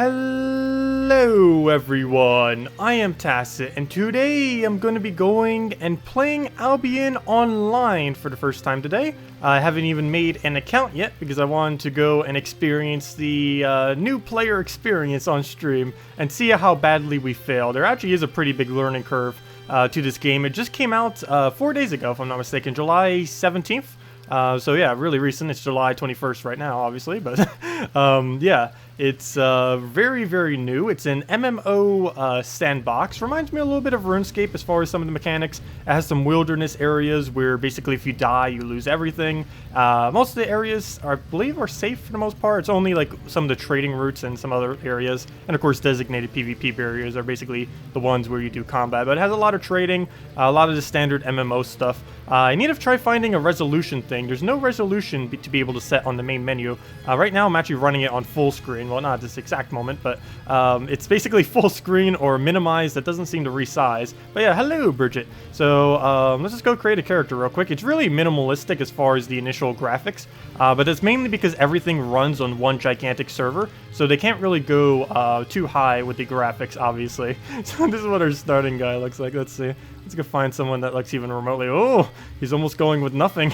Hello everyone, I am Tacet, and today I'm going to be going and playing Albion Online for the first time today. I haven't even made an account yet because I wanted to go and experience the new player experience on stream and see how badly we fail. There actually is a pretty big learning curve to this game. It just came out 4 days ago, if I'm not mistaken, July 17th. So yeah, really recent. It's July 21st right now, obviously, but yeah, it's very, very new. It's an MMO Sandbox. Reminds me a little bit of Runescape as far as some of the mechanics. It has some wilderness areas where basically if you die, you lose everything. Most of the areas, I believe, are safe for the most part. It's only like some of the trading routes and some other areas. And of course, designated PvP barriers are basically the ones where you do combat. But it has a lot of trading, a lot of the standard MMO stuff. I need to try finding a resolution thing. There's no resolution to be able to set on the main menu. Right now, I'm actually running it on full screen. Well, not at this exact moment, but it's basically full screen or minimized. That doesn't seem to resize. But yeah, hello, Bridget. So let's just go create a character real quick. It's really minimalistic as far as the initial graphics, but it's mainly because everything runs on one gigantic server, so they can't really go too high with the graphics, obviously. So this is what our starting guy looks like. Let's see. Let's go find someone that looks even remotely. Oh, he's almost going with nothing.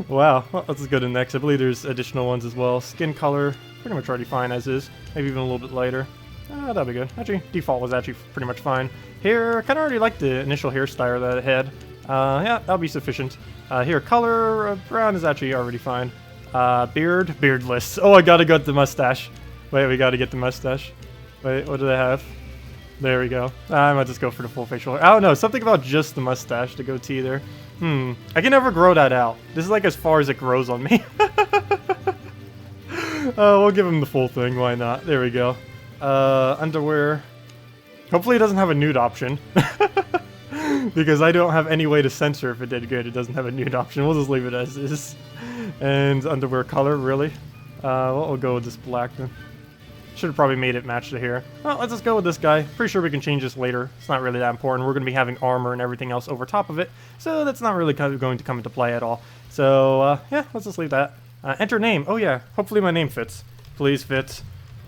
Wow, well, let's go to next. I believe there's additional ones as well. Skin color, pretty much already fine as is. Maybe even a little bit lighter. That'll be good. Actually, default was actually pretty much fine. Hair, I kind of already like the initial hairstyle that it had. Yeah, that'll be sufficient. Hair color, brown is actually already fine. Beard, beardless. Oh, I gotta get the mustache. Wait, we gotta get the mustache. Wait, what do they have? There we go. I might just go for the full facial hair. I don't know, something about just the mustache, the goatee there. I can never grow that out. This is like as far as it grows on me. We'll give him the full thing, why not? There we go. Underwear. Hopefully it doesn't have a nude option. Because I don't have any way to censor if it did good. It doesn't have a nude option. We'll just leave it as is. And underwear color, really? We'll go with this black then. Should have probably made it match the hair. Well, let's just go with this guy. Pretty sure we can change this later. It's not really that important. We're going to be having armor and everything else over top of it. So that's not really going to come into play at all. So, yeah, let's just leave that. Enter name. Oh, yeah. Hopefully my name fits. Please fit.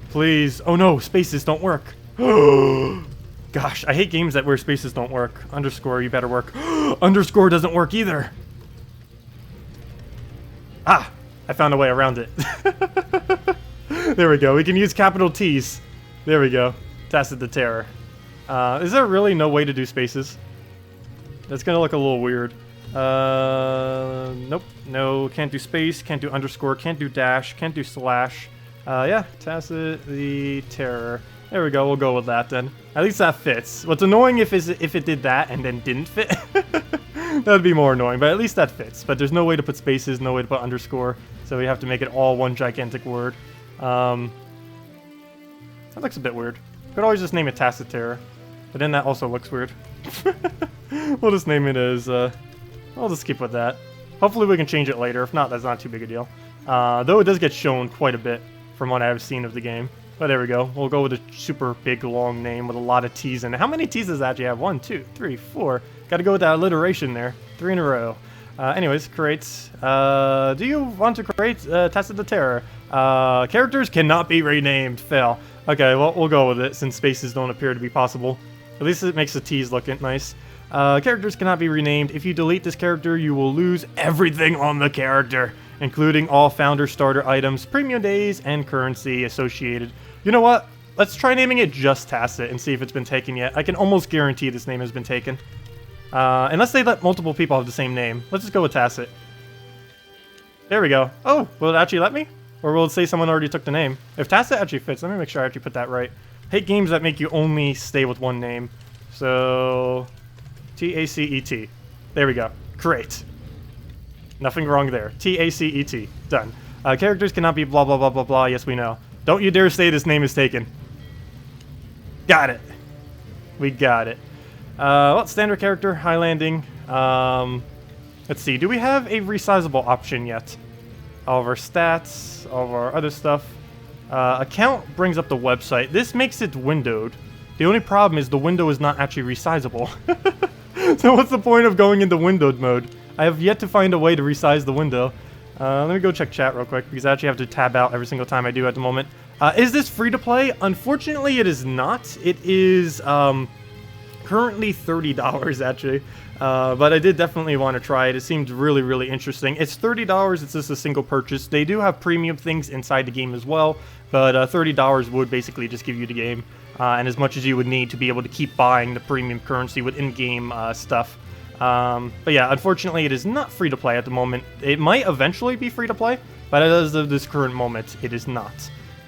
Please. Oh, no. Spaces don't work. Gosh, I hate games that where spaces don't work. Underscore, you better work. Underscore doesn't work either. Ah, I found a way around it. There we go. We can use capital T's. There we go. Tacet the Terror. Is there really no way to do spaces? That's gonna look a little weird. Nope. No, can't do space, can't do underscore, can't do dash, can't do slash. Yeah, Tacet the Terror. There we go. We'll go with that then. At least that fits. What's annoying if it did that and then didn't fit. That would be more annoying, but at least that fits. But there's no way to put spaces, no way to put underscore, so we have to make it all one gigantic word. That looks a bit weird. Could always just name it Tacet Terror, but then that also looks weird. We'll just name it as, I'll just keep with that. Hopefully we can change it later. If not, that's not too big a deal. Though it does get shown quite a bit from what I've seen of the game. But there we go. We'll go with a super big, long name with a lot of T's in it. How many T's does that actually have? 1, 2, 3, 4. Gotta go with that alliteration there. 3 in a row. Anyways, create. Do you want to create Tacet the Terror? Characters cannot be renamed. Fail. Okay, well, we'll go with it since spaces don't appear to be possible. At least it makes the T's look nice. Characters cannot be renamed. If you delete this character, you will lose everything on the character, including all founder starter items, premium days, and currency associated. You know what? Let's try naming it just Tacet and see if it's been taken yet. I can almost guarantee this name has been taken. Unless they let multiple people have the same name. Let's just go with Tacet. There we go. Oh, will it actually let me? Or will it say someone already took the name? If Tacet actually fits, let me make sure I actually put that right. Hate games that make you only stay with one name. So, T-A-C-E-T. There we go. Great. Nothing wrong there. T-A-C-E-T. Done. Characters cannot be blah, blah, blah, blah, blah. Yes, we know. Don't you dare say this name is taken. Got it. We got it. Well, standard character, high landing. Let's see. Do we have a resizable option yet? All of our stats, all of our other stuff. Account brings up the website. This makes it windowed. The only problem is the window is not actually resizable. So what's the point of going into windowed mode? I have yet to find a way to resize the window. Let me go check chat real quick because I actually have to tab out every single time I do at the moment. Is this free to play? Unfortunately, it is not. It is currently $30 actually. But I did definitely want to try it. It seemed really, really interesting. It's $30. It's just a single purchase. They do have premium things inside the game as well, but $30 would basically just give you the game and as much as you would need to be able to keep buying the premium currency with in-game stuff. But yeah, unfortunately, it is not free to play at the moment. It might eventually be free to play, but as of this current moment, it is not.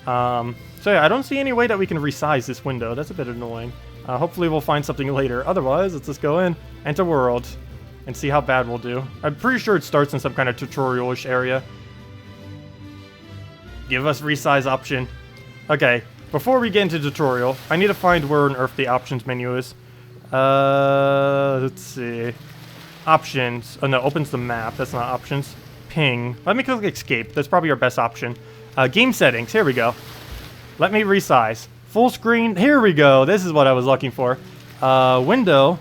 So yeah, I don't see any way that we can resize this window. That's a bit annoying. Hopefully we'll find something later. Otherwise, let's just go in, enter world, and see how bad we'll do. I'm pretty sure it starts in some kind of tutorial-ish area. Give us resize option. Okay, before we get into tutorial, I need to find where on earth the options menu is. Let's see. Options. Oh no, opens the map. That's not options. Ping. Let me click escape. That's probably our best option. Game settings. Here we go. Let me resize. Full screen. Here we go. This is what I was looking for. Window.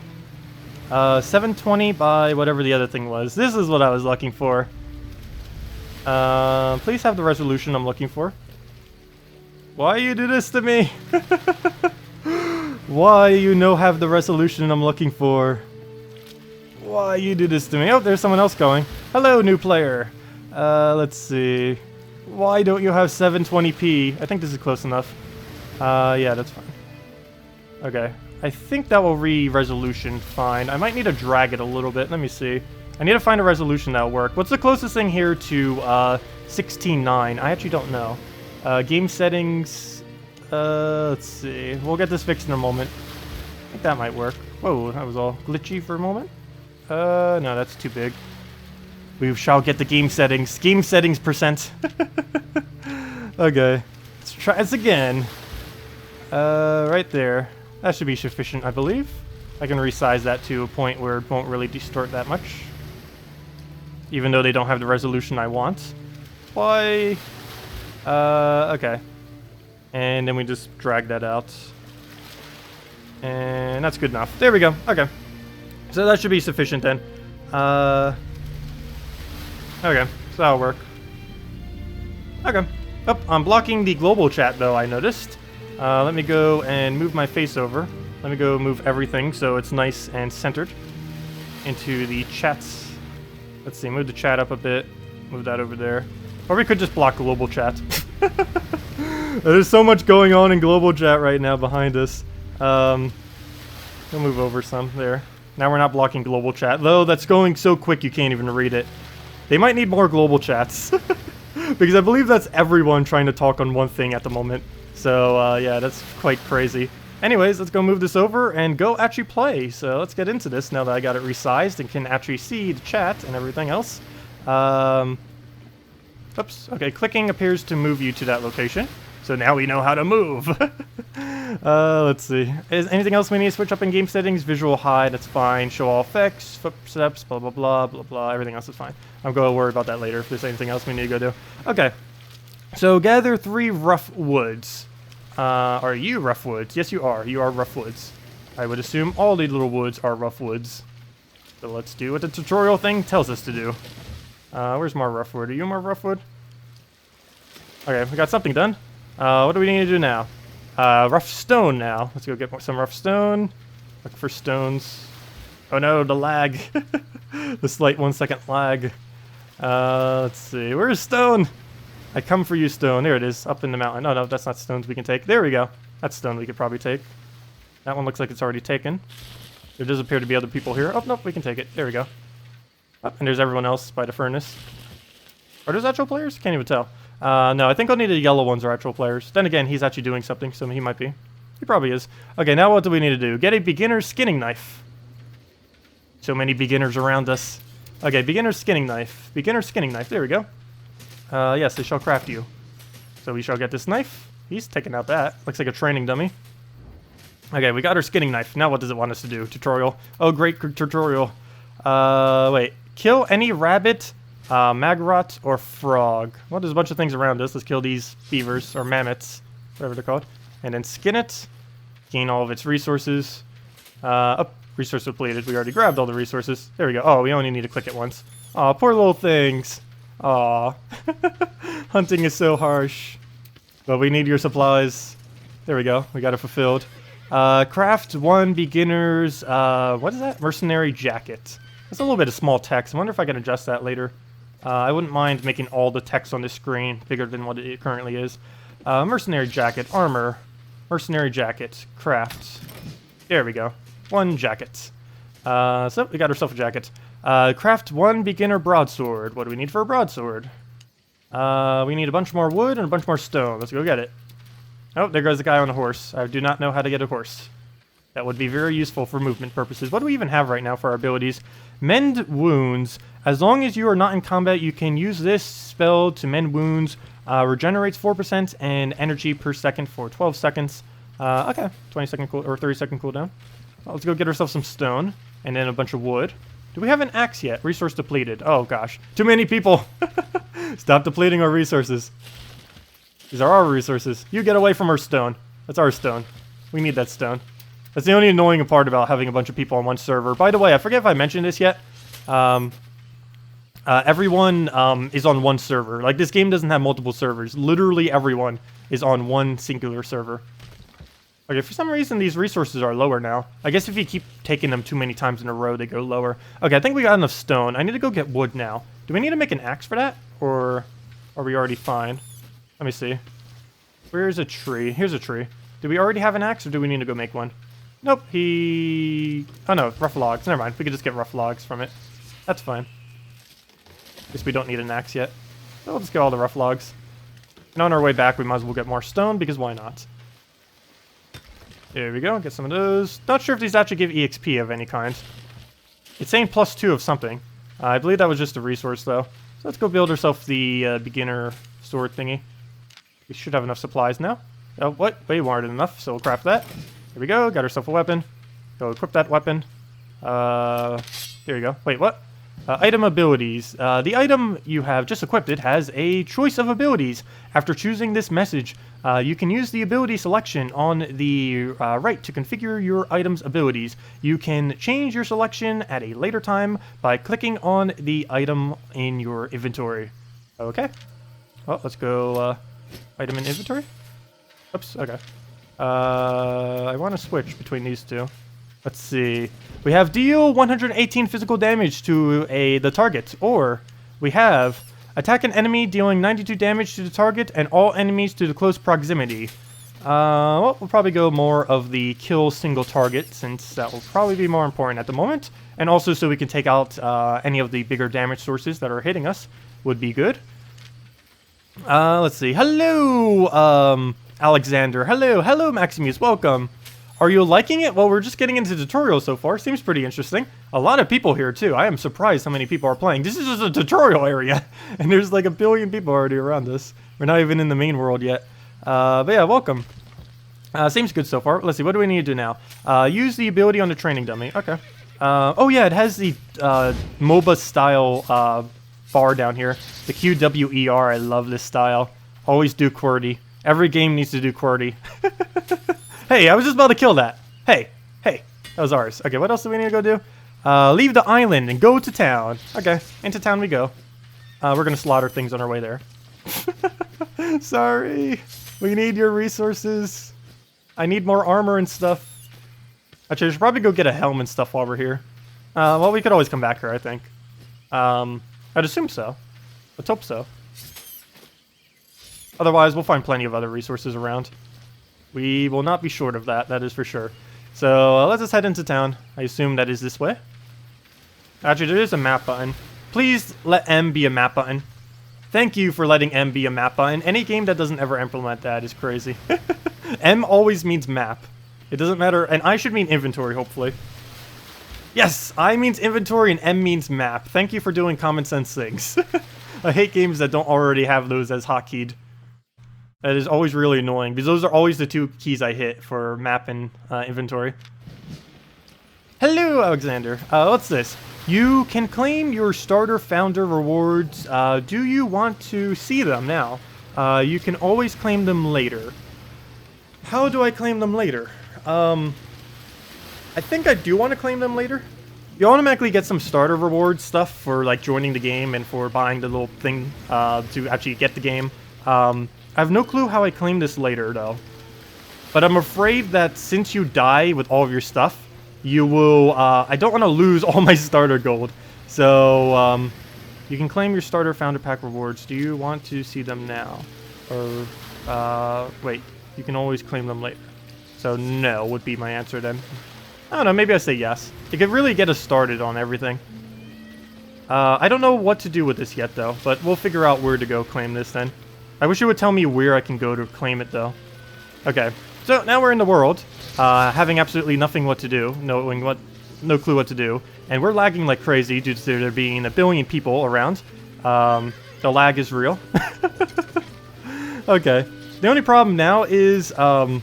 720 by whatever the other thing was. This is what I was looking for. Please have the resolution I'm looking for. Why you do this to me? Why you no have the resolution I'm looking for? Why you do this to me? Oh, there's someone else going. Hello, new player. Let's see. Why don't you have 720p? I think this is close enough. Yeah, that's fine. Okay. I think that will re-resolution fine. I might need to drag it a little bit. Let me see. I need to find a resolution that'll work. What's the closest thing here to 16:9? I actually don't know. Game settings. Let's see. We'll get this fixed in a moment. I think that might work. Whoa, that was all glitchy for a moment. No, that's too big. We shall get the game settings. Game settings percent. Okay. Let's try this again. Right there. That should be sufficient, I believe. I can resize that to a point where it won't really distort that much. Even though they don't have the resolution I want. Why? Okay. And then we just drag that out. And that's good enough. There we go. Okay. So that should be sufficient then. Okay. So that'll work. Okay. Oh, I'm blocking the global chat though, I noticed. Let me go and move my face over. Let me go move everything so it's nice and centered into the chats. Let's see, move the chat up a bit. Move that over there. Or we could just block global chat. There's so much going on in global chat right now behind us. We'll move over some there. Now we're not blocking global chat. Though that's going so quick you can't even read it. They might need more global chats. Because I believe that's everyone trying to talk on one thing at the moment. So, yeah, that's quite crazy. Anyways, let's go move this over and go actually play. So let's get into this now that I got it resized and can actually see the chat and everything else. Oops. Okay, clicking appears to move you to that location. So now we know how to move. Let's see. Is anything else we need to switch up in game settings? Visual hide, that's fine. Show all effects, footsteps, blah, blah, blah, blah, blah. Everything else is fine. I'm going to worry about that later if there's anything else we need to go do. Okay. So gather 3 rough woods. Are you rough woods? Yes, you are. You are rough woods. I would assume all the little woods are rough woods. So let's do what the tutorial thing tells us to do. Where's more rough wood? Are you more rough wood? Okay, we got something done. What do we need to do now? Rough stone now. Let's go get some rough stone. Look for stones. Oh no, the lag. The slight 1 second lag. Let's see. Where's stone? I come for you, stone. There it is, up in the mountain. Oh no, that's not stones we can take. There we go. That's stone we could probably take. That one looks like it's already taken. There does appear to be other people here. Oh, nope, we can take it. There we go. Oh, and there's everyone else by the furnace. Are those actual players? Can't even tell. No, I think only the yellow ones are actual players. Then again, he's actually doing something, so he might be. He probably is. Okay, now what do we need to do? Get a beginner's skinning knife. So many beginners around us. Okay, beginner's skinning knife. Beginner's skinning knife. There we go. Yes, they shall craft you. So we shall get this knife. He's taking out that. Looks like a training dummy. Okay, we got our skinning knife. Now what does it want us to do? Tutorial. Oh, great tutorial. Wait. Kill any rabbit, maggot, or frog. Well, there's a bunch of things around us. Let's kill these beavers, or mammoths, whatever they're called. And then skin it. Gain all of its resources. Resource depleted. We already grabbed all the resources. There we go. Oh, we only need to click it once. Aw, poor little things. Aw. Hunting is so harsh. But we need your supplies. There we go. We got it fulfilled. Craft 1 beginner's, what is that? Mercenary jacket. That's a little bit of small text. I wonder if I can adjust that later. I wouldn't mind making all the text on the screen bigger than what it currently is. Mercenary jacket, armor, mercenary jacket, craft. There we go. 1 jacket. So we got ourselves a jacket. Craft 1 beginner broadsword. What do we need for a broadsword? We need a bunch more wood and a bunch more stone. Let's go get it. Oh, there goes the guy on a horse. I do not know how to get a horse. That would be very useful for movement purposes. What do we even have right now for our abilities? Mend wounds. As long as you are not in combat, you can use this spell to mend wounds. Regenerates 4% and energy per second for 12 seconds. Okay, 20-second cool or 30-second cooldown. Well, let's go get ourselves some stone and then a bunch of wood. Do we have an axe yet? Resource depleted. Oh gosh, too many people. Stop depleting our resources. These are our resources. You get away from our stone. That's our stone. We need that stone. That's the only annoying part about having a bunch of people on one server. By the way, I forget if I mentioned this yet. Everyone is on one server. Like, this game doesn't have multiple servers. Literally everyone is on one singular server. Okay, for some reason these resources are lower now. I guess if you keep taking them too many times in a row, they go lower. Okay, I think we got enough stone. I need to go get wood now. Do we need to make an axe for that? Or are we already fine? Let me see. Where's a tree? Here's a tree. Do we already have an axe, or do we need to go make one? Nope, oh no, rough logs. Never mind, we could just get rough logs from it. That's fine. Guess we don't need an axe yet. So we'll just get all the rough logs. And on our way back, we might as well get more stone, because why not? There we go, get some of those. Not sure if these actually give EXP of any kind. It's saying +2 of something. I believe that was just a resource, though. So let's go build ourselves the beginner sword thingy. We should have enough supplies now. Oh, what? Way more than enough, so we'll craft that. There we go, got ourselves a weapon. Go equip that weapon. There you go. Wait, what? Item abilities. The item you have just equipped it has a choice of abilities. After choosing this message, you can use the ability selection on the right to configure your item's abilities. You can change your selection at a later time by clicking on the item in your inventory. Okay. Well, let's go item in inventory. Oops, okay. I want to switch between these two. Let's see. We have deal 118 physical damage to the target, or we have attack an enemy dealing 92 damage to the target and all enemies to the close proximity. Well, we'll probably go more of the kill single target, since that will probably be more important at the moment. And also so we can take out any of the bigger damage sources that are hitting us would be good. Let's see. Hello, Alexander. Hello, Maximuse. Welcome. Are you liking it? Well, we're just getting into the tutorial so far. Seems pretty interesting. A lot of people here, too. I am surprised how many people are playing. This is just a tutorial area, and there's like 1 billion people already around us. We're not even in the main world yet. But yeah, welcome. Seems good so far. Let's see, what do we need to do now? Use the ability on the training dummy. Okay. Oh yeah, it has the MOBA style bar down here. The QWER, I love this style. Always do QWERTY. Every game needs to do QWERTY. Hey, I was just about to kill that. Hey, that was ours. Okay, what else do we need to go do? Leave the island and go to town. Okay, into town we go. We're gonna slaughter things on our way there. Sorry. We need your resources. I need more armor and stuff. Actually, I should probably go get a helm and stuff while we're here. Well, we could always come back here, I think. I'd assume so. Let's hope so. Otherwise, we'll find plenty of other resources around. We will not be short of that, that is for sure. So, let's just head into town. I assume that is this way. Actually, there is a map button. Please let M be a map button. Thank you for letting M be a map button. Any game that doesn't ever implement that is crazy. M always means map. It doesn't matter, and I should mean inventory, hopefully. Yes, I means inventory and M means map. Thank you for doing common sense things. I hate games that don't already have those as hotkeyed. That is always really annoying, because those are always the two keys I hit for map and inventory. Hello, Alexander. What's this? You can claim your starter founder rewards. Do you want to see them now? You can always claim them later. How do I claim them later? I think I do want to claim them later. You automatically get some starter reward stuff for like joining the game and for buying the little thing to actually get the game. I have no clue how I claim this later, though. But I'm afraid that since you die with all of your stuff, you will... I don't want to lose all my starter gold. So, you can claim your starter founder pack rewards. Do you want to see them now? Or, wait. You can always claim them later. So, no would be my answer then. I don't know, maybe I say yes. It could really get us started on everything. I don't know what to do with this yet, though. But we'll figure out where to go claim this then. I wish it would tell me where I can go to claim it, though. Okay. So, now we're in the world. Having absolutely nothing what to do. No clue what to do. And we're lagging like crazy due to there being 1 billion people around. The lag is real. Okay. The only problem now is, what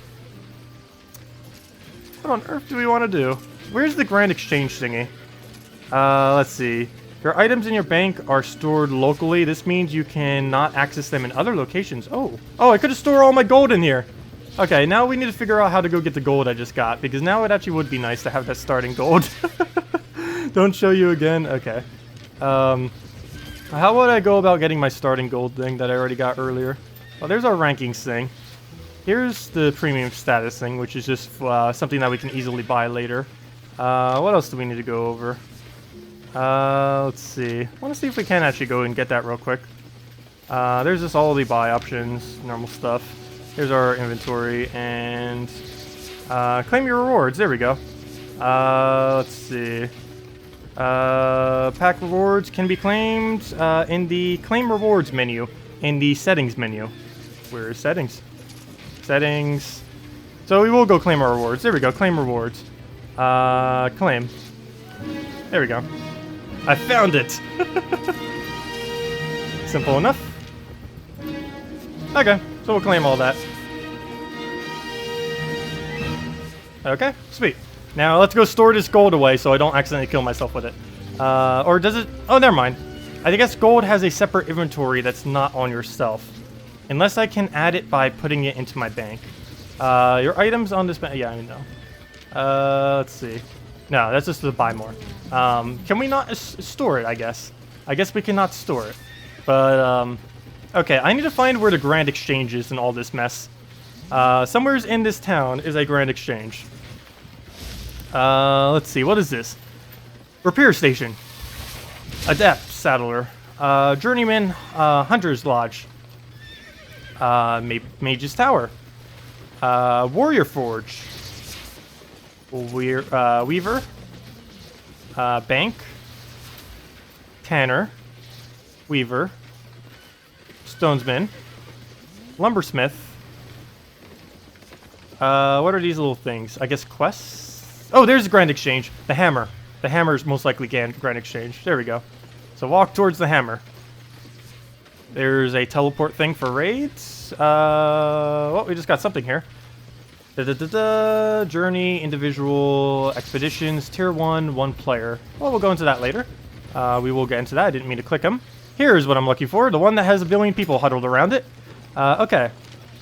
on earth do we want to do? Where's the Grand Exchange thingy? Let's see. Your items in your bank are stored locally. This means you cannot access them in other locations. Oh, I could have stored all my gold in here. Okay, now we need to figure out how to go get the gold I just got, because now it actually would be nice to have that starting gold. Don't show you again? Okay. How would I go about getting my starting gold thing that I already got earlier? Well, there's our rankings thing. Here's the premium status thing, which is just something that we can easily buy later. What else do we need to go over? Let's see. I want to see if we can actually go and get that real quick. There's just all the buy options, normal stuff. Here's our inventory, and claim your rewards. There we go. Let's see. Pack rewards can be claimed in the claim rewards menu in the settings menu. Where is settings? Settings. So we will go claim our rewards. There we go. Claim rewards. Claim. There we go. I found it. Simple enough. Okay, so we'll claim all that. Okay, sweet. Now let's go store this gold away so I don't accidentally kill myself with it. Or does it? Oh, never mind. I guess gold has a separate inventory that's not on yourself. Unless I can add it by putting it into my bank. Your items on this bank. Yeah, I know. Let's see. No, that's just to buy more. Can we not store it, I guess? I guess we cannot store it. But, okay, I need to find where the Grand Exchange is in all this mess. Somewhere in this town is a Grand Exchange. Let's see, what is this? Repair Station. Adept Saddler. Journeyman Hunter's Lodge. Mage's Tower. Warrior Forge. Weaver. Bank. Tanner. Weaver. Stonesman. Lumbersmith. What are these little things? I guess quests? Oh, there's the Grand Exchange. The hammer. The hammer is most likely Grand Exchange. There we go. So walk towards the hammer. There's a teleport thing for raids. Well, we just got something here. Journey, individual, expeditions, tier 1, 1 player. Well, we'll go into that later. We will get into that. I didn't mean to click them. Here's what I'm looking for. The one that has 1 billion people huddled around it. Okay.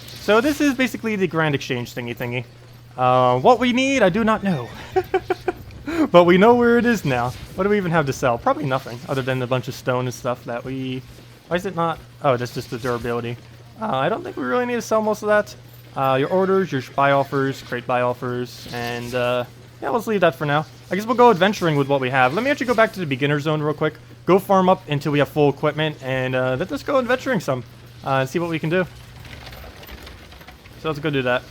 So this is basically the Grand Exchange thingy. What we need, I do not know. But we know where it is now. What do we even have to sell? Probably nothing, other than a bunch of stone and stuff that we... Why is it not... Oh, that's just the durability. I don't think we really need to sell most of that. Your orders, your buy offers, crate buy offers, and yeah, let's leave that for now. I guess we'll go adventuring with what we have. Let me actually go back to the beginner zone real quick. Go farm up until we have full equipment, and let's just go adventuring some and see what we can do. So let's go do that.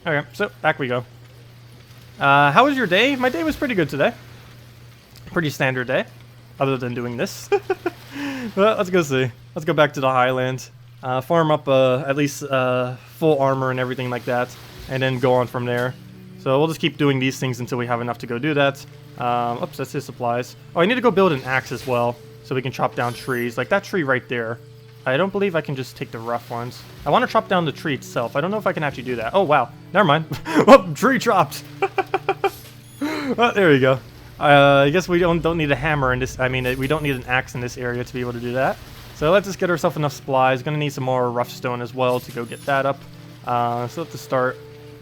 Okay, so back we go. How was your day? My day was pretty good today. Pretty standard day, other than doing this. Well, let's go see. Let's go back to the Highlands. Farm up at least full armor and everything like that, and then go on from there. So we'll just keep doing these things until we have enough to go do that. Oops, that's his supplies. Oh, I need to go build an axe as well, so we can chop down trees. Like that tree right there. I don't believe I can just take the rough ones. I want to chop down the tree itself. I don't know if I can actually do that. Oh, wow. Never mind. Oh, tree chopped. Well, there we go. I guess we don't need a hammer in this. I mean, we don't need an axe in this area to be able to do that. So let's just get ourselves enough supplies. Gonna need some more rough stone as well to go get that up. So let's start.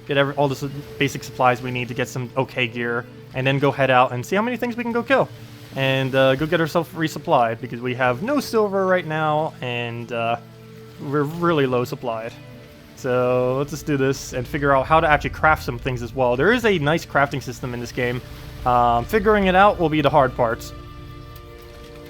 Get all the basic supplies we need to get some okay gear. And then go head out and see how many things we can go kill. And go get ourselves resupplied because we have no silver right now. And we're really low supplied. So let's just do this and figure out how to actually craft some things as well. There is a nice crafting system in this game. Figuring it out will be the hard parts.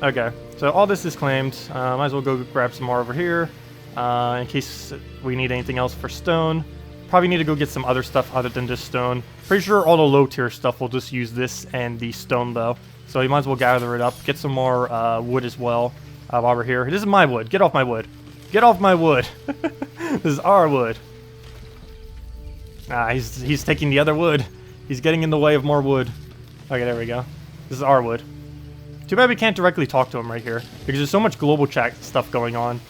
Okay, so all this is claimed. Might as well go grab some more over here in case we need anything else for stone. Probably need to go get some other stuff other than just stone. Pretty sure all the low tier stuff will just use this and the stone though. So you might as well gather it up. Get some more wood as well while we're here. This is my wood. Get off my wood. Get off my wood. This is our wood. He's taking the other wood. He's getting in the way of more wood. Okay, there we go. This is our wood. Too bad we can't directly talk to him right here because there's so much global chat stuff going on.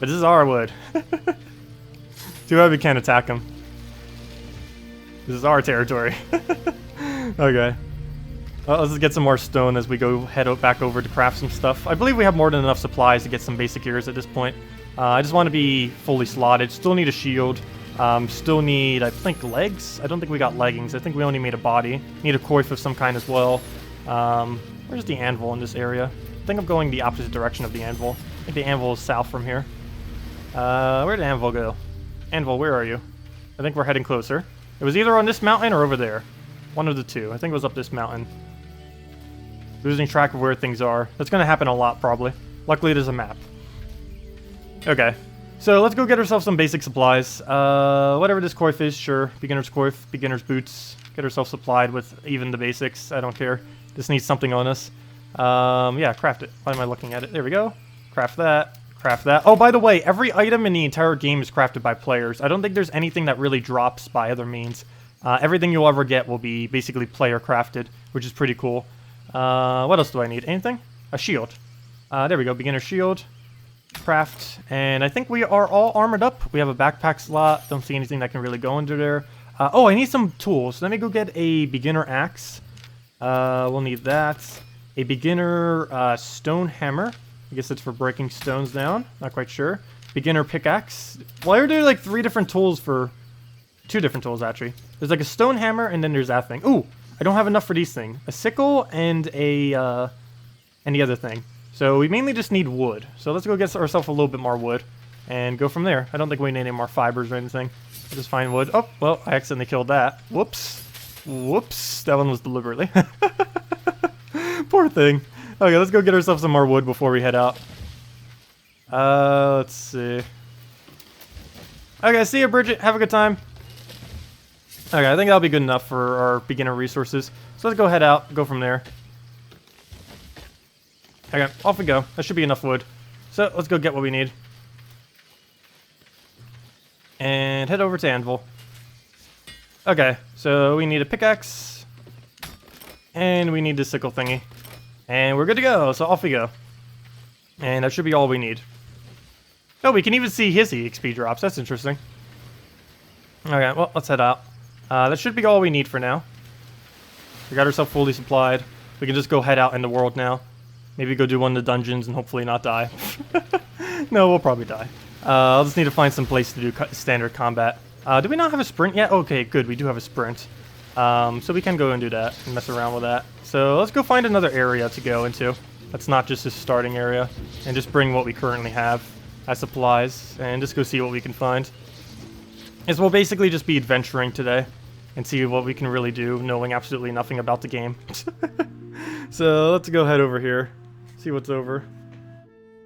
But this is our wood. Too bad we can't attack him. This is our territory. Okay. Let's just get some more stone as we go back over to craft some stuff. I believe we have more than enough supplies to get some basic gears at this point. I just want to be fully slotted. Still need a shield. Still need, I think, legs. I don't think we got leggings. I think we only made a body. Need a coif of some kind as well. Where's the anvil in this area? I think I'm going the opposite direction of the anvil. I think the anvil is south from here. Where did anvil go? Anvil, where are you? I think we're heading closer. It was either on this mountain or over there. One of the two. I think it was up this mountain. Losing track of where things are. That's going to happen a lot, probably. Luckily, there's a map. Okay. So, let's go get ourselves some basic supplies. Whatever this coif is, sure. Beginner's coif, beginner's boots. Get ourselves supplied with even the basics. I don't care. Just needs something on us. Yeah, craft it. Why am I looking at it? There we go. Craft that. Craft that. Oh, by the way, every item in the entire game is crafted by players. I don't think there's anything that really drops by other means. Everything you'll ever get will be basically player crafted, which is pretty cool. What else do I need? Anything? A shield. There we go. Beginner shield. Craft. And I think we are all armored up. We have a backpack slot. Don't see anything that can really go under there. Oh, I need some tools. Let me go get a beginner axe. We'll need that. A beginner stone hammer. I guess it's for breaking stones down. Not quite sure. Beginner pickaxe. Why are there like 3 different tools for... 2 different tools, actually. There's like a stone hammer, and then there's that thing. Ooh! I don't have enough for these things. A sickle and a, and the other thing. So we mainly just need wood. So let's go get ourselves a little bit more wood and go from there. I don't think we need any more fibers or anything. We'll just find wood. Oh, well, I accidentally killed that. Whoops. Whoops. That one was deliberately. Poor thing. Okay, let's go get ourselves some more wood before we head out. Let's see. Okay, see you, Bridget. Have a good time. Okay, I think that'll be good enough for our beginner resources. So let's go head out, go from there. Okay, off we go. That should be enough wood. So let's go get what we need. And head over to Anvil. Okay, so we need a pickaxe. And we need the sickle thingy. And we're good to go, so off we go. And that should be all we need. Oh, we can even see his EXP drops. That's interesting. Okay, well, let's head out. That should be all we need for now. We got ourselves fully supplied. We can just go head out in the world now. Maybe go do one of the dungeons and hopefully not die. No, we'll probably die. I'll just need to find some place to do standard combat. Do we not have a sprint yet? Okay, good. We do have a sprint. So we can go and do that and mess around with that. So let's go find another area to go into. That's not just this starting area. And just bring what we currently have as supplies. And just go see what we can find. As we'll basically just be adventuring today. And see what we can really do, knowing absolutely nothing about the game. So let's go head over here. See what's over.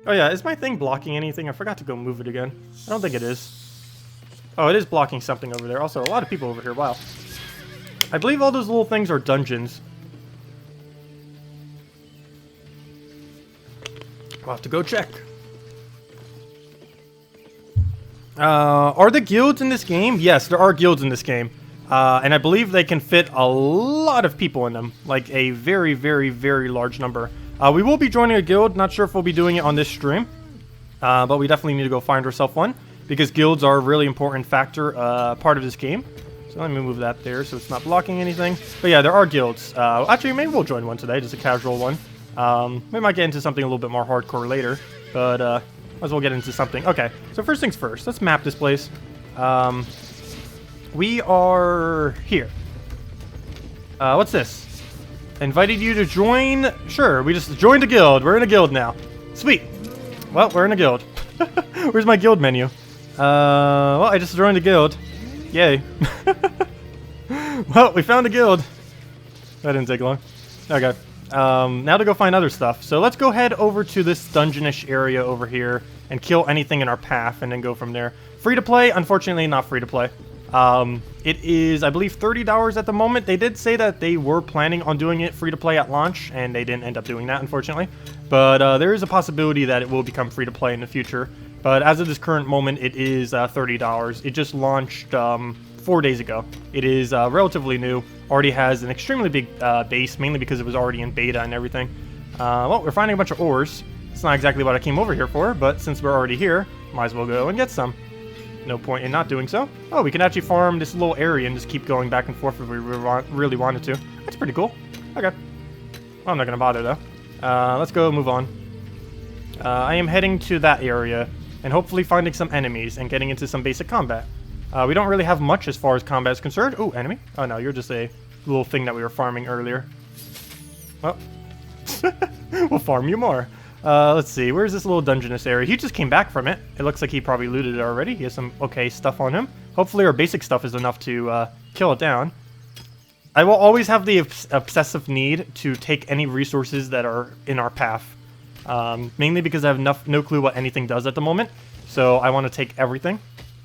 Oh yeah, is my thing blocking anything? I forgot to go move it again. I don't think it is. Oh, it is blocking something over there. Also, a lot of people over here. Wow. I believe all those little things are dungeons. We'll have to go check. Are there guilds in this game? Yes, there are guilds in this game. And I believe they can fit a lot of people in them. Like a very, very, very large number. We will be joining a guild. Not sure if we'll be doing it on this stream. But we definitely need to go find ourselves one. Because guilds are a really important factor, part of this game. So let me move that there so it's not blocking anything. But yeah, there are guilds. Actually, maybe we'll join one today. Just a casual one. We might get into something a little bit more hardcore later. But might as well get into something. Okay, so first things first. Let's map this place. We are here. What's this? Invited you to join? Sure, we just joined a guild. We're in a guild now. Sweet. Well, we're in a guild. Where's my guild menu? Well, I just joined a guild. Yay. Well, we found a guild. That didn't take long. Okay. Now to go find other stuff. So let's go head over to this dungeonish area over here and kill anything in our path and then go from there. Free to play? Unfortunately, not free to play. It is, I believe, $30 at the moment. They did say that they were planning on doing it free to play at launch, and they didn't end up doing that, unfortunately. But there is a possibility that it will become free to play in the future. But as of this current moment, it is $30. It just launched 4 days ago. It is relatively new. Already has an extremely big base, mainly because it was already in beta and everything. Well, we're finding a bunch of ores. It's not exactly what I came over here for, but since we're already here, might as well go and get some. No point in not doing so. Oh, we can actually farm this little area and just keep going back and forth if we really wanted to. That's pretty cool. Okay. Well, I'm not going to bother, though. Let's go move on. I am heading to that area and hopefully finding some enemies and getting into some basic combat. We don't really have much as far as combat is concerned. Oh, enemy? Oh, no, you're just a little thing that we were farming earlier. Well, we'll farm you more. Let's see, where's this little dungeonous area? He just came back from it. It looks like he probably looted it already. He has some okay stuff on him. Hopefully our basic stuff is enough to kill it down. I will always have the obsessive need to take any resources that are in our path. Mainly because I have no clue what anything does at the moment. So I want to take everything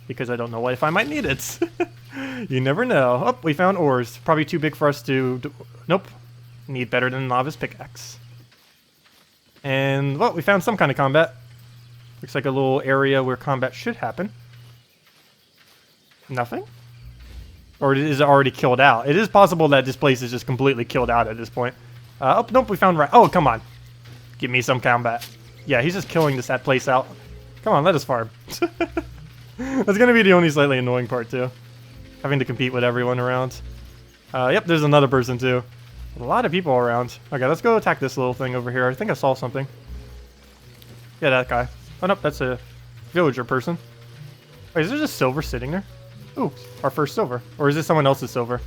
because I don't know if I might need it. You never know. Oh, we found ores. Probably too big for us to... Nope. Need better than novice pickaxe. And, well, we found some kind of combat. Looks like a little area where combat should happen. Nothing? Or is it already killed out? It is possible that this place is just completely killed out at this point. Oh, nope, we found... Oh, come on. Give me some combat. Yeah, he's just killing that place out. Come on, let us farm. That's going to be the only slightly annoying part, too. Having to compete with everyone around. Yep, there's another person, too. A lot of people around. Okay, let's go attack this little thing over here. I think I saw something. Yeah, that guy. Oh, nope, that's a villager person. Wait, is there just silver sitting there? Ooh, our first silver. Or is this someone else's silver?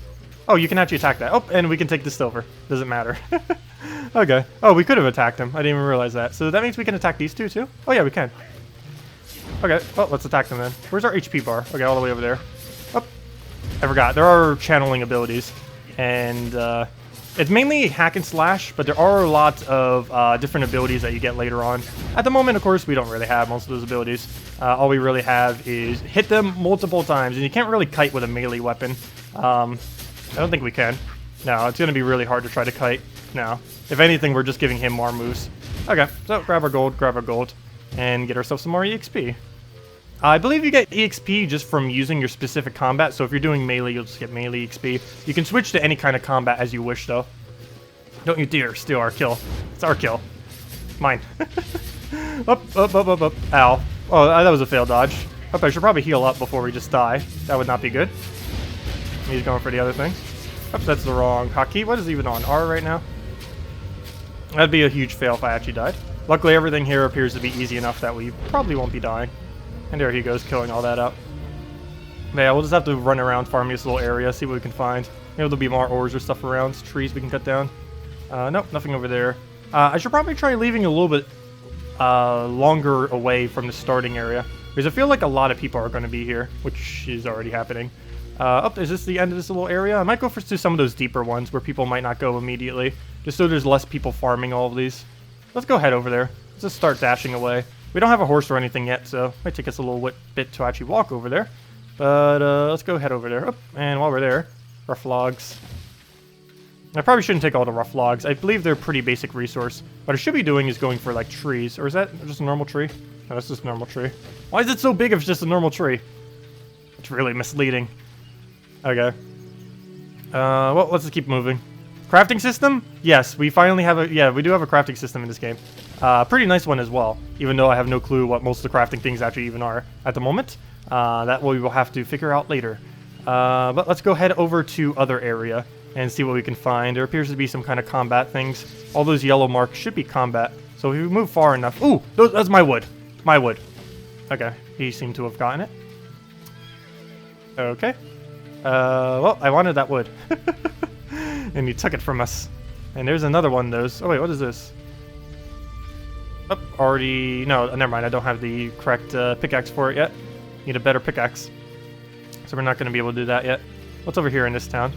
Oh, you can actually attack that. Oh, and we can take the silver. Doesn't matter. Okay. Oh, we could have attacked him. I didn't even realize that. So that means we can attack these two, too? Oh, yeah, we can. Okay, well, let's attack them then. Where's our HP bar? Okay, all the way over there. Oh, I forgot. There are channeling abilities. And, it's mainly hack and slash, but there are a lot of different abilities that you get later on. At the moment, of course, we don't really have most of those abilities. All we really have is hit them multiple times, and you can't really kite with a melee weapon. I don't think we can. No, it's going to be really hard to try to kite. No. If anything, we're just giving him more moves. Okay, so grab our gold, and get ourselves some more EXP. I believe you get EXP just from using your specific combat, so if you're doing melee, you'll just get melee EXP. You can switch to any kind of combat as you wish, though. Don't you dare steal our kill. It's our kill. Mine. Up. Ow. Oh, that was a failed dodge. Up, I should probably heal up before we just die. That would not be good. He's going for the other thing. Oops, that's the wrong hotkey. What is even on R right now? That'd be a huge fail if I actually died. Luckily, everything here appears to be easy enough that we probably won't be dying. And there he goes, killing all that up. But yeah, we'll just have to run around, farm this little area, see what we can find. Maybe there'll be more ores or stuff around, trees we can cut down. Nope, nothing over there. I should probably try leaving a little bit longer away from the starting area, because I feel like a lot of people are going to be here, which is already happening. Oh, is this the end of this little area? I might go to some of those deeper ones where people might not go immediately, just so there's less people farming all of these. Let's go head over there. Let's just start dashing away. We don't have a horse or anything yet, so it might take us a little bit to actually walk over there. But let's go head over there. Oh, and while we're there, rough logs. I probably shouldn't take all the rough logs. I believe they're a pretty basic resource. What I should be doing is going for, like, trees. Or is that just a normal tree? No, that's just a normal tree. Why is it so big if it's just a normal tree? It's really misleading. Okay. Well, let's just keep moving. Crafting system? Yes, we finally have a... Yeah, we do have a crafting system in this game. Pretty nice one as well, even though I have no clue what most of the crafting things actually even are at the moment. That we will have to figure out later. But let's go head over to other area and see what we can find. There appears to be some kind of combat things. All those yellow marks should be combat. So if we move far enough... Ooh, that's my wood. My wood. Okay, he seemed to have gotten it. Okay. Well, I wanted that wood. And he took it from us. And there's another one of those. Oh wait, what is this? Oh, already... No, never mind. I don't have the correct pickaxe for it yet. Need a better pickaxe. So we're not going to be able to do that yet. What's over here in this town?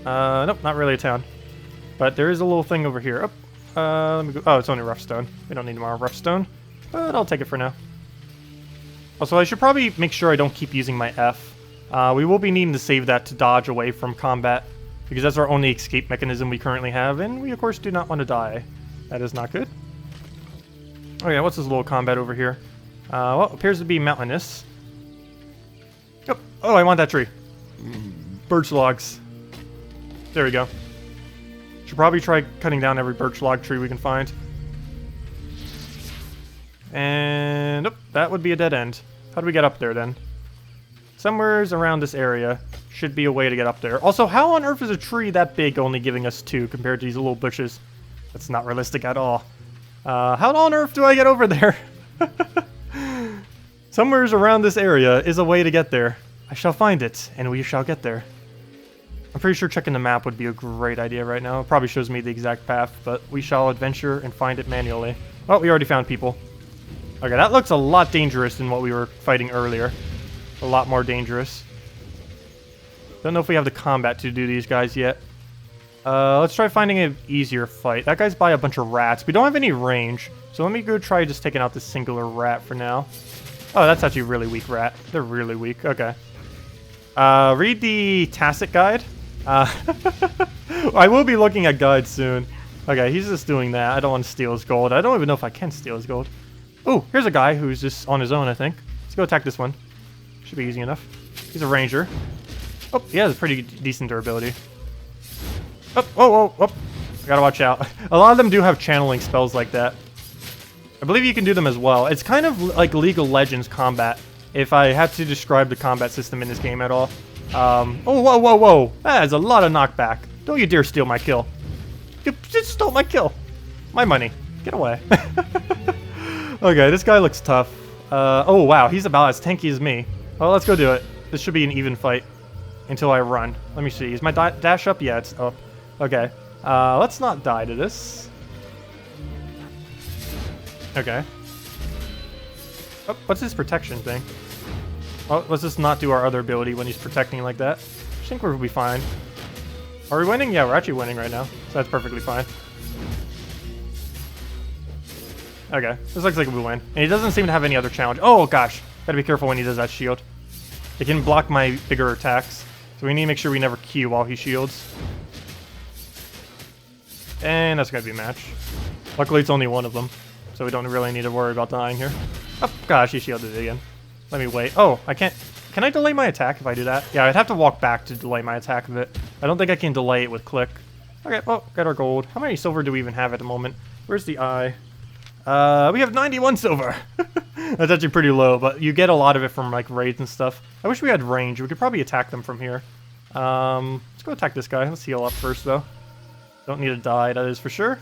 Nope, not really a town. But there is a little thing over here. Oh, let me go. Oh, it's only rough stone. We don't need more rough stone. But I'll take it for now. Also, I should probably make sure I don't keep using my F. We will be needing to save that to dodge away from combat. Because that's our only escape mechanism we currently have. And we, of course, do not want to die. That is not good. Oh yeah, what's this little combat over here? Well, appears to be mountainous. Oh, I want that tree. Birch logs. There we go. Should probably try cutting down every birch log tree we can find. And that would be a dead end. How do we get up there then? Somewhere's around this area should be a way to get up there. Also, how on earth is a tree that big only giving us 2 compared to these little bushes? That's not realistic at all. How on earth do I get over there? Somewhere's around this area is a way to get there. I shall find it, and we shall get there. I'm pretty sure checking the map would be a great idea right now. It probably shows me the exact path, but we shall adventure and find it manually. Oh, we already found people. Okay, that looks a lot dangerous than what we were fighting earlier. A lot more dangerous. Don't know if we have the combat to do these guys yet. Let's try finding an easier fight. That guy's by a bunch of rats. We don't have any range, so let me go try just taking out this singular rat for now. Oh, that's actually a really weak rat. They're really weak. Okay. Read the Tacet guide. I will be looking at guides soon. Okay, he's just doing that. I don't want to steal his gold. I don't even know if I can steal his gold. Oh, here's a guy who's just on his own, I think. Let's go attack this one. Should be easy enough. He's a ranger. Oh, he has a pretty decent durability. Oh, whoa, whoa, whoa. I gotta watch out. A lot of them do have channeling spells like that. I believe you can do them as well. It's kind of like League of Legends combat, if I had to describe the combat system in this game at all. Oh, whoa, whoa, whoa. That is a lot of knockback. Don't you dare steal my kill. You just stole my kill. My money. Get away. Okay, this guy looks tough. Oh, wow. He's about as tanky as me. Well, let's go do it. This should be an even fight until I run. Let me see. Is my dash up? Yeah, it's up. Okay. Let's not die to this. Okay. Oh, what's his protection thing? Oh, let's just not do our other ability when he's protecting like that. I think we'll be fine. Are we winning? Yeah, we're actually winning right now. So that's perfectly fine. Okay, this looks like we win. And he doesn't seem to have any other challenge. Oh, gosh. Gotta be careful when he does that shield. It can block my bigger attacks. So we need to make sure we never Q while he shields. And that's gonna be a match. Luckily, it's only one of them. So we don't really need to worry about dying here. Oh, gosh, he shielded it again. Let me wait. Oh, I can't... Can I delay my attack if I do that? Yeah, I'd have to walk back to delay my attack of it. I don't think I can delay it with click. Okay, well, got our gold. How many silver do we even have at the moment? Where's the eye? We have 91 silver. That's actually pretty low, but you get a lot of it from, like, raids and stuff. I wish we had range. We could probably attack them from here. Let's go attack this guy. Let's heal up first, though. Don't need to die, that is for sure.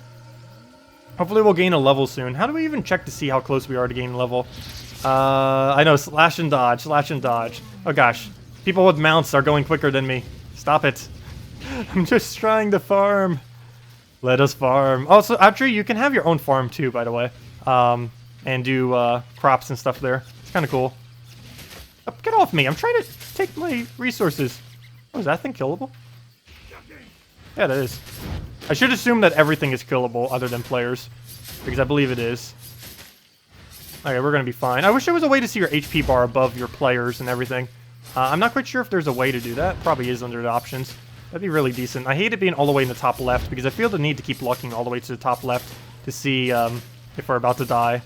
Hopefully we'll gain a level soon. How do we even check to see how close we are to gain a level? I know, slash and dodge, slash and dodge. Oh gosh, people with mounts are going quicker than me. Stop it. I'm just trying to farm. Let us farm. Also, actually, you can have your own farm too, by the way. And do crops and stuff there. It's kind of cool. Oh, get off me, I'm trying to take my resources. Oh, is that thing killable? Yeah, that is. I should assume that everything is killable other than players, because I believe it is. Okay, we're going to be fine. I wish there was a way to see your HP bar above your players and everything. I'm not quite sure if there's a way to do that. Probably is under the options. That'd be really decent. I hate it being all the way in the top left, because I feel the need to keep looking all the way to the top left to see if we're about to die.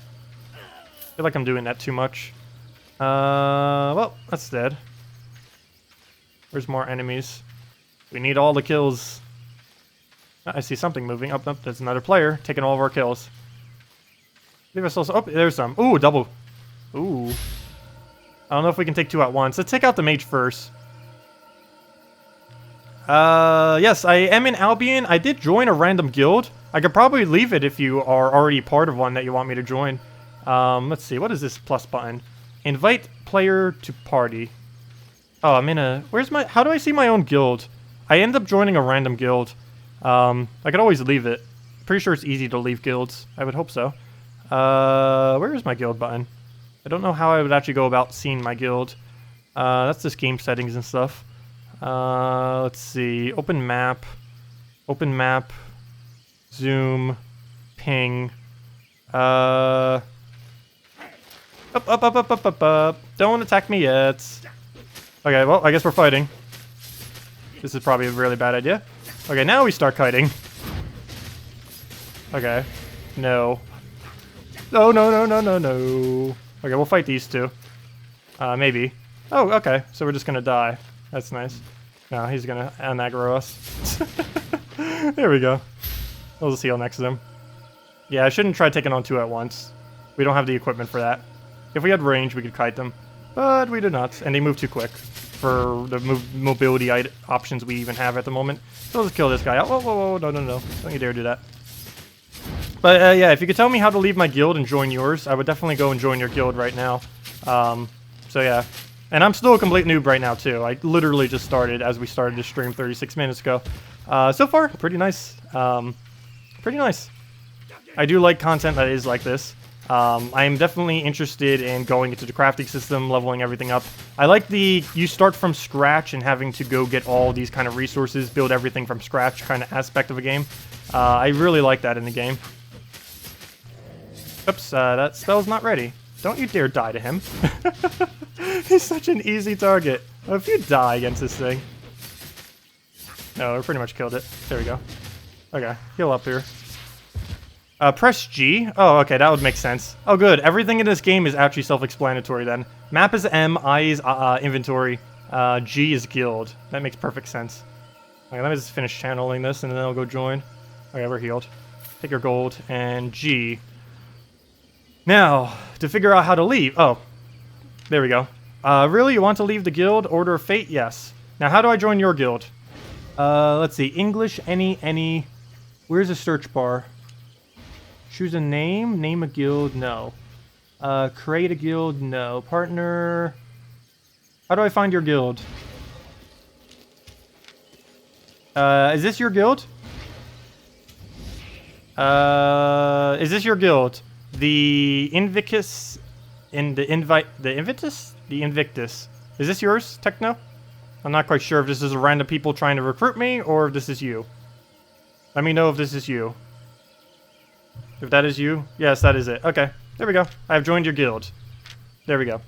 I feel like I'm doing that too much. Well, that's dead. Where's more enemies? We need all the kills. I see something moving. Up, there's another player taking all of our kills. Leave us also. Oh, there's some. Ooh, double. Ooh. I don't know if we can take 2 at once. Let's take out the mage first. Yes, I am in Albion. I did join a random guild. I could probably leave it if you are already part of one that you want me to join. Let's see. What is this plus button? Invite player to party. Oh, I'm in a... Where's my... How do I see my own guild? I end up joining a random guild. I could always leave it. Pretty sure it's easy to leave guilds. I would hope so. Where is my guild button? I don't know how I would actually go about seeing my guild. That's just game settings and stuff. Let's see. Open map. Open map. Zoom. Ping. Up. Don't attack me yet. Okay, well, I guess we're fighting. This is probably a really bad idea. Okay, now we start kiting. Okay. No. No, no, no, no, no, no. Okay, we'll fight these two. Maybe. Oh, okay. So we're just gonna die. That's nice. No, he's gonna unaggro us. There we go. We'll just heal next to them. Yeah, I shouldn't try taking on two at once. We don't have the equipment for that. If we had range, we could kite them. But we do not. And they move too quick for the mobility options we even have at the moment. So let's kill this guy. Oh, whoa, whoa, whoa. No, no, no. Don't you dare do that. But yeah, if you could tell me how to leave my guild and join yours, I would definitely go and join your guild right now. So yeah. And I'm still a complete noob right now, too. I literally just started as we started this stream 36 minutes ago. So far, pretty nice. Pretty nice. I do like content that is like this. I am definitely interested in going into the crafting system, leveling everything up. I like the you start from scratch and having to go get all these kind of resources, build everything from scratch kind of aspect of a game. I really like that in the game. Oops, that spell's not ready. Don't you dare die to him. He's such an easy target. Oh, if you die against this thing. No, we pretty much killed it. There we go. Okay, heal up here. Press G. Oh, okay, that would make sense. Oh, good. Everything in this game is actually self-explanatory then. Map is M, I is inventory, G is guild. That makes perfect sense. Okay, let me just finish channeling this and then I'll go join. Okay, we're healed. Take your gold and G. Now, to figure out how to leave. Oh, there we go. Really? You want to leave the guild? Order of Fate? Yes. Now, how do I join your guild? Let's see. English, any. Where's the search bar? Choose a name. Name a guild. No. Create a guild. No. Partner. How do I find your guild? Is this your guild? Is this your guild? The Invictus, the Invictus? The Invictus. Is this yours, Techno? I'm not quite sure if this is random people trying to recruit me, or if this is you. Let me know if this is you. If that is you, yes, that is it. Okay, there we go. I have joined your guild. There we go.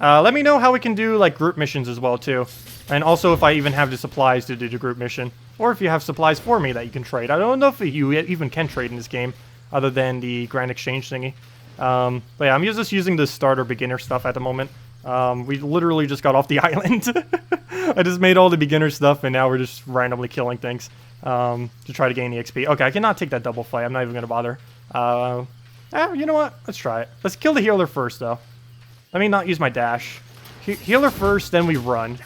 Let me know how we can do, like, group missions as well, too. And also if I even have the supplies to do the group mission. Or if you have supplies for me that you can trade. I don't know if you even can trade in this game, other than the Grand Exchange thingy. But yeah, I'm just using the starter beginner stuff at the moment. We literally just got off the island. I just made all the beginner stuff, and now we're just randomly killing things to try to gain the XP. Okay, I cannot take that double fight. I'm not even going to bother. You know what? Let's try it. Let's kill the healer first, though. Let me not use my dash. Healer first, then we run.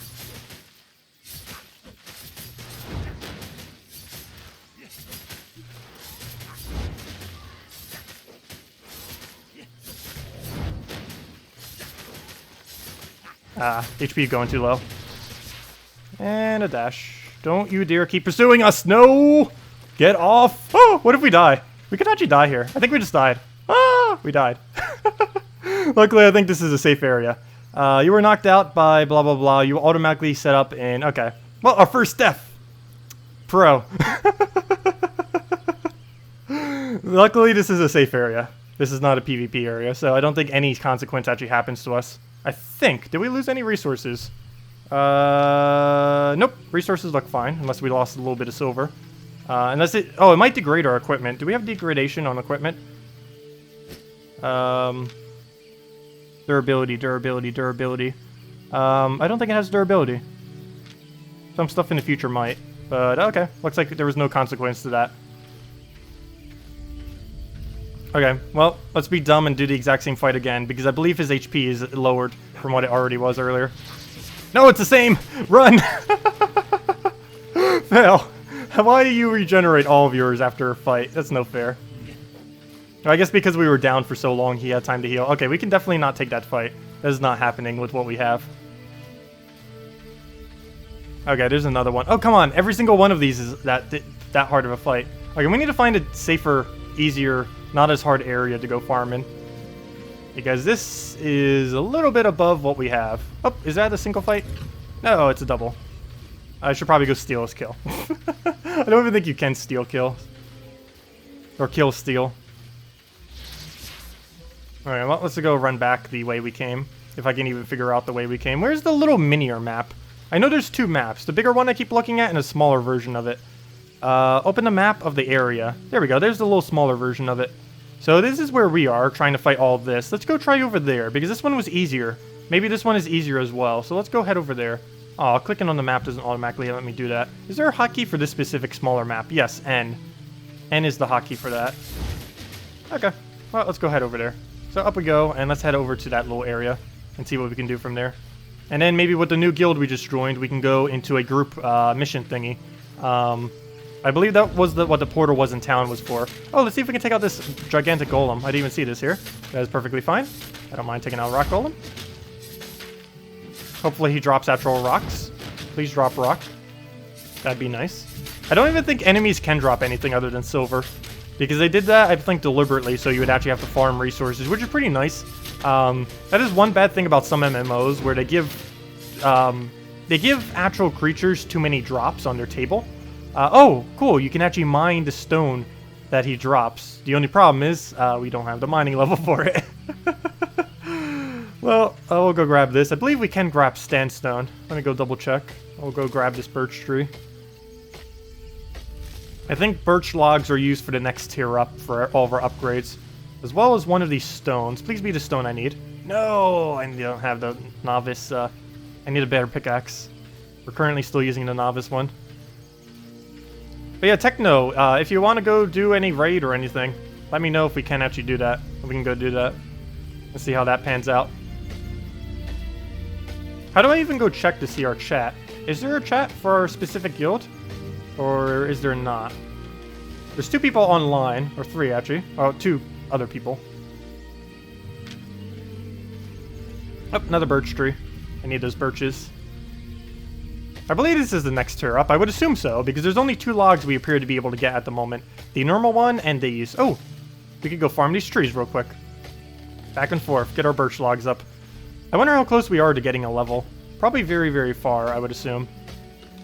HP going too low. And a dash. Don't you dare keep pursuing us! No! Get off! Oh, what if we die? We could actually die here. I think we just died. Ah! We died. Luckily, I think this is a safe area. You were knocked out by blah blah blah. You automatically set up in... Okay. Well, our first death! Pro. Luckily, this is a safe area. This is not a PvP area, so I don't think any consequence actually happens to us. I think. Did we lose any resources? Nope. Resources look fine, unless we lost a little bit of silver. Unless it... Oh, it might degrade our equipment. Do we have degradation on equipment? Durability, durability, durability. I don't think it has durability. Some stuff in the future might. But, okay. Looks like there was no consequence to that. Okay, well, let's be dumb and do the exact same fight again, because I believe his HP is lowered from what it already was earlier. No, it's the same! Run! Fail. Why do you regenerate all of yours after a fight? That's no fair. I guess because we were down for so long, he had time to heal. Okay, we can definitely not take that fight. That is not happening with what we have. Okay, there's another one. Oh, come on. Every single one of these is that hard of a fight. Okay, we need to find a safer, easier not as hard area to go farm in. Because this is a little bit above what we have. Oh, is that a single fight? No, it's a double. I should probably go steal his kill. I don't even think you can steal kill. Or kill steal. Alright, well, let's go run back the way we came. If I can even figure out the way we came. Where's the little minier map? I know there's two maps. The bigger one I keep looking at and a smaller version of it. Open the map of the area. There we go. There's the little smaller version of it. So this is where we are, trying to fight all of this. Let's go try over there, because this one was easier. Maybe this one is easier as well. So let's go head over there. Oh, clicking on the map doesn't automatically let me do that. Is there a hotkey for this specific smaller map? Yes, N. N is the hotkey for that. Okay. Well, let's go head over there. So up we go, and let's head over to that little area and see what we can do from there. And then maybe with the new guild we just joined, we can go into a group mission thingy. I believe that was what the portal was in town was for. Oh, let's see if we can take out this gigantic golem. I didn't even see this here. That is perfectly fine. I don't mind taking out a rock golem. Hopefully he drops actual rocks. Please drop rock. That'd be nice. I don't even think enemies can drop anything other than silver. Because they did that, I think, deliberately, so you would actually have to farm resources, which is pretty nice. That is one bad thing about some MMOs, where they give actual creatures too many drops on their table. Oh, cool, you can actually mine the stone that he drops. The only problem is, we don't have the mining level for it. Well, we'll go grab this. I believe we can grab sandstone. Let me go double check. I'll go grab this birch tree. I think birch logs are used for the next tier up for all of our upgrades. As well as one of these stones. Please be the stone I need. No, I don't have the novice. I need a better pickaxe. We're currently still using the novice one. But yeah, Techno, if you want to go do any raid or anything, let me know if we can actually do that. We can go do that. Let's see how that pans out. How do I even go check to see our chat? Is there a chat for our specific guild? Or is there not? There's 2 people online, or 3 actually. Oh, 2 other people. Oh, another birch tree. I need those birches. I believe this is the next tier up. I would assume so, because there's only 2 logs we appear to be able to get at the moment. The normal one and these. Oh, we could go farm these trees real quick. Back and forth, get our birch logs up. I wonder how close we are to getting a level. Probably very, very far, I would assume.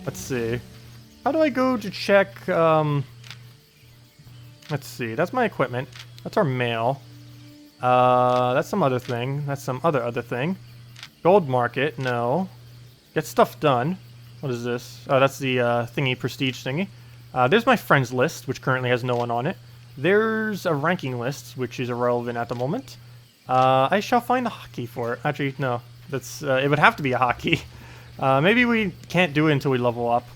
Let's see. How do I go to check, let's see, that's my equipment. That's our mail. That's some other thing. That's some other thing. Gold market, no. Get stuff done. What is this? Oh, that's the thingy, prestige thingy. There's my friends list, which currently has no one on it. There's a ranking list, which is irrelevant at the moment. I shall find a hotkey for it. Actually, no. That's it would have to be a hotkey. Maybe we can't do it until we level up.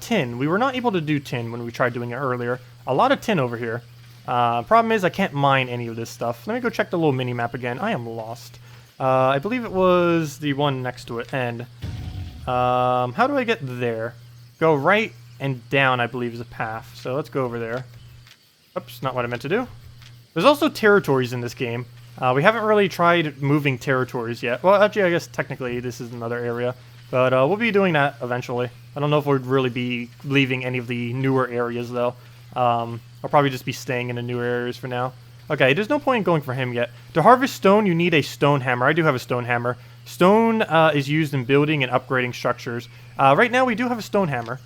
Tin. We were not able to do tin when we tried doing it earlier. A lot of tin over here. Problem is I can't mine any of this stuff. Let me go check the little mini-map again. I am lost. I believe it was the one next to it. And how do I get there? Go right and down, I believe, is a path. So let's go over there. Oops, not what I meant to do. There's also territories in this game. We haven't really tried moving territories yet. Well, actually, I guess technically this is another area. But we'll be doing that eventually. I don't know if we'll really be leaving any of the newer areas, though. I'll probably just be staying in the newer areas for now. Okay, there's no point in going for him yet. To harvest stone, you need a stone hammer. I do have a stone hammer. Stone is used in building and upgrading structures. Right now, we do have a stone hammer.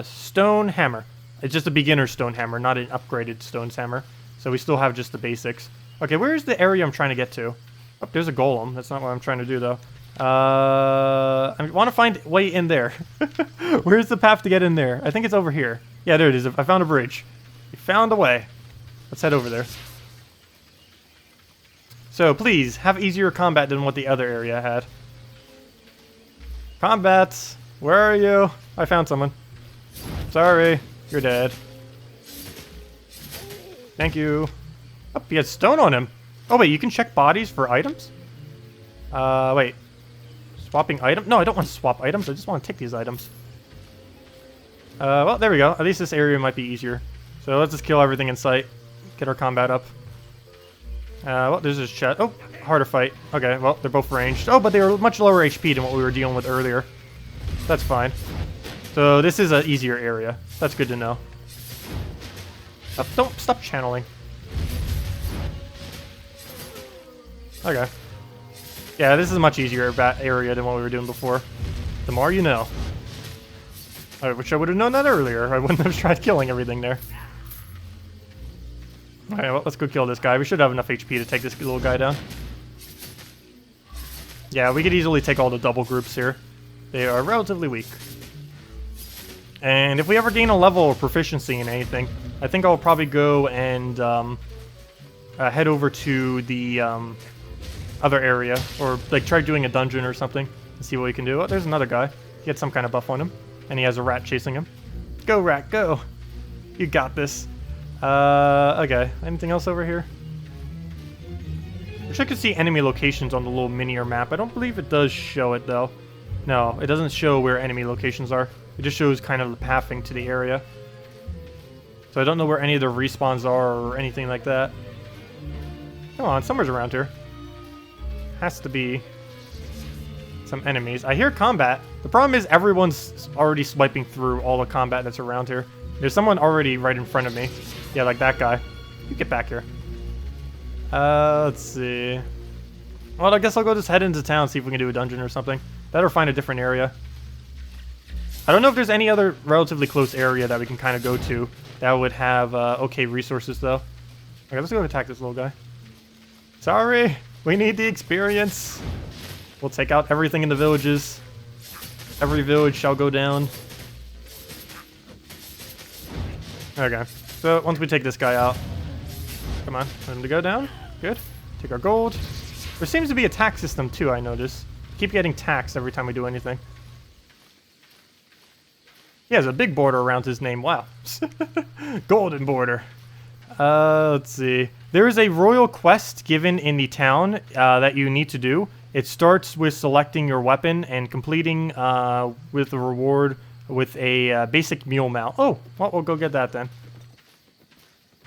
Stone hammer. It's just a beginner stone hammer, not an upgraded stone hammer. So we still have just the basics. Okay, where's the area I'm trying to get to? Oh, there's a golem. That's not what I'm trying to do, though. I want to find a way in there. Where's the path to get in there? I think it's over here. Yeah, there it is. I found a bridge. We found a way. Let's head over there. So, please, have easier combat than what the other area had. Combat! Where are you? I found someone. Sorry, you're dead. Thank you. Oh, he had stone on him. Oh, wait, you can check bodies for items? Wait. Swapping item? No, I don't want to swap items. I just want to take these items. Well, there we go. At least this area might be easier. So let's just kill everything in sight. Get our combat up. Well, there's this chat. Oh, harder fight. Okay, well, they're both ranged. Oh, but they were much lower HP than what we were dealing with earlier. That's fine. So this is an easier area. That's good to know. Stop channeling. Okay. Yeah, this is a much easier area than what we were doing before. The more you know. I wish I would have known that earlier. I wouldn't have tried killing everything there. Alright, well, let's go kill this guy. We should have enough HP to take this little guy down. Yeah, we could easily take all the double groups here. They are relatively weak. And if we ever gain a level of proficiency in anything, I think I'll probably go and head over to the other area. Or like try doing a dungeon or something and see what we can do. Oh, there's another guy. He had some kind of buff on him. And he has a rat chasing him. Go, rat, go! You got this. Okay. Anything else over here? Wish I could see enemy locations on the little minier map. I don't believe it does show it, though. No, it doesn't show where enemy locations are. It just shows kind of the pathing to the area. So I don't know where any of the respawns are or anything like that. Come on, somewhere's around here. Has to be some enemies. I hear combat. The problem is everyone's already swiping through all the combat that's around here. There's someone already right in front of me. Yeah, like that guy. You get back here. Let's see. Well, I guess I'll go just head into town, see if we can do a dungeon or something. That or find a different area. I don't know if there's any other relatively close area that we can kind of go to that would have okay resources, though. Okay, let's go attack this little guy. Sorry, we need the experience. We'll take out everything in the villages. Every village shall go down. Okay, so once we take this guy out, come on, let him to go down. Good. Take our gold. There seems to be a tax system too, I notice. Keep getting taxed every time we do anything. He has a big border around his name. Wow. Golden border. Let's see. There is a royal quest given in the town that you need to do. It starts with selecting your weapon and completing with a reward with a basic mule mount. Oh, well, we'll go get that then.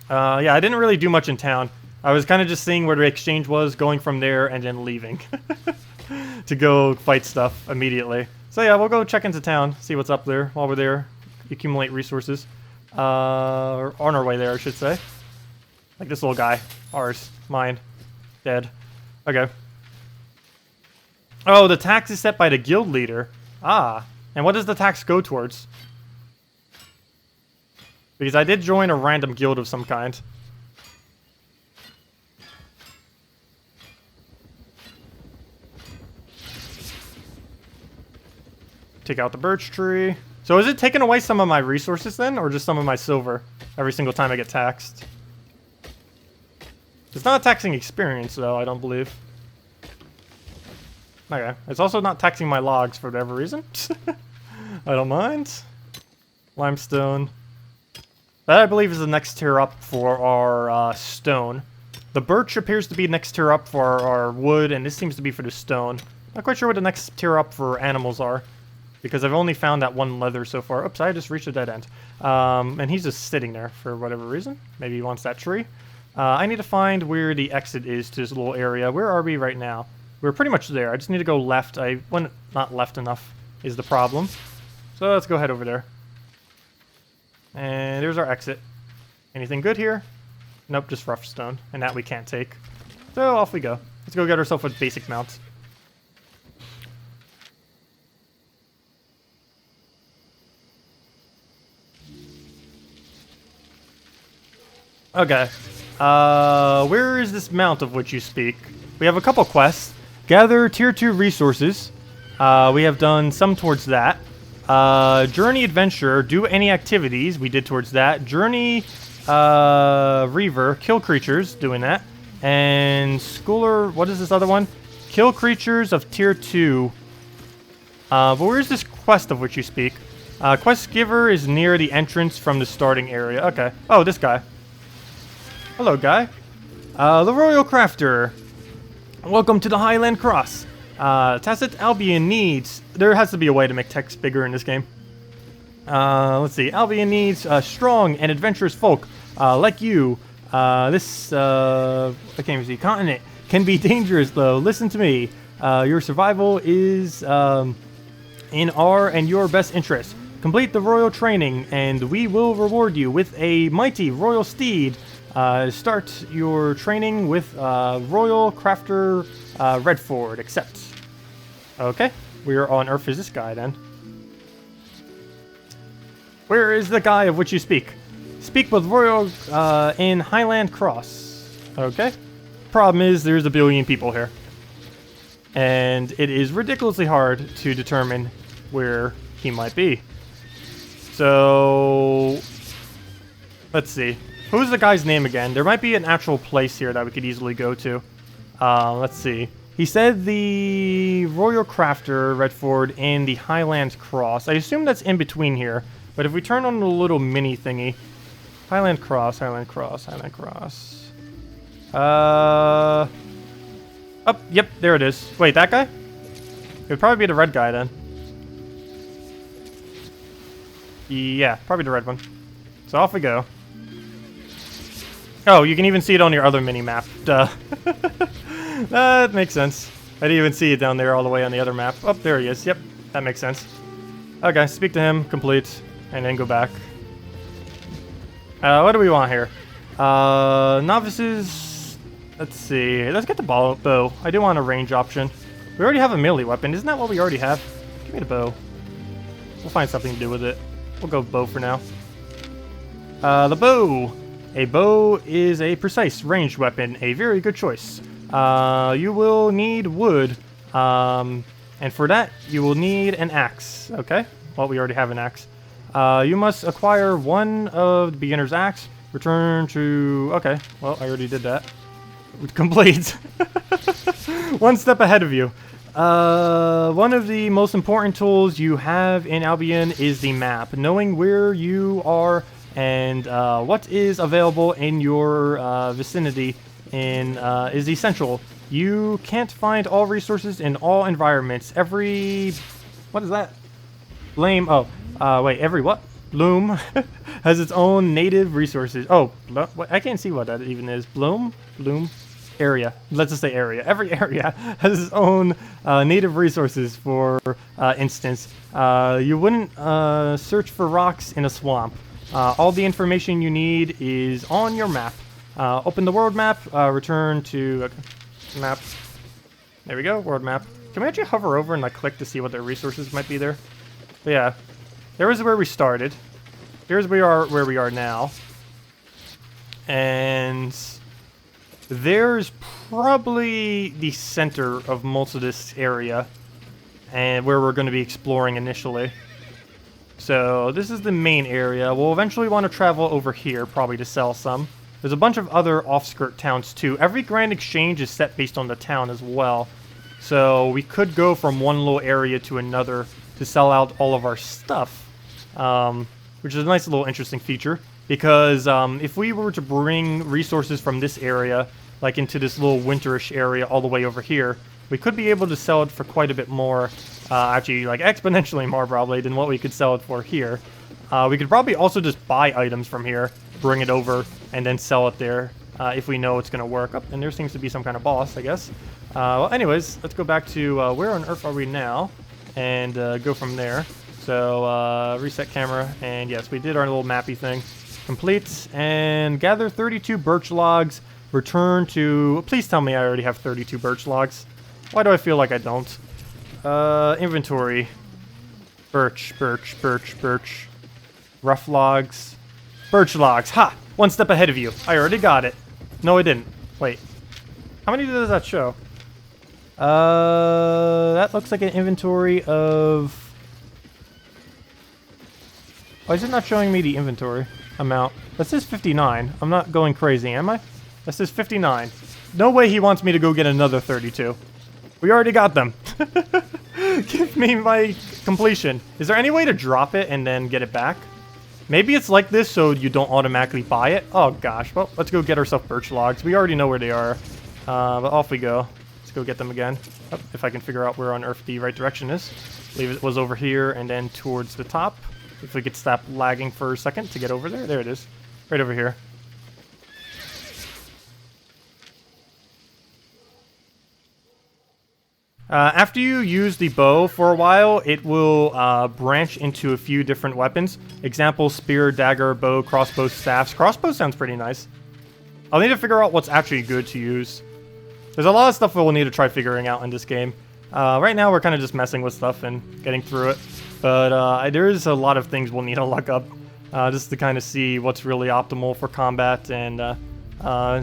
Yeah, I didn't really do much in town. I was kind of just seeing where the exchange was, going from there, and then leaving. To go fight stuff immediately. So yeah, we'll go check into town, see what's up there while we're there. Accumulate resources. Or on our way there, I should say. Like this little guy. Ours. Mine. Dead. Okay. Oh, the tax is set by the guild leader. Ah. And what does the tax go towards? Because I did join a random guild of some kind. Take out the birch tree. So is it taking away some of my resources then? Or just some of my silver every single time I get taxed? It's not taxing experience though, I don't believe. Okay. It's also not taxing my logs for whatever reason. I don't mind. Limestone. That I believe is the next tier up for our stone. The birch appears to be next tier up for our wood, and this seems to be for the stone. Not quite sure what the next tier up for animals are. Because I've only found that one leather so far. Oops, I just reached a dead end. And he's just sitting there for whatever reason. Maybe he wants that tree. I need to find where the exit is to this little area. Where are we right now? We're pretty much there. I just need to go left. I went not left enough is the problem. So let's go head over there. And there's our exit. Anything good here? Nope, just rough stone. And that we can't take. So off we go. Let's go get ourselves a basic mount. Okay. Where is this mount of which you speak? We have a couple quests. Gather tier 2 resources. We have done some towards that. Journey Adventure. Do any activities. We did towards that. Journey Reaver. Kill creatures. Doing that. And Schooler. What is this other one? Kill creatures of tier 2. But where is this quest of which you speak? Quest giver is near the entrance from the starting area. Okay. Oh, this guy. Hello, guy. The Royal Crafter. Welcome to the Highland Cross. Tacet Albion needs... There has to be a way to make text bigger in this game. Let's see. Albion needs strong and adventurous folk like you. This... I can't even see. Continent can be dangerous, though. Listen to me. Your survival is in our and your best interest. Complete the royal training, and we will reward you with a mighty royal steed. Start your training with Royal Crafter Redford. Accept. Okay, we are on Earth. Is this guy then? Where is the guy of which you speak? Speak with Royal in Highland Cross. Okay. Problem is, there's a billion people here. And it is ridiculously hard to determine where he might be. So, let's see. Who's the guy's name again? There might be an actual place here that we could easily go to. Let's see. He said the Royal Crafter, Redford, and the Highland Cross. I assume that's in between here. But if we turn on the little mini thingy. Highland Cross, Highland Cross, Highland Cross. Oh, yep, there it is. Wait, that guy? It would probably be the red guy then. Yeah, probably the red one. So off we go. Oh, you can even see it on your other mini-map. Duh. That makes sense. I didn't even see it down there all the way on the other map. Oh, there he is. Yep, that makes sense. Okay, speak to him, complete, and then go back. What do we want here? Novices. Let's see. Let's get the bow. I do want a range option. We already have a melee weapon. Isn't that what we already have? Give me the bow. We'll find something to do with it. We'll go bow for now. The bow. A bow is a precise ranged weapon. A very good choice. You will need wood. And for that, you will need an axe. Okay. Well, we already have an axe. You must acquire one of the beginner's axe. Return to... Okay. Well, I already did that. Complete. One step ahead of you. One of the most important tools you have in Albion is the map. Knowing where you are and what is available in your vicinity is essential. You can't find all resources in all environments. Every... What is that? Blame... Oh, wait, every what? Bloom has its own native resources. Oh, I can't see what that even is. Bloom? Area. Let's just say area. Every area has its own native resources. For instance, you wouldn't search for rocks in a swamp. All the information you need is on your map. Open the world map. Return to map. There we go. World map. Can we actually hover over and like click to see what the resources might be there? But yeah, there is where we started. Here's where we are now, and there's probably the center of most of this area, and where we're going to be exploring initially. So this is the main area. We'll eventually want to travel over here, probably to sell some. There's a bunch of other off-skirt towns too. Every grand exchange is set based on the town as well. So we could go from one little area to another to sell out all of our stuff, which is a nice little interesting feature. Because if we were to bring resources from this area, like into this little winterish area all the way over here, we could be able to sell it for quite a bit more, actually like exponentially more probably than what we could sell it for here. We could probably also just buy items from here, bring it over, and then sell it there if we know it's going to work. Oh, and there seems to be some kind of boss, I guess. Well, anyways, let's go back to where on earth are we now, and go from there. So, reset camera, and yes, we did our little mappy thing. Complete, and gather 32 birch logs. Return to... Please tell me I already have 32 birch logs. Why do I feel like I don't? Inventory. Birch. Rough logs. Birch logs. Ha! One step ahead of you. I already got it. No, I didn't. Wait. How many does that show? That looks like an inventory of... Why is it not showing me the inventory amount? That says 59. I'm not going crazy, am I? That says 59. No way he wants me to go get another 32. We already got them. Give me my completion. Is there any way to drop it and then get it back? Maybe it's like this so you don't automatically buy it. Oh gosh, well, let's go get ourselves birch logs. We already know where they are. But off we go. Let's go get them again. Oh, if I can figure out where on earth the right direction is. I believe it was over here and then towards the top. If we could stop lagging for a second to get over there. There it is. Right over here. After you use the bow for a while, it will branch into a few different weapons. Example, spear, dagger, bow, crossbow, staffs. Crossbow sounds pretty nice. I'll need to figure out what's actually good to use. There's a lot of stuff we'll need to try figuring out in this game. Right now, we're kind of just messing with stuff and getting through it. But there is a lot of things we'll need to look up just to kind of see what's really optimal for combat and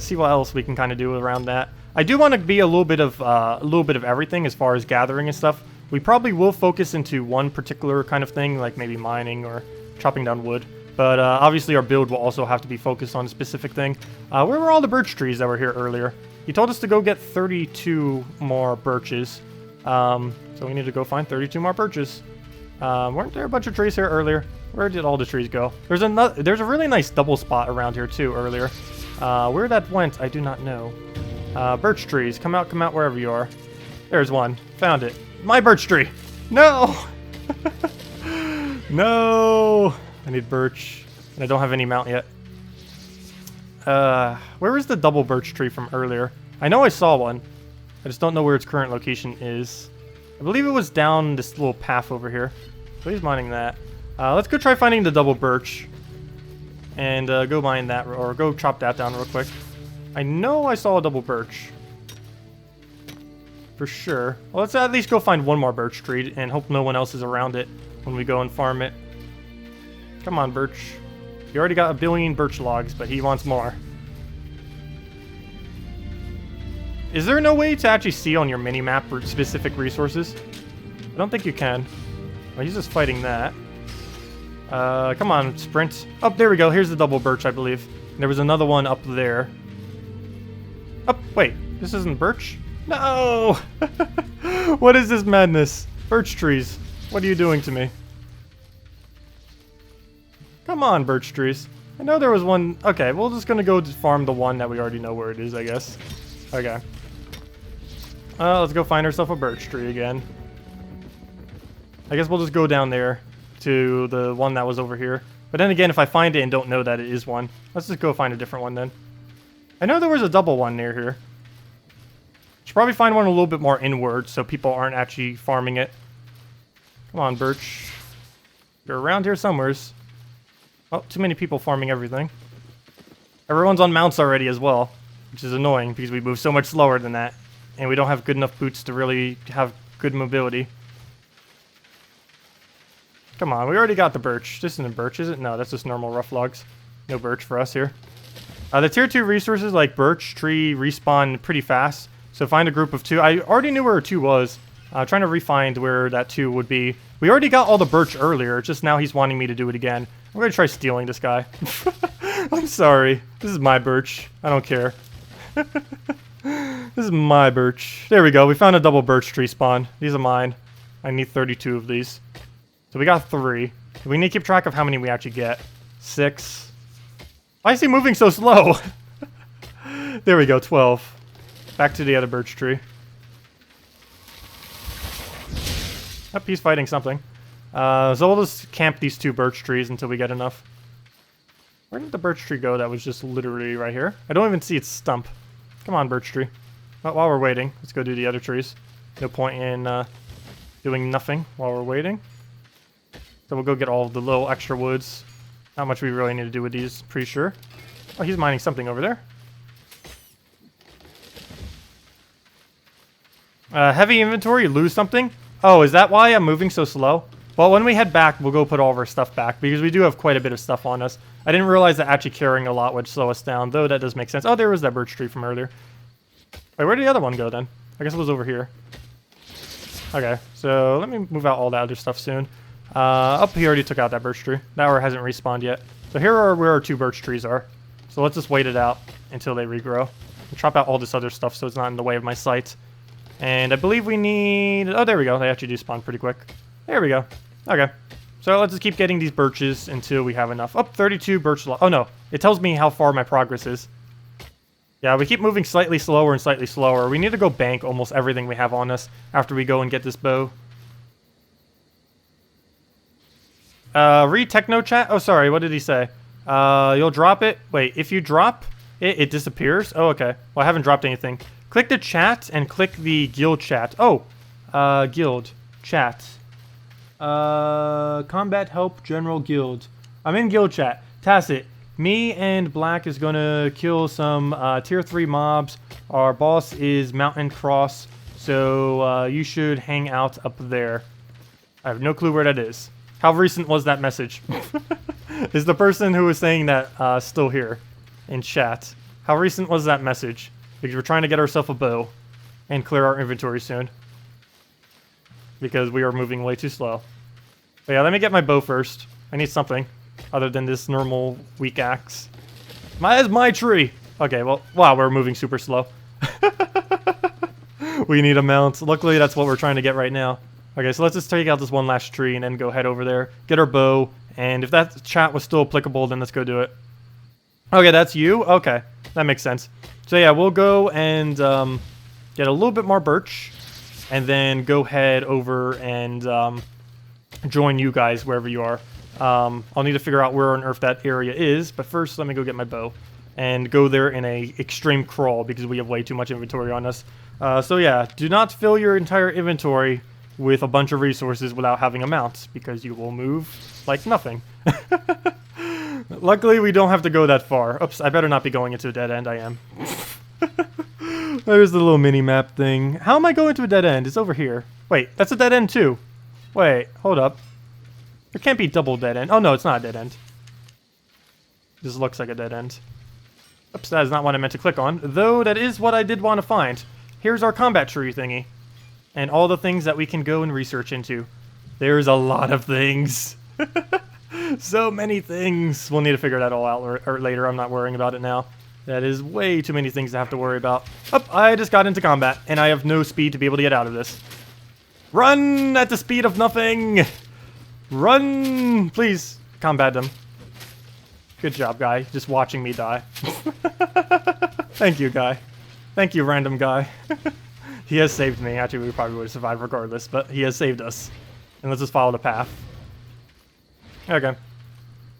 see what else we can kind of do around that. I do want to be a little bit of everything as far as gathering and stuff. We probably will focus into one particular kind of thing, like maybe mining or chopping down wood. But obviously our build will also have to be focused on a specific thing. Where were all the birch trees that were here earlier? He told us to go get 32 more birches. So we need to go find 32 more birches. Weren't there a bunch of trees here earlier? Where did all the trees go? There's a really nice double spot around here too earlier. Where that went, I do not know. Birch trees, come out wherever you are. There's one, found it. My birch tree! No! No! I need birch, and I don't have any mount yet. Where was the double birch tree from earlier? I know I saw one. I just don't know where its current location is. I believe it was down this little path over here. So he's mining that. Let's go try finding the double birch. And go mine that, or go chop that down real quick. I know I saw a double birch. For sure. Well, let's at least go find one more birch tree and hope no one else is around it when we go and farm it. Come on, birch. You already got 1 billion birch logs, but he wants more. Is there no way to actually see on your mini-map specific resources? I don't think you can. Well, he's just fighting that. Come on, sprint. Oh, there we go. Here's the double birch, I believe. There was another one up there. Oh, wait. This isn't birch? No! What is this madness? Birch trees. What are you doing to me? Come on, birch trees. I know there was one. Okay, we're just gonna go farm the one that we already know where it is, I guess. Okay. Let's go find ourselves a birch tree again. I guess we'll just go down there to the one that was over here. But then again, if I find it and don't know that it is one, let's just go find a different one then. I know there was a double one near here. Should probably find one a little bit more inward so people aren't actually farming it. Come on, birch. You're around here somewheres. Oh, too many people farming everything. Everyone's on mounts already as well, which is annoying because we move so much slower than that. And we don't have good enough boots to really have good mobility. Come on, we already got the birch. This isn't birch, is it? No, that's just normal rough logs. No birch for us here. The tier 2 resources like birch tree respawn pretty fast. So find a group of 2. I already knew where 2 was. Trying to re-find where that 2 would be. We already got all the birch earlier, just now he's wanting me to do it again. I'm gonna try stealing this guy. I'm sorry. This is my birch. I don't care. This is my birch. There we go. We found a double birch tree spawn. These are mine. I need 32 of these. So we got 3. We need to keep track of how many we actually get. 6. Why is he moving so slow? There we go, 12. Back to the other birch tree. Oh, he's fighting something. So we'll just camp these 2 birch trees until we get enough. Where did the birch tree go that was just literally right here? I don't even see its stump. Come on, birch tree. Well, while we're waiting, let's go do the other trees. No point in doing nothing while we're waiting. So we'll go get all the little extra woods. Not much we really need to do with these, pretty sure. Oh, he's mining something over there. Heavy inventory, lose something? Oh, is that why I'm moving so slow? Well, when we head back, we'll go put all of our stuff back, because we do have quite a bit of stuff on us. I didn't realize that actually carrying a lot would slow us down, though that does make sense. Oh, there was that birch tree from earlier. Wait, where did the other one go then? I guess it was over here. Okay, so let me move out all that other stuff soon. Up here already took out that birch tree. That one hasn't respawned yet. So here are where our 2 birch trees are. So let's just wait it out until they regrow. And chop out all this other stuff so it's not in the way of my sight. And I believe we need... Oh, there we go. They actually do spawn pretty quick. There we go. Okay. So let's just keep getting these birches until we have enough. Oh, 32 birch log. Oh, no. It tells me how far my progress is. Yeah, we keep moving slightly slower and slightly slower. We need to go bank almost everything we have on us after we go and get this bow. Read techno chat? Oh, sorry. What did he say? You'll drop it. Wait, if you drop it, it disappears? Oh, okay. Well, I haven't dropped anything. Click the chat and click the guild chat. Oh, Guild. Chat. Combat help general guild. I'm in guild chat. Tacet. Me and Black is gonna kill some tier 3 mobs. Our boss is Mountain Cross. So you should hang out up there. I have no clue where that is. How recent was that message? Is the person who was saying that still here in chat? How recent was that message? Because we're trying to get ourselves a bow and clear our inventory soon. Because we are moving way too slow. But yeah, let me get my bow first. I need something other than this normal weak axe. That's my tree! Okay, well, wow, we're moving super slow. We need a mount. Luckily, that's what we're trying to get right now. Okay, so let's just take out this one last tree and then go head over there. Get our bow. And if that chat was still applicable, then let's go do it. Okay, that's you? Okay, that makes sense. So yeah, we'll go and get a little bit more birch. And then go head over and join you guys wherever you are. I'll need to figure out where on earth that area is. But first, let me go get my bow. And go there in a extreme crawl because we have way too much inventory on us. So yeah, do not fill your entire inventory with a bunch of resources without having a mount, because you will move like nothing. Luckily, we don't have to go that far. Oops, I better not be going into a dead end. I am. There's the little mini-map thing. How am I going to a dead end? It's over here. Wait, that's a dead end too. Wait, hold up. There can't be double dead end. Oh no, it's not a dead end. This looks like a dead end. Oops, that is not what I meant to click on. Though, that is what I did want to find. Here's our combat tree thingy. And all the things that we can go and research into. There's a lot of things. So many things. We'll need to figure that all out or later. I'm not worrying about it now. That is way too many things to have to worry about. Oh, I just got into combat, and I have no speed to be able to get out of this. Run at the speed of nothing! Run! Please, combat them. Good job, guy. Just watching me die. Thank you, guy. Thank you, random guy. He has saved me. Actually, we probably would have survived regardless, but he has saved us. And let's just follow the path. Okay.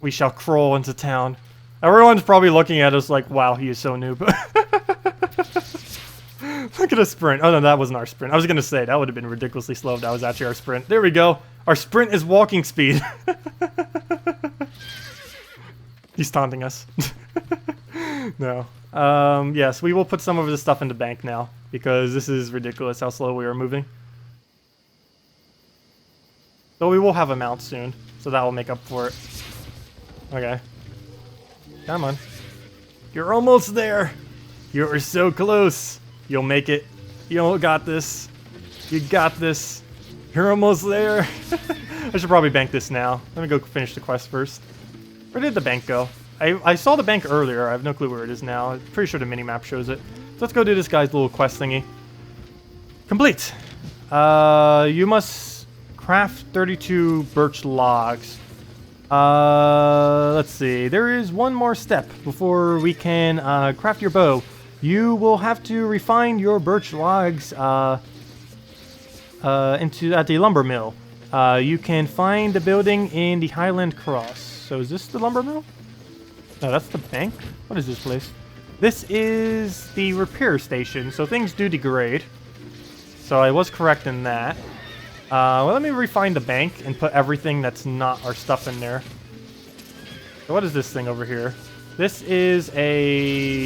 We shall crawl into town. Everyone's probably looking at us like, wow, he is so noob. Look at a sprint. Oh, no, that wasn't our sprint. I was going to say, that would have been ridiculously slow if that was actually our sprint. There we go. Our sprint is walking speed. He's taunting us. No. Yes, we will put some of this stuff in the bank now, because this is ridiculous how slow we are moving. Though we will have a mount soon, so that will make up for it. Okay. Come on. You're almost there. You're so close. You'll make it. You got this. You got this. You're almost there. I should probably bank this now. Let me go finish the quest first. Where did the bank go? I saw the bank earlier. I have no clue where it is now. I'm pretty sure the minimap shows it. So let's go do this guy's little quest thingy. Complete. You must craft 32 birch logs. Let's see. There is one more step before we can craft your bow. You will have to refine your birch logs at the lumber mill. You can find the building in the Highland Cross. So is this the lumber mill? No, that's the bank. What is this place? This is the repair station, so things do degrade. So I was correct in that. Well, let me refine the bank and put everything that's not our stuff in there. So what is this thing over here? This is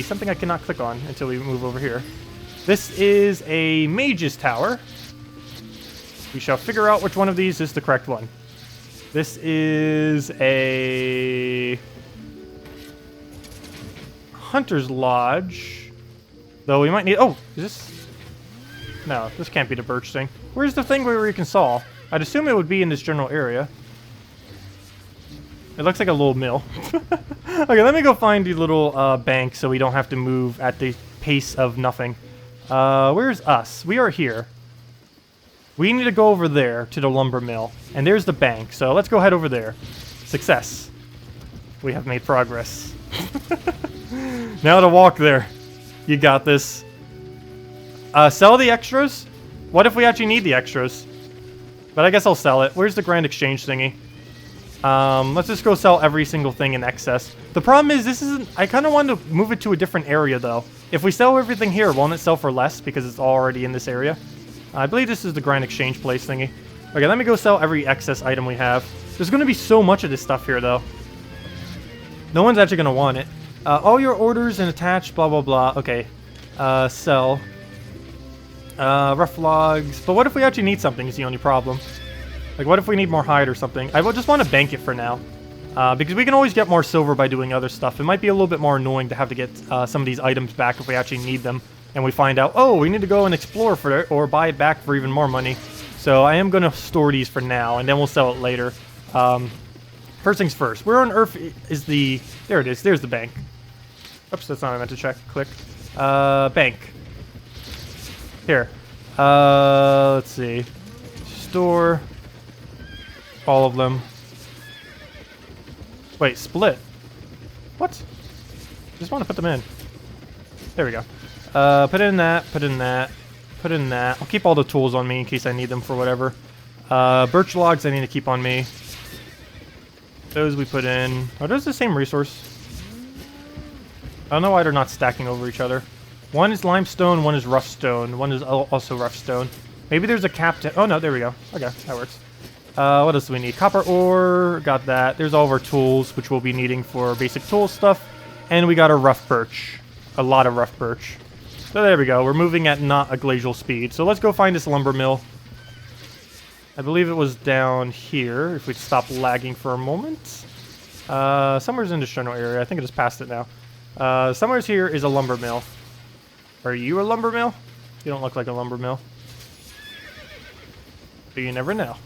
something I cannot click on until we move over here. This is a mage's tower. We shall figure out which one of these is the correct one. This is a hunter's lodge. Though we might need... Oh, is this... No, this can't be the birch thing. Where's the thing where we can saw? I'd assume it would be in this general area. It looks like a little mill. Okay, let me go find the little bank so we don't have to move at the pace of nothing. Where's us? We are here. We need to go over there to the lumber mill. And there's the bank, so let's go head over there. Success. We have made progress. Now to walk there. You got this. Sell the extras? What if we actually need the extras? But I guess I'll sell it. Where's the grand exchange thingy? Let's just go sell every single thing in excess. The problem is, this isn't... I kind of want to move it to a different area, though. If we sell everything here, won't it sell for less because it's already in this area? I believe this is the grind exchange place thingy. Okay, let me go sell every excess item we have. There's going to be so much of this stuff here, though. No one's actually going to want it. All your orders and attached, blah, blah, blah. Okay. Sell. Rough logs. But what if we actually need something is the only problem. Like, what if we need more hide or something? I will just want to bank it for now. Because we can always get more silver by doing other stuff. It might be a little bit more annoying to have to get some of these items back if we actually need them. And we find out, oh, we need to go and explore for it or buy it back for even more money. So I am going to store these for now, and then we'll sell it later. First things first. Where on earth is the... There it is. There's the bank. Oops, that's not what I meant to check. Click. Bank. Here. Let's see. Store. All of them. Wait, split. What? Just want to put them in. There we go. Put in that, put in that, put in that. I'll keep all the tools on me in case I need them for whatever. Birch logs I need to keep on me. Those we put in. Are those the same resource? I don't know why they're not stacking over each other. One is limestone, one is rough stone. One is also rough stone. Maybe there's a cap to... Oh, no, there we go. Okay, that works. What else do we need? Copper ore, got that. There's all of our tools, which we'll be needing for basic tool stuff. And we got a rough birch. A lot of rough birch. So there we go. We're moving at not a glacial speed. So let's go find this lumber mill. I believe it was down here, if we stop lagging for a moment. Somewhere's in this general area. I think I just passed it now. Somewhere's here is a lumber mill. Are you a lumber mill? You don't look like a lumber mill. But you never know.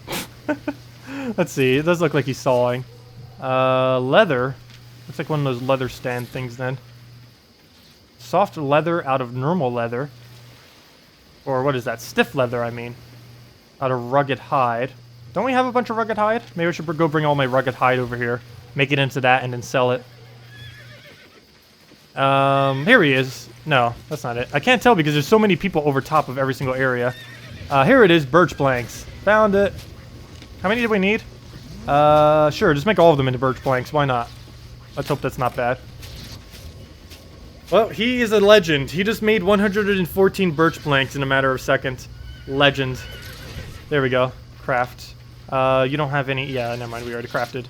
Let's see. It does look like he's sawing. Leather. Looks like one of those leather stand things then. Soft leather out of normal leather. Or what is that? Stiff leather, I mean. Out of rugged hide. Don't we have a bunch of rugged hide? Maybe I should go bring all my rugged hide over here. Make it into that and then sell it. Here he is. No, that's not it. I can't tell because there's so many people over top of every single area. Here it is. Birch planks. Found it. How many do we need? Sure. Just make all of them into birch planks. Why not? Let's hope that's not bad. Well, he is a legend. He just made 114 birch planks in a matter of seconds. Legend. There we go. Craft. You don't have any... Yeah, never mind. We already crafted.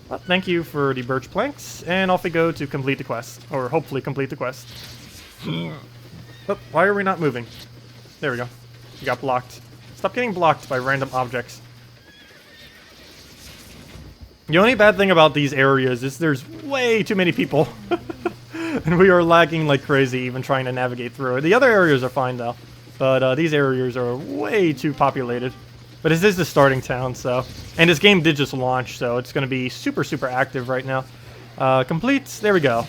Well, thank you for the birch planks. And off we go to complete the quest. Or hopefully complete the quest. Oh, why are we not moving? There we go. We got blocked. Stop getting blocked by random objects. The only bad thing about these areas is there's way too many people. And we are lagging like crazy even trying to navigate through it. The other areas are fine though. But these areas are way too populated. But this is the starting town, so... And this game did just launch, so it's going to be super, super active right now. Complete. There we go.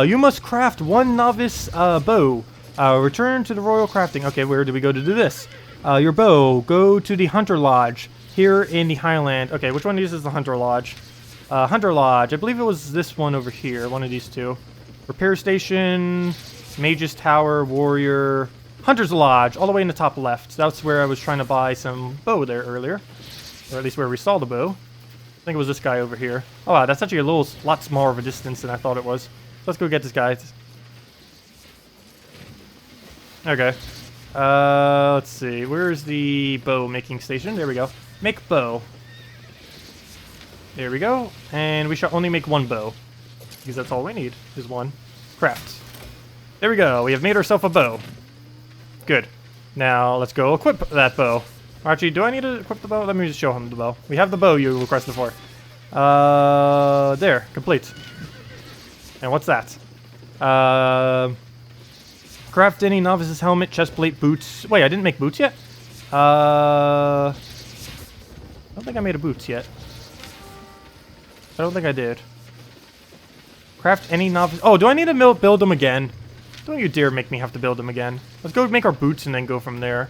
You must craft one novice bow. Return to the royal crafting. Okay, where do we go to do this? Your bow. Go to the Hunter Lodge. Here in the Highland. Okay, which one of these is the Hunter Lodge? Hunter Lodge. I believe it was this one over here. One of these two. Repair Station. Mage's Tower. Warrior... Hunter's Lodge, all the way in the top left. That's where I was trying to buy some bow there earlier. Or at least where we saw the bow. I think it was this guy over here. Oh wow, that's actually a lot smaller of a distance than I thought it was. Let's go get this guy. Okay. Let's see. Where's the bow making station? There we go. Make bow. There we go. And we shall only make one bow. Because that's all we need, is one. Craft. There we go. We have made ourselves a bow. Good. Now, let's go equip that bow. Actually, do I need to equip the bow? Let me just show him the bow. We have the bow you requested for. There. Complete. And what's that? Craft any novice's helmet, chestplate, boots. Wait, I didn't make boots yet? I don't think I made a boots yet. I don't think I did. Craft any novice... Oh, do I need to build them again? Don't you dare make me have to build them again. Let's go make our boots and then go from there.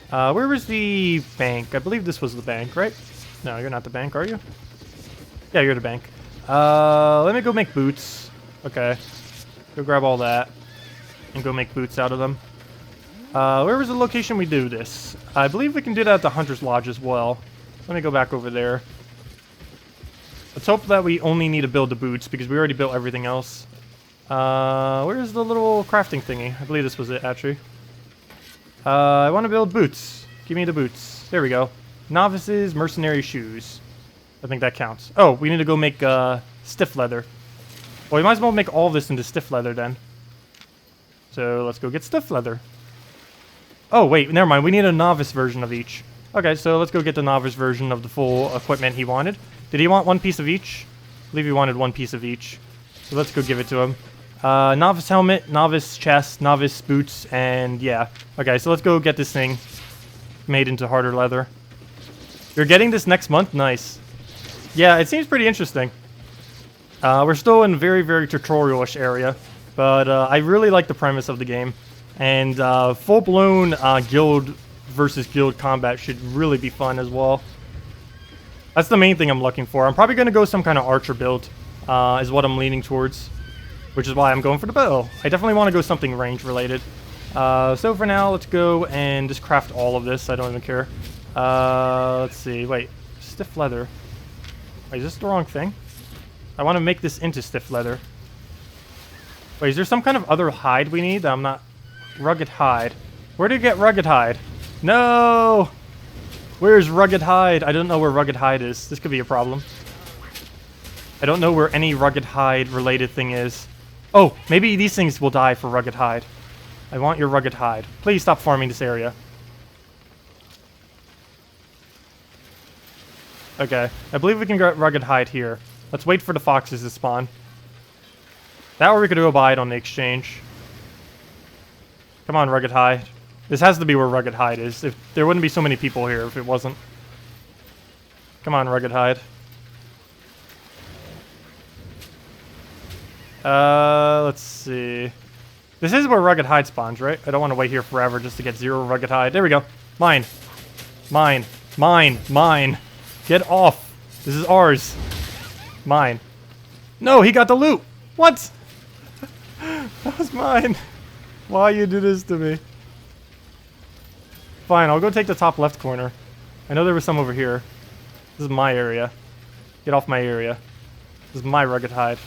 Where was the bank? I believe this was the bank, right? No, you're not the bank, are you? Yeah, you're the bank. Let me go make boots. Okay. Go grab all that. And go make boots out of them. Where was the location we do this? I believe we can do that at the Hunter's Lodge as well. Let me go back over there. Let's hope that we only need to build the boots because we already built everything else. Where's the little crafting thingy? I believe this was it, actually. I want to build boots. Give me the boots. There we go. Novices, mercenary shoes. I think that counts. Oh, we need to go make stiff leather. Well, we might as well make all this into stiff leather then. So let's go get stiff leather. Oh, wait, never mind. We need a novice version of each. Okay, so let's go get the novice version of the full equipment he wanted. Did he want one piece of each? I believe he wanted one piece of each. So let's go give it to him. Novice helmet, novice chest, novice boots, and yeah. Okay, so let's go get this thing made into harder leather. You're getting this next month? Nice. Yeah, it seems pretty interesting. We're still in a very, very tutorial-ish area, but I really like the premise of the game. And full-blown guild versus guild combat should really be fun as well. That's the main thing I'm looking for. I'm probably going to go some kind of archer build, is what I'm leaning towards. Which is why I'm going for the bow. I definitely want to go something range-related. So for now, let's go and just craft all of this. I don't even care. Let's see. Wait. Stiff leather. Wait, is this the wrong thing? I want to make this into stiff leather. Wait, is there some kind of other hide we need that I'm not... Rugged hide. Where do you get rugged hide? No! Where's rugged hide? I don't know where rugged hide is. This could be a problem. I don't know where any rugged hide related thing is. Oh, maybe these things will die for rugged hide. I want your rugged hide. Please stop farming this area. Okay, I believe we can get rugged hide here. Let's wait for the foxes to spawn. That or we could go buy it on the exchange. Come on, rugged hide. This has to be where rugged hide is. If there wouldn't be so many people here if it wasn't. Come on, rugged hide. Let's see. This is where rugged hide spawns, right? I don't want to wait here forever just to get 0 rugged hide. There we go. Mine. Mine. Mine. Mine. Get off. This is ours. Mine. No, he got the loot. What? That was mine. Why you do this to me? Fine, I'll go take the top left corner. I know there was some over here. This is my area. Get off my area. This is my rugged hide.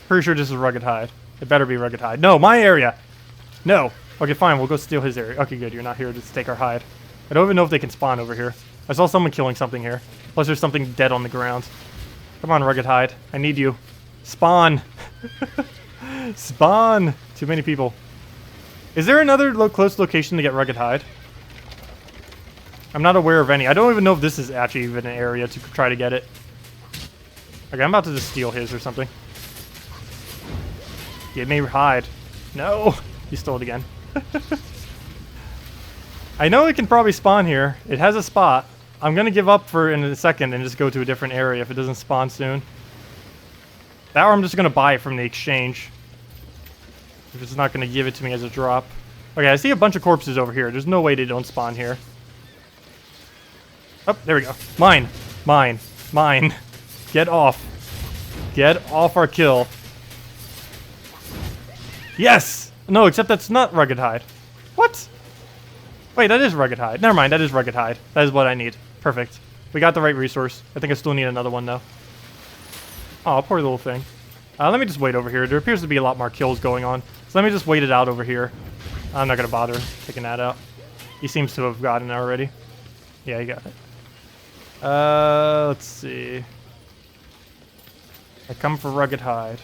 Pretty sure this is rugged hide. It better be rugged hide. No, my area! No! Okay, fine, we'll go steal his area. Okay, good, you're not here to take our hide. I don't even know if they can spawn over here. I saw someone killing something here. Plus there's something dead on the ground. Come on, rugged hide. I need you. Spawn! Spawn! Too many people. Is there another close location to get rugged hide? I'm not aware of any. I don't even know if this is actually even an area to try to get it. Okay, I'm about to just steal his or something. Get me hide. No! He stole it again. I know it can probably spawn here. It has a spot. I'm gonna give up for in a second and just go to a different area if it doesn't spawn soon. That or I'm just gonna buy it from the exchange. If it's not gonna give it to me as a drop. Okay, I see a bunch of corpses over here. There's no way they don't spawn here. Oh, there we go. Mine. Mine. Mine. Get off. Get off our kill. Yes! No, except that's not rugged hide. What? Wait, that is rugged hide. Never mind, that is rugged hide. That is what I need. Perfect. We got the right resource. I think I still need another one, though. Oh, poor little thing. Let me just wait over here. There appears to be a lot more kills going on. So let me just wait it out over here. I'm not going to bother taking that out. He seems to have gotten it already. Yeah, he got it. Let's see. I come for rugged hide.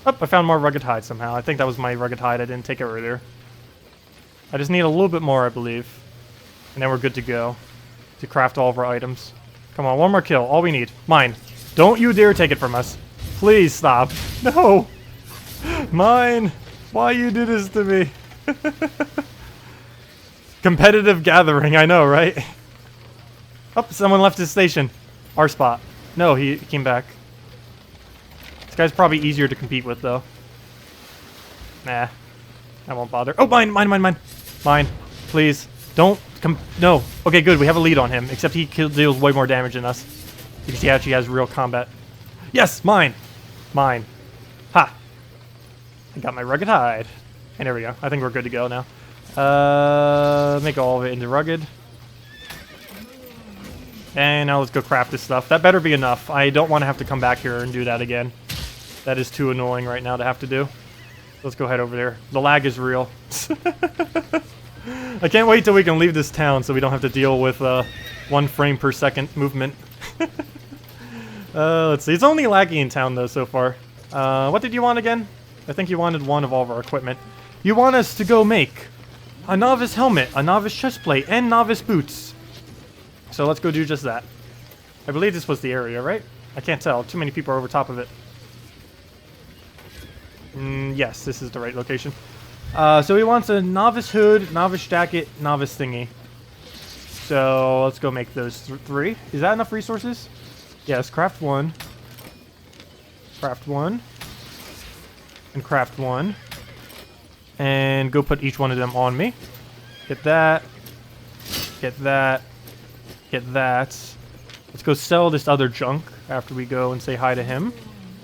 Oh, I found more rugged hide somehow. I think that was my rugged hide. I didn't take it earlier. I just need a little bit more, I believe. And then we're good to go. To craft all of our items. Come on, one more kill. All we need. Mine. Don't you dare take it from us. Please stop. No! Mine! Why you do this to me? Competitive gathering, I know, right? Oh, someone left his station. Our spot. No, he came back. This guy's probably easier to compete with, though. Nah. I won't bother. Oh, mine, mine, mine, mine. Mine. Please. Don't come. No. Okay, good. We have a lead on him. Except he deals way more damage than us. Because he actually has real combat. Yes, mine. Mine. Ha. I got my rugged hide. And there we go. I think we're good to go now. Make all of it into rugged. And now let's go craft this stuff. That better be enough. I don't want to have to come back here and do that again. That is too annoying right now to have to do. Let's go head over there. The lag is real. I can't wait till we can leave this town so we don't have to deal with 1 frame per second movement. Let's see. It's only laggy in town though so far. What did you want again? I think you wanted one of all of our equipment. You want us to go make a novice helmet, a novice chestplate, and novice boots. So let's go do just that. I believe this was the area, right? I can't tell. Too many people are over top of it. Yes, this is the right location. So he wants a novice hood, novice jacket, novice thingy. So let's go make those 3. Is that enough resources? Yes, craft 1. Craft 1. And craft 1. And go put each one of them on me. Get that. Get that. Get that. Let's go sell this other junk after we go and say hi to him.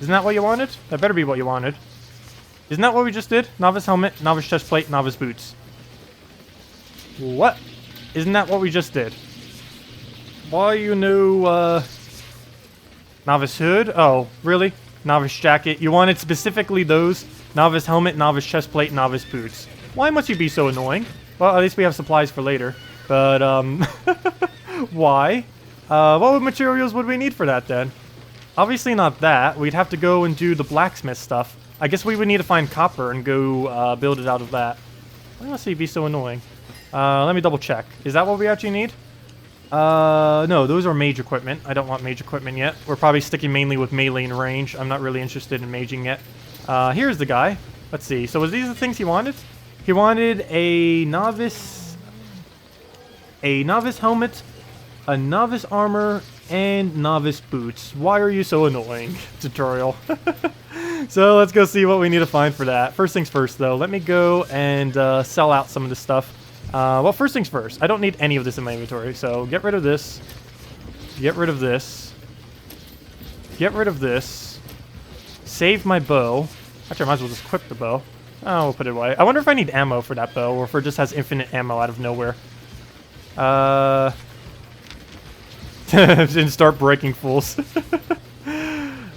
Isn't that what you wanted? That better be what you wanted. Isn't that what we just did? Novice helmet, novice chestplate, novice boots. What? Isn't that what we just did? Why you know, novice hood? Oh, really? Novice jacket. You wanted specifically those? Novice helmet, novice chestplate, novice boots. Why must you be so annoying? Well, at least we have supplies for later. But, why? What materials would we need for that then? Obviously not that. We'd have to go and do the blacksmith stuff. I guess we would need to find copper and go build it out of that. Why must he be so annoying? Let me double check. Is that what we actually need? No, those are mage equipment. I don't want mage equipment yet. We're probably sticking mainly with melee and range. I'm not really interested in maging yet. Here's the guy. Let's see. So was these the things he wanted? He wanted a novice helmet, a novice armor, and novice boots. Why are you so annoying, tutorial? So let's go see what we need to find for that. First things first, though. Let me go and sell out some of this stuff. Well, first things first. I don't need any of this in my inventory, so get rid of this. Get rid of this. Get rid of this. Save my bow. Actually, I might as well just equip the bow. Oh, we'll put it away. I wonder if I need ammo for that bow, or if it just has infinite ammo out of nowhere. And start breaking fools.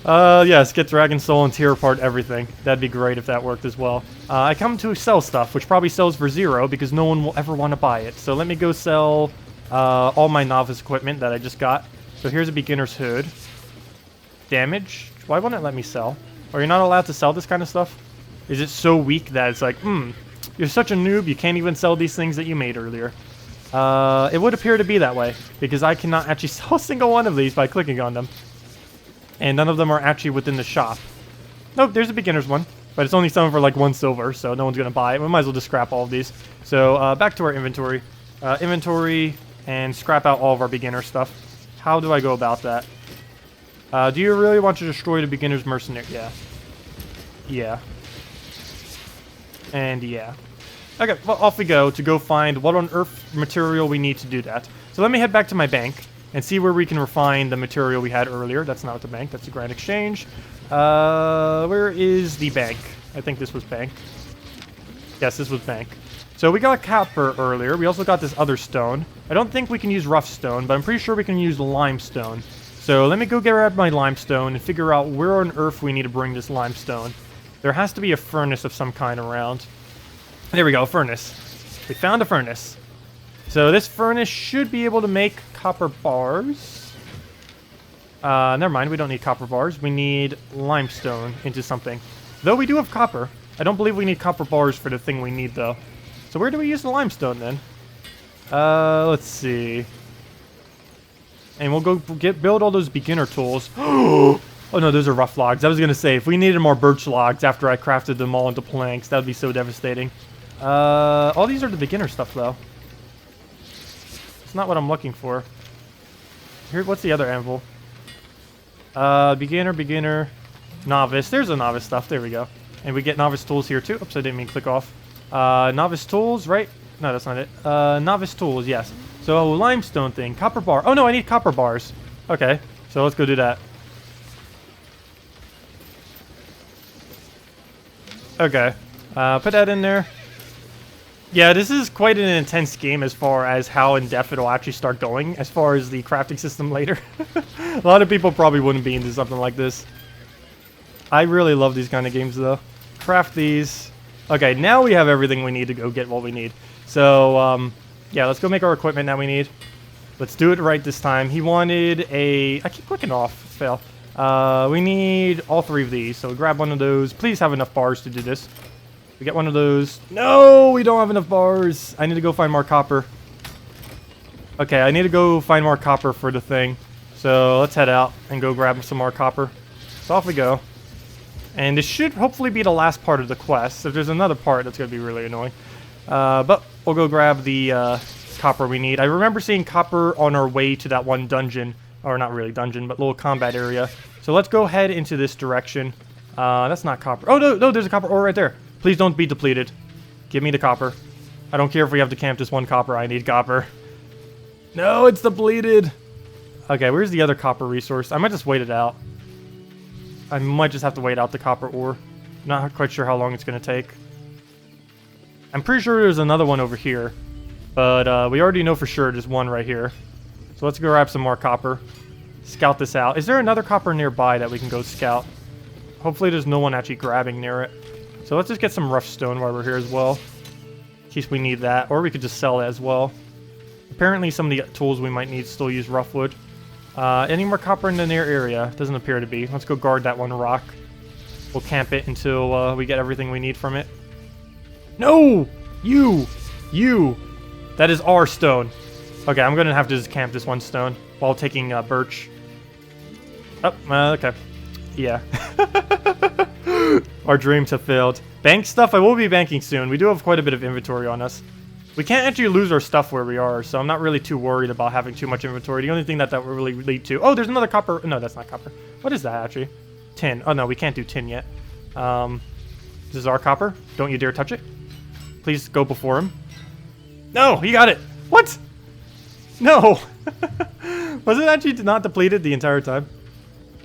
Yes, get Dragon Soul and tear apart everything. That'd be great if that worked as well. I come to sell stuff, which probably sells for 0 because no one will ever want to buy it. So let me go sell all my novice equipment that I just got. So here's a beginner's hood. Damage. Why won't it let me sell? Are you not allowed to sell this kind of stuff? Is it so weak that it's like, you're such a noob, you can't even sell these things that you made earlier. It would appear to be that way, because I cannot actually sell a single one of these by clicking on them. And none of them are actually within the shop. Nope, there's a beginner's one, but it's only selling for like 1 silver, so no one's going to buy it. We might as well just scrap all of these. So back to our inventory. Inventory, and scrap out all of our beginner stuff. How do I go about that? Do you really want to destroy the beginner's mercenary? Yeah. Yeah. And yeah. Okay, well, off we go to go find what on earth material we need to do that. So let me head back to my bank and see where we can refine the material we had earlier. That's not the bank, that's the Grand Exchange. Where is the bank? I think this was bank. Yes, this was bank. So we got copper earlier. We also got this other stone. I don't think we can use rough stone, but I'm pretty sure we can use limestone. So let me go grab my limestone and figure out where on earth we need to bring this limestone. There has to be a furnace of some kind around. There we go, furnace. We found a furnace. So this furnace should be able to make copper bars. Never mind, we don't need copper bars. We need limestone into something. Though we do have copper. I don't believe we need copper bars for the thing we need, though. So where do we use the limestone, then? Let's see. And we'll go build all those beginner tools. Oh no, those are rough logs. I was going to say, if we needed more birch logs after I crafted them all into planks, that would be so devastating. All these are the beginner stuff, though. It's not what I'm looking for. Here, what's the other anvil? Beginner, novice. There's the novice stuff. There we go. And we get novice tools here, too. Oops, I didn't mean click off. Novice tools, right? No, that's not it. Novice tools, yes. So, limestone thing. Copper bar. Oh, no, I need copper bars. Okay, so let's go do that. Okay, put that in there. Yeah, this is quite an intense game as far as how in-depth it'll actually start going, as far as the crafting system later. A lot of people probably wouldn't be into something like this. I really love these kind of games, though. Craft these. Okay, now we have everything we need to go get what we need. So, yeah, let's go make our equipment that we need. Let's do it right this time. He wanted a... I keep clicking off. Fail. We need all 3 of these. So grab one of those. Please have enough bars to do this. We get one of those. No, we don't have enough bars. I need to go find more copper. Okay, I need to go find more copper for the thing. So let's head out and go grab some more copper. So off we go. And this should hopefully be the last part of the quest. If there's another part, that's going to be really annoying. But we'll go grab the copper we need. I remember seeing copper on our way to that one dungeon. Or not really dungeon, but little combat area. So let's go head into this direction. That's not copper. Oh, no, there's a copper ore right there. Please don't be depleted. Give me the copper. I don't care if we have to camp this one copper. I need copper. No, it's depleted. Okay, where's the other copper resource? I might just wait it out. I might just have to wait out the copper ore. Not quite sure how long it's going to take. I'm pretty sure there's another one over here. But we already know for sure there's one right here. So let's go grab some more copper. Scout this out. Is there another copper nearby that we can go scout? Hopefully there's no one actually grabbing near it. So let's just get some rough stone while we're here as well. In case we need that. Or we could just sell it as well. Apparently some of the tools we might need still use rough wood. Any more copper in the near area? Doesn't appear to be. Let's go guard that one rock. We'll camp it until we get everything we need from it. No! You! That is our stone. Okay, I'm gonna have to just camp this one stone while taking birch. Oh, okay. Yeah. Our dreams have failed. Bank stuff, I will be banking soon. We do have quite a bit of inventory on us. We can't actually lose our stuff where we are, so I'm not really too worried about having too much inventory. The only thing that will really lead to... Oh, there's another copper. No, that's not copper. What is that, actually? Tin. Oh, no, we can't do tin yet. This is our copper. Don't you dare touch it. Please go before him. No, he got it. What? No. Was it actually not depleted the entire time?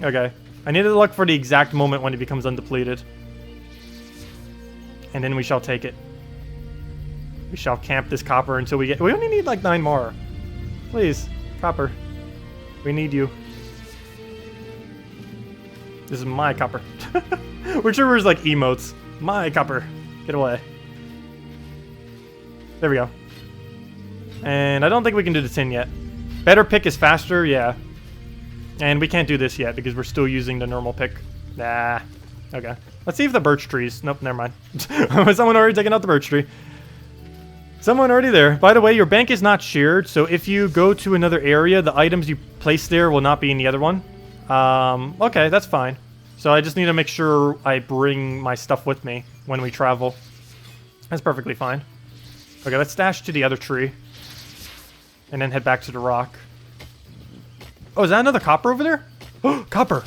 Okay. I need to look for the exact moment when it becomes undepleted. And then we shall take it. We shall camp this copper until we get... We only need like 9 more. Please, copper. We need you. This is my copper. Whichever is like emotes. My copper. Get away. There we go. And I don't think we can do the tin yet. Better pick is faster, yeah. And we can't do this yet because we're still using the normal pick. Nah. Okay. Let's see if the birch trees... Nope, never mind. Someone already taken out the birch tree. Someone already there. By the way, your bank is not shared, so if you go to another area, the items you place there will not be in the other one. Okay, that's fine. So I just need to make sure I bring my stuff with me when we travel. That's perfectly fine. Okay, let's dash to the other tree. And then head back to the rock. Oh, is that another copper over there? Oh, copper!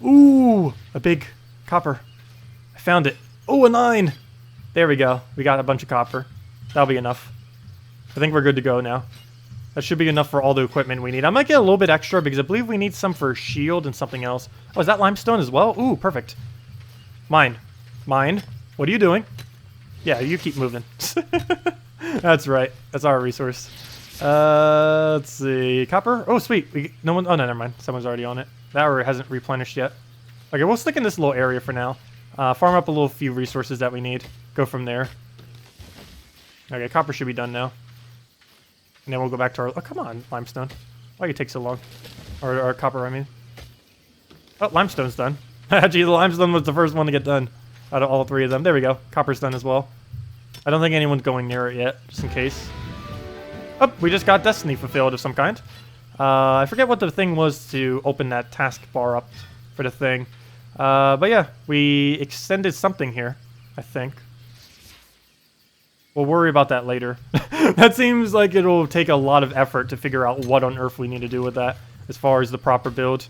Ooh, a big copper. I found it. Oh, a 9! There we go. We got a bunch of copper. That'll be enough. I think we're good to go now. That should be enough for all the equipment we need. I might get a little bit extra because I believe we need some for shield and something else. Oh, is that limestone as well? Ooh, perfect. Mine. Mine. What are you doing? Yeah, you keep moving. That's right. That's our resource. Let's see. Copper? Oh, sweet. No one... Oh, no, never mind. Someone's already on it. That hasn't replenished yet. Okay, we'll stick in this little area for now. Farm up a little few resources that we need. Go from there. Okay, copper should be done now. And then we'll go back to our... Oh, come on, limestone. Why do you take so long? Or copper, I mean. Oh, limestone's done. Actually, the limestone was the first one to get done out of all 3 of them. There we go. Copper's done as well. I don't think anyone's going near it yet, just in case. Oh, we just got destiny fulfilled of some kind. I forget what the thing was to open that taskbar up for the thing. But yeah, we extended something here, I think. We'll worry about that later. That seems like it'll take a lot of effort to figure out what on earth we need to do with that as far as the proper build.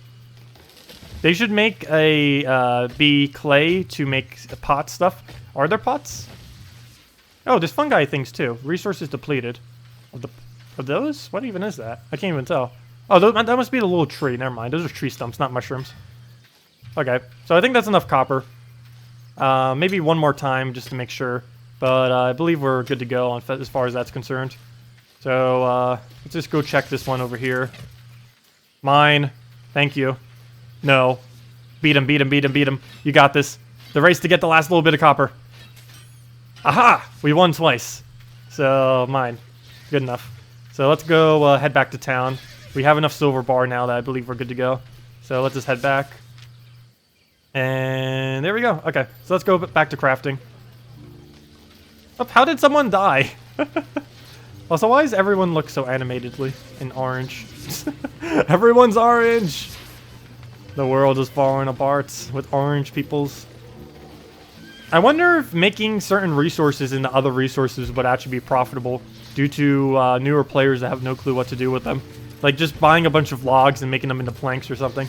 They should make a bee clay to make pot stuff. Are there pots? Oh, there's fungi things too. Resources depleted. Of those? What even is that? I can't even tell. Oh, that must be the little tree. Never mind. Those are tree stumps, not mushrooms. Okay, so I think that's enough copper. Maybe one more time just to make sure. But I believe we're good to go on as far as that's concerned. So let's just go check this one over here. Mine. Thank you. No. Beat him, beat him, beat him, beat him. You got this. The race to get the last little bit of copper. Aha! We won twice. So, mine. Good enough. So let's go head back to town. We have enough silver bar now that I believe we're good to go. So let's just head back. And there we go. Okay, so let's go back to crafting. Oh, how did someone die? Also, why does everyone look so animatedly in orange? Everyone's orange! The world is falling apart with orange peoples. I wonder if making certain resources into other resources would actually be profitable due to newer players that have no clue what to do with them. Like just buying a bunch of logs and making them into planks or something.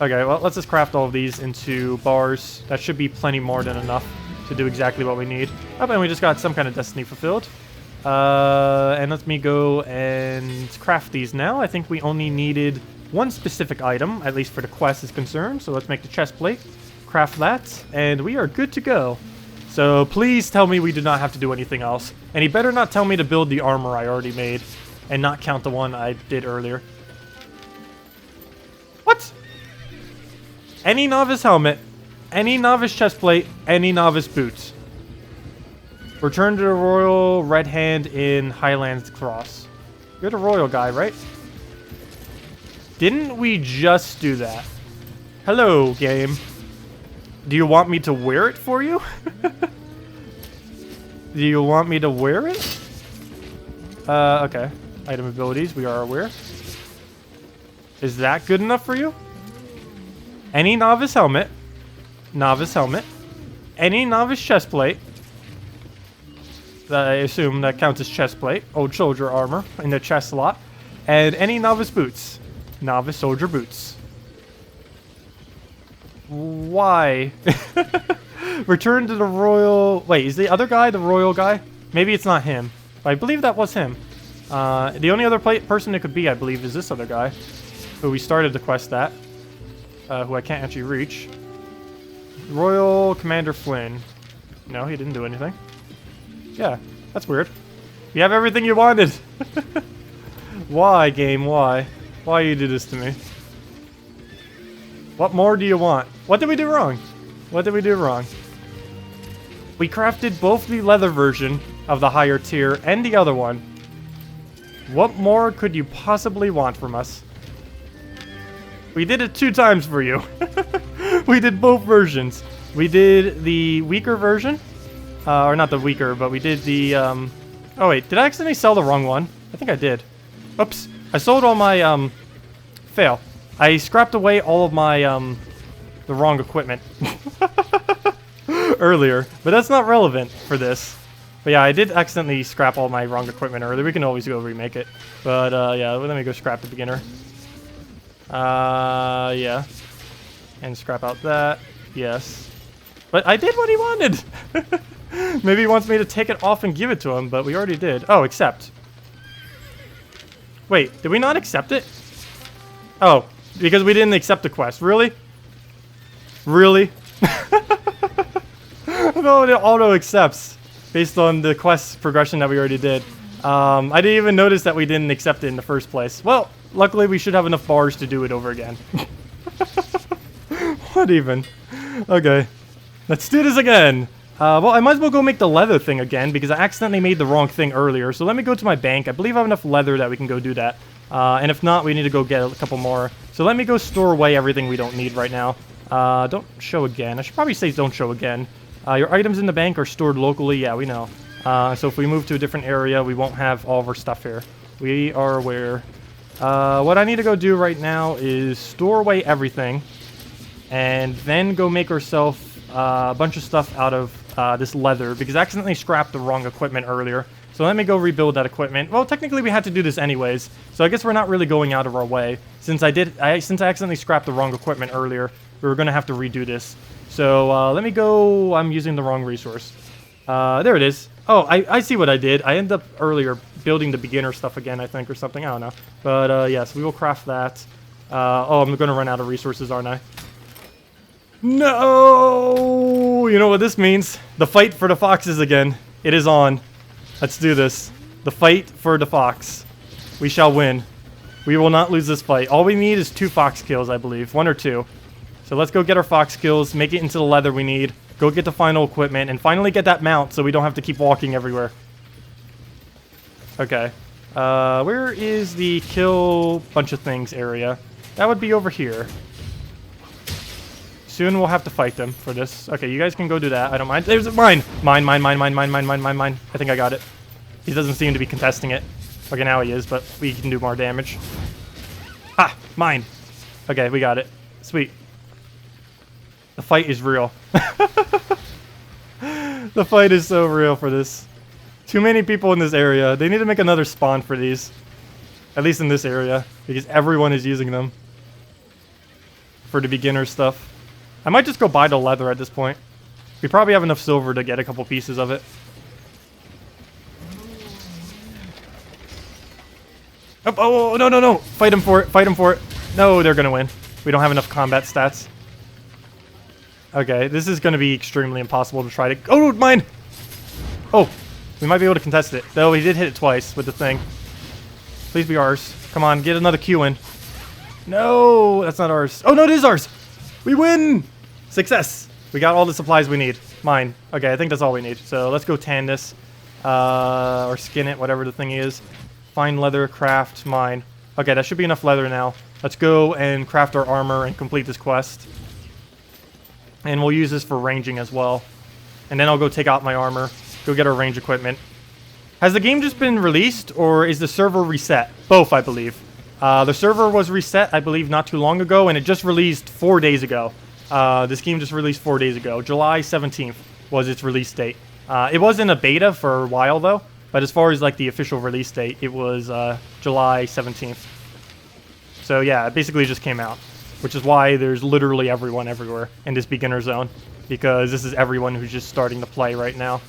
Okay, well, let's just craft all of these into bars. That should be plenty more than enough to do exactly what we need. Oh, and we just got some kind of destiny fulfilled. And let me go and craft these now. I think we only needed one specific item, at least for the quest is concerned. So let's make the chest plate. Craft that, and we are good to go. So please tell me we do not have to do anything else. And he better not tell me to build the armor I already made and not count the one I did earlier. What? Any novice helmet, any novice chest plate, any novice boots. Return to the Royal Red Hand in Highlands Cross. You're the royal guy, right? Didn't we just do that? Hello, game. Do you want me to wear it for you? Do you want me to wear it? Okay. Item abilities, we are aware. Is that good enough for you? Any novice helmet. Novice helmet. Any novice chest plate. I assume that counts as chest plate. Old soldier armor in the chest slot. And any novice boots. Novice soldier boots. Why? Return to the royal... Wait, is the other guy the royal guy? Maybe it's not him. But I believe that was him. The only other person it could be, I believe, is this other guy. Who we started the quest at. Who I can't actually reach. Royal Commander Flynn. No, he didn't do anything. Yeah, that's weird. You have everything you wanted. Why, game? Why? Why you do this to me? What more do you want? What did we do wrong? What did we do wrong? We crafted both the leather version of the higher tier and the other one. What more could you possibly want from us? We did it 2 times for you. We did both versions. We did the weaker version. Or not the weaker, but we did the... Oh wait, did I accidentally sell the wrong one? I think I did. Oops. I sold all my... Fail. I scrapped away all of my, the wrong equipment earlier, but that's not relevant for this. But yeah, I did accidentally scrap all my wrong equipment earlier. We can always go remake it. But, yeah, let me go scrap the beginner. Yeah. And scrap out that. Yes. But I did what he wanted! Maybe he wants me to take it off and give it to him, but we already did. Oh, accept. Wait, did we not accept it? Oh. Because we didn't accept the quest. Really? Really? No, it auto accepts based on the quest progression that we already did. I didn't even notice that we didn't accept it in the first place. Well, luckily we should have enough bars to do it over again. What even? Okay. Let's do this again. Well, I might as well go make the leather thing again because I accidentally made the wrong thing earlier. So let me go to my bank. I believe I have enough leather that we can go do that. And if not, we need to go get a couple more. So let me go store away everything we don't need right now. Don't show again. I should probably say don't show again. Your items in the bank are stored locally. Yeah, we know. So if we move to a different area, we won't have all of our stuff here. We are aware. What I need to go do right now is store away everything. And then go make ourselves a bunch of stuff out of this leather. Because I accidentally scrapped the wrong equipment earlier. So let me go rebuild that equipment. Well, technically we had to do this anyways, so I guess we're not really going out of our way. Since I accidentally scrapped the wrong equipment earlier, we were gonna have to redo this. So let me go. I'm using the wrong resource. There it is. Oh, I see what I did. I ended up earlier building the beginner stuff again, I think, or something. I don't know. But yes, we will craft that. Oh, I'm gonna run out of resources, aren't I? No! You know what this means? The fight for the foxes again. It is on. Let's do this. The fight for the fox. We shall win. We will not lose this fight. All we need is 2 fox kills, I believe. 1 or 2. So let's go get our fox kills, make it into the leather we need, go get the final equipment, and finally get that mount so we don't have to keep walking everywhere. Okay. Where is the kill bunch of things area? That would be over here. Soon we'll have to fight them for this. Okay, you guys can go do that. I don't mind. There's mine. Mine. I think I got it. He doesn't seem to be contesting it. Okay, now he is, but we can do more damage. Ha! Mine. Okay, we got it. Sweet. The fight is real. The fight is so real for this. Too many people in this area. They need to make another spawn for these. At least in this area. Because everyone is using them. For the beginner stuff. I might just go buy the leather at this point. We probably have enough silver to get a couple pieces of it. Oh, no. Fight him for it. No, they're going to win. We don't have enough combat stats. Okay, this is going to be extremely impossible to try to... Oh, mine! Oh, we might be able to contest it. Though he did hit it twice with the thing. Please be ours. Come on, get another Q in. No, that's not ours. Oh, no, it is ours! We win! Success! We got all the supplies we need. Mine. Okay, I think that's all we need. So let's go tan this. Or skin it, whatever the thing is. Find leather, craft, mine. Okay, that should be enough leather now. Let's go and craft our armor and complete this quest. And we'll use this for ranging as well. And then I'll go take out my armor. Go get our range equipment. Has the game just been released, or is the server reset? Both, I believe. The server was reset, I believe, not too long ago, and it just released 4 days ago. This game just released 4 days ago. July 17th was its release date. It was in a beta for a while, though. But as far as, like, the official release date, it was July 17th. So, yeah, it basically just came out. Which is why there's literally everyone everywhere in this beginner zone. Because this is everyone who's just starting to play right now.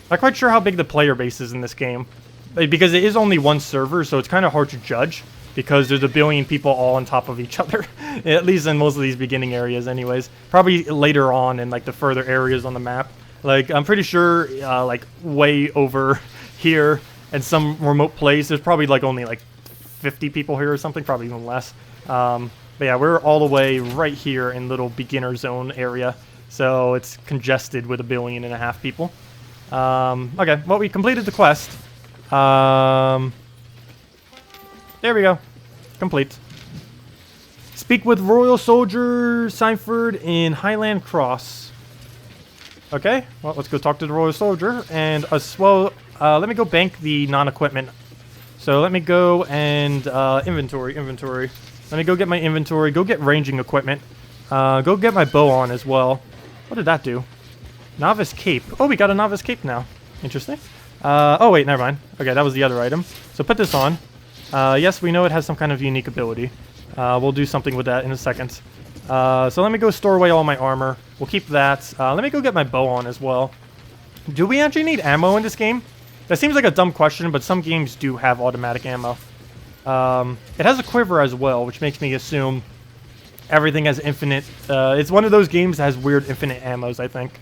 Not quite sure how big the player base is in this game. Because it is only one server, so it's kind of hard to judge. Because there's a billion people all on top of each other. At least in most of these beginning areas anyways. Probably later on in like the further areas on the map. Like, I'm pretty sure, like, way over here in some remote place, there's probably like only like 50 people here or something. Probably even less. But yeah, we're all the way right here in little beginner zone area. So it's congested with 1.5 billion people. Okay, well, we completed the quest. There we go. Complete. Speak with Royal Soldier Seinford in Highland Cross. Okay, well, let's go talk to the Royal Soldier. And as well, let me go bank the non-equipment. So let me go and inventory. Let me go get my inventory. Go get ranging equipment. Go get my bow on as well. What did that do? Novice cape. Oh, we got a novice cape now. Interesting. Oh, wait, never mind. Okay, that was the other item. So put this on. Yes, we know it has some kind of unique ability. We'll do something with that in a second. So let me go store away all my armor. We'll keep that. Let me go get my bow on as well. Do we actually need ammo in this game? That seems like a dumb question, but some games do have automatic ammo. It has a quiver as well, which makes me assume everything has infinite. It's one of those games that has weird infinite ammos, I think.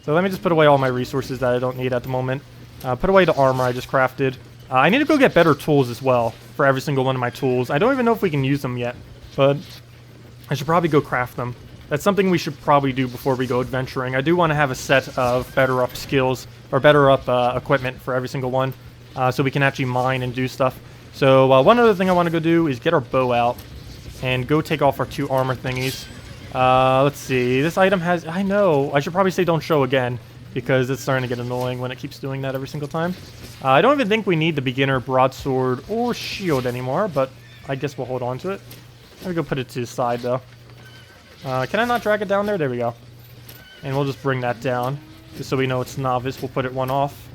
So let me just put away all my resources that I don't need at the moment. Put away the armor I just crafted. I need to go get better tools as well for every single one of my tools. I don't even know if we can use them yet, but I should probably go craft them. That's something we should probably do before we go adventuring. I do want to have a set of better up skills, or better up equipment for every single one, so we can actually mine and do stuff. So one other thing I want to go do is get our bow out and go take off our 2 armor thingies. Let's see. This item has... I know. I should probably say don't show again, because it's starting to get annoying when it keeps doing that every single time. I don't even think we need the beginner broadsword or shield anymore, but I guess we'll hold on to it. Let me go put it to the side, though. Can I not drag it down there? There we go. And we'll just bring that down, just so we know it's novice. We'll put it 1 off.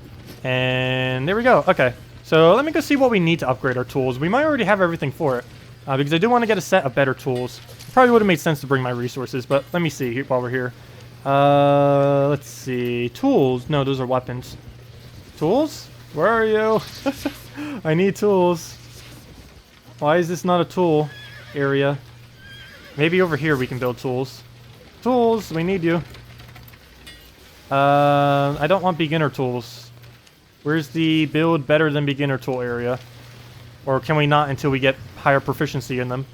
And there we go. Okay. So let me go see what we need to upgrade our tools. We might already have everything for it, because I do want to get a set of better tools. Probably would have made sense to bring my resources, but let me see while we're here. Let's see. Tools. No, those are weapons. Tools? Where are you? I need tools. Why is this not a tool area? Maybe over here we can build tools. Tools, we need you. I don't want beginner tools. Where's the build better than beginner tool area? Or can we not until we get higher proficiency in them?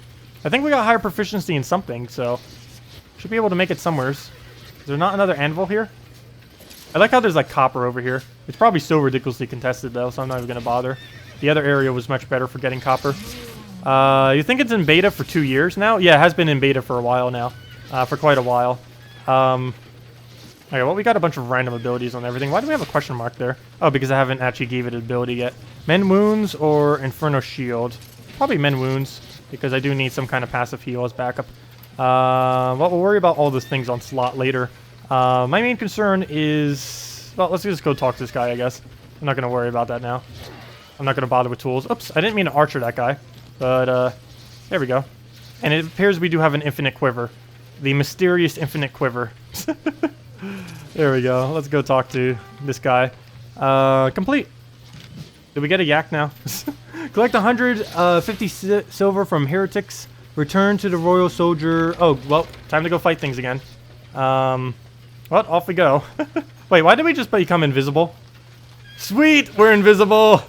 I think we got higher proficiency in something, so should be able to make it somewheres. Is there not another anvil here? I like how there's like copper over here. It's probably so ridiculously contested though, so I'm not even gonna bother. The other area was much better for getting copper. You think it's in beta for 2 years now? Yeah, it has been in beta for a while now. For quite a while. Okay, well, we got a bunch of random abilities on everything. Why do we have a question mark there? Oh, because I haven't actually gave it an ability yet. Mend Wounds or Inferno Shield? Probably Mend Wounds, because I do need some kind of passive heal as backup. Well, we'll worry about all those things on slot later. My main concern is... Well, let's just go talk to this guy, I guess. I'm not going to worry about that now. I'm not going to bother with tools. Oops, I didn't mean to archer that guy. But, there we go. And it appears we do have an infinite quiver. The mysterious infinite quiver. There we go. Let's go talk to this guy. Complete. Did we get a yak now? Collect 150 silver from heretics. Return to the royal soldier. Oh, well, time to go fight things again. Well, off we go. Wait, why did we just become invisible? Sweet, we're invisible.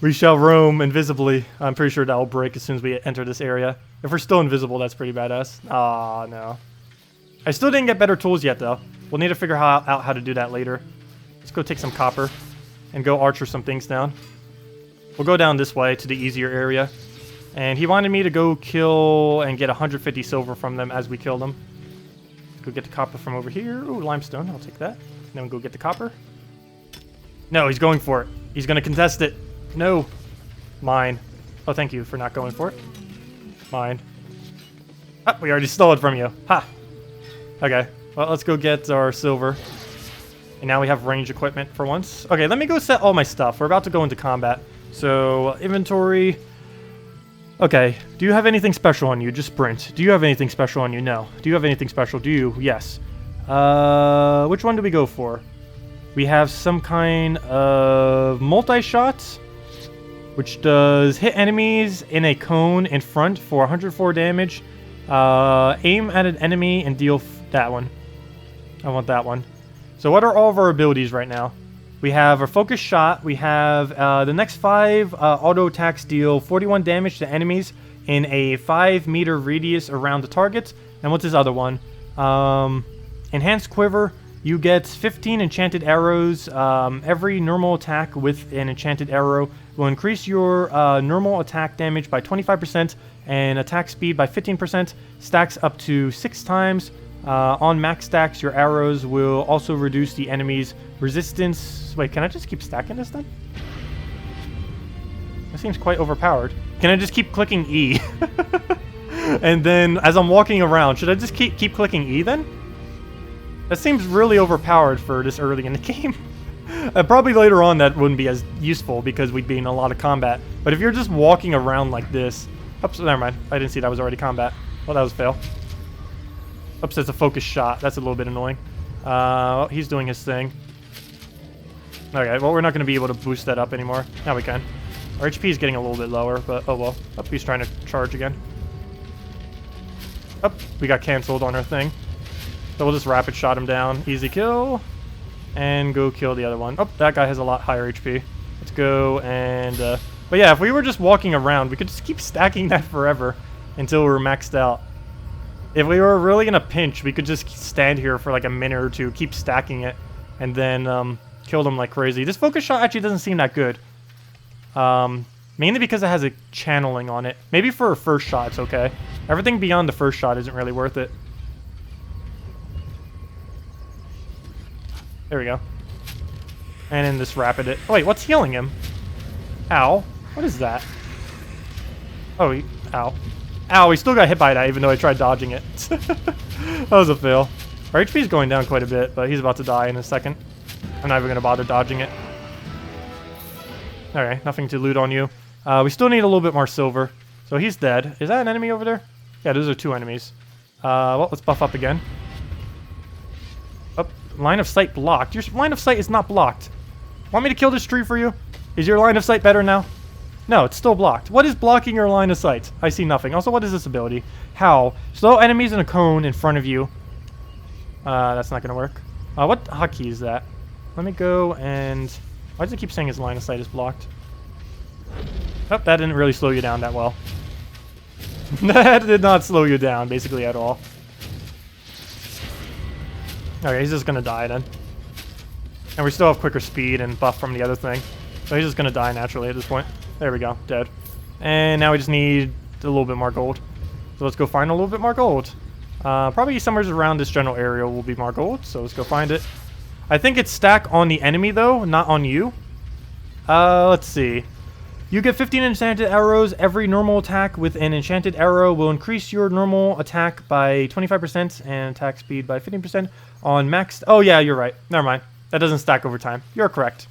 We shall roam invisibly. I'm pretty sure that will break as soon as we enter this area. If we're still invisible, that's pretty badass. Aw, no. I still didn't get better tools yet, though. We'll need to figure out how to do that later. Let's go take some copper and go archer some things down. We'll go down this way to the easier area. And he wanted me to go kill and get 150 silver from them as we kill them. Go get the copper from over here. Ooh, limestone. I'll take that. And then we'll go get the copper. No, he's going for it. He's going to contest it. No. Mine. Oh, thank you for not going for it. Mine. Ah, we already stole it from you. Ha! Okay, well, let's go get our silver. And now we have range equipment for once. Okay, let me go set all my stuff. We're about to go into combat. So, inventory. Okay, do you have anything special on you? Just sprint. Do you have anything special on you? No. Do you have anything special? Do you? Yes. Which one do we go for? We have some kind of multi-shot, which does hit enemies in a cone in front for 104 damage. Aim at an enemy and deal that one. I want that one. So what are all of our abilities right now? We have our focus shot. We have the next 5 auto attacks deal 41 damage to enemies in a 5-meter radius around the target. And what's this other one? Enhanced quiver. You get 15 enchanted arrows. Every normal attack with an enchanted arrow will increase your normal attack damage by 25% and attack speed by 15%. Stacks up to 6 times. On max stacks, your arrows will also reduce the enemy's resistance. Wait, can I just keep stacking this then? That seems quite overpowered. Can I just keep clicking E? And then, as I'm walking around, should I just keep clicking E then? That seems really overpowered for this early in the game. Probably later on that wouldn't be as useful because we'd be in a lot of combat. But if you're just walking around like this... Oops, never mind. I didn't see that was already combat. Well, that was a fail. Oops, that's a focus shot. That's a little bit annoying. Well, he's doing his thing. Okay, well, we're not going to be able to boost that up anymore. Now we can. Our HP is getting a little bit lower, but oh well. Oh, he's trying to charge again. Oh, we got canceled on our thing. So we'll just rapid shot him down. Easy kill. And go kill the other one. Oh, that guy has a lot higher HP. Let's go and... But yeah, if we were just walking around, we could just keep stacking that forever until we were maxed out. If we were really in a pinch, we could just stand here for like a minute or two, keep stacking it, and then kill them like crazy. This focus shot actually doesn't seem that good. Mainly because it has a channeling on it. Maybe for a first shot, it's okay. Everything beyond the first shot isn't really worth it. There we go. And then this rapid it. Oh wait, what's healing him? Ow. What is that? Oh, ow. Ow, he still got hit by that even though I tried dodging it. That was a fail. Our HP is going down quite a bit, but he's about to die in a second. I'm not even going to bother dodging it. Okay, nothing to loot on you. We still need a little bit more silver. So he's dead. Is that an enemy over there? Yeah, those are 2 enemies. Well, let's buff up again. Oh, line of sight blocked. Your line of sight is not blocked. Want me to kill this tree for you? Is your line of sight better now? No, it's still blocked. What is blocking your line of sight? I see nothing. Also, what is this ability? How? Slow enemies in a cone in front of you. That's not going to work. What hotkey is that? Let me go and... Why does it keep saying his line of sight is blocked? Oh, that didn't really slow you down that well. That did not slow you down, basically, at all. Okay, he's just gonna die then. And we still have quicker speed and buff from the other thing. So he's just gonna die naturally at this point. There we go, dead. And now we just need a little bit more gold. So let's go find a little bit more gold. Probably somewhere around this general area will be more gold, so let's go find it. I think it's stack on the enemy though, not on you. Let's see. You get 15 enchanted arrows. Every normal attack with an enchanted arrow will increase your normal attack by 25% and attack speed by 15% on maxed. Oh yeah, you're right. Never mind. That doesn't stack over time. You're correct.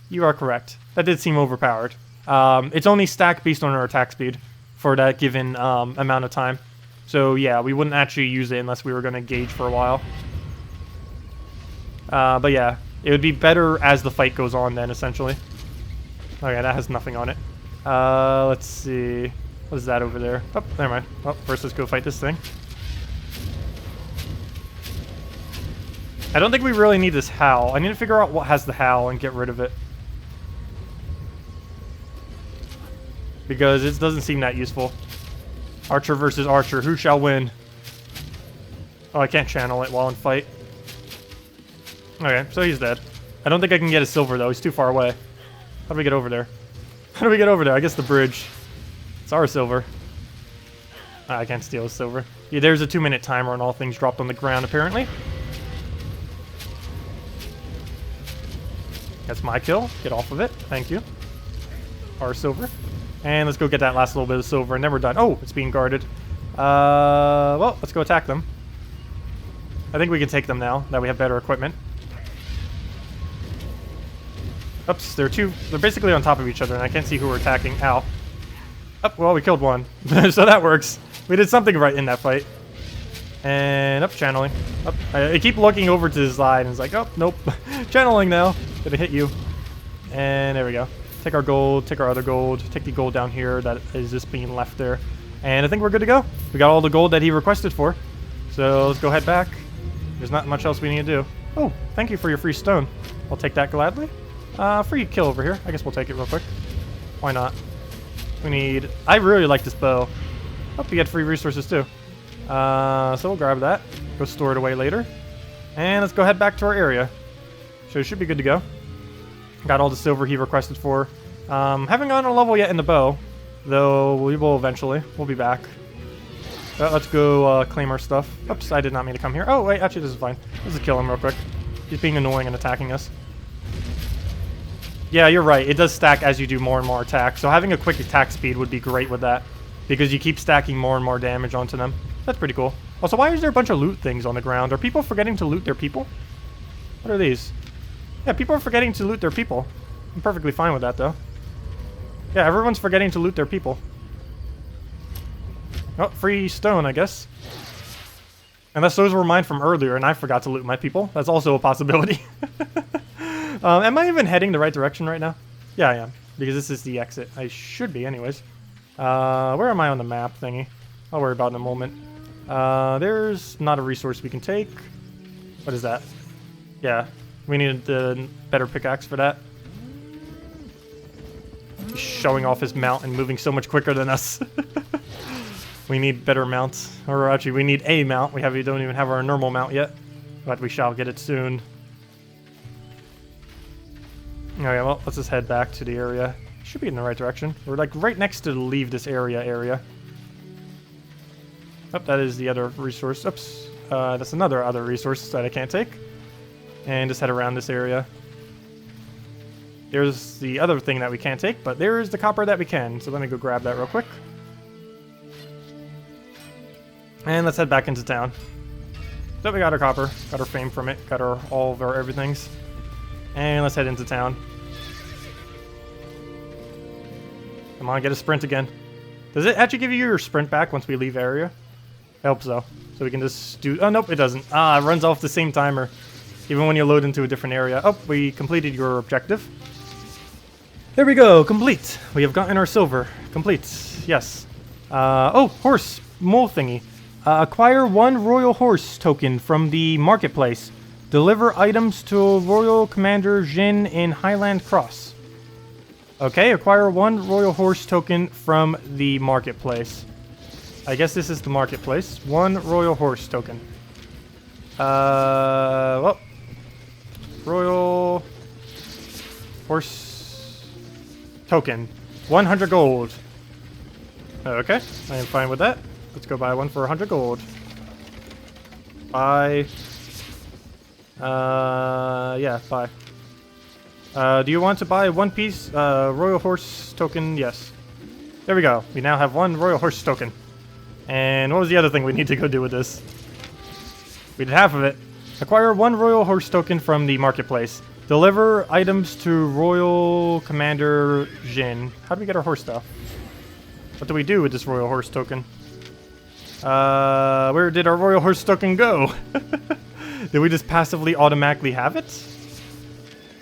You are correct. That did seem overpowered. It's only stacked based on our attack speed for that given amount of time. So yeah, we wouldn't actually use it unless we were going to gauge for a while. But yeah, it would be better as the fight goes on then, essentially. Okay, that has nothing on it. Let's see. What is that over there? Oh, never mind. Well, first let's go fight this thing. I don't think we really need this howl. I need to figure out what has the howl and get rid of it. Because it doesn't seem that useful. Archer versus Archer. Who shall win? Oh, I can't channel it while in fight. Okay, so he's dead. I don't think I can get a silver, though. He's too far away. How do we get over there? How do we get over there? I guess the bridge. It's our silver. I can't steal his silver. Yeah, there's a 2-minute timer on all things dropped on the ground, apparently. That's my kill. Get off of it. Thank you. Our silver. And let's go get that last little bit of silver, and then we're done. Oh, it's being guarded. Well, let's go attack them. I think we can take them now that we have better equipment. Oops, they're basically on top of each other, and I can't see who we're attacking. Ow. Oh, well, we killed one. So that works. We did something right in that fight. And, up, channeling. Up. I keep looking over to the side, and it's like, oh, nope. Channeling now. Gonna hit you. And there we go. Take our gold, take our other gold, take the gold down here that is just being left there. And I think we're good to go. We got all the gold that he requested for. So let's go head back. There's not much else we need to do. Oh, thank you for your free stone. I'll take that gladly. Free kill over here. I guess we'll take it real quick. Why not? We need... I really like this bow. Hope we get free resources too. So we'll grab that. Go store it away later. And let's go head back to our area. So it should be good to go. Got all the silver he requested for. Haven't gotten a level yet in the bow. Though we will eventually. We'll be back. Let's go claim our stuff. Oops, I did not mean to come here. Oh, wait, actually this is fine. Let's just kill him real quick. He's being annoying and attacking us. Yeah, you're right. It does stack as you do more and more attack. So having a quick attack speed would be great with that. Because you keep stacking more and more damage onto them. That's pretty cool. Also, why is there a bunch of loot things on the ground? Are people forgetting to loot their people? What are these? Yeah, people are forgetting to loot their people. I'm perfectly fine with that, though. Yeah, everyone's forgetting to loot their people. Oh, free stone, I guess. Unless those were mine from earlier and I forgot to loot my people. That's also a possibility. Am I even heading the right direction right now? Yeah, I am. Because this is the exit. I should be, anyways. Where am I on the map thingy? I'll worry about it in a moment. There's not a resource we can take. What is that? Yeah, we need a better pickaxe for that. He's showing off his mount and moving so much quicker than us. We need better mounts. Or actually, we need a mount. We don't even have our normal mount yet. But we shall get it soon. Okay, well, let's just head back to the area. Should be in the right direction. We're like right next to the leave this area. Oh, that is the other resource. Oops. That's another other resource that I can't take. And just head around this area. There's the other thing that we can't take, but there's the copper that we can. So let me go grab that real quick. And let's head back into town. So we got our copper, got our fame from it, got all of our everythings. And let's head into town. Come on, get a sprint again. Does it actually give you your sprint back once we leave area? I hope so. So we can just do... Oh, nope, it doesn't. It runs off the same timer. Even when you load into a different area. Oh, we completed your objective. There we go, complete. We have gotten our silver. Complete, yes. Oh, horse, mole thingy. Acquire 1 royal horse token from the marketplace. Deliver items to Royal Commander Jin in Highland Cross. Okay, acquire 1 royal horse token from the marketplace. I guess this is the marketplace. 1 royal horse token. Well, royal horse token, 100 gold. Okay, I am fine with that. Let's go buy one for 100 gold. Buy. Yeah, buy. Do you want to buy one piece royal horse token? Yes. There we go. We now have one royal horse token. And what was the other thing we need to go do with this? We did half of it. Acquire one royal horse token from the marketplace. Deliver items to Royal Commander Jin. How do we get our horse stuff? What do we do with this royal horse token? Where did our royal horse token go? Did we just passively automatically have it?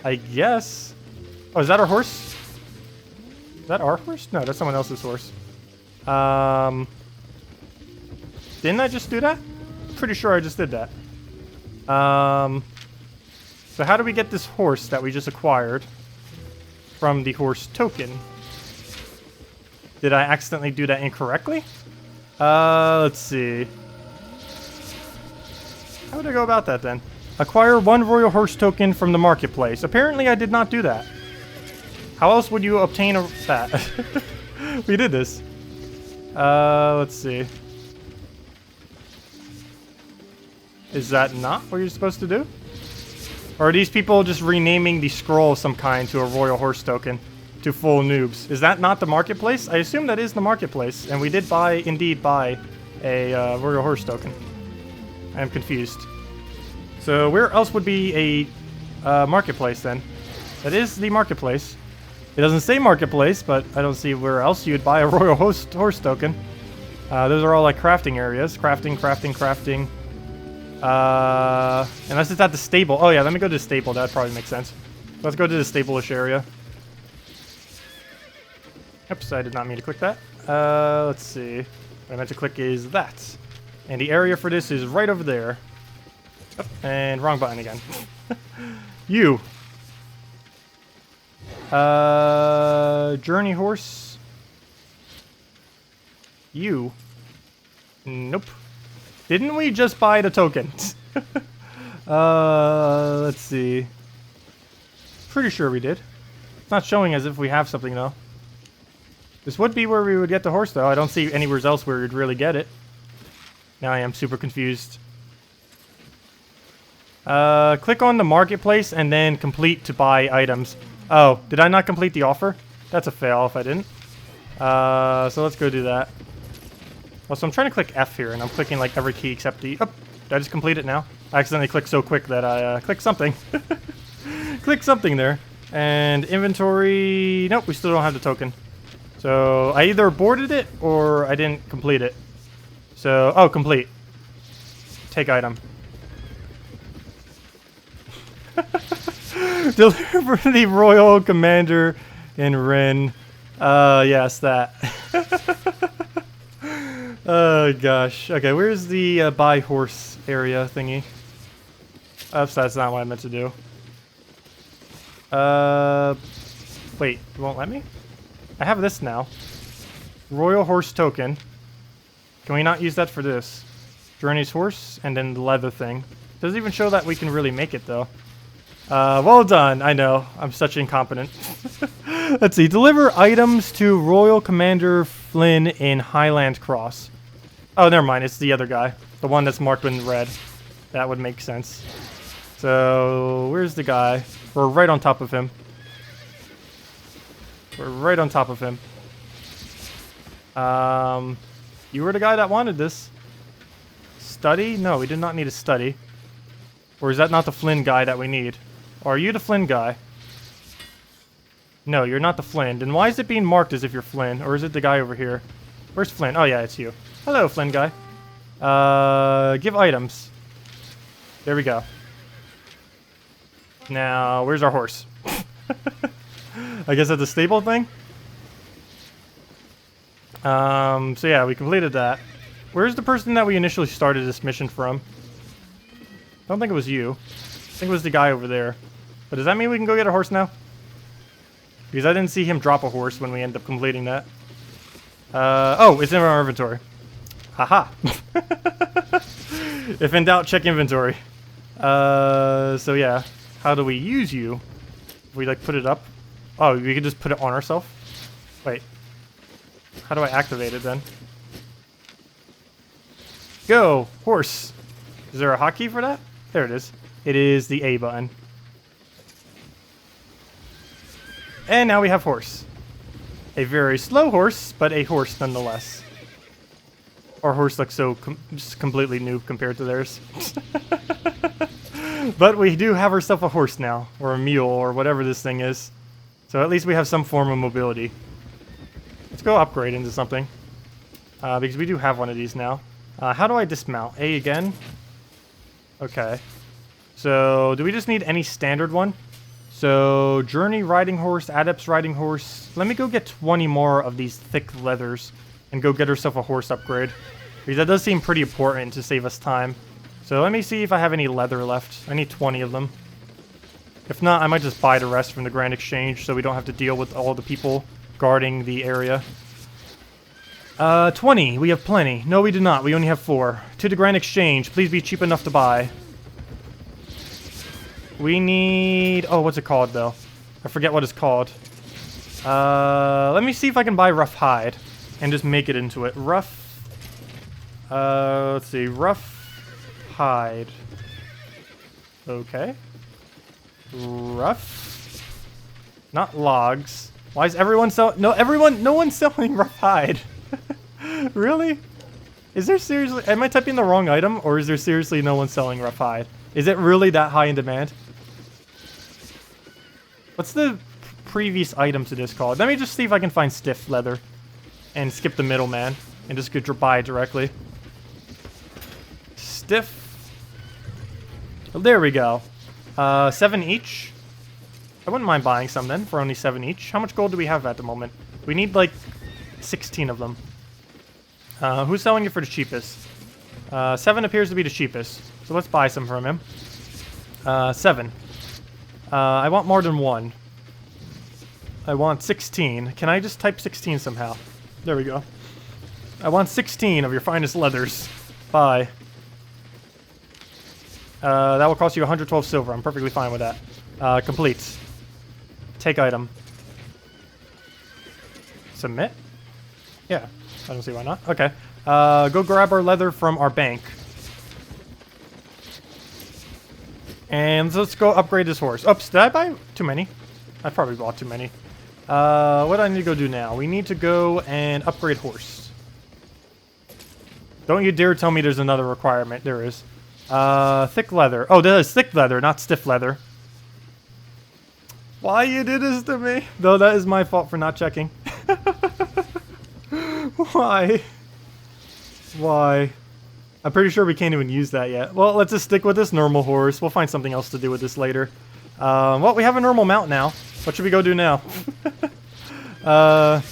I guess. Oh, is that our horse? Is that our horse? No, that's someone else's horse. Didn't I just do that? Pretty sure I just did that. So how do we get this horse that we just acquired from the horse token? Did I accidentally do that incorrectly? Let's see. How would I go about that then? Acquire one royal horse token from the marketplace. Apparently I did not do that. How else would you obtain that? We did this. Let's see. Is that not what you're supposed to do? Or are these people just renaming the scroll of some kind to a royal horse token to full noobs? Is that not the marketplace? I assume that is the marketplace, and we did indeed buy a royal horse token. I am confused. So where else would be a marketplace then? That is the marketplace. It doesn't say marketplace, but I don't see where else you'd buy a royal horse token. Those are all like crafting areas. Crafting. Unless it's at the stable. Oh yeah, let me go to the stable. That'd probably make sense. Let's go to the stable-ish area. Oops, I did not mean to click that. Let's see. What I meant to click is that. And the area for this is right over there. Oh, and wrong button again. You. Journey horse. You. Nope. Didn't we just buy the token? Let's see. Pretty sure we did. It's not showing as if we have something though. This would be where we would get the horse though. I don't see anywhere else where we'd really get it. Now I am super confused. Click on the marketplace and then complete to buy items. Oh, did I not complete the offer? That's a fail if I didn't. So let's go do that. Also, I'm trying to click F here, and I'm clicking like every key except the... Oh, did I just complete it now? I accidentally clicked so quick that I clicked something. Click something there. And inventory... Nope, we still don't have the token. So I either aborted it or I didn't complete it. So, oh, complete. Take item. Deliver the Royal Commander in Ren. Yes, that. Oh gosh. Okay, where's the buy horse area thingy? Oops, that's not what I meant to do. Wait, it won't let me? I have this now. Royal horse token. Can we not use that for this? Journey's horse, and then the leather thing. Doesn't even show that we can really make it though. Well done. I know. I'm such incompetent. Let's see. Deliver items to Royal Commander Flynn in Highland Cross. Oh, never mind. It's the other guy. The one that's marked in red. That would make sense. So, where's the guy? We're right on top of him. We're right on top of him. You were the guy that wanted this. Study? No, we did not need a study. Or is that not the Flynn guy that we need? Or are you the Flynn guy? No, you're not the Flynn. Then why is it being marked as if you're Flynn? Or is it the guy over here? Where's Flynn? Oh yeah, it's you. Hello, Flynn guy. Give items. There we go. Now, where's our horse? I guess that's a stable thing? So yeah, we completed that. Where's the person that we initially started this mission from? I don't think it was you. I think it was the guy over there. But does that mean we can go get a horse now? Because I didn't see him drop a horse when we ended up completing that. Oh, it's in our inventory. Haha. If in doubt, check inventory. So yeah. How do we use you? We like put it up? Oh, we could just put it on ourselves? Wait. How do I activate it then? Go! Horse! Is there a hotkey for that? There it is. It is the A button. And now we have horse. A very slow horse, but a horse nonetheless. Our horse looks so just completely new compared to theirs. But we do have ourselves a horse now, or a mule, or whatever this thing is. So at least we have some form of mobility. Let's go upgrade into something. Because we do have one of these now. How do I dismount? A again? Okay. So, do we just need any standard one? So, Journey Riding Horse, Adept's Riding Horse. Let me go get 20 more of these thick leathers and go get ourselves a horse upgrade. Because that does seem pretty important to save us time. So let me see if I have any leather left. I need 20 of them. If not, I might just buy the rest from the Grand Exchange so we don't have to deal with all the people guarding the area. 20. We have plenty. No, we do not. We only have 4. To the Grand Exchange. Please be cheap enough to buy. We need... Oh, what's it called, though? I forget what it's called. Let me see if I can buy rough hide and just make it into it. Rough... let's see. Rough hide. Okay. Rough. Not logs. Why is everyone selling... No one's selling rough hide. Really? Is there seriously... Am I typing the wrong item? Or is there seriously no one selling rough hide? Is it really that high in demand? What's the previous item to this called? Let me just see if I can find stiff leather. And skip the middleman. And just go buy it directly. Stiff. Well, there we go. 7 each. I wouldn't mind buying some then for only 7 each. How much gold do we have at the moment? We need like 16 of them. Who's selling it for the cheapest? 7 appears to be the cheapest. So let's buy some from him. 7. I want more than 1. I want 16. Can I just type 16 somehow? There we go. I want 16 of your finest leathers. Buy. That will cost you 112 silver. I'm perfectly fine with that. Complete. Take item. Submit? Yeah. I don't see why not. Okay. Go grab our leather from our bank. And let's go upgrade this horse. Oops, did I buy too many? I probably bought too many. What do I need to go do now? We need to go and upgrade horse. Don't you dare tell me there's another requirement. There is. Thick leather. Oh, that is thick leather, not stiff leather. Why you did this to me? Though that is my fault for not checking. Why? Why? I'm pretty sure we can't even use that yet. Well, let's just stick with this normal horse. We'll find something else to do with this later. Well, we have a normal mount now. What should we go do now? So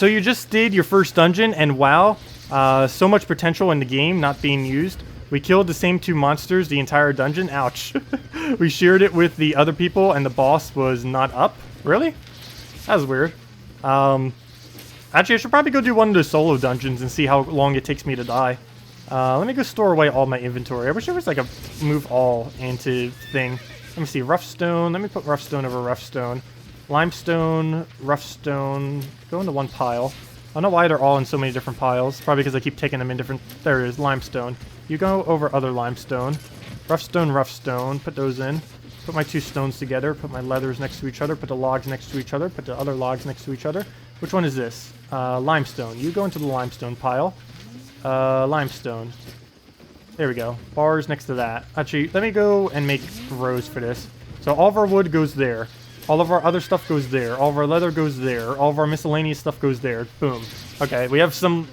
you just did your first dungeon, and wow, so much potential in the game not being used. We killed the same 2 monsters the entire dungeon. Ouch. We shared it with the other people, and the boss was not up. Really? That was weird. Actually, I should probably go do one of those solo dungeons and see how long it takes me to die. Let me go store away all my inventory. I wish there was like a move all into thing. Let me see. Rough stone. Let me put rough stone over rough stone. Limestone, rough stone. Go into one pile. I don't know why they're all in so many different piles. Probably because I keep taking them in different... There it is. Limestone. You go over other limestone. Rough stone, rough stone. Put those in. Put my 2 stones together. Put my leathers next to each other. Put the logs next to each other. Put the other logs next to each other. Which one is this? Limestone. You go into the limestone pile. Limestone. There we go. Bars next to that. Actually, let me go and make rows for this. So all of our wood goes there. All of our other stuff goes there. All of our leather goes there. All of our miscellaneous stuff goes there. Boom. Okay, we have some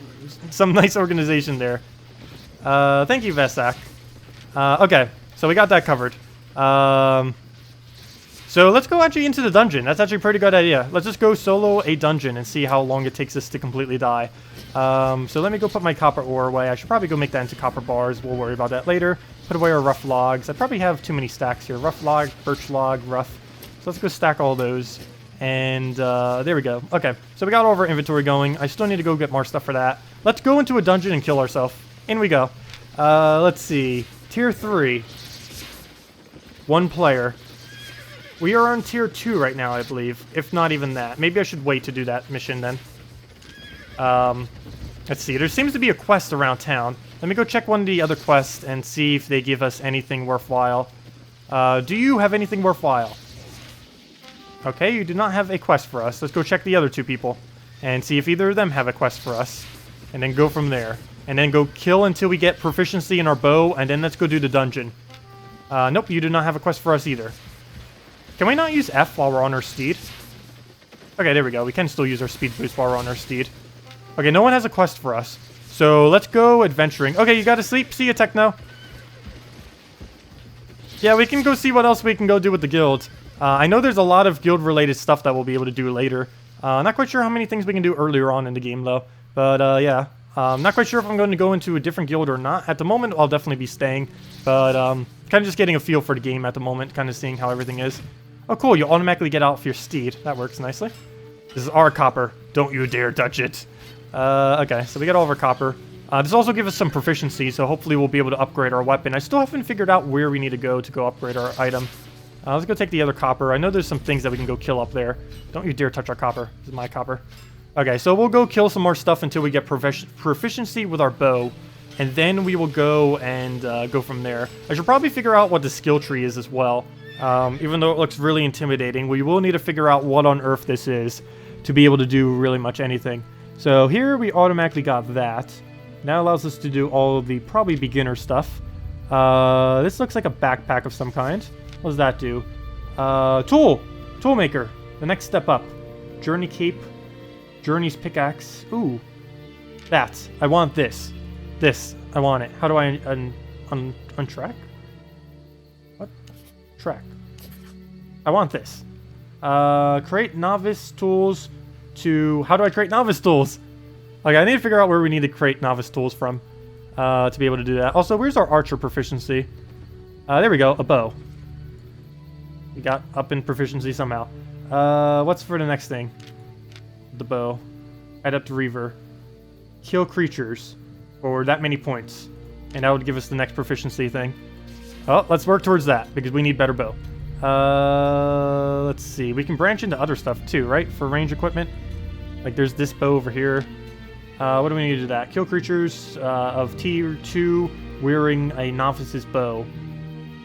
nice organization there. Thank you, Vesak. Okay, so we got that covered. So let's go actually into the dungeon. That's actually a pretty good idea. Let's just go solo a dungeon and see how long it takes us to completely die. So let me go put my copper ore away. I should probably go make that into copper bars. We'll worry about that later. Put away our rough logs. I probably have too many stacks here. Rough log, birch log, rough. So let's go stack all those. And there we go. Okay, so we got all of our inventory going. I still need to go get more stuff for that. Let's go into a dungeon and kill ourselves. In we go. Let's see. Tier 3. 1 player. We are on tier 2 right now, I believe. If not even that. Maybe I should wait to do that mission then. Let's see. There seems to be a quest around town. Let me go check one of the other quests and see if they give us anything worthwhile. Do you have anything worthwhile? Okay, you do not have a quest for us. Let's go check the other 2 people and see if either of them have a quest for us. And then go from there. And then go kill until we get proficiency in our bow, and then let's go do the dungeon. Nope, you do not have a quest for us either. Can we not use F while we're on our steed? Okay, there we go. We can still use our speed boost while we're on our steed. Okay, no one has a quest for us. So let's go adventuring. Okay, you gotta sleep. See ya, Techno. Yeah, we can go see what else we can go do with the guild. I know there's a lot of guild-related stuff that we'll be able to do later. Not quite sure how many things we can do earlier on in the game, though. But, yeah. Not quite sure if I'm going to go into a different guild or not. At the moment, I'll definitely be staying. But, kind of just getting a feel for the game at the moment. Kind of seeing how everything is. Oh, cool. You automatically get off your steed. That works nicely. This is our copper. Don't you dare touch it. Okay. So we got all of our copper. This also gives us some proficiency. So hopefully we'll be able to upgrade our weapon. I still haven't figured out where we need to go upgrade our item. Let's go take the other copper. I know there's some things that we can go kill up there. Don't you dare touch our copper. This is my copper. Okay, so we'll go kill some more stuff until we get proficiency with our bow. And then we will go and go from there. I should probably figure out what the skill tree is as well. Even though it looks really intimidating, we will need to figure out what on earth this is to be able to do really much anything. So here we automatically got that. That allows us to do all of the probably beginner stuff. This looks like a backpack of some kind. What does that do? Tool maker. The next step up. Journey cape. Journey's pickaxe. Ooh. That. I want this. This. I want it. How do I untrack? What? Track. I want this. Create novice tools to... How do I create novice tools? Okay, I need to figure out where we need to create novice tools from to be able to do that. Also, where's our archer proficiency? There we go. A bow. We got up in proficiency somehow. What's for the next thing? The bow. Adept Reaver. Kill creatures for that many points. And that would give us the next proficiency thing. Oh, let's work towards that because we need better bow. Let's see. We can branch into other stuff too, right? For range equipment. Like there's this bow over here. What do we need to do that? Kill creatures of tier 2 wearing a novice's bow.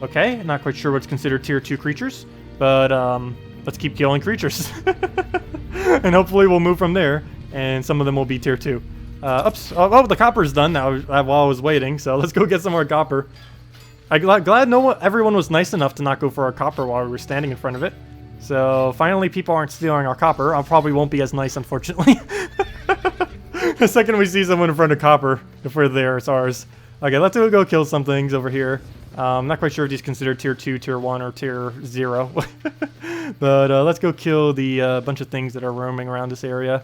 Okay, not quite sure what's considered tier 2 creatures, but let's keep killing creatures. And hopefully we'll move from there, and some of them will be tier 2. Oops. Oh, the copper's done now while I was waiting, so let's go get some more copper. I'm glad everyone was nice enough to not go for our copper while we were standing in front of it. So finally people aren't stealing our copper. I probably won't be as nice, unfortunately. The second we see someone in front of copper, if we're there, it's ours. Okay, let's go kill some things over here. I'm not quite sure if these considered tier 2, tier 1, or tier 0. But let's go kill the bunch of things that are roaming around this area.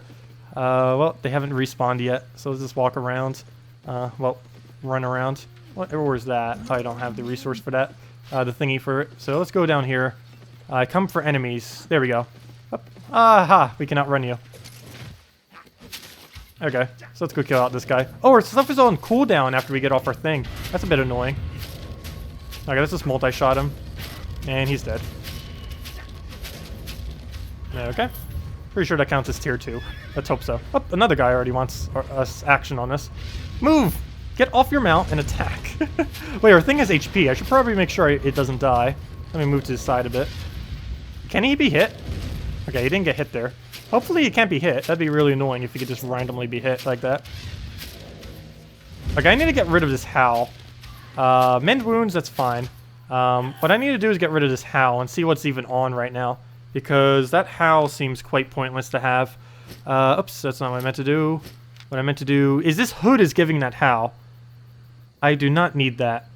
Well, they haven't respawned yet, so let's just walk around. Well, run around. Where's that? Oh, I don't have the resource for that. The thingy for it. So let's go down here. Come for enemies. There we go. Oh. Aha! We cannot run you. Okay, so let's go kill out this guy. Oh, our stuff is on cooldown after we get off our thing. That's a bit annoying. Okay, let's just multi-shot him. And he's dead. Okay. Pretty sure that counts as tier 2. Let's hope so. Oh, another guy already wants us action on us. Move! Get off your mount and attack. Wait, our thing has HP. I should probably make sure it doesn't die. Let me move to the side a bit. Can he be hit? Okay, he didn't get hit there. Hopefully he can't be hit. That'd be really annoying if he could just randomly be hit like that. Okay, I need to get rid of this howl. Mend wounds, that's fine. What I need to do is get rid of this howl and see what's even on right now. Because that howl seems quite pointless to have. Oops, that's not what I meant to do. What I meant to do is this hood is giving that howl. I do not need that.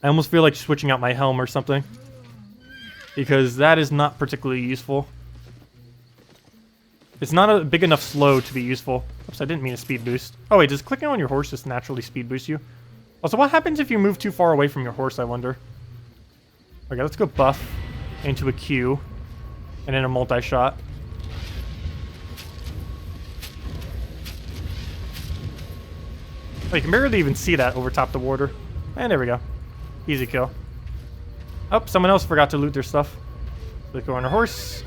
I almost feel like switching out my helm or something. Because that is not particularly useful. It's not a big enough slow to be useful. Oops, I didn't mean a speed boost. Oh wait, does clicking on your horse just naturally speed boost you? Also, what happens if you move too far away from your horse, I wonder? Okay, let's go buff into a Q. And then a multi-shot. Oh, you can barely even see that over top the water. And there we go. Easy kill. Oh, someone else forgot to loot their stuff. Let's go on our horse.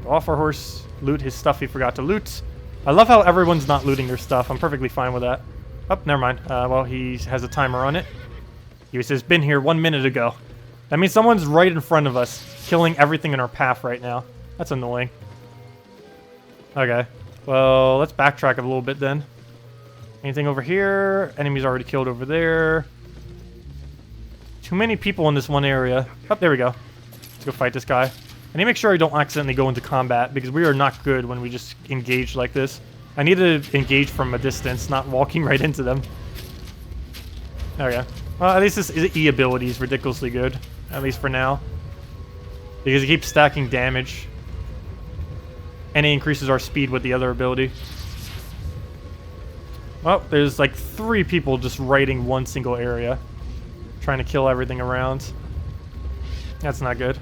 Go off our horse. Loot his stuff he forgot to loot. I love how everyone's not looting their stuff. I'm perfectly fine with that. Oh, never mind. Well, he has a timer on it. He says, been here 1 minute ago. That means someone's right in front of us, killing everything in our path right now. That's annoying. Okay. Well, let's backtrack a little bit then. Anything over here? Enemies already killed over there. Too many people in this one area. Oh, there we go. Let's go fight this guy. I need to make sure I don't accidentally go into combat, because we are not good when we just engage like this. I need to engage from a distance, not walking right into them. Okay. Well, at least this E ability is ridiculously good. At least for now. Because it keeps stacking damage. And it increases our speed with the other ability. Well, there's like 3 people just raiding one single area. Trying to kill everything around. That's not good.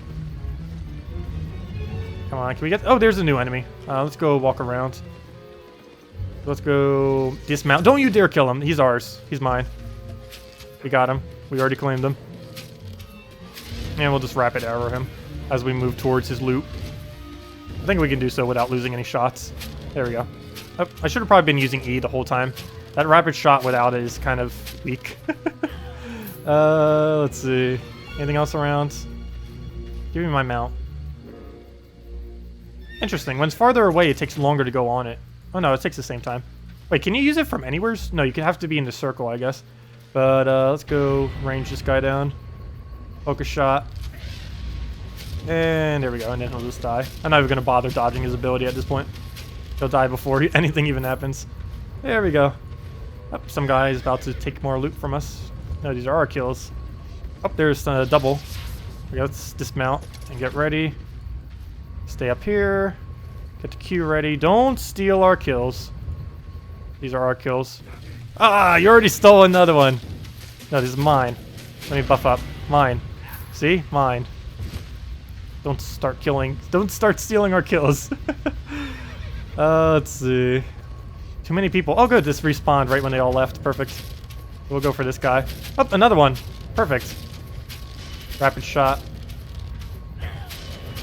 Come on, can we get... Oh, there's a new enemy. Let's go walk around. Let's go dismount. Don't you dare kill him. He's ours. He's mine. We got him. We already claimed him. And we'll just rapid arrow him as we move towards his loot. I think we can do so without losing any shots. There we go. Oh, I should have probably been using E the whole time. That rapid shot without it is kind of weak. Let's see. Anything else around? Give me my mount. Interesting. When it's farther away, it takes longer to go on it. Oh no, it takes the same time. Wait, can you use it from anywhere? No, you have to be in the circle, I guess. But let's go range this guy down. Focus shot. And there we go, and then he'll just die. I'm not even going to bother dodging his ability at this point. He'll die before anything even happens. There we go. Oh, some guy is about to take more loot from us. No, these are our kills. Oh, there's a double. Okay, let's dismount and get ready. Stay up here. Get the Q ready. Don't steal our kills. These are our kills. Ah, you already stole another one. No, this is mine. Let me buff up. Mine. See? Mine. Don't start killing. Don't start stealing our kills. Let's see. Too many people. Oh, good. This respawned right when they all left. Perfect. We'll go for this guy. Oh, another one. Perfect. Rapid shot.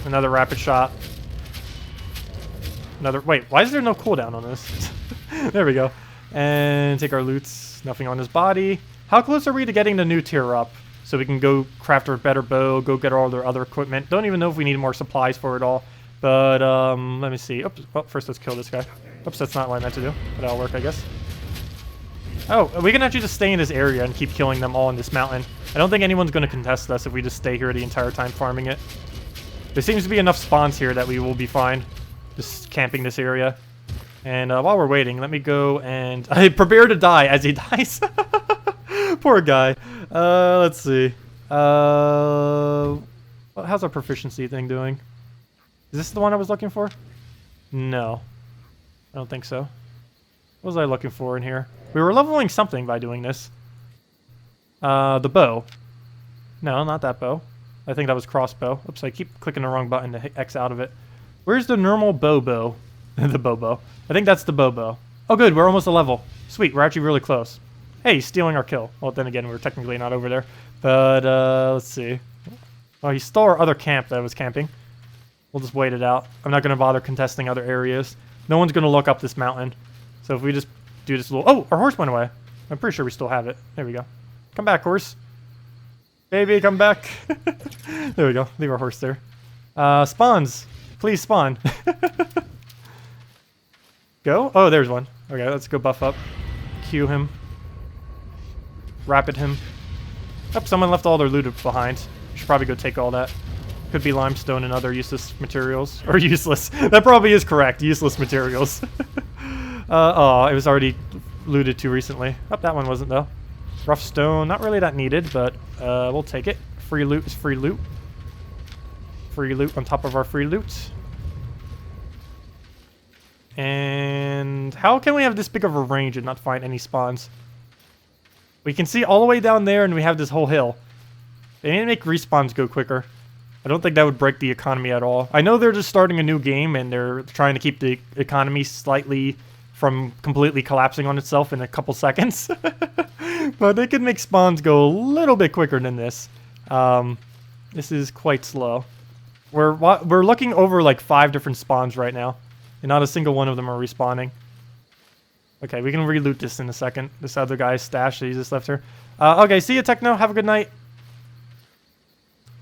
Another rapid shot. Another. Wait, why is there no cooldown on this? There we go. And take our loots. Nothing on his body. How close are we to getting the new tier up? So we can go craft a better bow, go get all their other equipment. Don't even know if we need more supplies for it all. But, let me see. Oops. Oh, first let's kill this guy. Oops, that's not what I meant to do. But that'll work, I guess. Oh, we can actually just stay in this area and keep killing them all in this mountain. I don't think anyone's going to contest us if we just stay here the entire time farming it. There seems to be enough spawns here that we will be fine. Just camping this area. And while we're waiting, let me go and... I prepare to die as he dies. Poor guy. Let's see. How's our proficiency thing doing? Is this the one I was looking for? No. I don't think so. What was I looking for in here? We were leveling something by doing this. The bow. No, not that bow. I think that was crossbow. Oops, I keep clicking the wrong button to hit X out of it. Where's the normal bow? The bow. I think that's the bow. Oh, good. We're almost a level. Sweet. We're actually really close. Hey, he's stealing our kill. Well, then again, we're technically not over there. But, let's see. Oh, he stole our other camp that I was camping. We'll just wait it out. I'm not going to bother contesting other areas. No one's going to look up this mountain. So if we just do this little... Oh, our horse went away. I'm pretty sure we still have it. There we go. Come back, horse. Baby, come back. There we go. Leave our horse there. Spawns. Please spawn. Go? Oh, there's one. Okay, let's go buff up. Q him. Rapid him. Oh, someone left all their loot behind. Should probably go take all that. Could be limestone and other useless materials. Or useless. That probably is correct. Useless materials. Oh, it was already looted too recently. Oh, that one wasn't though. Rough stone. Not really that needed, but we'll take it. Free loot is free loot. Free loot on top of our free loot. And how can we have this big of a range and not find any spawns? We can see all the way down there and we have this whole hill. They need to make respawns go quicker. I don't think that would break the economy at all. I know they're just starting a new game and they're trying to keep the economy slightly from completely collapsing on itself in a couple seconds. But they could make spawns go a little bit quicker than this. This is quite slow. We're looking over like 5 different spawns right now, and not a single one of them are respawning. Okay, we can re-loot this in a second. This other guy's stash that he just left here. Okay, see you, Techno. Have a good night.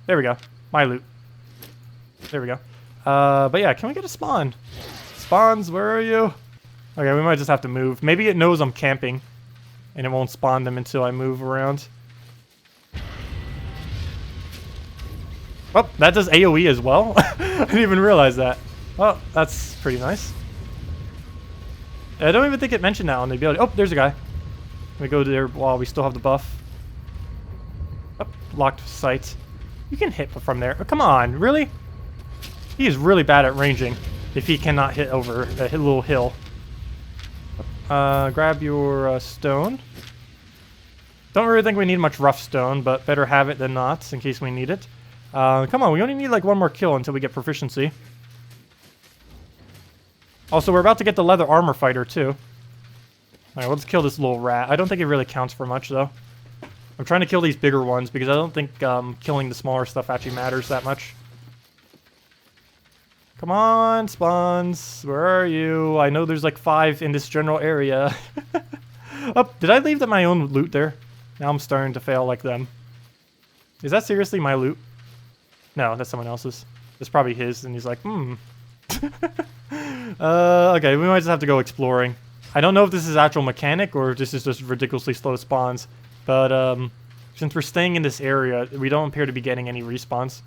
There we go. My loot. There we go. But yeah, can we get a spawn? Spawns, where are you? Okay, we might just have to move. Maybe it knows I'm camping, and it won't spawn them until I move around. Oh, that does AoE as well? I didn't even realize that. Well, that's pretty nice. I don't even think it mentioned that on the ability. Oh, there's a guy. Let me go there while we still have the buff. Oh, locked sight. You can hit from there. Oh, come on, really? He is really bad at ranging if he cannot hit over a little hill. Grab your stone. Don't really think we need much rough stone, but better have it than not in case we need it. Come on, we only need like 1 more kill until we get proficiency. Also, we're about to get the leather armor fighter too. Alright, let's kill this little rat. I don't think it really counts for much though. I'm trying to kill these bigger ones because I don't think killing the smaller stuff actually matters that much. Come on, spawns. Where are you? I know there's like 5 in this general area. Oh, did I leave my own loot there? Now I'm starting to fail like them. Is that seriously my loot? No, that's someone else's. It's probably his, and he's like, okay, we might just have to go exploring. I don't know if this is actual mechanic or if this is just ridiculously slow spawns. But since we're staying in this area, we don't appear to be getting any respawns.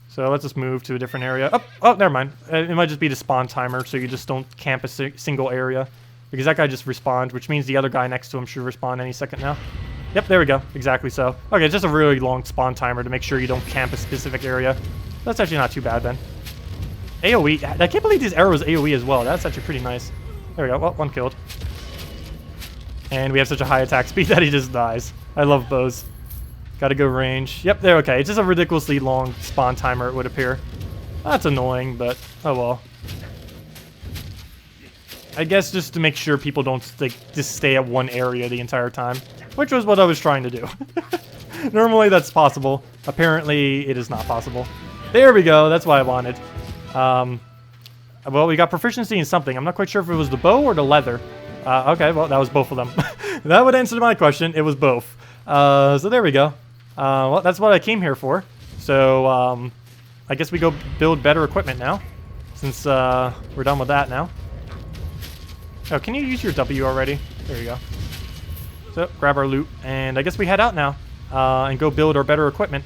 So let's just move to a different area. Oh, never mind. It might just be the spawn timer, so you just don't camp a single area. Because that guy just respawned, which means the other guy next to him should respawn any second now. Yep, there we go. Exactly so. Okay, just a really long spawn timer to make sure you don't camp a specific area. That's actually not too bad then. AoE. I can't believe these arrows AoE as well. That's actually pretty nice. There we go. Well, 1 killed. And we have such a high attack speed that he just dies. I love bows. Gotta go range. Yep, they're okay. It's just a ridiculously long spawn timer, it would appear. That's annoying, but oh well. I guess just to make sure people don't just stay at one area the entire time, which was what I was trying to do. Normally that's possible. Apparently it is not possible. There we go. That's what I wanted. Well, we got proficiency in something. I'm not quite sure if it was the bow or the leather. Okay, well, that was both of them. That would answer my question. It was both. So there we go. Well, that's what I came here for. So I guess we go build better equipment now, since we're done with that now. Oh, can you use your W already? There you go. So, grab our loot, and I guess we head out now and go build our better equipment.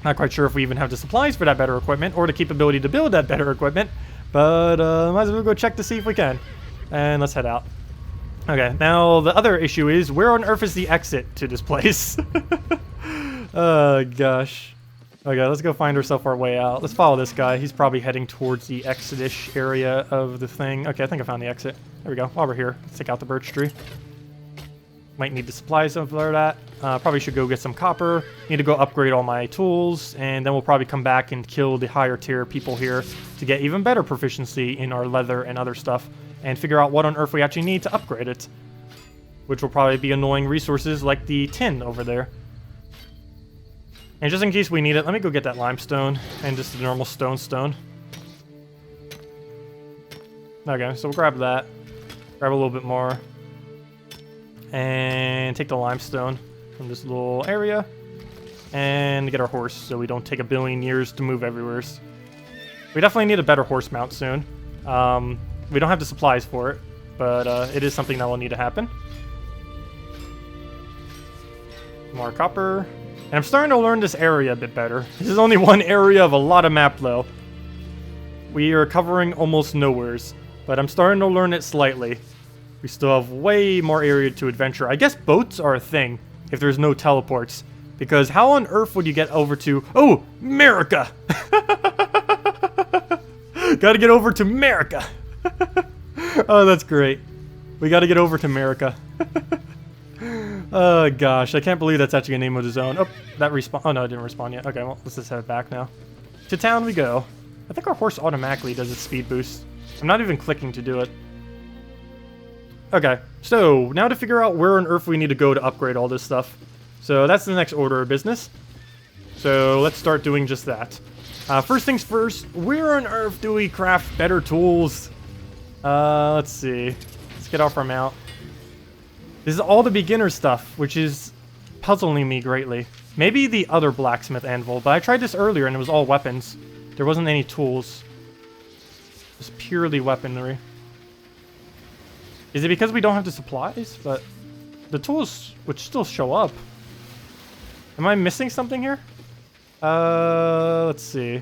Not quite sure if we even have the supplies for that better equipment or the capability to build that better equipment, but might as well go check to see if we can. And let's head out. Okay, now the other issue is, where on earth is the exit to this place? Oh, gosh. Okay, let's go find ourselves our way out. Let's follow this guy. He's probably heading towards the exit-ish area of the thing. Okay, I think I found the exit. There we go. While we're here, let's take out the birch tree. Might need the supplies for that. Probably should go get some copper. Need to go upgrade all my tools, and then we'll probably come back and kill the higher tier people here to get even better proficiency in our leather and other stuff, and figure out what on earth we actually need to upgrade it. Which will probably be annoying resources like the tin over there. And just in case we need it, let me go get that limestone and just the normal stone. Okay, so we'll grab that. Grab a little bit more. And take the limestone from this little area. And get our horse so we don't take a billion years to move everywhere. We definitely need a better horse mount soon. We don't have the supplies for it, but it is something that will need to happen. More copper. And I'm starting to learn this area a bit better. This is only one area of a lot of map, though. We are covering almost nowheres, but I'm starting to learn it slightly. We still have way more area to adventure. I guess boats are a thing if there's no teleports, because how on earth would you get over to... Oh, America! Gotta get over to America! Oh, that's great. We gotta get over to America. Oh gosh, I can't believe that's actually a name of the zone. Oh, that respawn. Oh no, it didn't respawn yet. Okay, well, let's just head back now. To town we go. I think our horse automatically does its speed boost. I'm not even clicking to do it. Okay, so now to figure out where on Earth we need to go to upgrade all this stuff. So that's the next order of business. So let's start doing just that. First things first, where on Earth do we craft better tools? Let's see. Let's get off our mount. This is all the beginner stuff, which is puzzling me greatly. Maybe the other blacksmith anvil, but I tried this earlier and it was all weapons. There wasn't any tools. It was purely weaponry. Is it because we don't have the supplies? But the tools would still show up. Am I missing something here? Let's see.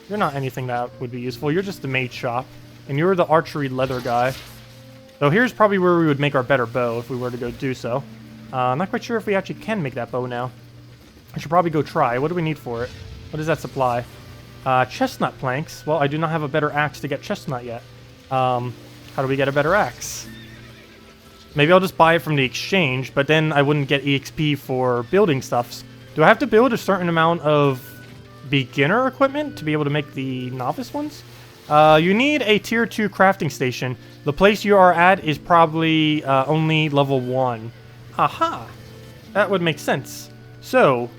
You're not anything that would be useful. You're just the mage shop. And you're the archery leather guy. So here's probably where we would make our better bow if we were to go do so. I'm not quite sure if we actually can make that bow now. I should probably go try. What do we need for it? What does that supply? Chestnut planks. Well, I do not have a better axe to get chestnut yet. How do we get a better axe? Maybe I'll just buy it from the exchange, but then I wouldn't get EXP for building stuffs. Do I have to build a certain amount of beginner equipment to be able to make the novice ones? You need a tier 2 crafting station. The place you are at is probably only level 1. Aha! That would make sense. So,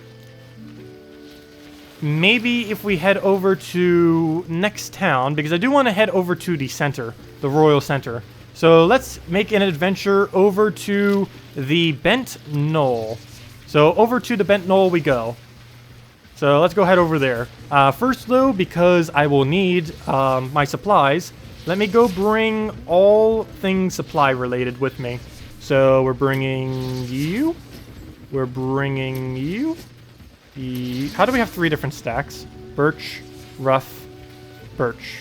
maybe if we head over to next town, because I do want to head over to the center, the Royal Center. So let's make an adventure over to the Bent Knoll. So over to the Bent Knoll we go. So let's go head over there. First though, because I will need my supplies, let me go bring all things supply related with me. So we're bringing you. We're bringing you. How do we have 3 different stacks? Birch, rough, birch.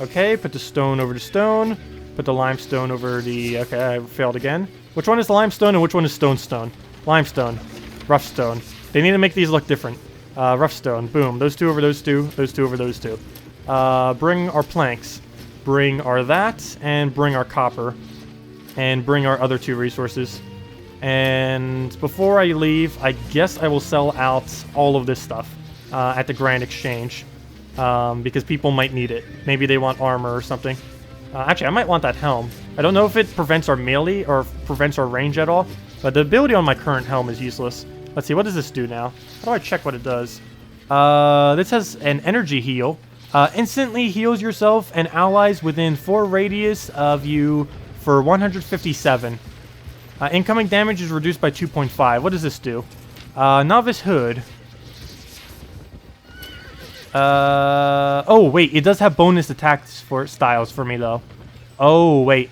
Okay, put the stone over the stone. Put the limestone over the... Okay, I failed again. Which one is the limestone and which one is stone? Limestone. Rough stone. They need to make these look different. Rough stone. Boom. Those 2 over those 2. Those 2 over those 2. Bring our planks. Bring our that. And bring our copper. And bring our other 2 resources. And before I leave, I guess I will sell out all of this stuff at the Grand Exchange. Because people might need it. Maybe they want armor or something. Actually, I might want that helm. I don't know if it prevents our melee or prevents our range at all, but the ability on my current helm is useless. Let's see, what does this do now? How do I check what it does? This has an energy heal. Instantly heals yourself and allies within 4 radius of you for 157. Incoming damage is reduced by 2.5. What does this do? Novice Hood. Oh, wait, it does have bonus attacks for styles for me, though. Oh, wait.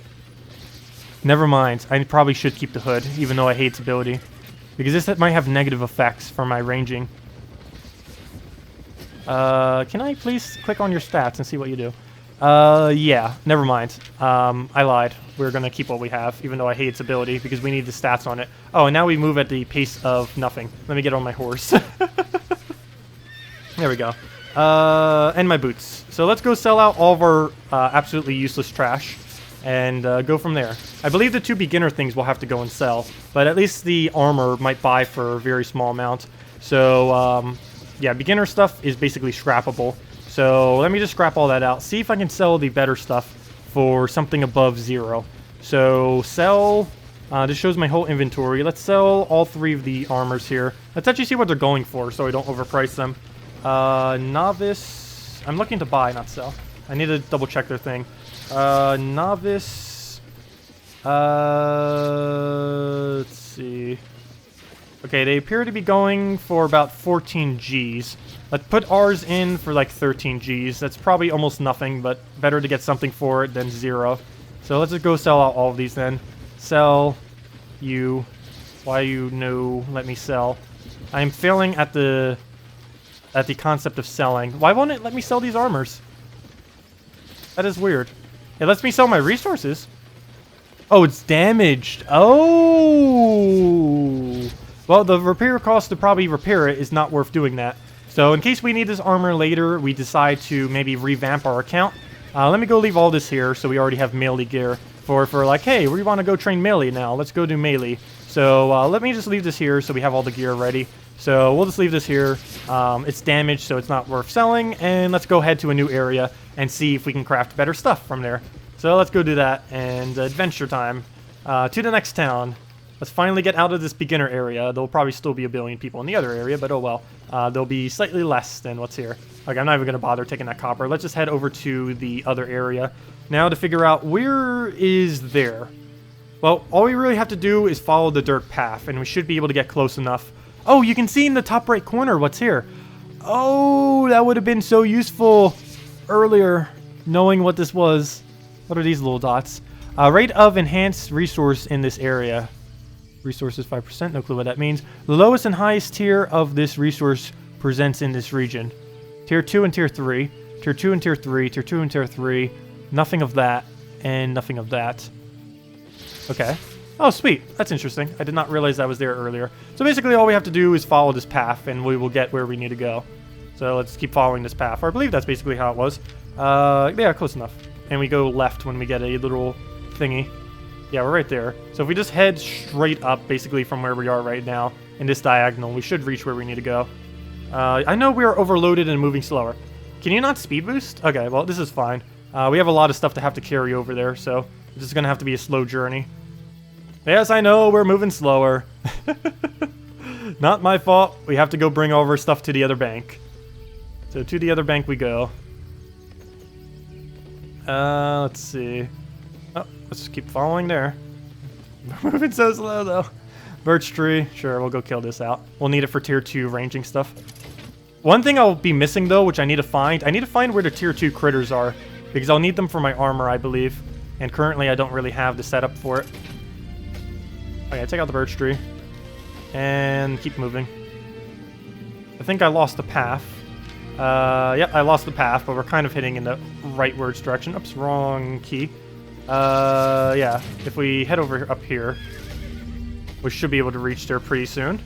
Never mind. I probably should keep the hood, even though I hate its ability. Because this might have negative effects for my ranging. Can I please click on your stats and see what you do? Yeah, never mind. I lied. We're gonna keep what we have, even though I hate its ability, because we need the stats on it. Oh, and now we move at the pace of nothing. Let me get on my horse. There we go. And my boots. So let's go sell out all of our absolutely useless trash and go from there. I believe the 2 beginner things we'll have to go and sell, but at least the armor might buy for a very small amount. So, yeah, beginner stuff is basically scrappable. So let me just scrap all that out. See if I can sell the better stuff for something above 0. So sell... this shows my whole inventory. Let's sell all 3 of the armors here. Let's actually see what they're going for so I don't overprice them. Novice... I'm looking to buy, not sell. I need to double check their thing. Novice... let's see... Okay, they appear to be going for about 14 Gs. Let's put ours in for like 13 Gs. That's probably almost nothing, but better to get something for it than 0. So let's just go sell out all of these then. Sell... You... Why you no... Let me sell. I am failing at the concept of selling. Why won't it let me sell these armors? That is weird. It lets me sell my resources. Oh, it's damaged. Oh! Well, the repair cost to probably repair it is not worth doing that. So in case we need this armor later, we decide to maybe revamp our account. Let me go leave all this here so we already have melee gear. For like, hey, we want to go train melee now. Let's go do melee. So let me just leave this here so we have all the gear ready. So we'll just leave this here. It's damaged, so it's not worth selling. And let's go head to a new area and see if we can craft better stuff from there. So let's go do that, and adventure time. To the next town. Let's finally get out of this beginner area. There'll probably still be a billion people in the other area, but oh well. There'll be slightly less than what's here. Okay, I'm not even going to bother taking that copper. Let's just head over to the other area. Now to figure out where is there. Well, all we really have to do is follow the dirt path, and we should be able to get close enough. Oh, you can see in the top right corner what's here. Oh, that would have been so useful earlier, knowing what this was. What are these little dots? Rate of enhanced resource in this area. Resources 5%, no clue what that means. The lowest and highest tier of this resource presents in this region. Tier 2 and Tier 3. Tier 2 and Tier 3. Tier 2 and Tier 3. Nothing of that. And nothing of that. Okay. Oh, sweet. That's interesting. I did not realize that was there earlier. So basically all we have to do is follow this path and we will get where we need to go. So let's keep following this path. Or I believe that's basically how it was. Yeah, close enough. And we go left when we get a little thingy. Yeah, we're right there. So if we just head straight up, basically from where we are right now, in this diagonal, we should reach where we need to go. I know we are overloaded and moving slower. Can you not speed boost? Okay, well, this is fine. We have a lot of stuff to have to carry over there, so this is going to have to be a slow journey. Yes, I know, we're moving slower. Not my fault. We have to go bring over stuff to the other bank. So to the other bank we go. Let's see. Oh, let's just keep following there. Moving so slow, though. Birch tree. Sure, we'll go kill this out. We'll need it for Tier 2 ranging stuff. One thing I'll be missing, though, which I need to find where the Tier 2 critters are. Because I'll need them for my armor, I believe. And currently, I don't really have the setup for it. Okay, take out the birch tree. And keep moving. I think I lost the path. Yep, I lost the path, but we're kind of heading in the rightwards direction. Oops, wrong key. Yeah, if we head over up here, we should be able to reach there pretty soon.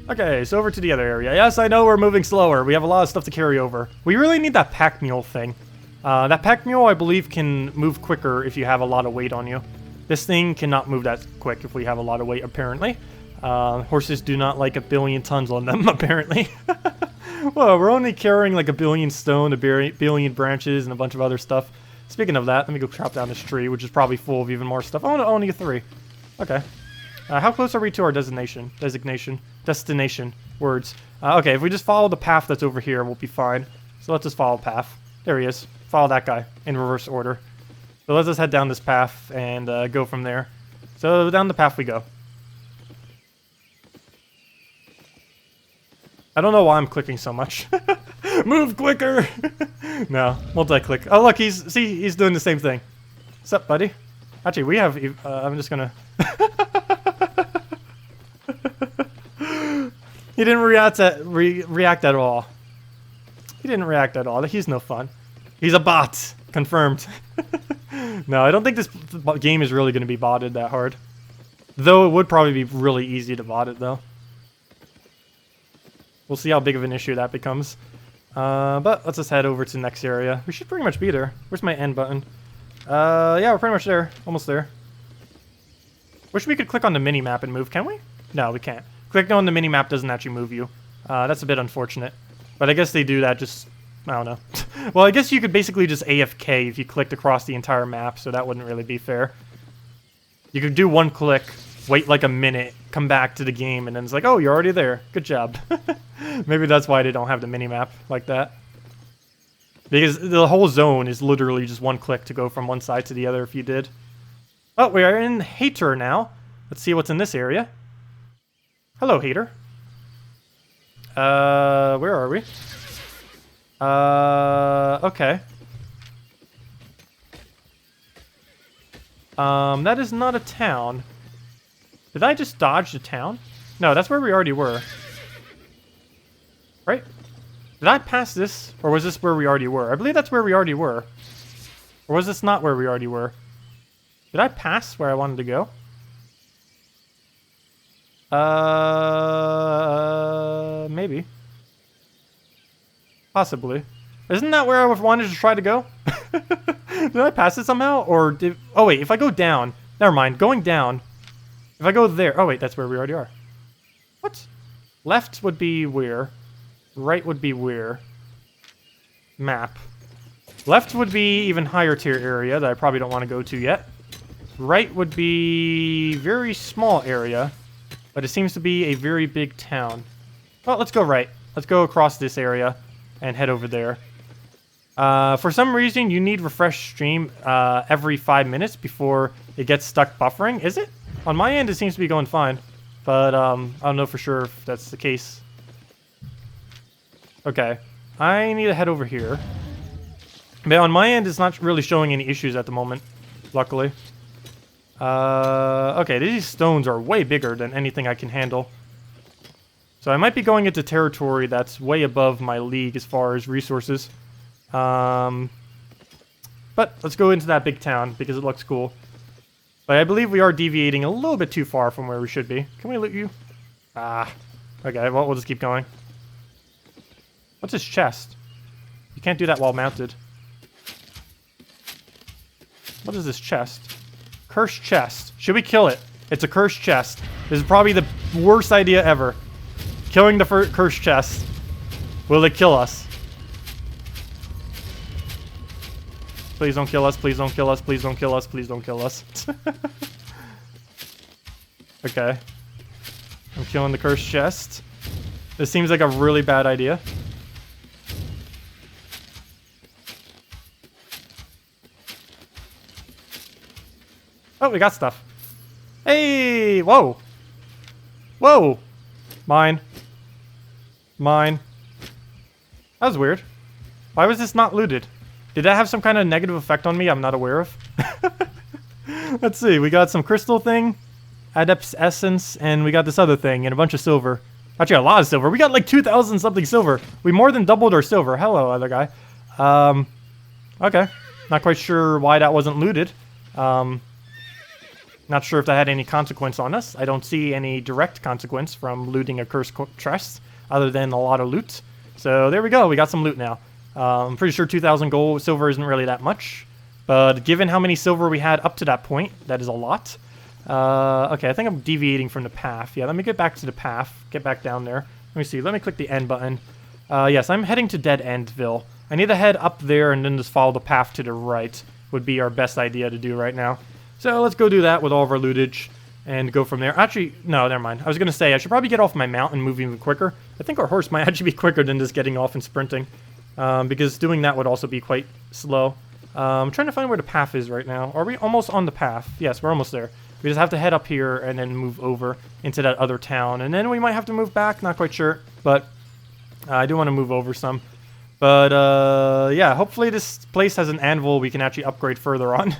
Okay, so over to the other area. Yes, I know we're moving slower. We have a lot of stuff to carry over. We really need that pack mule thing. That pack mule, I believe, can move quicker if you have a lot of weight on you. This thing cannot move that quick if we have a lot of weight, apparently. Horses do not like 1 billion tons on them, apparently. Well, we're only carrying like 1 billion stone, 1 billion branches, and a bunch of other stuff. Speaking of that, let me go chop down this tree, which is probably full of even more stuff. Oh, no, only 3. Okay. How close are we to our destination? Words. Okay, if we just follow the path that's over here, we'll be fine. So let's just follow the path. There he is. Follow that guy in reverse order. So let's just head down this path and go from there. So down the path we go. I don't know why I'm clicking so much. Move quicker! No, multi-click. Oh, look, he's doing the same thing. What's up, buddy? Actually, we have... I'm just gonna... He didn't react at all. He didn't react at all. He's no fun. He's a bot. Confirmed. No, I don't think this game is really going to be botted that hard. Though it would probably be really easy to bot it, though. We'll see how big of an issue that becomes. But let's just head over to the next area. We should pretty much be there. Where's my end button? Yeah, we're pretty much there. Almost there. Wish we could click on the mini-map and move. Can we? No, we can't. Clicking on the mini-map doesn't actually move you. That's a bit unfortunate. But I guess they do that just... I don't know. Well, I guess you could basically just AFK if you clicked across the entire map, so that wouldn't really be fair. You could do one click, wait like a minute, come back to the game, and then it's like, oh, you're already there. Good job. Maybe that's why they don't have the mini-map like that. Because the whole zone is literally just one click to go from one side to the other if you did. Oh, we are in Hater now. Let's see what's in this area. Hello, Hater. Where are we? Okay. That is not a town. Did I just dodge the town? No, that's where we already were. Right? Did I pass this? Or was this where we already were? I believe that's where we already were. Or was this not where we already were? Did I pass where I wanted to go? Maybe. Possibly. Isn't that where I wanted to try to go? Did I pass it somehow? Or did... Oh, wait. If I go down... Never mind. Going down... If I go there... Oh, wait. That's where we already are. What? Left would be where? Right would be where? Map. Left would be even higher tier area that I probably don't want to go to yet. Right would be very small area, but it seems to be a very big town. Well, let's go right. Let's go across this area and head over there. For some reason, you need refresh stream every 5 minutes before it gets stuck buffering. Is it? On my end, it seems to be going fine, but I don't know for sure if that's the case. Okay, I need to head over here. But on my end, it's not really showing any issues at the moment, luckily. Okay, these stones are way bigger than anything I can handle. So I might be going into territory that's way above my league as far as resources. But let's go into that big town because it looks cool. But I believe we are deviating a little bit too far from where we should be. Can we loot you? Ah. Okay, well, we'll just keep going. What's this chest? You can't do that while mounted. What is this chest? Cursed chest. Should we kill it? It's a cursed chest. This is probably the worst idea ever. Killing the cursed chest. Will it kill us? Please don't kill us. Please don't kill us. Please don't kill us. Please don't kill us. Okay. I'm killing the cursed chest. This seems like a really bad idea. Oh, we got stuff. Hey! Whoa! Whoa! Mine. Mine. That was weird. Why was this not looted? Did that have some kind of negative effect on me I'm not aware of? Let's see. We got some crystal thing, Adept's Essence, and we got this other thing, and a bunch of silver. Actually, a lot of silver. We got like 2,000 something silver. We more than doubled our silver. Hello, other guy. Okay. Not quite sure why that wasn't looted. Not sure if that had any consequence on us. I don't see any direct consequence from looting a cursed chest, other than a lot of loot. So there we go. We got some loot now. I'm pretty sure 2,000 gold silver isn't really that much, but given how many silver we had up to that point, that is a lot. Okay, I think I'm deviating from the path. Yeah, let me get back to the path. Get back down there. Let me see. Let me click the end button. Yes, I'm heading to Dead Endville. I need to head up there and then just follow the path to the right. Would be our best idea to do right now. So let's go do that with all of our lootage and go from there. Actually, no, never mind. I was going to say, I should probably get off my mount and move even quicker. I think our horse might actually be quicker than just getting off and sprinting. Because doing that would also be quite slow. I'm trying to find where the path is right now. Are we almost on the path? Yes, we're almost there. We just have to head up here and then move over into that other town. And then we might have to move back, not quite sure. But I do want to move over some. But yeah, hopefully this place has an anvil we can actually upgrade further on.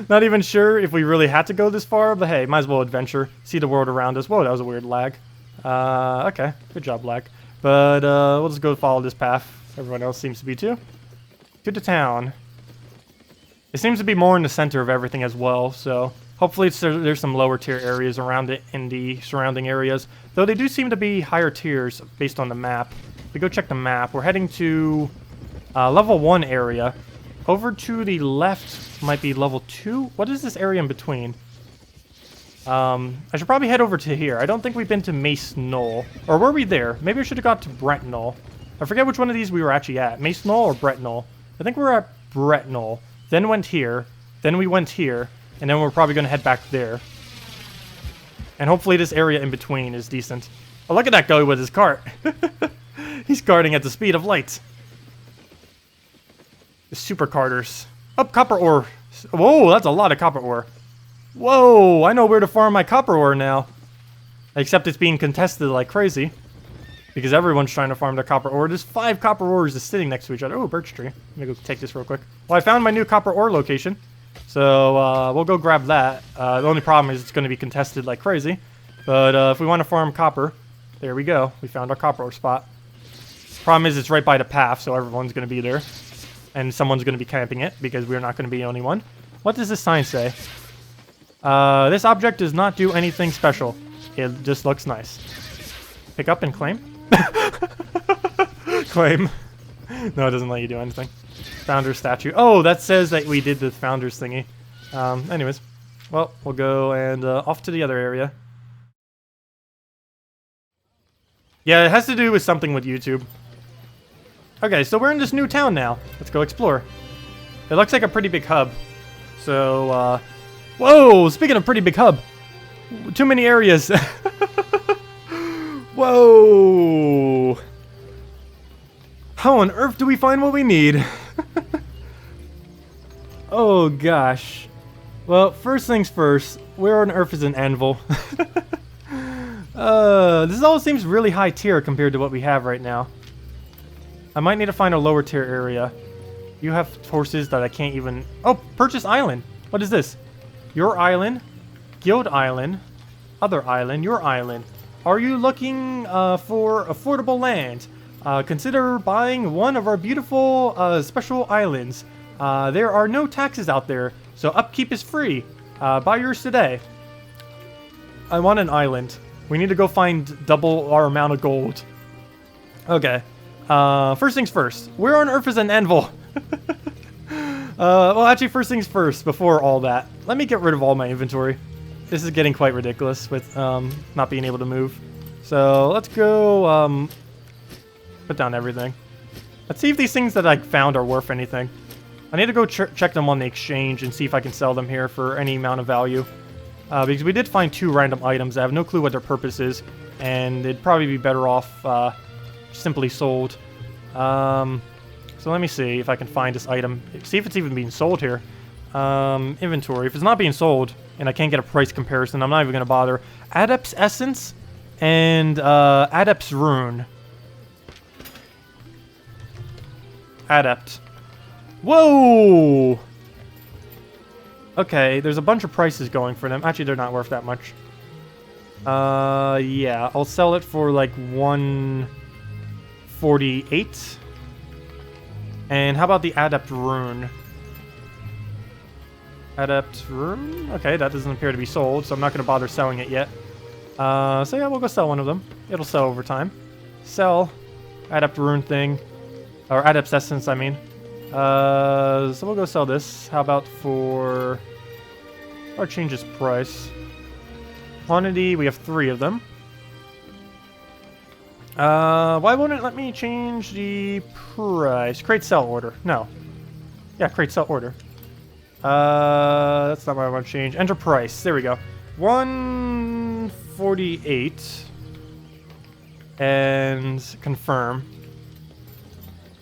Not even sure if we really had to go this far, but hey, might as well adventure. See the world around us. Whoa, that was a weird lag. Okay, good job, lag. But we'll just go follow this path. Everyone else seems to be too. To the town. It seems to be more in the center of everything as well, so hopefully there's some lower tier areas around it in the surrounding areas. Though they do seem to be higher tiers based on the map. If we go check the map, we're heading to level 1 area. Over to the left might be level 2. What is this area in between? I should probably head over to here. I don't think we've been to Mace Knoll. Or were we there? Maybe I should have got to Brett Knoll. I forget which one of these we were actually at. Mace Knoll or Brett Knoll? I think we were at Brett Knoll. Then went here. Then we went here. And then we're probably going to head back there. And hopefully this area in between is decent. Oh, look at that guy with his cart. He's carting at the speed of light. The super carters. Oh, copper ore. Whoa, that's a lot of copper ore. Whoa, I know where to farm my copper ore now. Except it's being contested like crazy. Because everyone's trying to farm their copper ore. There's 5 copper ores just sitting next to each other. Oh, birch tree. Let me go take this real quick. Well, I found my new copper ore location. So, we'll go grab that. The only problem is it's going to be contested like crazy. But, if we want to farm copper, there we go. We found our copper ore spot. Problem is it's right by the path, so everyone's going to be there. And someone's going to be camping it, because we're not going to be the only one. What does this sign say? This object does not do anything special. It just looks nice. Pick up and claim? Claim. No, it doesn't let you do anything. Founder's statue. Oh, that says that we did the founder's thingy. Anyways. Well, we'll go and off to the other area. Yeah, it has to do with something with YouTube. Okay, so we're in this new town now. Let's go explore. It looks like a pretty big hub. So, whoa! Speaking of pretty big hub. Too many areas. Whoa! How on earth do we find what we need? Oh, gosh. Well, first things first. Where on earth is an anvil? This all seems really high tier compared to what we have right now. I might need to find a lower tier area. You have horses that I can't even... Oh, purchase island. What is this? Your island. Guild island. Other island. Your island. Are you looking for affordable land? Consider buying one of our beautiful special islands. There are no taxes out there, so upkeep is free. Buy yours today. I want an island. We need to go find double our amount of gold. Okay. First things first. Where on earth is an anvil? Well, actually, first things first, before all that. Let me get rid of all my inventory. This is getting quite ridiculous with not being able to move. So, let's go put down everything. Let's see if these things that I found are worth anything. I need to go check them on the exchange and see if I can sell them here for any amount of value. Because we did find 2 random items. I have no clue what their purpose is, and it'd probably be better off simply sold. So let me see if I can find this item. See if it's even being sold here. Inventory. If it's not being sold, and I can't get a price comparison, I'm not even going to bother. Adept's Essence and Adept's Rune. Adept. Whoa! Okay, there's a bunch of prices going for them. Actually, they're not worth that much. Yeah, I'll sell it for like 148. And how about the Adept Rune? Adept Rune? Okay, that doesn't appear to be sold, so I'm not going to bother selling it yet. So yeah, we'll go sell one of them. It'll sell over time. Sell. Adept Rune thing. Or Adept's Essence, I mean. So we'll go sell this. How about for... Or change its price. Quantity, we have 3 of them. Why won't it let me change the price? Create sell order. No. Yeah, create sell order. That's not what I want to change. Enter price. There we go. 148. And confirm.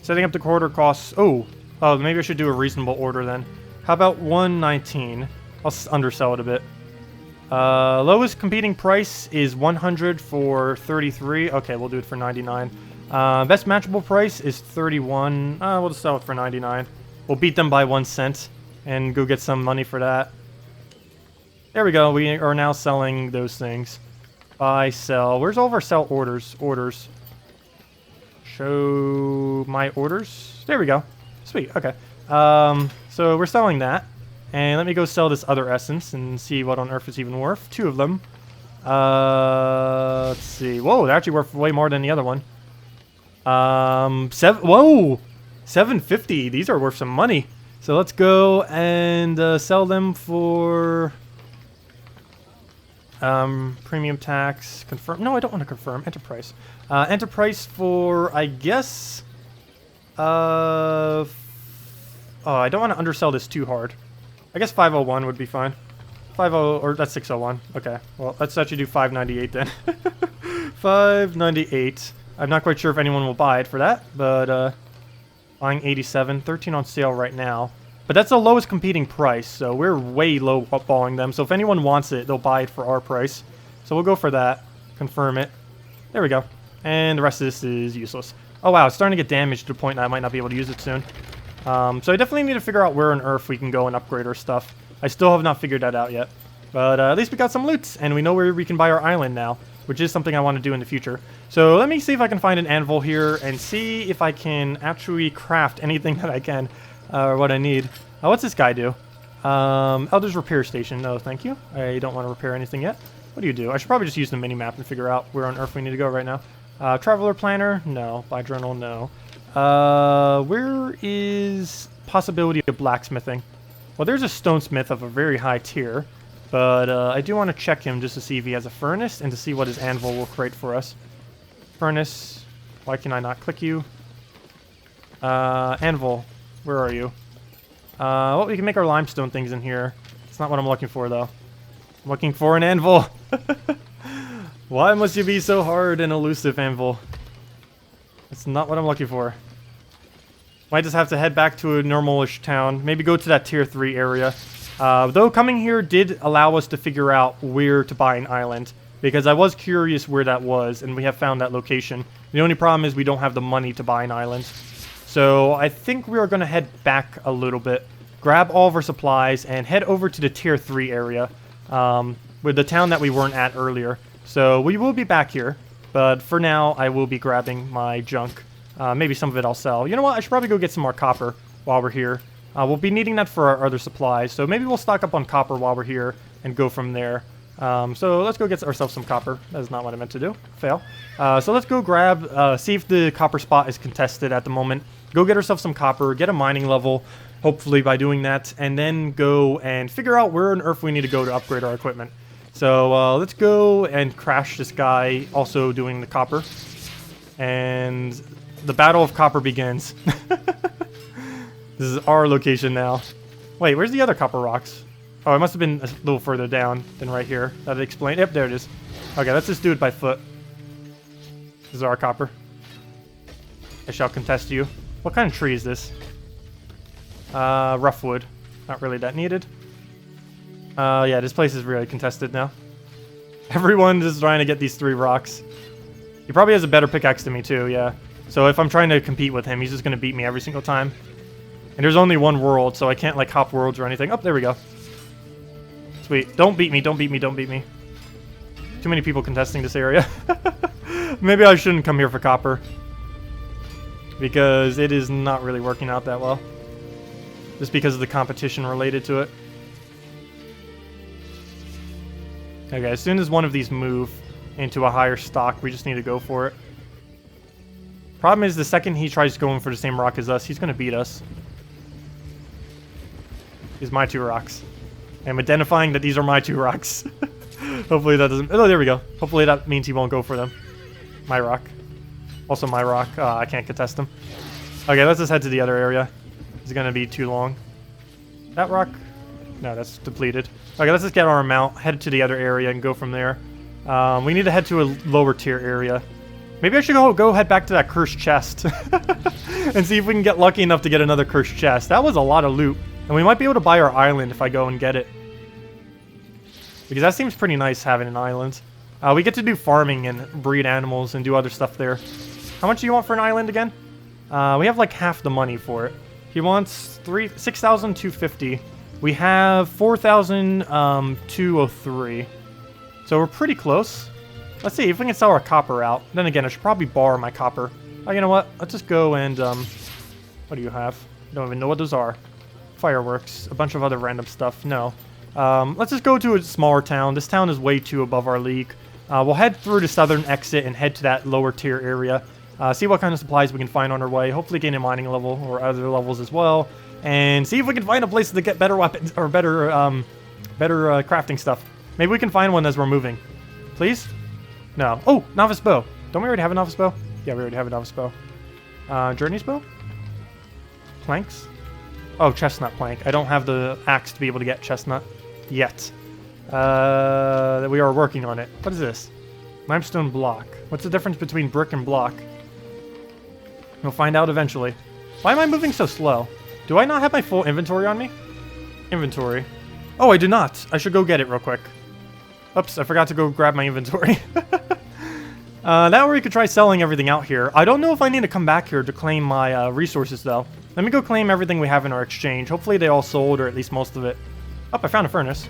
Setting up the order costs... Oh, maybe I should do a reasonable order then. How about 119? I'll undersell it a bit. Lowest competing price is 100 for 33. Okay, we'll do it for 99. Best matchable price is 31. We'll just sell it for 99. We'll beat them by 1 cent and go get some money for that. There we go. We are now selling those things. Buy, sell. Where's all of our sell orders? Orders. Show my orders. There we go. Sweet. Okay. So we're selling that. And let me go sell this other essence and see what on earth it's even worth. 2 of them. Let's see. Whoa, they're actually worth way more than the other one. Whoa! 750. These are worth some money. So let's go and sell them for... premium tax. Confirm. No, I don't want to confirm. Enterprise. Enterprise for, I guess... oh, I don't want to undersell this too hard. I guess 501 would be fine. 50, or that's 601. Okay, well, let's actually do 598 then. 598. I'm not quite sure if anyone will buy it for that, but buying 87, 13 on sale right now. But that's the lowest competing price, so we're way low balling them. So if anyone wants it, they'll buy it for our price. So we'll go for that. Confirm it. There we go. And the rest of this is useless. Oh wow, it's starting to get damaged to the point that I might not be able to use it soon. So I definitely need to figure out where on earth we can go and upgrade our stuff. I still have not figured that out yet. But at least we got some loot, and we know where we can buy our island now, which is something I want to do in the future. So let me see if I can find an anvil here and see if I can actually craft anything that I can, or what I need. What's this guy do? Elder's Repair Station. No, thank you. I don't want to repair anything yet. What do you do? I should probably just use the mini-map and figure out where on earth we need to go right now. Traveler Planner? No. Buy Journal? No. Where is possibility of blacksmithing? Well, there's a stonesmith of a very high tier, but I do want to check him just to see if he has a furnace and to see what his anvil will create for us. Furnace. Why can I not click you? Anvil. Where are you? Well, we can make our limestone things in here. It's not what I'm looking for, though. I'm looking for an anvil. Why must you be so hard and elusive, anvil? That's not what I'm looking for. Might just have to head back to a normal-ish town. Maybe go to that tier 3 area. Though coming here did allow us to figure out where to buy an island. Because I was curious where that was, and we have found that location. The only problem is we don't have the money to buy an island. So I think we are going to head back a little bit. Grab all of our supplies and head over to the tier 3 area. With the town that we weren't at earlier. So we will be back here. But for now, I will be grabbing my junk. Maybe some of it I'll sell. You know what? I should probably go get some more copper while we're here. We'll be needing that for our other supplies. So maybe we'll stock up on copper while we're here and go from there. So let's go get ourselves some copper. That is not what I meant to do. Fail. So let's go grab, see if the copper spot is contested at the moment. Go get ourselves some copper, get a mining level, hopefully by doing that, and then go and figure out where on earth we need to go to upgrade our equipment. So let's go and crash this guy also doing the copper. And the Battle of Copper begins. This is our location now. Wait, where's the other copper rocks? Oh, it must have been a little further down than right here. That'd explain. Yep, there it is. Okay, let's just do it by foot. This is our copper. I shall contest you. What kind of tree is this? Rough wood. Not really that needed. Yeah, this place is really contested now. Everyone is trying to get these 3 rocks. He probably has a better pickaxe than me too, yeah. So if I'm trying to compete with him, he's just going to beat me every single time. And there's only one world, so I can't like hop worlds or anything. Oh, there we go. Sweet. Don't beat me, don't beat me, don't beat me. Too many people contesting this area. Maybe I shouldn't come here for copper. Because it is not really working out that well. Just because of the competition related to it. Okay, as soon as one of these move into a higher stock, we just need to go for it. Problem is, the second he tries going for the same rock as us, he's going to beat us. These are my 2 rocks. I'm identifying that these are my 2 rocks. Hopefully that doesn't... Oh, there we go. Hopefully that means he won't go for them. My rock. Also my rock. I can't contest him. Okay, let's just head to the other area. It's going to be too long. That rock? No, that's depleted. Okay, let's just get our amount, head to the other area, and go from there. We need to head to a lower tier area. Maybe I should go head back to that cursed chest. And see if we can get lucky enough to get another cursed chest. That was a lot of loot. And we might be able to buy our island if I go and get it. Because that seems pretty nice having an island. We get to do farming and breed animals and do other stuff there. How much do you want for an island again? We have like half the money for it. He wants 6,250. We have 4,203. So we're pretty close. Let's see if we can sell our copper out. Then again, I should probably borrow my copper. Oh, you know what? Let's just go and, what do you have? I don't even know what those are. Fireworks. A bunch of other random stuff. No. Let's just go to a smaller town. This town is way too above our league. We'll head through the southern exit and head to that lower tier area. See what kind of supplies we can find on our way. Hopefully gain a mining level or other levels as well. And see if we can find a place to get better weapons or better crafting stuff. Maybe we can find one as we're moving. Please? No. Oh, novice bow. Don't we already have a novice bow? Yeah, we already have a novice bow. Journey's bow? Planks? Oh, chestnut plank. I don't have the axe to be able to get chestnut yet. We are working on it. What is this? Limestone block. What's the difference between brick and block? We'll find out eventually. Why am I moving so slow? Do I not have my full inventory on me? Inventory. Oh, I do not. I should go get it real quick. Oops, I forgot to go grab my inventory. That way we could try selling everything out here. I don't know if I need to come back here to claim my resources, though. Let me go claim everything we have in our exchange. Hopefully they all sold, or at least most of it. Oh, I found a furnace.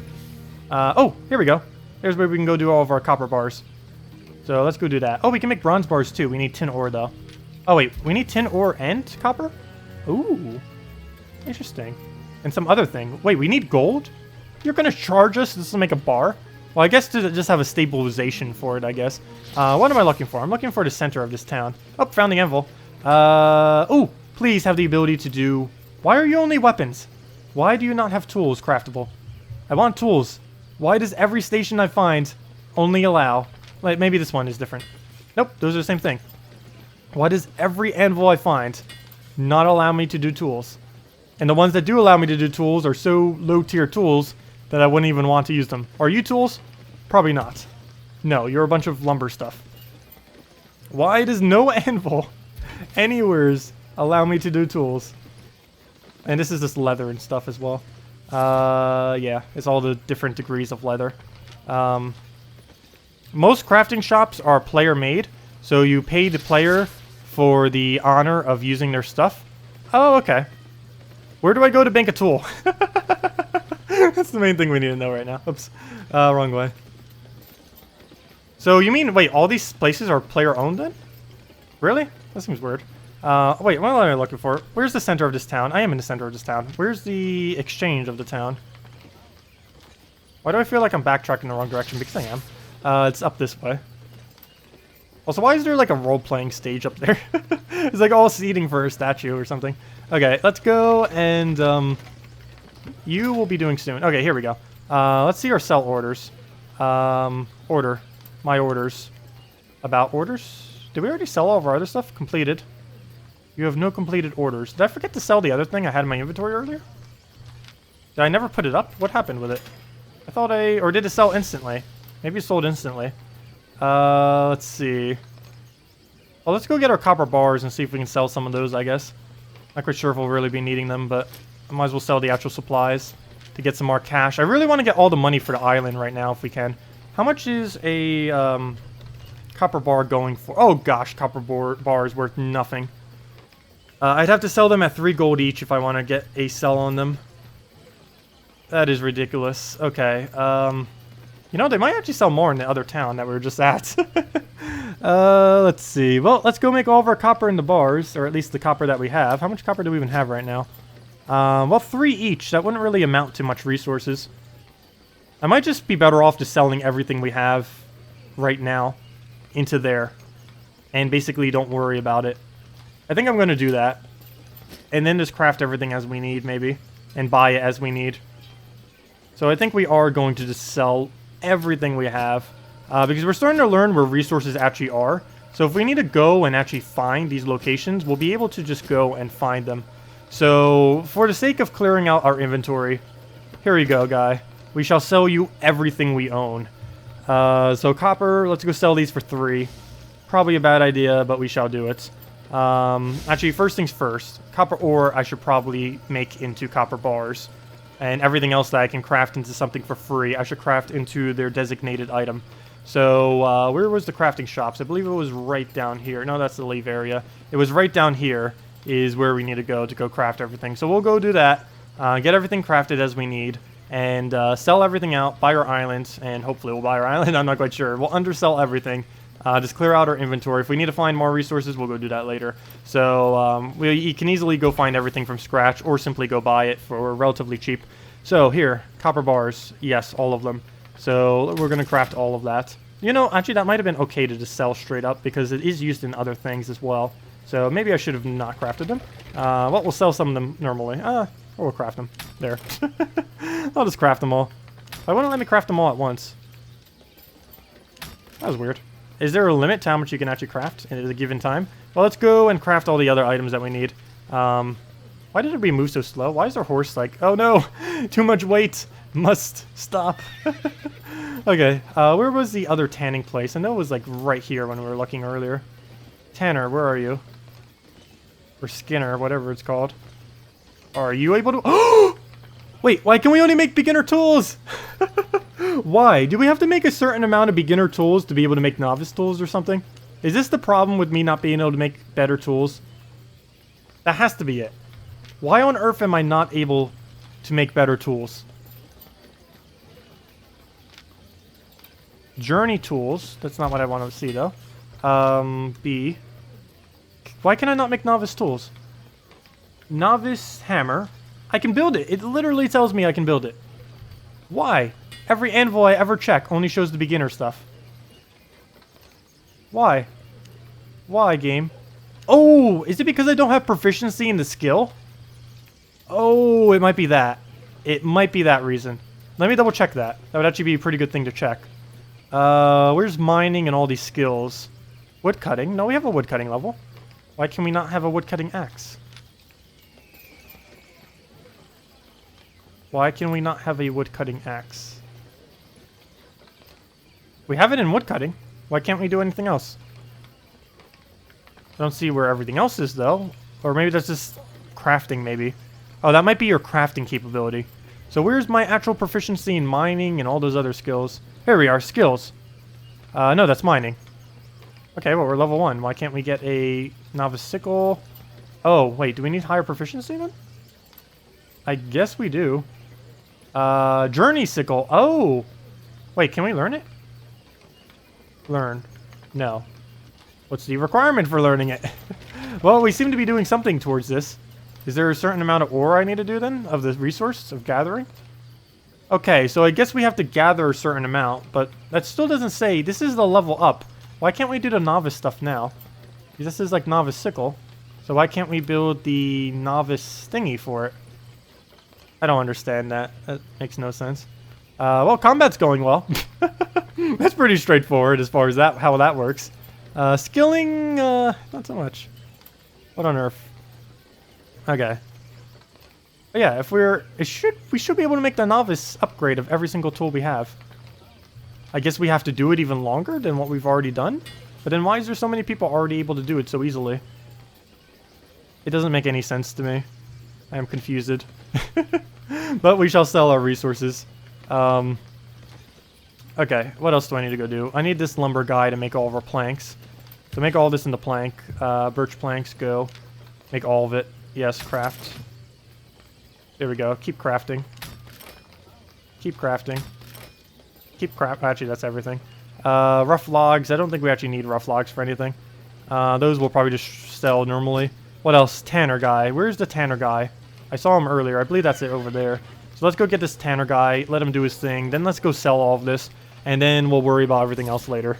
Oh, here we go. Here's where we can go do all of our copper bars. So let's go do that. Oh, we can make bronze bars, too. We need tin ore, though. Oh, wait. We need tin ore and copper? Ooh. Interesting. And some other thing. Wait, we need gold? You're going to charge us just to make a bar? Well, I guess to just have a stabilization for it, I guess. What am I looking for? I'm looking for the center of this town. Oh, found the anvil. Oh, please have the ability to do... Why are you only weapons? Why do you not have tools craftable? I want tools. Why does every station I find only allow... Like, maybe this one is different. Nope, those are the same thing. Why does every anvil I find not allow me to do tools. And the ones that do allow me to do tools are so low tier tools that I wouldn't even want to use them. Are you tools? Probably not. No, you're a bunch of lumber stuff. Why does no anvil anywheres allow me to do tools? And this is just leather and stuff as well. Yeah, it's all the different degrees of leather. Most crafting shops are player made, so you pay the player for the honor of using their stuff. Oh, okay. Where do I go to bank a tool? That's the main thing we need to know right now. Oops. Wrong way. So you mean, wait, all these places are player owned then? Really? That seems weird. Wait, what am I looking for? Where's the center of this town? I am in the center of this town. Where's the exchange of the town? Why do I feel like I'm backtracking in the wrong direction? Because I am. It's up this way. Also, why is there like a role-playing stage up there? It's like all seating for a statue or something. Okay, let's go and you will be doing soon. Okay, here we go. Let's see our sell orders. Order. My orders. About orders? Did we already sell all of our other stuff? Completed. You have no completed orders. Did I forget to sell the other thing I had in my inventory earlier? Did I never put it up? What happened with it? I thought or did it sell instantly? Maybe it sold instantly. Let's see. Well, let's go get our copper bars and see if we can sell some of those, I guess. Not quite sure if we'll really be needing them, but I might as well sell the actual supplies to get some more cash. I really want to get all the money for the island right now if we can. How much is a copper bar going for? Oh gosh, copper bar is worth nothing. I'd have to sell them at 3 gold each if I want to get a sell on them. That is ridiculous. Okay. You know, they might actually sell more in the other town that we were just at. Let's see. Well, let's go make all of our copper in the bars, or at least the copper that we have. How much copper do we even have right now? Well, 3 each. That wouldn't really amount to much resources. I might just be better off just selling everything we have right now into there. And basically don't worry about it. I think I'm going to do that. And then just craft everything as we need, maybe. And buy it as we need. So I think we are going to just sell everything we have. Because we're starting to learn where resources actually are. So if we need to go and actually find these locations, we'll be able to just go and find them. So for the sake of clearing out our inventory, here we go, guy. We shall sell you everything we own. So copper, let's go sell these for 3. Probably a bad idea, but we shall do it. Actually, first things first. Copper ore I should probably make into copper bars. And everything else that I can craft into something for free, I should craft into their designated item. So, where was the crafting shops? I believe it was right down here. No, that's the Lieb area. It was right down here is where we need to go craft everything. So we'll go do that, get everything crafted as we need, and sell everything out, buy our island, and hopefully we'll buy our island. I'm not quite sure. We'll undersell everything. Just clear out our inventory. If we need to find more resources, we'll go do that later. So we can easily go find everything from scratch or simply go buy it for relatively cheap. So here, copper bars. Yes, all of them. So we're going to craft all of that. You know, actually that might have been okay to just sell straight up because it is used in other things as well. So maybe I should have not crafted them. Well, we'll sell some of them normally. Or we'll craft them. There. I'll just craft them all. Why wouldn't let me craft them all at once? That was weird. Is there a limit to how much you can actually craft at a given time? Well, let's go and craft all the other items that we need. Why did we move so slow? Why is our horse like... Oh no! Too much weight! Must stop. Okay, where was the other tanning place? I know it was like right here when we were looking earlier. Tanner, where are you? Or Skinner, whatever it's called. Are you able to... Oh! Wait, why can we only make beginner tools? Why? Do we have to make a certain amount of beginner tools to be able to make novice tools or something? Is this the problem with me not being able to make better tools? That has to be it. Why on earth am I not able to make better tools? Journey tools. That's not what I want to see, though. B. Why can I not make novice tools? Novice hammer. I can build it. It literally tells me I can build it. Why? Every anvil I ever check only shows the beginner stuff. Why? Why, game? Oh, is it because I don't have proficiency in the skill? Oh, it might be that. It might be that reason. Let me double check that. That would actually be a pretty good thing to check. Where's mining and all these skills? Wood cutting? No, we have a wood cutting level. Why can we not have a wood cutting axe? Why can we not have a woodcutting axe? We have it in woodcutting. Why can't we do anything else? I don't see where everything else is, though. Or maybe that's just crafting, maybe. Oh, that might be your crafting capability. So where's my actual proficiency in mining and all those other skills? Here we are, skills. No, that's mining. Okay, well, we're level 1. Why can't we get a novice sickle? Oh, wait, do we need higher proficiency then? I guess we do. Journey sickle. Oh! Wait, can we learn it? Learn. No. What's the requirement for learning it? Well, we seem to be doing something towards this. Is there a certain amount of ore I need to do then? Of the resource of gathering? Okay, so I guess we have to gather a certain amount, but that still doesn't say this is the level up. Why can't we do the novice stuff now? This is like novice sickle. So why can't we build the novice thingy for it? I don't understand that. That makes no sense. Well, combat's going well. That's pretty straightforward as far as that how that works. Skilling, not so much. What on earth? Okay. But yeah, if we should be able to make the novice upgrade of every single tool we have. I guess we have to do it even longer than what we've already done. But then why is there so many people already able to do it so easily? It doesn't make any sense to me. I am confused. But we shall sell our resources. Okay, what else do I need to go do? I need this lumber guy to make all of our planks. So make all this into plank. Birch planks, go. Make all of it. Yes, craft. There we go. Keep crafting. Keep crafting. Keep craft. Actually, that's everything. Rough logs. I don't think we actually need rough logs for anything. Those we'll probably just sell normally. What else? Tanner guy. Where's the Tanner guy? I saw him earlier. I believe that's it over there. So let's go get this Tanner guy. Let him do his thing. Then let's go sell all of this. And then we'll worry about everything else later.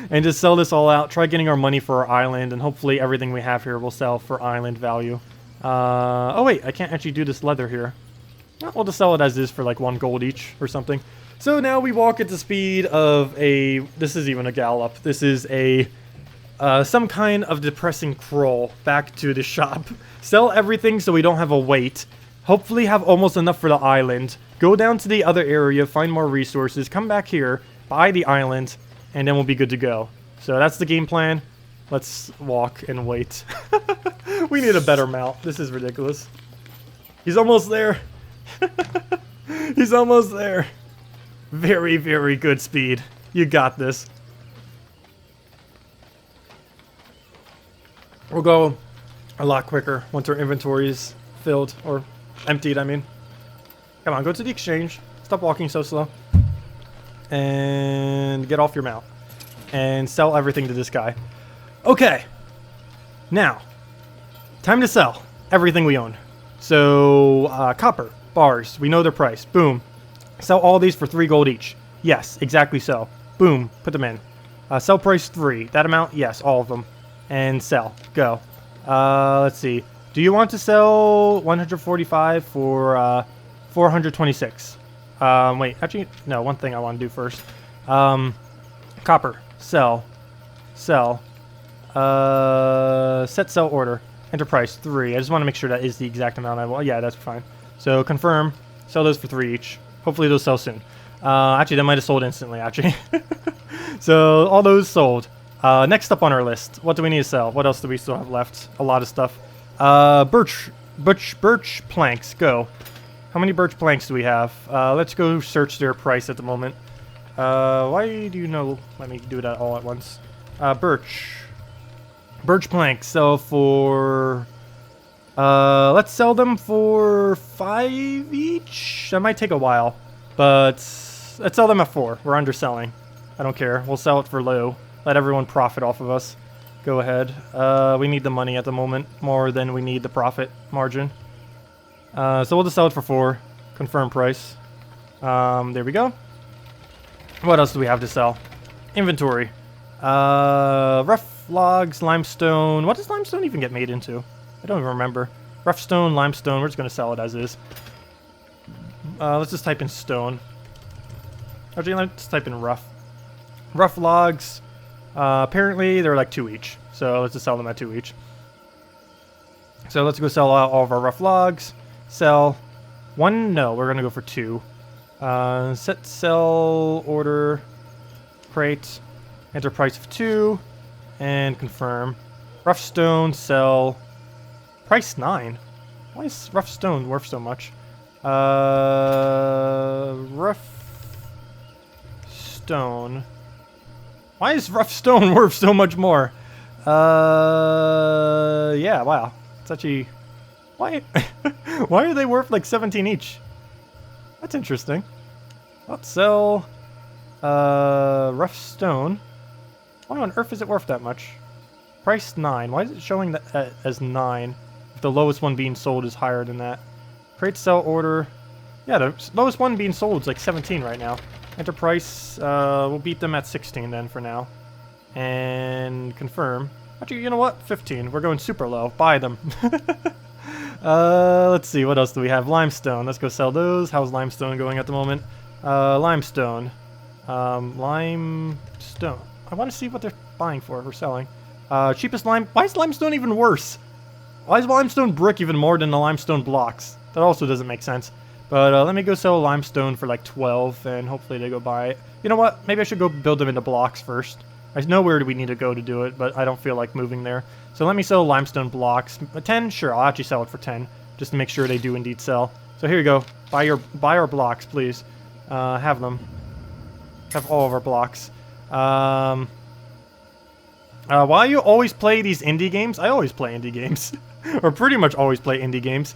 And just sell this all out. Try getting our money for our island. And hopefully everything we have here will sell for island value. Oh wait, I can't actually do this leather here. We'll just sell it as is for like 1 gold each or something. So now we walk at the speed of a... This is even a gallop. This is a... some kind of depressing crawl back to the shop. Sell everything so we don't have a wait. Hopefully have almost enough for the island. Go down to the other area, find more resources, come back here, buy the island, and then we'll be good to go. So that's the game plan. Let's walk and wait. We need a better mount. This is ridiculous. He's almost there. He's almost there. Very, very good speed. You got this. We'll go a lot quicker once our inventory is filled, or emptied, I mean. Come on, go to the exchange. Stop walking so slow. And get off your mount. And sell everything to this guy. Okay. Now, time to sell everything we own. So, copper, bars, we know their price. Boom. Sell all these for 3 gold each. Yes, exactly so. Boom, put them in. Sell price 3. That amount? Yes, all of them. And sell. Go. Let's see. Do you want to sell 145 for 426? Wait, actually, no, one thing I want to do first. Copper. Sell. Sell. Set sell order. Enter price 3. I just want to make sure that is the exact amount I want. Yeah, that's fine. So confirm. Sell those for 3 each. Hopefully those sell soon. Actually, that might have sold instantly, actually. So all those sold. Next up on our list, what do we need to sell? What else do we still have left? A lot of stuff. Birch planks, go. How many birch planks do we have? Let's go search their price at the moment. Why do you know? Let me do that all at once. Birch planks sell for... let's sell them for 5 each. That might take a while, but let's sell them at 4. We're underselling. I don't care. We'll sell it for low. Let everyone profit off of us. Go ahead. We need the money at the moment more than we need the profit margin. So we'll just sell it for 4. Confirm price. There we go. What else do we have to sell? Inventory. Rough logs, limestone. What does limestone even get made into? I don't even remember. Rough stone, limestone. We're just going to sell it as is. Let's just type in stone. Actually, let's type in rough. Rough logs. Apparently, they're like 2 each. So let's just sell them at 2 each. So let's go sell out all of our rough logs. Sell. 1? No, we're gonna go for 2. Set sell order crate, enter price of 2, and confirm. Rough stone sell price 9. Why is rough stone worth so much? Rough stone. Why is rough stone worth so much more? Yeah, wow. It's actually... Why? Why are they worth like 17 each? That's interesting. Let's sell... rough stone. Why on earth is it worth that much? Price 9. Why is it showing that as 9? If the lowest one being sold is higher than that. Create sell order. Yeah, the lowest one being sold is like 17 right now. Enter price. We'll beat them at 16 then for now. And confirm. Actually, you know what? 15. We're going super low. Buy them. Let's see. What else do we have? Limestone. Let's go sell those. How's limestone going at the moment? Limestone. Limestone. I want to see what they're buying for or selling. Cheapest lime. Why is limestone even worse? Why is limestone brick even more than the limestone blocks? That also doesn't make sense. But let me go sell limestone for like 12 and hopefully they go buy it. You know what? Maybe I should go build them into blocks first. I know where we need to go to do it, but I don't feel like moving there. So let me sell limestone blocks. 10? Sure, I'll actually sell it for 10. Just to make sure they do indeed sell. So here you go. Buy our blocks, please. Have them. Have all of our blocks. Why you always play these indie games? I always play indie games. Or pretty much always play indie games.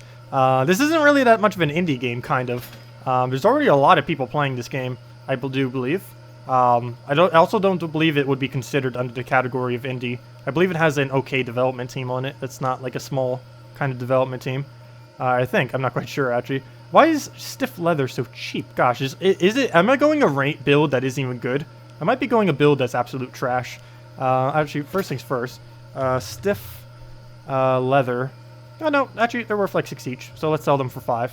This isn't really that much of an indie game, kind of. There's already a lot of people playing this game, I do believe. I also don't believe it would be considered under the category of indie. I believe it has an okay development team on it. It's not like a small kind of development team. I think. I'm not quite sure, actually. Why is stiff leather so cheap? Gosh, is it... Am I going a build that isn't even good? I might be going a build that's absolute trash. Actually, first things first. Stiff leather. Oh, no. Actually, they're worth like 6 each. So let's sell them for 5.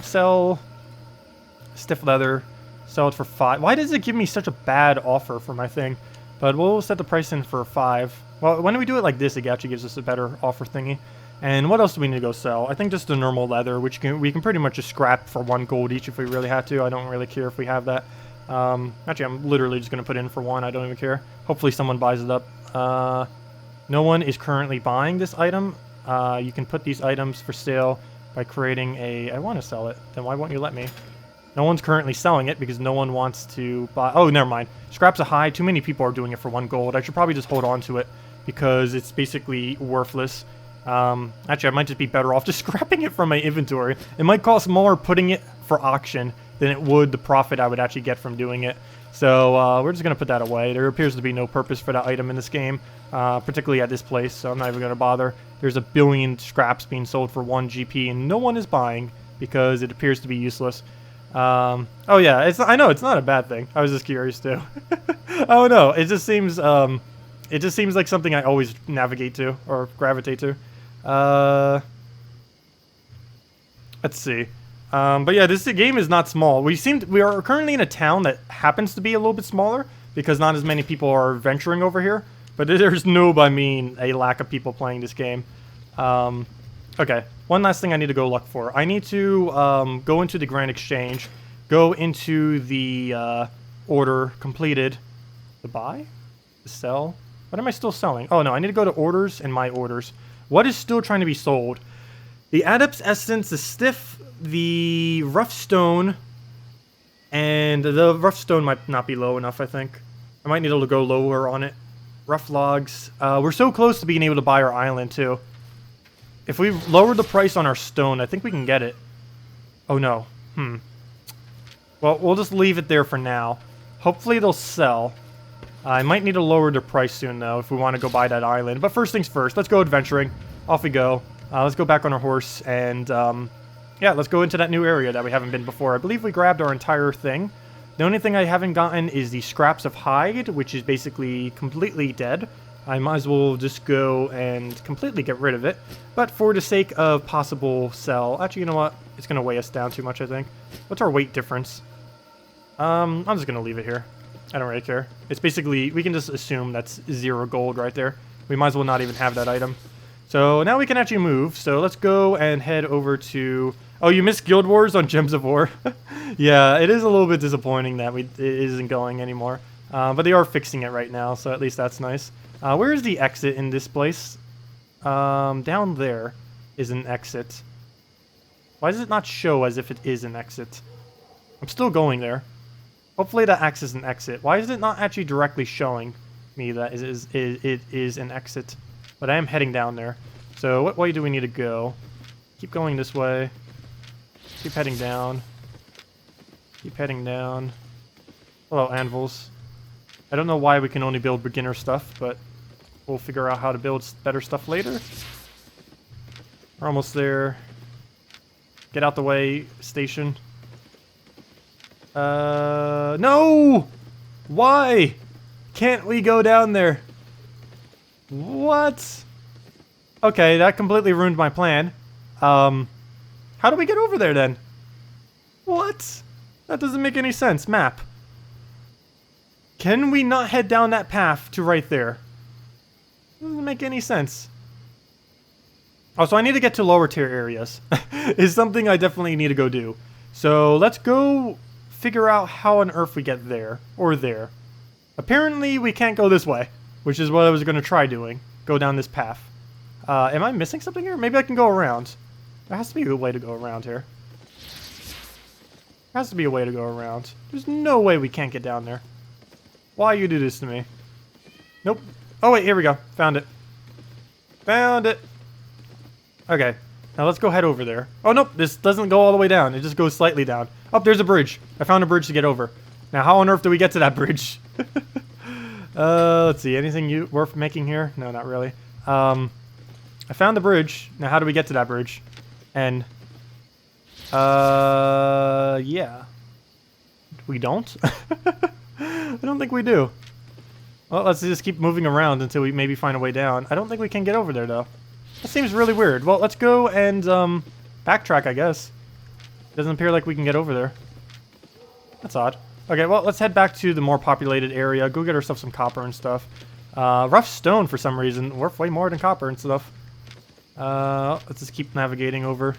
Sell stiff leather. Sell it for 5. Why does it give me such a bad offer for my thing? But we'll set the price in for 5. Well, when we do it like this, it actually gives us a better offer thingy. And what else do we need to go sell? I think just the normal leather, which we can pretty much just scrap for 1 gold each if we really have to. I don't really care if we have that. Actually, I'm literally just going to put in for 1. I don't even care. Hopefully someone buys it up. No one is currently buying this item. You can put these items for sale by creating a... I want to sell it. Then why won't you let me? No one's currently selling it because no one wants to buy... Oh, never mind. Scrap's a high. Too many people are doing it for 1 gold. I should probably just hold on to it because it's basically worthless. Actually, I might just be better off just scrapping it from my inventory. It might cost more putting it for auction than it would the profit I would actually get from doing it. So we're just going to put that away. There appears to be no purpose for that item in this game, particularly at this place, so I'm not even going to bother. There's a billion scraps being sold for 1 GP, and no one is buying because it appears to be useless. Oh yeah, I know it's not a bad thing. I was just curious too. Oh no, it just seems like something I always navigate to or gravitate to. Let's see. But yeah, this game is not small. We are currently in a town that happens to be a little bit smaller because not as many people are venturing over here. But there's no, I mean, a lack of people playing this game. Okay, one last thing I need to go look for. I need to go into the Grand Exchange, go into the order completed. The buy? The sell? What am I still selling? Oh no, I need to go to orders and my orders. What is still trying to be sold? The Adept's Essence, the Stiff, the Rough Stone, and the Rough Stone might not be low enough, I think. I might need to go lower on it. Rough Logs. We're so close to being able to buy our island, too. If we lower the price on our stone, I think we can get it. Oh, no. Well, we'll just leave it there for now. Hopefully they'll sell. I might need to lower the price soon, though, if we want to go buy that island. But first things first, let's go adventuring. Off we go. Let's go back on our horse, and, yeah, let's go into that new area that we haven't been before. I believe we grabbed our entire thing. The only thing I haven't gotten is the scraps of hide, which is basically completely dead. I might as well just go and completely get rid of it. But for the sake of possible sell... Actually, you know what? It's going to weigh us down too much, I think. What's our weight difference? I'm just going to leave it here. I don't really care. It's basically... We can just assume that's 0 gold right there. We might as well not even have that item. So now we can actually move. So let's go and head over to... Oh, you missed Guild Wars on Gems of War? Yeah, it is a little bit disappointing that it isn't going anymore. But they are fixing it right now, so at least that's nice. Where is the exit in this place? Down there is an exit. Why does it not show as if it is an exit? I'm still going there. Hopefully that acts as an exit. Why is it not actually directly showing me that it is an exit? But I am heading down there. So what way do we need to go? Keep going this way. Keep heading down. Keep heading down. Hello, anvils. I don't know why we can only build beginner stuff, but we'll figure out how to build better stuff later. We're almost there. Get out the way, station. No! Why? Can't we go down there? What? Okay, that completely ruined my plan. How do we get over there then? What? That doesn't make any sense. Map. Can we not head down that path to right there? Doesn't make any sense. Oh, so I need to get to lower tier areas. Is something I definitely need to go do. So let's go figure out how on earth we get there. Or there. Apparently we can't go this way. Which is what I was going to try doing. Go down this path. Am I missing something here? Maybe I can go around. There has to be a way to go around here. There has to be a way to go around. There's no way we can't get down there. Why you do this to me? Nope. Oh wait, here we go. Found it. Found it. Okay. Now let's go head over there. Oh nope, this doesn't go all the way down. It just goes slightly down. Oh, there's a bridge. I found a bridge to get over. Now how on earth do we get to that bridge? Let's see. Anything worth making here? No, not really. I found the bridge. Now how do we get to that bridge? And yeah. We don't? I don't think we do. Well, let's just keep moving around until we maybe find a way down. I don't think we can get over there, though. That seems really weird. Well, let's go and backtrack, I guess. Doesn't appear like we can get over there. That's odd. Okay, well, let's head back to the more populated area. Go get ourselves some copper and stuff. Rough stone, for some reason, worth way more than copper and stuff. Let's just keep navigating over.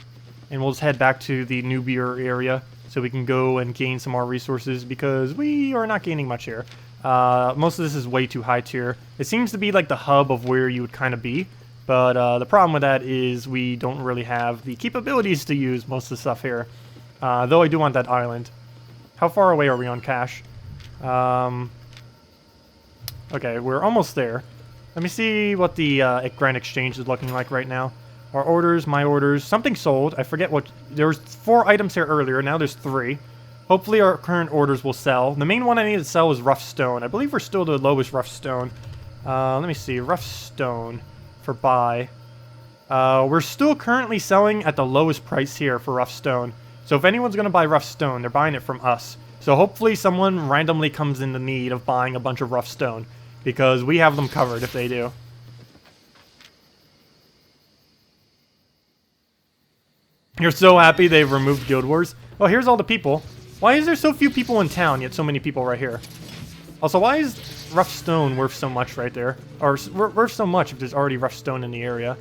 And we'll just head back to the newbier area so we can go and gain some more resources because we are not gaining much here. Most of this is way too high tier. It seems to be like the hub of where you would kind of be. But the problem with that is we don't really have the capabilities to use most of the stuff here. Though I do want that island. How far away are we on cash? Okay, we're almost there. Let me see what the Grand Exchange is looking like right now. Our orders, my orders, something sold. I forget what... There was 4 items here earlier, now there's 3. Hopefully our current orders will sell. The main one I need to sell is rough stone. I believe we're still the lowest rough stone. Let me see, rough stone for buy. We're still currently selling at the lowest price here for rough stone. So if anyone's going to buy rough stone, they're buying it from us. So hopefully someone randomly comes in the need of buying a bunch of rough stone. Because we have them covered if they do. You're so happy they've removed Guild Wars? Oh, here's all the people. Why is there so few people in town, yet so many people right here? Also, why is rough stone worth so much right there? Or worth so much if there's already rough stone in the area?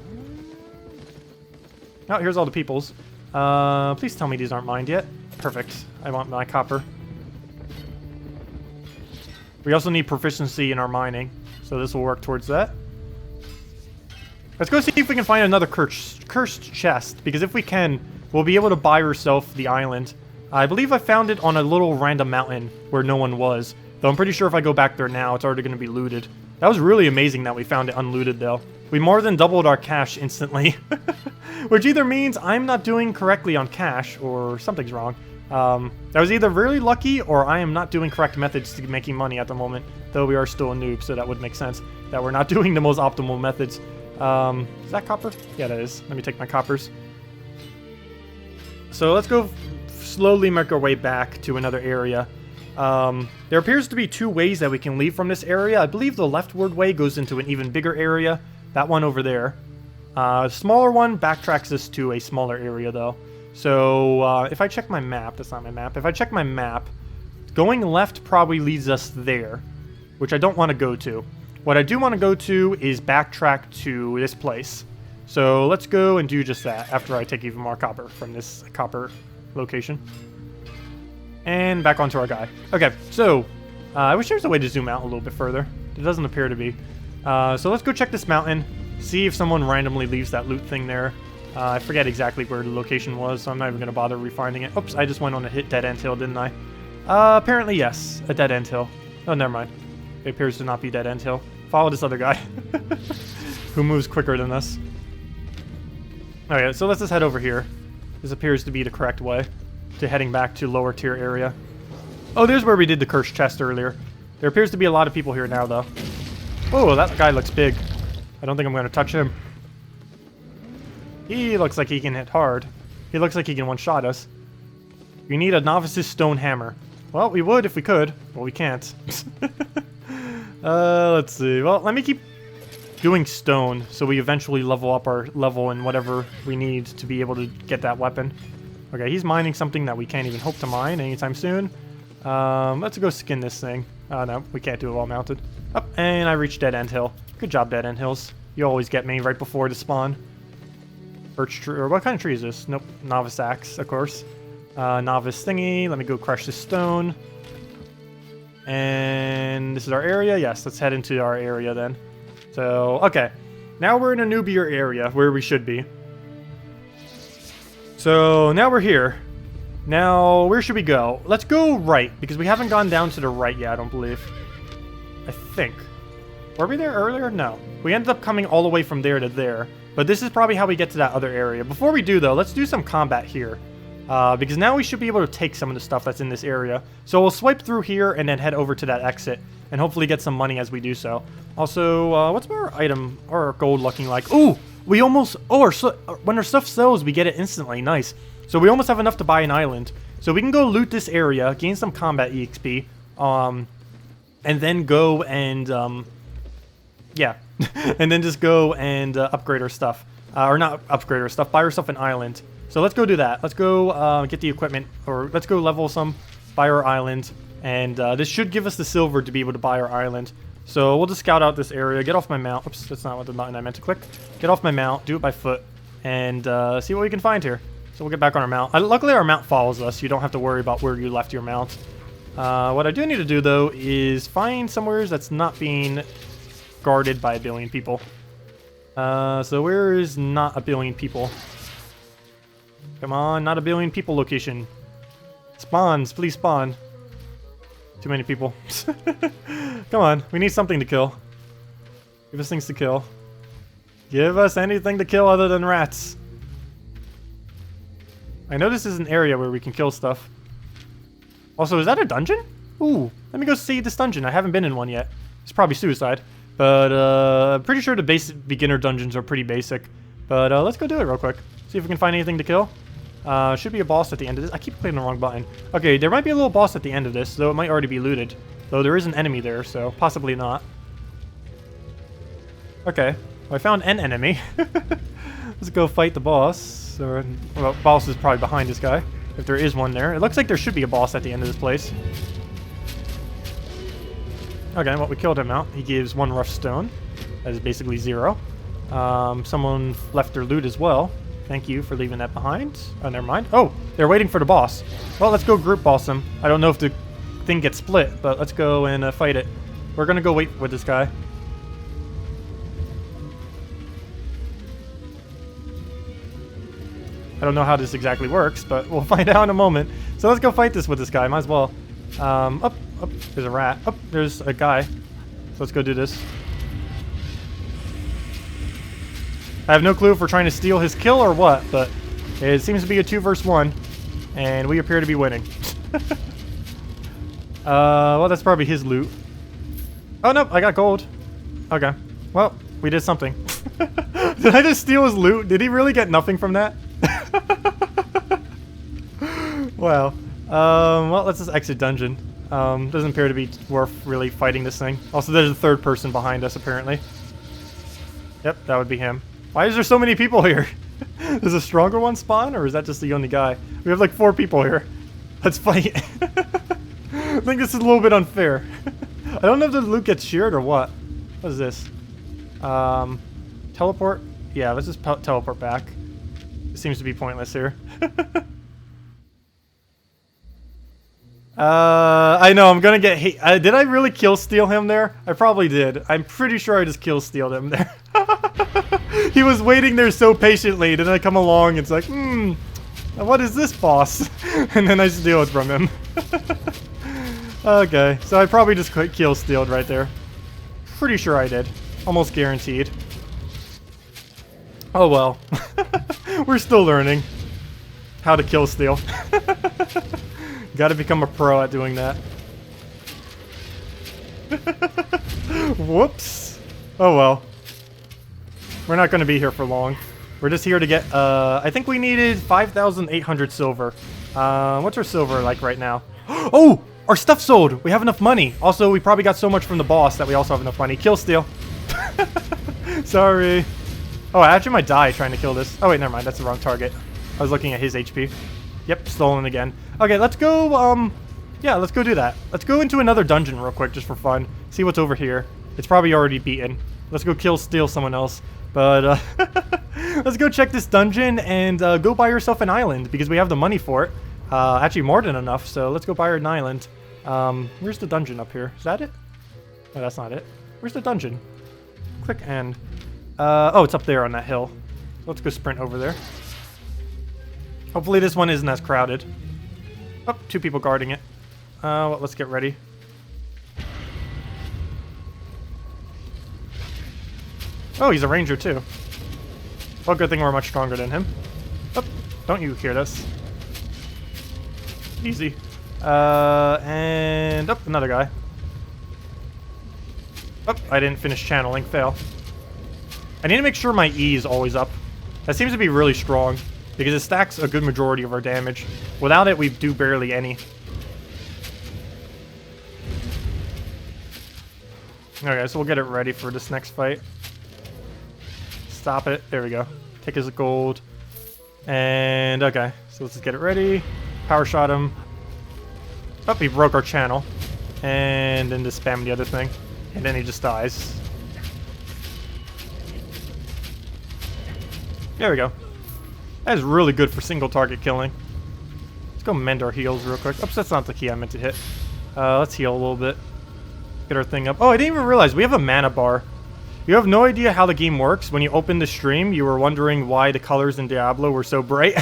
Oh, here's all the peoples. Please tell me these aren't mined yet. Perfect. I want my copper. We also need proficiency in our mining, so this will work towards that. Let's go see if we can find another cursed chest, because if we can, we'll be able to buy ourselves the island. I believe I found it on a little random mountain where no one was, though I'm pretty sure if I go back there now, it's already going to be looted. That was really amazing that we found it unlooted, though. We more than doubled our cash instantly, which either means I'm not doing correctly on cash, or something's wrong. That was either really lucky, or I am not doing correct methods to making money at the moment, though we are still a noob, so that would make sense that we're not doing the most optimal methods. Is that copper? Yeah, that is. Let me take my coppers. So let's go slowly make our way back to another area. There appears to be 2 ways that we can leave from this area. I believe the leftward way goes into an even bigger area. That one over there. The smaller one backtracks us to a smaller area, though. So if I check my map, that's not my map. If I check my map, going left probably leads us there, which I don't want to go to. What I do want to go to is backtrack to this place. So let's go and do just that after I take even more copper from this copper location. And back onto our guy. Okay, so I wish there was a way to zoom out a little bit further. It doesn't appear to be. So let's go check this mountain, see if someone randomly leaves that loot thing there. I forget exactly where the location was, so I'm not even going to bother refinding it. Oops, I just went on a dead end hill, didn't I? Apparently, yes, a dead end hill. Oh, never mind. It appears to not be dead end hill. Follow this other guy, who moves quicker than us. Okay, so let's just head over here. This appears to be the correct way to heading back to lower tier area. Oh, there's where we did the cursed chest earlier. There appears to be a lot of people here now, though. Oh, that guy looks big. I don't think I'm going to touch him. He looks like he can hit hard. He looks like he can one-shot us. We need a novice's stone hammer. Well, we would if we could. Well, we can't. Let's see. Well, let me keep doing stone so we eventually level up our level in whatever we need to be able to get that weapon. Okay, he's mining something that we can't even hope to mine anytime soon. Let's go skin this thing. No, we can't do it while mounted. Oh, and I reached Dead End Hill. Good job, Dead End Hills. You always get me right before the spawn. Birch tree, or what kind of tree is this? Nope, novice axe, of course. Novice thingy. Let me go crush this stone. And this is our area. Yes, let's head into our area then. So, okay. Now we're in a newbier area where we should be. So, now we're here. Now, where should we go? Let's go right, because we haven't gone down to the right yet, I don't believe. I think. Were we there earlier? No. We ended up coming all the way from there to there. But this is probably how we get to that other area. Before we do, though, let's do some combat here. Because now we should be able to take some of the stuff that's in this area. So we'll swipe through here and then head over to that exit. And hopefully get some money as we do so. Also, what's our item or our gold looking like? Ooh! We almost... Oh, when our stuff sells, we get it instantly. Nice. So we almost have enough to buy an island. So we can go loot this area, gain some combat EXP. And then go and... yeah. And then just go and upgrade our stuff. Or not upgrade our stuff, buy ourselves an island. So let's go do that. Let's go get the equipment, or let's go level some, buy our island. And this should give us the silver to be able to buy our island. So we'll just scout out this area, get off my mount. Oops, that's not what the button I meant to click. Get off my mount, do it by foot, and see what we can find here. So we'll get back on our mount. Luckily our mount follows us. You don't have to worry about where you left your mount. What I do need to do, though, is find somewhere that's not being guarded by a billion people. So where is not a billion people? Come on, not a billion people location. Spawns, please spawn. Too many people. Come on, we need something to kill. Give us things to kill. Give us anything to kill other than rats. I know this is an area where we can kill stuff. Also, is that a dungeon? Ooh, let me go see this dungeon. I haven't been in one yet. It's probably suicide. But I'm pretty sure the basic beginner dungeons are pretty basic. But let's go do it real quick. See if we can find anything to kill. Should be a boss at the end of this. I keep clicking the wrong button. Okay, there might be a little boss at the end of this, though it might already be looted. Though there is an enemy there, so possibly not. Okay, well, I found an enemy. Let's go fight the boss. Or, well, boss is probably behind this guy, if there is one there. It looks like there should be a boss at the end of this place. Okay, well, we killed him out. He gives 1 rough stone. That is basically 0. Someone left their loot as well. Thank you for leaving that behind. Oh, never mind. Oh, they're waiting for the boss. Well, let's go group boss him. I don't know if the thing gets split, but let's go and fight it. We're gonna go wait with this guy. I don't know how this exactly works, but we'll find out in a moment. So let's go fight this with this guy. Might as well. Up, there's a rat. Up, there's a guy. So let's go do this. I have no clue if we're trying to steal his kill or what, but it seems to be a 2 versus 1, and we appear to be winning. Well, that's probably his loot. Oh, no, I got gold. Okay. Well, we did something. Did I just steal his loot? Did he really get nothing from that? Wow. Well, let's just exit dungeon. Doesn't appear to be worth really fighting this thing. Also, there's a 3rd person behind us, apparently. Yep, that would be him. Why is there so many people here? Does a stronger one spawn, or is that just the only guy? We have like 4 people here. Let's fight. I think this is a little bit unfair. I don't know if the loot gets sheared or what. What is this? Teleport? Yeah, let's just teleport back. It seems to be pointless here. I know, I'm gonna get hate. Did I really kill steal him there? I probably did. I'm pretty sure I just kill stealed him there. He was waiting there so patiently, then I come along, it's like, what is this, boss? And then I steal it from him. Okay, so I probably just kill stealed right there. Pretty sure I did. Almost guaranteed. Oh well. We're still learning how to kill steal. Gotta become a pro at doing that. Whoops. Oh well. We're not gonna be here for long. We're just here to get, I think we needed 5,800 silver. What's our silver like right now? Oh! Our stuff sold! We have enough money. Also, we probably got so much from the boss that we also have enough money. Kill steal. Sorry. Oh, I actually might die trying to kill this. Oh wait, never mind. That's the wrong target. I was looking at his HP. Yep, stolen again. Okay, let's go, yeah, let's go do that. Let's go into another dungeon real quick, just for fun. See what's over here. It's probably already beaten. Let's go steal someone else. But, let's go check this dungeon and, go buy yourself an island, because we have the money for it. Actually more than enough, so let's go buy her an island. Where's the dungeon up here? Is that it? No, that's not it. Where's the dungeon? Click and... oh, it's up there on that hill. Let's go sprint over there. Hopefully this one isn't as crowded. Oh, 2 people guarding it. Well, let's get ready. Oh, he's a ranger too. Well, good thing we're much stronger than him. Oh, don't you hear this? Easy. And... oh, another guy. Oh, I didn't finish channeling. Fail. I need to make sure my E is always up. That seems to be really strong, because it stacks a good majority of our damage. Without it, we do barely any. Okay, so we'll get it ready for this next fight. Stop it. There we go. Take his gold. And, okay. So let's just get it ready. Power shot him. Oh, he broke our channel. And then just spam the other thing. And then he just dies. There we go. That is really good for single target killing. Let's go mend our heals real quick. Oops, that's not the key I meant to hit. Let's heal a little bit. Get our thing up. Oh, I didn't even realize we have a mana bar. You have no idea how the game works. When you open the stream, you were wondering why the colors in Diablo were so bright.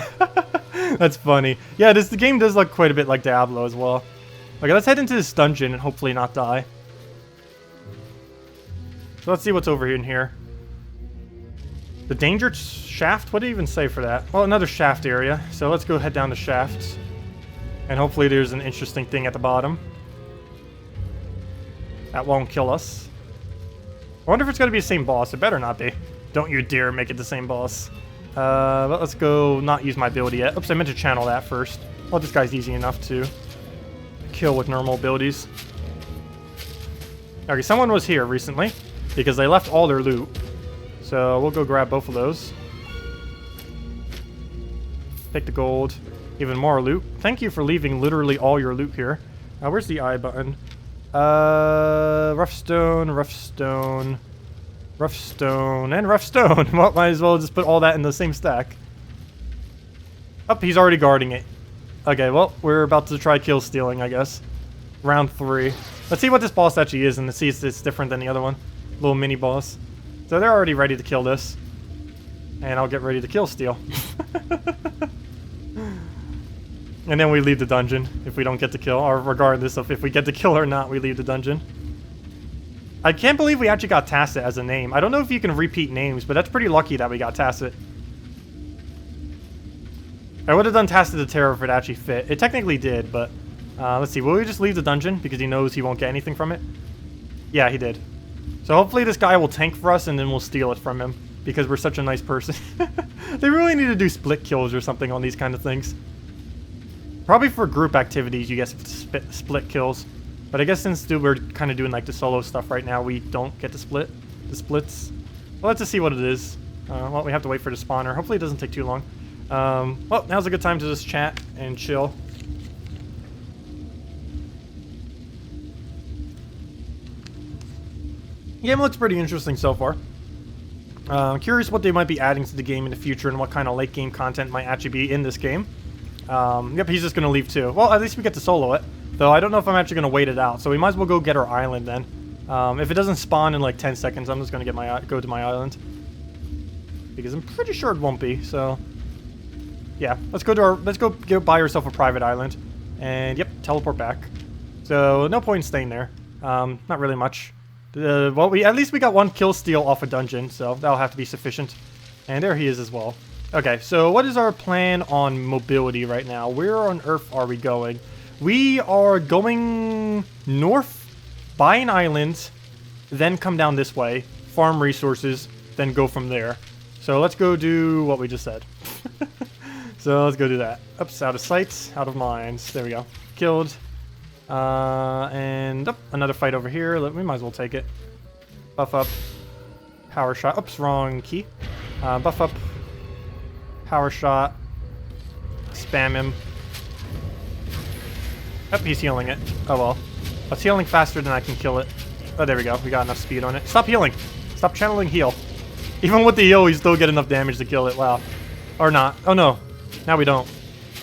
That's funny. Yeah, the game does look quite a bit like Diablo as well. Okay, let's head into this dungeon and hopefully not die. So let's see what's over in here. The danger shaft? What did it even say for that? Well, another shaft area. So let's go head down the shafts. And hopefully there's an interesting thing at the bottom. That won't kill us. I wonder if it's going to be the same boss. It better not be. Don't you dare make it the same boss. But let's go not use my ability yet. Oops, I meant to channel that first. Well, this guy's easy enough to kill with normal abilities. Okay, someone was here recently because they left all their loot. So we'll go grab both of those. Take the gold. Even more loot. Thank you for leaving literally all your loot here. Where's the I button? Rough stone, rough stone, rough stone, and rough stone. Well, might as well just put all that in the same stack. Oh, he's already guarding it. Okay, well, we're about to try kill stealing, I guess. Round 3. Let's see what this boss actually is and see if it's different than the other one. Little mini boss. So they're already ready to kill this. And I'll get ready to kill steal. And then we leave the dungeon if we don't get to kill, or regardless of if we get to kill or not, we leave the dungeon. I can't believe we actually got Tacet as a name. I don't know if you can repeat names, but that's pretty lucky that we got Tacet. I would have done Tacet the Terror if it actually fit. It technically did, but let's see. Will we just leave the dungeon because he knows he won't get anything from it? Yeah, he did. So hopefully this guy will tank for us and then we'll steal it from him because we're such a nice person. They really need to do split kills or something on these kind of things. Probably for group activities, you get split kills. But I guess since we're kind of doing like the solo stuff right now, we don't get to split the splits. Well, let's just see what it is. Well, we have to wait for the spawner. Hopefully it doesn't take too long. Well, now's a good time to just chat and chill. Game looks pretty interesting so far. I'm curious what they might be adding to the game in the future and what kind of late game content might actually be in this game. Yep, he's just going to leave too. Well, at least we get to solo it. Though I don't know if I'm actually going to wait it out. So we might as well go get our island then. If it doesn't spawn in like 10 seconds, I'm just going to go to my island. Because I'm pretty sure it won't be, so... Yeah, let's go buy ourselves a private island. And yep, teleport back. So no point in staying there. Not really much. Well, at least we got one kill steal off a dungeon, so that'll have to be sufficient. And there he is as well. Okay, so what is our plan on mobility right now? Where on Earth are we going? We are going north, buy an island, then come down this way, farm resources, then go from there. So let's go do what we just said. So let's go do that. Oops, out of sight, out of minds. There we go. Killed. And another fight over here. We might as well take it. Buff up. Power shot. Oops, wrong key. Buff up. Power shot. Spam him. Yep, he's healing it. Oh well. It's healing faster than I can kill it. Oh, there we go. We got enough speed on it. Stop healing. Stop channeling heal. Even with the heal, we still get enough damage to kill it. Wow. Or not. Oh no. Now we don't.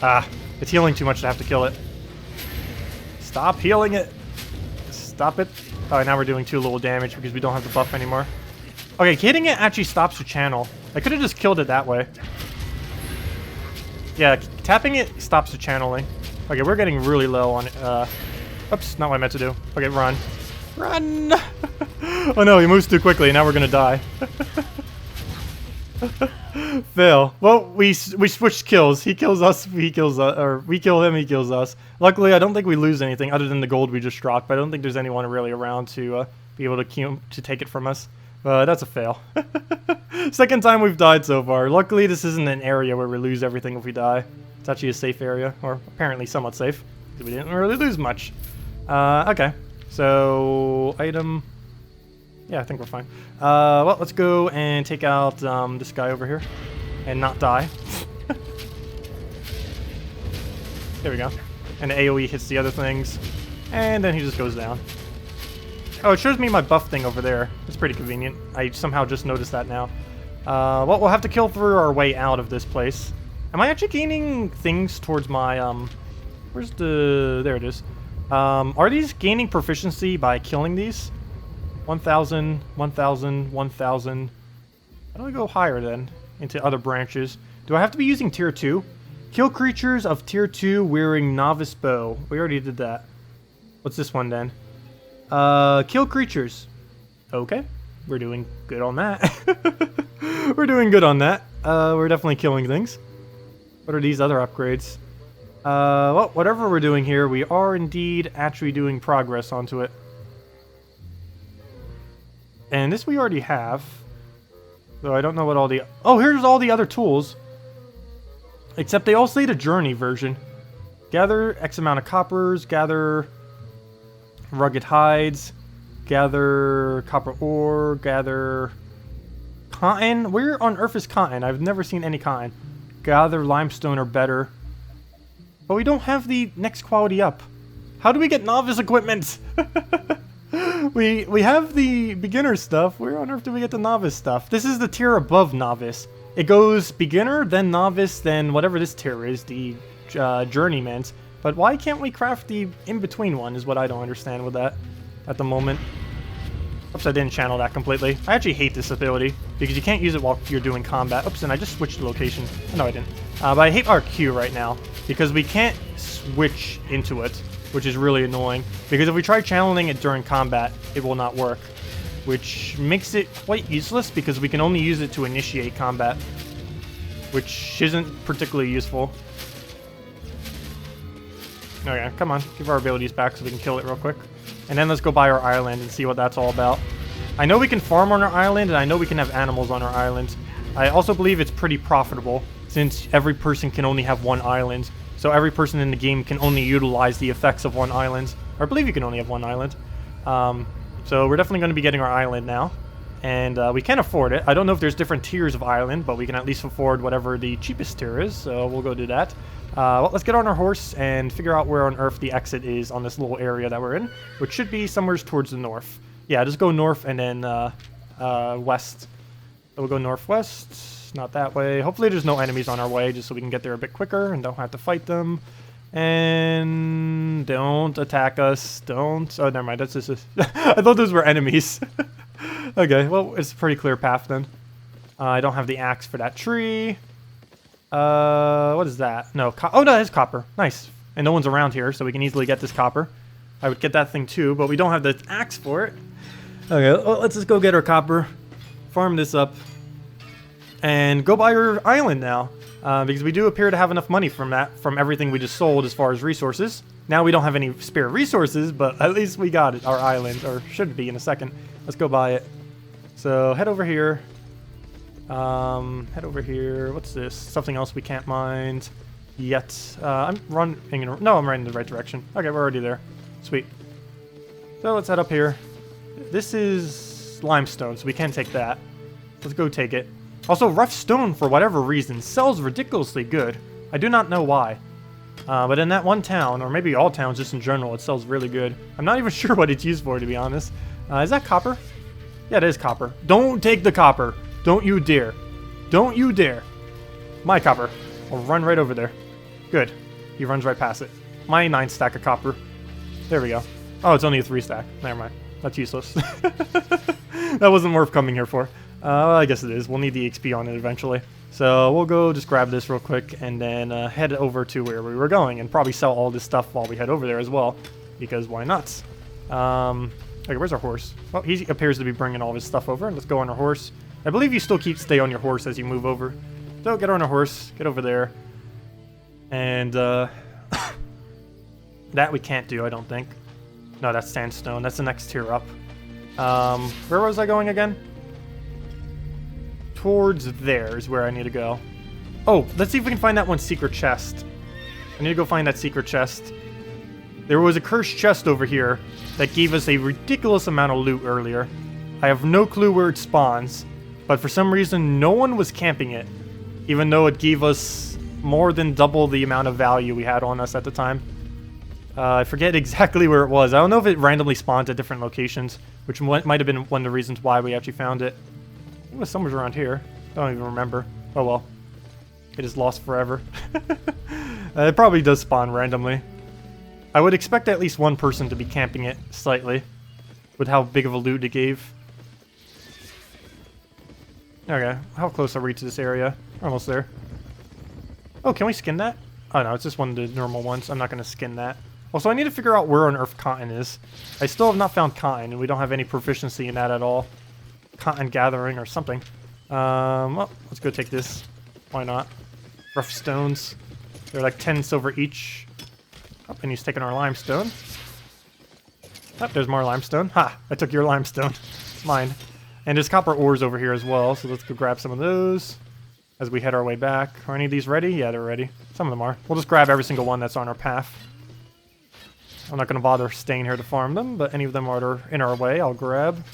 Ah, it's healing too much to have to kill it. Stop healing it. Stop it. Oh, now we're doing too little damage because we don't have the buff anymore. Okay, hitting it actually stops the channel. I could have just killed it that way. Yeah, tapping it stops the channeling. Okay, we're getting really low on it. Oops, not what I meant to do. Okay, run. Run! Oh no, he moves too quickly. Now we're gonna die. Fail. Well, we switched kills. He kills us, he kills us, or we kill him, he kills us. Luckily, I don't think we lose anything other than the gold we just dropped, but I don't think there's anyone really around to be able to take it from us. That's a fail. Second time we've died so far. Luckily, this isn't an area where we lose everything if we die. It's actually a safe area, or apparently somewhat safe, because we didn't really lose much. Okay. So, item... Yeah, I think we're fine. Well, let's go and take out this guy over here and not die. There we go. And the AoE hits the other things, and then he just goes down. Oh, it shows me my buff thing over there. It's pretty convenient. I somehow just noticed that now. Well, we'll have to kill through our way out of this place. Am I actually gaining things towards my, where's the... There it is. Are these gaining proficiency by killing these? 1,000, 1,000, 1,000. How do I go higher then? Into other branches. Do I have to be using tier 2? Kill creatures of tier 2 wearing novice bow. We already did that. What's this one then? Kill creatures. Okay. We're doing good on that. We're doing good on that. We're definitely killing things. What are these other upgrades? Well, whatever we're doing here, we are indeed actually doing progress onto it. And this we already have. Though I don't know what all the... Oh, here's all the other tools. Except they all say the journey version. Gather X amount of coppers, gather rugged hides, gather copper ore, gather cotton. Where on earth is cotton? I've never seen any cotton. Gather limestone or better. But we don't have the next quality up. How do we get novice equipment? We have the beginner stuff. Where on earth do we get the novice stuff? This is the tier above novice. It goes beginner, then novice, then whatever this tier is, the journeyman's. But why can't we craft the in-between one is what I don't understand with that at the moment. Oops, I didn't channel that completely. I actually hate this ability because you can't use it while you're doing combat. Oops, and I just switched the location. No, I didn't. But I hate our Q right now because we can't switch into it, which is really annoying. Because if we try channeling it during combat, it will not work, which makes it quite useless because we can only use it to initiate combat, which isn't particularly useful. Okay, come on, give our abilities back so we can kill it real quick. And then let's go buy our island and see what that's all about. I know we can farm on our island, and I know we can have animals on our island. I also believe it's pretty profitable, since every person can only have one island. So every person in the game can only utilize the effects of one island. Or I believe you can only have one island. So we're definitely going to be getting our island now. And we can afford it. I don't know if there's different tiers of island, but we can at least afford whatever the cheapest tier is. So we'll go do that. Well, let's get on our horse and figure out where on earth the exit is on this little area that we're in, which should be somewhere towards the north. Yeah, just go north and then west. So we'll go northwest, not that way. Hopefully there's no enemies on our way, just so we can get there a bit quicker and don't have to fight them. And don't attack us. Don't. Oh, never mind. That's just. I thought those were enemies. Okay, well, it's a pretty clear path then. I don't have the axe for that tree. What is that? No. Oh, no, it's copper. Nice. And no one's around here, so we can easily get this copper. I would get that thing too, but we don't have the axe for it. Okay, well, let's just go get our copper, farm this up, and go buy our island now. Because we do appear to have enough money from everything we just sold as far as resources. Now we don't have any spare resources, but at least we got it, our island, or should be in a second. Let's go buy it. So head over here. Head over here. What's this? Something else we can't mine yet. I'm running. No, I'm right in the right direction. Okay, we're already there. Sweet. So let's head up here. This is limestone, so we can take that. Let's go take it. Also, rough stone, for whatever reason, sells ridiculously good. I do not know why. But in that one town, or maybe all towns just in general, it sells really good. I'm not even sure what it's used for, to be honest. Is that copper? Yeah, it is copper. Don't take the copper. Don't you dare. Don't you dare. My copper. I'll run right over there. Good. He runs right past it. My 9 stack of copper. There we go. Oh, it's only a 3 stack. Never mind. That's useless. That wasn't worth coming here for. Well, I guess it is. We'll need the XP on it eventually. So we'll go just grab this real quick and then head over to where we were going and probably sell all this stuff while we head over there as well. Because why not? Okay, where's our horse? Well, he appears to be bringing all his stuff over. Let's go on our horse. I believe you still stay on your horse as you move over. So get on our horse. Get over there. And that we can't do, I don't think. No, that's sandstone. That's the next tier up. Where was I going again? Towards there is where I need to go. Oh, let's see if we can find that one secret chest. I need to go find that secret chest. There was a cursed chest over here that gave us a ridiculous amount of loot earlier. I have no clue where it spawns, but for some reason no one was camping it, even though it gave us more than double the amount of value we had on us at the time. I forget exactly where it was. I don't know if it randomly spawned at different locations, which might have been one of the reasons why we actually found it. It was somewhere around here. I don't even remember. Oh well. It is lost forever. It probably does spawn randomly. I would expect at least one person to be camping it slightly, with how big of a loot it gave. Okay, how close are we to this area? We're almost there. Oh, can we skin that? Oh no, it's just one of the normal ones. I'm not going to skin that. Also, I need to figure out where on earth cotton is. I still have not found cotton, and we don't have any proficiency in that at all. Cotton gathering or something. Well, let's go take this. Why not? Rough stones. They're like 10 silver each. Oh, and he's taking our limestone. Oh, there's more limestone. Ha! I took your limestone. It's mine. And there's copper ores over here as well, so let's go grab some of those as we head our way back. Are any of these ready? Yeah, they're ready. Some of them are. We'll just grab every single one that's on our path. I'm not going to bother staying here to farm them, but any of them are in our way, I'll grab.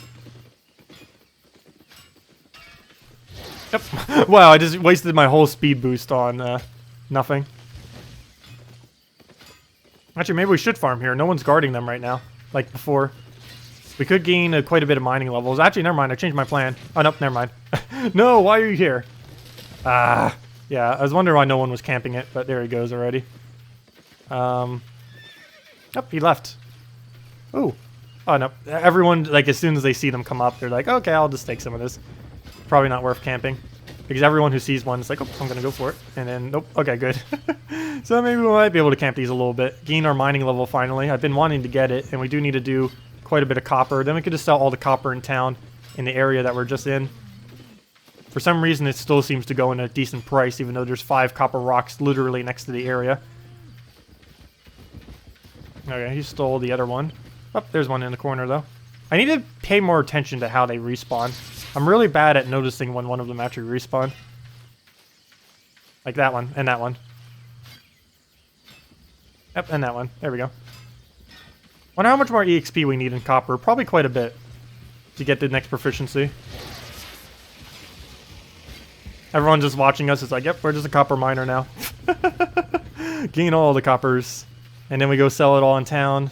Yep. Wow, I just wasted my whole speed boost on nothing. Actually, maybe we should farm here. No one's guarding them right now, like before. We could gain quite a bit of mining levels. Actually, never mind. I changed my plan. Oh, nope, never mind. No, why are you here? Ah, yeah. I was wondering why no one was camping it, but there he goes already. Yep, he left. Ooh. Oh, no. Everyone, like, as soon as they see them come up, they're like, okay, I'll just take some of this. Probably not worth camping. Because everyone who sees one is like, oh, I'm going to go for it. And then, nope. Okay, good. So maybe we might be able to camp these a little bit. Gain our mining level finally. I've been wanting to get it, and we do need to do quite a bit of copper. Then we could just sell all the copper in town in the area that we're just in. For some reason, it still seems to go in a decent price, even though there's 5 copper rocks literally next to the area. Okay, he stole the other one. Oh, there's one in the corner, though. I need to pay more attention to how they respawn. I'm really bad at noticing when one of them actually respawn. Like that one, and that one. Yep, and that one. There we go. Wonder how much more EXP we need in copper. Probably quite a bit to get the next proficiency. Everyone just watching us is like, yep, we're just a copper miner now. Gain all the coppers. And then we go sell it all in town.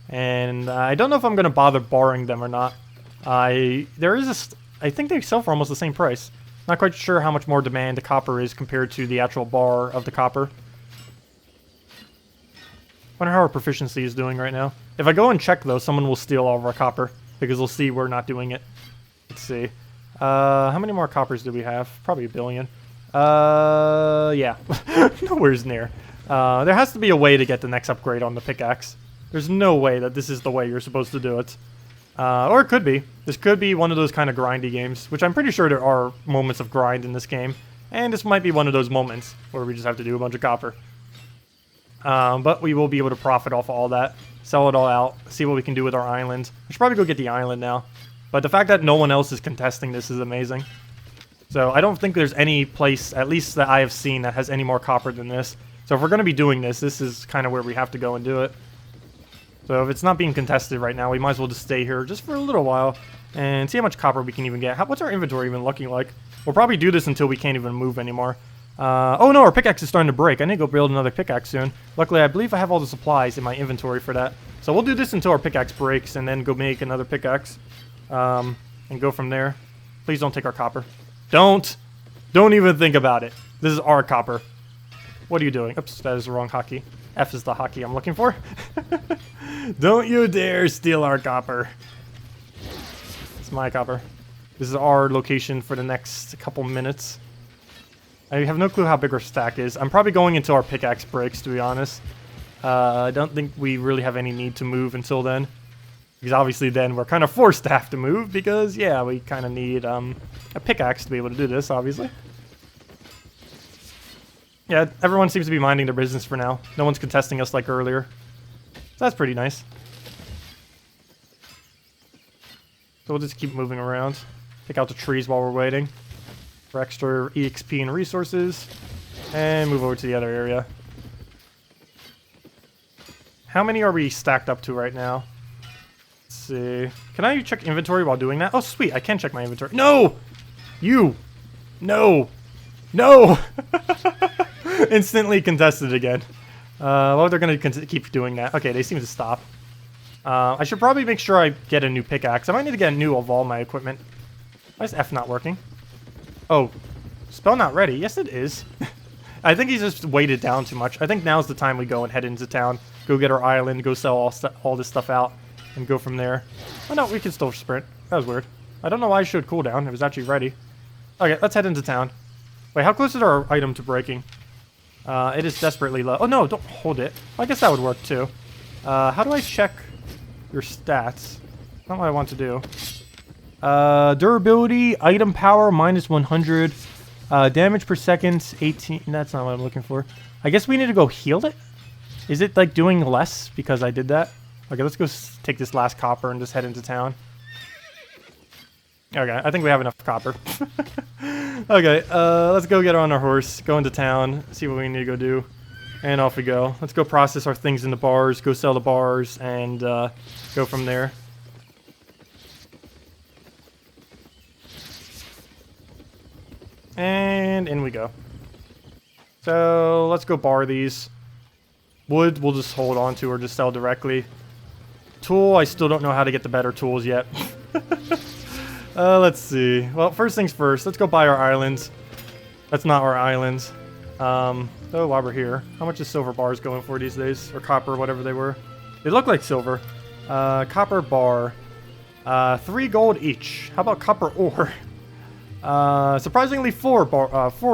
And I don't know if I'm going to bother borrowing them or not. I think they sell for almost the same price. Not quite sure how much more demand the copper is compared to the actual bar of the copper. Wonder how our proficiency is doing right now. If I go and check, though, someone will steal all of our copper, because they'll see we're not doing it. Let's see. How many more coppers do we have? Probably 1 billion. Yeah. Nowhere's near. There has to be a way to get the next upgrade on the pickaxe. There's no way that this is the way you're supposed to do it. Or it could be. This could be one of those kind of grindy games, which I'm pretty sure there are moments of grind in this game. And this might be one of those moments where we just have to do a bunch of copper. But we will be able to profit off all that. Sell it all out. See what we can do with our island. I should probably go get the island now. But the fact that no one else is contesting this is amazing. So I don't think there's any place, at least that I have seen, that has any more copper than this. So if we're going to be doing this, this is kind of where we have to go and do it. So if it's not being contested right now, we might as well just stay here just for a little while and see how much copper we can even get. What's our inventory even looking like? We'll probably do this until we can't even move anymore. Oh no, our pickaxe is starting to break. I need to go build another pickaxe soon. Luckily, I believe I have all the supplies in my inventory for that. So we'll do this until our pickaxe breaks and then go make another pickaxe. And go from there. Please don't take our copper. Don't even think about it. This is our copper. What are you doing? Oops, that is the wrong hotkey. F is the hotkey I'm looking for. Don't you dare steal our copper. It's my copper. This is our location for the next couple minutes. I have no clue how big our stack is. I'm probably going until our pickaxe breaks, to be honest. I don't think we really have any need to move until then. Because obviously then we're kind of forced to have to move because, yeah, we kind of need a pickaxe to be able to do this, obviously. Yeah, everyone seems to be minding their business for now. No one's contesting us like earlier. So that's pretty nice. So we'll just keep moving around. Pick out the trees while we're waiting for extra EXP and resources. And move over to the other area. How many are we stacked up to right now? Let's see. Can I check inventory while doing that? Oh, sweet. I can check my inventory. No! You! No! No! Instantly contested again. Well, they're going to keep doing that. Okay, they seem to stop. I should probably make sure I get a new pickaxe. I might need to get a new of all my equipment. Why is F not working? Oh, spell not ready. Yes, it is. I think he's just weighted down too much. I think now's the time we go and head into town. Go get our island, go sell all this stuff out, and go from there. Oh no, we can still sprint. That was weird. I don't know why I showed cooldown. It was actually ready. Okay, let's head into town. Wait, how close is our item to breaking? It is desperately low. Oh no, don't hold it. Well, I guess that would work too. How do I check your stats? Not what I want to do. Durability, item power, minus 100. Damage per second, 18. That's not what I'm looking for. I guess we need to go heal it? Is it like doing less because I did that? Okay, let's go take this last copper and just head into town. Okay, I think we have enough copper. Okay, let's go get on our horse, go into town, see what we need to go do, and off we go. Let's go process our things in the bars, go sell the bars, and go from there. And in we go. So let's go bar these. Wood, we'll just hold on to or just sell directly. Tool, I still don't know how to get the better tools yet. Let's see. Well, first things first, let's go buy our islands. That's not our islands. Oh, while we're here, how much is silver bars going for these days? Or copper, whatever they were. They look like silver. Copper bar. 3 gold each. How about copper ore? Surprisingly 4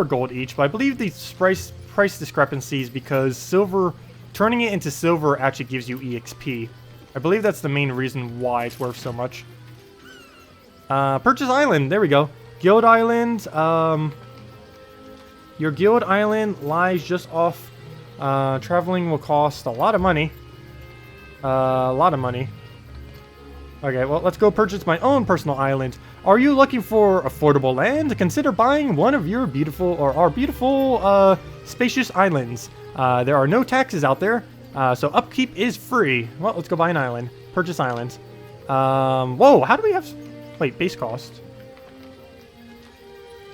gold each, but I believe the price discrepancies because silver, turning it into silver actually gives you EXP. I believe that's the main reason why it's worth so much. Purchase island, there we go. Guild island, your guild island lies just off. Traveling will cost a lot of money. A lot of money. Okay, well, let's go purchase my own personal island. Are you looking for affordable land? Consider buying one of your beautiful, or our beautiful, spacious islands. There are no taxes out there, so upkeep is free. Well, let's go buy an island. Purchase islands. Whoa, how do we have... Wait, base cost.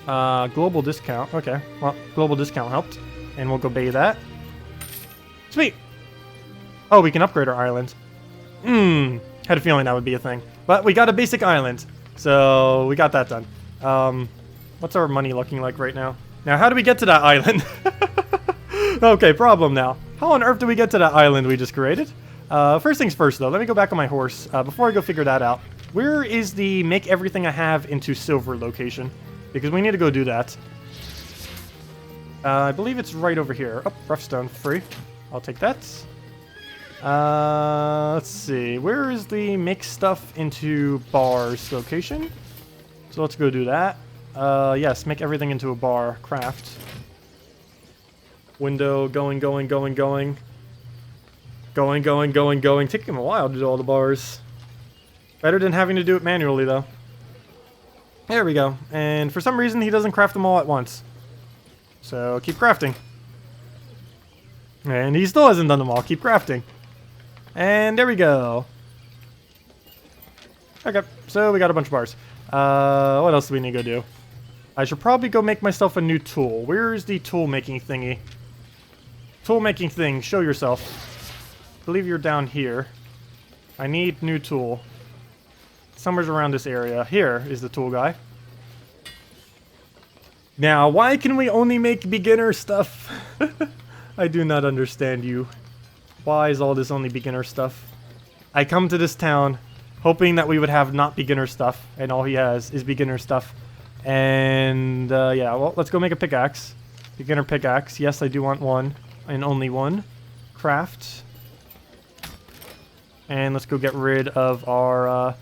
Global discount. Okay, well, global discount helped. And we'll go pay that. Sweet! Oh, we can upgrade our island. Had a feeling that would be a thing. But we got a basic island. So, we got that done. What's our money looking like right now? Now, how do we get to that island? Okay, problem now. How on earth do we get to that island we just created? First things first, though. Let me go back on my horse. Before I go figure that out. Where is the make everything I have into silver location? Because we need to go do that. I believe it's right over here. Oh, rough stone, free. I'll take that. Let's see. Where is the make stuff into bars location? So let's go do that. Yes, make everything into a bar. Craft. Window, going. Going. Taking him a while to do all the bars. Better than having to do it manually, though. There we go. And for some reason, he doesn't craft them all at once. So, keep crafting. And he still hasn't done them all. Keep crafting. And there we go. Okay, so we got a bunch of bars. What else do we need to go do? I should probably go make myself a new tool. Where's the tool making thingy? Tool making thing, show yourself. I believe you're down here. I need new tool. Somewhere's around this area. Here is the tool guy. Now, why can we only make beginner stuff? I do not understand you. Why is all this only beginner stuff? I come to this town hoping that we would have not beginner stuff, and all he has is beginner stuff. And, yeah, well, let's go make a pickaxe. Beginner pickaxe. Yes, I do want one, and only one. Craft. And let's go get rid of our,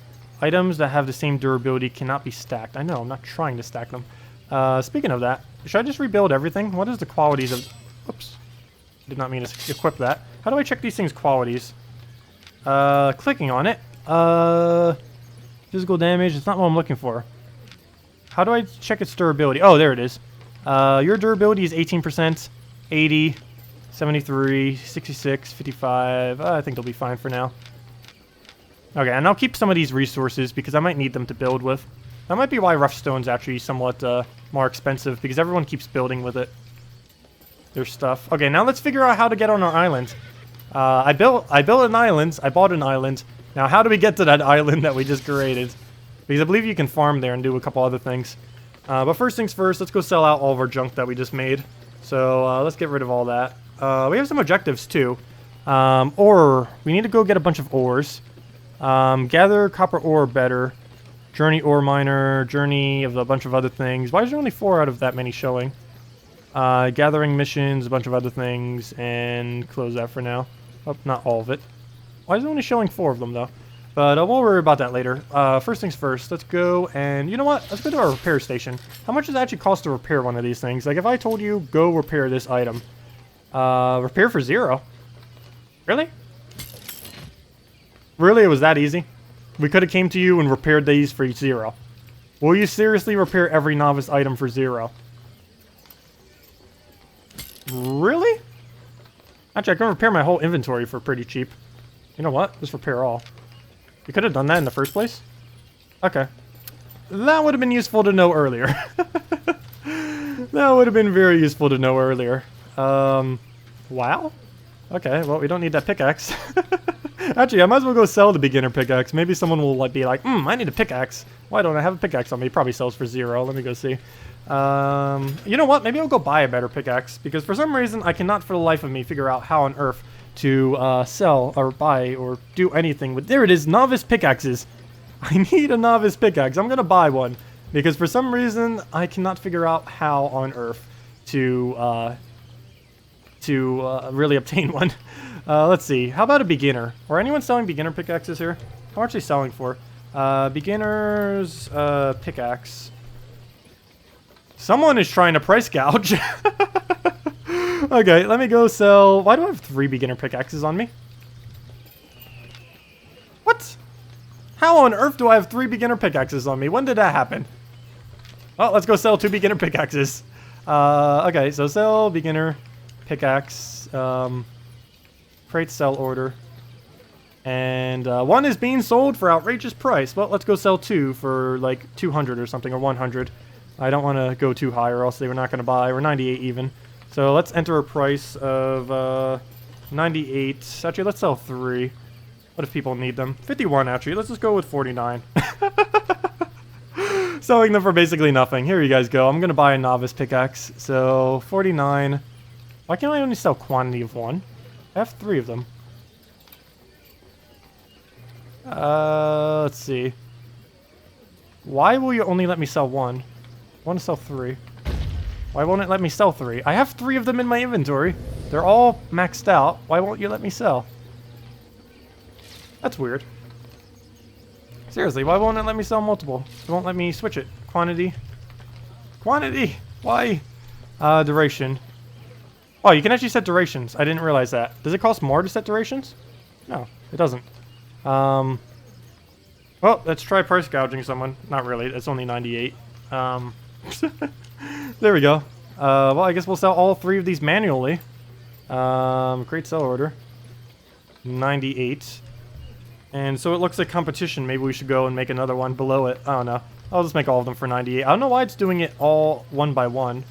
items that have the same durability cannot be stacked. I know, I'm not trying to stack them. Speaking of that, should I just rebuild everything? What is the qualities of... Oops. Did not mean to equip that. How do I check these things' qualities? Clicking on it. Physical damage, it's not what I'm looking for. How do I check its durability? Oh, there it is. Your durability is 18%, 80, 73, 66, 55. I think they'll be fine for now. Okay, and I'll keep some of these resources because I might need them to build with. That might be why rough stone's actually somewhat more expensive, because everyone keeps building with it. Their stuff. Okay, now let's figure out how to get on our island. I built an island. I bought an island. Now, how do we get to that island that we just created? Because I believe you can farm there and do a couple other things. But first things first, let's go sell out all of our junk that we just made. So let's get rid of all that. We have some objectives too. Ore. We need to go get a bunch of ores. Gather copper ore better. Journey ore miner. Journey of a bunch of other things. Why is there only 4 out of that many showing? Gathering missions, a bunch of other things, and close that for now. Oh, not all of it. Why is it only showing 4 of them, though? But we'll worry about that later. First things first, let's go and... You know what? Let's go to our repair station. How much does it actually cost to repair one of these things? Like, if I told you, go repair this item. Repair for 0. Really? Really? It was that easy? We could have came to you and repaired these for 0. Will you seriously repair every novice item for 0? Really? Actually, I can repair my whole inventory for pretty cheap. You know what? Just repair all. You could have done that in the first place? Okay. That would have been useful to know earlier. That would have been very useful to know earlier. Wow. Okay, well, we don't need that pickaxe. Actually, I might as well go sell the beginner pickaxe. Maybe someone will be like, I need a pickaxe. Why don't I have a pickaxe on me? It probably sells for 0. Let me go see. You know what? Maybe I'll go buy a better pickaxe, because for some reason I cannot for the life of me figure out how on earth to sell or buy or do anything with... There it is, novice pickaxes. I need a novice pickaxe. I'm gonna buy one, because for some reason I cannot figure out how on earth to really obtain one. Let's see. How about a beginner? Or anyone selling beginner pickaxes here? How much are they selling for? Beginner's pickaxe. Someone is trying to price gouge. Okay, let me go sell... Why do I have 3 beginner pickaxes on me? What? How on earth do I have 3 beginner pickaxes on me? When did that happen? Oh, let's go sell 2 beginner pickaxes. Okay, so sell beginner pickaxe. Create sell order. And 1 is being sold for outrageous price. Well, let's go sell 2 for like 200 or something, or 100. I don't want to go too high or else they were not going to buy. We're 98 even. So let's enter a price of 98. Actually, let's sell 3. What if people need them? 51, actually. Let's just go with 49. Selling them for basically nothing. Here you guys go. I'm gonna buy a novice pickaxe. So 49. Why can't I only sell quantity of one? I have 3 of them. Let's see. Why will you only let me sell 1? I want to sell 3. Why won't it let me sell 3? I have 3 of them in my inventory. They're all maxed out. Why won't you let me sell? That's weird. Seriously, why won't it let me sell multiple? It won't let me switch it. Quantity. Quantity! Why? Duration. Oh, you can actually set durations. I didn't realize that. Does it cost more to set durations? No, it doesn't. Well, let's try price gouging someone. Not really. It's only 98. There we go. Well, I guess we'll sell all 3 of these manually. Create sell order. 98. And so it looks like competition. Maybe we should go and make another one below it. I don't know. I'll just make all of them for 98. I don't know why it's doing it all one by one.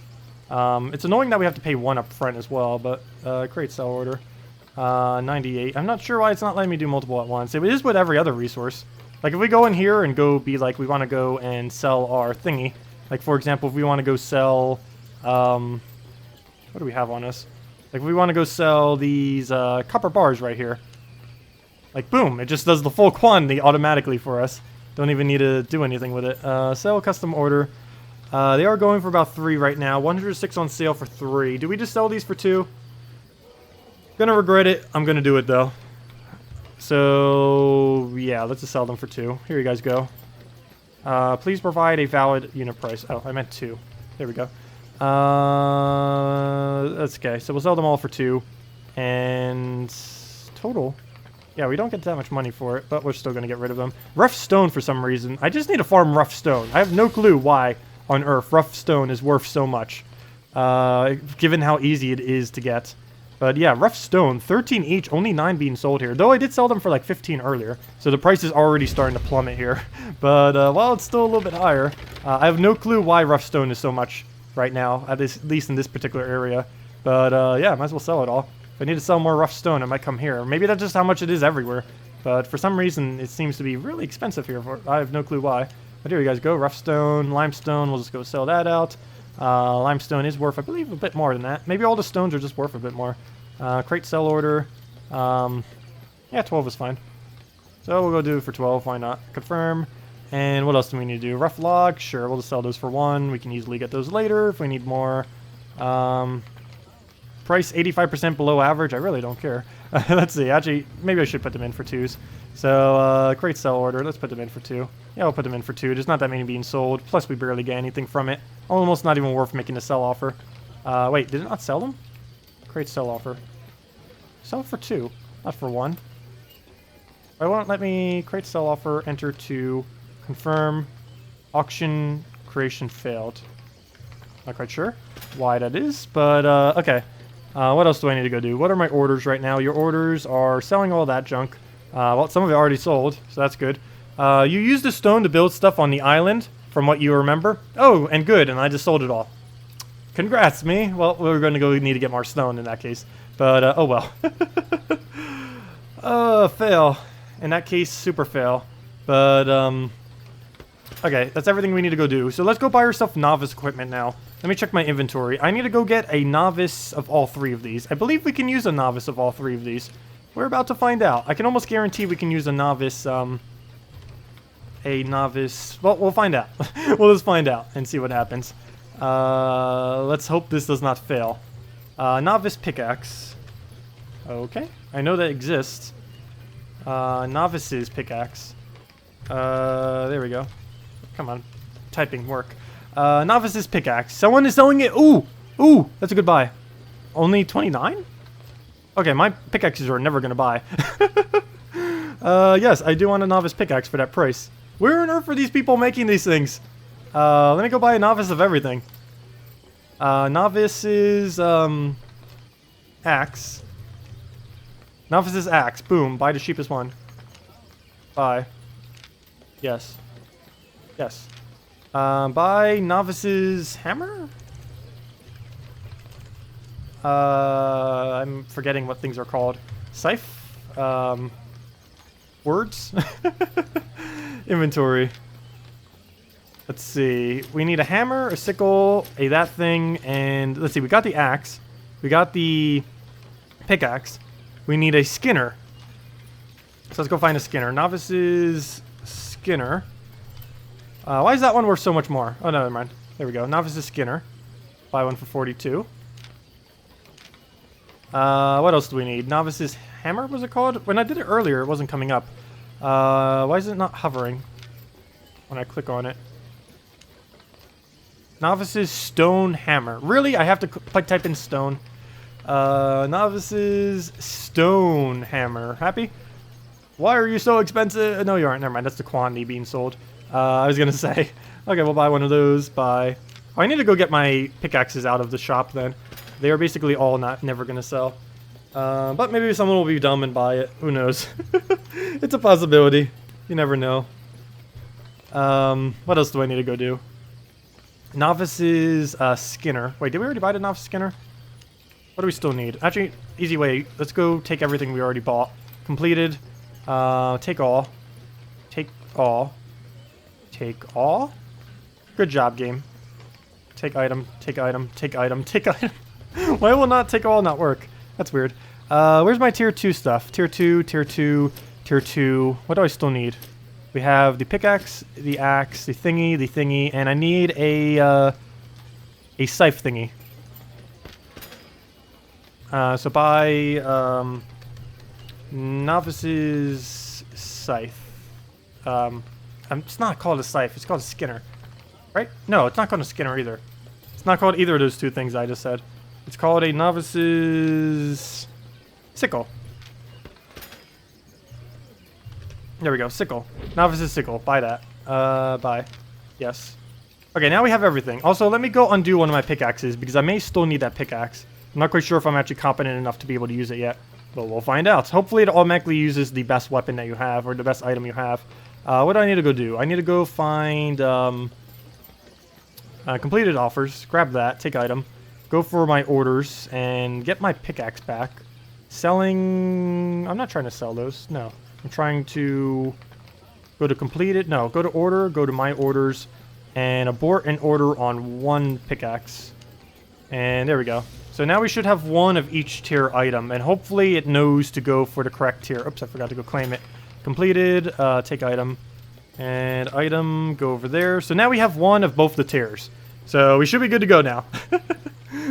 It's annoying that we have to pay 1 up front as well, but create sell order. 98. I'm not sure why it's not letting me do multiple at once. It is with every other resource. Like if we go in here and go be like, we want to go and sell our thingy. Like for example, if we want to go sell, what do we have on us? Like if we want to go sell these copper bars right here. Like boom, it just does the full quantity automatically for us. Don't even need to do anything with it. Sell custom order. They are going for about 3 right now. 106 on sale for 3. Do we just sell these for 2? Gonna regret it. I'm gonna do it though. So yeah, let's just sell them for 2. Here you guys go. Please provide a valid unit price. Oh, I meant 2. There we go. That's okay. So we'll sell them all for 2. And total. Yeah, we don't get that much money for it, but we're still gonna get rid of them. Rough stone for some reason. I just need to farm rough stone. I have no clue why on Earth rough stone is worth so much, given how easy it is to get. But yeah, rough stone, 13 each, only 9 being sold here. Though I did sell them for like 15 earlier, so the price is already starting to plummet here. But well, it's still a little bit higher. I have no clue why rough stone is so much right now, at least in this particular area. But yeah, might as well sell it all. If I need to sell more rough stone, I might come here. Maybe that's just how much it is everywhere. But for some reason, it seems to be really expensive here. I have no clue why. But here you guys go. Rough stone, limestone. We'll just go sell that out. Limestone is worth, I believe, a bit more than that. Maybe all the stones are just worth a bit more. Create sell order. Yeah, 12 is fine. So we'll go do it for 12. Why not? Confirm. And what else do we need to do? Rough log. Sure, we'll just sell those for 1. We can easily get those later if we need more. Price 85% below average. I really don't care. Let's see. Actually, maybe I should put them in for 2s. So, create sell order. Let's put them in for 2. Yeah, we'll put them in for 2. There's not that many being sold. Plus, we barely get anything from it. Almost not even worth making a sell offer. Wait, did it not sell them? Create sell offer. Sell for 2, not for 1. Why won't it let me create sell offer, enter 2, confirm, auction creation failed. Not quite sure why that is, but okay. What else do I need to go do? What are my orders right now? Your orders are selling all that junk. Well, some of it already sold, so that's good. You used the stone to build stuff on the island, from what you remember. Oh, and good, and I just sold it all. Congrats, me. Well, we're going to go need to get more stone in that case. But, oh well. Fail. In that case, super fail. But, okay, that's everything we need to go do. So let's go buy ourselves novice equipment now. Let me check my inventory. I need to go get a novice of all 3 of these. I believe we can use a novice of all 3 of these. We're about to find out. I can almost guarantee we can use a novice, well, we'll find out. We'll just find out and see what happens. Let's hope this does not fail. Novice pickaxe. Okay. I know that exists. Novice's pickaxe. There we go. Come on. Typing work. Novice's pickaxe. Someone is selling it. Ooh! Ooh! That's a good buy. Only 29? Okay, my pickaxes are never gonna buy. Yes, I do want a novice pickaxe for that price. Where on earth are these people making these things? Let me go buy a novice of everything. Novice's, axe. Novice's axe. Boom. Buy the cheapest one. Buy. Yes. Yes. Buy novice's hammer? I'm forgetting what things are called. Scythe? Words? Inventory. Let's see. We need a hammer, a sickle, a that thing, and let's see. We got the axe. We got the pickaxe. We need a skinner. So let's go find a skinner. Novice's skinner. Why is that one worth so much more? Oh, no, never mind. There we go. Novice's skinner. Buy one for 42. What else do we need? Novice's hammer, was it called? When I did it earlier, it wasn't coming up. Why is it not hovering when I click on it? Novice's stone hammer. Really? I have to type in stone. Novice's stone hammer. Happy? Why are you so expensive? No, you aren't. Never mind. That's the quantity being sold. I was going to say. Okay, we'll buy one of those. Buy. Oh, I need to go get my pickaxes out of the shop then. They are basically all never going to sell. But maybe someone will be dumb and buy it. Who knows? It's a possibility. You never know. What else do I need to go do? Novice's skinner. Wait, did we already buy the novice skinner? What do we still need? Actually, easy way. Let's go take everything we already bought. Completed. Take all. Take all. Take all. Good job, game. Take item. Take item. Take item. Take item. Why will not take all not work? That's weird. Where's my tier 2 stuff? Tier 2, tier 2, tier 2. What do I still need? We have the pickaxe, the axe, the thingy, and I need a scythe thingy. So buy Novice's scythe. It's not called a scythe, it's called a skinner. Right? No, it's not called a skinner either. It's not called either of those two things I just said. It's called a Novice's sickle. There we go, sickle. Novice's sickle. Buy that. Buy. Yes. Okay, now we have everything. Also, let me go undo one of my pickaxes because I may still need that pickaxe. I'm not quite sure if I'm actually competent enough to be able to use it yet. But we'll find out. Hopefully it automatically uses the best weapon that you have or the best item you have. What do I need to go do? I need to go find completed offers. Grab that. Take item. Go for my orders and get my pickaxe back. Selling... I'm not trying to sell those. No. I'm trying to go to completed. No, go to order, go to my orders, and abort an order on one pickaxe. And there we go. So now we should have one of each tier item, and hopefully it knows to go for the correct tier. Oops, I forgot to go claim it. Completed, take item, and item, go over there. So now we have one of both the tiers. So we should be good to go now.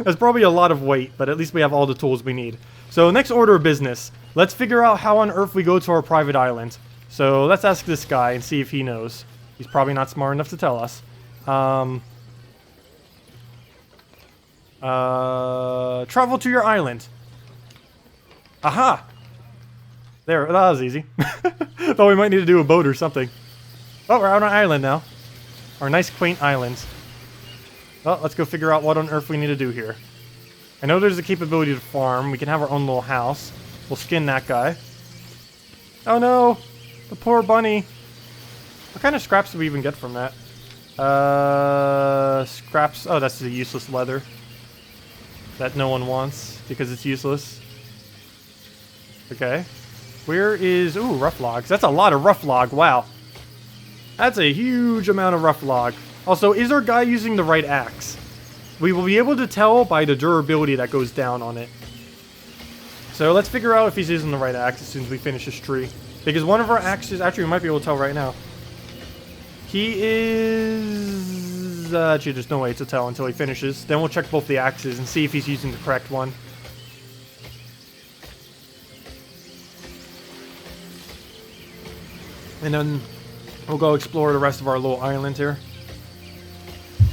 That's probably a lot of weight, but at least we have all the tools we need. So next order of business. Let's figure out how on earth we go to our private island. So let's ask this guy and see if he knows. He's probably not smart enough to tell us. Travel to your island. Aha! There, that was easy. Thought we might need to do a boat or something. Oh, we're out on an island now. Our nice quaint island. Well, let's go figure out what on earth we need to do here. I know there's a capability to farm. We can have our own little house. We'll skin that guy. Oh no! The poor bunny. What kind of scraps do we even get from that? Scraps. Oh, that's the useless leather. That no one wants because it's useless. Okay. Where is... Ooh, rough logs. That's a lot of rough log. Wow. That's a huge amount of rough log. Also, is our guy using the right axe? We will be able to tell by the durability that goes down on it. So let's figure out if he's using the right axe as soon as we finish this tree. Because one of our axes... Actually, we might be able to tell right now. He is... actually, there's no way to tell until he finishes. Then we'll check both the axes and see if he's using the correct one. And then we'll go explore the rest of our little island here.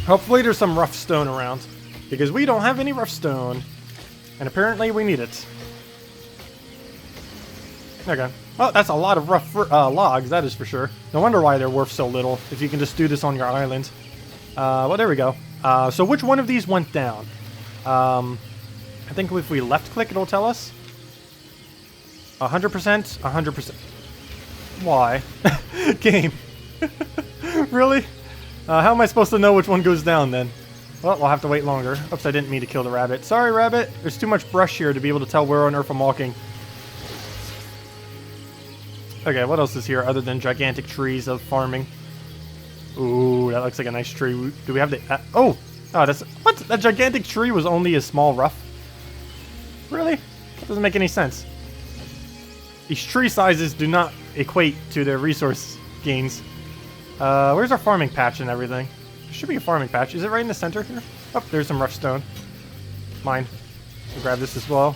Hopefully there's some rough stone around. Because we don't have any rough stone. And apparently we need it. Okay. Oh, that's a lot of rough logs, that is for sure. No wonder why they're worth so little, if you can just do this on your island. Well, there we go. So which one of these went down? I think if we left-click, it'll tell us. 100%, 100%. Why? Game. Really? How am I supposed to know which one goes down, then? Well, we'll have to wait longer. Oops, I didn't mean to kill the rabbit. Sorry, rabbit. There's too much brush here to be able to tell where on earth I'm walking. Okay, what else is here other than gigantic trees of farming? Ooh, that looks like a nice tree. Do we have the... oh, that's... What? That gigantic tree was only a small rough? Really? That doesn't make any sense. These tree sizes do not equate to their resource gains. Where's our farming patch and everything? There should be a farming patch. Is it right in the center here? Oh, there's some rough stone. Mine. I'll grab this as well.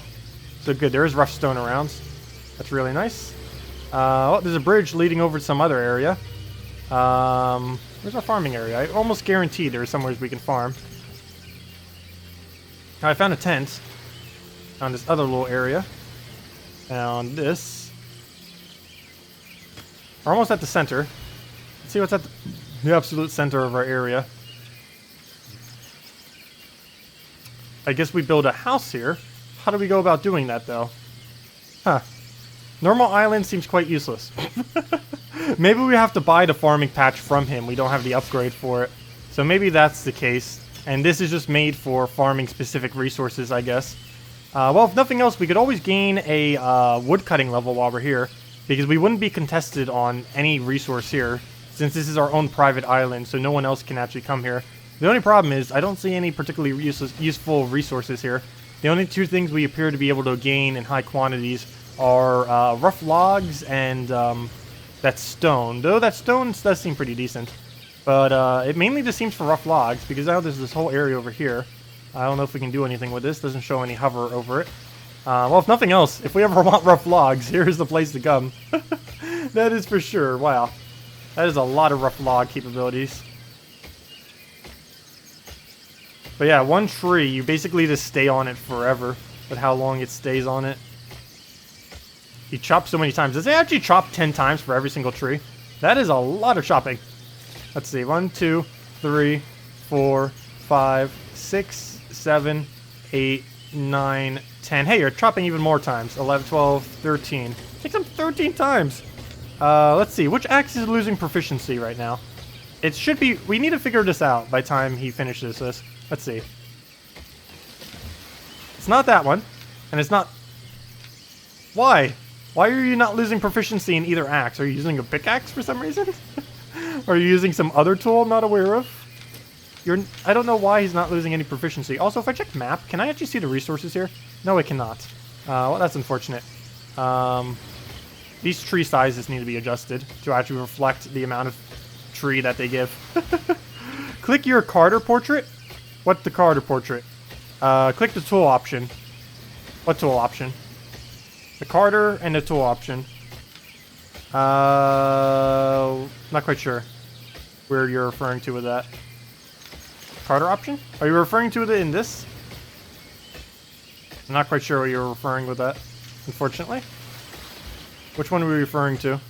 So good, there is rough stone around. That's really nice. Oh, there's a bridge leading over to some other area. Where's our farming area? I almost guarantee there's somewhere we can farm. I found a tent on this other little area. Found this. We're almost at the center. Let's see what's at the absolute center of our area. I guess we build a house here. How do we go about doing that, though? Huh. Normal island seems quite useless. Maybe we have to buy the farming patch from him. We don't have the upgrade for it. So maybe that's the case. And this is just made for farming specific resources, I guess. Well, if nothing else, we could always gain a woodcutting level while we're here. Because we wouldn't be contested on any resource here. Since this is our own private island, so no one else can actually come here. The only problem is, I don't see any particularly useful resources here. The only two things we appear to be able to gain in high quantities are rough logs and that stone. Though that stone does seem pretty decent. But it mainly just seems for rough logs, because now there's this whole area over here. I don't know if we can do anything with this. Doesn't show any hover over it. Well, if nothing else, if we ever want rough logs, here's the place to come. That is for sure. Wow. That is a lot of rough log capabilities. But yeah, one tree, you basically just stay on it forever. But how long it stays on it. You chop so many times. Does it actually chop 10 times for every single tree? That is a lot of chopping. Let's see. 1, 2, 3, 4, 5, 6, 7, 8, 9, 10. Hey, you're chopping even more times. 11, 12, 13. Takes them 13 times. Let's see. Which axe is losing proficiency right now? It should be... We need to figure this out by the time he finishes this. Let's see. It's not that one. And it's not... Why? Why are you not losing proficiency in either axe? Are you using a pickaxe for some reason? Are you using some other tool I'm not aware of? I don't know why he's not losing any proficiency. Also, if I check map, can I actually see the resources here? No, I cannot. Well, that's unfortunate. These tree sizes need to be adjusted to actually reflect the amount of tree that they give. Click your Carter portrait. What's the Carter portrait? Click the tool option. What tool option? The Carter and the tool option. Not quite sure where you're referring to with that. Carter option? Are you referring to it in this? I'm not quite sure what you're referring with that, unfortunately. Which one are we referring to?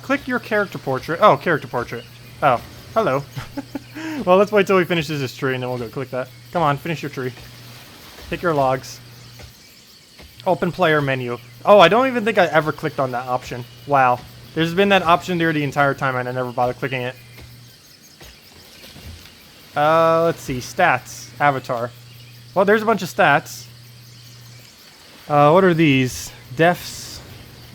Click your character portrait. Oh, character portrait. Oh, hello. Well, let's wait till he finishes his tree and then we'll go click that. Come on, finish your tree. Take your logs. Open player menu. Oh, I don't even think I ever clicked on that option. Wow. There's been that option there the entire time and I never bothered clicking it. Let's see. Stats. Avatar. Well, there's a bunch of stats. What are these? Deaths.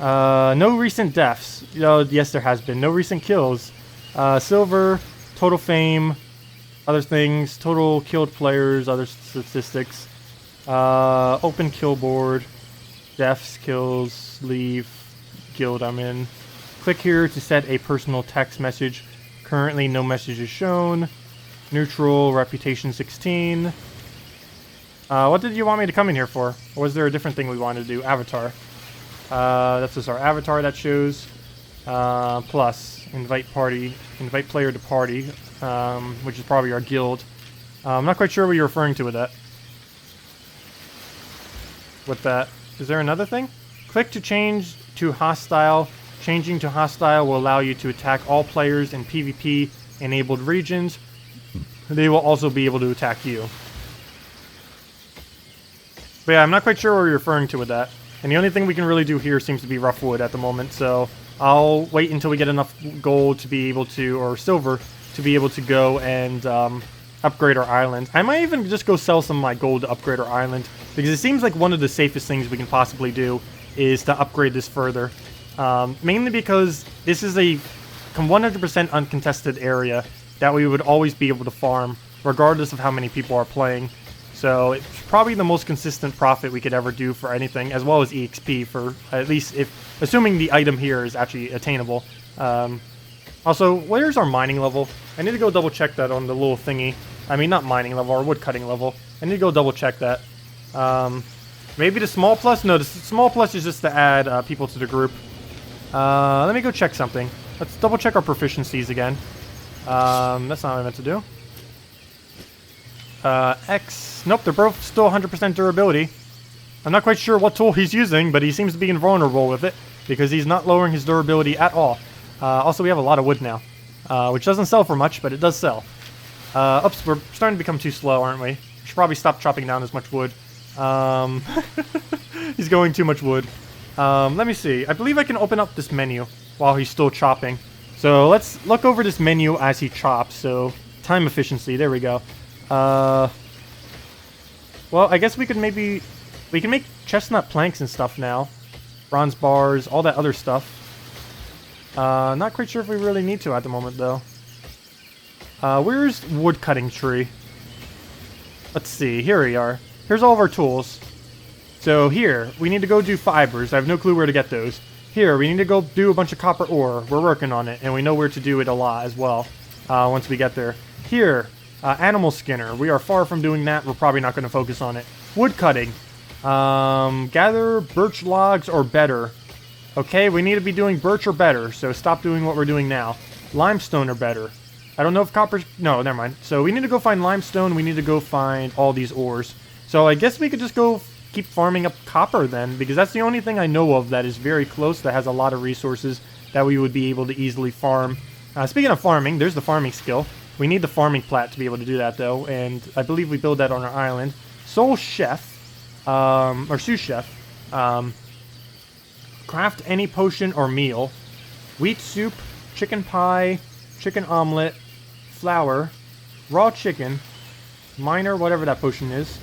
No recent deaths. Yes, there has been. No recent kills. Silver. Total fame. Other things. Total killed players. Other statistics. Open kill board. Deaths, kills, leave, guild I'm in. Click here to set a personal text message. Currently, no message is shown. Neutral, reputation 16. What did you want me to come in here for? Or was there a different thing we wanted to do? Avatar. That's just our avatar that shows. Plus, invite player to party, which is probably our guild. I'm not quite sure what you're referring to with that. With that. Is there another thing? Click to change to hostile. Changing to hostile will allow you to attack all players in PvP enabled regions. They will also be able to attack you. But yeah, I'm not quite sure what you're referring to with that. And the only thing we can really do here seems to be rough wood at the moment. So I'll wait until we get enough gold to be able to, or silver, to be able to go and upgrade our island. I might even just go sell some of my gold to upgrade our island. Because it seems like one of the safest things we can possibly do is to upgrade this further. Mainly because this is a 100% uncontested area that we would always be able to farm, regardless of how many people are playing. So it's probably the most consistent profit we could ever do for anything, as well as EXP for at least assuming the item here is actually attainable. Also, where's our mining level? I need to go double check that on the little thingy. I mean, not mining level, our wood cutting level. I need to go double check that. Maybe the small plus? No, the small plus is just to add people to the group. Let me go check something. Let's double check our proficiencies again. That's not what I meant to do. X. Nope, they're both still 100% durability. I'm not quite sure what tool he's using, but he seems to be invulnerable with it because he's not lowering his durability at all. Also, we have a lot of wood now, which doesn't sell for much, but it does sell. Oops, we're starting to become too slow, aren't we? We should probably stop chopping down as much wood. He's going too much wood. Let me see. I believe I can open up this menu while he's still chopping. So let's look over this menu as he chops. So time efficiency, there we go. Well, I guess we can make chestnut planks and stuff now. Bronze bars, all that other stuff. Not quite sure if we really need to at the moment, though. Where's wood cutting tree? Let's see, here we are. Here's all of our tools. So here, we need to go do fibers. I have no clue where to get those. Here, we need to go do a bunch of copper ore. We're working on it, and we know where to do it a lot as well, once we get there. Here, animal skinner. We are far from doing that. We're probably not going to focus on it. Wood cutting. Gather birch logs or better. Okay, we need to be doing birch or better, so stop doing what we're doing now. Limestone or better. I don't know if copper... No, never mind. So we need to go find limestone. We need to go find all these ores. So I guess we could just go keep farming up copper then, because that's the only thing I know of that is very close, that has a lot of resources that we would be able to easily farm. Speaking of farming, there's the farming skill. We need the farming plat to be able to do that, though, and I believe we build that on our island. Soul Chef, or Sous Chef, craft any potion or meal. Wheat soup, chicken pie, chicken omelet, flour, raw chicken, minor whatever that potion is,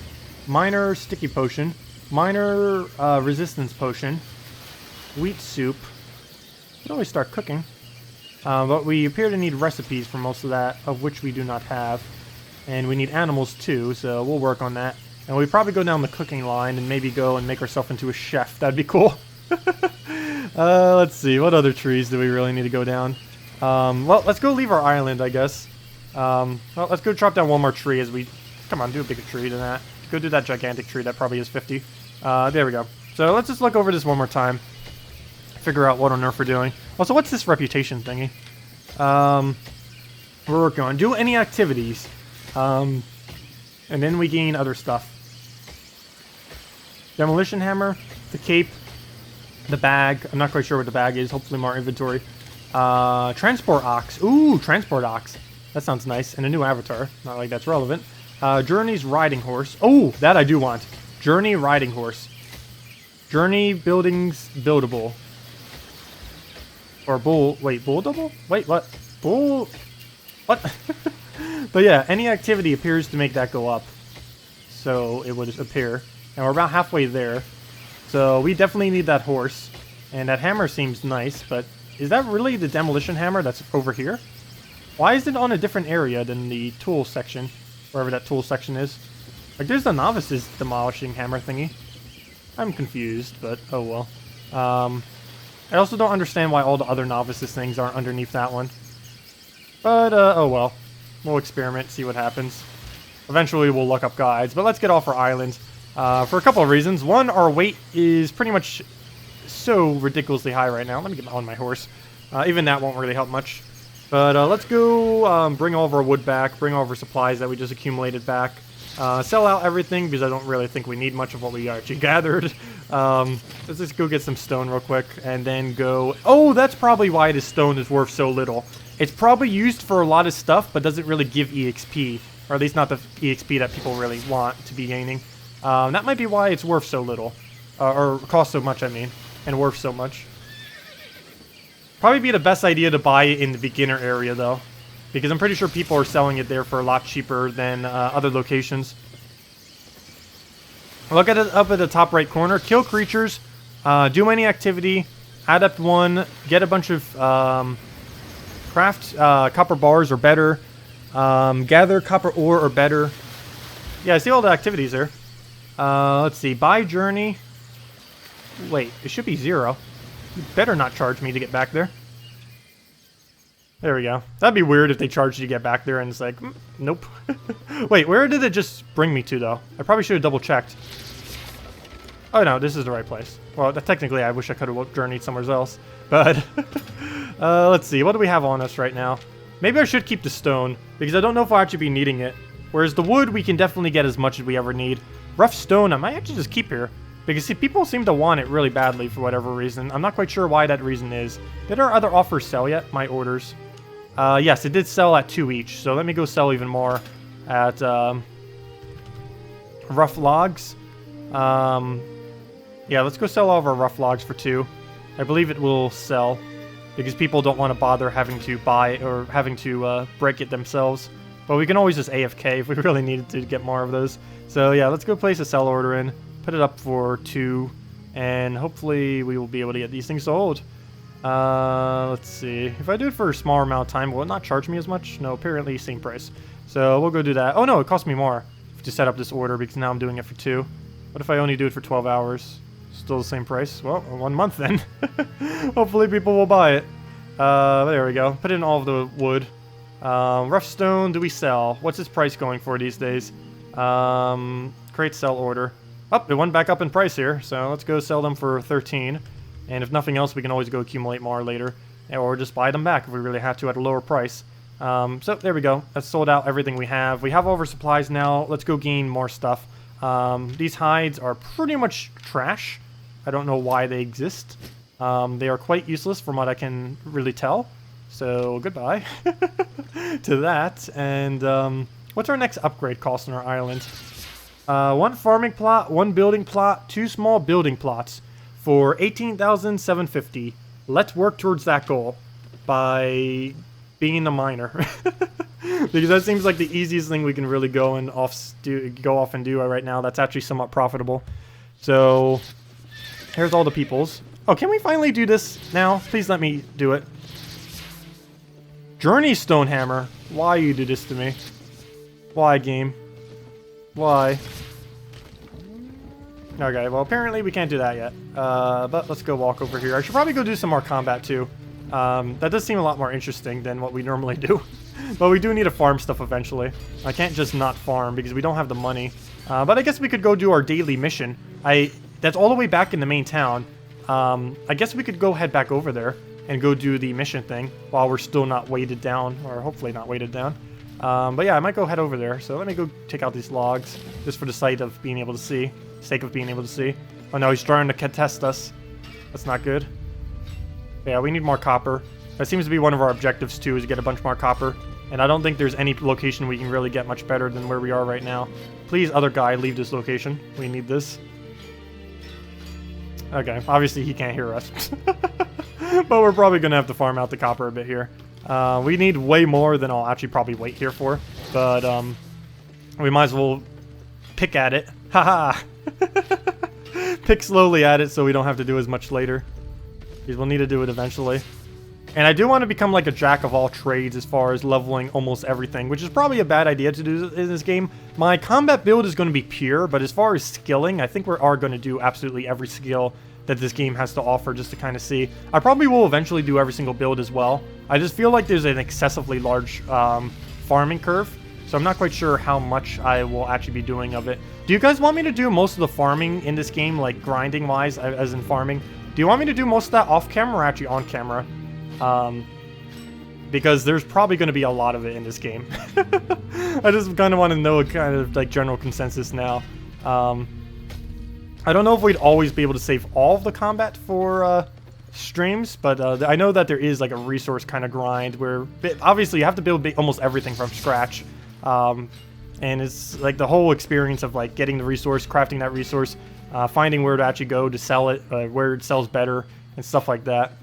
minor sticky potion, minor resistance potion, wheat soup. We can always start cooking. But we appear to need recipes for most of that, of which we do not have. And we need animals too, so we'll work on that. And we probably go down the cooking line and maybe go and make ourselves into a chef. That'd be cool. Let's see, what other trees do we really need to go down? Well, let's go leave our island, I guess. Well, let's go chop down one more tree as we... Come on, do a bigger tree than that. Go do that gigantic tree that probably is 50. There we go. So let's just look over this one more time. Figure out what on earth we're doing. Also, what's this reputation thingy? We're working on. Do any activities. And then we gain other stuff. Demolition hammer, the cape, the bag. I'm not quite sure what the bag is. Hopefully more inventory. Transport ox. Ooh, transport ox. That sounds nice. And a new avatar. Not like that's relevant. Journey's riding horse. Oh, that I do want. Journey riding horse. Journey buildings buildable. Or bull... Wait, bull double? Wait, what? Bull... What? But yeah, any activity appears to make that go up. So it would appear. And we're about halfway there. So we definitely need that horse. And that hammer seems nice, but... Is that really the demolition hammer that's over here? Why is it on a different area than the tool section? Wherever that tool section is. Like, there's the novice's demolishing hammer thingy. I'm confused, but oh well. I also don't understand why all the other novices things aren't underneath that one. But, oh well. We'll experiment, see what happens. Eventually we'll look up guides, but let's get off our island. For a couple of reasons. One, our weight is pretty much so ridiculously high right now. Let me get on my horse. Even that won't really help much. But let's go bring all of our wood back, bring all of our supplies that we just accumulated back. Sell out everything because I don't really think we need much of what we actually gathered. Let's just go get some stone real quick and then go... Oh, that's probably why this stone is worth so little. It's probably used for a lot of stuff, but doesn't really give EXP. Or at least not the EXP that people really want to be gaining. That might be why it's worth so little. Or cost so much, I mean. And worth so much. Probably be the best idea to buy it in the beginner area, though. Because I'm pretty sure people are selling it there for a lot cheaper than other locations. Look at it up at the top right corner. Kill creatures. Do any activity. Adept 1. Get a bunch of Craft copper bars or better. Gather copper ore or better. Yeah, I see all the activities there. Let's see. Buy journey. Wait, it should be 0. You better not charge me to get back there. There we go. That'd be weird if they charged you to get back there and it's like, nope. Wait, where did it just bring me to, though? I probably should have double-checked. Oh, no, this is the right place. Well, technically, I wish I could have journeyed somewhere else. But, let's see. What do we have on us right now? Maybe I should keep the stone, because I don't know if I'll actually be needing it. Whereas the wood, we can definitely get as much as we ever need. Rough stone, I might actually just keep here. Because, see, people seem to want it really badly for whatever reason. I'm not quite sure why that reason is. Did our other offers sell yet? My orders. Yes, it did sell at 2 each, so let me go sell even more at rough logs. Yeah, let's go sell all of our rough logs for 2. I believe it will sell because people don't want to bother having to buy or having to break it themselves. But we can always just AFK if we really needed to get more of those. So yeah, let's go place a sell order in, put it up for 2, and hopefully we will be able to get these things sold. Let's see. If I do it for a smaller amount of time, will it not charge me as much? No, apparently same price. So we'll go do that. Oh no, it cost me more to set up this order because now I'm doing it for 2. What if I only do it for 12 hours? Still the same price? Well, 1 month then. Hopefully people will buy it. There we go. Put in all of the wood. Rough stone, do we sell? What's its price going for these days? Create sell order. Oh, it went back up in price here, so let's go sell them for 13. And if nothing else, we can always go accumulate more later. Or just buy them back if we really have to at a lower price. So there we go. That's sold out everything we have. We have all of our supplies now. Let's go gain more stuff. These hides are pretty much trash. I don't know why they exist. They are quite useless from what I can really tell. So goodbye to that. And what's our next upgrade cost on our island? 1 farming plot, 1 building plot, 2 small building plots. For 18,750. Let's work towards that goal by being a miner. Because that seems like the easiest thing we can really go off and do right now. That's actually somewhat profitable. So here's all the peoples. Oh, can we finally do this now? Please let me do it. Journey Stonehammer. Why you do this to me? Why, game? Why? Okay, well, apparently we can't do that yet. But let's go walk over here. I should probably go do some more combat, too. That does seem a lot more interesting than what we normally do. But we do need to farm stuff eventually. I can't just not farm because we don't have the money. But I guess we could go do our daily mission. That's all the way back in the main town. I guess we could go head back over there and go do the mission thing while we're still not weighted down, or hopefully not weighted down. But yeah, I might go head over there. So let me go take out these logs just for the sake of being able to see. Oh no, he's trying to contest us. That's not good. Yeah, we need more copper. That seems to be one of our objectives too, is to get a bunch more copper. And I don't think there's any location we can really get much better than where we are right now. Please, other guy, leave this location. We need this. Okay, obviously he can't hear us. But we're probably going to have to farm out the copper a bit here. We need way more than I'll actually probably wait here for. But we might as well pick at it. Haha! Pick slowly at it so we don't have to do as much later. Because we'll need to do it eventually. And I do want to become like a jack of all trades as far as leveling almost everything, which is probably a bad idea to do in this game. My combat build is going to be pure, but as far as skilling, I think we are going to do absolutely every skill that this game has to offer just to kind of see. I probably will eventually do every single build as well. I just feel like there's an excessively large farming curve, so I'm not quite sure how much I will actually be doing of it. Do you guys want me to do most of the farming in this game, like grinding-wise, as in farming? Do you want me to do most of that off-camera or actually on-camera? Because there's probably going to be a lot of it in this game. I just kind of want to know a kind of like general consensus now. I don't know if we'd always be able to save all of the combat for streams, but I know that there is like a resource kind of grind where obviously you have to build almost everything from scratch. And it's like the whole experience of like getting the resource, crafting that resource, finding where to actually go to sell it, where it sells better, and stuff like that.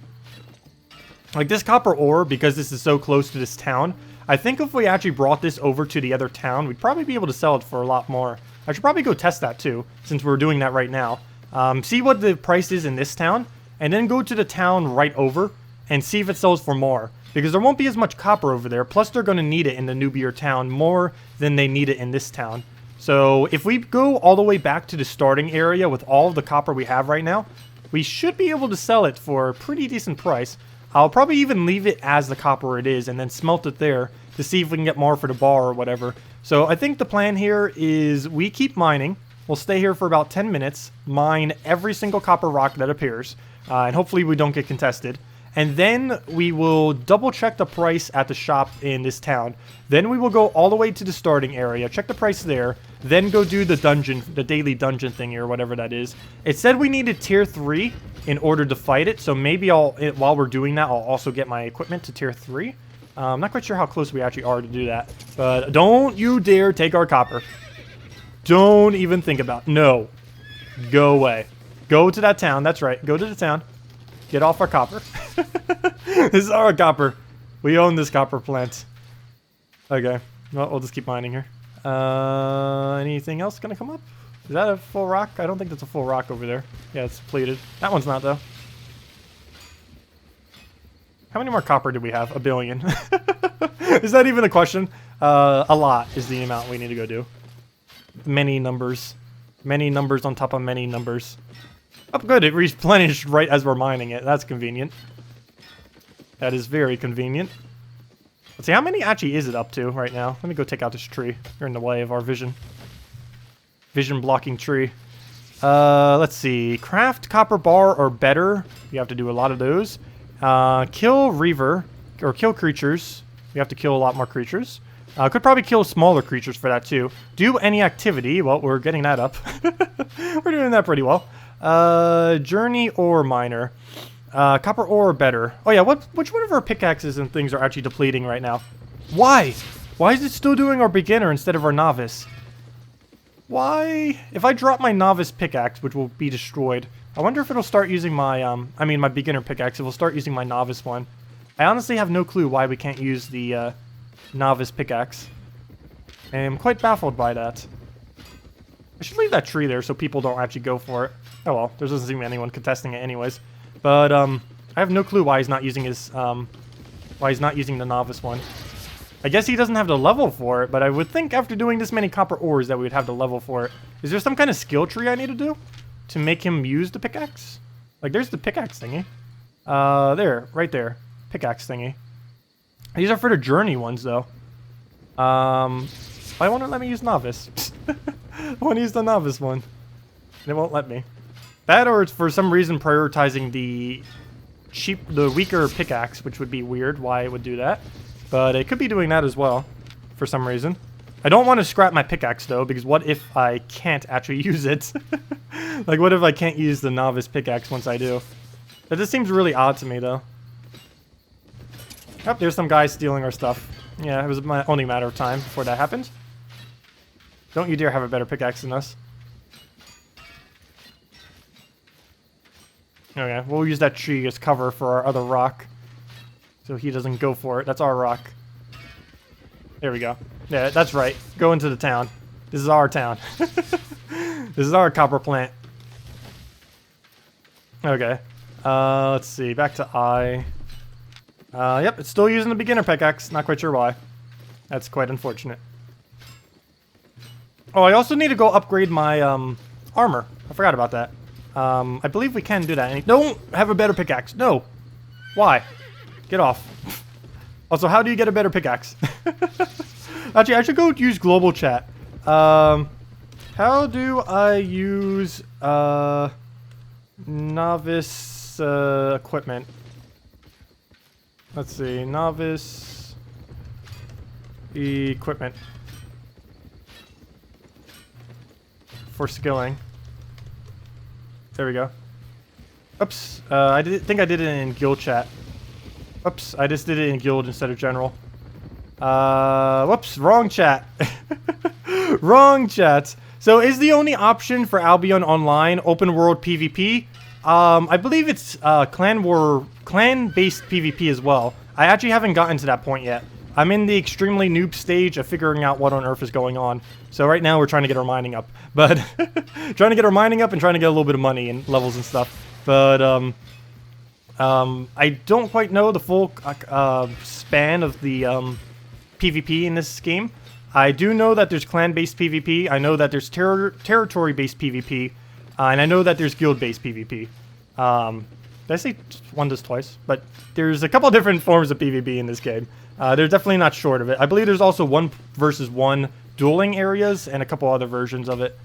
Like this copper ore, because this is so close to this town, I think if we actually brought this over to the other town, we'd probably be able to sell it for a lot more. I should probably go test that too, since we're doing that right now. See what the price is in this town, and then go to the town right over and see if it sells for more. because there won't be as much copper over there. Plus, they're going to need it in the newbier town more than they need it in this town. So if we go all the way back to the starting area with all of the copper we have right now, we should be able to sell it for a pretty decent price. I'll probably even leave it as the copper it is and then smelt it there to see if we can get more for the bar or whatever. So I think the plan here is we keep mining. We'll stay here for about 10 minutes, mine every single copper rock that appears, and hopefully we don't get contested. And then we will double check the price at the shop in this town. Then we will go all the way to the starting area, check the price there, then go do the dungeon, the daily dungeon thingy or whatever that is. It said we needed tier 3 in order to fight it, so maybe while we're doing that, I'll also get my equipment to tier 3. I'm not quite sure how close we actually are to do that, but don't you dare take our copper. Don't even think about it. No. Go away. Go to that town. That's right. Go to the town. Get off our copper. This is our copper. We own this copper plant. Okay. Well, we'll just keep mining here. Anything else gonna come up? Is that a full rock? I don't think that's a full rock over there. Yeah, it's depleted. That one's not, though. How many more copper do we have? 1 billion. Is that even a question? A lot is the amount we need to go do. Many numbers. Many numbers on top of many numbers. Oh, good. It replenished right as we're mining it. That's convenient. That is very convenient. Let's see, how many actually is it up to right now? Let me go take out this tree. You're in the way of our vision. Vision blocking tree. Let's see. Craft copper bar or better. You have to do a lot of those. Kill Reaver. Or kill creatures. We have to kill a lot more creatures. Could probably kill smaller creatures for that too. Do any activity. Well, we're getting that up. We're doing that pretty well. Journey ore miner. Copper ore or better. Oh yeah, which one of our pickaxes and things are actually depleting right now? Why? Why is it still doing our beginner instead of our novice? Why? If I drop my novice pickaxe, which will be destroyed, I wonder if it'll start using my, my beginner pickaxe. It will start using my novice one. I honestly have no clue why we can't use the, novice pickaxe. I am quite baffled by that. I should leave that tree there so people don't actually go for it. Oh well, there doesn't seem to be anyone contesting it anyways. But, I have no clue why he's not using his, why he's not using the novice one. I guess he doesn't have the level for it, but I would think after doing this many copper ores that we would have the level for it. Is there some kind of skill tree I need to do to make him use the pickaxe? Like, there's the pickaxe thingy. There, right there. Pickaxe thingy. These are for the journey ones, though. Why won't it let me use novice? I want to use the novice one. And it won't let me. That, or it's for some reason prioritizing the weaker pickaxe, which would be weird why it would do that. But it could be doing that as well, for some reason. I don't want to scrap my pickaxe, though, because what if I can't actually use it? Like, what if I can't use the novice pickaxe once I do? That just seems really odd to me, though. Oh, there's some guy stealing our stuff. Yeah, it was only a matter of time before that happened. Don't you dare have a better pickaxe than us. Okay, we'll use that tree as cover for our other rock. So he doesn't go for it. That's our rock. There we go. Yeah, that's right. Go into the town. This is our town. This is our copper plant. Okay. Let's see. Back to I. Yep, it's still using the beginner pickaxe. Not quite sure why. That's quite unfortunate. Oh, I also need to go upgrade my armor. I forgot about that. I believe we can do that. Don't have a better pickaxe. No. Why? Get off. Also, how do you get a better pickaxe? Actually, I should go use global chat. How do I use novice equipment? Let's see. Novice equipment. For skilling. There we go. Oops. I think I did it in guild chat. Oops. I just did it in guild instead of general. Whoops. Wrong chat. Wrong chat. So is the only option for Albion Online open world PvP? I believe it's clan-based PvP as well. I actually haven't gotten to that point yet. I'm in the extremely noob stage of figuring out what on earth is going on. So right now we're trying to get our mining up. But trying to get our mining up and trying to get a little bit of money and levels and stuff. But I don't quite know the full span of the PvP in this game. I do know that there's clan-based PvP. I know that there's territory-based PvP. And I know that there's guild-based PvP. Did I say one does twice? But there's a couple different forms of PvP in this game. They're definitely not short of it. I believe there's also 1 versus 1 dueling areas and a couple other versions of it.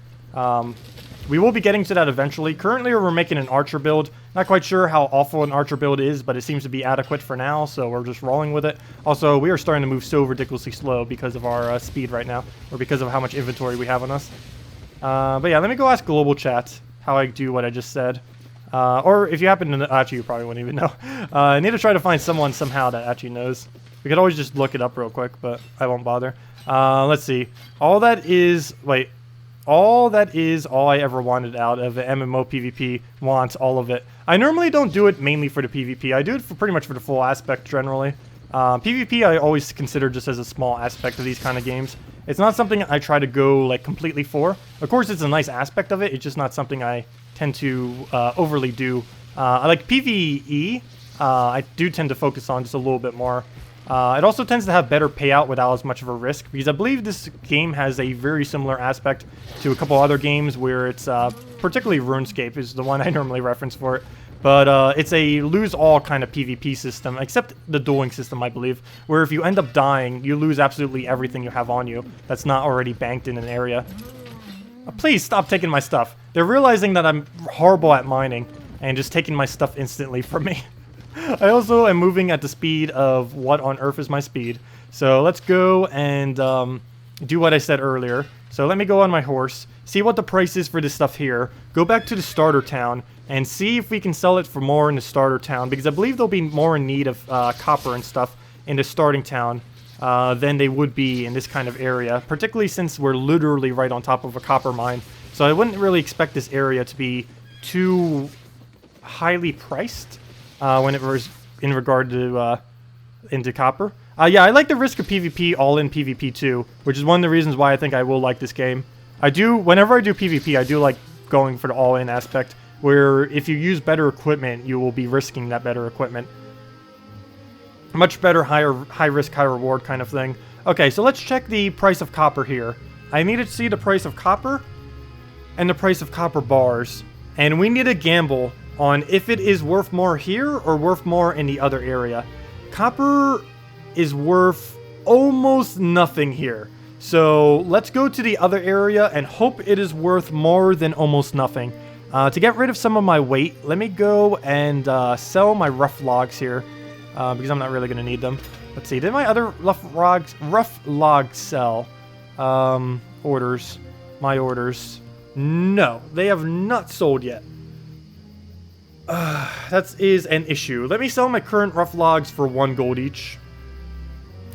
We will be getting to that eventually. Currently, we're making an archer build. Not quite sure how awful an archer build is, but it seems to be adequate for now, so we're just rolling with it. Also, we are starting to move so ridiculously slow because of our speed right now, or because of how much inventory we have on us. But yeah, let me go ask global chat how I do what I just said. Or if you happen to know, actually you probably wouldn't even know. I need to try to find someone somehow that actually knows. We could always just look it up real quick, but I won't bother. Let's see. All that is all I ever wanted out of an MMO PvP. Wants all of it. I normally don't do it mainly for the PvP. I do it for pretty much for the full aspect generally. PvP I always consider just as a small aspect of these kind of games. It's not something I try to go like completely for. Of course, it's a nice aspect of it. It's just not something I tend to overly do. I like PvE. I do tend to focus on just a little bit more. It also tends to have better payout without as much of a risk, because I believe this game has a very similar aspect to a couple other games where it's, particularly RuneScape is the one I normally reference for it, but it's a lose-all kind of PvP system, except the dueling system, I believe, where if you end up dying, you lose absolutely everything you have on you that's not already banked in an area. Please stop taking my stuff. They're realizing that I'm horrible at mining and just taking my stuff instantly from me. I also am moving at the speed of what on earth is my speed. So let's go and do what I said earlier. So let me go on my horse, see what the price is for this stuff here, go back to the starter town, and see if we can sell it for more in the starter town, because I believe they'll be more in need of copper and stuff in the starting town than they would be in this kind of area, particularly since we're literally right on top of a copper mine. So I wouldn't really expect this area to be too highly priced when it was in regard to into copper. Yeah, I like the risk of PvP all in PvP too, which is one of the reasons why I think I will like this game. Whenever I do PvP, I do like going for the all-in aspect, where if you use better equipment, you will be risking that better equipment. Much better, high risk, high reward kind of thing. Okay, so let's check the price of copper here. I need to see the price of copper and the price of copper bars, and we need to gamble on if it is worth more here or worth more in the other area. Copper is worth almost nothing here. So let's go to the other area and hope it is worth more than almost nothing. To get rid of some of my weight, let me go and sell my rough logs here, because I'm not really going to need them. Let's see, did my other rough logs sell? Orders. My orders. No, they have not sold yet. That is an issue. Let me sell my current rough logs for 1 gold each.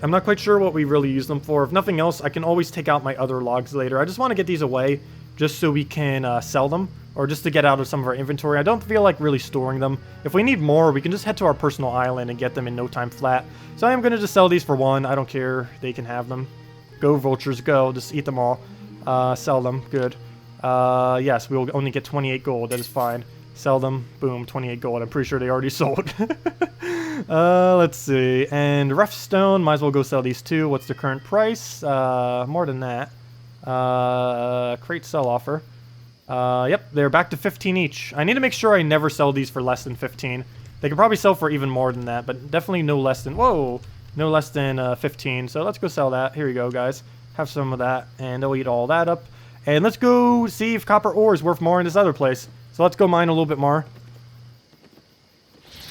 I'm not quite sure what we really use them for. If nothing else, I can always take out my other logs later. I just want to get these away just so we can sell them, or just to get out of some of our inventory. I don't feel like really storing them. If we need more, we can just head to our personal island and get them in no time flat. So I am going to just sell these for 1. I don't care. They can have them. Go, vultures, go. Just eat them all. Sell them. Good. Yes, we will only get 28 gold. That is fine. Sell them. Boom, 28 gold. I'm pretty sure they already sold. Let's see. And rough stone, might as well go sell these too. What's the current price? More than that. Crate sell offer. Yep, they're back to 15 each. I need to make sure I never sell these for less than 15. They could probably sell for even more than that, but definitely no less than, whoa, no less than 15. So let's go sell that. Here you go, guys. Have some of that, and they'll eat all that up. And let's go see if copper ore is worth more in this other place. So let's go mine a little bit more.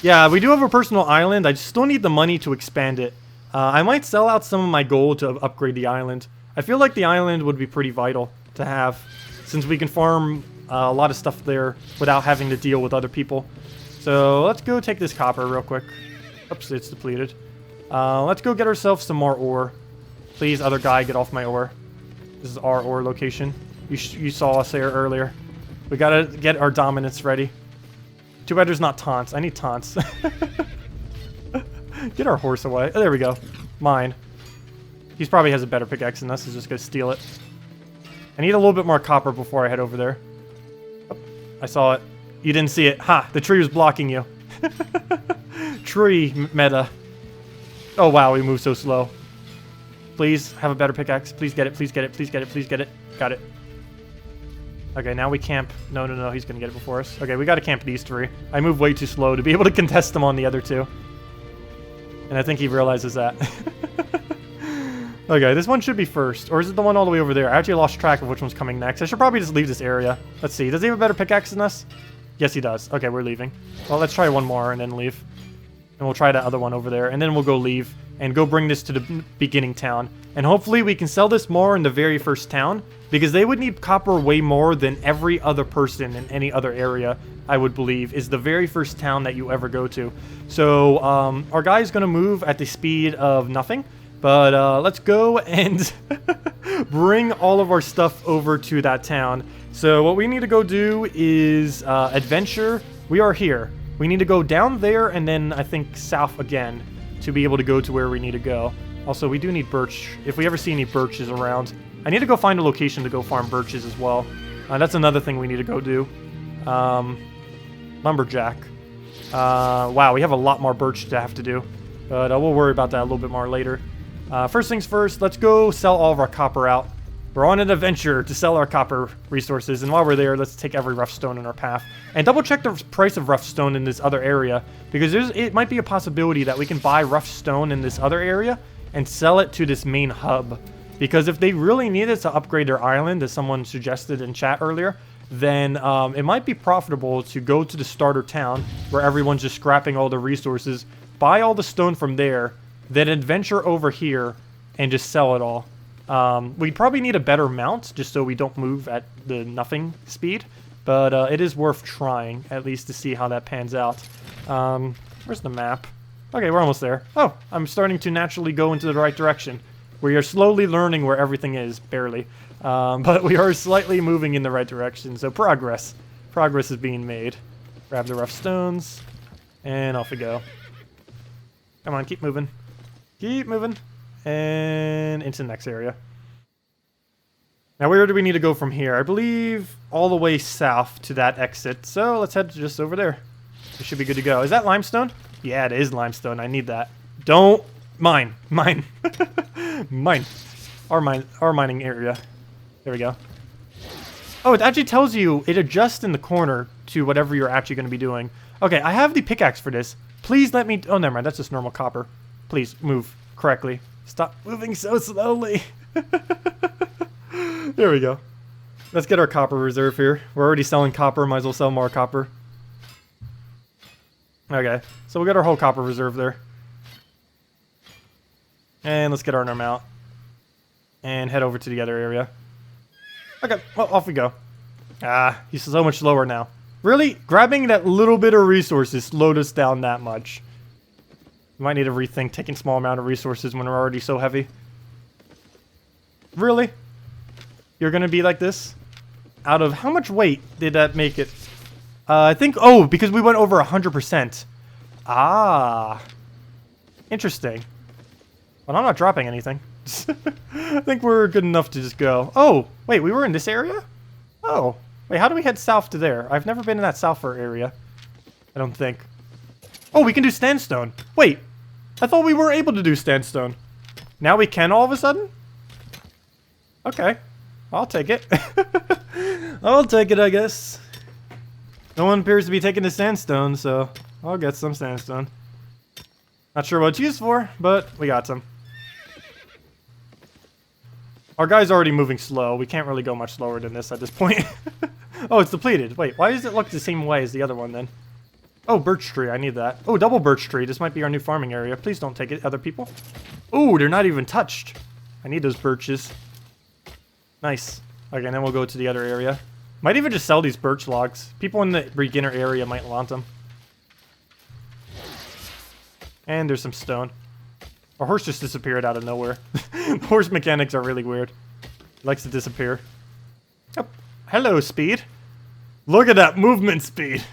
Yeah, we do have a personal island. I still need the money to expand it. I might sell out some of my gold to upgrade the island. I feel like the island would be pretty vital to have, since we can farm a lot of stuff there without having to deal with other people. So let's go take this copper real quick. Oops, it's depleted. Let's go get ourselves some more ore. Please, other guy, get off my ore. This is our ore location. You saw us there earlier. We gotta get our dominance ready. Too bad there's not taunts. I need taunts. Get our horse away. Oh, there we go. Mine. He probably has a better pickaxe than us. He's just gonna steal it. I need a little bit more copper before I head over there. Oh, I saw it. You didn't see it. Ha! The tree was blocking you. Tree meta. Oh wow, we move so slow. Please have a better pickaxe. Please get it, please get it, please get it, please get it. Got it. Okay, now we camp. No, no, no, he's gonna get it before us. Okay, we gotta camp these 3. I move way too slow to be able to contest them on the other 2. And I think he realizes that. Okay, this one should be first. Or is it the one all the way over there? I actually lost track of which one's coming next. I should probably just leave this area. Let's see. Does he have a better pickaxe than us? Yes, he does. Okay, we're leaving. Well, let's try one more and then leave. And we'll try that other one over there. And then we'll go leave and go bring this to the beginning town. And hopefully we can sell this more in the very first town, because they would need copper way more than every other person in any other area, I would believe, is the very first town that you ever go to. So our guy is going to move at the speed of nothing. But let's go and bring all of our stuff over to that town. So what we need to go do is adventure. We are here. We need to go down there and then I think south again to be able to go to where we need to go. Also, we do need birch. If we ever see any birches around, I need to go find a location to go farm birches as well. That's another thing we need to go do. Lumberjack. Wow, we have a lot more birch to have to do. But we'll worry about that a little bit more later. First things first, let's go sell all of our copper out. We're on an adventure to sell our copper resources, and while we're there, let's take every rough stone in our path. And double check the price of rough stone in this other area, because it might be a possibility that we can buy rough stone in this other area and sell it to this main hub. Because if they really need it to upgrade their island, as someone suggested in chat earlier, then it might be profitable to go to the starter town, where everyone's just scrapping all the resources, buy all the stone from there, then adventure over here and just sell it all. We probably need a better mount just so we don't move at the nothing speed, but it is worth trying at least to see how that pans out. Where's the map? Okay, we're almost there. Oh, I'm starting to naturally go into the right direction. We are slowly learning where everything is, barely. But we are slightly moving in the right direction, so progress. Progress is being made. Grab the rough stones, and off we go. Come on, keep moving. Keep moving. And into the next area. Now, where do we need to go from here? I believe all the way south to that exit. So let's head just over there. We should be good to go. Is that limestone? Yeah, it is limestone. I need that. Don't mine. Mine. Mine. Our mining area. There we go. Oh, it actually tells you, it adjusts in the corner to whatever you're actually going to be doing. Okay, I have the pickaxe for this. Please let me... Oh, never mind. That's just normal copper. Please, move correctly. Stop moving so slowly. There we go. Let's get our copper reserve here. We're already selling copper. Might as well sell more copper. Okay, so we'll get our whole copper reserve there. And let's get our arm out. And head over to the other area. Okay, well, off we go. Ah, he's so much slower now. Really? Grabbing that little bit of resources slowed us down that much. We might need to rethink taking small amount of resources when we're already so heavy. Really? You're gonna be like this? Out of how much weight did that make it? I think, oh, because we went over 100%. Ah. Interesting. Well, I'm not dropping anything. I think we're good enough to just go. Oh, wait, we were in this area? Oh. Wait, how do we head south to there? I've never been in that souther area. I don't think. Oh, we can do sandstone. Wait. I thought we were able to do sandstone. Now we can all of a sudden? Okay. I'll take it. I'll take it, I guess. No one appears to be taking the sandstone, so I'll get some sandstone. Not sure what it's used for, but we got some. Our guy's already moving slow. We can't really go much slower than this at this point. Oh, it's depleted. Wait, why does it look the same way as the other one then? Oh, birch tree. I need that. Oh, double birch tree. This might be our new farming area. Please don't take it, other people. Oh, they're not even touched. I need those birches. Nice. Okay, and then we'll go to the other area. Might even just sell these birch logs. People in the beginner area might want them. And there's some stone. Our horse just disappeared out of nowhere. The horse mechanics are really weird. He likes to disappear. Oh, hello, speed. Look at that movement speed.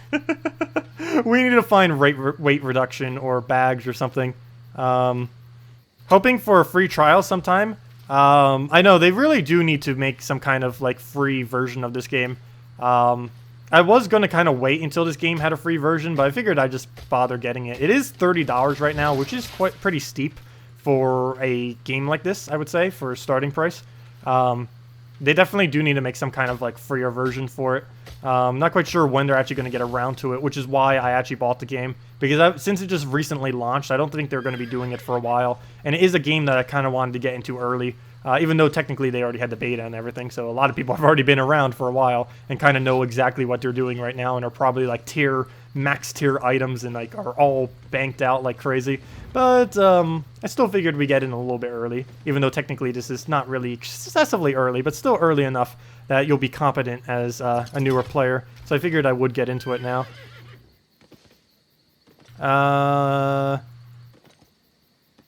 We need to find weight reduction or bags or something. Hoping for a free trial sometime. I know they really do need to make some kind of like free version of this game. I was going to kind of wait until this game had a free version, but I figured I'd just bother getting it. It is $30 right now, which is pretty steep for a game like this, I would say, for a starting price. They definitely do need to make some kind of like freer version for it. I'm not quite sure when they're actually going to get around to it, which is why I actually bought the game. Because since it just recently launched, I don't think they're going to be doing it for a while. And it is a game that I kind of wanted to get into early. Even though technically they already had the beta and everything, so a lot of people have already been around for a while and kind of know exactly what they're doing right now and are probably like max tier items and like are all banked out like crazy. But I still figured we get in a little bit early, even though technically this is not really excessively early, but still early enough that you'll be competent as a newer player. So I figured I would get into it now.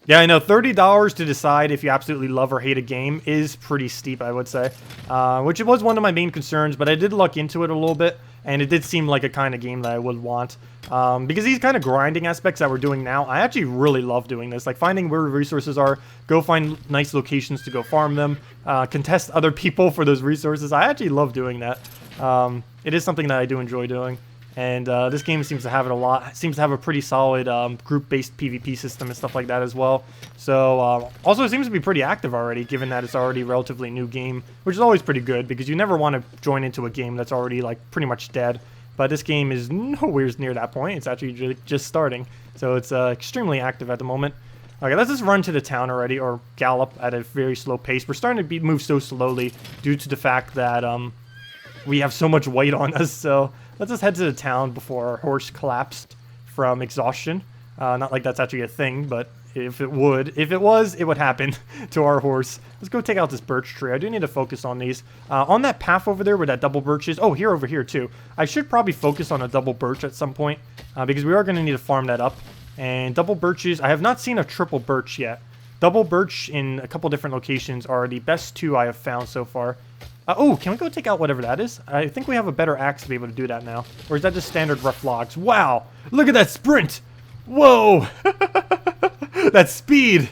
Yeah, I know, $30 to decide if you absolutely love or hate a game is pretty steep, I would say. Which it was one of my main concerns, but I did look into it a little bit, and it did seem like a kind of game that I would want. Because these kind of grinding aspects that we're doing now, I actually really love doing this. Like, finding where resources are, go find nice locations to go farm them, contest other people for those resources. I actually love doing that. It is something that I do enjoy doing. And this game seems to have it a lot. Seems to have a pretty solid group-based PvP system and stuff like that as well. So also it seems to be pretty active already, given that it's already a relatively new game, which is always pretty good because you never want to join into a game that's already like pretty much dead. But this game is nowhere near that point. It's actually just starting, so it's extremely active at the moment. Okay, let's just run to the town already, or gallop at a very slow pace. We're starting to move so slowly due to the fact that we have so much weight on us. So let's just head to the town before our horse collapsed from exhaustion. Not like that's actually a thing, but if it was, it would happen to our horse. Let's go take out this birch tree. I do need to focus on these. On that path over there where that double birch is. Oh, over here too. I should probably focus on a double birch at some point because we are going to need to farm that up. And double birches, I have not seen a triple birch yet. Double birch in a couple different locations are the best two I have found so far. Oh, can we go take out whatever that is? I think we have a better axe to be able to do that now. Or is that just standard rough logs? Wow! Look at that sprint! Whoa! That speed!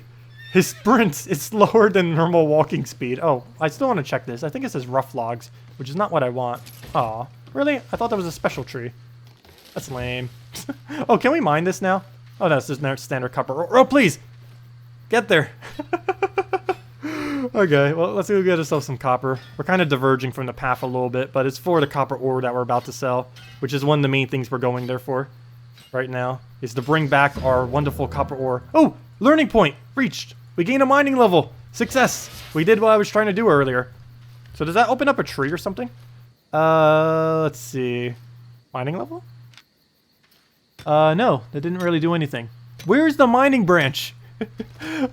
His sprint is slower than normal walking speed. Oh, I still want to check this. I think it says rough logs, which is not what I want. Aw. Really? I thought that was a special tree. That's lame. Oh, can we mine this now? Oh, that's just standard copper. Oh, please! Get there! Okay, well, let's go get ourselves some copper. We're kind of diverging from the path a little bit, but it's for the copper ore that we're about to sell, which is one of the main things we're going there for right now, is to bring back our wonderful copper ore. Oh, learning point reached. We gained a mining level. Success. We did what I was trying to do earlier. So does that open up a tree or something? Let's see. Mining level? No, that didn't really do anything. Where's the mining branch?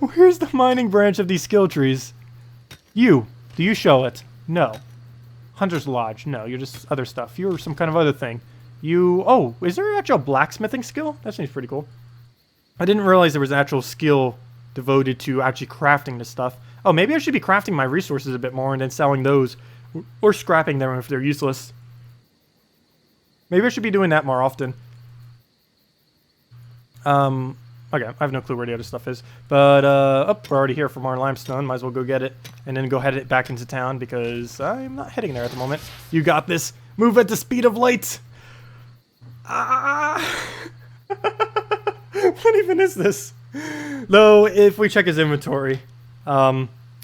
Where's the mining branch of these skill trees? Do you show it? No. Hunter's Lodge. No, you're just other stuff. You're some kind of other thing. Oh, is there an actual blacksmithing skill? That seems pretty cool. I didn't realize there was an actual skill devoted to actually crafting this stuff. Oh, maybe I should be crafting my resources a bit more and then selling those. Or scrapping them if they're useless. Maybe I should be doing that more often. Okay, I have no clue where the other stuff is. But, we're already here for more limestone. Might as well go get it. And then go head back into town because I'm not heading there at the moment. You got this. Move at the speed of light. Ah! What even is this? Though, if we check his inventory,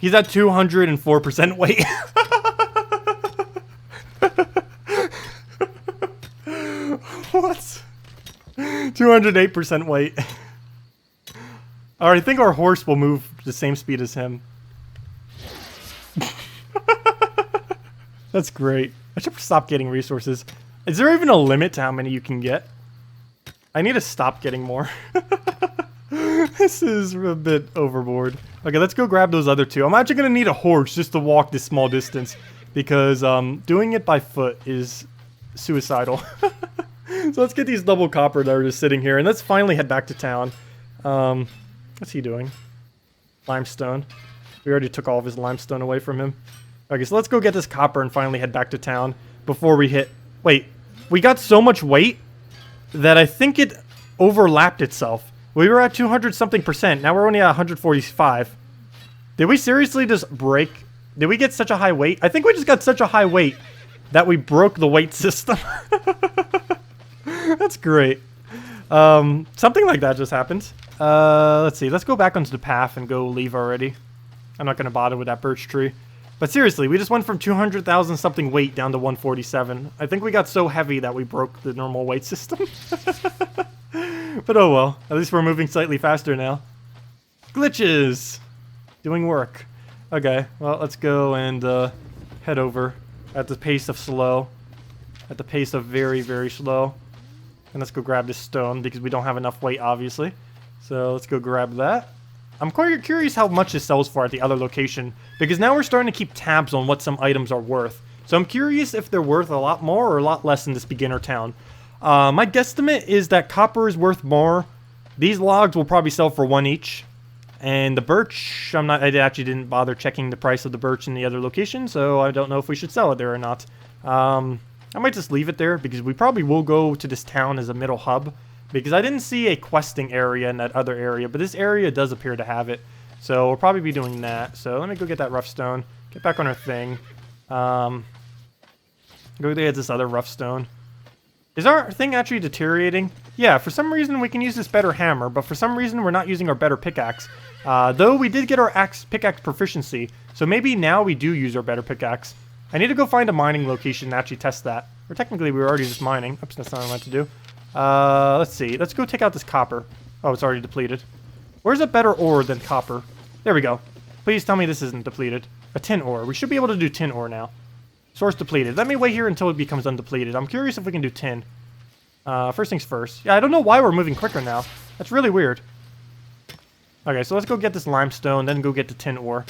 he's at 204% weight. What? 208% weight. I think our horse will move the same speed as him. That's great. I should stop getting resources. Is there even a limit to how many you can get? I need to stop getting more. This is a bit overboard. Okay, let's go grab those other two. I'm actually going to need a horse just to walk this small distance. Because doing it by foot is suicidal. So let's get these double copper that are just sitting here. And let's finally head back to town. What's he doing? Limestone. We already took all of his limestone away from him. Okay, so let's go get this copper and finally head back to town before we hit... Wait, we got so much weight that I think it overlapped itself. We were at 200-something%. Now we're only at 145. Did we seriously just break? Did we get such a high weight? I think we just got such a high weight that we broke the weight system. That's great. Something like that just happened. Let's see. Let's go back onto the path and go leave already. I'm not going to bother with that birch tree. But seriously, we just went from 200,000 something weight down to 147. I think we got so heavy that we broke the normal weight system. But oh well. At least we're moving slightly faster now. Glitches! Doing work. Okay, well, let's go and head over at the pace of slow. At the pace of very, very slow. And let's go grab this stone because we don't have enough weight, obviously. So let's go grab that. I'm quite curious how much this sells for at the other location, because now we're starting to keep tabs on what some items are worth. So I'm curious if they're worth a lot more or a lot less in this beginner town. My guesstimate is that copper is worth more. These logs will probably sell for 1 each. And the birch, I actually didn't bother checking the price of the birch in the other location, so I don't know if we should sell it there or not. I might just leave it there, because we probably will go to this town as a middle hub. Because I didn't see a questing area in that other area, but this area does appear to have it. So we'll probably be doing that. So let me go get that rough stone. Get back on our thing. Go get this other rough stone. Is our thing actually deteriorating? Yeah, for some reason we can use this better hammer, but for some reason we're not using our better pickaxe. Though we did get our pickaxe proficiency, so maybe now we do use our better pickaxe. I need to go find a mining location to actually test that. Or technically we were already just mining. Oops, that's not what I meant to do. Let's see. Let's go take out this copper. Oh, it's already depleted. Where's a better ore than copper? There we go. Please tell me this isn't depleted. A tin ore. We should be able to do tin ore now. Source depleted. Let me wait here until it becomes undepleted. I'm curious if we can do tin. First things first. Yeah, I don't know why we're moving quicker now. That's really weird. Okay, so let's go get this limestone, then go get the tin ore.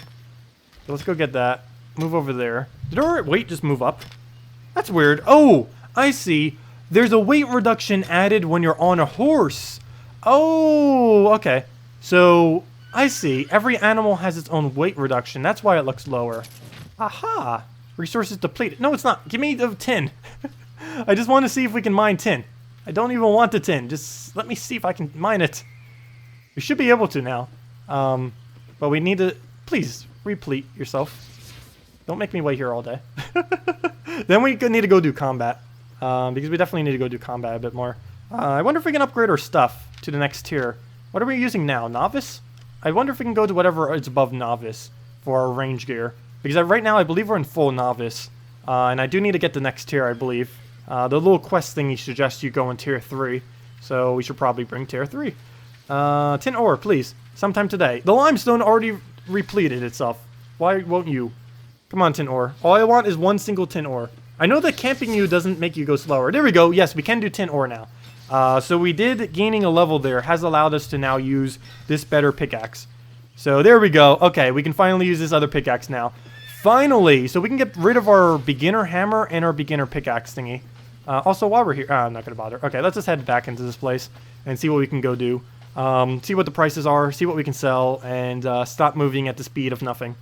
So let's go get that. Move over there. Did our weight just move up? That's weird. Oh, I see. There's a weight reduction added when you're on a horse. Oh, okay. So, I see. Every animal has its own weight reduction. That's why it looks lower. Aha. Resources depleted. No, it's not. Give me the tin. I just want to see if we can mine tin. I don't even want the tin. Just let me see if I can mine it. We should be able to now. But we need to... Please, replete yourself. Don't make me wait here all day. Then we need to go do combat. Because we definitely need to go do combat a bit more. I wonder if we can upgrade our stuff to the next tier. What are we using now? Novice? I wonder if we can go to whatever is above Novice for our range gear. Because right now I believe we're in full Novice. And I do need to get the next tier, I believe. The little quest thingy suggests you go in tier 3. So we should probably bring tier 3. Tin ore, please. Sometime today. The limestone already repleted itself. Why won't you? Come on, tin ore. All I want is one single tin ore. I know that camping you doesn't make you go slower. There we go. Yes, we can do tin ore now. So we did, gaining a level there has allowed us to now use this better pickaxe. So there we go. Okay, we can finally use this other pickaxe now. Finally! So we can get rid of our beginner hammer and our beginner pickaxe thingy. Also, while we're here... I'm not going to bother. Okay, let's just head back into this place and see what we can go do. See what the prices are, see what we can sell, and stop moving at the speed of nothing.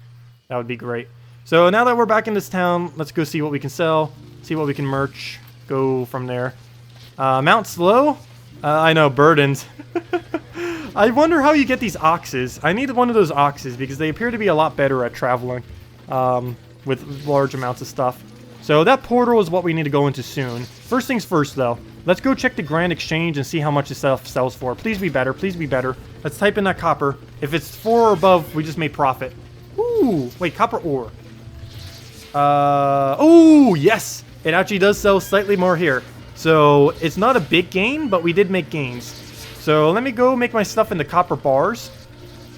That would be great. So now that we're back in this town, let's go see what we can sell, see what we can merch, go from there. Mount Slow? I know, burdens. I wonder how you get these oxes. I need one of those oxes because they appear to be a lot better at traveling with large amounts of stuff. So that portal is what we need to go into soon. First things first, though. Let's go check the Grand Exchange and see how much this stuff sells for. Please be better. Please be better. Let's type in that copper. If it's 4 or above, we just made profit. Ooh, wait, copper ore. Oh, yes! It actually does sell slightly more here. So, it's not a big gain, but we did make gains. So, let me go make my stuff into copper bars.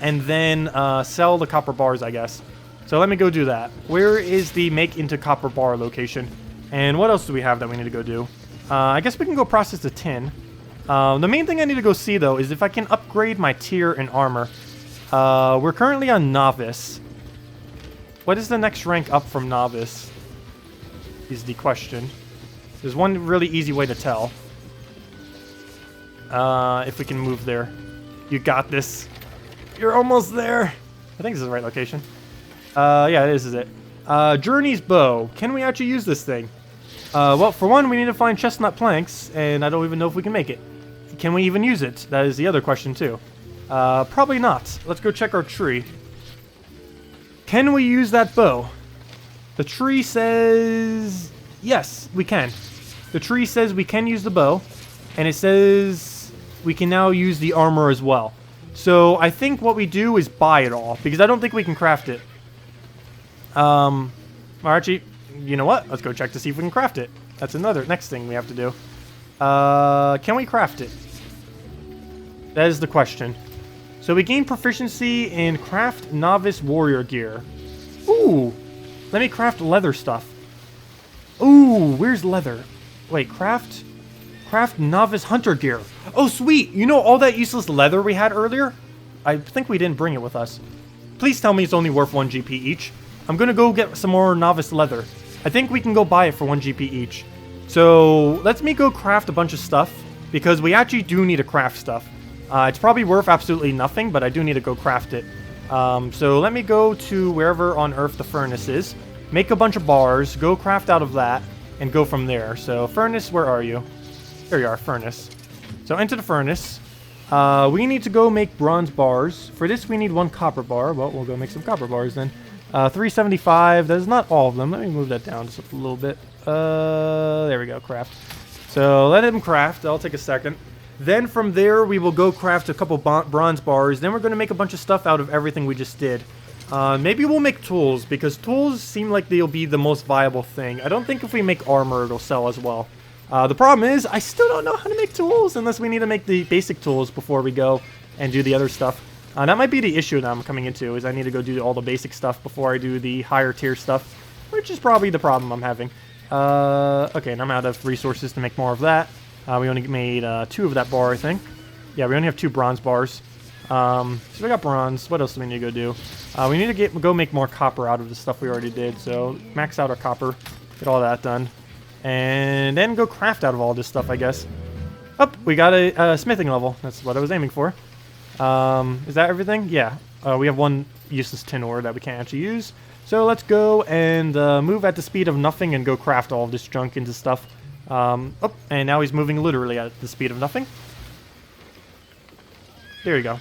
And then sell the copper bars, I guess. So, let me go do that. Where is the make into copper bar location? And what else do we have that we need to go do? I guess we can go process the tin. The main thing I need to go see, though, is if I can upgrade my tier and armor. We're currently on Novice. What is the next rank up from Novice? Is the question. There's one really easy way to tell. If we can move there. You got this. You're almost there. I think this is the right location. Yeah, this is it. Journey's bow. Can we actually use this thing? Well, for one, we need to find chestnut planks, and I don't even know if we can make it. Can we even use it? That is the other question, too. Probably not. Let's go check our tree. Can we use that bow? The tree says... Yes, we can. The tree says we can use the bow, and it says we can now use the armor as well. So I think what we do is buy it all, because I don't think we can craft it. Actually, you know what? Let's go check to see if we can craft it. That's next thing we have to do. Can we craft it? That is the question. So we gain proficiency in craft novice warrior gear. Ooh, let me craft leather stuff. Ooh, where's leather? Wait, craft novice hunter gear. Oh, sweet. You know all that useless leather we had earlier? I think we didn't bring it with us. Please tell me it's only worth 1 GP each. I'm gonna go get some more novice leather. I think we can go buy it for 1 GP each. So let me go craft a bunch of stuff, because we actually do need to craft stuff. It's probably worth absolutely nothing, but I do need to go craft it. So let me go to wherever on Earth the furnace is, make a bunch of bars, go craft out of that, and go from there. So furnace, where are you? There you are, furnace. So into the furnace. We need to go make bronze bars. For this, we need 1 copper bar. Well, we'll go make some copper bars then. 375. That is not all of them. Let me move that down just a little bit. There we go, craft. So let him craft. That'll take a second. Then from there, we will go craft a couple bronze bars. Then we're going to make a bunch of stuff out of everything we just did. Maybe we'll make tools, because tools seem like they'll be the most viable thing. I don't think if we make armor, it'll sell as well. The problem is, I still don't know how to make tools unless we need to make the basic tools before we go and do the other stuff. That might be the issue that I'm coming into, is I need to go do all the basic stuff before I do the higher tier stuff, which is probably the problem I'm having. Okay, and I'm out of resources to make more of that. We only made 2 of that bar, I think. Yeah, we only have 2 bronze bars. So we got bronze. What else do we need to go do? We need to go make more copper out of the stuff we already did. So max out our copper, get all that done, and then go craft out of all this stuff, I guess. Oh, we got a smithing level. That's what I was aiming for. Is that everything? Yeah. We have 1 useless tin ore that we can't actually use. So let's go and move at the speed of nothing and go craft all of this junk into stuff. Oh, and now he's moving literally at the speed of nothing. There you go.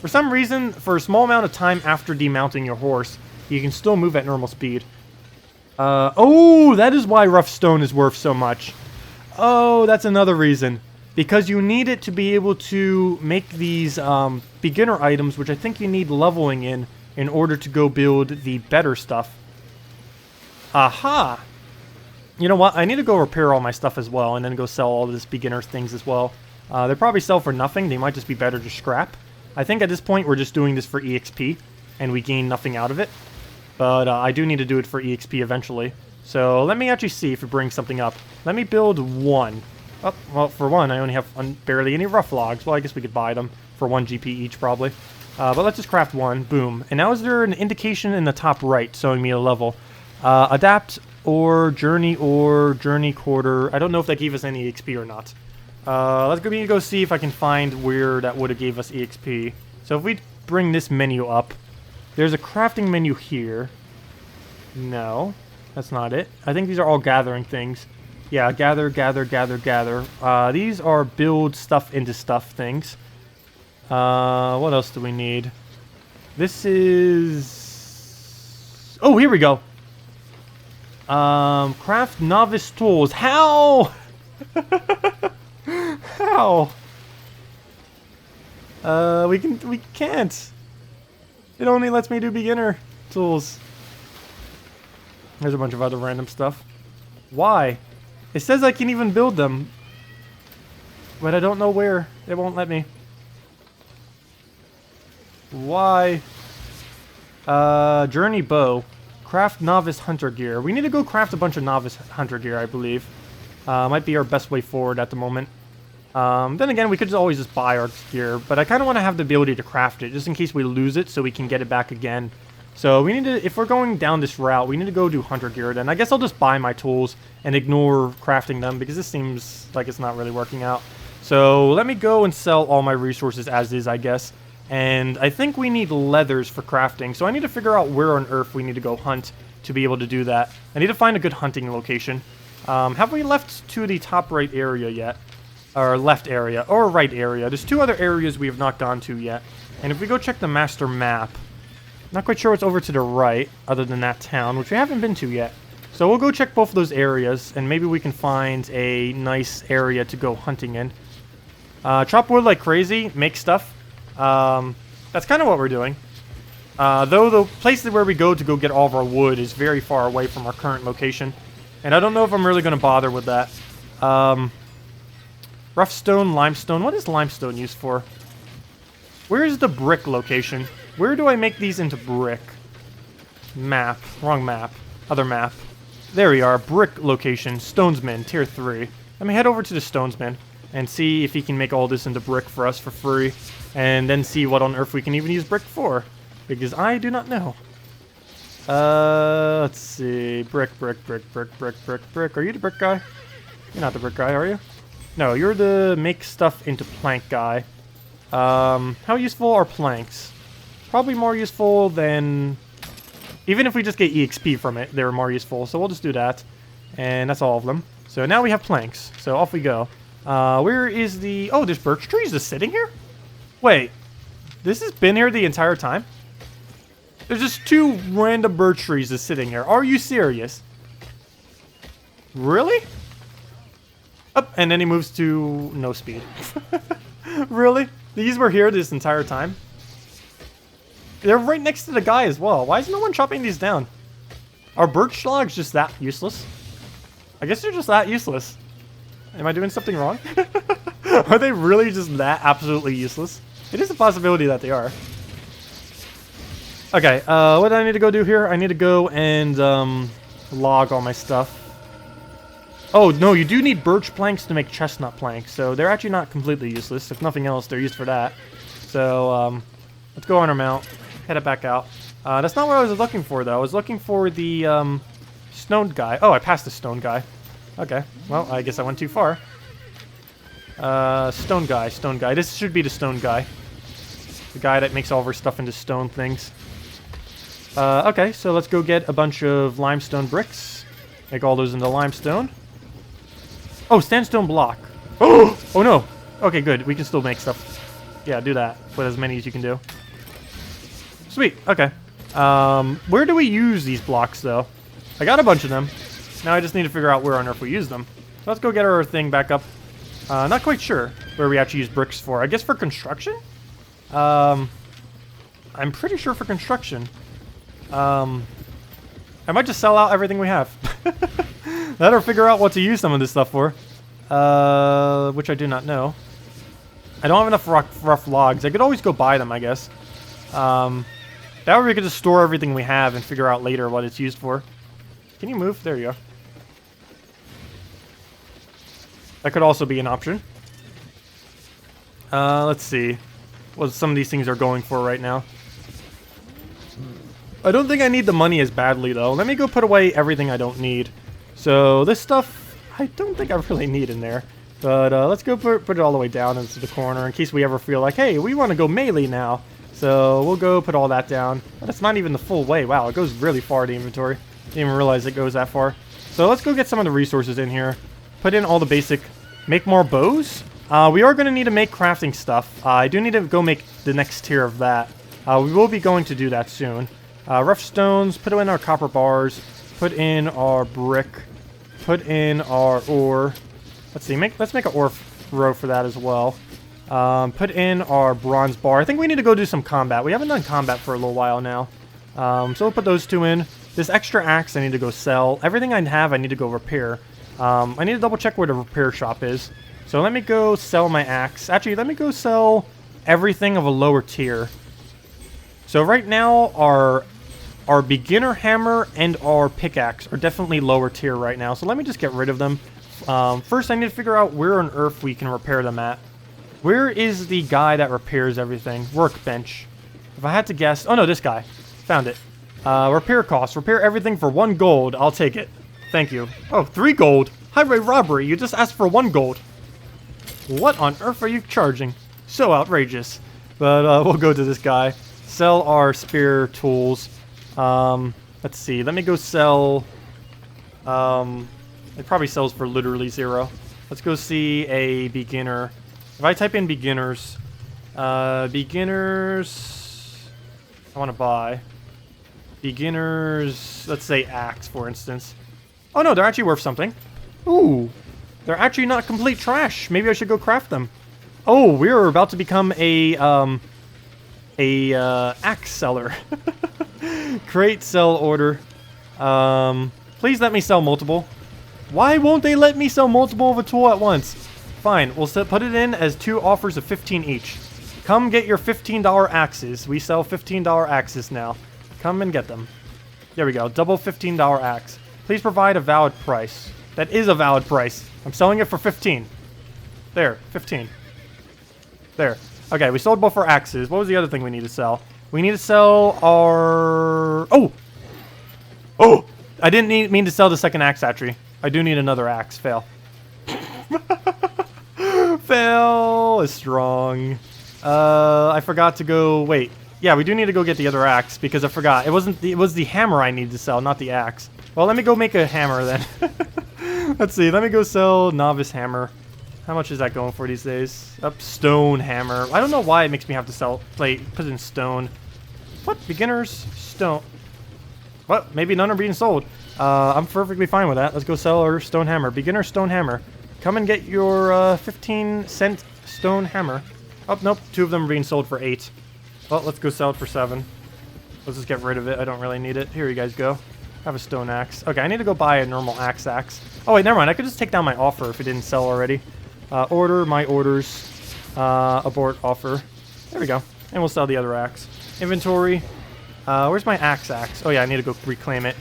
For some reason, for a small amount of time after demounting your horse, you can still move at normal speed. Oh, that is why rough stone is worth so much. Oh, that's another reason. Because you need it to be able to make these beginner items, which I think you need leveling in order to go build the better stuff. Aha! You know what? I need to go repair all my stuff as well, and then go sell all of this beginner things as well. They probably sell for nothing. They might just be better to scrap. I think at this point we're just doing this for EXP, and we gain nothing out of it. But I do need to do it for EXP eventually. So let me actually see if it brings something up. Let me build 1. Oh, well, for 1, I only have barely any rough logs. Well, I guess we could buy them for 1 GP each, probably. But let's just craft 1. Boom. And now is there an indication in the top right showing me a level? Adapt or journey quarter. I don't know if that gave us any EXP or not. Let's go see if I can find where that would have gave us EXP. So if we bring this menu up, there's a crafting menu here. No, that's not it. I think these are all gathering things. Yeah, gather. These are build stuff into stuff things. What else do we need? This is... Oh, here we go. Craft novice tools. How? How? We can't. It only lets me do beginner tools. There's a bunch of other random stuff. Why? It says I can even build them, but I don't know where. It won't let me. Why? Journey bow. Craft novice hunter gear. We need to go craft a bunch of novice hunter gear, I believe. Might be our best way forward at the moment. Then again, we could always just buy our gear, but I kind of want to have the ability to craft it, just in case we lose it, so we can get it back again. So we need to, if we're going down this route, we need to go do hunter gear then. I guess I'll just buy my tools and ignore crafting them, because this seems like it's not really working out. So let me go and sell all my resources as is, I guess. And I think we need leathers for crafting, so I need to figure out where on Earth we need to go hunt to be able to do that. I need to find a good hunting location. Have we left to the top right area yet? Or left area, or right area. There's 2 other areas we have not gone to yet. And if we go check the master map, not quite sure what's over to the right, other than that town, which we haven't been to yet. So we'll go check both of those areas, and maybe we can find a nice area to go hunting in. Chop wood like crazy, make stuff. That's kind of what we're doing. Though the place where we go to go get all of our wood is very far away from our current location. And I don't know if I'm really going to bother with that. Rough stone, limestone. What is limestone used for? Where is the brick location? Where do I make these into brick? Map. Wrong map. Other map. There we are. Brick location. Stonesman. Tier 3. Let me head over to the Stonesman and see if he can make all this into brick for us for free. And then see what on earth we can even use brick for. Because I do not know. Let's see. Brick. Are you the brick guy? You're not the brick guy, are you? No, you're the make stuff into plank guy. How useful are planks? Probably more useful than... Even if we just get EXP from it, they're more useful. So we'll just do that. And that's all of them. So now we have planks. So off we go. Where is the... Oh, there's birch trees just sitting here? Wait. This has been here the entire time? There's just 2 random birch trees just sitting here. Are you serious? Really? Up, and then he moves to no speed. Really? These were here this entire time? They're right next to the guy as well. Why is no one chopping these down? Are birch logs just that useless? I guess they're just that useless. Am I doing something wrong? Are they really just that absolutely useless? It is a possibility that they are. Okay, what do I need to go do here? I need to go and log all my stuff. Oh, no, you do need birch planks to make chestnut planks, so they're actually not completely useless. If nothing else, they're used for that. So, let's go on our mount, head it back out. That's not what I was looking for, though. I was looking for the stone guy. Oh, I passed the stone guy. Okay, well, I guess I went too far. Stone guy. This should be the stone guy. The guy that makes all of our stuff into stone things. Okay, so let's go get a bunch of limestone bricks. Make all those into limestone. Oh, sandstone block. Oh no. Okay, good. We can still make stuff. Yeah, do that. With as many as you can do. Sweet. Okay. Where do we use these blocks, though? I got a bunch of them. Now I just need to figure out where on earth we use them. So let's go get our thing back up. Not quite sure where we actually use bricks for. I guess for construction? I'm pretty sure for construction. I might just sell out everything we have. Let her figure out what to use some of this stuff for. Which I do not know. I don't have enough rough logs. I could always go buy them, I guess. That way we could just store everything we have and figure out later what it's used for. Can you move? There you go. That could also be an option. Let's see what some of these things are going for right now. I don't think I need the money as badly, though. Let me go put away everything I don't need. So this stuff, I don't think I really need in there. But let's go put it all the way down into the corner in case we ever feel like, hey, we want to go melee now. So we'll go put all that down. But it's not even the full way. Wow, it goes really far, the inventory. Didn't even realize it goes that far. So let's go get some of the resources in here. Put in all the basic... Make more bows? We are going to need to make crafting stuff. I do need to go make the next tier of that. We will be going to do that soon. Rough stones, put in our copper bars, put in our brick, put in our ore. Let's see, let's make an ore row for that as well. Put in our bronze bar. I think we need to go do some combat. We haven't done combat for a little while now. So we'll put those 2 in. This extra axe I need to go sell. Everything I have I need to go repair. I need to double check where the repair shop is. So let me go sell my axe. Actually, let me go sell everything of a lower tier. So right now, our beginner hammer and our pickaxe are definitely lower tier right now. So let me just get rid of them. First, I need to figure out where on earth we can repair them at. Where is the guy that repairs everything? Workbench. If I had to guess... Oh, no, this guy. Found it. Repair costs. Repair everything for 1 gold. I'll take it. Thank you. Oh, 3 gold. Highway robbery. You just asked for 1 gold. What on earth are you charging? So outrageous. But we'll go to this guy. Sell our spear tools. Let's see. Let me go sell... it probably sells for literally 0. Let's go see a beginner. If I type in beginners... beginners... I want to buy... Beginners... Let's say axe, for instance. Oh no, they're actually worth something. Ooh, they're actually not complete trash. Maybe I should go craft them. Oh, we're about to become a axe seller. Create, sell, order. Please let me sell multiple. Why won't they let me sell multiple of a tool at once? Fine, we'll put it in as 2 offers of 15 each. Come get your $15 axes. We sell $15 axes now. Come and get them. There we go. Double $15 axe. Please provide a valid price. That is a valid price. I'm selling it for 15. There, 15. There. Okay, we sold both our axes. What was the other thing we need to sell? We need to sell our... Oh! Oh! I didn't mean to sell the second axe, actually. I do need another axe. Fail. Fail is strong. I forgot to go... Wait. Yeah, we do need to go get the other axe, because I forgot. It was the hammer I needed to sell, not the axe. Well, let me go make a hammer, then. Let's see. Let me go sell novice hammer. How much is that going for these days? Up stone hammer. I don't know why it makes me have to put it in stone. What? Beginners? Stone. What? Maybe none are being sold. I'm perfectly fine with that. Let's go sell our stone hammer. Beginner stone hammer. Come and get your 15-cent stone hammer. Oh, nope. 2 of them are being sold for 8. Well, let's go sell it for 7. Let's just get rid of it. I don't really need it. Here you guys go. Have a stone axe. Okay, I need to go buy a normal axe. Oh, wait, never mind. I could just take down my offer if it didn't sell already. Order my orders. Abort offer. There we go. And we'll sell the other axe. Inventory. Where's my axe? Oh, yeah, I need to go reclaim it.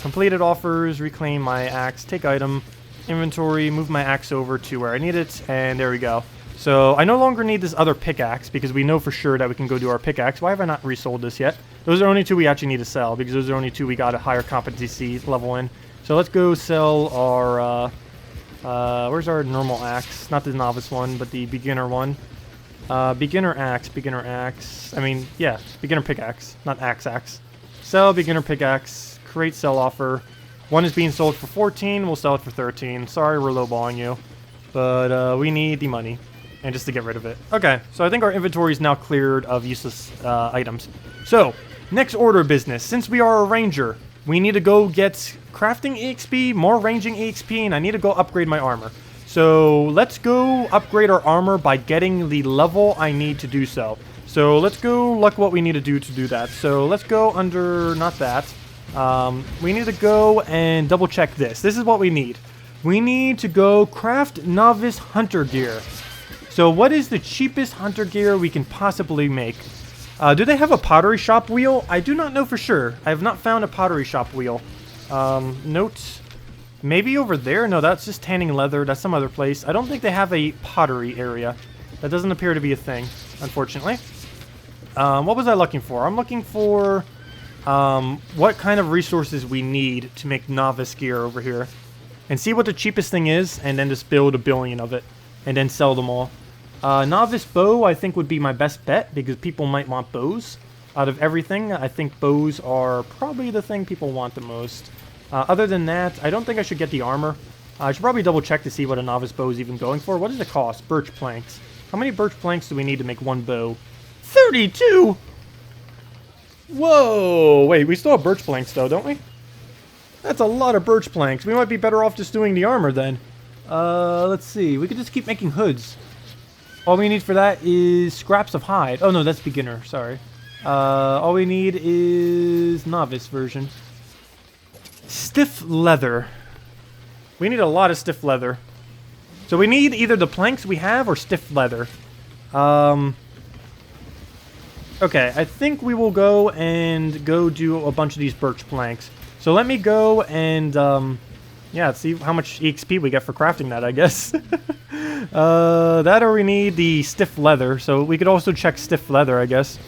Completed offers. Reclaim my axe. Take item. Inventory. Move my axe over to where I need it. And there we go. So I no longer need this other pickaxe because we know for sure that we can go do our pickaxe. Why have I not resold this yet? Those are only 2 we actually need to sell because those are only 2 we got a higher competency level in. So let's go sell our... where's our normal axe? Not the novice one, but the beginner one. Beginner axe. I mean, yeah, beginner pickaxe, not axe. Sell beginner pickaxe. Create sell offer. One is being sold for 14. We'll sell it for 13. Sorry, we're lowballing you, but we need the money, and just to get rid of it. Okay, so I think our inventory is now cleared of useless items. So next order of business. Since we are a ranger, we need to go get crafting EXP, more ranging EXP, and I need to go upgrade my armor. So let's go upgrade our armor by getting the level I need to do so. So let's go look what we need to do that. So let's go under, not that. We need to go and double check this. This is what we need. We need to go craft novice hunter gear. So what is the cheapest hunter gear we can possibly make? Do they have a pottery shop wheel? I do not know for sure. I have not found a pottery shop wheel. Note. Maybe over there? No, that's just tanning leather. That's some other place. I don't think they have a pottery area. That doesn't appear to be a thing, unfortunately. What was I looking for? I'm looking for what kind of resources we need to make novice gear over here. And see what the cheapest thing is, and then just build 1 billion of it. And then sell them all. Novice bow, I think, would be my best bet, because people might want bows. Out of everything, I think bows are probably the thing people want the most. Other than that, I don't think I should get the armor. I should probably double check to see what a novice bow is even going for. What does it cost? Birch planks. How many birch planks do we need to make 1 bow? 32! Whoa! Wait, we still have birch planks though, don't we? That's a lot of birch planks. We might be better off just doing the armor then. Let's see. We could just keep making hoods. All we need for that is scraps of hide. Oh no, that's beginner. Sorry. All we need is novice version. Stiff leather. We need a lot of stiff leather. So we need either the planks we have or stiff leather. Okay, I think we will go do a bunch of these birch planks. So let me go and, yeah, see how much EXP we get for crafting that, I guess. That or we need the stiff leather. So we could also check stiff leather, I guess.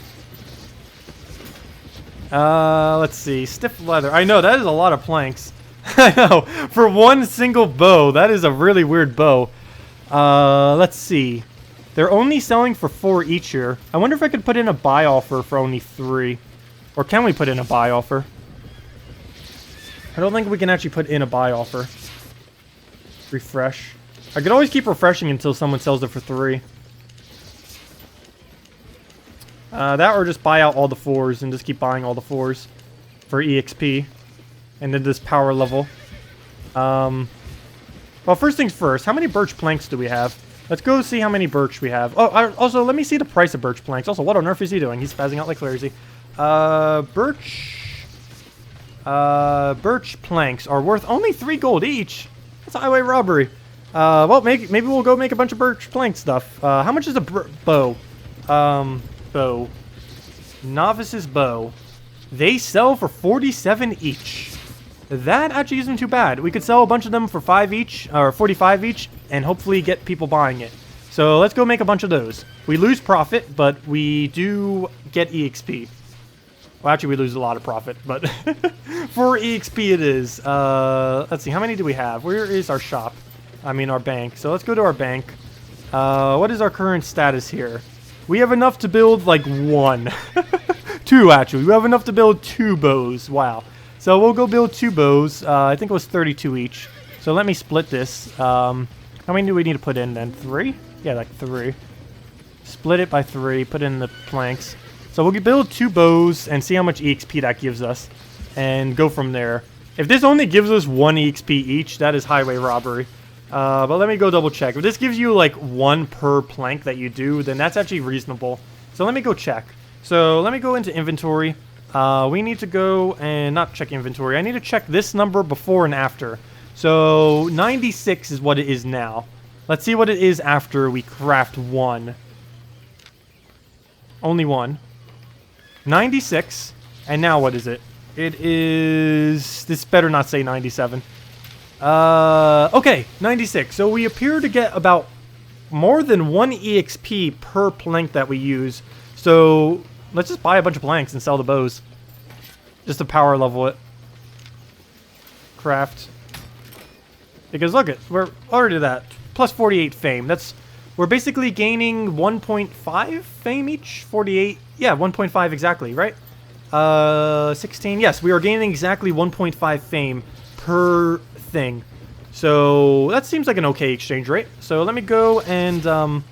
Let's see. Stiff leather. I know, that is a lot of planks. I know. For 1 single bow, that is a really weird bow. Let's see. They're only selling for 4 each here. I wonder if I could put in a buy offer for only 3. Or can we put in a buy offer? I don't think we can actually put in a buy offer. Refresh. I could always keep refreshing until someone sells it for 3. That or just buy out all the 4s and just keep buying all the 4s for EXP. And then this power level. Well, first things first, how many birch planks do we have? Let's go see how many birch we have. Oh, also, let me see the price of birch planks. Also, what on earth is he doing? He's spazzing out like crazy. Birch planks are worth only 3 gold each. That's a highway robbery. Well, maybe we'll go make a bunch of birch plank stuff. How much is a bow? Bow. Novice's bow. They sell for 47 each. That actually isn't too bad. We could sell a bunch of them for 5 each, or 45 each, and hopefully get people buying it. So let's go make a bunch of those. We lose profit, but we do get EXP. Well, actually, we lose a lot of profit, but for EXP it is. Let's see, how many do we have? Where is our shop? I mean, our bank. So let's go to our bank. What is our current status here? We have enough to build, like, 1. 2, actually. We have enough to build 2 bows. Wow. So we'll go build 2 bows. I think it was 32 each. So let me split this. How many do we need to put in then? 3? Yeah, like 3. Split it by 3. Put in the planks. So we'll build 2 bows and see how much EXP that gives us. And go from there. If this only gives us 1 EXP each, that is highway robbery. But let me go double check. If this gives you like 1 per plank that you do, then that's actually reasonable. So let me go check. So let me go into inventory. We need to go and not check inventory. I need to check this number before and after. So 96 is what it is now. Let's see what it is after we craft 1. Only 1. 96. And now what is it? It is... This better not say 97. Okay, 96. So we appear to get about more than 1 EXP per plank that we use. So let's just buy a bunch of planks and sell the bows. Just to power level it. Craft. Because look it, we're already that. Plus 48 fame. We're basically gaining 1.5 fame each. 48. Yeah, 1.5 exactly, right? 16. Yes, we are gaining exactly 1.5 fame per thing. So that seems like an okay exchange rate. So let me go and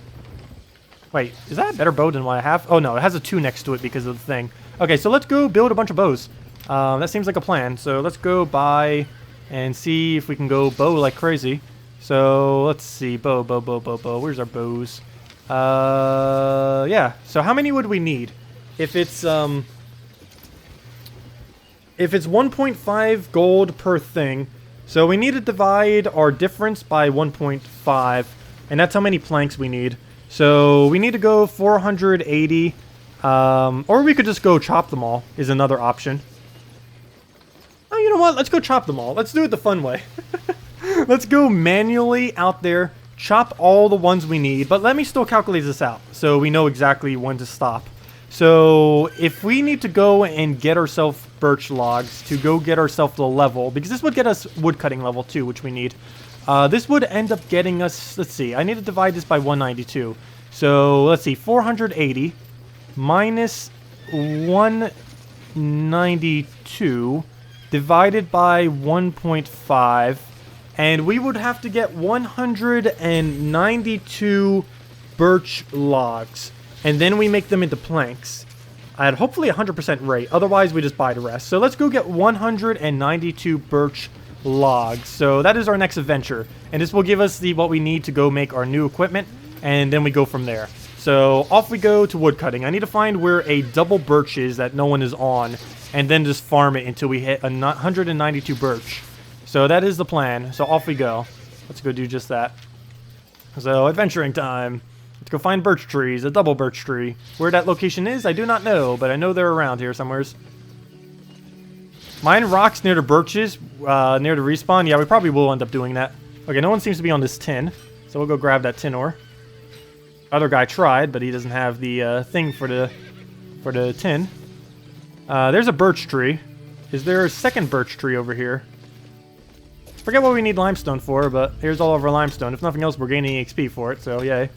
wait, is that a better bow than what I have? Oh no, it has a 2 next to it because of the thing. Okay, so let's go build a bunch of bows. That seems like a plan. So let's go buy and see if we can go bow like crazy. So let's see, bow. Where's our bows? Yeah. So how many would we need? If it's 1.5 gold per thing, so we need to divide our difference by 1.5, and that's how many planks we need. So we need to go 480, or we could just go chop them all, is another option. Oh, you know what? Let's go chop them all. Let's do it the fun way. Let's go manually out there, chop all the ones we need, but let me still calculate this out so we know exactly when to stop. So if we need to go and get ourselves birch logs to go get ourselves the level, because this would get us woodcutting level 2, which we need. This would end up getting us, let's see, I need to divide this by 192. So let's see, 480 minus 192 divided by 1.5. And we would have to get 192 birch logs. And then we make them into planks at hopefully 100% rate. Otherwise, we just buy the rest. So let's go get 192 birch logs. So that is our next adventure. And this will give us what we need to go make our new equipment. And then we go from there. So off we go to woodcutting. I need to find where a double birch is that no one is on. And then just farm it until we hit 192 birch. So that is the plan. So off we go. Let's go do just that. So adventuring time. Let's go find birch trees, a double birch tree. Where that location is, I do not know, but I know they're around here somewheres. Mine rocks near the birches, near the respawn. Yeah, we probably will end up doing that. Okay, no one seems to be on this tin, so we'll go grab that tin ore. Other guy tried, but he doesn't have the thing for the tin. There's a birch tree. Is there a second birch tree over here? Forget what we need limestone for, but here's all of our limestone. If nothing else, we're gaining XP for it, so yay.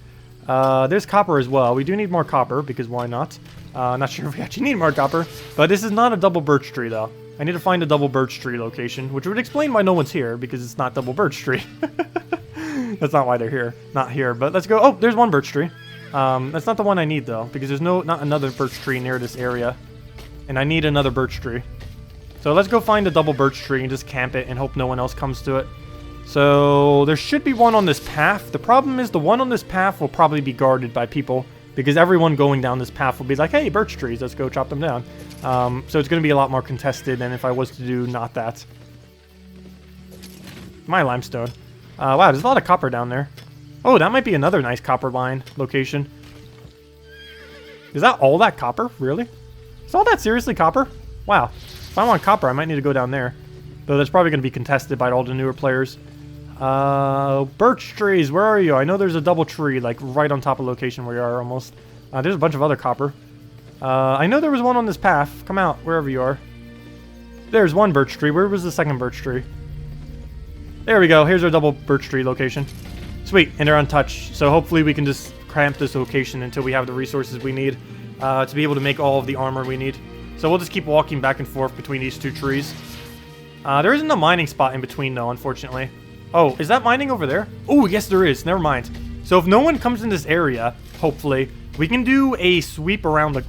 There's copper as well. We do need more copper, because why not? Not sure if we actually need more copper. But this is not a double birch tree, though. I need to find a double birch tree location, which would explain why no one's here, because it's not double birch tree. That's not why they're here. Not here, but let's go. Oh, there's one birch tree. That's not the one I need, though, because there's not another birch tree near this area. And I need another birch tree. So So let's go find a double birch tree and just camp it and hope no one else comes to it. So there should be one on this path. The problem is the one on this path will probably be guarded by people because everyone going down this path will be like, hey, birch trees, let's go chop them down. So it's going to be a lot more contested than if I was to do not that. My limestone. Wow, there's a lot of copper down there. Oh, that might be another nice copper mine location. Is that all that copper? Really? Is all that seriously copper? Wow. If I want copper, I might need to go down there. Though that's probably going to be contested by all the newer players. Birch trees, where are you? I know there's a double tree, like, right on top of location where you are, almost. There's a bunch of other copper. I know there was one on this path. Come out, wherever you are. There's one birch tree. Where was the second birch tree? There we go. Here's our double birch tree location. Sweet, and they're untouched. So hopefully we can just cramp this location until we have the resources we need to be able to make all of the armor we need. So we'll just keep walking back and forth between these two trees. There isn't a mining spot in between, though, unfortunately. Oh, is that mining over there? Oh, yes, there is. Never mind. So if no one comes in this area, hopefully, we can do a sweep around the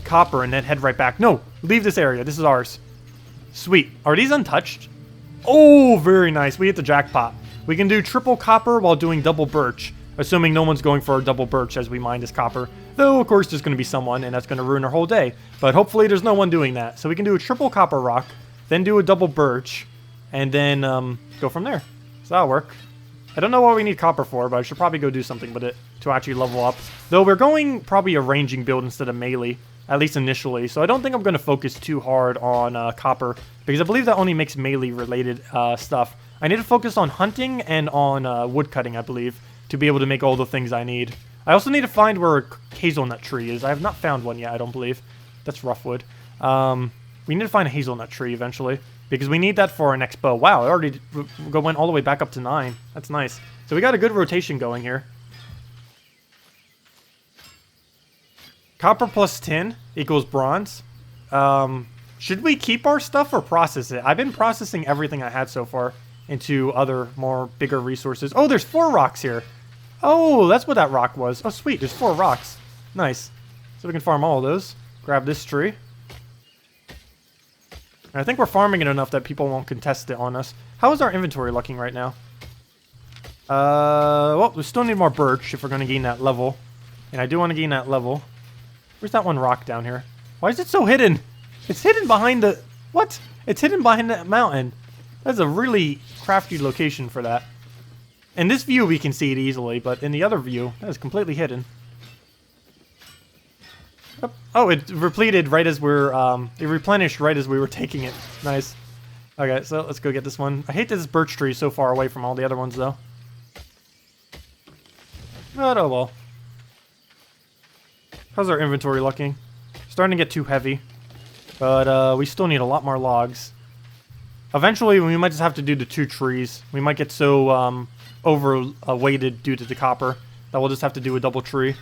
copper and then head right back. No, leave this area. This is ours. Sweet. Are these untouched? Oh, very nice. We hit the jackpot. We can do triple copper while doing double birch, assuming no one's going for a double birch as we mine this copper. Though, of course, there's going to be someone, and that's going to ruin our whole day. But hopefully there's no one doing that. So we can do a triple copper rock, then do a double birch, and then go from there. So that'll work. I don't know what we need copper for, but I should probably go do something with it to actually level up. Though we're going probably a ranging build instead of melee, at least initially. So I don't think I'm going to focus too hard on copper, because I believe that only makes melee-related stuff. I need to focus on hunting and on wood cutting, I believe, to be able to make all the things I need. I also need to find where a hazelnut tree is. I have not found one yet, I don't believe. That's rough wood. We need to find a hazelnut tree eventually, because we need that for our next bow. Wow, it already went all the way back up to 9. That's nice. So we got a good rotation going here. Copper plus tin equals bronze. Should we keep our stuff or process it? I've been processing everything I had so far into other, more bigger resources. Oh, there's 4 rocks here. Oh, that's what that rock was. Oh, sweet. There's 4 rocks. Nice. So we can farm all of those. Grab this tree. And I think we're farming it enough that people won't contest it on us. How is our inventory looking right now? Well, we still need more birch if we're going to gain that level. And I do want to gain that level. Where's that one rock down here? Why is it so hidden? It's hidden behind the... What? It's hidden behind that mountain. That's a really crafty location for that. In this view, we can see it easily, but in the other view, that is completely hidden. Oh, it repleted right as we're... it replenished right as we were taking it. Nice. Okay, so let's go get this one. I hate that this birch tree is so far away from all the other ones, though. But oh well. How's our inventory looking? Starting to get too heavy. But we still need a lot more logs. Eventually, we might just have to do the 2 trees. We might get so overweighted due to the copper that we'll just have to do a double tree.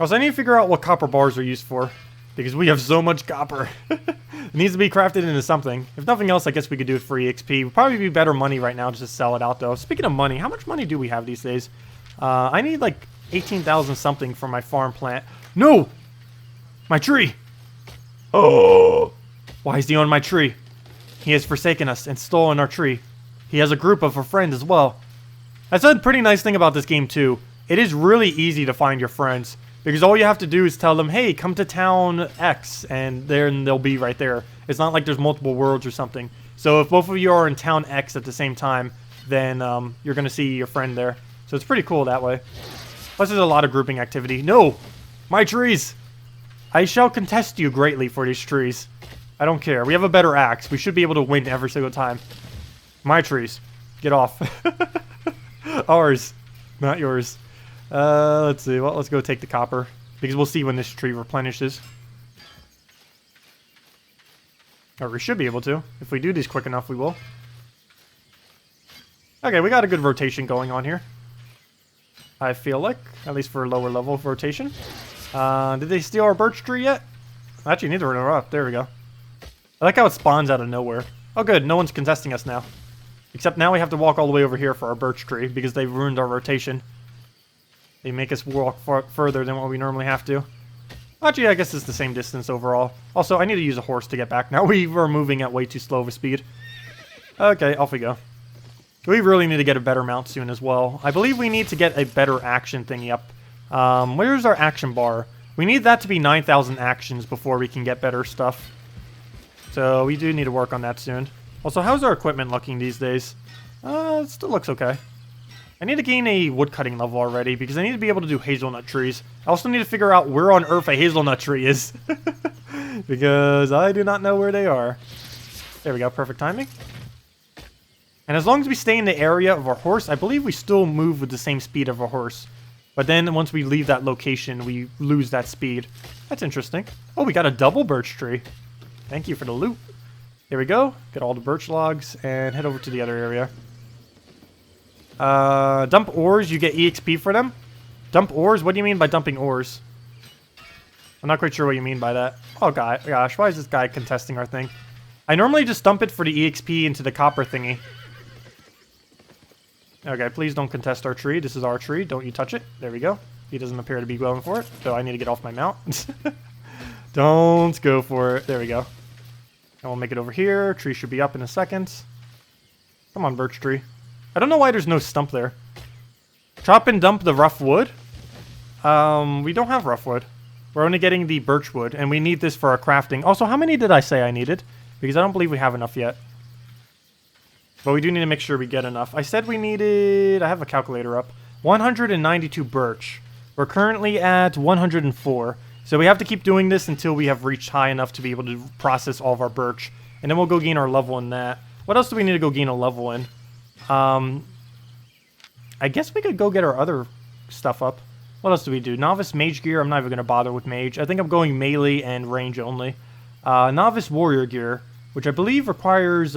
Also, I need to figure out what copper bars are used for, because we have so much copper. It needs to be crafted into something. If nothing else, I guess we could do it for EXP. Would probably be better money right now just to sell it out, though. Speaking of money, how much money do we have these days? I need like 18,000 something for my farm plant. No! My tree! Oh! Why is he on my tree? He has forsaken us and stolen our tree. He has a group of a friend as well. That's a pretty nice thing about this game, too. It is really easy to find your friends, because all you have to do is tell them, hey, come to town X, and then they'll be right there. It's not like there's multiple worlds or something. So if both of you are in town X at the same time, then you're going to see your friend there. So it's pretty cool that way. Plus there's a lot of grouping activity. No! My trees! I shall contest you greatly for these trees. I don't care. We have a better axe. We should be able to win every single time. My trees. Get off. Ours. Not yours. Let's see. Well, let's go take the copper, because we'll see when this tree replenishes. Or we should be able to. If we do these quick enough, we will. Okay, we got a good rotation going on here. I feel like, at least for a lower level of rotation. Did they steal our birch tree yet? Actually, neither are up. There we go. I like how it spawns out of nowhere. Oh good, no one's contesting us now. Except now we have to walk all the way over here for our birch tree, because they've ruined our rotation. They make us walk further than what we normally have to. Actually, I guess it's the same distance overall. Also, I need to use a horse to get back. Now we were moving at way too slow of a speed. Okay, off we go. We really need to get a better mount soon as well. I believe we need to get a better action thingy up. Where's our action bar? We need that to be 9,000 actions before we can get better stuff. So we do need to work on that soon. Also, how's our equipment looking these days? It still looks okay. I need to gain a woodcutting level already because I need to be able to do hazelnut trees. I also need to figure out where on earth a hazelnut tree is. Because I do not know where they are. There we go, perfect timing. And as long as we stay in the area of our horse, I believe we still move with the same speed of a horse. But then once we leave that location, we lose that speed. That's interesting. Oh, we got a double birch tree. Thank you for the loot. Here we go. Get all the birch logs and head over to the other area. Dump ores, you get EXP for them. Dump ores? What do you mean by dumping ores? I'm not quite sure what you mean by that. Oh gosh, why is this guy contesting our thing? I normally just dump it for the EXP into the copper thingy. Okay, please don't contest our tree. This is our tree. Don't you touch it. There we go. He doesn't appear to be going for it, so I need to get off my mount. Don't go for it. There we go. And we'll make it over here. Tree should be up in a second. Come on, birch tree. I don't know why there's no stump there. Chop and dump the rough wood. We don't have rough wood. We're only getting the birch wood, and we need this for our crafting. Also, how many did I say I needed? Because I don't believe we have enough yet. But we do need to make sure we get enough. I said we needed... I have a calculator up. 192 birch. We're currently at 104. So we have to keep doing this until we have reached high enough to be able to process all of our birch. And then we'll go gain our level in that. What else do we need to go gain a level in? I guess we could go get our other stuff up. What else do we do? Novice mage gear. I'm not even going to bother with mage. I think I'm going melee and range only. Novice warrior gear, which I believe requires...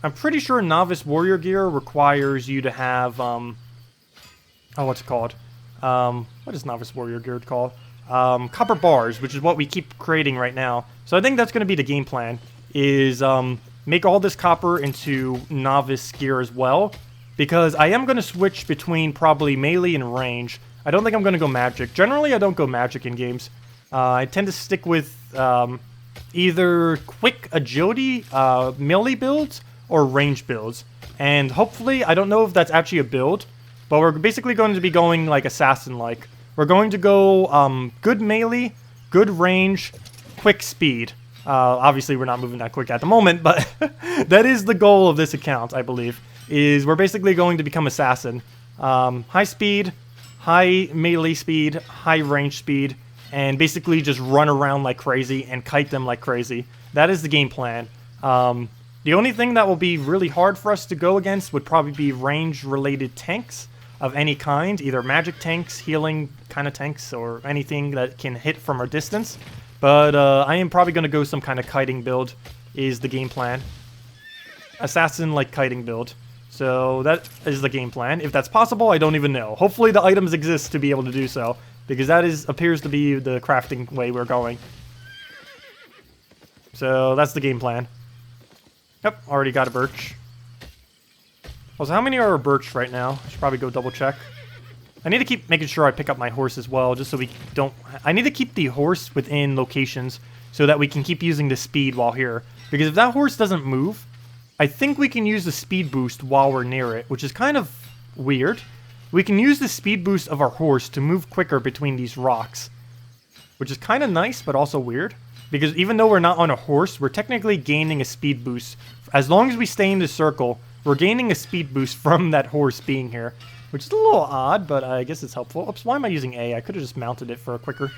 I'm pretty sure novice warrior gear requires you to have... oh, what's it called? What is novice warrior gear called? Copper bars, which is what we keep creating right now. So I think that's going to be the game plan, is make all this copper into novice gear as well, because I am going to switch between probably melee and range. I don't think I'm going to go magic. Generally, I don't go magic in games. I tend to stick with either quick agility melee builds or range builds. And hopefully, I don't know if that's actually a build, but we're basically going to be going like assassin-like. We're going to go good melee, good range, quick speed. Obviously, we're not moving that quick at the moment, but that is the goal of this account, I believe, is we're basically going to become assassin. High speed, high melee speed, high range speed, and basically just run around like crazy and kite them like crazy. That is the game plan. The only thing that will be really hard for us to go against would probably be range-related tanks of any kind, either magic tanks, healing kind of tanks, or anything that can hit from a distance. But I am probably going to go some kind of kiting build, is the game plan. Assassin-like kiting build. So that is the game plan. If that's possible, I don't even know. Hopefully the items exist to be able to do so, because that appears to be the crafting way we're going. So that's the game plan. Yep, already got a birch. Also, how many are our birch right now? I should probably go double check. I need to keep making sure I pick up my horse as well, just so we don't... I need to keep the horse within locations so that we can keep using the speed while here. Because if that horse doesn't move, I think we can use the speed boost while we're near it, which is kind of weird. We can use the speed boost of our horse to move quicker between these rocks, which is kind of nice, but also weird. Because even though we're not on a horse, we're technically gaining a speed boost. As long as we stay in the circle, we're gaining a speed boost from that horse being here. Which is a little odd, but I guess it's helpful. Oops, why am I using A? I could have just mounted it for a quicker.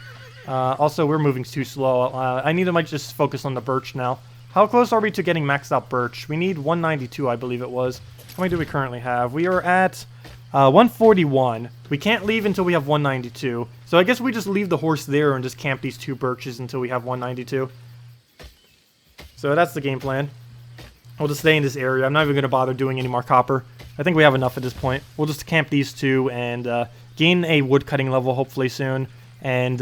Also, we're moving too slow. I need to just focus on the birch now. How close are we to getting maxed out birch? We need 192, I believe it was. How many do we currently have? We are at 141. We can't leave until we have 192. So I guess we just leave the horse there and just camp these two birches until we have 192. So that's the game plan. We'll just stay in this area. I'm not even going to bother doing any more copper. I think we have enough at this point. We'll just camp these two and gain a woodcutting level hopefully soon. And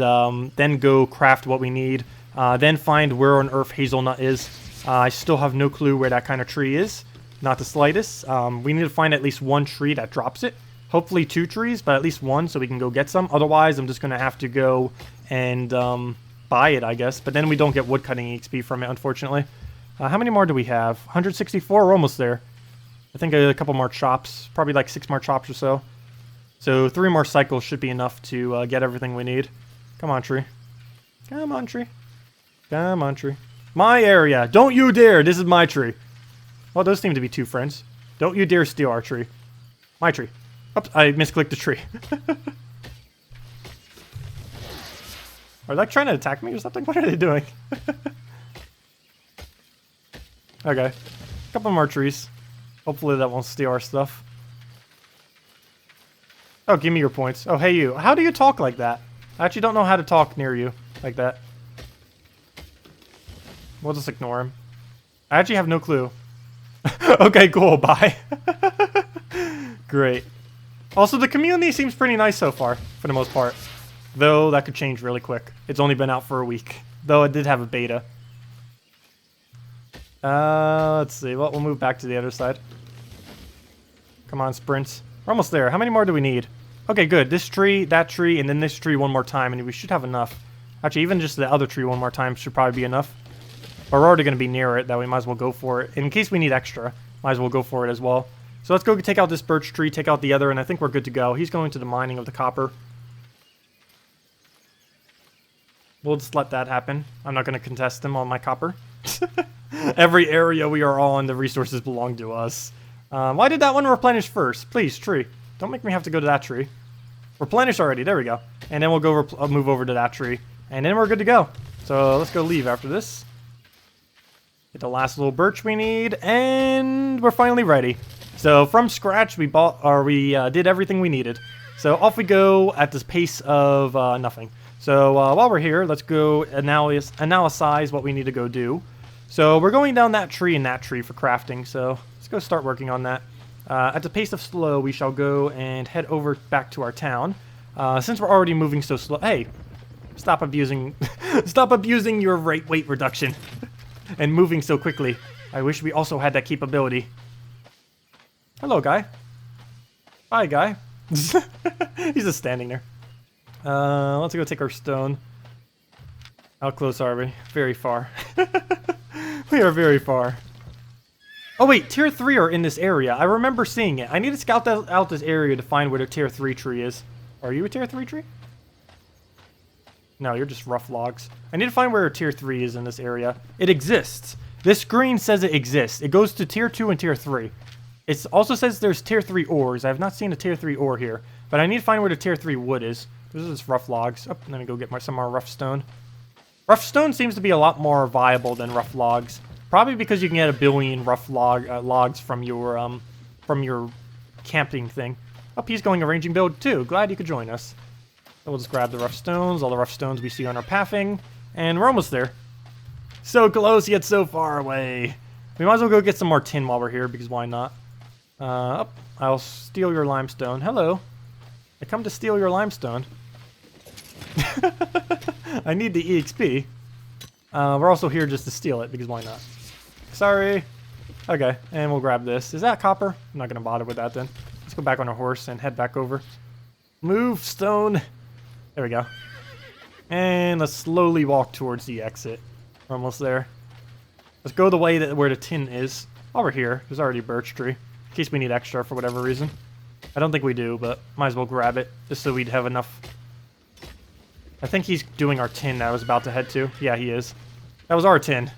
then go craft what we need. Then find where on earth hazelnut is. I still have no clue where that kind of tree is. Not the slightest. We need to find at least one tree that drops it. Hopefully 2 trees, but at least 1 so we can go get some. Otherwise, I'm just going to have to go and buy it, I guess. But then we don't get woodcutting XP from it, unfortunately. How many more do we have? 164? We're almost there. I think a couple more chops. Probably like 6 more chops or so. So 3 more cycles should be enough to get everything we need. Come on, tree. Come on, tree. Come on, tree. My area. Don't you dare. This is my tree. Well, those seem to be 2 friends. Don't you dare steal our tree. My tree. Oops, I misclicked the tree. Are they like trying to attack me or something? What are they doing? Okay. A couple more trees. Hopefully that won't steal our stuff. Oh, give me your points. Oh, hey you. How do you talk like that? I actually don't know how to talk near you like that. We'll just ignore him. I actually have no clue. Okay, cool. Bye. Great. Also, the community seems pretty nice so far, for the most part. Though, that could change really quick. It's only been out for a week. Though, it did have a beta. Let's see. Well, we'll move back to the other side. Come on, sprints. We're almost there. How many more do we need? Okay, good. This tree, that tree, and then this tree one more time, and we should have enough. Actually, even just the other tree one more time should probably be enough. But we're already going to be near it, that we might as well go for it. In case we need extra, might as well go for it as well. So let's go take out this birch tree, take out the other, and I think we're good to go. He's going to the mining of the copper. We'll just let that happen. I'm not going to contest him on my copper. Every area we are on, the resources belong to us. Why did that one replenish first? Please, tree. Don't make me have to go to that tree. Replenish already. There we go. And then we'll go move over to that tree. And then we're good to go. So let's go leave after this. Get the last little birch we need. And we're finally ready. So from scratch, we did everything we needed. So off we go at this pace of nothing. So while we're here, let's go analyze what we need to go do. So we're going down that tree and that tree for crafting. So let's go start working on that. At the pace of slow, we shall go and head over back to our town. Since we're already moving so slow, hey, stop abusing, stop abusing your weight reduction and moving so quickly. I wish we also had that capability. Hello, guy. Bye, guy. He's just standing there. Let's go take our stone. How close are we? Very far. We are very far. Oh wait, tier 3 are in this area. I remember seeing it. I need to scout out this area to find where the tier 3 tree is. Are you a tier 3 tree? No, you're just rough logs. I need to find where tier 3 is in this area. It exists. This screen says it exists. It goes to tier 2 and tier 3. It also says there's tier 3 ores. I have not seen a tier 3 ore here. But I need to find where the tier 3 wood is. This is just rough logs. Oh, let me go get some more rough stone. Rough stone seems to be a lot more viable than rough logs. Probably because you can get 1 billion rough logs from your camping thing. Oh, he's going a ranging build too. Glad you could join us. So we'll just grab the rough stones, all the rough stones we see on our pathing, and we're almost there. So close yet so far away. We might as well go get some more tin while we're here, because why not? I'll steal your limestone. Hello. I come to steal your limestone. I need the EXP. We're also here just to steal it, because why not? Sorry. Okay, and we'll grab this. Is that copper? I'm not going to bother with that then. Let's go back on our horse and head back over. Move, stone. There we go. And let's slowly walk towards the exit. We're almost there. Let's go the way where the tin is. While we're here, there's already a birch tree. In case we need extra for whatever reason. I don't think we do, but might as well grab it. Just so we'd have enough. I think he's doing our tin that I was about to head to. Yeah, he is. That was our tin.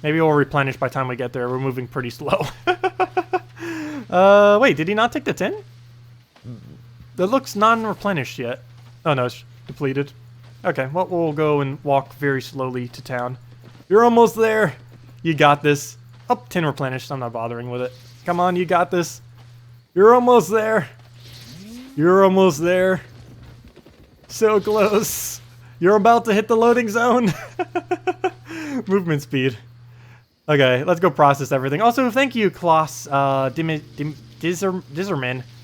Maybe we'll replenish by the time we get there. We're moving pretty slow. Wait, did he not take the tin? That looks non-replenished yet. Oh no, it's depleted. Okay, well, we'll go and walk very slowly to town. You're almost there. You got this. Oh, tin replenished. I'm not bothering with it. Come on, you got this. You're almost there. You're almost there. So close. You're about to hit the loading zone. Movement speed. Okay, let's go process everything. Also, thank you, Klaus Dizerman,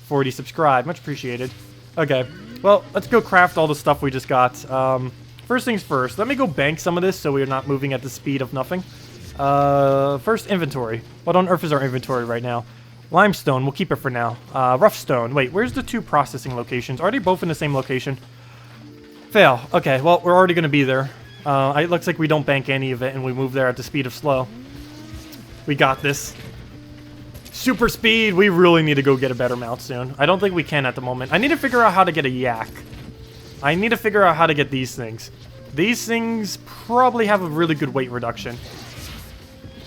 for the subscribe. Much appreciated. Okay, well, let's go craft all the stuff we just got. First things first, let me go bank some of this so we're not moving at the speed of nothing. First, inventory. What on earth is our inventory right now? Limestone, we'll keep it for now. Rough stone. Wait, where's the 2 processing locations? Are they both in the same location? Fail. Okay, well, we're already going to be there. It looks like we don't bank any of it, and we move there at the speed of slow. We got this. Super speed. We really need to go get a better mount soon. I don't think we can at the moment. I need to figure out how to get a yak. I need to figure out how to get these things. These things probably have a really good weight reduction.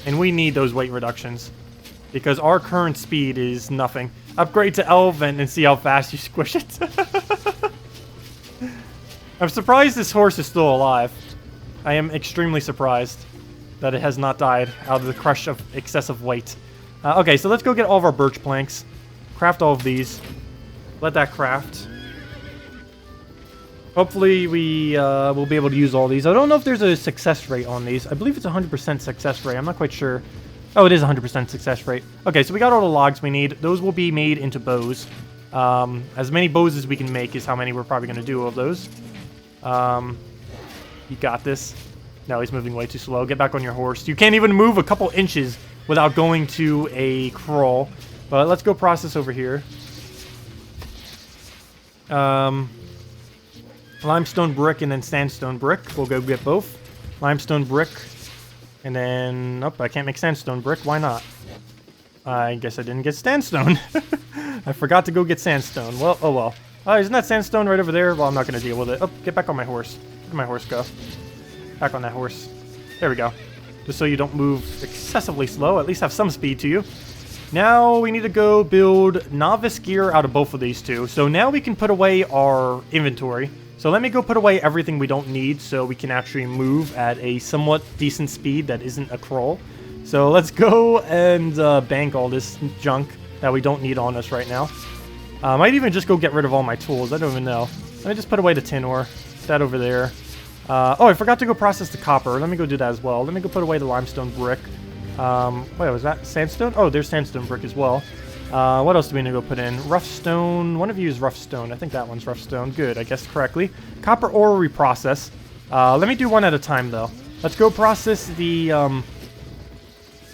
And we need those weight reductions. Because our current speed is nothing. Upgrade to Elven and see how fast you squish it. I'm surprised this horse is still alive. I am extremely surprised that it has not died out of the crush of excessive weight. Okay, so let's go get all of our birch planks. Craft all of these. Let that craft. Hopefully we will be able to use all these. I don't know if there's a success rate on these. I believe it's 100% success rate. I'm not quite sure. Oh, it is 100% success rate. Okay, so we got all the logs we need. Those will be made into bows. As many bows as we can make is how many we're probably going to do of those. You got this. No, he's moving way too slow. Get back on your horse. You can't even move a couple inches without going to a crawl. But let's go process over here. Limestone brick and then sandstone brick. We'll go get both. Limestone brick. And then... Oh, I can't make sandstone brick. Why not? I guess I didn't get sandstone. I forgot to go get sandstone. Well, oh well. Isn't that sandstone right over there? Well, I'm not going to deal with it. Oh, get back on my horse. Where did my horse go? Back on that horse. There we go. Just so you don't move excessively slow. At least have some speed to you. Now we need to go build novice gear out of both of these two. So now we can put away our inventory. So let me go put away everything we don't need so we can actually move at a somewhat decent speed that isn't a crawl. So let's go and bank all this junk that we don't need on us right now. I might even just go get rid of all my tools. I don't even know. Let me just put away the tin ore. Put that over there. Oh, I forgot to go process the copper. Let me go do that as well. Let me go put away the limestone brick. Wait, was that sandstone? Oh, there's sandstone brick as well. What else do we need to go put in? Rough stone. One of you is rough stone. I think that one's rough stone. Good, I guessed correctly. Copper ore reprocess. Let me do one at a time, though. Let's go process the...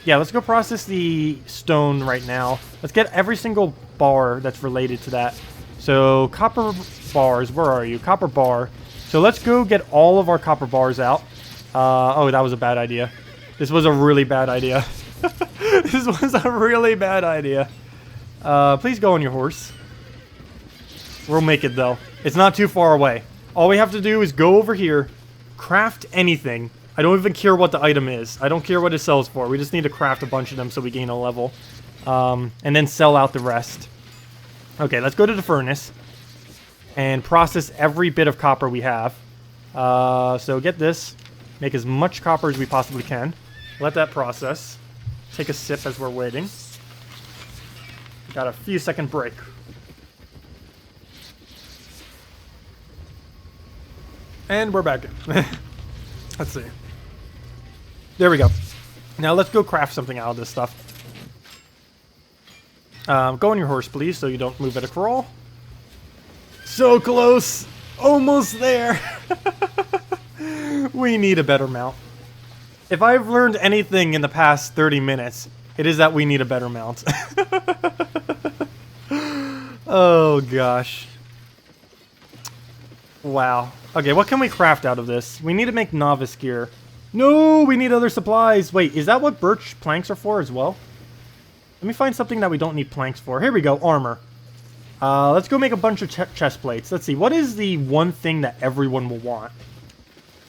Yeah, let's go process the stone right now. Let's get every single bar that's related to that. So, copper bars. Where are you? Copper bar. So, let's go get all of our copper bars out. Oh, that was a bad idea. This was a really bad idea. This was a really bad idea. Please go on your horse. We'll make it, though. It's not too far away. All we have to do is go over here, craft anything. I don't even care what the item is. I don't care what it sells for. We just need to craft a bunch of them so we gain a level. And then sell out the rest. Okay, let's go to the furnace. And process every bit of copper we have. So get this. Make as much copper as we possibly can. Let that process. Take a sip as we're waiting. Got a few second break. And we're back in. Let's see. There we go. Now let's go craft something out of this stuff. Go on your horse, please, so you don't move at a crawl. So close! Almost there! We need a better mount. If I've learned anything in the past 30 minutes, it is that we need a better mount. Oh, gosh. Wow. Okay, what can we craft out of this? We need to make novice gear. No, we need other supplies. Wait, is that what birch planks are for as well? Let me find something that we don't need planks for. Here we go, armor. Let's go make a bunch of chest plates. Let's see, what is the one thing that everyone will want?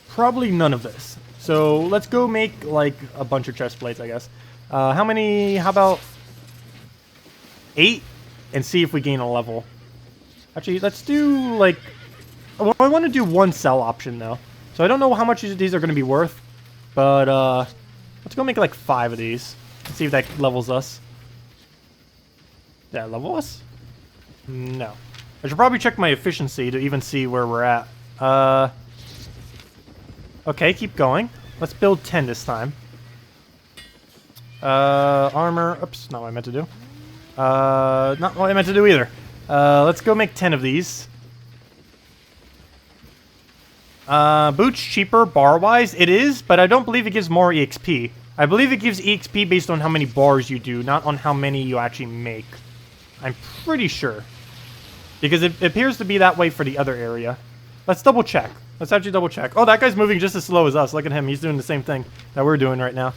Probably none of this. So let's go make, like, a bunch of chest plates, I guess. How many? How about 8? And see if we gain a level. Actually, let's do, like... Well, I want to do one sell option, though. So I don't know how much these are going to be worth. But, let's go make, like, 5 of these. Let's see if that levels us. Did that level us? No. I should probably check my efficiency to even see where we're at. Okay, keep going. Let's build 10 this time. Armor. Oops, not what I meant to do. Not what I meant to do either. Let's go make 10 of these. Boots cheaper bar-wise. It is, but I don't believe it gives more EXP. I believe it gives EXP based on how many bars you do, not on how many you actually make. I'm pretty sure. Because it appears to be that way for the other area. Let's double check. Let's actually double check. Oh, that guy's moving just as slow as us. Look at him. He's doing the same thing that we're doing right now.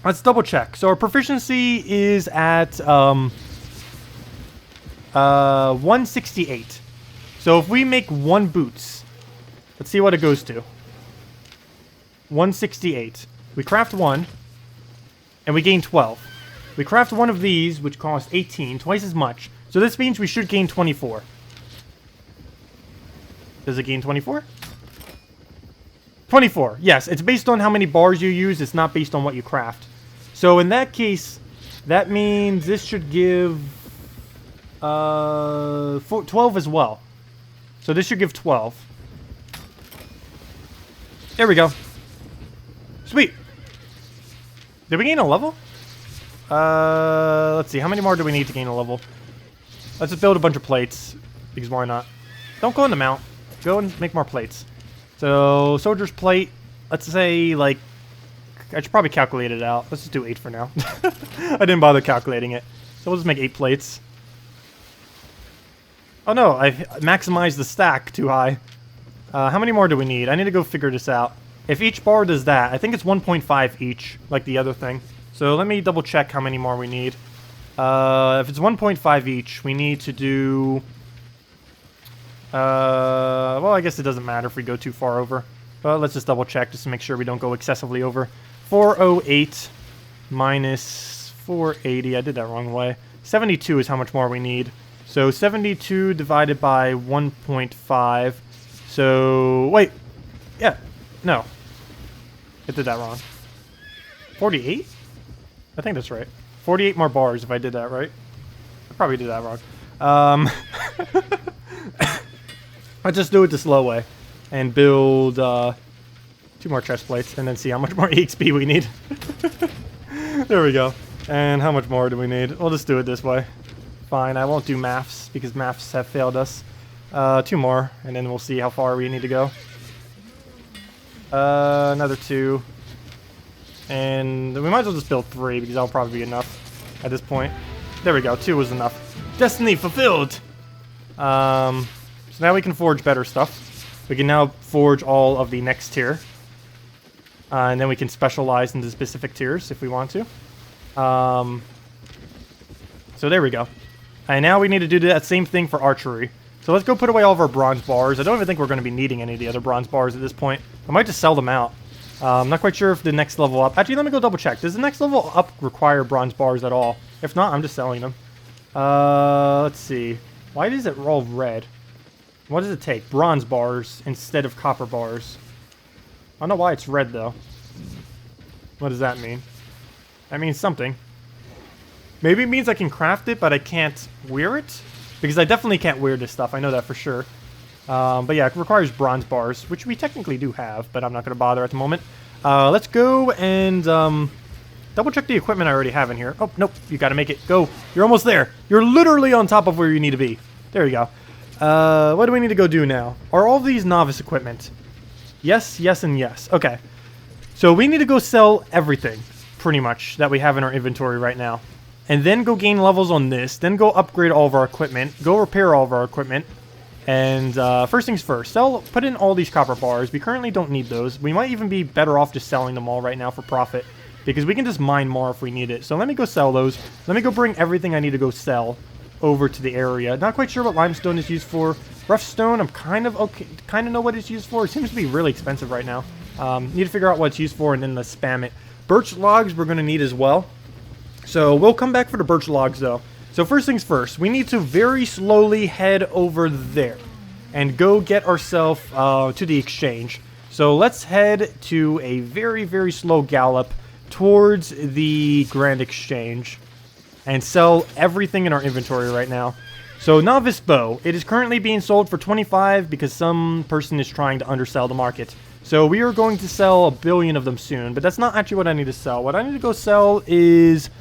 Let's double check. So our proficiency is at 168. So if we make 1 boots, let's see what it goes to. 168. We craft 1, and we gain 12. We craft 1 of these, which costs 18, twice as much. So this means we should gain 24. Does it gain 24? 24, yes. It's based on how many bars you use. It's not based on what you craft. So in that case, that means this should give 12 as well. So this should give 12. There we go. Sweet. Did we gain a level? Let's see. How many more do we need to gain a level? Let's just build a bunch of plates. Because why not? Don't go in the mount. Go and make more plates. So, soldier's plate. Let's say, like... I should probably calculate it out. Let's just do 8 for now. I didn't bother calculating it. So we'll just make 8 plates. Oh no, I maximized the stack too high. How many more do we need? I need to go figure this out. If each bar does that, I think it's 1.5 each, like the other thing. So let me double check how many more we need. If it's 1.5 each, we need to do... well, I guess it doesn't matter if we go too far over. But let's just double check just to make sure we don't go excessively over. 408 minus 480. I did that wrong way. 72 is how much more we need. So 72 divided by 1.5. So, wait. Yeah. No. I did that wrong. 48? I think that's right. 48 more bars if I did that right. I probably did that wrong. Let's just do it the slow way. And build 2 more chest plates and then see how much more EXP we need. There we go. And how much more do we need? We'll just do it this way. Fine, I won't do maths because maths have failed us. 2 more, and then we'll see how far we need to go. Another 2. And we might as well just build 3 because that'll probably be enough at this point. There we go, 2 was enough. Destiny fulfilled! So now we can forge better stuff. We can now forge all of the next tier. And then we can specialize into specific tiers if we want to. So there we go. And now we need to do that same thing for archery. So let's go put away all of our bronze bars. I don't even think we're going to be needing any of the other bronze bars at this point. I might just sell them out. I'm not quite sure if the next level up... Actually, let me go double check. Does the next level up require bronze bars at all? If not, I'm just selling them. Let's see. Why is it all red? What does it take? Bronze bars instead of copper bars. I don't know why it's red, though. What does that mean? That means something. Maybe it means I can craft it, but I can't wear it? Because I definitely can't wear this stuff. I know that for sure. But yeah, it requires bronze bars, which we technically do have, but I'm not going to bother at the moment. Let's go and double check the equipment I already have in here. Oh, nope. You got to make it. Go. You're almost there. You're literally on top of where you need to be. There you go. What do we need to go do now? Are all these novice equipment? Yes, yes, and yes. Okay. So we need to go sell everything, pretty much, that we have in our inventory right now. And then go gain levels on this. Then go upgrade all of our equipment. Go repair all of our equipment. And first things first, put in all these copper bars. We currently don't need those. We might even be better off just selling them all right now for profit. Because we can just mine more if we need it. So let me go sell those. Let me go bring everything I need to go sell over to the area. Not quite sure what limestone is used for. Rough stone, I'm kind of okay. Kind of know what it's used for. It seems to be really expensive right now. Need to figure out what it's used for and then let's spam it. Birch logs we're going to need as well. So we'll come back for the birch logs though. So first things first, we need to very slowly head over there and go get ourselves to the exchange. So let's head to a very, very slow gallop towards the Grand Exchange and sell everything in our inventory right now. So novice bow, it is currently being sold for 25 because some person is trying to undersell the market. So we are going to sell 1 billion of them soon, but that's not actually what I need to sell. What I need to go sell is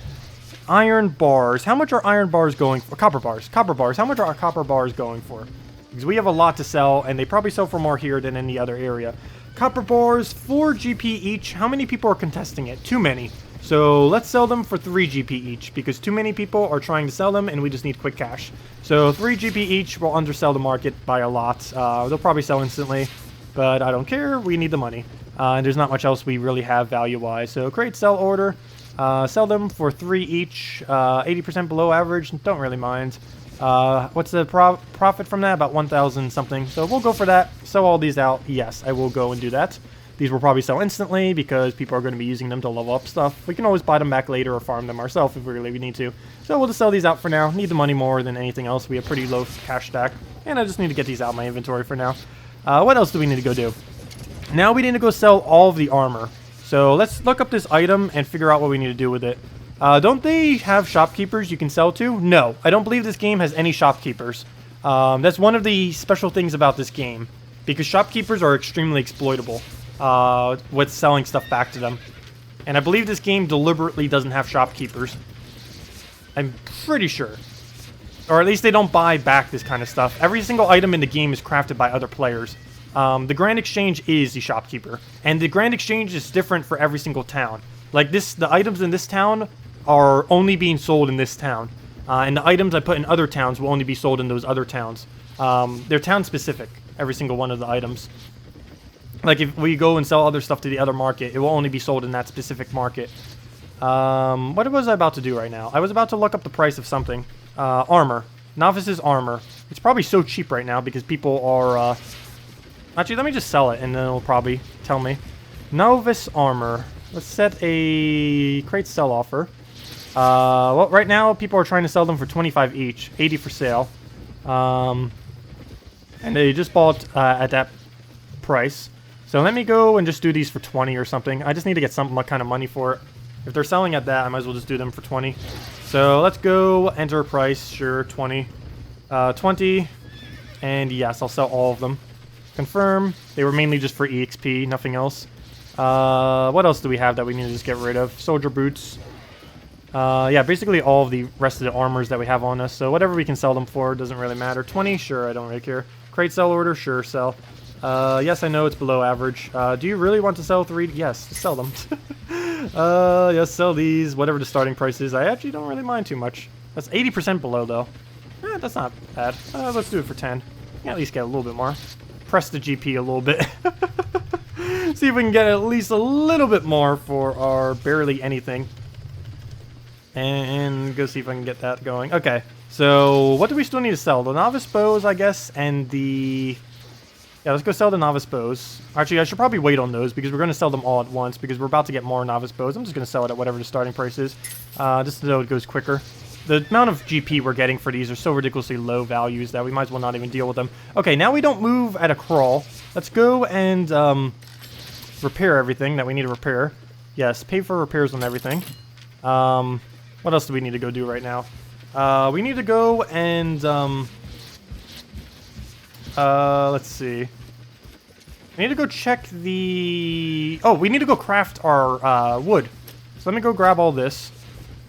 iron bars. How much are iron bars going for? Copper bars. Copper bars. How much are our copper bars going for? Because we have a lot to sell, and they probably sell for more here than any other area. Copper bars, 4 GP each. How many people are contesting it? Too many. So let's sell them for 3 GP each, because too many people are trying to sell them and we just need quick cash. So 3 GP each will undersell the market by a lot. They'll probably sell instantly, but I don't care. We need the money. And there's not much else we really have value-wise. So create sell order. Sell them for 3 each. 80% below average. Don't really mind. What's the profit from that? About 1,000 something. So we'll go for that. Sell all these out. Yes, I will go and do that. These will probably sell instantly because people are going to be using them to level up stuff. We can always buy them back later or farm them ourselves if we really need to. So we'll just sell these out for now. Need the money more than anything else. We have pretty low cash stack. And I just need to get these out of my inventory for now. What else do we need to go do? Now we need to go sell all of the armor. So let's look up this item and figure out what we need to do with it. Don't they have shopkeepers you can sell to? No, I don't believe this game has any shopkeepers. That's one of the special things about this game. Because shopkeepers are extremely exploitable. With selling stuff back to them. And I believe this game deliberately doesn't have shopkeepers. I'm pretty sure. Or at least they don't buy back this kind of stuff. Every single item in the game is crafted by other players. The Grand Exchange is the shopkeeper. And the Grand Exchange is different for every single town. Like the items in this town are only being sold in this town. And the items I put in other towns will only be sold in those other towns. They're town specific, every single one of the items. Like, if we go and sell other stuff to the other market, it will only be sold in that specific market. What was I about to do right now? I was about to look up the price of something. Armor. Novice's armor. It's probably so cheap right now because people are, Actually, let me just sell it, and then it'll probably tell me. Novice armor. Let's set a crate sell offer. Well, right now, people are trying to sell them for 25 each. 80 for sale. And they just bought at that price. So let me go and just do these for 20 or something. I just need to get some kind of money for it. If they're selling at that, I might as well just do them for 20. So let's go enter a price. Sure, 20. 20. And yes, I'll sell all of them. Confirm. They were mainly just for EXP, nothing else. What else do we have that we need to just get rid of? Soldier boots. Yeah, basically all of the rest of the armors that we have on us. So whatever we can sell them for doesn't really matter. 20, sure, I don't really care. Crate sell order, sure, sell. Yes, I know it's below average. Do you really want to sell 3? Yes, just sell them. Yes, sell these, whatever the starting price is. I actually don't really mind too much. That's 80% below, though. That's not bad. Let's do it for 10. Yeah, at least get a little bit more. Press the GP a little bit. See if we can get at least a little bit more for our barely anything. And go see if I can get that going. Okay, so what do we still need to sell? The novice bows, I guess, and the... Yeah, let's go sell the novice bows. Actually, I should probably wait on those because we're going to sell them all at once because we're about to get more novice bows. I'm just going to sell it at whatever the starting price is, just so it goes quicker. The amount of GP we're getting for these are so ridiculously low values that we might as well not even deal with them. Okay, now we don't move at a crawl. Let's go and repair everything that we need to repair. Yes, pay for repairs on everything. What else do we need to go do right now? We need to go and... let's see. I need to go check the... Oh, we need to go craft our wood. So let me go grab all this.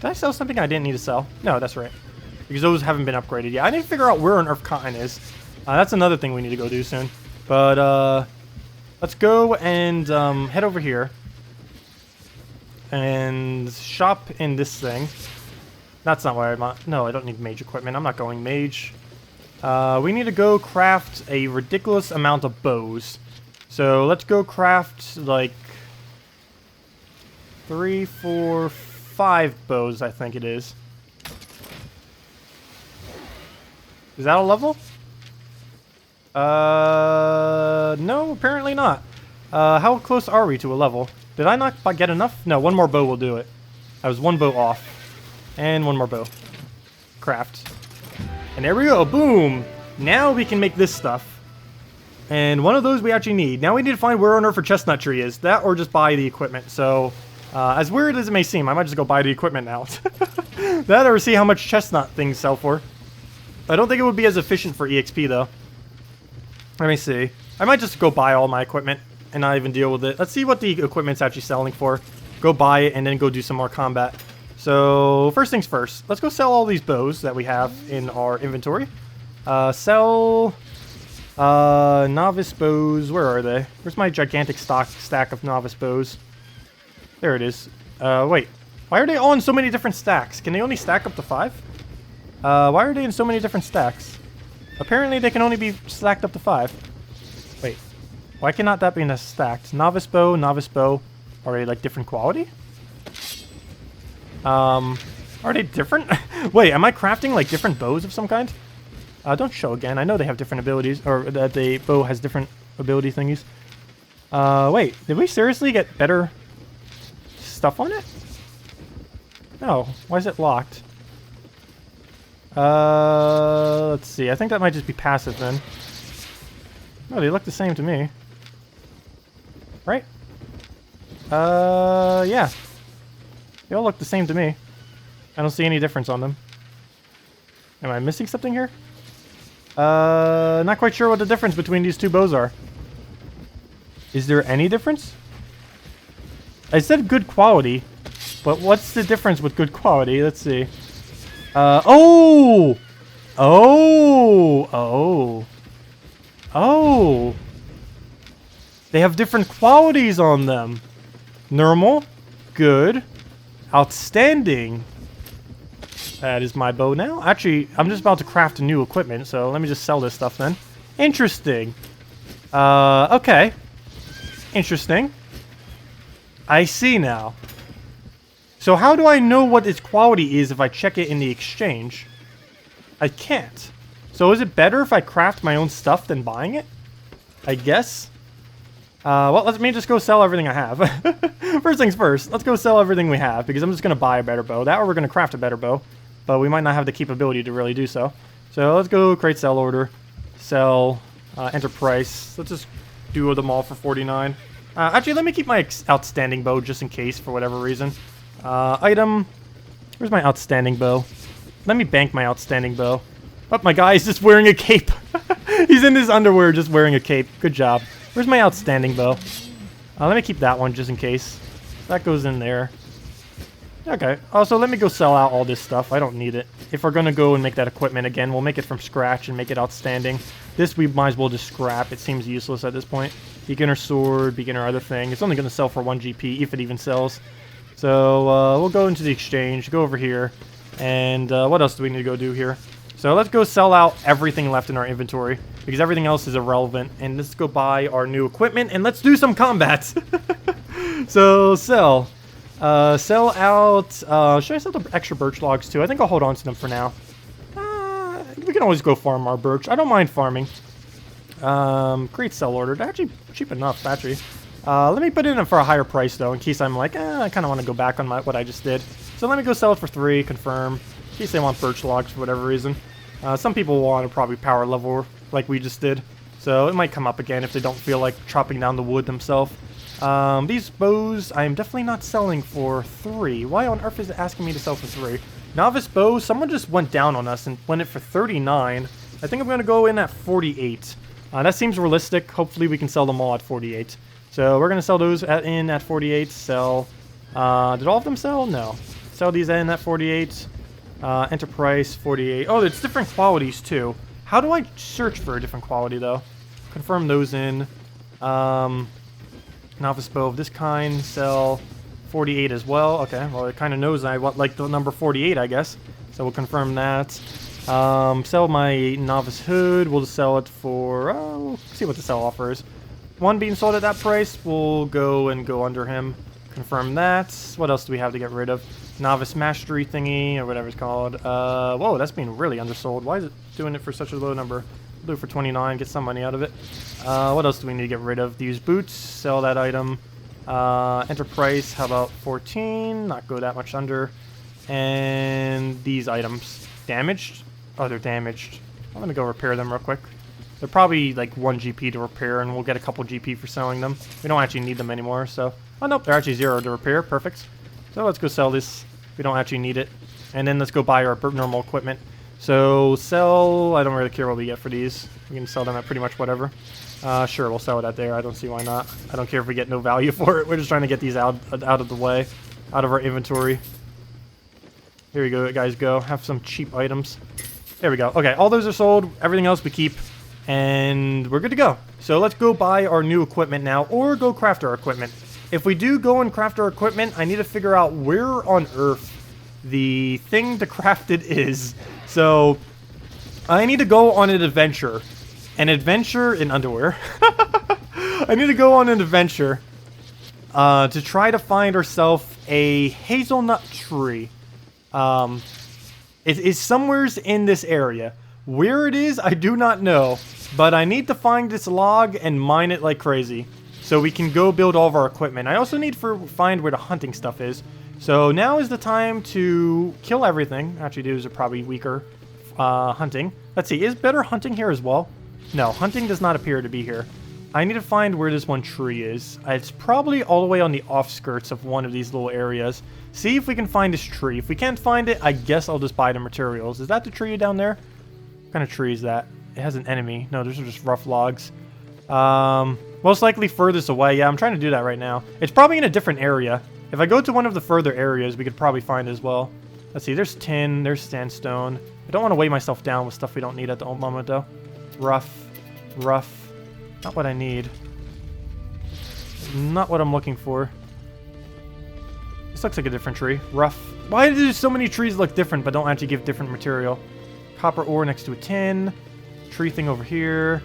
Did I sell something I didn't need to sell? No, that's right. Because those haven't been upgraded yet. I need to figure out where on Earth cotton is. That's another thing we need to go do soon. But, let's go and head over here. And shop in this thing. That's not where I'm... No, I don't need mage equipment. I'm not going mage. We need to go craft a ridiculous amount of bows. So let's go craft like 3, 4, 5 bows, I think it is. Is that a level? No, apparently not. How close are we to a level? Did I not get enough? No, one more bow will do it. I was one bow off. And one more bow. Craft. And there we go, boom! Now we can make this stuff. And one of those we actually need. Now we need to find where on Earth a chestnut tree is. That or just buy the equipment. So, as weird as it may seem, I might just go buy the equipment now. That or see how much chestnut things sell for. I don't think it would be as efficient for EXP though. Let me see. I might just go buy all my equipment and not even deal with it. Let's see what the equipment's actually selling for. Go buy it and then go do some more combat. So, first things first. Let's go sell all these bows that we have in our inventory. Sell Novice bows. Where are they? Where's my gigantic stack of novice bows? There it is. Wait. Why are they all in so many different stacks? Can they only stack up to 5? Why are they in so many different stacks? Apparently they can only be stacked up to 5. Wait. Why cannot that be stacked? Novice bow, novice bow. Are they like different quality? Are they different? Wait, am I crafting like different bows of some kind? Don't show again. I know they have different abilities, or that the bow has different ability thingies. Wait, did we seriously get better stuff on it? No, why is it locked? Let's see. I think that might just be passive then. No, they look the same to me. Right? Yeah. They all look the same to me. I don't see any difference on them. Am I missing something here? Not quite sure what the difference between these two bows are. Is there any difference? I said good quality, but what's the difference with good quality? Let's see. Oh! Oh! Oh! Oh! They have different qualities on them. Normal, good, outstanding. That is my bow now. Actually, I'm just about to craft new equipment, so let me just sell this stuff then. Interesting. Okay. Interesting. I see now. So how do I know what its quality is if I check it in the exchange? I can't. So is it better if I craft my own stuff than buying it? I guess. Well, let me just go sell everything I have. First things first, let's go sell everything we have, because I'm just going to buy a better bow. That or we're going to craft a better bow, but we might not have the capability to really do so. So let's go create sell order. Sell, enter price. Let's just do them all for 49. Actually, let me keep my outstanding bow just in case for whatever reason. Item. Where's my outstanding bow? Let me bank my outstanding bow. Oh, my guy is just wearing a cape. He's in his underwear just wearing a cape. Good job. Where's my outstanding bow? Let me keep that one just in case. That goes in there. Okay. Also, let me go sell out all this stuff. I don't need it. If we're going to go and make that equipment again, we'll make it from scratch and make it outstanding. This we might as well just scrap. It seems useless at this point. Beginner sword, beginner other thing. It's only going to sell for 1 GP, if it even sells. So, we'll go into the exchange, go over here. And what else do we need to go do here? So let's go sell out everything left in our inventory, because everything else is irrelevant. And let's go buy our new equipment, and let's do some combats. So, sell. Sell out... should I sell the extra birch logs too? I think I'll hold on to them for now. We can always go farm our birch. I don't mind farming. Create sell order. They're actually cheap enough, actually. Let me put it in for a higher price, though, in case I'm like, I kind of want to go back on what I just did. So let me go sell it for 3, confirm. In case they want birch logs for whatever reason. Some people want to probably power level like we just did. So it might come up again if they don't feel like chopping down the wood themselves. These bows, I am definitely not selling for 3. Why on earth is it asking me to sell for 3? Novice bow, someone just went down on us and went it for 39. I think I'm going to go in at 48. That seems realistic. Hopefully we can sell them all at 48. So we're going to sell those in at 48. Sell. Did all of them sell? No. Sell these in at 48. Enterprise 48. Oh, it's different qualities too. How do I search for a different quality though? Confirm those in. Novice bow of this kind. Sell 48 as well. Okay, well it kind of knows I want like the number 48, I guess. So we'll confirm that. Sell my novice hood. We'll just sell it for. We'll see what the sell offer is. One being sold at that price. We'll go under him. Confirm that. What else do we have to get rid of? Novice mastery thingy, or whatever it's called. Whoa, that's being really undersold. Why is it doing it for such a low number? We'll do it for 29, get some money out of it. What else do we need to get rid of? These boots, sell that item. Enter price, how about 14? Not go that much under. And these items. Damaged? Oh, they're damaged. I'm gonna go repair them real quick. They're probably like 1 GP to repair, and we'll get a couple GP for selling them. We don't actually need them anymore, so... Oh, nope, they're actually 0 to repair. Perfect. So let's go sell this. We don't actually need it. And then let's go buy our normal equipment. So sell... I don't really care what we get for these. We can sell them at pretty much whatever. Sure, we'll sell it at there. I don't see why not. I don't care if we get no value for it. We're just trying to get these out of the way. Out of our inventory. Here we go, guys, go. Have some cheap items. There we go. Okay, all those are sold. Everything else we keep. And we're good to go. So let's go buy our new equipment now, or go craft our equipment. If we do go and craft our equipment, I need to figure out where on Earth the thing to craft it is. So I need to go on an adventure. An adventure in underwear. I need to go on an adventure to try to find ourselves a hazelnut tree. It is somewhere in this area. Where it is, I do not know. But I need to find this log and mine it like crazy, so we can go build all of our equipment. I also need to find where the hunting stuff is. So now is the time to kill everything. Actually, those are probably weaker hunting. Let's see, is better hunting here as well? No, hunting does not appear to be here. I need to find where this one tree is. It's probably all the way on the offskirts of one of these little areas. See if we can find this tree. If we can't find it, I guess I'll just buy the materials. Is that the tree down there? What kind of tree is that? It has an enemy. No, those are just rough logs. Most likely furthest away. Yeah, I'm trying to do that right now. It's probably in a different area. If I go to one of the further areas, we could probably find it as well. Let's see, there's tin, there's sandstone. I don't want to weigh myself down with stuff we don't need at the moment, though. Rough. Not what I need. Not what I'm looking for. This looks like a different tree. Rough. Why do so many trees look different but don't actually give different material? Copper ore next to a tin. Tree thing over here.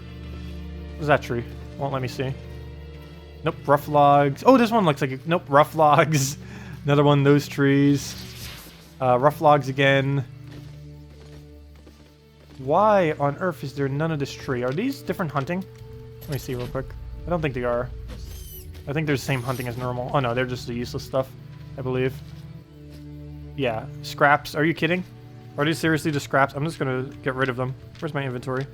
What's that tree? Won't let me see. Nope, rough logs. Oh, this one looks like nope, rough logs. Another one, those trees. Rough logs again. Why on earth is there none of this tree? Are these different hunting? Let me see real quick. I don't think they are. I think they're the same hunting as normal. Oh no, they're just the useless stuff, I believe. Yeah, scraps. Are you kidding? Are these seriously just scraps? I'm just gonna get rid of them. Where's my inventory?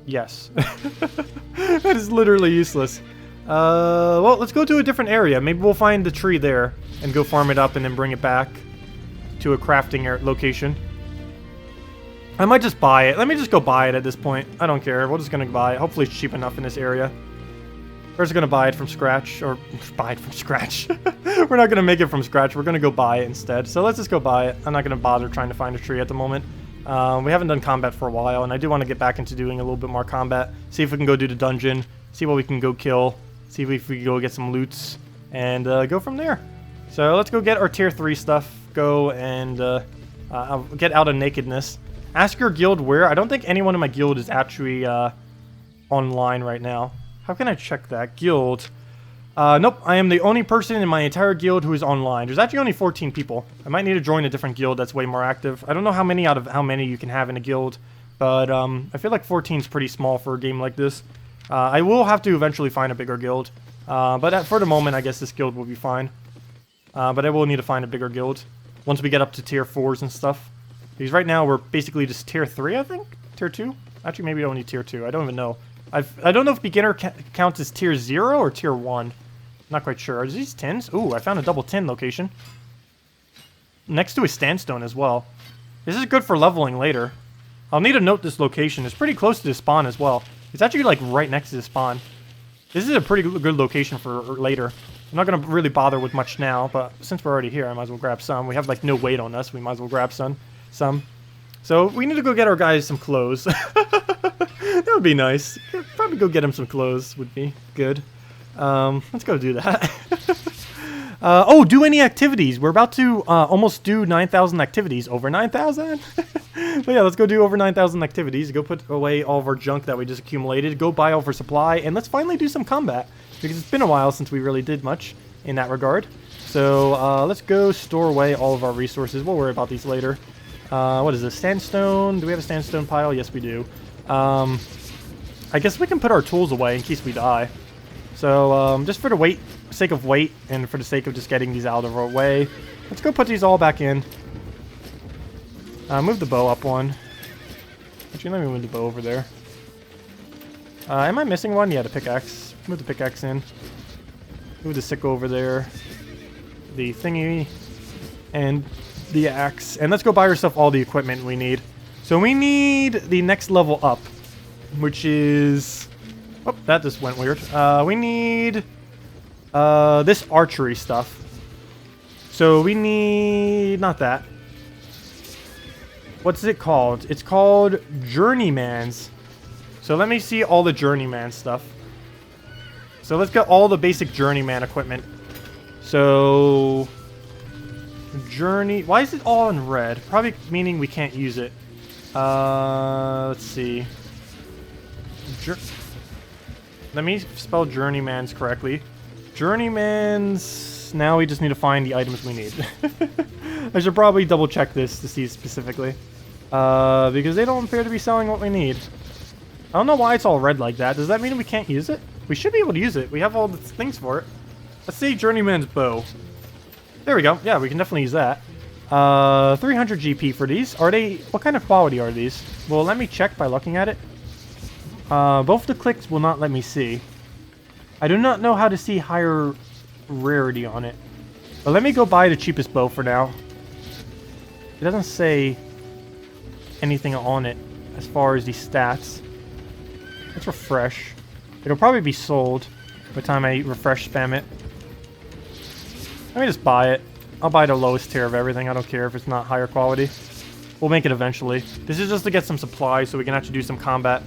Yes. That is literally useless. Well, let's go to a different area. Maybe we'll find the tree there and go farm it up and then bring it back to a crafting location. I might just buy it. Let me just go buy it at this point. I don't care. We're just gonna buy it. Hopefully it's cheap enough in this area. We're just gonna buy it from scratch, or buy it from scratch. We're not gonna make it from scratch. We're gonna go buy it instead. So let's just go buy it. I'm not gonna bother trying to find a tree at the moment. We haven't done combat for a while, and I do want to get back into doing a little bit more combat. See if we can go do the dungeon. See what we can go kill. See if we can go get some loots, and go from there. So let's go get our tier 3 stuff. Go and get out of nakedness. Ask your guild where. I don't think anyone in my guild is actually online right now. How can I check that? Guild. Nope, I am the only person in my entire guild who is online. There's actually only 14 people. I might need to join a different guild that's way more active. I don't know how many out of how many you can have in a guild, but I feel like 14 is pretty small for a game like this. I will have to eventually find a bigger guild, but for the moment, I guess this guild will be fine. But I will need to find a bigger guild once we get up to tier 4s and stuff. Because right now, we're basically just tier 3, I think? Tier 2? Actually, maybe only tier 2. I don't even know. I don't know if beginner counts as tier 0 or tier 1. Not quite sure. Are these tins? Ooh, I found a double tin location. Next to a sandstone as well. This is good for leveling later. I'll need to note this location. It's pretty close to the spawn as well. It's actually like right next to the spawn. This is a pretty good location for later. I'm not going to really bother with much now, but since we're already here, I might as well grab some. We have like no weight on us. We might as well grab some. So we need to go get our guys some clothes. That would be nice. Probably go get him some clothes would be good. Let's go do that. Oh, do any activities. We're about to almost do 9,000 activities. Over 9,000? But yeah, let's go do over 9,000 activities. Go put away all of our junk that we just accumulated. Go buy all of our supply. And let's finally do some combat. Because it's been a while since we really did much in that regard. So let's go store away all of our resources. We'll worry about these later. What is this? Sandstone? Do we have a sandstone pile? Yes, we do. I guess we can put our tools away in case we die. So, just for the sake of weight, and for the sake of just getting these out of our way, let's go put these all back in. Move the bow up one. Actually, let me move the bow over there. Am I missing one? Yeah, the pickaxe. Move the pickaxe in. Move the sickle over there. The thingy. And the axe. And let's go buy ourselves all the equipment we need. So we need the next level up, which is... Oh, that just went weird. We need this archery stuff. So we need... Not that. What's it called? It's called Journeyman's. So let me see all the journeyman stuff. So let's get all the basic journeyman equipment. So journey, why is it all in red? Probably meaning we can't use it. Let's see. Let me spell journeymans correctly. Journeymans, now we just need to find the items we need. I should probably double check this to see specifically. Because they don't appear to be selling what we need. I don't know why it's all red like that. Does that mean we can't use it? We should be able to use it. We have all the things for it. Let's see journeyman's bow. There we go. Yeah, we can definitely use that. 300 GP for these. Are they... What kind of quality are these? Well, let me check by looking at it. Both the clicks will not let me see. I do not know how to see higher rarity on it. But let me go buy the cheapest bow for now. It doesn't say anything on it as far as the stats. Let's refresh. It'll probably be sold by the time I refresh spam it. Let me just buy it. I'll buy the lowest tier of everything. I don't care if it's not higher quality. We'll make it eventually. This is just to get some supplies so we can actually do some combat.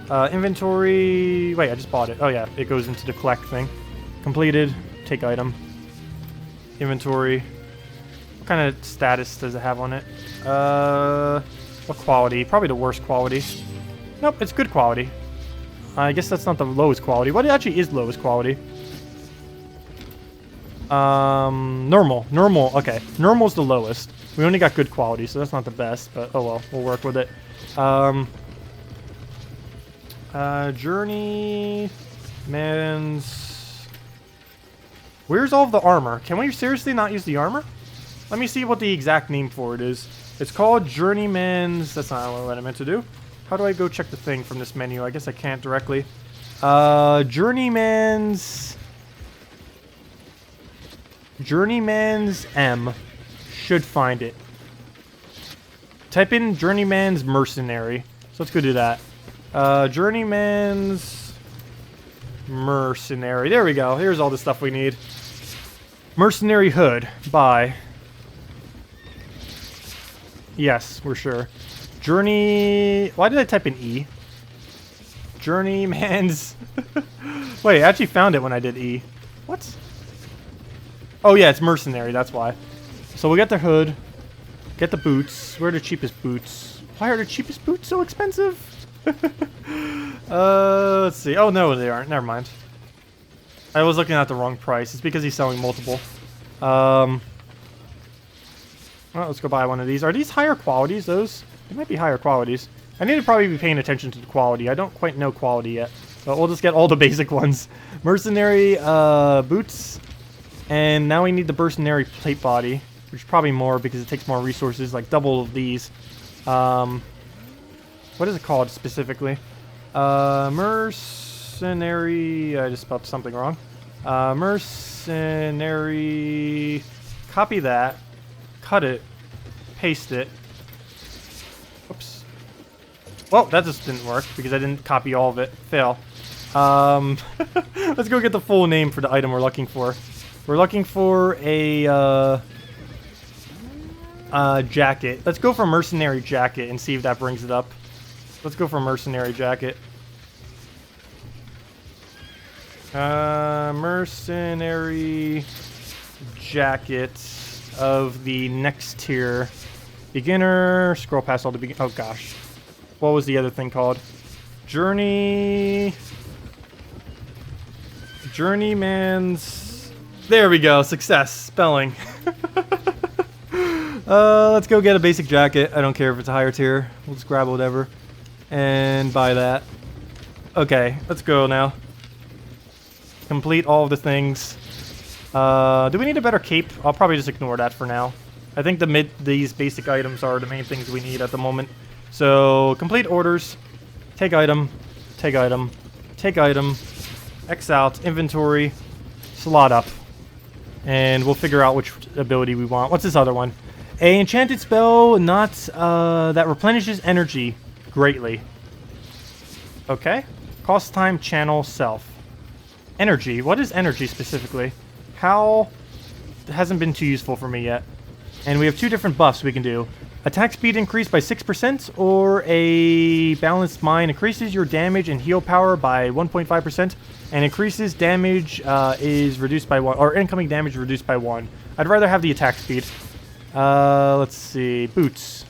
Inventory... Wait, I just bought it. Oh yeah, it goes into the collect thing. Completed. Take item. Inventory. What kind of status does it have on it? What quality? Probably the worst quality. Nope, it's good quality. I guess that's not the lowest quality. What actually is lowest quality? Normal. Normal, okay. Normal's the lowest. We only got good quality, so that's not the best, but oh well, we'll work with it. Journey... Man's... Where's all of the armor? Can we seriously not use the armor? Let me see what the exact name for it is. It's called Journeyman's... That's not what I meant to do. How do I go check the thing from this menu? I guess I can't directly. Journeyman's M. Should find it. Type in Journeyman's Mercenary. So let's go do that. Journeyman's Mercenary. There we go. Here's all the stuff we need. Mercenary Hood. Buy. Yes, we're sure. Journey... Why did I type in E? Journeyman's... Wait, I actually found it when I did E. What? Oh yeah, it's Mercenary, that's why. So we got the hood. Get the boots. Where are the cheapest boots? Why are the cheapest boots so expensive? Let's see. Oh no, they aren't. Never mind. I was looking at the wrong price. It's because he's selling multiple. Well, let's go buy one of these. Are these higher qualities, those? They might be higher qualities. I need to probably be paying attention to the quality. I don't quite know quality yet. But we'll just get all the basic ones. Mercenary boots. And now we need the mercenary plate body. Which is probably more because it takes more resources. Like double of these. What is it called specifically? Mercenary... I just spelled something wrong. Mercenary... Copy that. Cut it. Paste it. Oops. Well, that just didn't work because I didn't copy all of it. Fail. Let's go get the full name for the item we're looking for. We're looking for a jacket. Let's go for mercenary jacket and see if that brings it up. Let's go for mercenary jacket. Mercenary jacket of the next tier. Beginner. Scroll past all the begin. Oh gosh. What was the other thing called? Journeyman's. There we go. Success. Spelling. Let's go get a basic jacket. I don't care if it's a higher tier. We'll just grab whatever. And buy that. Okay. Let's go now. Complete all of the things. Do we need a better cape? I'll probably just ignore that for now. I think these basic items are the main things we need at the moment. So, complete orders. Take item. Take item. Take item. X out. Inventory. Slot up. And we'll figure out which ability we want. What's this other one? A enchanted spell not that replenishes energy greatly. Okay. Cost time channel self. Energy. What is energy specifically? How? It hasn't been too useful for me yet. And we have two different buffs we can do. Attack speed increased by 6%, or a balanced mine increases your damage and heal power by 1.5%, and increases damage is reduced by 1, or incoming damage reduced by 1. I'd rather have the attack speed. Let's see. Boots.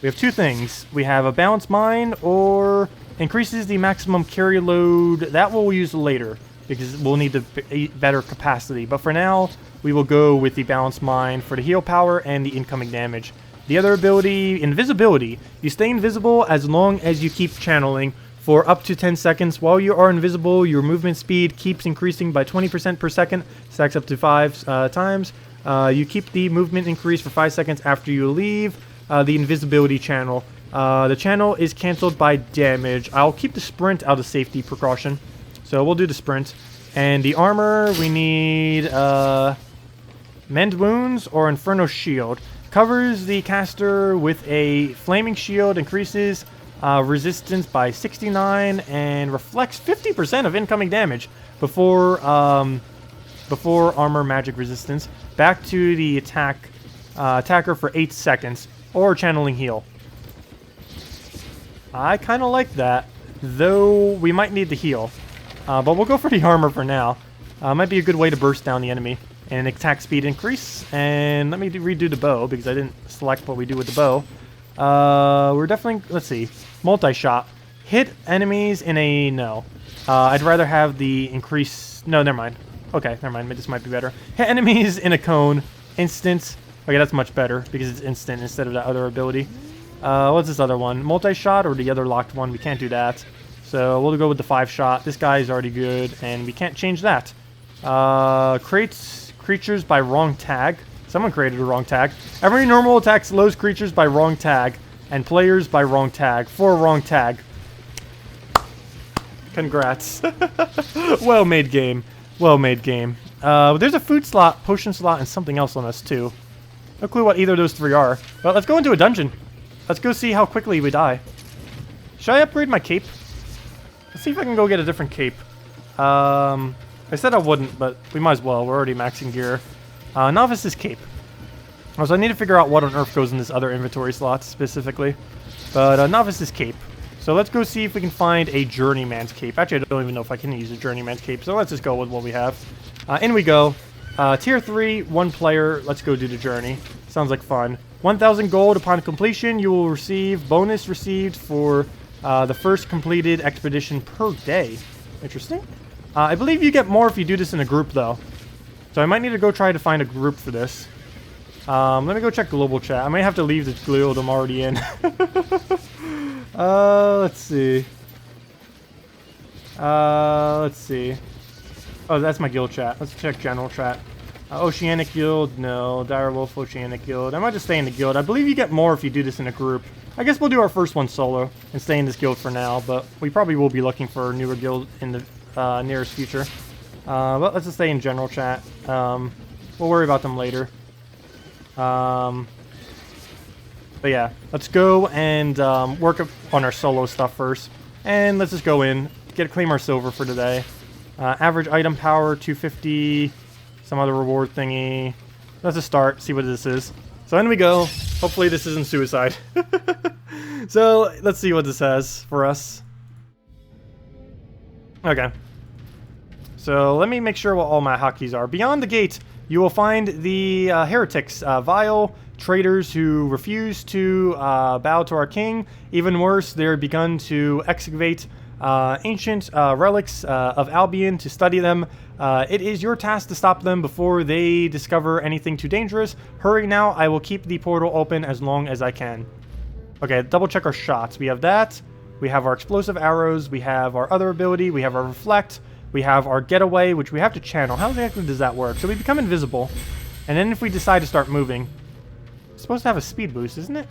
We have two things. We have a balanced mine, or increases the maximum carry load. That we'll use later, because we'll need the better capacity. But for now, we will go with the balanced mine for the heal power and the incoming damage. The other ability, invisibility. You stay invisible as long as you keep channeling for up to 10 seconds. While you are invisible, your movement speed keeps increasing by 20% per second, stacks up to 5 times. You keep the movement increase for 5 seconds after you leave the invisibility channel. The channel is cancelled by damage. I'll keep the sprint out of safety precaution. So we'll do the sprint. And the armor, we need Mend Wounds or Inferno Shield. Covers the caster with a flaming shield, increases resistance by 69, and reflects 50% of incoming damage before armor magic resistance back to the attacker for 8 seconds, or channeling heal. I kind of like that, though we might need the heal. But we'll go for the armor for now. Might be a good way to burst down the enemy. And attack speed increase. And let me redo the bow, because I didn't select what we do with the bow. We're definitely, let's see, multi-shot. Hit enemies in a, no. I'd rather have the increase, no, never mind. Okay, never mind, this might be better. Hit enemies in a cone, instant. Okay, that's much better, because it's instant instead of that other ability. What's this other one? Multi-shot or the other locked one? We can't do that. So we'll go with the 5-shot. This guy is already good, and we can't change that. Creates creatures by wrong tag. Someone created a wrong tag. Every normal attack slows creatures by wrong tag, and players by wrong tag. For a wrong tag. Congrats. Well made game. Well made game. There's a food slot, potion slot, and something else on us too. No clue what either of those three are. But let's go into a dungeon. Let's go see how quickly we die. Should I upgrade my cape? Let's see if I can go get a different cape. I said I wouldn't, but we might as well. We're already maxing gear. Novice's cape. Also, I need to figure out what on earth goes in this other inventory slot specifically. But Novice's cape. So let's go see if we can find a journeyman's cape. Actually, I don't even know if I can use a journeyman's cape. So let's just go with what we have. In we go. Tier 3, 1 player. Let's go do the journey. Sounds like fun. 1,000 gold upon completion. You will receive bonus received for the first completed expedition per day. Interesting. I believe you get more if you do this in a group, though. So I might need to go try to find a group for this. Let me go check global chat. I might have to leave the guild I'm already in. Let's see. Let's see. Oh, that's my guild chat. Let's check general chat. Oceanic Guild, no. Direwolf, Oceanic Guild. I might just stay in the guild. I believe you get more if you do this in a group. I guess we'll do our first one solo and stay in this guild for now, but we probably will be looking for a newer guild in the nearest future. But let's just stay in general chat. We'll worry about them later. But yeah, let's go and work on our solo stuff first. And let's just go in, claim our silver for today. Average item power, 250. Some other reward thingy. Let's just start, see what this is. So in we go. Hopefully this isn't suicide. So let's see what this has for us. Okay. So let me make sure what all my hotkeys are. Beyond the gate, you will find the heretics, vile traitors who refuse to bow to our king. Even worse, they're begun to excavate ancient relics of Albion to study them. It is your task to stop them before they discover anything too dangerous. Hurry now, I will keep the portal open as long as I can. Okay, double check our shots. We have that. We have our explosive arrows. We have our other ability. We have our reflect. We have our getaway, which we have to channel. How exactly does that work? So we become invisible. And then if we decide to start moving, it's supposed to have a speed boost, isn't it?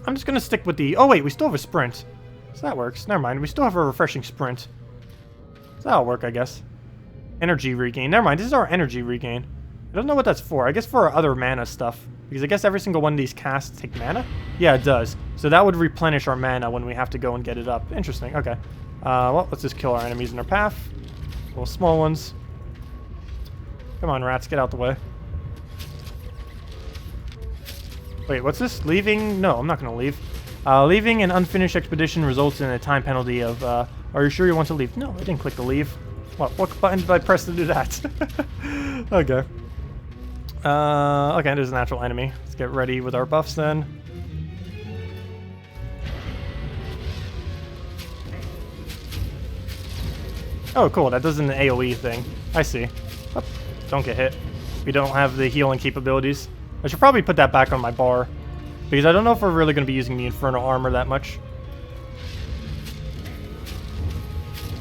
I'm just going to stick with the... Oh, wait, we still have a sprint. So that works. Never mind. We still have a refreshing sprint. So that'll work, I guess. Energy regain. Never mind. This is our energy regain. I don't know what that's for. I guess for our other mana stuff. Because I guess every single one of these casts take mana? Yeah, it does. So that would replenish our mana when we have to go and get it up. Interesting. Okay. Well, let's just kill our enemies in our path. Little small ones. Come on, rats. Get out the way. Wait, what's this? Leaving? No, I'm not going to leave. Leaving an unfinished expedition results in a time penalty of, are you sure you want to leave? No, I didn't click to leave. What button did I press to do that? Okay. Okay, there's an actual enemy. Let's get ready with our buffs then. Oh, cool. That does an AoE thing. I see. Oh, don't get hit. We don't have the healing capabilities. I should probably put that back on my bar, because I don't know if we're really going to be using the Infernal Armor that much.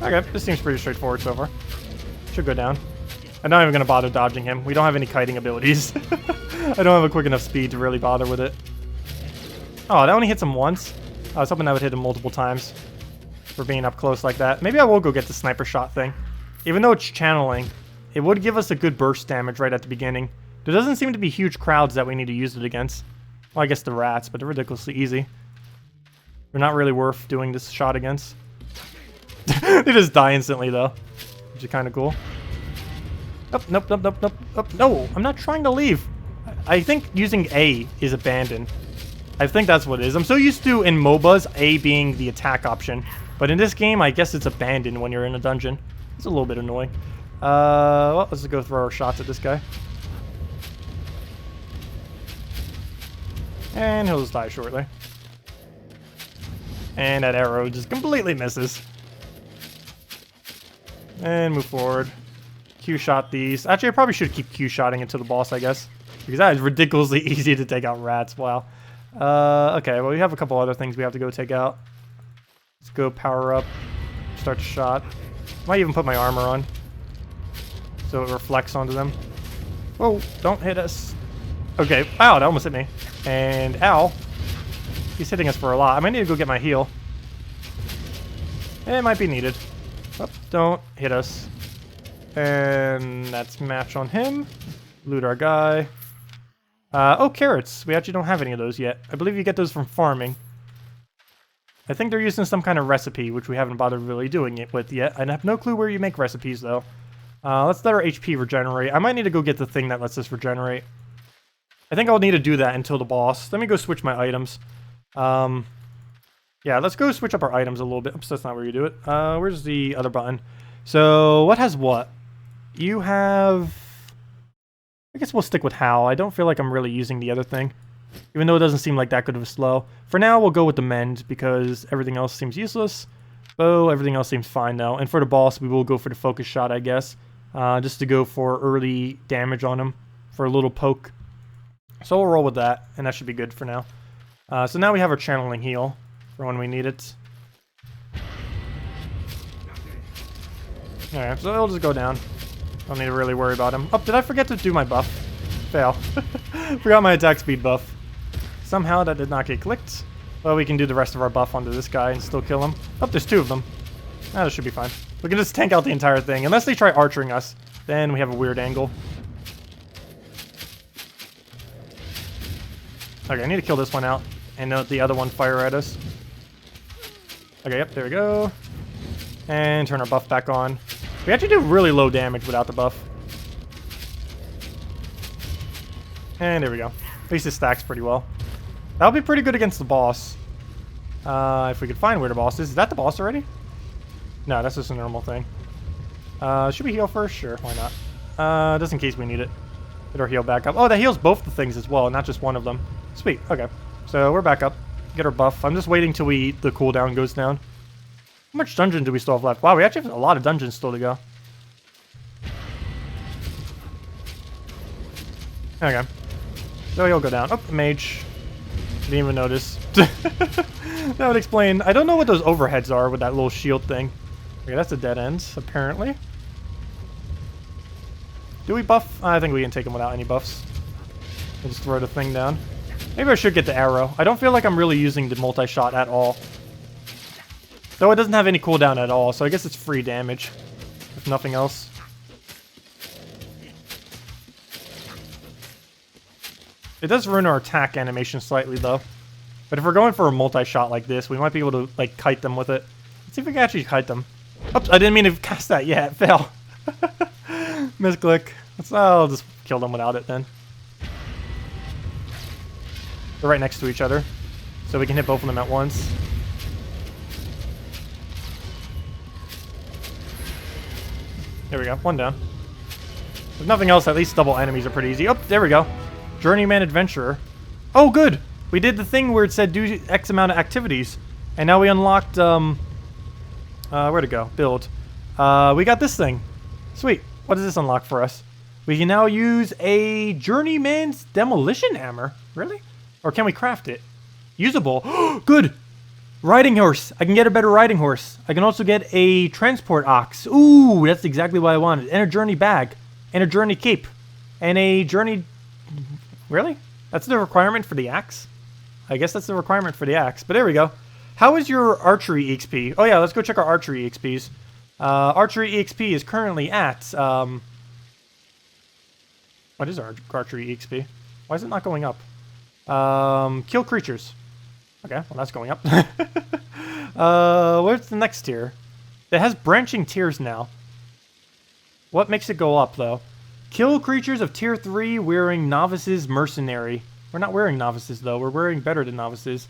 Okay, this seems pretty straightforward so far. Should go down. I'm not even going to bother dodging him. We don't have any kiting abilities. I don't have a quick enough speed to really bother with it. Oh, that only hits him once? I was hoping that would hit him multiple times for being up close like that. Maybe I will go get the sniper shot thing. Even though it's channeling, it would give us a good burst damage right at the beginning. There doesn't seem to be huge crowds that we need to use it against. Well, I guess the rats, but they're ridiculously easy. They're not really worth doing this shot against. They just die instantly, though, which is kind of cool. Oh, nope, nope, nope, nope, nope. No, I'm not trying to leave. I think using A is abandon. I think that's what it is. I'm so used to, in MOBAs, A being the attack option. But in this game, I guess it's abandon when you're in a dungeon. It's a little bit annoying. Well, let's go throw our shots at this guy. And he'll just die shortly. And that arrow just completely misses. And move forward. Q-shot these. Actually, I probably should keep Q-shotting into the boss, I guess. Because that is ridiculously easy to take out rats. Wow. Okay, well, we have a couple other things we have to go take out. Let's go power up. Start the shot. Might even put my armor on, so it reflects onto them. Whoa, don't hit us. Okay, wow, that almost hit me. And ow. He's hitting us for a lot. I might need to go get my heal. It might be needed. Oh, don't hit us. And that's match on him. Loot our guy. Oh, carrots. We actually don't have any of those yet. I believe you get those from farming. I think they're using some kind of recipe, which we haven't bothered really doing it with yet. I have no clue where you make recipes, though. Let's let our HP regenerate. I might need to go get the thing that lets us regenerate. I think I'll need to do that until the boss. Let me go switch my items. Yeah, let's go switch up our items a little bit. Oops, that's not where you do it. Where's the other button? So, what has what? You have... I guess we'll stick with Hal. I don't feel like I'm really using the other thing, even though it doesn't seem like that good of a slow. For now, we'll go with the Mend, because everything else seems useless. Bow, everything else seems fine, though. And for the boss, we will go for the Focus Shot, I guess. Just to go for early damage on him, for a little poke. So we'll roll with that, and that should be good for now. So now we have our Channeling Heal, for when we need it. Alright, so it'll just go down. Don't need to really worry about him. Oh, did I forget to do my buff? Fail. Forgot my attack speed buff. Somehow that did not get clicked. Well, we can do the rest of our buff onto this guy and still kill him. Oh, there's two of them. That should be fine. We can just tank out the entire thing. Unless they try archering us, then we have a weird angle. Okay, I need to kill this one out and let the other one fire at us. Okay, yep, there we go. And turn our buff back on. We actually do really low damage without the buff. And there we go. At least it stacks pretty well. That'll be pretty good against the boss. If we could find where the boss is. Is that the boss already? No, that's just a normal thing. Should we heal first? Sure, why not? Just in case we need it. Get our heal back up. Oh, that heals both the things as well, not just one of them. Sweet, okay. So we're back up. Get our buff. I'm just waiting till the cooldown goes down. How much dungeon do we still have left? Wow, we actually have a lot of dungeons still to go. Okay. So he'll go down. Oh, mage. Didn't even notice. That would explain. I don't know what those overheads are with that little shield thing. Okay, that's a dead end, apparently. Do we buff? I think we can take him without any buffs. We'll just throw the thing down. Maybe I should get the arrow. I don't feel like I'm really using the multi-shot at all. Though it doesn't have any cooldown at all, so I guess it's free damage, if nothing else. It does ruin our attack animation slightly, though. But if we're going for a multi-shot like this, we might be able to, like, kite them with it. Let's see if we can actually kite them. Oops, I didn't mean to cast that yet. It fell. Misclick. I'll just kill them without it, then. They're right next to each other. So we can hit both of them at once. There we go. One down. If nothing else, at least double enemies are pretty easy. Oh, there we go. Journeyman Adventurer. Oh, good. We did the thing where it said do X amount of activities. And now we unlocked, where'd it go? Build. We got this thing. Sweet. What does this unlock for us? We can now use a Journeyman's Demolition Hammer. Really? Or can we craft it? Usable. Good. Riding horse. I can get a better riding horse. I can also get a transport ox. Ooh, that's exactly what I wanted. And a journey bag. And a journey cape. And a journey... Really? That's the requirement for the axe? I guess that's the requirement for the axe. But there we go. How is your archery EXP? Oh yeah, let's go check our archery EXPs. Archery EXP is currently at... What is our archery EXP? Why is it not going up? Kill creatures. Okay, well that's going up. Where's the next tier? It has branching tiers now. What makes it go up, though? Kill creatures of tier 3 wearing novices mercenary. We're not wearing novices, though. We're wearing better than novices.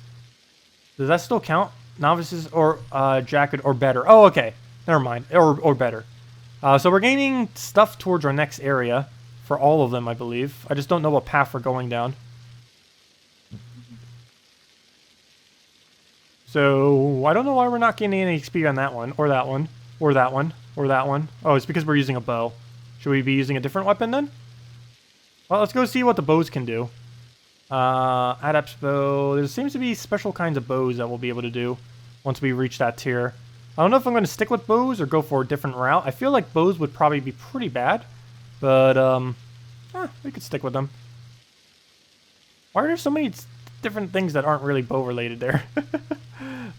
Does that still count? Novices or jacket or better. Oh, okay. Never mind. Or better. So we're gaining stuff towards our next area. For all of them, I believe. I just don't know what path we're going down. So, I don't know why we're not getting any XP on that one. Or that one. Or that one. Or that one. Oh, it's because we're using a bow. Should we be using a different weapon then? Well, let's go see what the bows can do. Adept's bow. There seems to be special kinds of bows that we'll be able to do once we reach that tier. I don't know if I'm going to stick with bows or go for a different route. I feel like bows would probably be pretty bad. But, we could stick with them. Why are there so many different things that aren't really bow related there?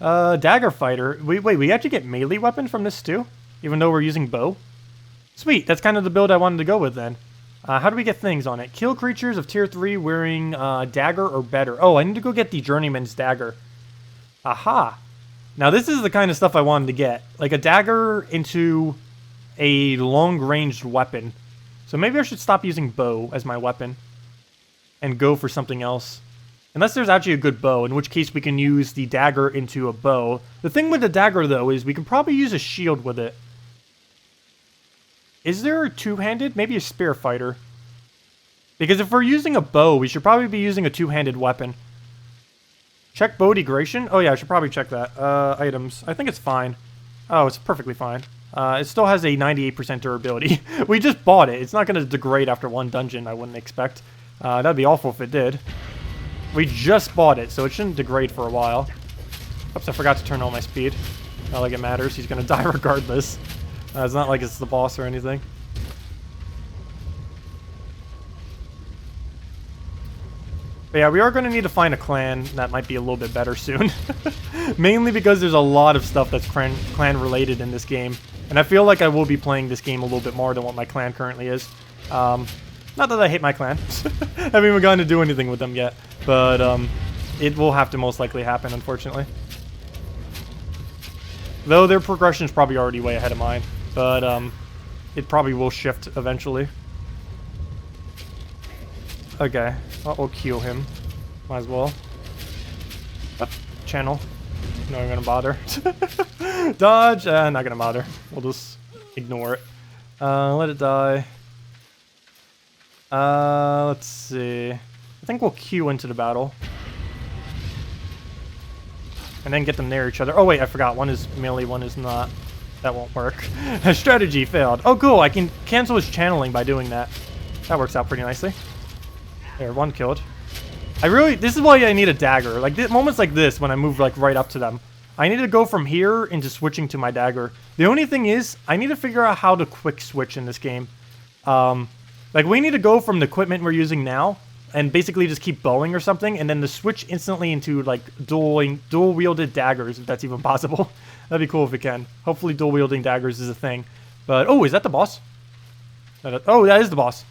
Dagger fighter. Wait, we actually get melee weapon from this too? Even though we're using bow? Sweet, that's kind of the build I wanted to go with then. How do we get things on it? Kill creatures of tier 3 wearing dagger or better. Oh, I need to go get the Journeyman's dagger. Aha. Now this is the kind of stuff I wanted to get. Like a dagger into a long-ranged weapon. So maybe I should stop using bow as my weapon. And go for something else. Unless there's actually a good bow, in which case we can use the dagger into a bow. The thing with the dagger, though, is we can probably use a shield with it. Is there a two-handed? Maybe a spear fighter. Because if we're using a bow, we should probably be using a two-handed weapon. Check bow degradation? Oh yeah, I should probably check that. Items. I think it's fine. Oh, it's perfectly fine. It still has a 98% durability. We just bought it. It's not going to degrade after one dungeon, I wouldn't expect. That'd be awful if it did. We just bought it, so it shouldn't degrade for a while. Oops, I forgot to turn on my speed. Not like it matters. He's going to die regardless. It's not like it's the boss or anything. But yeah, we are going to need to find a clan that might be a little bit better soon. Mainly because there's a lot of stuff that's clan related in this game. And I feel like I will be playing this game a little bit more than what my clan currently is. Not that I hate my clan. I haven't even gotten to do anything with them yet. But it will have to most likely happen, unfortunately. Though their progression is probably already way ahead of mine. But it probably will shift eventually. Okay, well, we'll kill him. Might as well. Oh, channel. Not even gonna bother. Dodge! Not gonna bother. We'll just ignore it. Let it die. Let's see. I think we'll queue into the battle. And then get them near each other. Oh wait, I forgot. One is melee, one is not. That won't work. Strategy failed. Oh cool, I can cancel his channeling by doing that. That works out pretty nicely. There, one killed. This is why I need a dagger. Like, moments like this, when I move, like, right up to them. I need to go from here into switching to my dagger. The only thing is, I need to figure out how to quick switch in this game. Like, we need to go from the equipment we're using now, and basically just keep bowing or something, and then to switch instantly into, like, dual-wielded daggers, if that's even possible. That'd be cool if we can. Hopefully dual-wielding daggers is a thing. But, oh, is that the boss? Oh, that is the boss.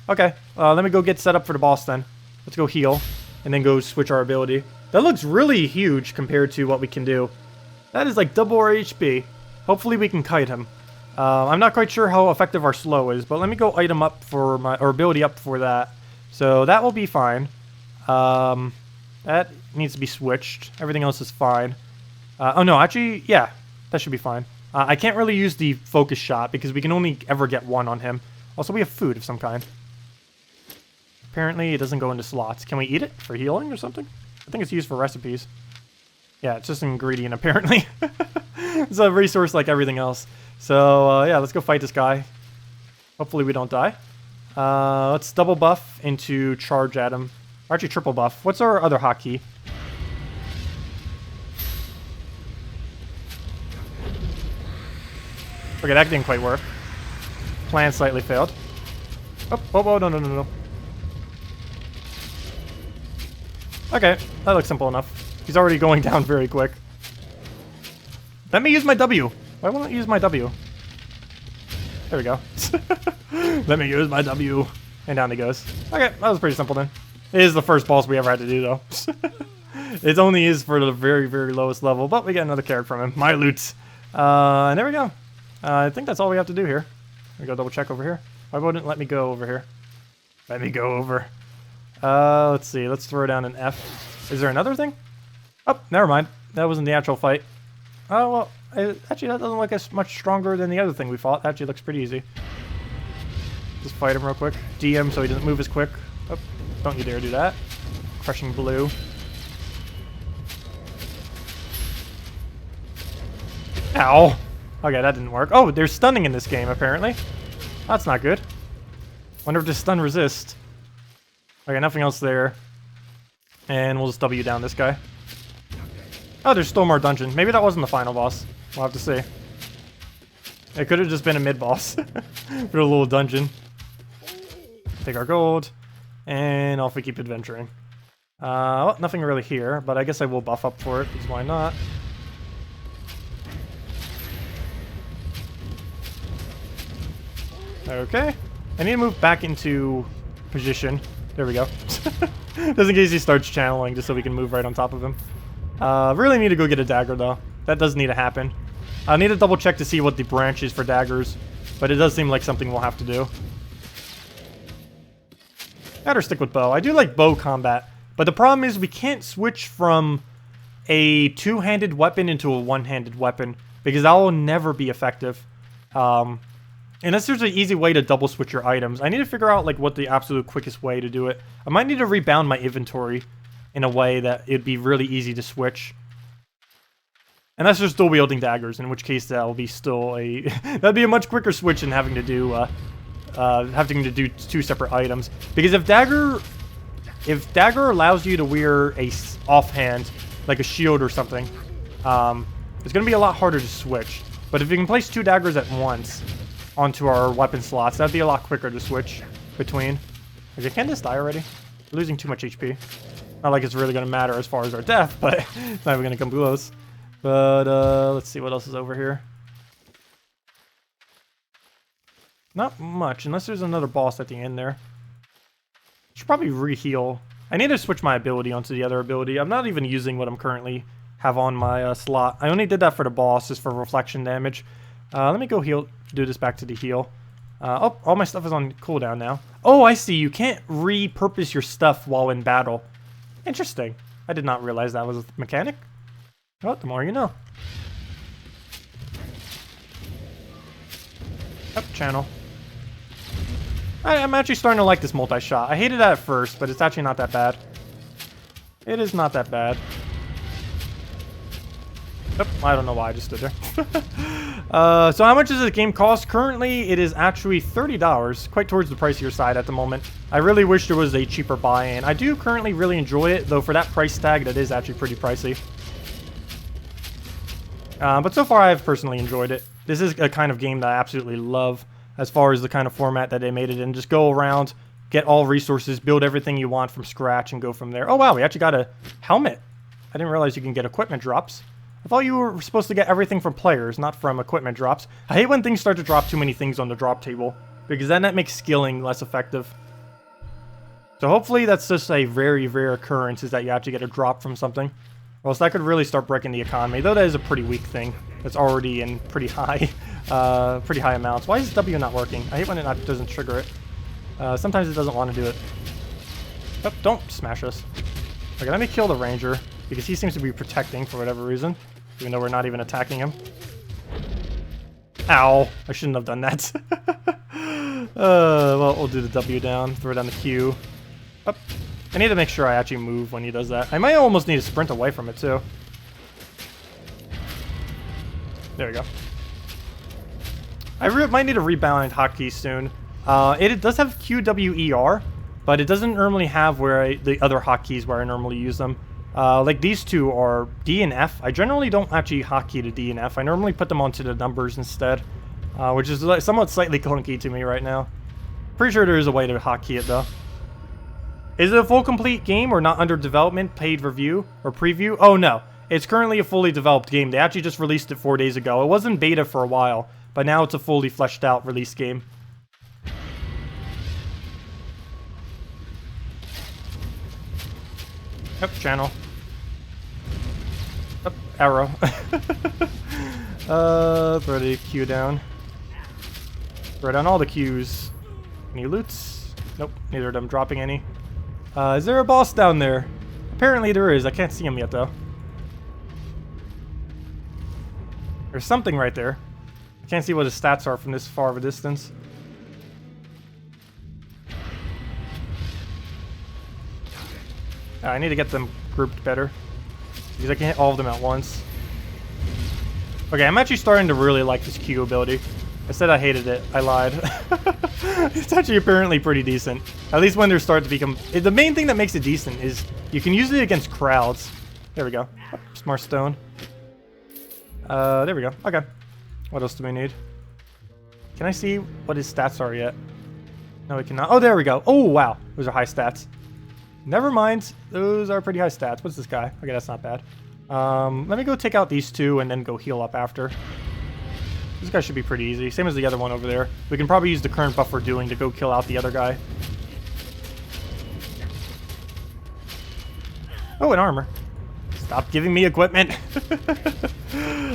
Okay, let me go get set up for the boss then. Let's go heal, and then go switch our ability. That looks really huge compared to what we can do. That is like double our HP. Hopefully we can kite him. I'm not quite sure how effective our slow is, but let me go item up for my, or ability up for that. So that will be fine. That needs to be switched. Everything else is fine. Oh no, actually, yeah, that should be fine. I can't really use the focus shot because we can only ever get one on him. Also, we have food of some kind. Apparently, it doesn't go into slots. Can we eat it for healing or something? I think it's used for recipes. Yeah, it's just an ingredient, apparently. It's a resource like everything else. So, yeah, let's go fight this guy. Hopefully we don't die. Let's double buff into charge at him. Or actually, triple buff. What's our other hotkey? Okay, that didn't quite work. Plan slightly failed. Oh, no. Okay, that looks simple enough. He's already going down very quick. Let me use my W. Why won't I use my W? There we go. Let me use my W. And down he goes. Okay, that was pretty simple then. It is the first boss we ever had to do, though. It only is for the very, very lowest level, but we get another carrot from him. My loot. And there we go. I think that's all we have to do here. Let me go double check over here. Why wouldn't it let me go over here? Let me go over. Let's see. Let's throw down an F. Is there another thing? Oh, never mind. That wasn't the actual fight. Oh, well, actually, that doesn't look as much stronger than the other thing we fought. Actually, looks pretty easy. Just fight him real quick. DM so he doesn't move as quick. Oh, don't you dare do that. Crushing blue. Ow. Okay, that didn't work. Oh, there's stunning in this game, apparently. That's not good. Wonder if this stun resist. Okay, nothing else there. And we'll just W down this guy. Oh, there's still more dungeon. Maybe that wasn't the final boss. We'll have to see. It could have just been a mid-boss. For a little dungeon. Take our gold. And off we keep adventuring. Well, nothing really here, but I guess I will buff up for it, because why not? Okay. I need to move back into position. There we go. Just in case he starts channeling, just so we can move right on top of him. Really need to go get a dagger, though. That does need to happen. I need to double check to see what the branch is for daggers, but it does seem like something we'll have to do. Better stick with bow. I do like bow combat, but the problem is we can't switch from a two-handed weapon into a one-handed weapon, because that will never be effective. Unless there's an easy way to double switch your items. I need to figure out like what the absolute quickest way to do it. I might need to rebound my inventory in a way that it'd be really easy to switch. Unless they're still wielding daggers, in which case that will be still a that'd be a much quicker switch than having to do two separate items. Because if dagger allows you to wear a offhand, like a shield or something, it's gonna be a lot harder to switch. But if you can place two daggers at once onto our weapon slots, that'd be a lot quicker to switch between. Okay, can this die already? We're losing too much HP. Not like it's really going to matter as far as our death, but it's not even going to come close. But, let's see what else is over here. Not much, unless there's another boss at the end there. Should probably re-heal. I need to switch my ability onto the other ability. I'm not even using what I'm currently have on my slot. I only did that for the boss, just for reflection damage. Let me go heal, do this back to the heal. Oh, all my stuff is on cooldown now. Oh, I see. You can't repurpose your stuff while in battle. Interesting. I did not realize that was a mechanic. Oh, the more you know. Up channel. I'm actually starting to like this multi-shot. I hated that at first, but it's actually not that bad. It is not that bad. Oh, I don't know why I just stood there. So how much does this game cost? Currently, it is actually $30, quite towards the pricier side at the moment. I really wish there was a cheaper buy-in. I do currently really enjoy it, though for that price tag, that is actually pretty pricey. But so far, I've personally enjoyed it. This is a kind of game that I absolutely love, as far as the kind of format that they made it in. Just go around, get all resources, build everything you want from scratch, and go from there. Oh wow, we actually got a helmet. I didn't realize you can get equipment drops. I thought you were supposed to get everything from players, not from equipment drops. I hate when things start to drop too many things on the drop table, because then that makes skilling less effective. So hopefully that's just a very rare occurrence, is that you actually get a drop from something. Or else that could really start breaking the economy, though that is a pretty weak thing. That's already in pretty high amounts. Why is W not working? I hate when it doesn't trigger it. Sometimes it doesn't want to do it. Oh, don't smash us. Okay, let me kill the ranger, because he seems to be protecting for whatever reason, even though we're not even attacking him. Ow! I shouldn't have done that. Well, we'll do the W down, throw down the Q. Up. I need to make sure I actually move when he does that. I might almost need to sprint away from it, too. There we go. I might need to rebalance hotkeys soon. It does have QWER, but it doesn't normally have the other hotkeys where I normally use them. Like these two are D and F. I generally don't actually hotkey to D and F. I normally put them onto the numbers instead, which is somewhat slightly clunky to me right now. Pretty sure there is a way to hotkey it though. Is it a full complete game or not under development, paid review, or preview? Oh no, it's currently a fully developed game. They actually just released it 4 days ago. It was in beta for a while, but now it's a fully fleshed out release game. Yep, channel. Yep, arrow. Throw the Q down. Throw down all the Qs. Any loots? Nope, neither of them dropping any. Is there a boss down there? Apparently there is. I can't see him yet though. There's something right there. I can't see what his stats are from this far of a distance. I need to get them grouped better, because I can hit all of them at once. Okay, I'm actually starting to really like this Q ability. I said I hated it. I lied. It's actually apparently pretty decent. At least when they start to become... The main thing that makes it decent is you can use it against crowds. There we go. Smart stone. There we go. Okay. What else do we need? Can I see what his stats are yet? No, we cannot. Oh, there we go. Oh, wow. Those are high stats. Never mind. Those are pretty high stats. What's this guy? Okay, that's not bad. Let me go take out these two and then go heal up after. This guy should be pretty easy. Same as the other one over there. We can probably use the current buff we're doing to go kill out the other guy. Oh, an armor. Stop giving me equipment.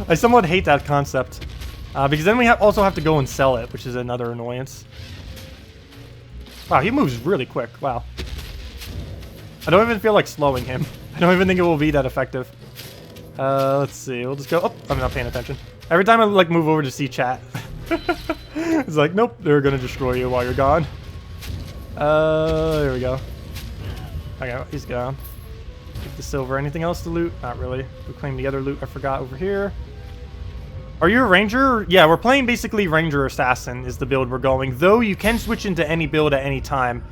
I somewhat hate that concept. Because then we also have to go and sell it, which is another annoyance. Wow, he moves really quick. Wow. I don't even feel like slowing him. I don't even think it will be that effective. Let's see. We'll just go... Oh, I'm not paying attention. Every time I like move over to see chat, it's like, nope, they're gonna destroy you while you're gone. There we go. Okay, he's gone. Get the silver. Anything else to loot? Not really. We'll claim the other loot I forgot over here. Are you a ranger? Yeah, we're playing basically ranger assassin is the build we're going. Though you can switch into any build at any time.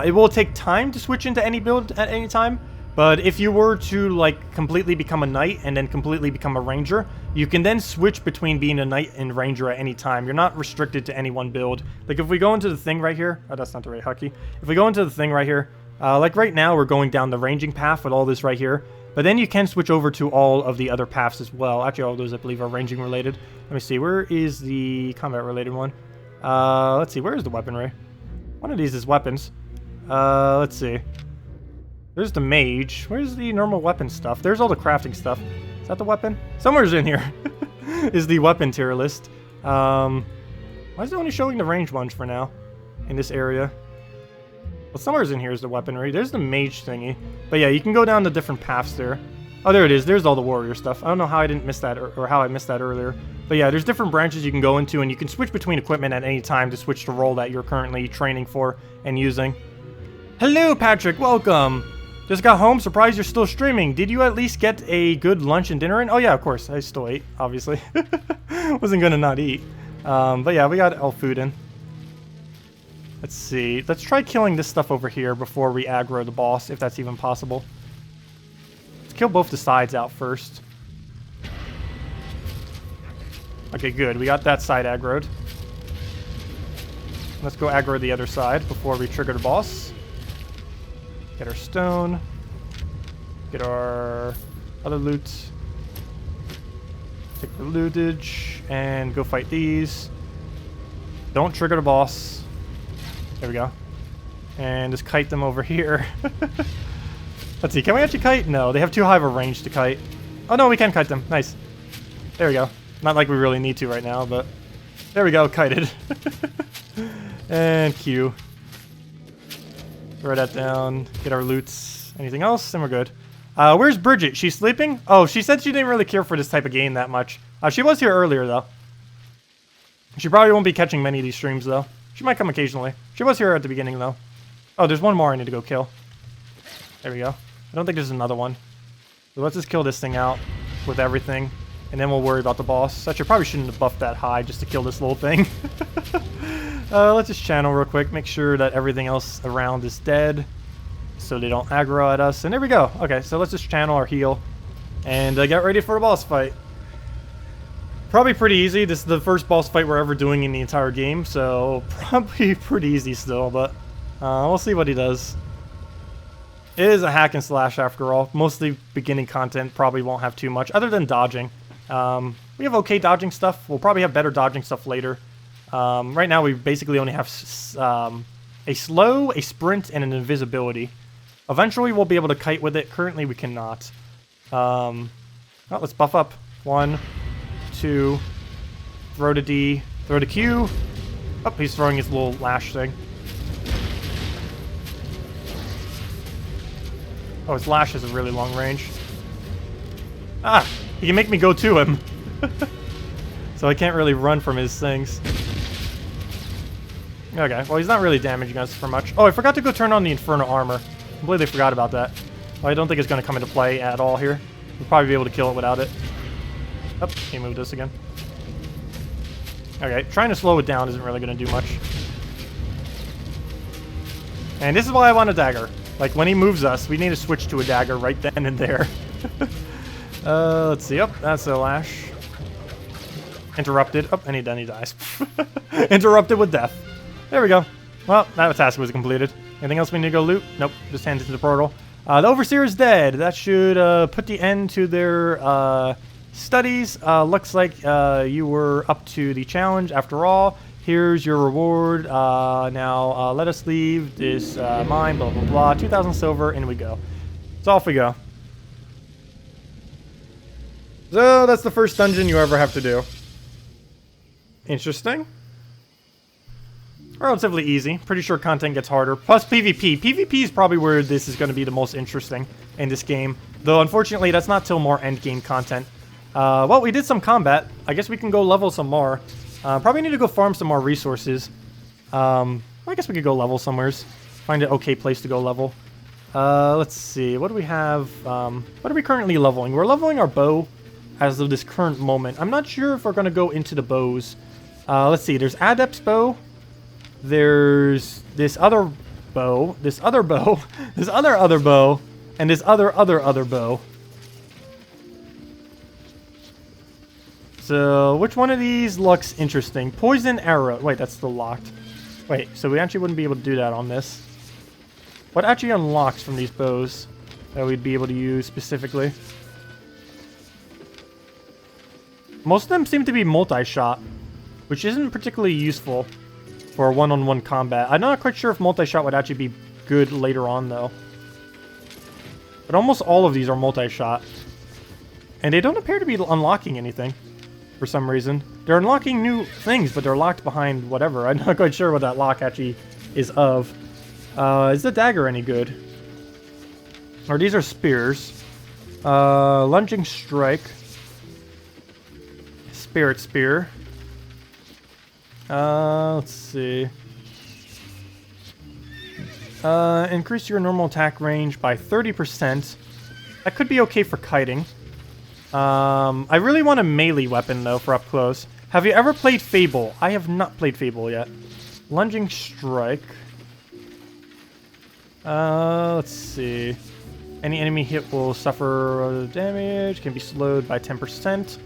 It will take time to switch into any build at any time. But if you were to, like, completely become a knight and then completely become a ranger, you can then switch between being a knight and ranger at any time. You're not restricted to any one build. Like, if we go into the thing right here... Oh, that's not the right hotkey. If we go into the thing right here, like right now, we're going down the ranging path with all this right here. But then you can switch over to all of the other paths as well. Actually, all those, I believe, are ranging related. Let me see. Where is the combat related one? Let's see. Where is the weaponry? One of these is weapons. Let's see. There's the mage. Where's the normal weapon stuff? There's all the crafting stuff. Is that the weapon? Somewhere's in here is the weapon tier list. Why is it only showing the range ones for now in this area? Well, somewhere's in here is the weaponry. There's the mage thingy. But yeah, you can go down the different paths there. Oh, there it is. There's all the warrior stuff. I don't know how I didn't miss that or how I missed that earlier. But yeah, there's different branches you can go into, and you can switch between equipment at any time to switch the role that you're currently training for and using. Hello, Patrick. Welcome. Just got home. Surprised you're still streaming. Did you at least get a good lunch and dinner in? Oh yeah, of course. I still ate, obviously. Wasn't gonna not eat. But yeah, we got all food in. Let's see. Let's try killing this stuff over here before we aggro the boss, if that's even possible. Let's kill both the sides out first. Okay, good. We got that side aggroed. Let's go aggro the other side before we trigger the boss. Get our stone. Get our other loot. Take the lootage and go fight these. Don't trigger the boss. There we go. And just kite them over here. Let's see, can we actually kite? No, they have too high of a range to kite. Oh no, we can kite them. Nice. There we go. Not like we really need to right now, but there we go, kited. And Q. Throw that down, get our loots. Anything else? Then we're good. Where's Bridget? She's sleeping? Oh, she said she didn't really care for this type of game that much. She was here earlier, though. She probably won't be catching many of these streams, though. She might come occasionally. She was here at the beginning, though. Oh, there's one more I need to go kill. There we go. I don't think there's another one. So let's just kill this thing out with everything, and then we'll worry about the boss. Actually, probably shouldn't have buffed that high just to kill this little thing. Let's just channel real quick. Make sure that everything else around is dead, so they don't aggro at us. And there we go. Okay, so let's just channel our heal and get ready for a boss fight. Probably pretty easy. This is the first boss fight we're ever doing in the entire game, so probably pretty easy still, but we'll see what he does. It is a hack and slash after all. Mostly beginning content, probably won't have too much other than dodging. We have okay dodging stuff. We'll probably have better dodging stuff later. Right now we basically only have a slow, a sprint, and an invisibility. Eventually we'll be able to kite with it. Currently we cannot. Well, let's buff up. 1, 2, throw to D, throw to Q. Oh, he's throwing his little lash thing. Oh, his lash is a really long range. Ah, he can make me go to him. So I can't really run from his things. Okay, well he's not really damaging us for much. Oh, I forgot to go turn on the Infernal Armor. Completely forgot about that. Well, I don't think it's going to come into play at all here. We'll probably be able to kill it without it. Oh, he moved us again. Okay, trying to slow it down isn't really going to do much. And this is why I want a dagger. Like, when he moves us, we need to switch to a dagger right then and there. Let's see. Oh, that's a lash. Interrupted. Oh, and then he dies. Interrupted with death. There we go. Well, that task was completed. Anything else we need to go loot? Nope. Just hand it to the portal. The Overseer is dead. That should put the end to their studies. Looks like you were up to the challenge after all. Here's your reward. Now let us leave this mine, blah, blah, blah. 2,000 silver, in we go. So off we go. So that's the first dungeon you ever have to do. Interesting. Relatively easy. Pretty sure content gets harder. Plus PvP. PvP is probably where this is going to be the most interesting in this game. Though, unfortunately, that's not till more endgame content. Well, we did some combat. I guess we can go level some more. Probably need to go farm some more resources. I guess we could go level somewheres. Find an okay place to go level. Let's see. What do we have? What are we currently leveling? We're leveling our bow as of this current moment. I'm not sure if we're going to go into the bows. Let's see. There's Adept's bow. There's this other bow. This other bow. This other bow. And this other bow. So, which one of these looks interesting? Poison arrow. Wait, that's still locked. Wait, so we actually wouldn't be able to do that on this. What actually unlocks from these bows that we'd be able to use specifically? Most of them seem to be multi-shot, which isn't particularly useful for one-on-one combat. I'm not quite sure if multi-shot would actually be good later on, though. But almost all of these are multi-shot. And they don't appear to be unlocking anything. For some reason. They're unlocking new things, but they're locked behind whatever. I'm not quite sure what that lock actually is of. Is the dagger any good? Or these are spears. Lunging strike. Spirit spear. Let's see. Increase your normal attack range by 30%. That could be okay for kiting. I really want a melee weapon, though, for up close. Have you ever played Fable? I have not played Fable yet. Lunging strike. Let's see. Any enemy hit will suffer damage. Can be slowed by 10%.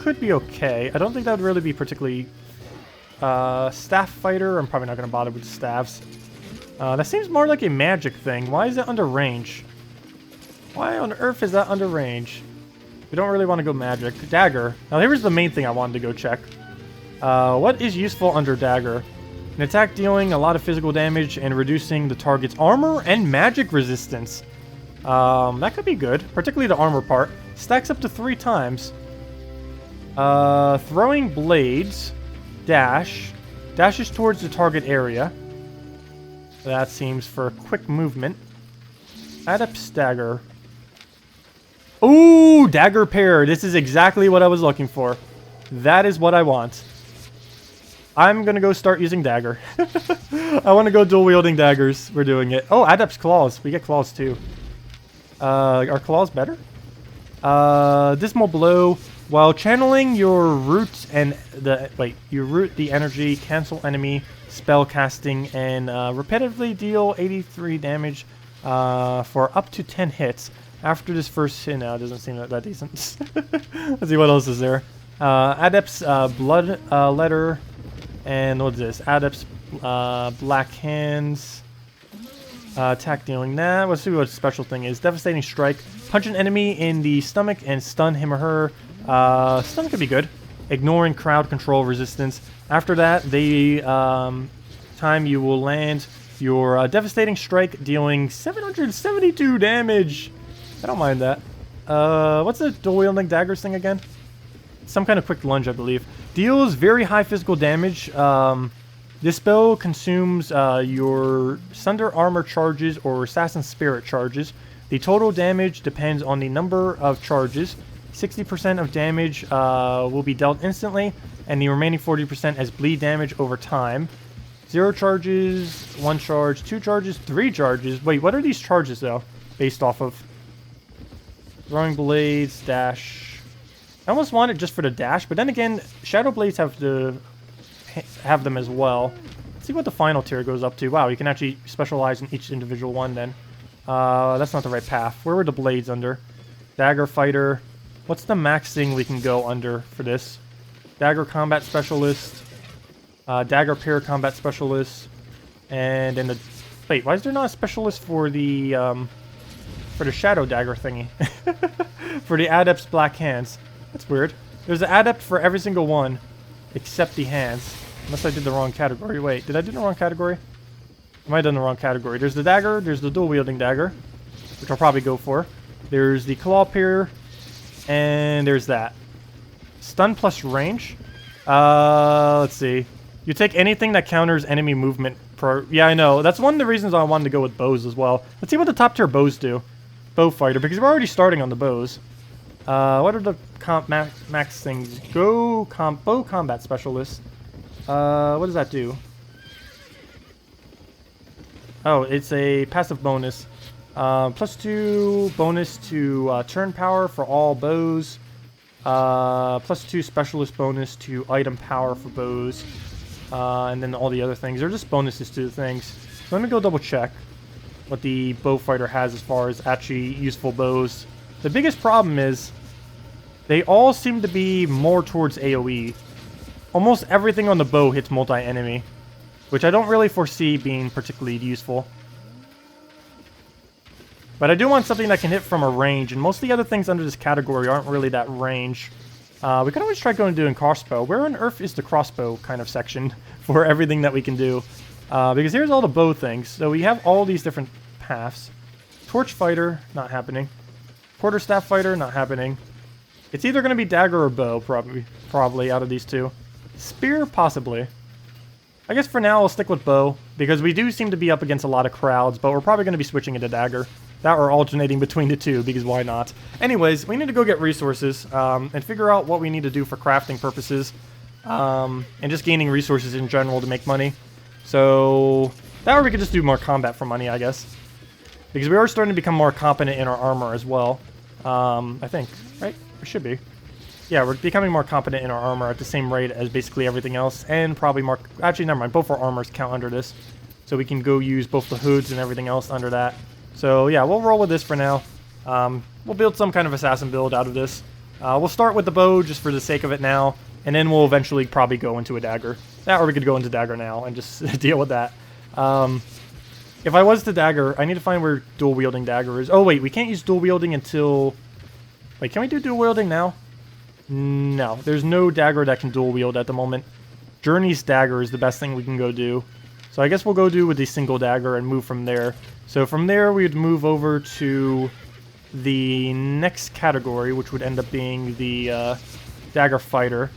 Could be okay. I don't think that would really be particularly... staff fighter. I'm probably not going to bother with the staffs. That seems more like a magic thing. Why is it under range? Why on earth is that under range? We don't really want to go magic. Dagger. Now here's the main thing I wanted to go check. What is useful under dagger? An attack dealing a lot of physical damage and reducing the target's armor and magic resistance. That could be good. Particularly the armor part. Stacks up to 3 times. Throwing blades. Dash. Dashes towards the target area. That seems for quick movement. Adept's dagger. Ooh, dagger pair. This is exactly what I was looking for. That is what I want. I'm gonna go start using dagger. I want to go dual wielding daggers. We're doing it. Oh, Adept's claws. We get claws too. Are claws better? Dismal blow. While channeling your root and you root the energy, cancel enemy spell casting, and repetitively deal 83 damage for up to 10 hits. After this first hit, no, it doesn't seem that decent. Let's see what else is there. Adept's blood letter, and what's this? Adept's black hands. Attack dealing that. Let's see what special thing is. Devastating strike. Punch an enemy in the stomach and stun him or her. Stun could be good. Ignoring crowd control resistance. After that, the time you will land your devastating strike, dealing 772 damage. I don't mind that. What's the dual wielding daggers thing again? Some kind of quick lunge, I believe. Deals very high physical damage. This spell consumes your Sunder Armor charges or Assassin Spirit charges. The total damage depends on the number of charges. 60% of damage will be dealt instantly, and the remaining 40% as bleed damage over time. 0 charges, 1 charge, 2 charges, 3 charges. Wait, what are these charges, though, based off of? Throwing blades, dash. I almost want it just for the dash, but then again, Shadow Blades have them as well. Let's see what the final tier goes up to. Wow, you can actually specialize in each individual one then. That's not the right path. Where were the blades under? Dagger Fighter. What's the max thing we can go under for this? Dagger Combat Specialist. Dagger Pair Combat Specialist. And then the... Wait, why is there not a specialist for the Shadow Dagger thingy? For the Adept's Black Hands. That's weird. There's an Adept for every single one, except the hands. Unless I did the wrong category. Wait, did I do the wrong category? I might have done the wrong category. There's the dagger, there's the dual wielding dagger, which I'll probably go for. There's the claw pair, and there's that. Stun plus range. Let's see. You take anything that counters enemy movement. Yeah, I know. That's one of the reasons I wanted to go with bows as well. Let's see what the top tier bows do. Bow fighter, because we're already starting on the bows. What are the max things? Bow combat specialist. What does that do? Oh, it's a passive bonus. +2 bonus to turn power for all bows. +2 specialist bonus to item power for bows. And then all the other things. They're just bonuses to the things. So let me go double check what the bow fighter has as far as actually useful bows. The biggest problem is they all seem to be more towards AoE. Almost everything on the bow hits multi-enemy, which I don't really foresee being particularly useful. But I do want something that can hit from a range, and most of the other things under this category aren't really that range. We can always try going and doing crossbow. Where on earth is the crossbow kind of section for everything that we can do? Because here's all the bow things. So we have all these different paths. Torch fighter, not happening. Quarterstaff fighter, not happening. It's either going to be dagger or bow, probably out of these two. Spear, possibly. I guess for now I'll stick with bow, because we do seem to be up against a lot of crowds, but we're probably going to be switching into dagger. That or alternating between the two, because why not? Anyways, we need to go get resources, and figure out what we need to do for crafting purposes, and just gaining resources in general to make money. So, that or we could just do more combat for money, I guess. Because we are starting to become more competent in our armor as well. I think, right? We should be. Yeah, we're becoming more competent in our armor at the same rate as basically everything else, and probably more... Actually, never mind. Both our armors count under this. So we can go use both the hoods and everything else under that. So, yeah, we'll roll with this for now. We'll build some kind of assassin build out of this. We'll start with the bow just for the sake of it now, and then we'll eventually probably go into a dagger. Or we could go into dagger now and just deal with that. If I was to dagger, I need to find where dual wielding dagger is. Oh, wait, we can't use dual wielding until... Wait, can we do dual wielding now? No, there's no dagger that can dual wield at the moment. Journey's dagger is the best thing we can go do. So I guess we'll go do with the single dagger and move from there. So from there we would move over to the next category, which would end up being the dagger fighter,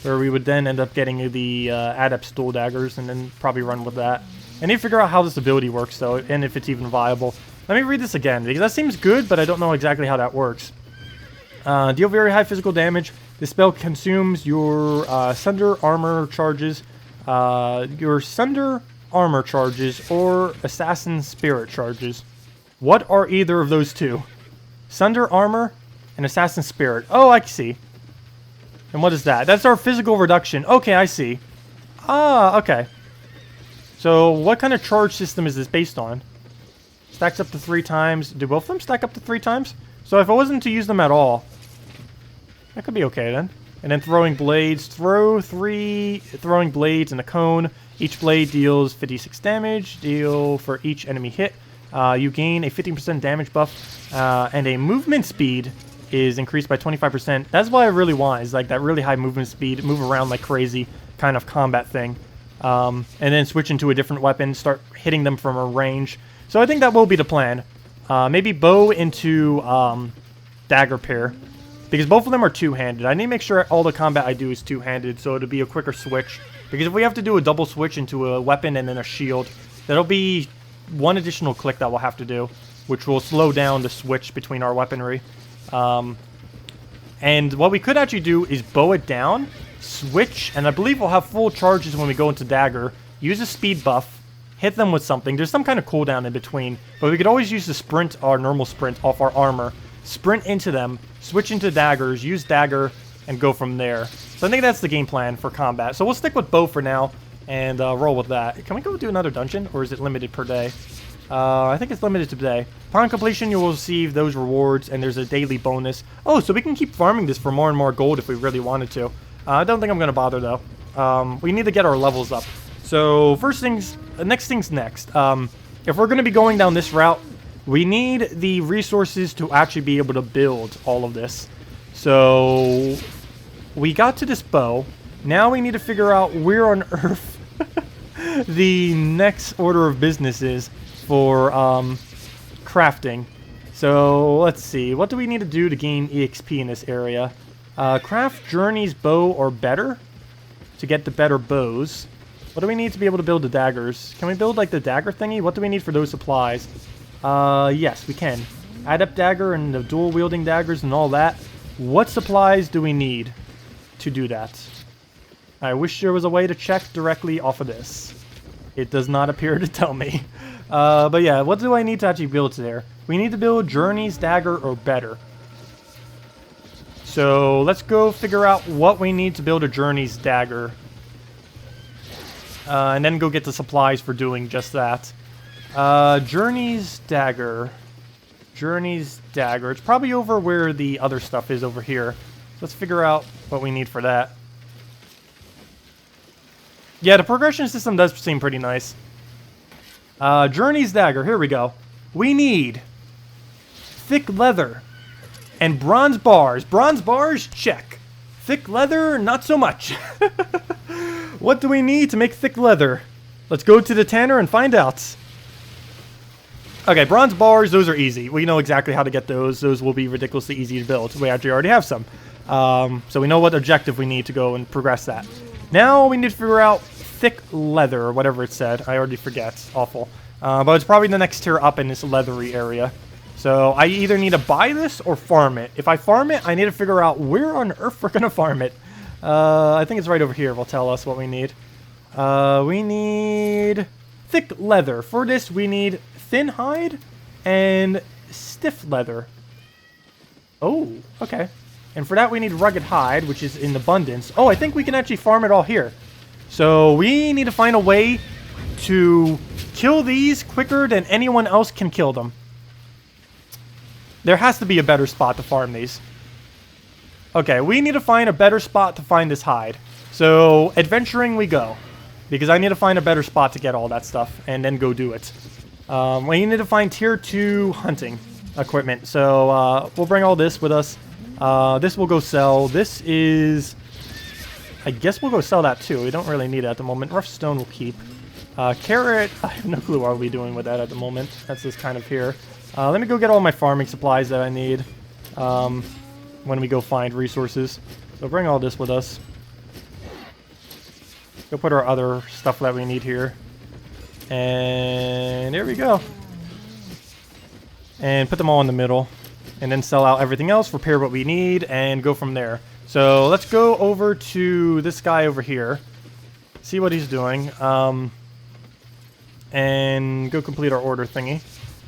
where we would then end up getting the Adept's dual daggers and then probably run with that. I need to figure out how this ability works though, and if it's even viable. Let me read this again, because that seems good, but I don't know exactly how that works. Deal very high physical damage. This spell consumes your Sunder armor charges, or Assassin Spirit charges. What are either of those two? Sunder armor and Assassin Spirit. Oh, I see. And what is that? That's our physical reduction. Okay, I see. Ah, okay. So, what kind of charge system is this based on? Stacks up to 3 times. Do both of them stack up to 3 times? So, if I wasn't to use them at all, that could be okay then. And then throwing blades. Throw 3 throwing blades in a cone. Each blade deals 56 damage. Deal for each enemy hit. You gain a 15% damage buff. And a movement speed is increased by 25%. That's what I really want, is like that really high movement speed, move around like crazy kind of combat thing. And then switch into a different weapon, start hitting them from a range. So I think that will be the plan. Maybe bow into dagger pair, because both of them are two-handed. I need to make sure all the combat I do is two-handed, so it'll be a quicker switch. Because if we have to do a double switch into a weapon and then a shield, that'll be one additional click that we'll have to do, which will slow down the switch between our weaponry. And what we could actually do is bow it down, switch, and I believe we'll have full charges when we go into dagger, use a speed buff, hit them with something. There's some kind of cooldown in between, but we could always use the sprint, our normal sprint, off our armor, sprint into them, switch into daggers, use dagger, and go from there. So I think that's the game plan for combat. So we'll stick with bow for now, and roll with that. Can we go do another dungeon, or is it limited per day? I think it's limited to today. Upon completion, you will receive those rewards, and there's a daily bonus. Oh, so we can keep farming this for more and more gold if we really wanted to. I don't think I'm going to bother, though. We need to get our levels up. So, next thing's next. If we're going to be going down this route, we need the resources to actually be able to build all of this. So, we got to this bow. Now we need to figure out where on earth the next order of business is for crafting. So let's see, what do we need to do to gain EXP in this area? Craft Journey's bow or better to get the better bows. What do we need to be able to build the daggers? Can we build like the dagger thingy? What do we need for those supplies? Yes, we can. Adept dagger and the dual wielding daggers and all that. What supplies do we need to do that? I wish there was a way to check directly off of this. It does not appear to tell me. But yeah, what do I need to actually build there? We need to build Journey's dagger or better. So let's go figure out what we need to build a Journey's dagger. And then go get the supplies for doing just that. Journey's dagger. Journey's dagger. It's probably over where the other stuff is over here. Let's figure out what we need for that. Yeah, the progression system does seem pretty nice. Journey's dagger. Here we go. We need thick leather and bronze bars. Bronze bars, check. Thick leather, not so much. What do we need to make thick leather? Let's go to the tanner and find out. Okay, bronze bars, those are easy. We know exactly how to get those. Those will be ridiculously easy to build. We actually already have some. So we know what objective we need to go and progress that. Now we need to figure out thick leather, or whatever it said. I already forget. It's awful. But it's probably the next tier up in this leathery area. So I either need to buy this or farm it. If I farm it, I need to figure out where on earth we're going to farm it. I think it's right over here. Will tell us what we need. We need thick leather. For this, we need thin hide and stiff leather. Oh, okay. And for that, we need rugged hide, which is in abundance. Oh, I think we can actually farm it all here. So we need to find a way to kill these quicker than anyone else can kill them. There has to be a better spot to farm these. Okay, we need to find a better spot to find this hide. So, adventuring we go. Because I need to find a better spot to get all that stuff, and then go do it. We need to find tier 2 hunting equipment. So, we'll bring all this with us. This we'll go sell. This is... I guess we'll go sell that too. We don't really need it at the moment. Rough stone we'll keep. Carrot, I have no clue what I'll be doing with that at the moment. That's just kind of here. Let me go get all my farming supplies that I need when we go find resources. So bring all this with us. Go put our other stuff that we need here. And there we go. and put them all in the middle. And then sell out everything else, repair what we need, and go from there. So let's go over to this guy over here. See what he's doing. And go complete our order thingy.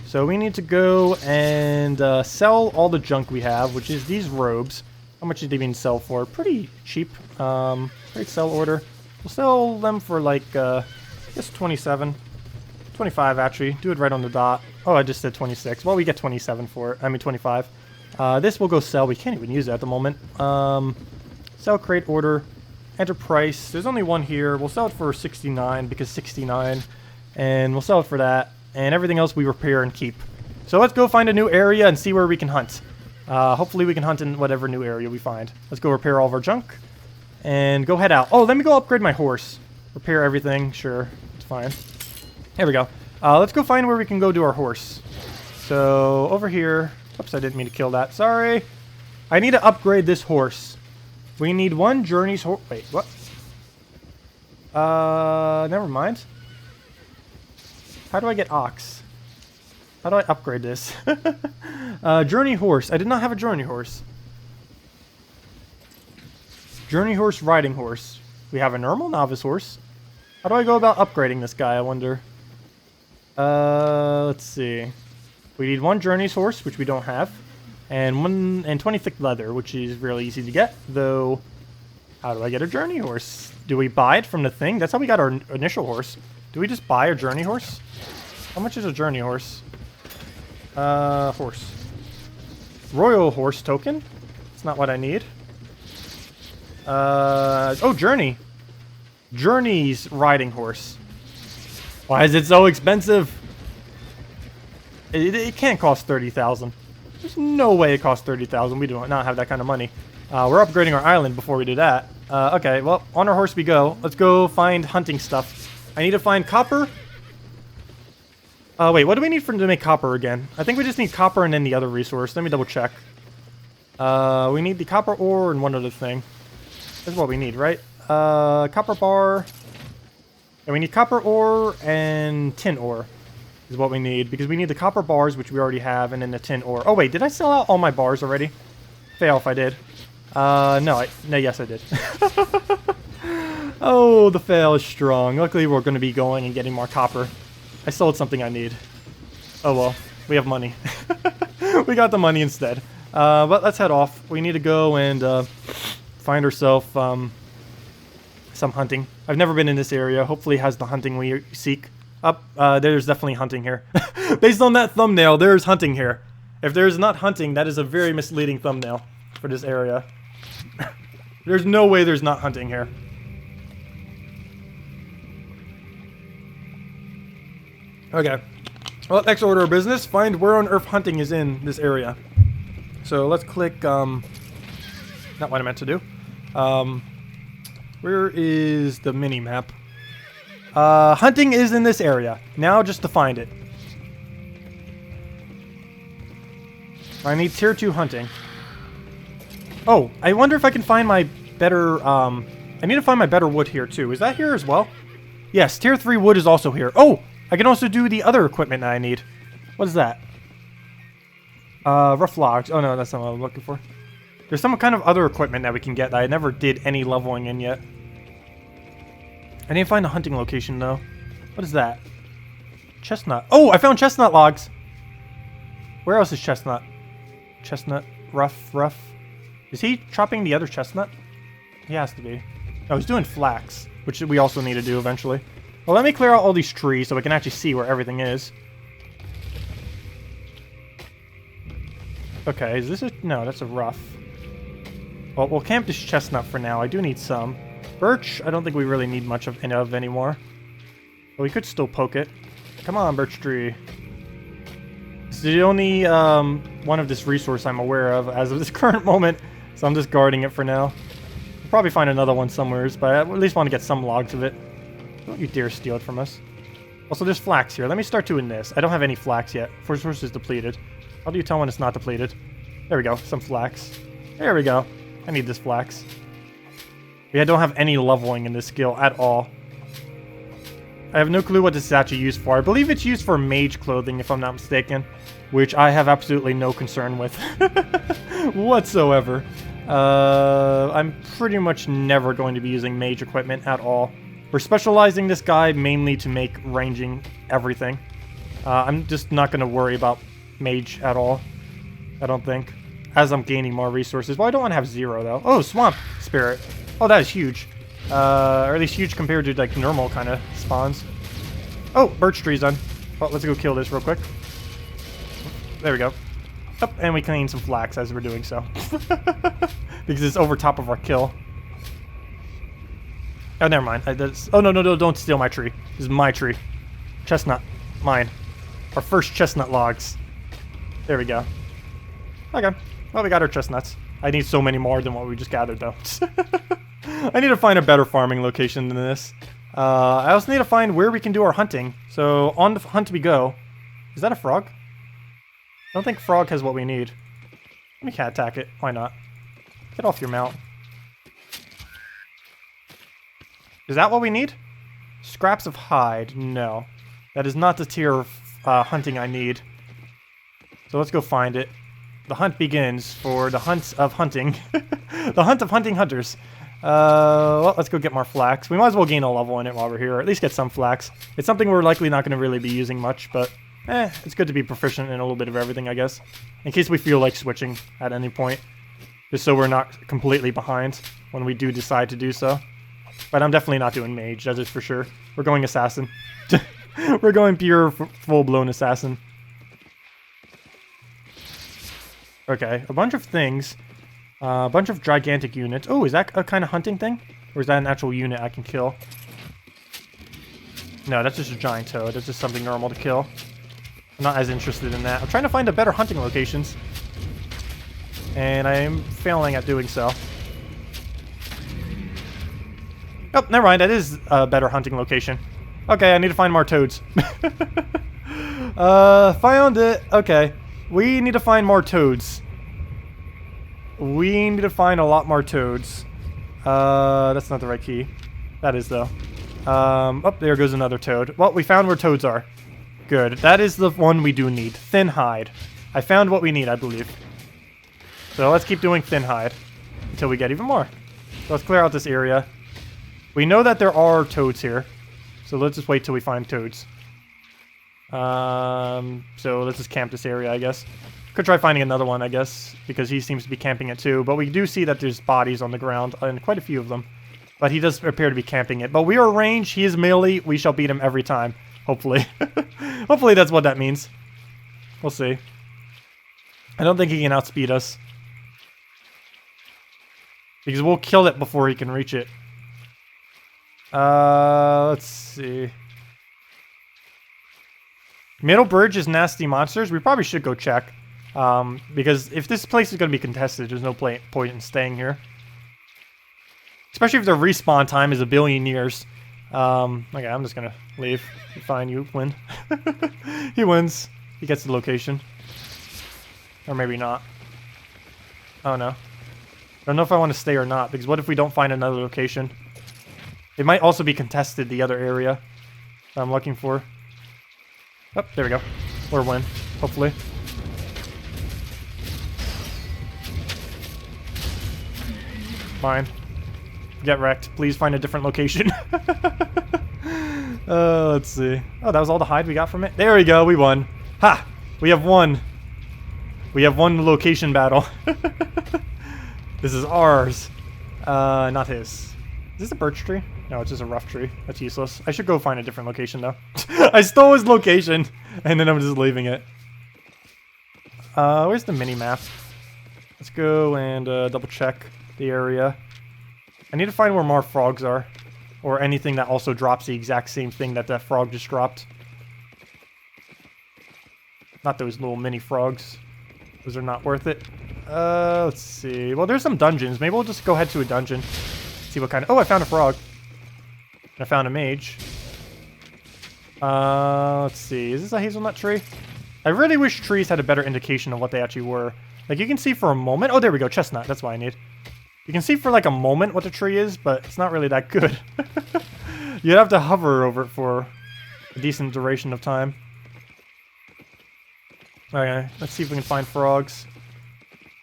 So we need to go and sell all the junk we have, which is these robes. How much did they even sell for? Pretty cheap. Great sell order. We'll sell them for like, I guess 27. 25 actually. Do it right on the dot. Oh, I just said 26. Well, we get 27 for it. I mean 25. This will go sell. We can't even use it at the moment. Sell, crate, order, enter price. There's only one here. We'll sell it for 69 because 69. And we'll sell it for that. And everything else we repair and keep. So let's go find a new area and see where we can hunt. Hopefully we can hunt in whatever new area we find. Let's go repair all of our junk. And go head out. Oh, let me go upgrade my horse. Repair everything. Sure. It's fine. Here we go. Let's go find where we can go do our horse. So, over here. Oops, I didn't mean to kill that. Sorry. I need to upgrade this horse. We need one journey's horse. Wait, what? Never mind. How do I get ox? How do I upgrade this? Journey horse. I did not have a journey horse. Journey horse, riding horse. We have a normal novice horse. How do I go about upgrading this guy, I wonder? Let's see. We need one journey's horse, which we don't have. And 20 thick leather, which is really easy to get. Though, how do I get a journey horse? Do we buy it from the thing? That's how we got our initial horse. Do we just buy a journey horse? How much is a journey horse? Horse. Royal horse token? It's not what I need. Oh, journey. Journey's riding horse. Why is it so expensive? It can't cost 30,000. There's no way it costs 30,000. We do not have that kind of money. We're upgrading our island before we do that. Okay, well, on our horse we go. Let's go find hunting stuff. I need to find copper. Wait, what do we need to make copper again? I think we just need copper and then the other resource. Let me double check. We need the copper ore and one other thing. That's what we need, right? Copper bar. And we need copper ore and tin ore is what we need. Because we need the copper bars, which we already have, and then the tin ore. Oh, wait, did I sell out all my bars already? Fail if I did. No, yes, I did. Oh, the fail is strong. Luckily, we're going to be going and getting more copper. I sold something I need. Oh, well, we have money. We got the money instead. But let's head off. We need to go and find ourselves some hunting. I've never been in this area. Hopefully it has the hunting we seek. There's definitely hunting here. Based on that thumbnail, there's hunting here. If there's not hunting, that is a very misleading thumbnail for this area. There's no way there's not hunting here. Okay. Well, next order of business, find where on earth hunting is in this area. So let's click, not what I meant to do. Where is the mini-map? Hunting is in this area. Now just to find it. I need tier 2 hunting. Oh, I wonder if I can find my better, I need to find my better wood here too. Is that here as well? Yes, tier 3 wood is also here. Oh, I can also do the other equipment that I need. What is that? Rough logs. Oh no, that's not what I'm looking for. There's some kind of other equipment that we can get that I never did any leveling in yet. I didn't find a hunting location though. What is that? Chestnut. Oh, I found chestnut logs. Where else is chestnut? Chestnut. Rough. Is he chopping the other chestnut? He has to be. Oh, he's doing flax, which we also need to do eventually. Well, let me clear out all these trees so we can actually see where everything is. Okay, is this a... No, that's a rough. Well, we'll camp this chestnut for now. I do need some. Birch, I don't think we really need much of anymore. But we could still poke it. Come on, birch tree. This is the only one of this resource I'm aware of as of this current moment. So I'm just guarding it for now. We'll probably find another one somewhere, but I at least want to get some logs of it. Don't you dare steal it from us. Also, there's flax here. Let me start doing this. I don't have any flax yet. First source is depleted. How do you tell when it's not depleted? There we go. Some flax. There we go. I need this flax. Yeah, I don't have any leveling in this skill at all. I have no clue what this is actually used for. I believe it's used for mage clothing, if I'm not mistaken, which I have absolutely no concern with whatsoever. I'm pretty much never going to be using mage equipment at all. We're specializing this guy mainly to make ranging everything. I'm just not going to worry about mage at all, I don't think, as I'm gaining more resources. Well, I don't want to have 0, though. Oh, swamp spirit. Oh, that is huge. Or at least huge compared to, like, normal kind of spawns. Oh, birch tree's done. Well, let's go kill this real quick. There we go. Oh, and we clean some flax as we're doing so. Because it's over top of our kill. Oh, never mind. Oh, no, don't steal my tree. This is my tree. Chestnut. Mine. Our first chestnut logs. There we go. Okay. Well, we got our chestnuts. I need so many more than what we just gathered, though. I need to find a better farming location than this. I also need to find where we can do our hunting. So, on the hunt we go. Is that a frog? I don't think frog has what we need. Let me cat attack it. Why not? Get off your mount. Is that what we need? Scraps of hide. No. That is not the tier of hunting I need. So let's go find it. The hunt begins for the hunt of hunting. The hunt of hunting hunters. Well, let's go get more flax. We might as well gain a level in it while we're here, or at least get some flax. It's something we're likely not going to really be using much, but it's good to be proficient in a little bit of everything, I guess. In case we feel like switching at any point. Just so we're not completely behind when we do decide to do so. But I'm definitely not doing mage, that is for sure. We're going assassin. We're going pure, full-blown assassin. Okay, a bunch of things. A bunch of gigantic units. Oh, is that a kind of hunting thing? Or is that an actual unit I can kill? No, that's just a giant toad. That's just something normal to kill. I'm not as interested in that. I'm trying to find a better hunting locations. And I am failing at doing so. Oh, never mind. That is a better hunting location. Okay, I need to find more toads. Found it. Okay. We need to find more toads. We need to find a lot more toads. That's not the right key. That is, though. Oh, there goes another toad. Well, we found where toads are. Good. That is the one we do need. Thin hide. I found what we need, I believe. So let's keep doing thin hide until we get even more. So let's clear out this area. We know that there are toads here. So let's just wait till we find toads. So let's just camp this area, I guess. Could try finding another one, I guess, because he seems to be camping it too. But we do see that there's bodies on the ground, and quite a few of them. But he does appear to be camping it. But we are ranged, he is melee, we shall beat him every time. Hopefully. Hopefully that's what that means. We'll see. I don't think he can outspeed us. Because we'll kill it before he can reach it. Let's see. Middle Bridge is nasty monsters. We probably should go check. Because if this place is going to be contested, there's no point in staying here. Especially if the respawn time is a billion years. Okay, I'm just going to leave. Fine, you win. He wins. He gets the location. Or maybe not. Oh, no. I don't know if I want to stay or not, because what if we don't find another location? It might also be contested, the other area that I'm looking for. Oh, there we go. Or win, hopefully. Fine. Get wrecked. Please find a different location. Let's see. Oh, that was all the hide we got from it? There we go, we won. Ha! We have won. We have won the location battle. This is ours. Not his. Is this a birch tree? No, it's just a rough tree. That's useless. I should go find a different location, though. I stole his location, and then I'm just leaving it. Where's the mini-map? Let's go and double-check the area. I need to find where more frogs are. Or anything that also drops the exact same thing that that frog just dropped. Not those little mini frogs. Those are not worth it. Let's see. Well, there's some dungeons. Maybe we'll just go head to a dungeon. See what kind of... Oh, I found a frog. I found a mage. Let's see. Is this a hazelnut tree? I really wish trees had a better indication of what they actually were. Like, you can see for a moment... Oh, there we go. Chestnut. That's what I need. You can see for, like, a moment what the tree is, but it's not really that good. You'd have to hover over it for a decent duration of time. Okay, let's see if we can find frogs.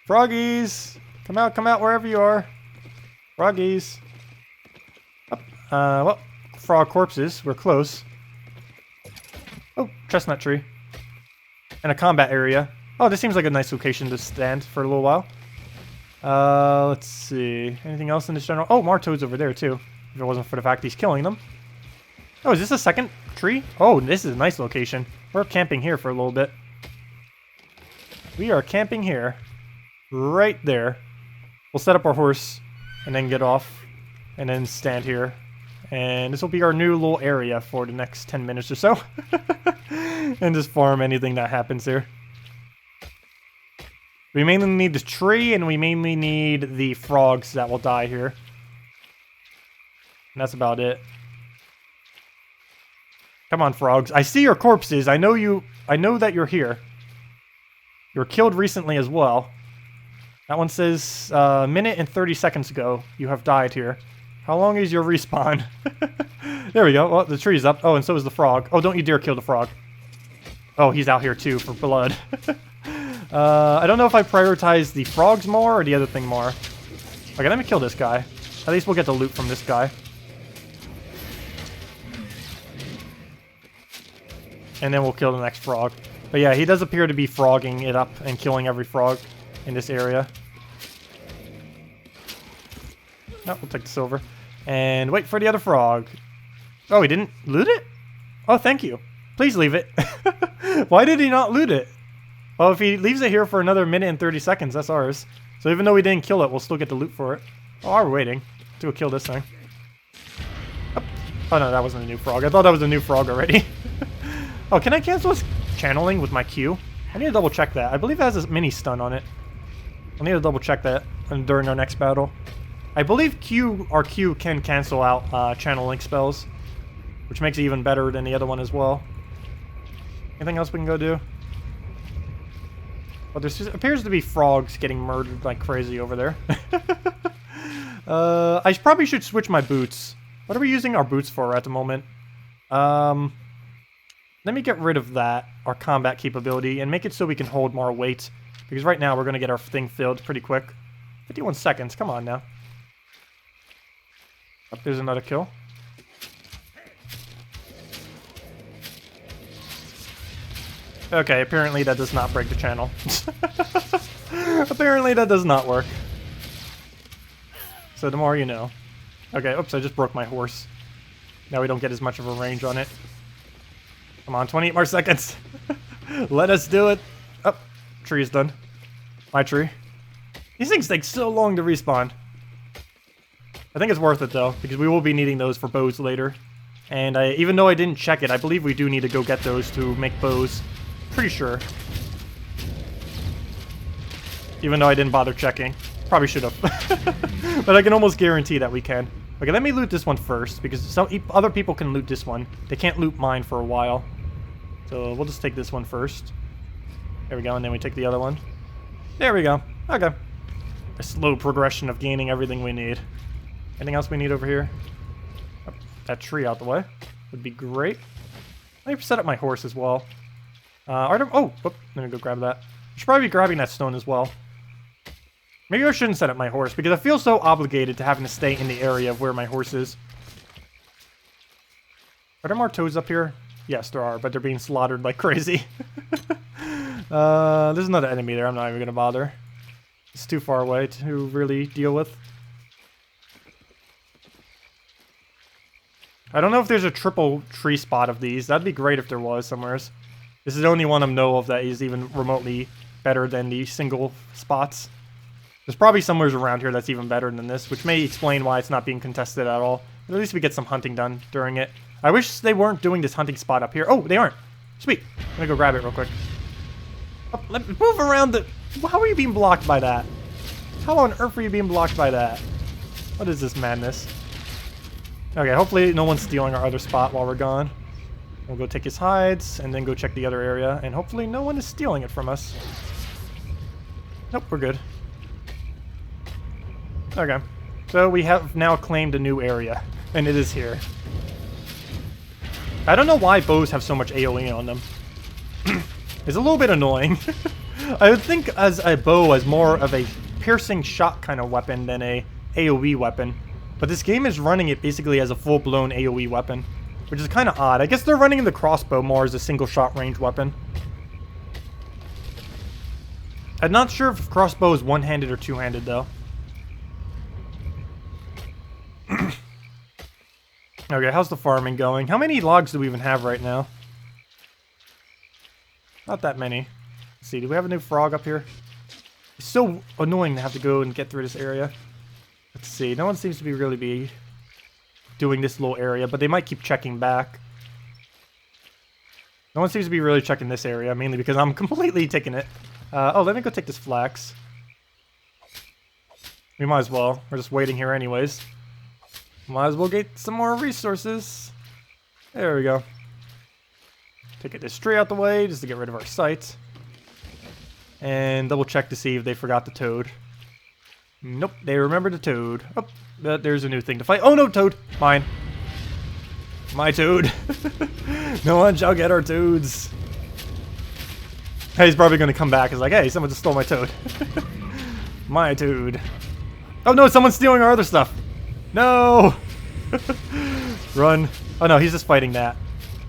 Froggies! Come out wherever you are. Froggies. Well, frog corpses. We're close. Oh, chestnut tree. And a combat area. Oh, this seems like a nice location to stand for a little while. Let's see. Anything else in this general? Oh, Martoad's over there too. If it wasn't for the fact he's killing them. Oh, is this a second tree? Oh, this is a nice location. We're camping here for a little bit. We are camping here. Right there. We'll set up our horse and then get off and then stand here. And this will be our new little area for the next 10 minutes or so. And just farm anything that happens here. We mainly need the tree, and we mainly need the frogs that will die here. And that's about it. Come on, frogs. I see your corpses. I know that you're here. You were killed recently as well. That one says, minute and 30 seconds ago, you have died here. How long is your respawn? There we go. Well, the tree's up. Oh, and so is the frog. Oh, don't you dare kill the frog. Oh, he's out here too for blood. I don't know if I prioritize the frogs more or the other thing more. Okay, let me kill this guy. At least we'll get the loot from this guy. And then we'll kill the next frog. But yeah, he does appear to be frogging it up and killing every frog in this area. No, we'll take the silver. And wait for the other frog. Oh, he didn't loot it? Oh, thank you. Please leave it. Why did he not loot it? Well, if he leaves it here for another minute and 30 seconds, that's ours. So even though we didn't kill it, we'll still get the loot for it. Oh, we're waiting to go kill this thing. Oh no, that wasn't a new frog. I thought that was a new frog already. Oh, can I cancel this channeling with my Q? I need to double check that. I believe it has a mini stun on it. I need to double check that during our next battle. I believe our Q can cancel out channeling spells, which makes it even better than the other one as well. Anything else we can go do? Well, there appears to be frogs getting murdered like crazy over there. I probably should switch my boots. What are we using our boots for at the moment? Let me get rid of that, our combat capability, and make it so we can hold more weight. Because right now we're going to get our thing filled pretty quick. 51 seconds, come on now. Oh, there's another kill. Okay, apparently that does not break the channel. Apparently that does not work. So the more you know. Okay, oops, I just broke my horse. Now we don't get as much of a range on it. Come on, 28 more seconds. Let us do it. Oh, tree's done. My tree. These things take so long to respawn. I think it's worth it though, because we will be needing those for bows later. And even though I didn't check it, I believe we do need to go get those to make bows. Pretty sure. Even though I didn't bother checking. Probably should have. But I can almost guarantee that we can. Okay, let me loot this one first, because some other people can loot this one. They can't loot mine for a while. So we'll just take this one first. There we go, and then we take the other one. There we go. Okay. A slow progression of gaining everything we need. Anything else we need over here? Oh, that tree out the way would be great. Let me set up my horse as well. Oh, let me go grab that. I should probably be grabbing that stone as well. Maybe I shouldn't set up my horse, because I feel so obligated to having to stay in the area of where my horse is. Are there more toads up here? Yes, there are, but they're being slaughtered like crazy. There's another enemy there. I'm not even going to bother. It's too far away to really deal with. I don't know if there's a triple tree spot of these. That'd be great if there was somewhere. This is the only one I know of that is even remotely better than the single spots. There's probably somewhere around here that's even better than this, which may explain why it's not being contested at all. But at least we get some hunting done during it. I wish they weren't doing this hunting spot up here. Oh, they aren't. Sweet. Let me go grab it real quick. Oh, let me move around the... How are you being blocked by that? How on earth are you being blocked by that? What is this madness? Okay, hopefully no one's stealing our other spot while we're gone. We'll go take his hides, and then go check the other area, and hopefully no one is stealing it from us. Nope, we're good. Okay, so we have now claimed a new area, and it is here. I don't know why bows have so much AoE on them. It's a little bit annoying. I would think as a bow as more of a piercing shot kind of weapon than a AoE weapon. But this game is running it basically as a full-blown AoE weapon, which is kind of odd. I guess they're running the crossbow more as a single shot range weapon. I'm not sure if crossbow is one-handed or two-handed though. Okay, how's the farming going? How many logs do we even have right now? Not that many. Let's see, do we have a new frog up here? It's so annoying to have to go and get through this area. Let's see, no one seems to be really doing this little area, but they might keep checking back. No one seems to be really checking this area, mainly because I'm completely taking it. Oh, let me go take this flax. We might as well. We're just waiting here anyways. Might as well get some more resources. There we go. Take this tree out the way just to get rid of our sight. And double check to see if they forgot the toad. Nope, they remembered the toad. Oh, there's a new thing to fight. Oh no, toad! Mine. My toad. No one shall get our toads. Hey, he's probably going to come back. He's like, hey, someone just stole my toad. My toad. Oh no, someone's stealing our other stuff. No! Run. Oh no, he's just fighting that.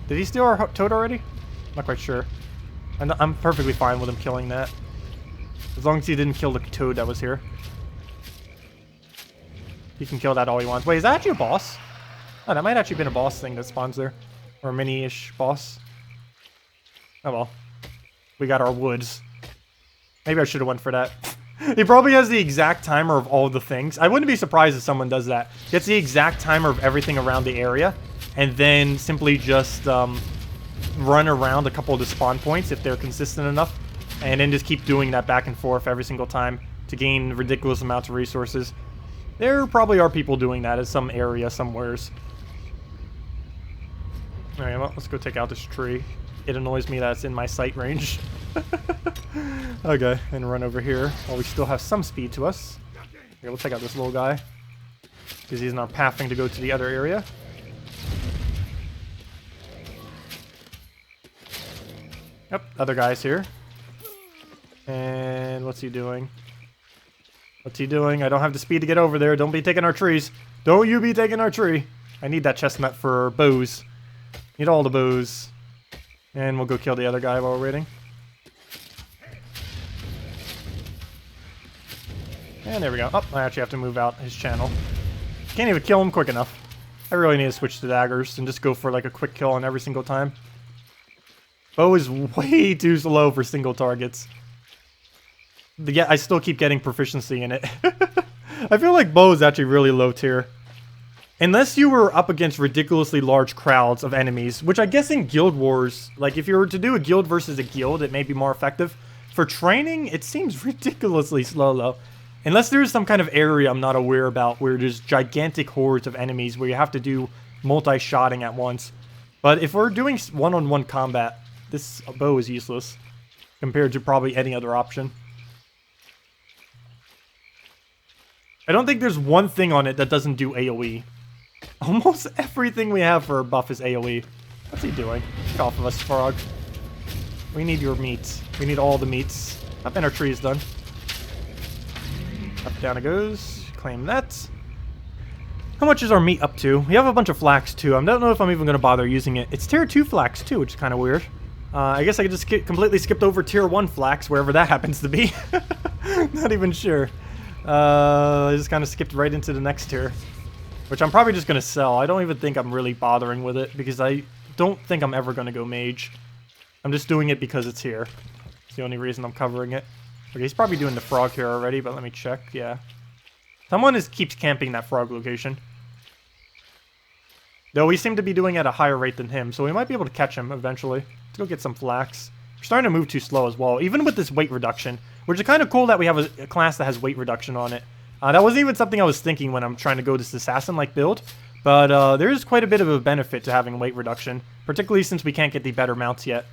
Did he steal our toad already? Not quite sure. I'm perfectly fine with him killing that. As long as he didn't kill the toad that was here. He can kill that all he wants. Wait, is that actually a boss? Oh, that might actually have been a boss thing that spawns there. Or a mini-ish boss. Oh well. We got our woods. Maybe I should have went for that. He probably has the exact timer of all the things. I wouldn't be surprised if someone does that. Gets the exact timer of everything around the area, and then simply just run around a couple of the spawn points if they're consistent enough, and then just keep doing that back and forth every single time to gain ridiculous amounts of resources. There probably are people doing that in some area somewheres. Alright, well, let's go take out this tree. It annoys me that it's in my sight range. Okay, and run over here while we still have some speed to us. Okay, we'll take out this little guy, because he's in our pathing to go to the other area. Yep, other guy's here. And what's he doing? What's he doing? I don't have the speed to get over there. Don't be taking our trees. Don't you be taking our tree. I need that chestnut for bows. Need all the bows. And we'll go kill the other guy while we're waiting. And there we go. Oh, I actually have to move out his channel. Can't even kill him quick enough. I really need to switch to daggers and just go for like a quick kill on every single time. Bow is way too slow for single targets. But yet I still keep getting proficiency in it. I feel like bow is actually really low tier. Unless you were up against ridiculously large crowds of enemies, which I guess in Guild Wars, like if you were to do a guild versus a guild, it may be more effective. For training, it seems ridiculously slow though. Unless there's some kind of area I'm not aware about where there's gigantic hordes of enemies where you have to do multi-shotting at once. But if we're doing one-on-one combat, this bow is useless compared to probably any other option. I don't think there's one thing on it that doesn't do AoE. Almost everything we have for a buff is AoE. What's he doing? Get off of us, frog. We need your meat. We need all the meats. Up, and our tree is done. Up, down it goes. Claim that. How much is our meat up to? We have a bunch of flax too. I don't know if I'm even going to bother using it. It's tier 2 flax too, which is kind of weird. I guess I could just completely skipped over tier 1 flax, wherever that happens to be. Not even sure. I just kind of skipped right into the next tier. Which I'm probably just going to sell. I don't even think I'm really bothering with it, because I don't think I'm ever going to go mage. I'm just doing it because it's here. It's the only reason I'm covering it. Okay, he's probably doing the frog here already, but let me check. Yeah. Someone keeps camping that frog location. Though we seem to be doing it at a higher rate than him, so we might be able to catch him eventually. Let's go get some flax. We're starting to move too slow as well, even with this weight reduction. Which is kind of cool that we have a class that has weight reduction on it. That wasn't even something I was thinking when I'm trying to go this assassin-like build. But there is quite a bit of a benefit to having weight reduction. Particularly since we can't get the better mounts yet.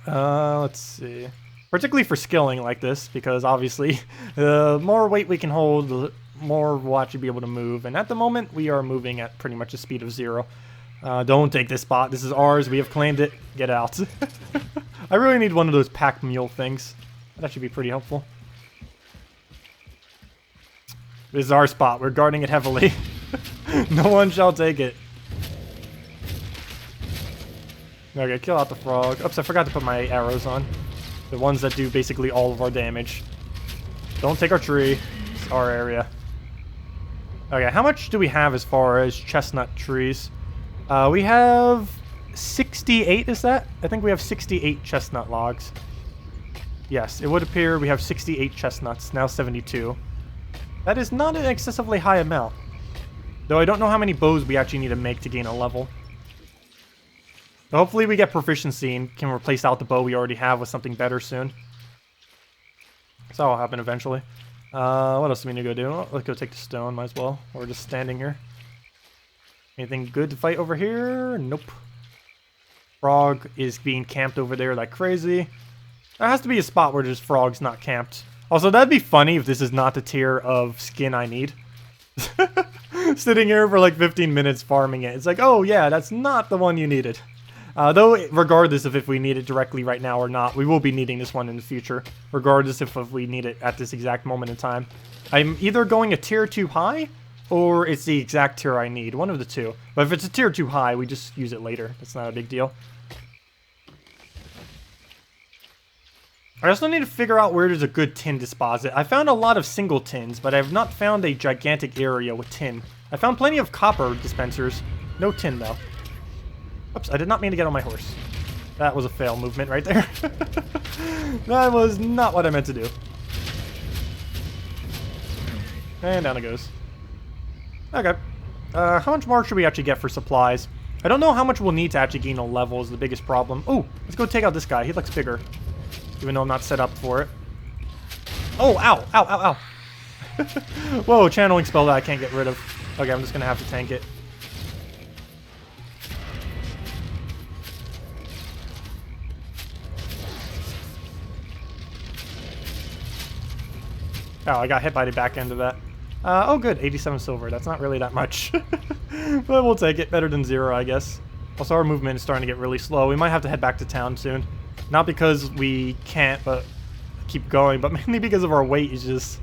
Let's see. Particularly for skilling like this, because obviously the more weight we can hold, the more we'll actually be able to move. And at the moment, we are moving at pretty much a speed of 0. Don't take this spot. This is ours. We have claimed it. Get out. I really need one of those pack mule things. That should be pretty helpful. This is our spot. We're guarding it heavily. No one shall take it. Okay, kill out the frog. Oops, I forgot to put my arrows on. The ones that do basically all of our damage. Don't take our tree. It's our area. Okay, how much do we have as far as chestnut trees? We have 68, is that? I think we have 68 chestnut logs. Yes, it would appear we have 68 chestnuts, now 72. That is not an excessively high amount. Though I don't know how many bows we actually need to make to gain a level. But hopefully we get proficiency and can replace out the bow we already have with something better soon. So that'll happen eventually. What else do we need to go do? Oh, let's go take the stone, might as well. We're just standing here. Anything good to fight over here? Nope. Frog is being camped over there like crazy. There has to be a spot where there's frogs not camped. Also, that'd be funny if this is not the tier of skin I need. Sitting here for like 15 minutes farming it. It's like, oh yeah, that's not the one you needed. Though, regardless of if we need it directly right now or not, we will be needing this one in the future. Regardless if we need it at this exact moment in time. I'm either going a tier too high, or it's the exact tier I need. One of the two. But if it's a tier too high, we just use it later. That's not a big deal. I also need to figure out where there's a good tin deposit. I found a lot of single tins, but I have not found a gigantic area with tin. I found plenty of copper dispensers. No tin, though. Oops, I did not mean to get on my horse. That was a fail movement right there. That was not what I meant to do. And down it goes. Okay. How much more should we actually get for supplies? I don't know how much we'll need to actually gain a level is the biggest problem. Oh, let's go take out this guy. He looks bigger. Even though I'm not set up for it. Oh, ow, ow, ow, ow. Whoa, channeling spell that I can't get rid of. Okay, I'm just going to have to tank it. Oh, I got hit by the back end of that. Oh, good, 87 silver. That's not really that much. But we'll take it. Better than 0, I guess. Also, our movement is starting to get really slow. We might have to head back to town soon. Not because we can't, but keep going, but mainly because of our weight is just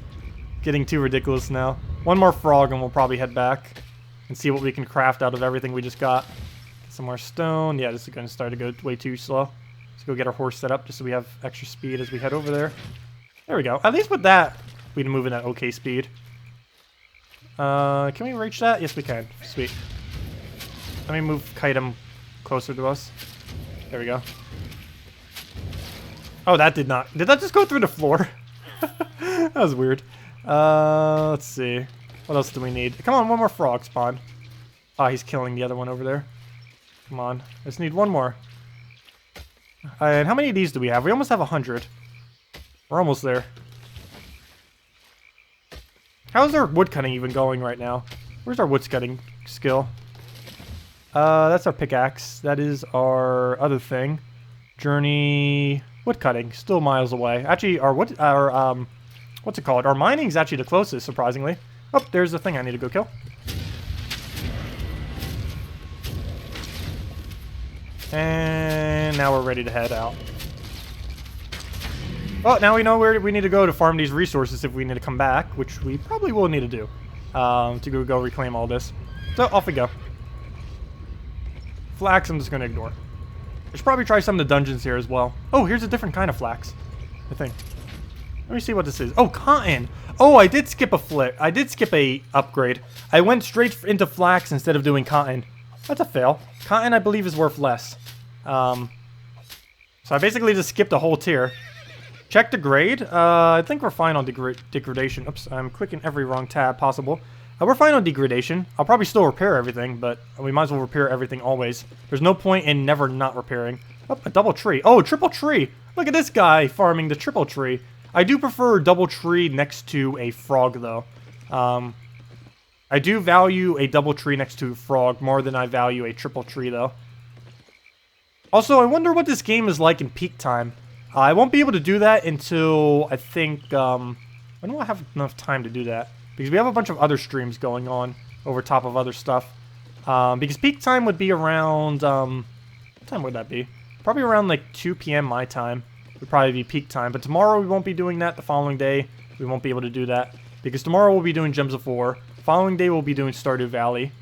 getting too ridiculous now. One more frog and we'll probably head back and see what we can craft out of everything we just got. Get some more stone. Yeah, this is going to start to go way too slow. Let's go get our horse set up just so we have extra speed as we head over there. There we go. At least with that, we can move in at okay speed. Can we reach that? Yes, we can. Sweet. Let me move Kaitem closer to us. There we go. Oh, that did not. Did that just go through the floor? That was weird. Let's see. What else do we need? Come on, one more frog spawn. Ah, he's killing the other one over there. Come on. I just need one more. And how many of these do we have? We almost have 100. We're almost there. How's our woodcutting even going right now? Where's our woodcutting skill? That's our pickaxe. That is our other thing. Journey... Woodcutting, still miles away. Actually, what's it called? Our mining's actually the closest, surprisingly. Oh, there's the thing I need to go kill. And now we're ready to head out. Well, now we know where we need to go to farm these resources if we need to come back, which we probably will need to do to go reclaim all this. So, off we go. Flax, I'm just going to ignore. I should probably try some of the dungeons here as well. Oh, here's a different kind of flax, I think. Let me see what this is. Oh, cotton. Oh, I did skip a flip. I did skip a upgrade. I went straight into flax instead of doing cotton. That's a fail. Cotton, I believe, is worth less. So I basically just skipped a whole tier. Check the grade. I think we're fine on degradation. Oops, I'm clicking every wrong tab possible. We're fine on degradation. I'll probably still repair everything, but we might as well repair everything always. There's no point in never not repairing. Oh, a double tree. Oh, triple tree. Look at this guy farming the triple tree. I do prefer a double tree next to a frog, though. I do value a double tree next to a frog more than I value a triple tree, though. Also, I wonder what this game is like in peak time. I won't be able to do that until, I think, when will I have enough time to do that? Because we have a bunch of other streams going on over top of other stuff. Because peak time would be around, what time would that be? Probably around like 2 p.m. my time would probably be peak time. But tomorrow we won't be doing that. The following day we won't be able to do that. Because tomorrow we'll be doing Gems of War. Following day we'll be doing Stardew Valley.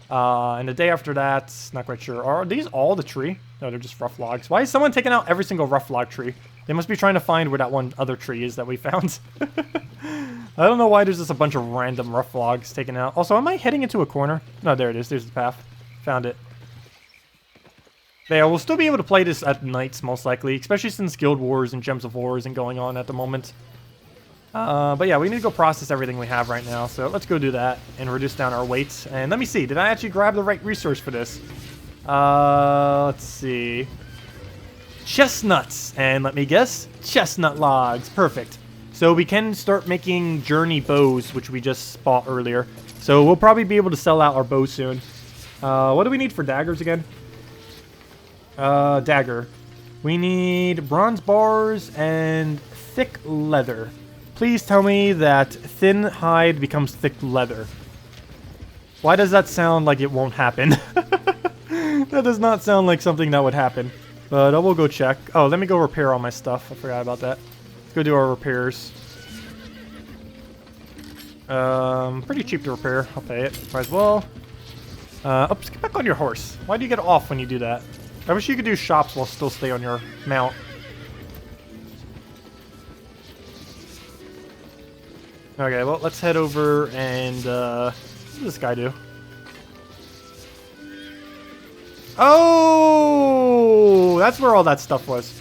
And the day after that, not quite sure. Are these all the tree? No, they're just rough logs. Why is someone taking out every single rough log tree? They must be trying to find where that one other tree is that we found. I don't know why there's just a bunch of random rough logs taken out. Also, am I heading into a corner? No, there it is. There's the path. Found it. Yeah, we'll still be able to play this at nights, most likely. Especially since Guild Wars and Gems of War isn't going on at the moment. But yeah, we need to go process everything we have right now. So let's go do that and reduce down our weights. And let me see. Did I actually grab the right resource for this? Let's see. Chestnuts. And let me guess. Chestnut logs. Perfect. So we can start making journey bows, which we just bought earlier. So we'll probably be able to sell out our bow soon. What do we need for daggers again? Dagger. We need bronze bars and thick leather. Please tell me that thin hide becomes thick leather. Why does that sound like it won't happen? That does not sound like something that would happen. But I will go check. Oh, let me go repair all my stuff. I forgot about that. Let's go do our repairs. Pretty cheap to repair. I'll pay it. Might as well. Oops, get back on your horse. Why do you get off when you do that? I wish you could do shops while still stay on your mount. Okay, well, let's head over and, what does this guy do? Oh! That's where all that stuff was.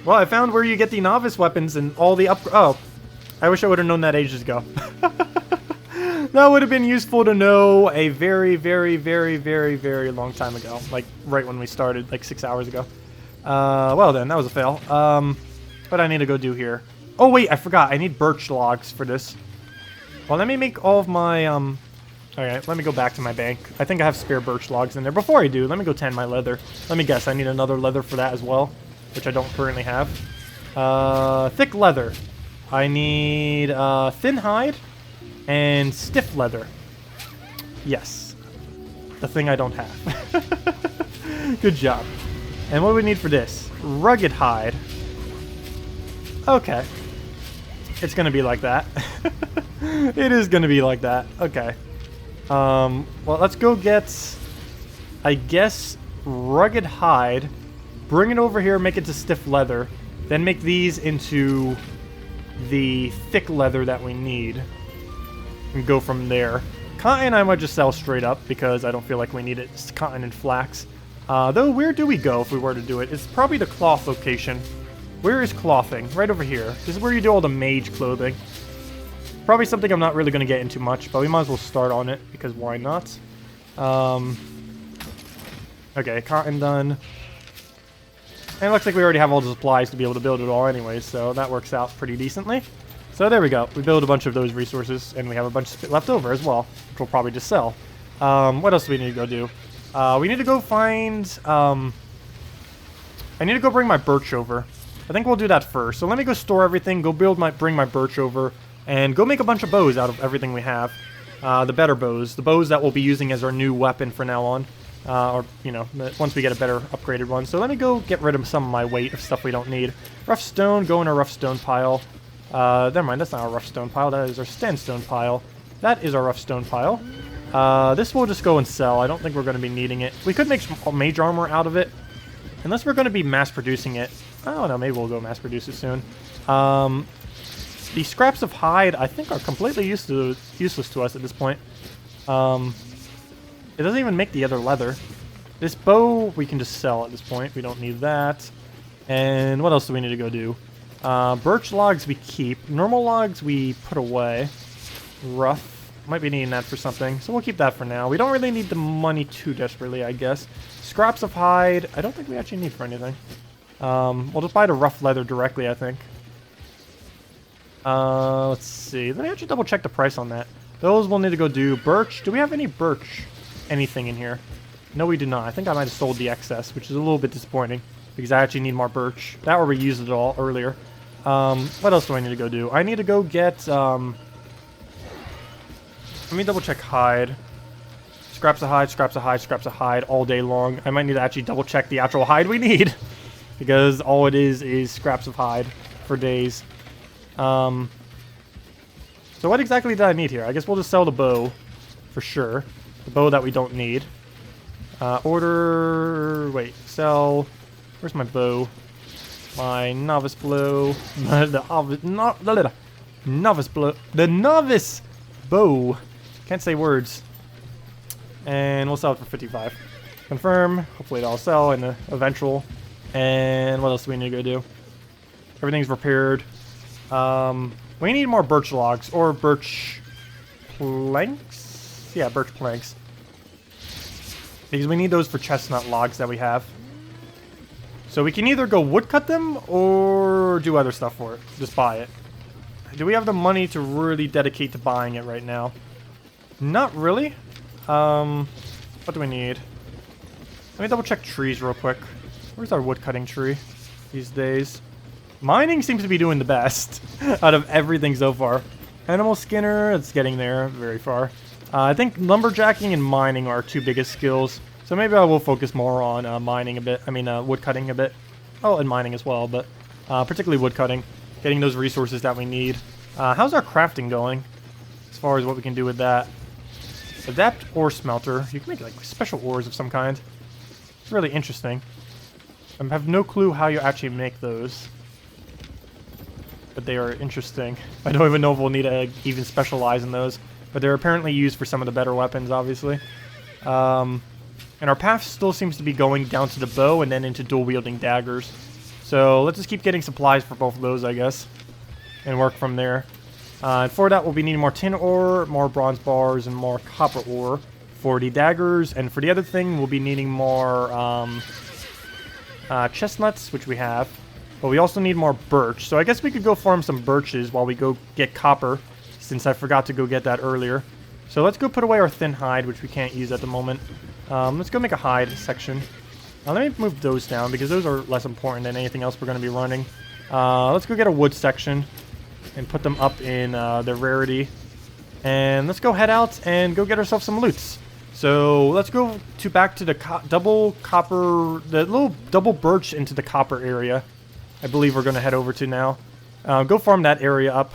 Well, I found where you get the novice weapons and all the Oh. I wish I would have known that ages ago. That would have been useful to know a very, very, very, very, very long time ago. Like, right when we started, like 6 hours ago. Well then, that was a fail. What I need to go do here? Oh wait, I forgot. I need birch logs for this. Well, let me make all of my, Alright, let me go back to my bank. I think I have spare birch logs in there. Before I do, let me go tan my leather. Let me guess, I need another leather for that as well, which I don't currently have. Thick leather. I need, thin hide and stiff leather. Yes. The thing I don't have. Good job. And what do we need for this? Rugged hide. Okay. It's gonna be like that. It is gonna be like that. Okay. Well, let's go get, I guess, rugged hide. Bring it over here, make it to stiff leather. Then make these into the thick leather that we need. And go from there. Cotton I might just sell straight up because I don't feel like we need it. It's cotton and flax. Though, where do we go if we were to do it? It's probably the cloth location. Where is clothing? Right over here. This is where you do all the mage clothing. Probably something I'm not really going to get into much, but we might as well start on it, because why not? Okay, cotton done. And it looks like we already have all the supplies to be able to build it all anyway, so that works out pretty decently. So there we go. We build a bunch of those resources, and we have a bunch left over as well, which we'll probably just sell. What else do we need to go do? We need to go find... I need to go bring my birch over. I think we'll do that first. So let me go store everything, go bring my birch over, and go make a bunch of bows out of everything we have. The better bows. The bows that we'll be using as our new weapon from now on. Or, you know, once we get a better upgraded one. So let me go get rid of some of my weight of stuff we don't need. Rough stone, go in our rough stone pile. Never mind, that's not our rough stone pile. That is our sandstone pile. That is our rough stone pile. This we'll just go and sell. I don't think we're going to be needing it. We could make some mage armor out of it. Unless we're going to be mass producing it. I don't know, maybe we'll go mass produce it soon. The scraps of hide, I think, are completely useless to us at this point. It doesn't even make the other leather. This bow, we can just sell at this point. We don't need that. And what else do we need to go do? Birch logs we keep. Normal logs we put away. Rough. Might be needing that for something. So we'll keep that for now. We don't really need the money too desperately, I guess. Scraps of hide, I don't think we actually need for anything. We'll just buy the rough leather directly, I think. Let's see. Let me actually double check the price on that. Those we'll need to go do. Birch. Do we have any birch? Anything in here? No, we do not. I think I might have sold the excess, which is a little bit disappointing because I actually need more birch. That or we used it all earlier. What else do I need to go do? I need to go get, let me double check hide. Scraps of hide, scraps of hide, scraps of hide all day long. I might need to actually double check the actual hide we need. Because all it is scraps of hide for days. So what exactly did I need here? I guess we'll just sell the bow for sure. The bow that we don't need. Wait, sell. Where's my bow? My novice blow. The novice bow. Can't say words. And we'll sell it for 55. Confirm. Hopefully it'll sell in the eventual. And what else do we need to go do? Everything's repaired. We need more birch logs or birch planks. Yeah, birch planks. Because we need those for chestnut logs that we have. So we can either go woodcut them or do other stuff for it. Just buy it. Do we have the money to really dedicate to buying it right now? Not really. What do we need? Let me double check trees real quick. Where's our woodcutting tree these days? Mining seems to be doing the best out of everything so far. Animal skinner, it's getting there very far. I think lumberjacking and mining are our two biggest skills. So maybe I will focus more on mining a bit. I mean, woodcutting a bit. Oh, and mining as well, but particularly woodcutting. Getting those resources that we need. How's our crafting going? As far as what we can do with that. Adapt ore smelter. You can make like special ores of some kind. It's really interesting. I have no clue how you actually make those. But they are interesting. I don't even know if we'll need to even specialize in those. But they're apparently used for some of the better weapons, obviously. And our path still seems to be going down to the bow and then into dual-wielding daggers. So let's just keep getting supplies for both of those, I guess. And work from there. And for that, we'll be needing more tin ore, more bronze bars, and more copper ore for the daggers. And for the other thing, we'll be needing more chestnuts, which we have. But we also need more birch. So I guess we could go farm some birches while we go get copper, since I forgot to go get that earlier. So let's go put away our thin hide, which we can't use at the moment. Let's go make a hide section. Let me move those down, because those are less important than anything else we're going to be running. Let's go get a wood section and put them up in their rarity. And let's go head out and go get ourselves some loots. So let's go back to the the little double birch into the copper area. I believe we're going to head over to now. Go farm that area up.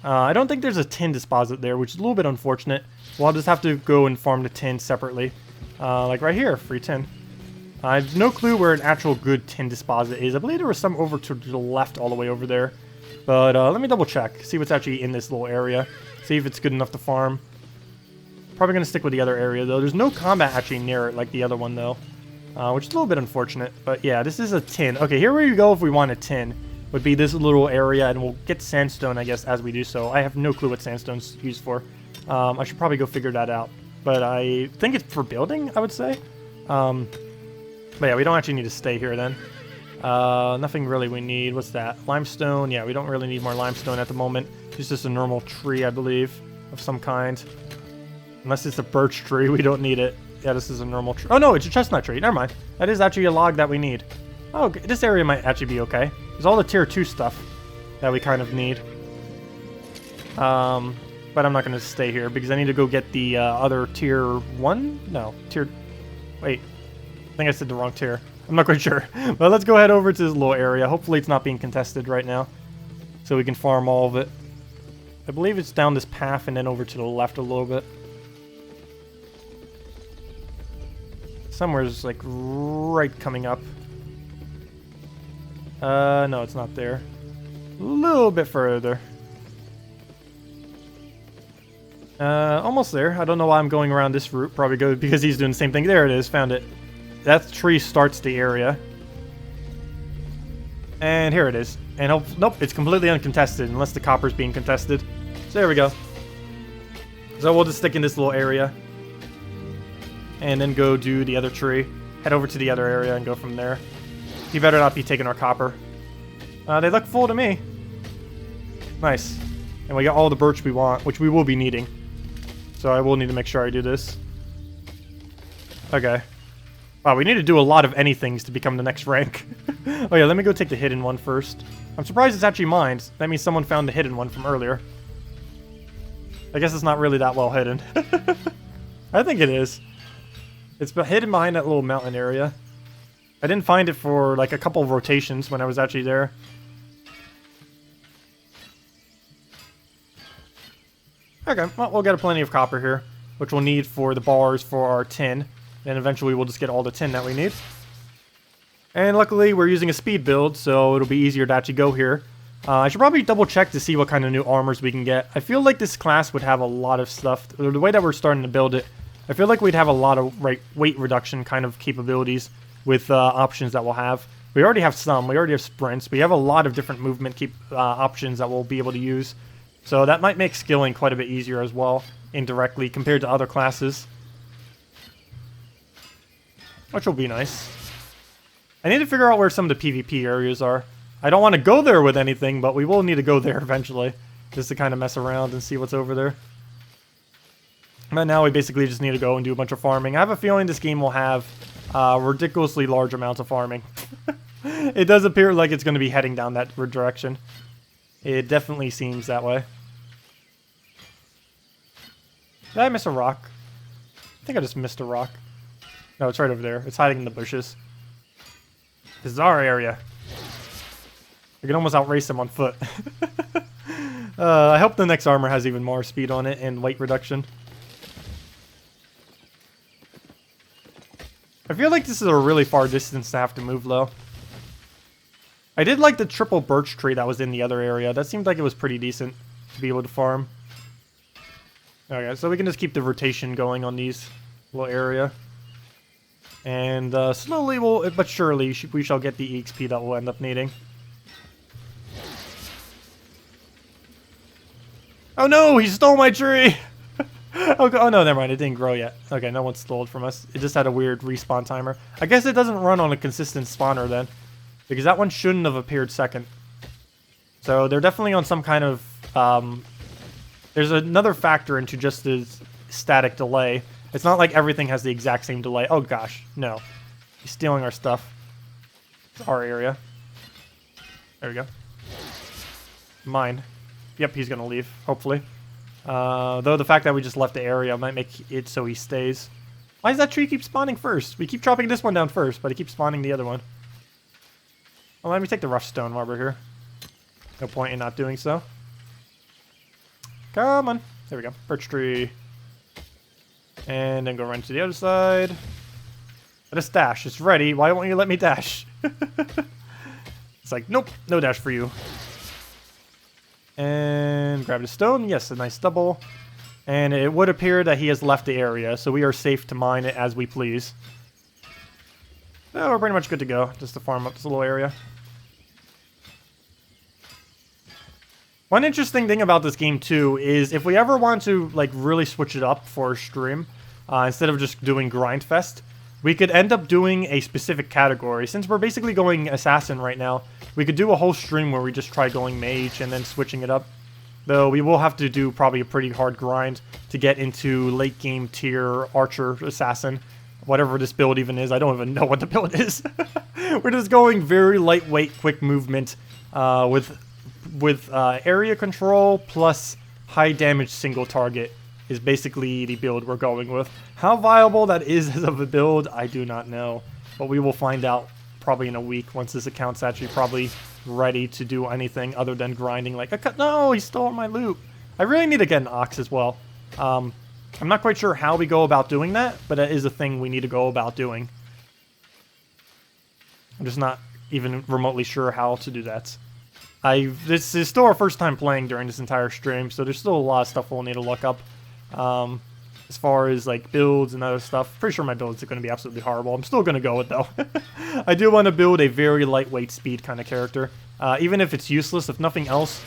I don't think there's a tin deposit there, which is a little bit unfortunate. We'll just have to go and farm the tin separately. Like right here, free tin. I have no clue where an actual good tin deposit is. I believe there was some over to the left all the way over there. But let me double check, see what's actually in this little area. See if it's good enough to farm. Probably going to stick with the other area, though. There's no combat actually near it like the other one, though. Which is a little bit unfortunate. But yeah, this is a tin. Okay, here we go if we want a tin. Would be this little area, and we'll get sandstone, I guess, as we do so. I have no clue what sandstone's used for. I should probably go figure that out. But I think it's for building, I would say. But yeah, we don't actually need to stay here then. Nothing really we need. What's that? Limestone. Yeah, we don't really need more limestone at the moment. It's just a normal tree, I believe, of some kind. Unless it's a birch tree, we don't need it. Yeah, this is a normal tree. Oh no, it's a chestnut tree. Never mind. That is actually a log that we need. Oh, this area might actually be okay. There's all the tier 2 stuff that we kind of need. But I'm not going to stay here because I need to go get the other tier 1? No, tier... Wait. I think I said the wrong tier. I'm not quite sure. But let's go head over to this little area. Hopefully it's not being contested right now. So we can farm all of it. I believe it's down this path and then over to the left a little bit. Somewhere's like right coming up. No, it's not there. A little bit further. Almost there. I don't know why I'm going around this route. Probably go because he's doing the same thing. There it is. Found it. That tree starts the area. And here it is. And nope, it's completely uncontested unless the copper's being contested. So there we go. So we'll just stick in this little area. And then go do the other tree. Head over to the other area and go from there. He better not be taking our copper. They look full to me. Nice. And we got all the birch we want, which we will be needing. So I will need to make sure I do this. Okay. Wow, we need to do a lot of anythings to become the next rank. Oh yeah, let me go take the hidden one first. I'm surprised it's actually mine. That means someone found the hidden one from earlier. I guess it's not really that well hidden. I think it is. It's hidden behind that little mountain area. I didn't find it for like a couple of rotations when I was actually there. Okay, well, we'll get plenty of copper here, which we'll need for the bars for our tin. And eventually we'll just get all the tin that we need. And luckily we're using a speed build, so it'll be easier to actually go here. I should probably double check to see what kind of new armors we can get. I feel like this class would have a lot of stuff. The way that we're starting to build it, I feel like we'd have a lot of weight reduction kind of capabilities with options that we'll have. We already have some. We already have sprints. We have a lot of different movement options that we'll be able to use. So that might make skilling quite a bit easier as well, indirectly, compared to other classes. Which will be nice. I need to figure out where some of the PvP areas are. I don't want to go there with anything, but we will need to go there eventually. Just to kind of mess around and see what's over there. But now we basically just need to go and do a bunch of farming. I have a feeling this game will have ridiculously large amounts of farming. It does appear like it's going to be heading down that direction. It definitely seems that way. Did I miss a rock? I think I just missed a rock. No, it's right over there. It's hiding in the bushes. This is our area. I can almost outrace him on foot. I hope the next armor has even more speed on it and weight reduction. I feel like this is a really far distance to have to move low. I did like the triple birch tree that was in the other area. That seemed like it was pretty decent to be able to farm. Okay, so we can just keep the rotation going on these little area. And slowly, but surely, we shall get the EXP that we'll end up needing. Oh no, he stole my tree! Oh no, never mind, it didn't grow yet. Okay, no one stole it from us. It just had a weird respawn timer. I guess it doesn't run on a consistent spawner then, because that one shouldn't have appeared second. So they're definitely on some kind of... there's another factor into just the static delay. It's not like everything has the exact same delay. Oh gosh, no. He's stealing our stuff. It's our area. There we go. Mine. Yep, he's gonna leave, hopefully. Though the fact that we just left the area might make it so he stays. Why does that tree keep spawning first? We keep chopping this one down first, but it keeps spawning the other one. Well, let me take the rough stone while we're here. No point in not doing so. Come on. There we go. Birch tree. And then go run to the other side. Let us dash. It's ready. Why won't you let me dash? It's like, nope. No dash for you. And grab the stone. Yes, a nice double. And it would appear that he has left the area, so we are safe to mine it as we please. So we're pretty much good to go, just to farm up this little area. One interesting thing about this game, too, is if we ever want to like really switch it up for a stream, instead of just doing Grindfest, we could end up doing a specific category. Since we're basically going Assassin right now, we could do a whole stream where we just try going Mage and then switching it up. Though we will have to do probably a pretty hard grind to get into late game tier Archer Assassin. Whatever this build even is. I don't even know what the build is. We're just going very lightweight, quick movement with area control plus high damage single target is basically the build we're going with. How viable that is as of a build, I do not know. But we will find out probably in a week once this account's actually probably ready to do anything other than grinding like a cut. No, he stole my loot. I really need to get an ox as well. I'm not quite sure how we go about doing that, but that is a thing we need to go about doing. I'm just not even remotely sure how to do that. This is still our first time playing during this entire stream, so there's still a lot of stuff we'll need to look up. As far as like builds and other stuff, pretty sure my builds are going to be absolutely horrible. I'm still going to go it though. I do want to build a very lightweight speed kind of character. Even if it's useless, if nothing else,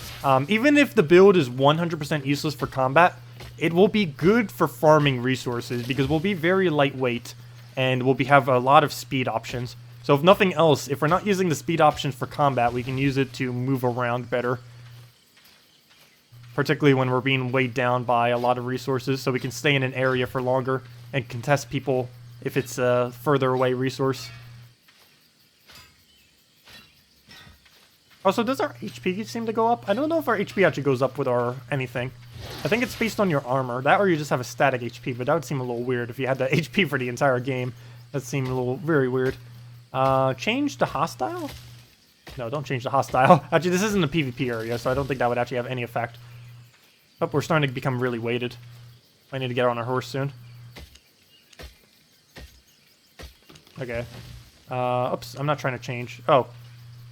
even if the build is 100% useless for combat, it will be good for farming resources because we'll be very lightweight and we'll have a lot of speed options. So if nothing else, if we're not using the speed options for combat, we can use it to move around better. Particularly when we're being weighed down by a lot of resources, so we can stay in an area for longer and contest people if it's a further away resource. Also, does our HP seem to go up? I don't know if our HP actually goes up with our anything. I think it's based on your armor. That or you just have a static HP, but that would seem a little weird if you had the HP for the entire game. That seemed a little very weird. Change to hostile? No, don't change to hostile. Actually, this isn't a PvP area, so I don't think that would actually have any effect. Oh, we're starting to become really weighted. I need to get on our horse soon. Okay. Oops, I'm not trying to change. Oh.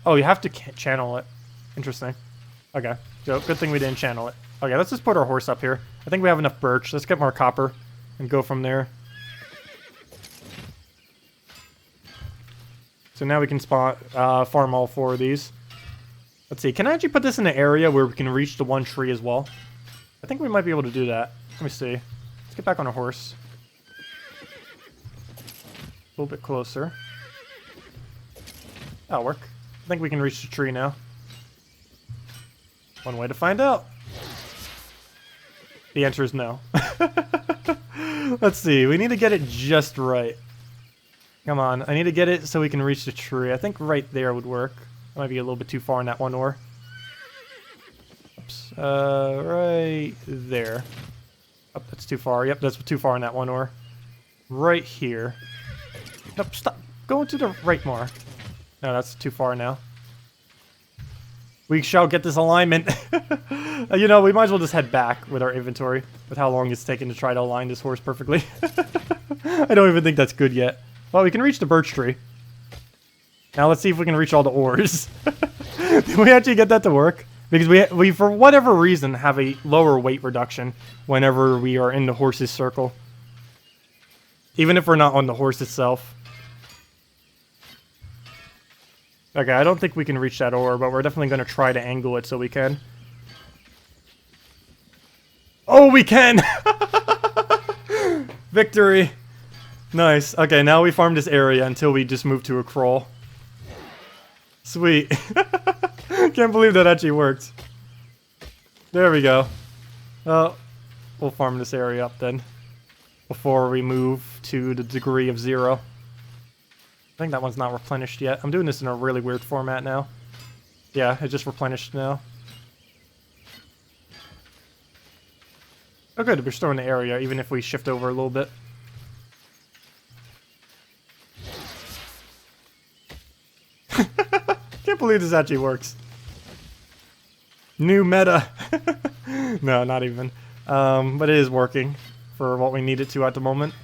Oh, you have to channel it. Interesting. Okay. So, good thing we didn't channel it. Okay, let's just put our horse up here. I think we have enough birch. Let's get more copper and go from there. So now we can farm all 4 of these. Let's see. Can I actually put this in an area where we can reach the one tree as well? I think we might be able to do that. Let me see. Let's get back on our horse. A little bit closer. That'll work. I think we can reach the tree now. One way to find out. The answer is no. Let's see. We need to get it just right. Come on. I need to get it so we can reach the tree. I think right there would work. That might be a little bit too far in that one ore. Oops. Right there. Oh, that's too far. Yep, that's too far in that one ore. Right here. Nope, stop. Go to the right more. No, that's too far now. We shall get this alignment. You know, we might as well just head back with our inventory, with how long it's taken to try to align this horse perfectly. I don't even think that's good yet. Well, we can reach the birch tree. Now let's see if we can reach all the ores. Did we actually get that to work? Because we, for whatever reason, have a lower weight reduction whenever we are in the horse's circle. Even if we're not on the horse itself. Okay, I don't think we can reach that ore, but we're definitely going to try to angle it so we can. Oh, we can! Victory! Nice. Okay, now we farm this area until we just move to a crawl. Sweet. Can't believe that actually worked. There we go. Well, we'll farm this area up then. Before we move to the degree of 0. I think that one's not replenished yet. I'm doing this in a really weird format now. Yeah, it just replenished now. Oh good, we're still in the area, even if we shift over a little bit. Can't believe this actually works. New meta. No, not even. But it is working for what we need it to at the moment.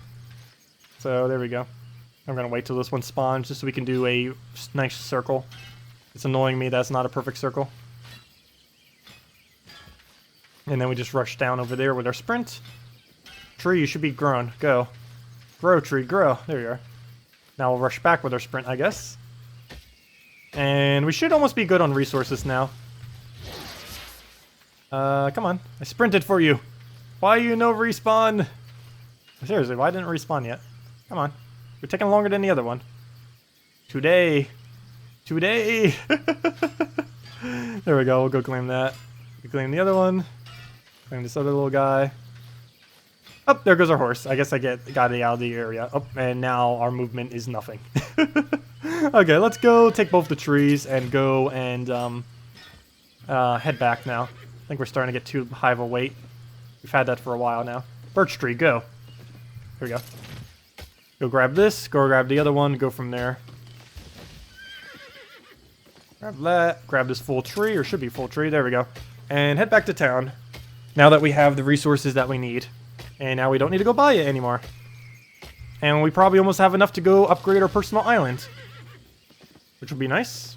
So there we go. I'm going to wait till this one spawns just so we can do a nice circle. It's annoying me that's not a perfect circle. And then we just rush down over there with our sprint. Tree, you should be grown. Go. Grow, tree, grow. There you are. Now we'll rush back with our sprint, I guess. And we should almost be good on resources now. Come on. I sprinted for you. Why you no respawn? Seriously, why didn't it respawn yet? Come on. We're taking longer than the other one. Today. Today. There we go. We'll go claim that. We claim the other one. Claim this other little guy. Oh, there goes our horse. I guess I got it out of the area. Oh, and now our movement is nothing. Okay, let's go take both the trees and go and head back now. I think we're starting to get too high of a weight. We've had that for a while now. Birch tree, go. Here we go. Go grab this, go grab the other one, go from there. Grab that, grab this full tree, or should be full tree, there we go. And head back to town, now that we have the resources that we need. And now we don't need to go buy it anymore. And we probably almost have enough to go upgrade our personal island. Which would be nice.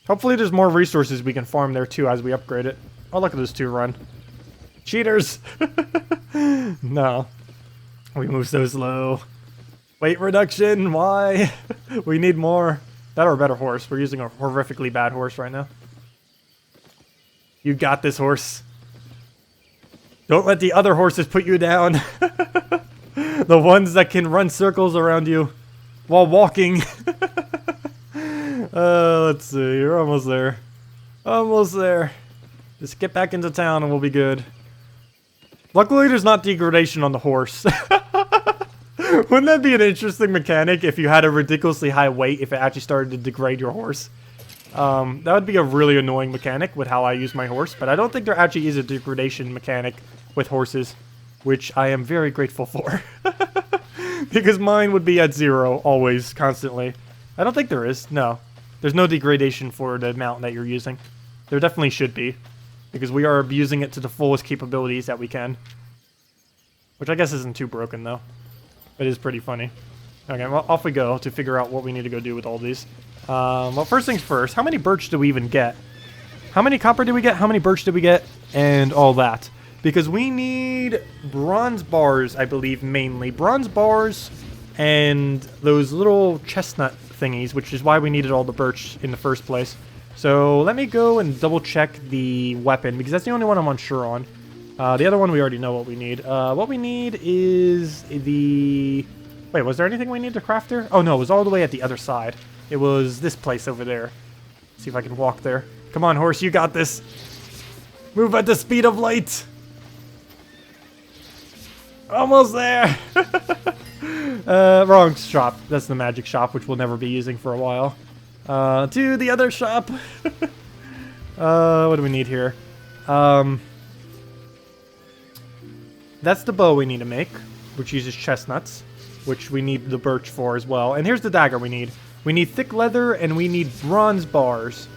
Hopefully there's more resources we can farm there too as we upgrade it. Oh, look at those two run. Cheaters! No. We move so slow. Weight reduction, why? We need more. That or a better horse. We're using a horrifically bad horse right now. You got this, horse. Don't let the other horses put you down. The ones that can run circles around you while walking. Let's see. You're almost there. Almost there. Just get back into town and we'll be good. Luckily, there's not degradation on the horse. Wouldn't that be an interesting mechanic if you had a ridiculously high weight if it actually started to degrade your horse? That would be a really annoying mechanic with how I use my horse, but I don't think there actually is a degradation mechanic with horses, which I am very grateful for. Because mine would be at 0, always, constantly. I don't think there is, no. There's no degradation for the mount that you're using. There definitely should be, because we are abusing it to the fullest capabilities that we can. Which I guess isn't too broken, though. It is pretty funny. Okay, well, off we go to figure out what we need to go do with all these. Well, first things first, how many birch do we even get? How many copper did we get? How many birch did we get? And all that. Because we need bronze bars, I believe, mainly. Bronze bars and those little chestnut thingies, which is why we needed all the birch in the first place. So let me go and double check the weapon, because that's the only one I'm unsure on. The other one we already know what we need. What we need is the... Wait, was there anything we need to craft there? Oh no, it was all the way at the other side. It was this place over there. Let's see if I can walk there. Come on, horse, you got this. Move at the speed of light. Almost there. Wrong shop. That's the magic shop, which we'll never be using for a while. To the other shop. What do we need here? That's the bow we need to make, which uses chestnuts, which we need the birch for as well. And here's the dagger we need. We need thick leather, and we need bronze bars.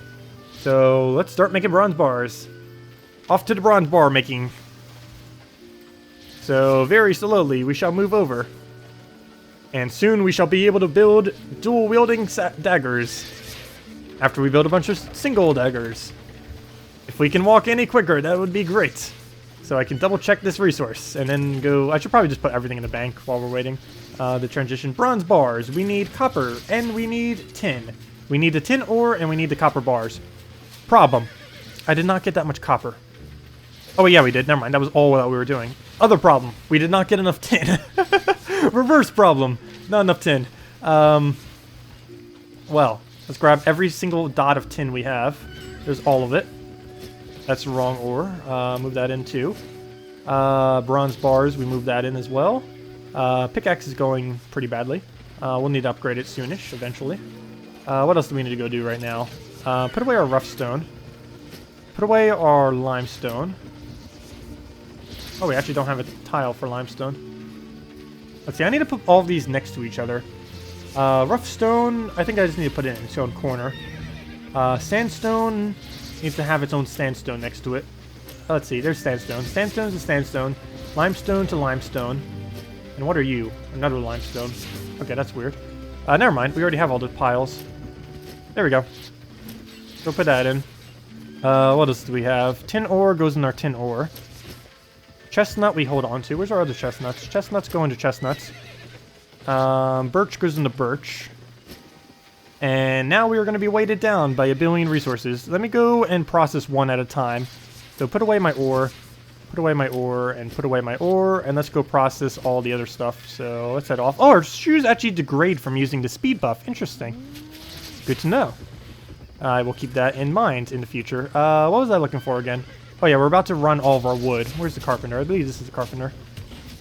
So let's start making bronze bars. Off to the bronze bar making. So very slowly we shall move over. And soon we shall be able to build dual-wielding daggers. After we build a bunch of single daggers. If we can walk any quicker, that would be great. So I can double check this resource and then go... I should probably just put everything in the bank while we're waiting. The transition. Bronze bars. We need copper and we need tin. We need the tin ore and we need the copper bars. Problem. I did not get that much copper. Oh, yeah, we did. Never mind. That was all that we were doing. Other problem. We did not get enough tin. Reverse problem. Not enough tin. Well, let's grab every single dot of tin we have. There's all of it. That's the wrong ore. Move that in too. Bronze bars, we move that in as well. Pickaxe is going pretty badly. We'll need to upgrade it soonish, eventually. What else do we need to go do right now? Put away our rough stone. Put away our limestone. Oh, we actually don't have a tile for limestone. Let's see, I need to put all of these next to each other. Rough stone, I think I just need to put it in its own corner. Sandstone needs to have its own sandstone next to it. Let's see, there's sandstone. Sandstone to sandstone. Limestone to limestone. And what are you? Another limestone. Okay, that's weird. Never mind, we already have all the piles. There we go. Go put that in. What else do we have? Tin ore goes in our tin ore. Chestnut we hold on to. Where's our other chestnuts? Chestnuts go into chestnuts. Birch goes into birch. And now we are going to be weighted down by 1 billion resources. Let me go and process one at a time. So put away my ore, put away my ore, and put away my ore, and let's go process all the other stuff. So let's head off. Oh, our shoes actually degrade from using the speed buff. Interesting. Good to know. I will keep that in mind in the future. What was I looking for again? Oh yeah, we're about to run all of our wood. Where's the carpenter? I believe this is the carpenter.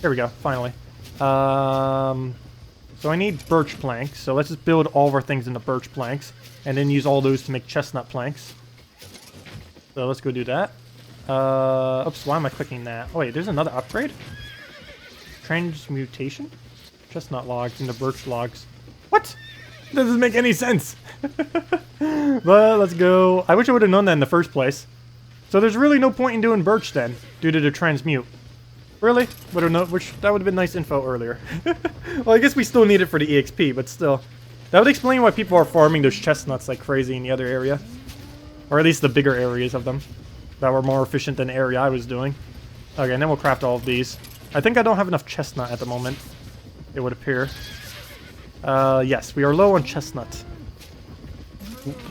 Here we go, finally. So I need birch planks, so let's just build all of our things into birch planks, and then use all those to make chestnut planks. So let's go do that. Oops, why am I clicking that? Oh wait, there's another upgrade? Transmutation? Chestnut logs into birch logs. What? That doesn't make any sense! But let's go. I wish I would have known that in the first place. So there's really no point in doing birch then, due to the transmute. Really? Would have known, which that would have been nice info earlier. Well, I guess we still need it for the EXP, but still. That would explain why people are farming those chestnuts like crazy in the other area. Or at least the bigger areas of them. That were more efficient than the area I was doing. Okay, and then we'll craft all of these. I think I don't have enough chestnut at the moment. It would appear. Yes, we are low on chestnut.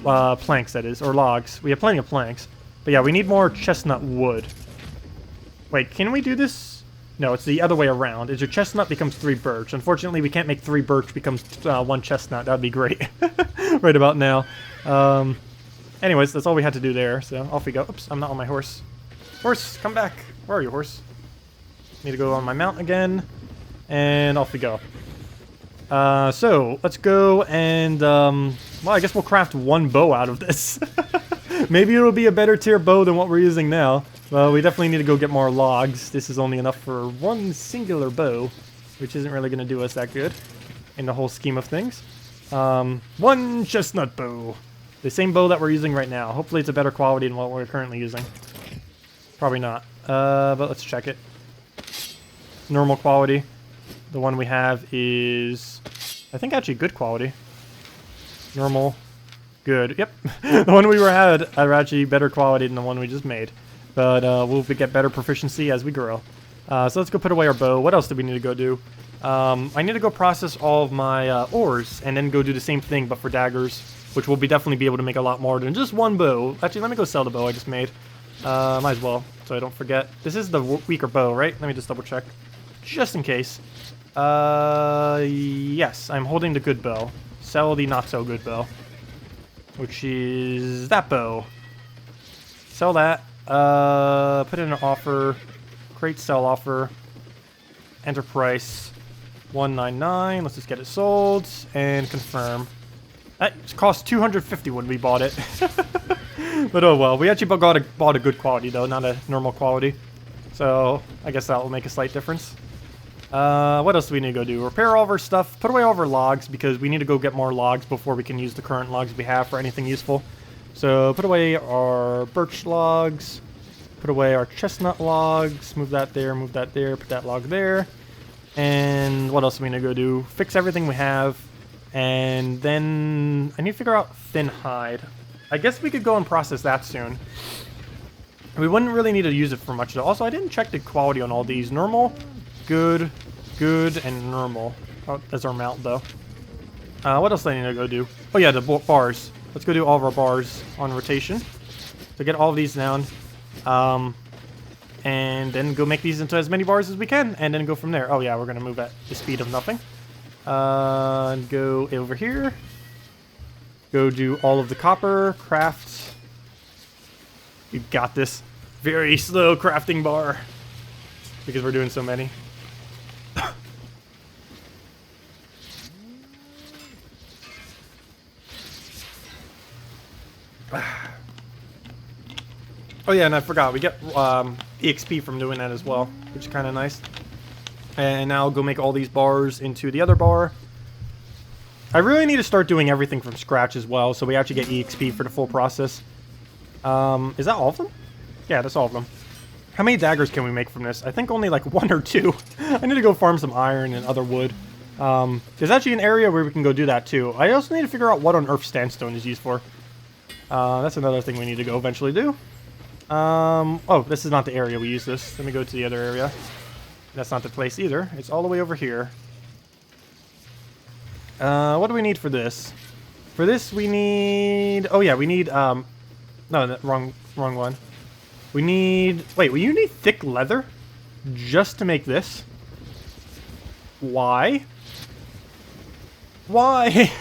Planks, that is. Or logs. We have plenty of planks. But yeah, we need more chestnut wood. Wait, can we do this? No, it's the other way around. Is your chestnut becomes 3 birch. Unfortunately, we can't make 3 birch becomes 1 chestnut. That would be great. Right about now. Anyways, that's all we had to do there. So off we go. Oops, I'm not on my horse. Horse, come back. Where are you, horse? Need to go on my mount again. And off we go. So let's go and Well, I guess we'll craft one bow out of this. Maybe it'll be a better tier bow than what we're using now. Well, we definitely need to go get more logs. This is only enough for one singular bow, which isn't really going to do us that good in the whole scheme of things. One chestnut bow. The same bow that we're using right now. Hopefully it's a better quality than what we're currently using. Probably not. But let's check it. Normal quality. The one we have is, I think, actually good quality. Normal. Good. Yep. The one we had are actually better quality than the one we just made. But we'll get better proficiency as we grow. So let's go put away our bow. What else do we need to go do? I need to go process all of my ores and then go do the same thing but for daggers, which will definitely be able to make a lot more than just one bow. Actually, let me go sell the bow I just made. Might as well, so I don't forget. This is the weaker bow, right? Let me just double check. Just in case. Yes, I'm holding the good bow. Sell the not so good bow. Which is that bow. Sell that. Put in an offer. Create sell offer. Enter price. 199. Let's just get it sold. And confirm. That cost 250 when we bought it. But oh well. We actually bought a good quality though, not a normal quality. So I guess that will make a slight difference. What else do we need to go do? Repair all of our stuff. Put away all of our logs because we need to go get more logs before we can use the current logs we have for anything useful. So put away our birch logs. Put away our chestnut logs. Move that there, put that log there. And what else do we need to go do? Fix everything we have. And then I need to figure out thin hide. I guess we could go and process that soon. We wouldn't really need to use it for much though. Also, I didn't check the quality on all these. Normal, good, good, and normal. Oh, that's our mount though. What else do I need to go do? Oh yeah, the bars. Let's go do all of our bars on rotation. So get all of these down. And then go make these into as many bars as we can, and then go from there. Oh yeah, we're gonna move at the speed of nothing. And go over here. Go do all of the copper, craft. You got this. Very slow crafting bar. Because we're doing so many. Oh yeah, and I forgot, we get EXP from doing that as well, which is kind of nice. And now I'll go make all these bars into the other bar. I really need to start doing everything from scratch as well, so we actually get EXP for the full process. Is that all of them? Yeah, that's all of them. How many daggers can we make from this? I think only like 1 or 2. I need to go farm some iron and other wood. There's actually an area where we can go do that too. I also need to figure out what on earth sandstone is used for. That's another thing we need to go eventually do. Oh, this is not the area we use this. Let me go to the other area. That's not the place either. It's all the way over here. What do we need for this? For this we need... Oh yeah, we need, no, wrong one. We need... Wait, you need thick leather? Just to make this? Why? Why?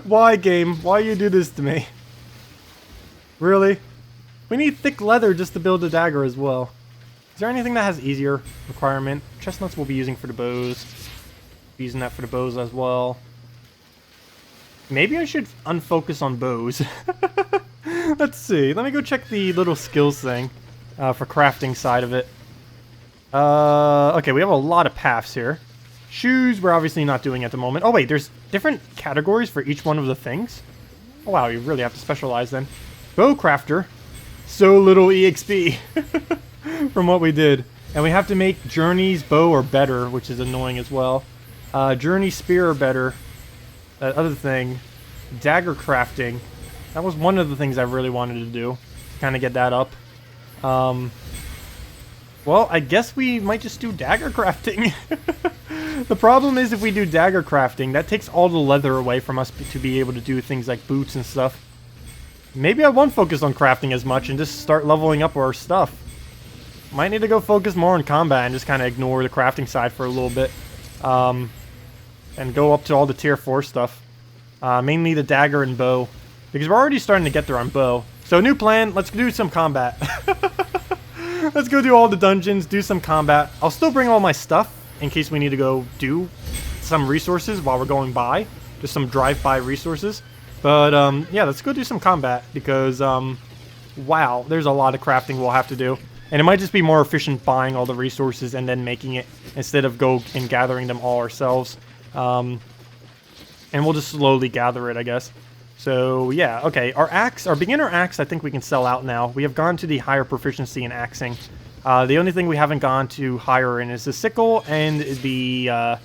Why, game? Why you do this to me? Really? We need thick leather just to build a dagger as well. Is there anything that has easier requirement? Chestnuts we'll be using for the bows. Be using that for the bows as well. Maybe I should unfocus on bows. Let's see. Let me go check the little skills thing for crafting side of it. Okay, we have a lot of paths here. Shoes we're obviously not doing at the moment. Oh wait, there's different categories for each one of the things? Oh wow, you really have to specialize then. Bow crafter. So little EXP from what we did. And we have to make Journey's bow or better, which is annoying as well. Journey spear or better. That other thing. Dagger crafting. That was one of the things I really wanted to do. Kind of get that up. Well, I guess we might just do dagger crafting. The problem is if we do dagger crafting, that takes all the leather away from us to be able to do things like boots and stuff. Maybe I won't focus on crafting as much and just start leveling up our stuff. Might need to go focus more on combat and just kind of ignore the crafting side for a little bit. And go up to all the tier 4 stuff. Mainly the dagger and bow. Because we're already starting to get there on bow. So new plan, let's do some combat. Let's go do all the dungeons, do some combat. I'll still bring all my stuff in case we need to go do some resources while we're going by. Just some drive-by resources. But yeah, let's go do some combat because wow, there's a lot of crafting we'll have to do. And it might just be more efficient buying all the resources and then making it instead of go and gathering them all ourselves. And we'll just slowly gather it, I guess. So yeah, okay, our beginner axe, I think we can sell out now. We have gone to the higher proficiency in axing. The only thing we haven't gone to higher in is the sickle and the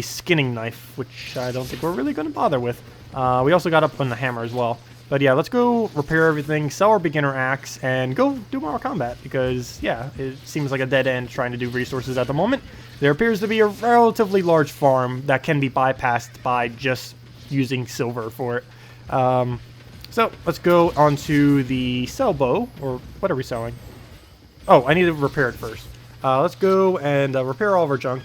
skinning knife, which I don't think we're really going to bother with. We also got up on the hammer as well. But yeah, let's go repair everything, sell our beginner axe, and go do more combat because, yeah, it seems like a dead end trying to do resources at the moment. There appears to be a relatively large farm that can be bypassed by just using silver for it. So let's go onto the sell bow, or what are we selling? Oh, I need to repair it first. Let's go and repair all of our junk.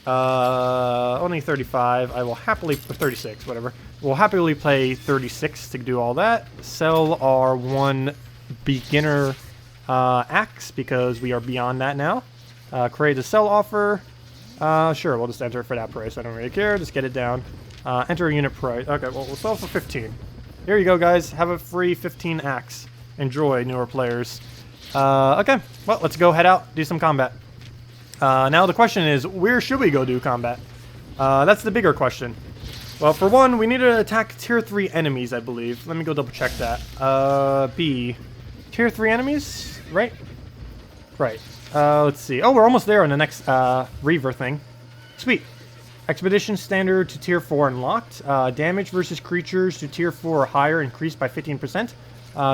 Only 35. I will happily... 36, whatever. We'll happily play 36 to do all that. Sell our one beginner axe because we are beyond that now. Create a sell offer. Sure, we'll just enter for that price. I don't really care. Just get it down. Enter a unit price. Okay, well, we'll sell for 15. Here you go, guys. Have a free 15 axe. Enjoy, newer players. Okay, well, let's go head out, do some combat. Now the question is, where should we go do combat? That's the bigger question. Well, for one, we need to attack tier 3 enemies, I believe. Let me go double check that. B. Tier 3 enemies? Right? Right. Let's see. Oh, we're almost there on the next Reaver thing. Sweet. Expedition standard to tier 4 unlocked. Damage versus creatures to tier 4 or higher increased by 15%.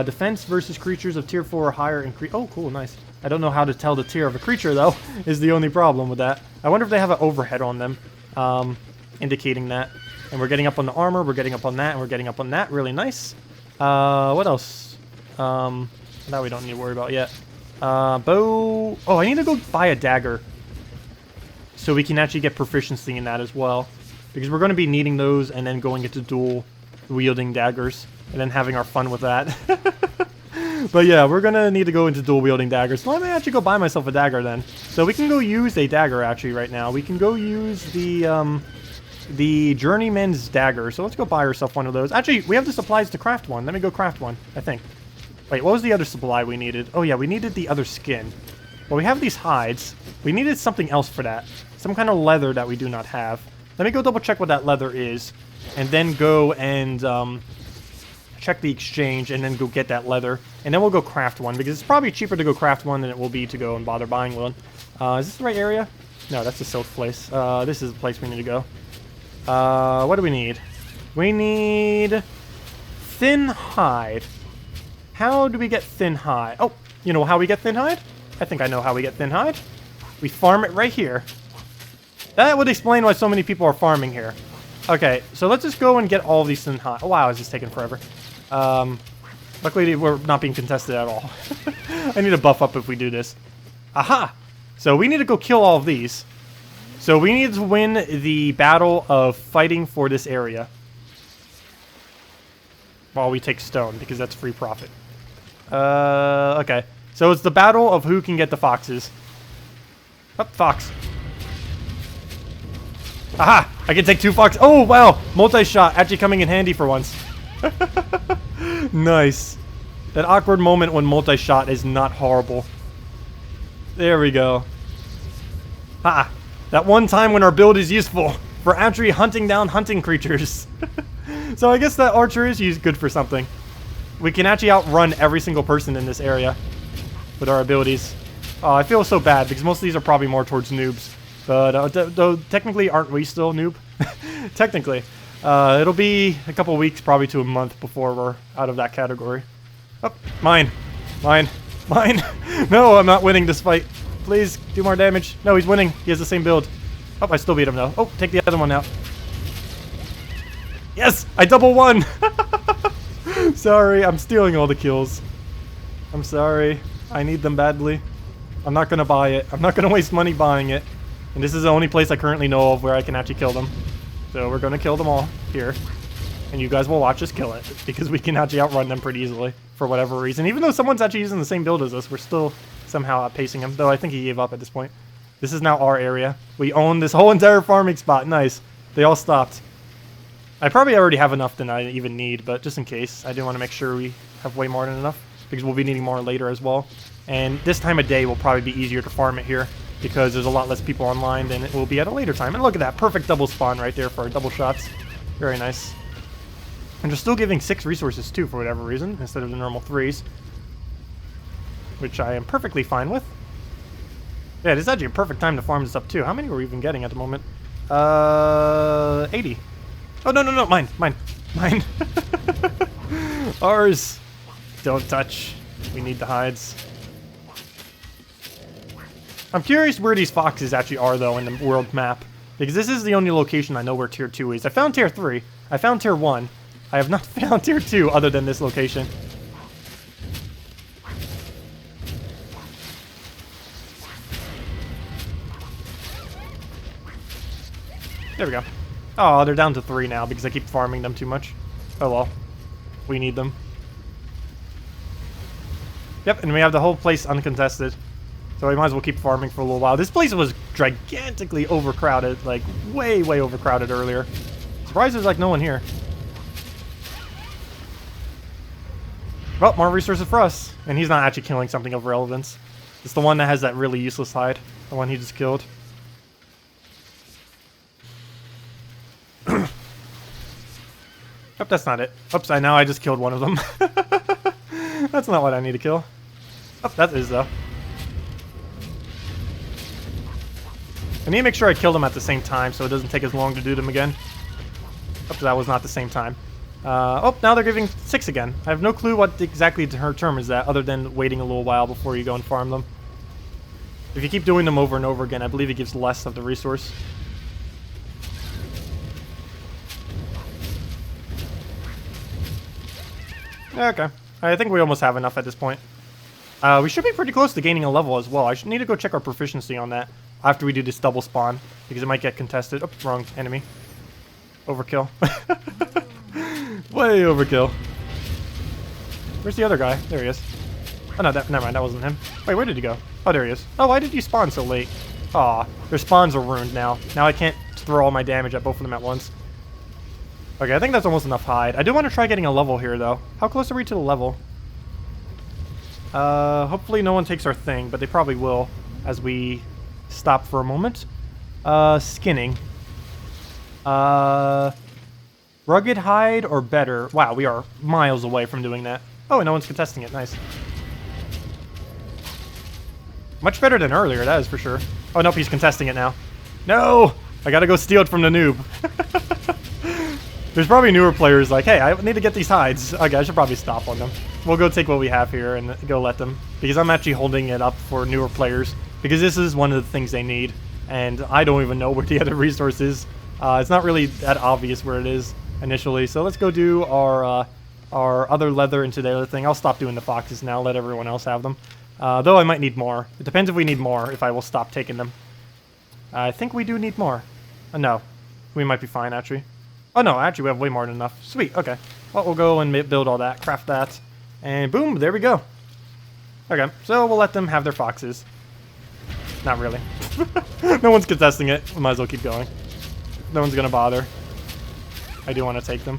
Defense versus creatures of tier 4 or higher increase. Oh, cool, nice. I don't know how to tell the tier of a creature, though, is the only problem with that. I wonder if they have an overhead on them, indicating that. And we're getting up on the armor, we're getting up on that, and we're getting up on that. Really nice. What else? That we don't need to worry about yet. Bow. Oh, I need to go buy a dagger. So we can actually get proficiency in that as well. Because we're going to be needing those and then going into dual wielding daggers. And then having our fun with that. But yeah, we're going to need to go into dual wielding daggers. So let me actually go buy myself a dagger then. So we can go use a dagger actually right now. We can go use the Journeyman's Dagger. So let's go buy ourselves one of those. Actually, we have the supplies to craft one. Let me go craft one, I think. Wait, what was the other supply we needed? Oh yeah, we needed the other skin. Well, we have these hides. We needed something else for that. Some kind of leather that we do not have. Let me go double check what that leather is. And then go and check the exchange and then go get that leather. And then we'll go craft one. Because it's probably cheaper to go craft one than it will be to go and bother buying one. Is this the right area? No, that's the silk place. This is the place we need to go. What do we need? We need thin hide. How do we get thin hide? Oh, you know how we get thin hide? I think I know how we get thin hide. We farm it right here. That would explain why so many people are farming here. Okay, so let's just go and get all of these thin hide. Oh, wow, is this taking forever? Luckily, we're not being contested at all. I need to buff up if we do this. Aha! So we need to go kill all of these. So we need to win the battle of fighting for this area. While we take stone, because that's free profit. Okay. So it's the battle of who can get the foxes. Oh, fox. Aha! I can take 2 foxes. Oh, wow! Multi-shot actually coming in handy for once. Nice. That awkward moment when multi-shot is not horrible. There we go. Ha! That one time when our build is useful for actually hunting down hunting creatures. So I guess that archer is good for something. We can actually outrun every single person in this area with our abilities. Oh, I feel so bad because most of these are probably more towards noobs. But though technically, aren't we still noob? Technically. It'll be a couple weeks, probably to a month before we're out of that category. Oh, mine. Mine. Mine. No, I'm not winning this fight. Please, do more damage. No, he's winning. He has the same build. Oh, I still beat him though. Oh, take the other one out. Yes! I double won! Sorry, I'm stealing all the kills. I'm sorry. I need them badly. I'm not gonna buy it. I'm not gonna waste money buying it. And this is the only place I currently know of where I can actually kill them. So we're gonna kill them all here. And you guys will watch us kill it. Because we can actually outrun them pretty easily. For whatever reason. Even though someone's actually using the same build as us, we're still somehow outpacing him. Though I think he gave up at this point. This is now our area. We own this whole entire farming spot. Nice. They all stopped. I probably already have enough than I even need, but just in case, I do want to make sure we have way more than enough, because we'll be needing more later as well. And this time of day will probably be easier to farm it here, because there's a lot less people online than it will be at a later time. And look at that, perfect double spawn right there for our double shots. Very nice. And they're still giving 6 resources too, for whatever reason, instead of the normal 3s. Which I am perfectly fine with. Yeah, this is actually a perfect time to farm this up too. How many are we even getting at the moment? 80. Oh, no, mine. Ours. Don't touch. We need the hides. I'm curious where these foxes actually are, though, in the world map. Because this is the only location I know where Tier 2 is. I found Tier 3. I found Tier 1. I have not found Tier 2 other than this location. There we go. Oh, they're down to 3 now because I keep farming them too much. Oh well. We need them. Yep, and we have the whole place uncontested. So we might as well keep farming for a little while. This place was gigantically overcrowded, like way overcrowded earlier. Surprised there's like no one here. Well, more resources for us. And he's not actually killing something of relevance. It's the one that has that really useless hide. The one he just killed. Oh, that's not it. Oops, I just killed one of them. That's not what I need to kill. Oh, that is, though. I need to make sure I kill them at the same time so it doesn't take as long to do them again. Oops, that was not the same time. Oh, now they're giving 6 again. I have no clue what exactly her term is that, other than waiting a little while before you go and farm them. If you keep doing them over and over again, I believe it gives less of the resource. Okay. I think we almost have enough at this point. We should be pretty close to gaining a level as well. I should need to go check our proficiency on that after we do this double spawn, because it might get contested. Oh, wrong enemy. Overkill. Way overkill. Where's the other guy? There he is. Oh no, never mind, that wasn't him. Wait, where did he go? Oh, there he is. Oh, why did you spawn so late? Aw, their spawns are ruined now. Now I can't throw all my damage at both of them at once. Okay, I think that's almost enough hide. I do want to try getting a level here, though. How close are we to the level? Hopefully no one takes our thing, but they probably will as we stop for a moment. Skinning. Rugged hide or better? Wow, we are miles away from doing that. Oh, and no one's contesting it. Nice. Much better than earlier, that is for sure. Oh, nope, he's contesting it now. No! I gotta go steal it from the noob. There's probably newer players like, hey, I need to get these hides. Okay, I should probably stop on them. We'll go take what we have here and go let them. Because I'm actually holding it up for newer players. Because this is one of the things they need. And I don't even know where the other resource is. It's not really that obvious where it is initially. So let's go do our other leather into the other thing. I'll stop doing the foxes now. Let everyone else have them. Though I might need more. It depends if we need more, if I will stop taking them. I think we do need more. No. We might be fine, actually. Oh, no, actually, we have way more than enough. Sweet, okay. Well, we'll go and build all that, craft that, and boom, there we go. Okay, so we'll let them have their foxes. Not really. No one's contesting it. We might as well keep going. No one's gonna bother. I do want to take them.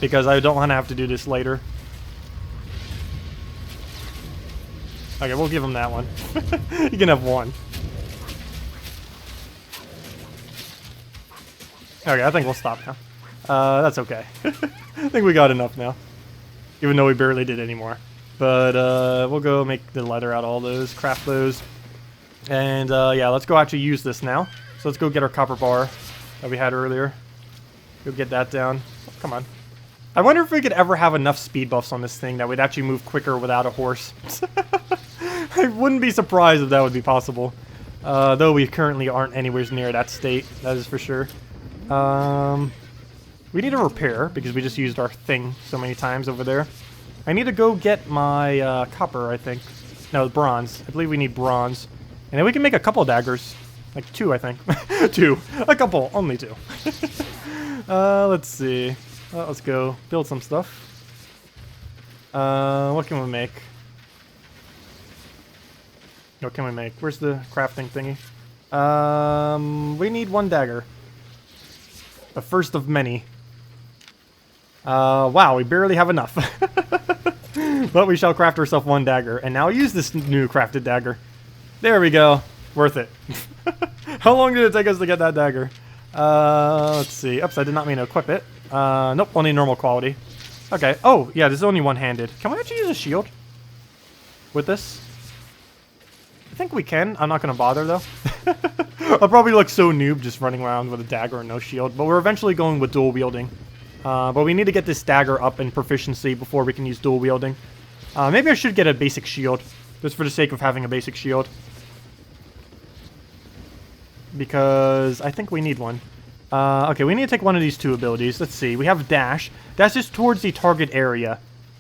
Because I don't want to have to do this later. Okay, we'll give him that one. You can have one. Okay, I think we'll stop now. That's okay. I think we got enough now. Even though we barely did any more. But we'll go make the leather out of all those, craft those. And yeah, let's go actually use this now. So let's go get our copper bar that we had earlier. Go get that down. Oh, come on. I wonder if we could ever have enough speed buffs on this thing that we'd actually move quicker without a horse. I wouldn't be surprised if that would be possible. Though we currently aren't anywhere near that state, that is for sure. We need a repair because we just used our thing so many times over there. I need to go get my copper, I think. No, bronze. I believe we need bronze. And then we can make a couple daggers. Like 2, I think. 2. A couple. Only 2. Let's see. Let's go build some stuff. What can we make? What can we make? Where's the crafting thingy? We need 1 dagger. The first of many. Wow, we barely have enough. But we shall craft ourselves one dagger, and now use this new crafted dagger. There we go. Worth it. How long did it take us to get that dagger? Let's see. Oops, I did not mean to equip it. Nope, only normal quality. Okay. Oh, yeah, this is only one-handed. Can we actually use a shield with this? I think we can. I'm not going to bother, though. I'll probably look so noob just running around with a dagger and no shield, but we're eventually going with dual wielding. But we need to get this dagger up in proficiency before we can use dual wielding. Maybe I should get a basic shield, just for the sake of having a basic shield. Because I think we need one. Okay, we need to take one of these two abilities. Let's see. We have dash. That's just towards the target area.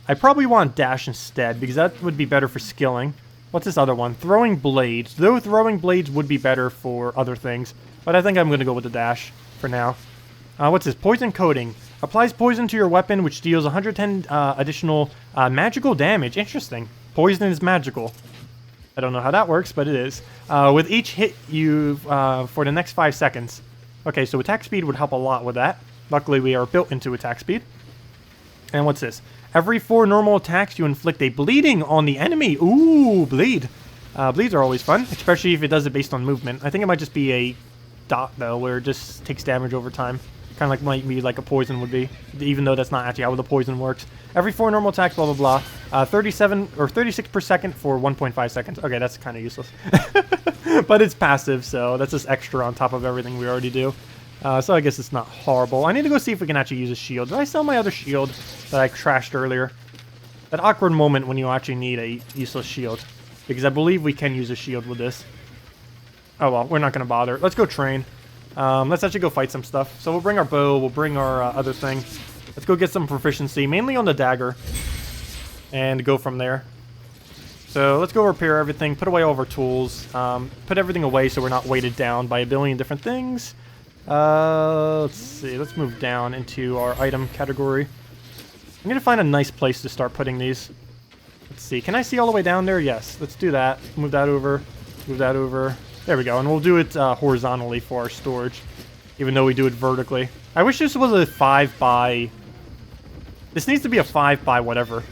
I probably want dash instead, because that would be better for skilling. What's this other one? Throwing blades. Though throwing blades would be better for other things. But I think I'm going to go with the dash for now. What's this? Poison coating. Applies poison to your weapon, which deals 110 additional magical damage. Interesting. Poison is magical. I don't know how that works, but it is. With each hit you for the next 5 seconds. Okay, so attack speed would help a lot with that. Luckily, we are built into attack speed. And what's this? Every 4 normal attacks, you inflict a bleeding on the enemy. Ooh, bleed. Bleeds are always fun, especially if it does it based on movement. I think it might just be a dot, though, where it just takes damage over time. Kind of like might be like a poison would be, even though that's not actually how the poison works. Every 4 normal attacks, blah, blah, blah. 37 or 36 per second for 1.5 seconds. Okay, that's kind of useless. But it's passive, so that's just extra on top of everything we already do. So I guess it's not horrible. I need to go see if we can actually use a shield. Did I sell my other shield that I trashed earlier? That awkward moment when you actually need a useless shield. Because I believe we can use a shield with this. Oh well, we're not going to bother. Let's go train. Let's actually go fight some stuff. So we'll bring our bow, we'll bring our other thing. Let's go get some proficiency, mainly on the dagger. And go from there. So let's go repair everything, put away all of our tools. Put everything away so we're not weighted down by a billion different things. Let's see, let's move down into our item category. I'm going to find a nice place to start putting these. Let's see, can I see all the way down there? Yes, let's do that. Move that over, move that over. There we go, and we'll do it horizontally for our storage, even though we do it vertically. I wish this was a 5 by... This needs to be a 5 by whatever,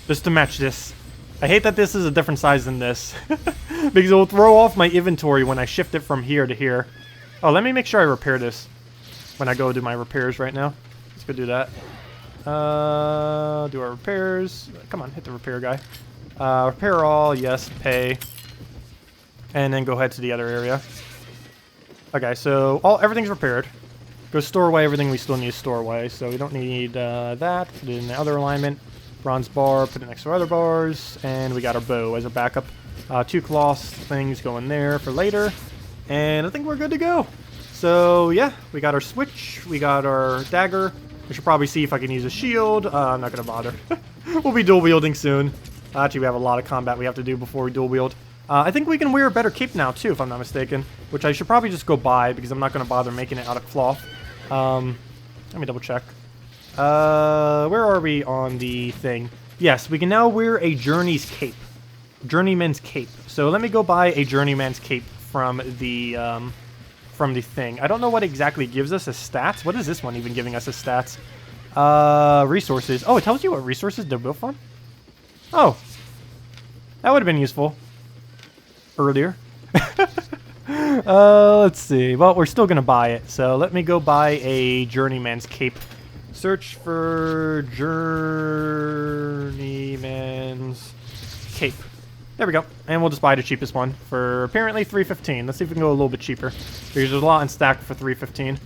just to match this. I hate that this is a different size than this, because it will throw off my inventory when I shift it from here to here. Oh, let me make sure I repair this when I go do my repairs right now. Let's go do that. Do our repairs. Come on, hit the repair guy. Repair all, yes, pay. And then go ahead to the other area. Okay, so everything's repaired. Go store away everything we still need to store away. So we don't need that. Put it in the other alignment. Bronze bar, put it next to our other bars. And we got our bow as a backup. 2 cloths things go in there for later. And I think we're good to go. So yeah, we got our switch. We got our dagger. I should probably see if I can use a shield. I'm not going to bother. We'll be dual wielding soon. Actually, we have a lot of combat we have to do before we dual wield. I think we can wear a better cape now too, if I'm not mistaken. Which I should probably just go buy because I'm not going to bother making it out of cloth. Let me double check. Where are we on the thing? Yes, we can now wear a journey's cape. Journeyman's cape. So let me go buy a journeyman's cape from the thing. I don't know what exactly gives us as stats. What is this one even giving us as stats? Resources. Oh, it tells you what resources they're built from? Oh. That would have been useful. Earlier. Let's see. Well, we're still going to buy it. So let me go buy a journeyman's cape. Search for journeyman's cape. There we go. And we'll just buy the cheapest one for apparently $3.15. Let's see if we can go a little bit cheaper. Because there's a lot in stack for $3.15.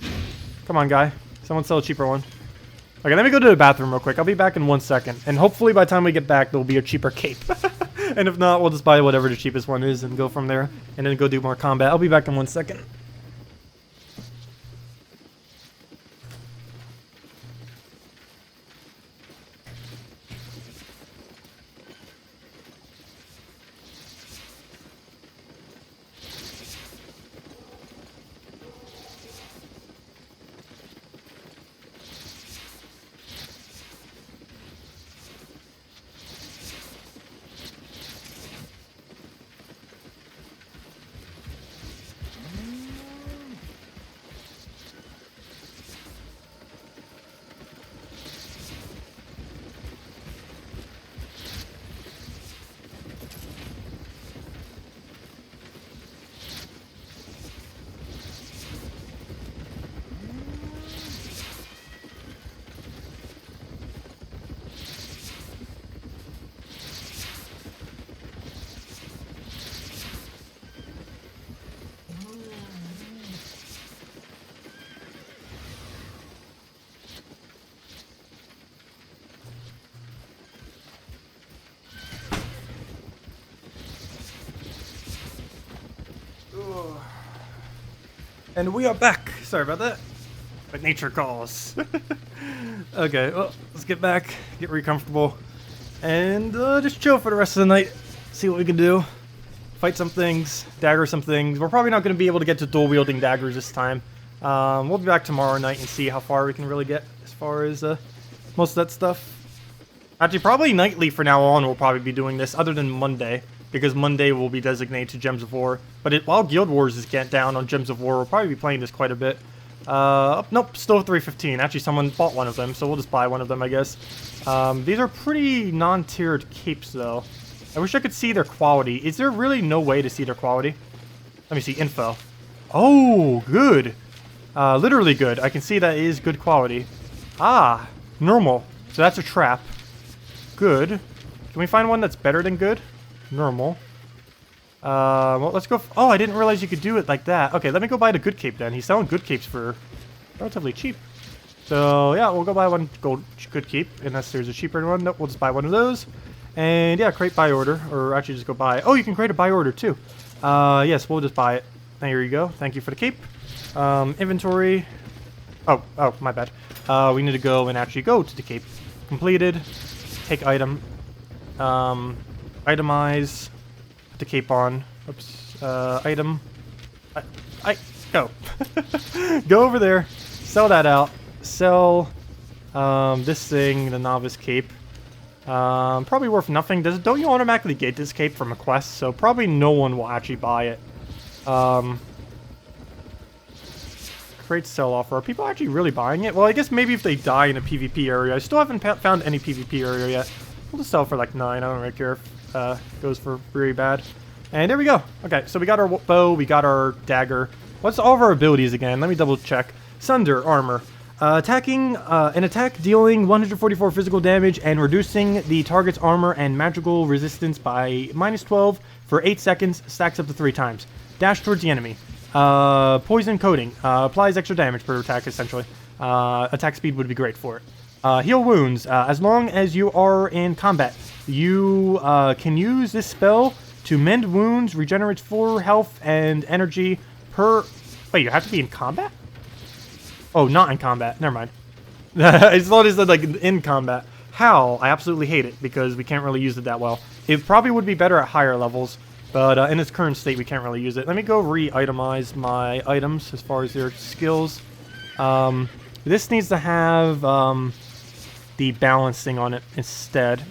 Come on, guy. Someone sell a cheaper one. Okay, let me go to the bathroom real quick. I'll be back in 1 second. And hopefully by the time we get back, there'll be a cheaper cape. And if not, we'll just buy whatever the cheapest one is and go from there. And then go do more combat. I'll be back in 1 second. And we are back. Sorry about that. But nature calls. Okay, well, let's get back, get comfortable, and just chill for the rest of the night. See what we can do. Fight some things, dagger some things. We're probably not going to be able to get to dual-wielding daggers this time. We'll be back tomorrow night and see how far we can really get as far as most of that stuff. Actually, probably nightly for now on we'll probably be doing this, other than Monday, because Monday will be designated to Gems of War. But while Guild Wars is getting down on Gems of War, we'll probably be playing this quite a bit. Nope, still 315. Actually, someone bought one of them, so we'll just buy one of them, I guess. These are pretty non-tiered capes, though. I wish I could see their quality. Is there really no way to see their quality? Let me see, info. Oh, good. Literally good. I can see that is good quality. Ah, normal. So that's a trap. Good. Can we find one that's better than good? Normal. Well, let's go. Oh, I didn't realize you could do it like that. Okay, let me go buy the good cape then. He's selling good capes for relatively cheap. So, yeah, we'll go buy one good cape, unless there's a cheaper one. Nope, we'll just buy one of those. And, yeah, create buy order, or actually just go buy. Oh, you can create a buy order, too. Yes, we'll just buy it. There you go. Thank you for the cape. Inventory. Oh, my bad. We need to go and actually go to the cape. Completed. Take item. Itemize. Put the cape on. Oops. Item. Go. Go over there. Sell that out. Sell this thing, the novice cape. Probably worth nothing. Don't you automatically get this cape from a quest? So probably no one will actually buy it. Create sell offer. Are people actually really buying it? Well, I guess maybe if they die in a PvP area. I still haven't found any PvP area yet. We'll just sell for like 9. I don't really care if it goes for really bad. And there we go. Okay, so we got our bow, we got our dagger. What's all of our abilities again? Let me double check. Sunder, armor. Attacking, an attack dealing 144 physical damage and reducing the target's armor and magical resistance by -12 for 8 seconds, stacks up to 3 times. Dash towards the enemy. Poison coating. Applies extra damage per attack, essentially. Attack speed would be great for it. Heal wounds. As long as you are in combat, you can use this spell to mend wounds, regenerates 4 health and energy per... Wait, you have to be in combat? Oh, not in combat. Never mind. I thought it said, like, in combat. How? I absolutely hate it, because we can't really use it that well. It probably would be better at higher levels, but in its current state, we can't really use it. Let me go re-itemize my items as far as their skills. This needs to have the balancing on it instead,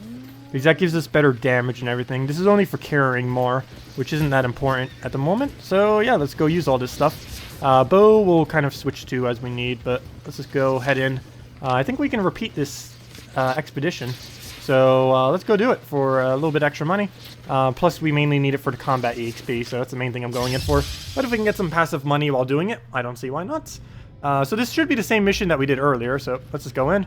because that gives us better damage and everything. This is only for carrying more, which isn't that important at the moment. So yeah, let's go use all this stuff. Bow we'll kind of switch to as we need, but let's just go head in. I think we can repeat this expedition. So let's go do it for a little bit extra money. Plus we mainly need it for the combat EXP, so that's the main thing I'm going in for. But if we can get some passive money while doing it, I don't see why not. So this should be the same mission that we did earlier, so let's just go in.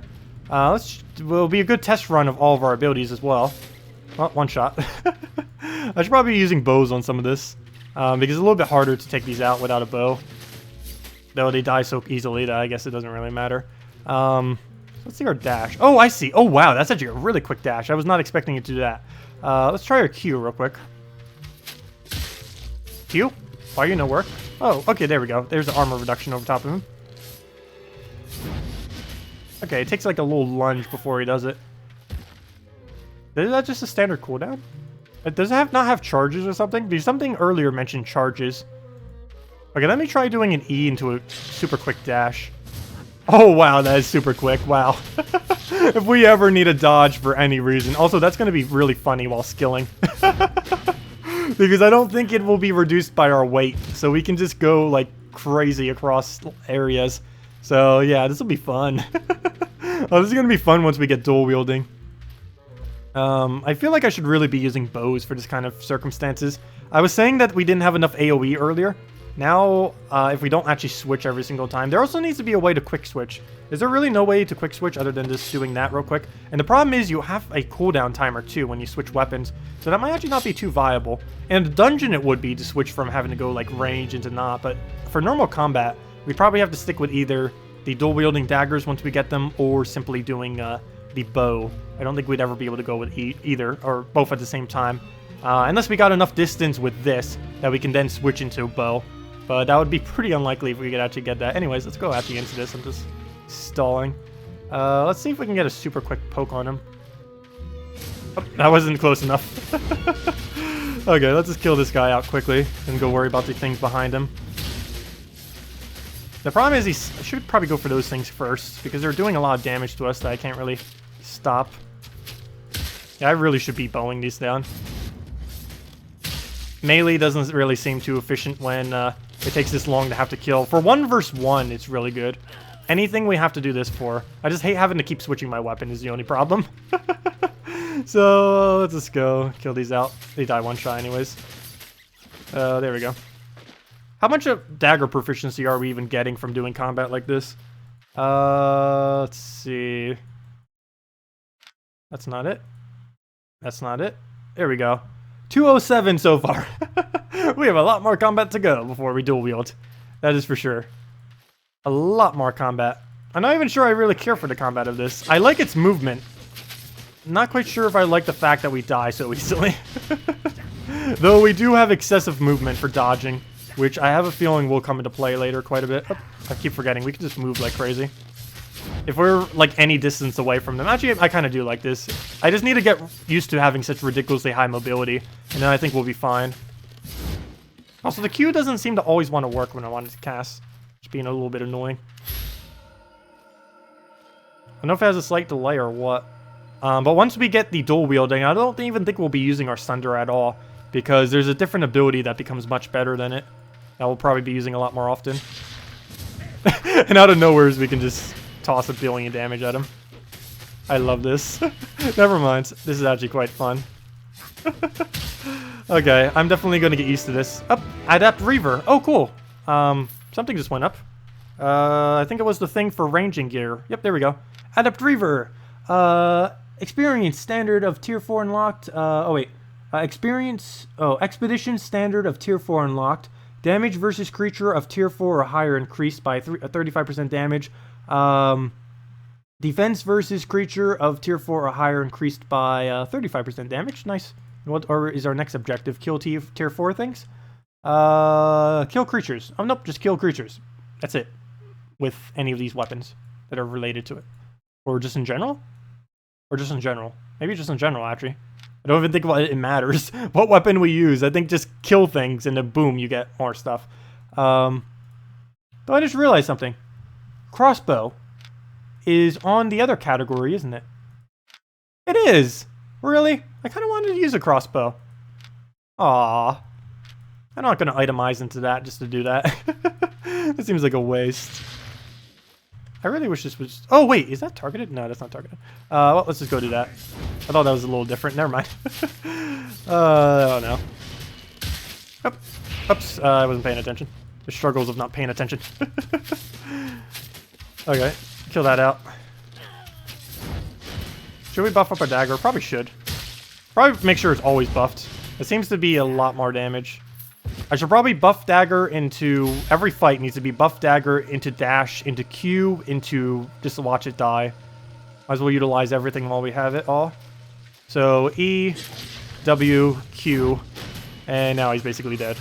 Will be a good test run of all of our abilities as well. Well, one shot. I should probably be using bows on some of this, because it's a little bit harder to take these out without a bow. Though they die so easily that I guess it doesn't really matter. Let's see our dash. Oh, I see. Oh, wow, that's actually a really quick dash. I was not expecting it to do that. Let's try our Q real quick. Q? Why you no work? Oh, okay, there we go. There's the armor reduction over top of him. Okay, it takes like a little lunge before he does it. Is that just a standard cooldown? Does it not have charges or something? Because something earlier mentioned charges. Okay, let me try doing an E into a super quick dash. Oh, wow, that is super quick. Wow. If we ever need a dodge for any reason. Also, that's going to be really funny while skilling. Because I don't think it will be reduced by our weight. So we can just go, like, crazy across areas. So, yeah, this will be fun. Oh, this is going to be fun once we get dual wielding. I feel like I should really be using bows for this kind of circumstances. I was saying that we didn't have enough AoE earlier. Now, if we don't actually switch every single time, there also needs to be a way to quick switch. Is there really no way to quick switch other than just doing that real quick? And the problem is you have a cooldown timer too when you switch weapons, so that might actually not be too viable. In the dungeon it would be to switch from having to go like range into not, but for normal combat, we probably have to stick with either the dual wielding daggers once we get them, or simply doing the bow. I don't think we'd ever be able to go with either, or both at the same time. Unless we got enough distance with this that we can then switch into a bow. But that would be pretty unlikely if we could actually get that. Anyways, let's go actually into this. I'm just stalling. Let's see if we can get a super quick poke on him. Oh, that wasn't close enough. Okay, let's just kill this guy out quickly and go worry about the things behind him. The problem is I should probably go for those things first because they're doing a lot of damage to us that I can't really stop. Yeah, I really should be bowing these down. Melee doesn't really seem too efficient when it takes this long to have to kill. For 1 versus 1, it's really good. Anything we have to do this for. I just hate having to keep switching my weapon is the only problem. So, let's just go kill these out. They die one shot anyways. There we go. How much of dagger proficiency are we even getting from doing combat like this? Let's see. That's not it. That's not it. There we go. 207 so far. We have a lot more combat to go before we dual wield. That is for sure. A lot more combat. I'm not even sure I really care for the combat of this. I like its movement. Not quite sure if I like the fact that we die so easily. Though we do have excessive movement for dodging, which I have a feeling will come into play later quite a bit. Oh, I keep forgetting. We can just move like crazy. If we're like any distance away from them. Actually, I kind of do like this. I just need to get used to having such ridiculously high mobility, and then I think we'll be fine. Also, the Q doesn't seem to always want to work when I want it to cast. It's being a little bit annoying. I don't know if it has a slight delay or what. But once we get the dual wielding, I don't even think we'll be using our Sunder at all, because there's a different ability that becomes much better than it. That we'll probably be using a lot more often. And out of nowhere, we can just toss a billion damage at him. I love this. Never mind. This is actually quite fun. Okay, I'm definitely going to get used to this. Up, Adapt Reaver. Oh, cool. Something just went up. I think it was the thing for ranging gear. Yep, there we go. Adapt Reaver. Experience standard of tier 4 unlocked. Expedition standard of tier 4 unlocked. Damage versus creature of tier 4 or higher increased by 35% damage. Defense versus creature of tier 4 or higher increased by 35% damage. Nice. What is our next objective? Kill tier 4 things? Kill creatures. Oh, nope, just kill creatures. That's it. With any of these weapons that are related to it. Or just in general? Or just in general? Maybe just in general, actually. I don't even think it matters what weapon we use. I think just kill things and then boom, you get more stuff. Though I just realized something. Crossbow is on the other category, isn't it? It is! Really? I kind of wanted to use a crossbow. Aww. I'm not going to itemize into that just to do that. It seems like a waste. I really wish this was... Oh, wait. Is that targeted? No, that's not targeted. Well, let's just go do that. I thought that was a little different. Never mind. Oh, no. Oh, oops. I wasn't paying attention. The struggles of not paying attention. Okay. Kill that out. Should we buff up our dagger? Probably should. Probably make sure it's always buffed. It seems to be a lot more damage. I should probably buff dagger into... Every fight needs to be buff dagger into dash, into Q, into just to watch it die. Might as well utilize everything while we have it all. So E, W, Q, and now he's basically dead.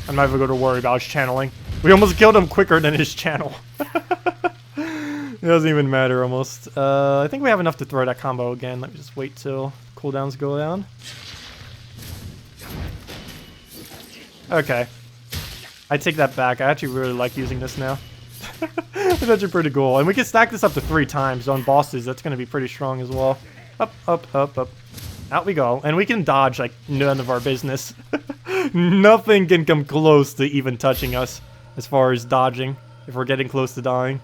I'm not even going to worry about his channeling. We almost killed him quicker than his channel. It doesn't even matter almost. I think we have enough to throw that combo again. Let me just wait till cooldowns go down. Okay. I take that back. I actually really like using this now. It's actually pretty cool. And we can stack this up to 3 times on bosses. That's going to be pretty strong as well. Up, up, up, up. Out we go. And we can dodge like none of our business. Nothing can come close to even touching us as far as dodging if we're getting close to dying.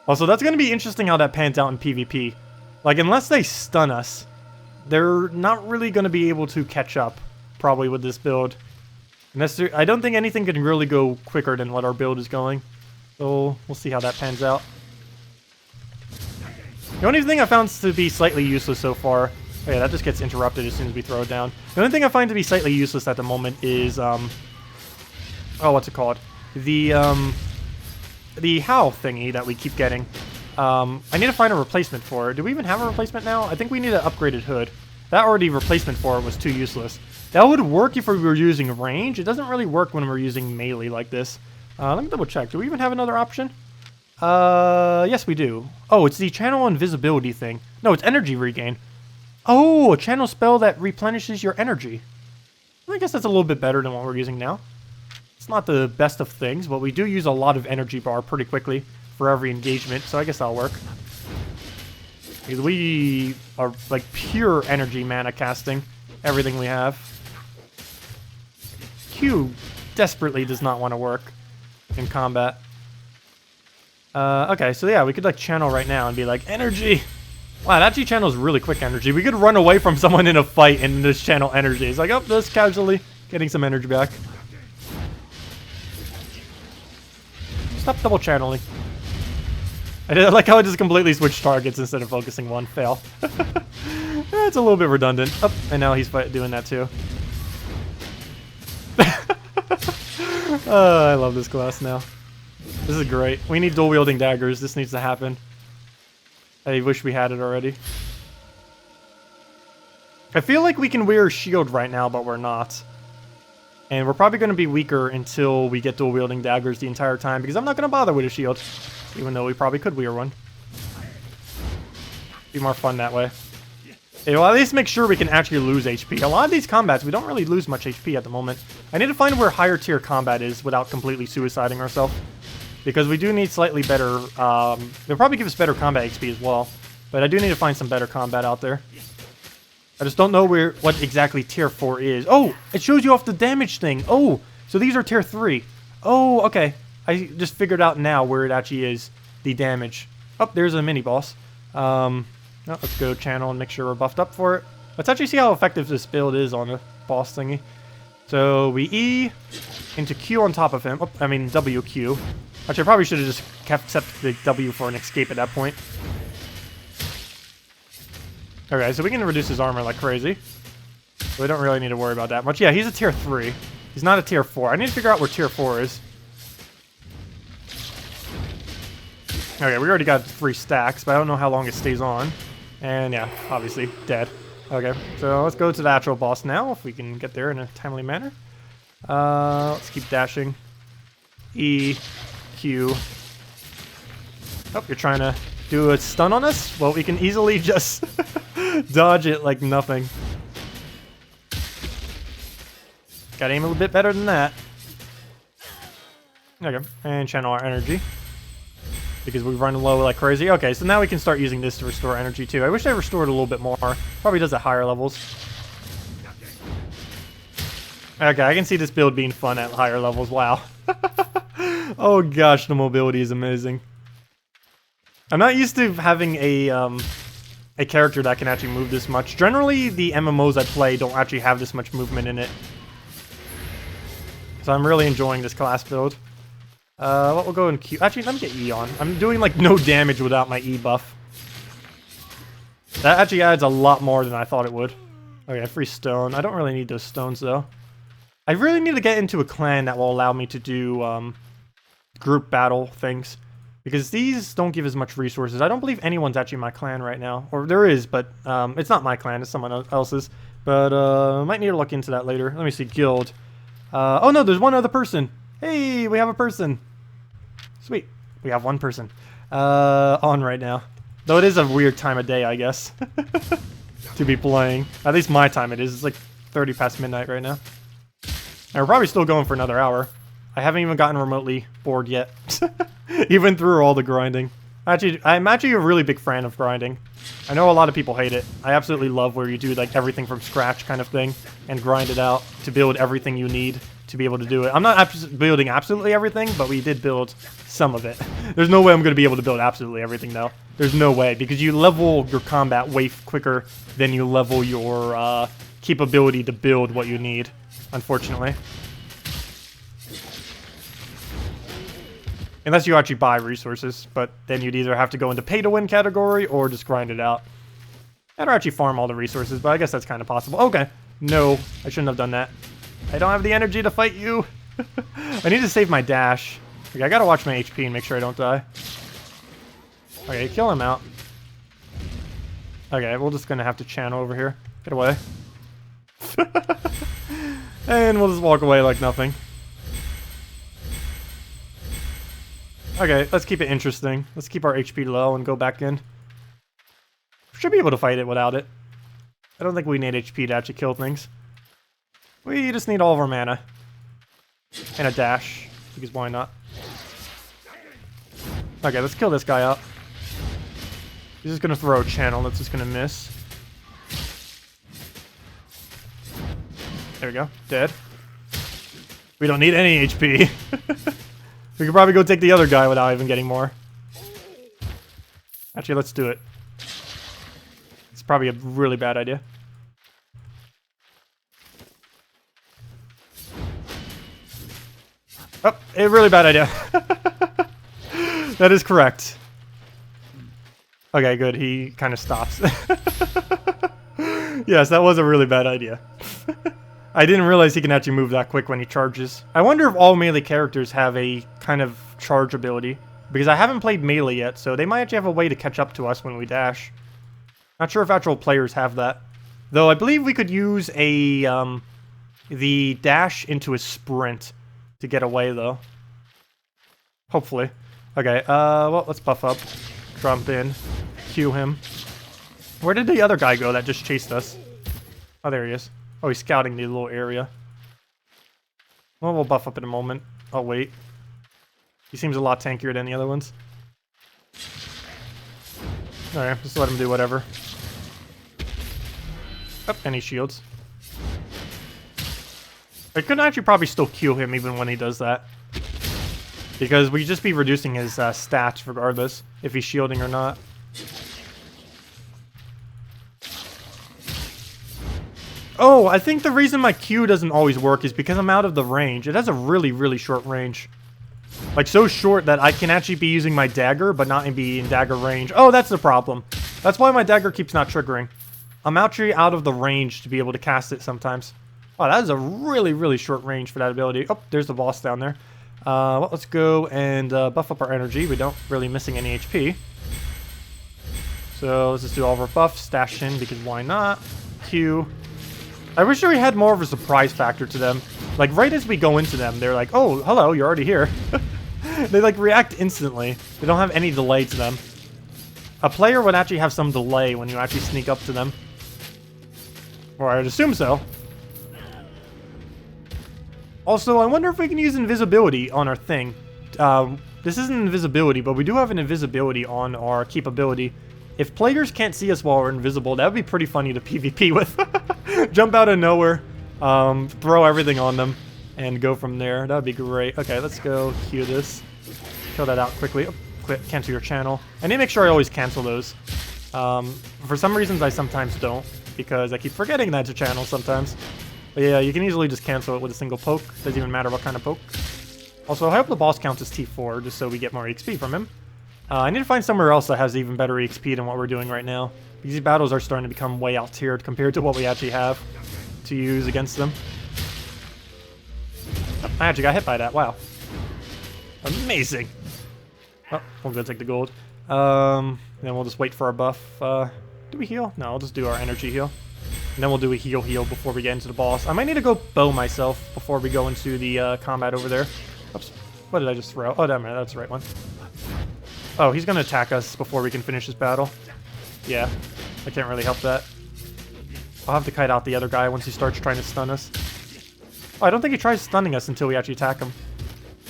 Also, that's going to be interesting how that pans out in PvP. Like, unless they stun us, they're not really going to be able to catch up, probably, with this build. I don't think anything can really go quicker than what our build is going. So, we'll see how that pans out. The only thing I found to be slightly useless so far... Oh yeah, that just gets interrupted as soon as we throw it down. The only thing I find to be slightly useless at the moment is, oh, what's it called? The howl thingy that we keep getting. I need to find a replacement for it. Do we even have a replacement now? I think we need an upgraded hood. That already replacement for it was too useless. That would work if we were using range. It doesn't really work when we're using melee like this. Let me double check. Do we even have another option? Yes we do. Oh, it's the channel invisibility thing. No, it's energy regain. Oh, a channel spell that replenishes your energy. I guess that's a little bit better than what we're using now. It's not the best of things, but we do use a lot of energy bar pretty quickly for every engagement, so I guess that'll work. Because we are like pure energy mana casting everything we have. Q desperately does not want to work in combat. Okay, so yeah, we could like channel right now and be like, energy! Wow, that actually channels really quick energy. We could run away from someone in a fight and just channel energy. It's like, oh, just casually getting some energy back. Stop double channeling. I like how I just completely switched targets instead of focusing one. Fail. It's a little bit redundant. Oh, and now he's doing that too. Oh, I love this class now. This is great. We need dual wielding daggers. This needs to happen. I wish we had it already. I feel like we can wear a shield right now, but we're not. And we're probably going to be weaker until we get dual wielding daggers the entire time, because I'm not going to bother with a shield. Even though we probably could wear one. Be more fun that way. Okay, well, at least make sure we can actually lose HP. A lot of these combats, we don't really lose much HP at the moment. I need to find where higher tier combat is without completely suiciding ourselves. Because we do need slightly better, they'll probably give us better combat XP as well. But I do need to find some better combat out there. I just don't know what exactly tier 4 is. Oh, it shows you off the damage thing. Oh, so these are tier 3. Oh, okay. I just figured out now where it actually is, the damage. Oh, there's a mini-boss. Let's go channel and make sure we're buffed up for it. Let's actually see how effective this build is on the boss thingy. So we E into Q on top of him. Oh, I mean WQ. Actually, I probably should have just kept the W for an escape at that point. Okay, so we can reduce his armor like crazy. So we don't really need to worry about that much. Yeah, he's a tier 3. He's not a tier 4. I need to figure out where tier 4 is. Okay, we already got 3 stacks, but I don't know how long it stays on. And yeah, obviously, dead. Okay, so let's go to the actual boss now, if we can get there in a timely manner. Let's keep dashing. E, Q. Oh, you're trying to do a stun on us? Well, we can easily just dodge it like nothing. Gotta aim a little bit better than that. Okay, and channel our energy. Because we're running low like crazy. Okay, so now we can start using this to restore energy too. I wish I restored a little bit more. Probably does at higher levels. Okay, I can see this build being fun at higher levels. Wow. Oh gosh, the mobility is amazing. I'm not used to having a character that can actually move this much. Generally, the MMOs I play don't actually have this much movement in it. So I'm really enjoying this class build. We'll go in Q. Actually, let me get E on. I'm doing like no damage without my E buff. That actually adds a lot more than I thought it would. Okay, free stone. I don't really need those stones though. I really need to get into a clan that will allow me to do group battle things. Because these don't give as much resources. I don't believe anyone's actually my clan right now. Or there is, but it's not my clan, it's someone else's. But I might need to look into that later. Let me see, guild. Oh no, there's one other person. Hey, we have a person. Sweet. We have one person on right now. Though it is a weird time of day, I guess, to be playing. At least my time it is. It's like 30 past midnight right now. And we're probably still going for another hour. I haven't even gotten remotely bored yet. Even through all the grinding. I'm actually a really big fan of grinding. I know a lot of people hate it. I absolutely love where you do like everything from scratch kind of thing and grind it out to build everything you need to be able to do it. I'm not building absolutely everything, but we did build some of it. There's no way I'm going to be able to build absolutely everything though. There's no way, because you level your combat way quicker than you level your capability to build what you need, unfortunately. Unless you actually buy resources, but then you'd either have to go into pay-to-win category or just grind it out. Or actually farm all the resources, but I guess that's kind of possible. Okay. No, I shouldn't have done that. I don't have the energy to fight you. I need to save my dash. Okay, I gotta watch my HP and make sure I don't die. Okay, kill him out. Okay, we're just gonna have to channel over here. Get away. And we'll just walk away like nothing. Okay, let's keep it interesting. Let's keep our HP low and go back in. Should be able to fight it without it. I don't think we need HP to actually kill things. We just need all of our mana. And a dash, because why not? Okay, let's kill this guy out. He's just gonna throw a channel that's just gonna miss. There we go, dead. We don't need any HP. We could probably go take the other guy without even getting more. Actually, let's do it. It's probably a really bad idea. Oh, a really bad idea. That is correct. Okay, good. He kind of stops. Yes, that was a really bad idea. I didn't realize he can actually move that quick when he charges. I wonder if all melee characters have a kind of charge ability. Because I haven't played melee yet, so they might actually have a way to catch up to us when we dash. Not sure if actual players have that. Though I believe we could use a the dash into a sprint to get away, though. Hopefully. Okay, well, let's buff up. Jump in. Cue him. Where did the other guy go that just chased us? Oh, there he is. Oh, he's scouting the little area. Well, we'll buff up in a moment. Oh, wait. He seems a lot tankier than the other ones. Alright, just let him do whatever. Oh, and he shields. I could actually probably still Q him even when he does that. Because we'd just be reducing his stats regardless, if he's shielding or not. Oh, I think the reason my Q doesn't always work is because I'm out of the range. It has a really, really short range. Like, so short that I can actually be using my dagger, but not be in dagger range. Oh, that's the problem. That's why my dagger keeps not triggering. I'm actually out of the range to be able to cast it sometimes. Oh, that is a really, really short range for that ability. Oh, there's the boss down there. Well, let's go and buff up our energy. We don't really missing any HP. So let's just do all of our buffs. Stash in, because why not? Q. I wish we had more of a surprise factor to them. Like, right as we go into them, they're like, oh, hello, you're already here. They, like, react instantly. They don't have any delay to them. A player would actually have some delay when you actually sneak up to them. Or I'd assume so. Also, I wonder if we can use invisibility on our thing. This isn't invisibility, but we do have an invisibility on our keep ability. If players can't see us while we're invisible, that would be pretty funny to PvP with. Jump out of nowhere, throw everything on them, and go from there. That would be great. Okay, let's go queue this. Kill that out quickly. Oh, cancel your channel. I need to make sure I always cancel those. For some reasons, I sometimes don't, because I keep forgetting that's a channel sometimes. But yeah, you can easily just cancel it with a single poke. Doesn't even matter what kind of poke. Also, I hope the boss counts as T4, just so we get more XP from him. I need to find somewhere else that has even better XP than what we're doing right now. These battles are starting to become way out-tiered compared to what we actually have to use against them. Oh, I actually got hit by that, wow. Amazing! Oh, we'll go take the gold. Then we'll just wait for our buff. Do we heal? No, I'll just do our energy heal. And then we'll do a heal before we get into the boss. I might need to go bow myself before we go into the combat over there. Oops, what did I just throw? Oh, damn it, that's the right one. Oh, he's gonna attack us before we can finish this battle. Yeah, I can't really help that. I'll have to kite out the other guy once he starts trying to stun us. Oh, I don't think he tries stunning us until we actually attack him.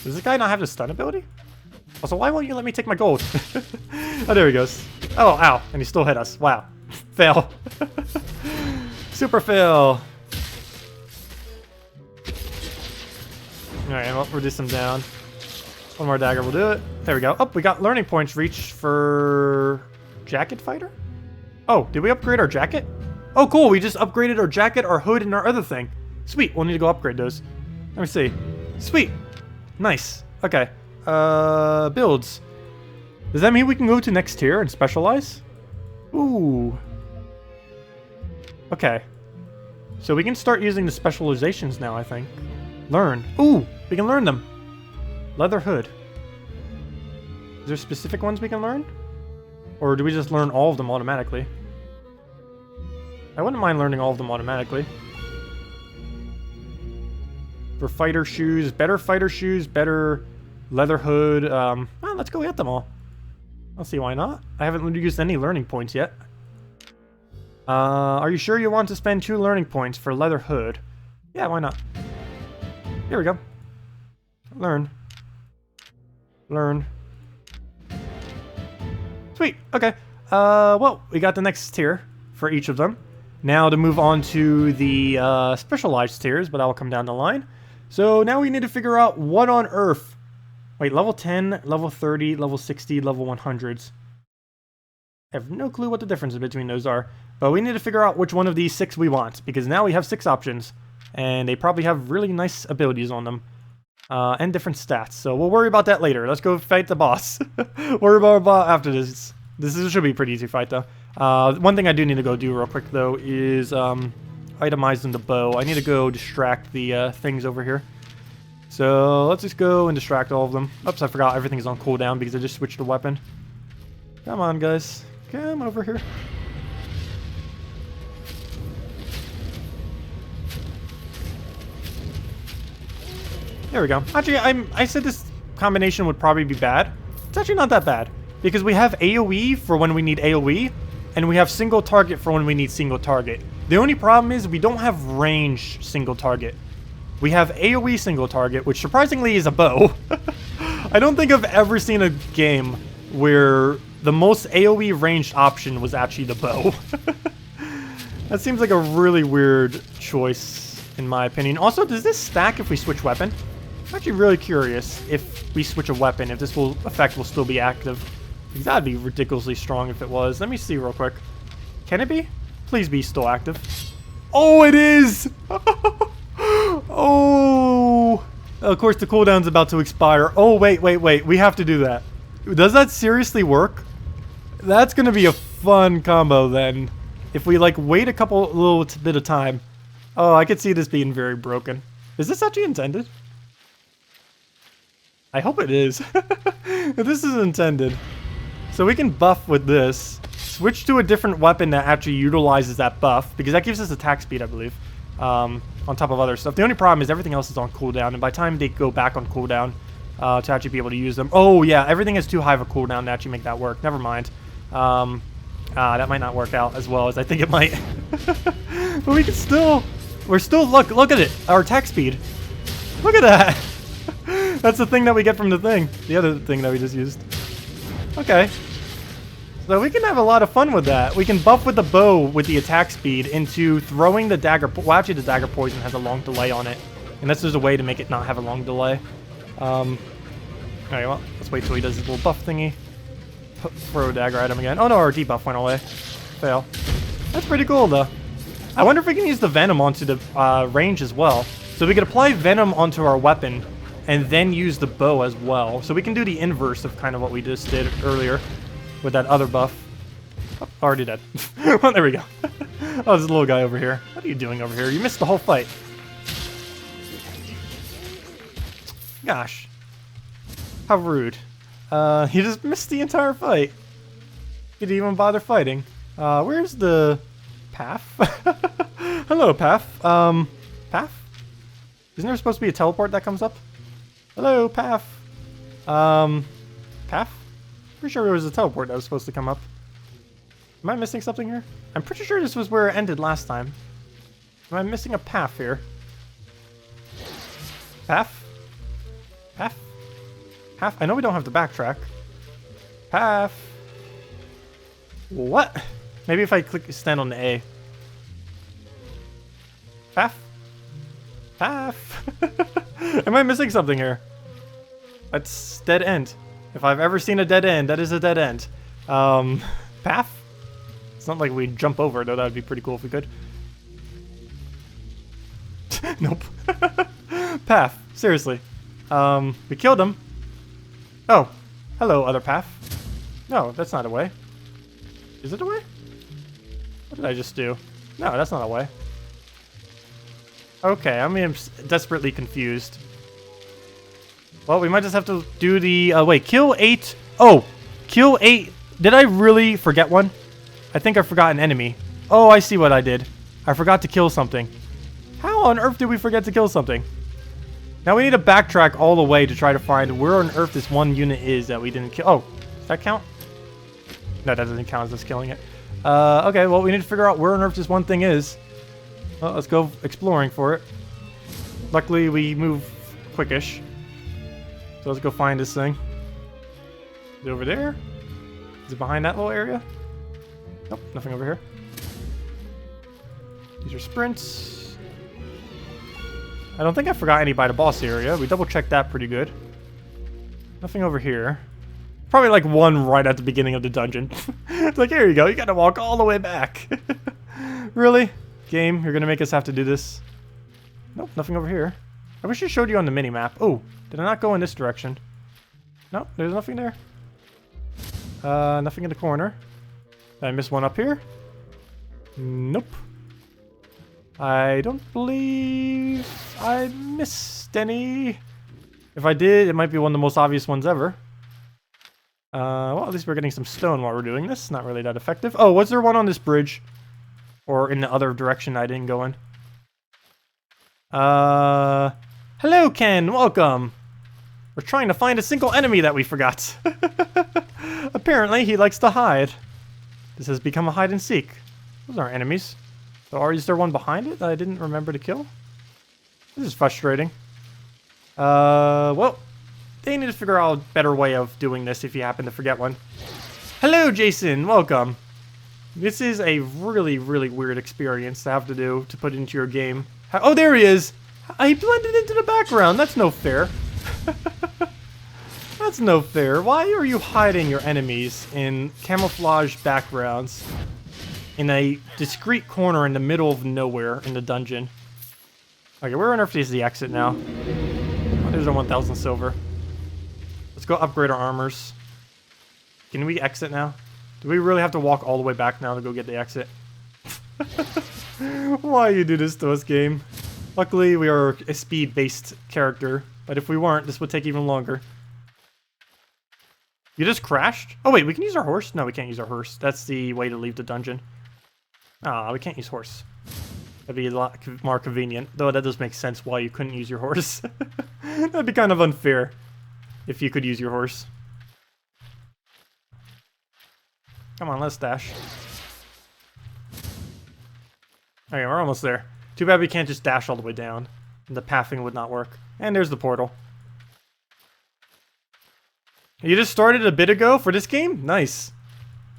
Does this guy not have the stun ability? Also, why won't you let me take my gold? Oh, there he goes. Oh, ow, and he still hit us. Wow. Fail. Super fail. Alright, well, reduce him down. One more dagger will do it. There we go. Oh, we got learning points reached for jacket fighter? Oh, did we upgrade our jacket? Oh, cool. We just upgraded our jacket, our hood, and our other thing. Sweet. We'll need to go upgrade those. Let me see. Sweet. Nice. Okay. Builds. Does that mean we can go to next tier and specialize? Ooh. Okay. So we can start using the specializations now, I think. Learn. Ooh, we can learn them. Leather hood. Is there specific ones we can learn? Or do we just learn all of them automatically? I wouldn't mind learning all of them automatically. For fighter shoes, better leather hood. Well, let's go get them all. I'll see why not. I haven't used any learning points yet. Are you sure you want to spend 2 learning points for leather hood? Yeah, why not? Here we go. Learn. Learn. Sweet. Okay. Well, we got the next tier for each of them. Now to move on to the specialized tiers, but I will come down the line. So now we need to figure out what on earth. Wait, level 10, level 30, level 60, level 100s. I have no clue what the differences between those are. But we need to figure out which one of these 6 we want, because now we have 6 options. And they probably have really nice abilities on them. And different stats. So we'll worry about that later. Let's go fight the boss. Worry about after this. This should be a pretty easy fight, though. One thing I do need to go do real quick, though, is itemizing the bow. I need to go distract the things over here. So let's just go and distract all of them. Oops, I forgot everything is on cooldown because I just switched the weapon. Come on, guys. Come over here. There we go. Actually, I said this combination would probably be bad. It's actually not that bad. Because we have AoE for when we need AoE, and we have single target for when we need single target. The only problem is we don't have range single target. We have AoE single target, which surprisingly is a bow. I don't think I've ever seen a game where the most AoE ranged option was actually the bow. That seems like a really weird choice, in my opinion. Also, does this stack if we switch weapon? I'm actually really curious if we switch a weapon, if this effect will still be active. Because that'd be ridiculously strong if it was. Let me see real quick. Can it be? Please be still active. Oh, it is! Oh! Of course, the cooldown's about to expire. Oh, wait. We have to do that. Does that seriously work? That's gonna be a fun combo, then. If we, like, wait a little bit of time. Oh, I could see this being very broken. Is this actually intended? I hope it is. This is intended. So we can buff with this. Switch to a different weapon that actually utilizes that buff. Because that gives us attack speed, I believe. On top of other stuff. The only problem is everything else is on cooldown. And by the time they go back on cooldown to actually be able to use them. Oh, yeah. Everything is too high of a cooldown to actually make that work. Never mind. That might not work out as well as I think it might. But we can still... We're still... Look at it. Our attack speed. Look at that. That's the thing that we get from the thing. The other thing that we just used. Okay. So we can have a lot of fun with that. We can buff with the bow with the attack speed into throwing the dagger... Well, actually, the dagger poison has a long delay on it. Unless there's a way to make it not have a long delay. Alright, well, let's wait till he does his little buff thingy. Throw a dagger at him again. Oh no, our debuff went away. Fail. That's pretty cool, though. I wonder if we can use the venom onto the range as well. So we could apply venom onto our weapon and then use the bow as well. So we can do the inverse of kind of what we just did earlier with that other buff. Oh, already dead. Well, there we go. Oh, there's a little guy over here. What are you doing over here? You missed the whole fight. Gosh. How rude. He just missed the entire fight. He didn't even bother fighting. Where's the path? Hello, path. Path? Isn't there supposed to be a teleport that comes up? Hello, path. Path? Pretty sure there was a teleport that was supposed to come up. Am I missing something here? I'm pretty sure this was where it ended last time. Am I missing a path here? Path? Path? Path? I know we don't have to backtrack. Path. What? Maybe if I stand on the A. Path? Path? Am I missing something here? That's dead end. If I've ever seen a dead end, that is a dead end. Path? It's not like we jump over it, though. That would be pretty cool if we could. Nope. Path. Seriously. We killed him. Oh. Hello, other path. No, that's not a way. Is it a way? What did I just do? No, that's not a way. Okay, I'm desperately confused. Well, we might just have to do the... wait, kill 8... Oh! Kill 8... Did I really forget one? I think I forgot an enemy. Oh, I see what I did. I forgot to kill something. How on earth did we forget to kill something? Now we need to backtrack all the way to try to find where on earth this one unit is that we didn't kill. Oh, does that count? No, that doesn't count as us killing it. Okay, well, we need to figure out where on earth this one thing is. Well, let's go exploring for it. Luckily, we move quickish. So let's go find this thing. Is it over there? Is it behind that little area? Nope, nothing over here. These are sprints. I don't think I forgot any by the boss area. We double checked that pretty good. Nothing over here. Probably like one right at the beginning of the dungeon. It's like, here you go. You gotta walk all the way back. Really? Game, you're gonna make us have to do this? Nope, nothing over here. I wish I showed you on the mini-map. Oh, did I not go in this direction? No, there's nothing there. Nothing in the corner. Did I miss one up here? Nope. I don't believe I missed any. If I did, it might be one of the most obvious ones ever. Well, at least we're getting some stone while we're doing this. Not really that effective. Oh, was there one on this bridge? Or in the other direction I didn't go in? Hello, Ken. Welcome. We're trying to find a single enemy that we forgot. Apparently, he likes to hide. This has become a hide and seek. Those aren't enemies. So, is there one behind it that I didn't remember to kill? This is frustrating. Well, they need to figure out a better way of doing this if you happen to forget one. Hello, Jason. Welcome. This is a really, really weird experience to have to do to put into your game. Oh, there he is. He blended into the background. That's no fair. That's no fair. Why are you hiding your enemies in camouflage backgrounds in a discreet corner in the middle of nowhere in the dungeon? Okay, where on earth is the exit now? Oh, there's our 1,000 silver. Let's go upgrade our armors. Can we exit now? Do we really have to walk all the way back now to go get the exit? Why you do this to us, game? Luckily, we are a speed-based character, but if we weren't, this would take even longer. You just crashed? Oh wait, we can use our horse? No, we can't use our horse. That's the way to leave the dungeon. Ah, we can't use horse. That'd be a lot more convenient. Though that does make sense why you couldn't use your horse. That'd be kind of unfair if you could use your horse. Come on, let's dash. Okay, we're almost there. Too bad we can't just dash all the way down. The pathing would not work. And there's the portal. You just started a bit ago for this game? Nice.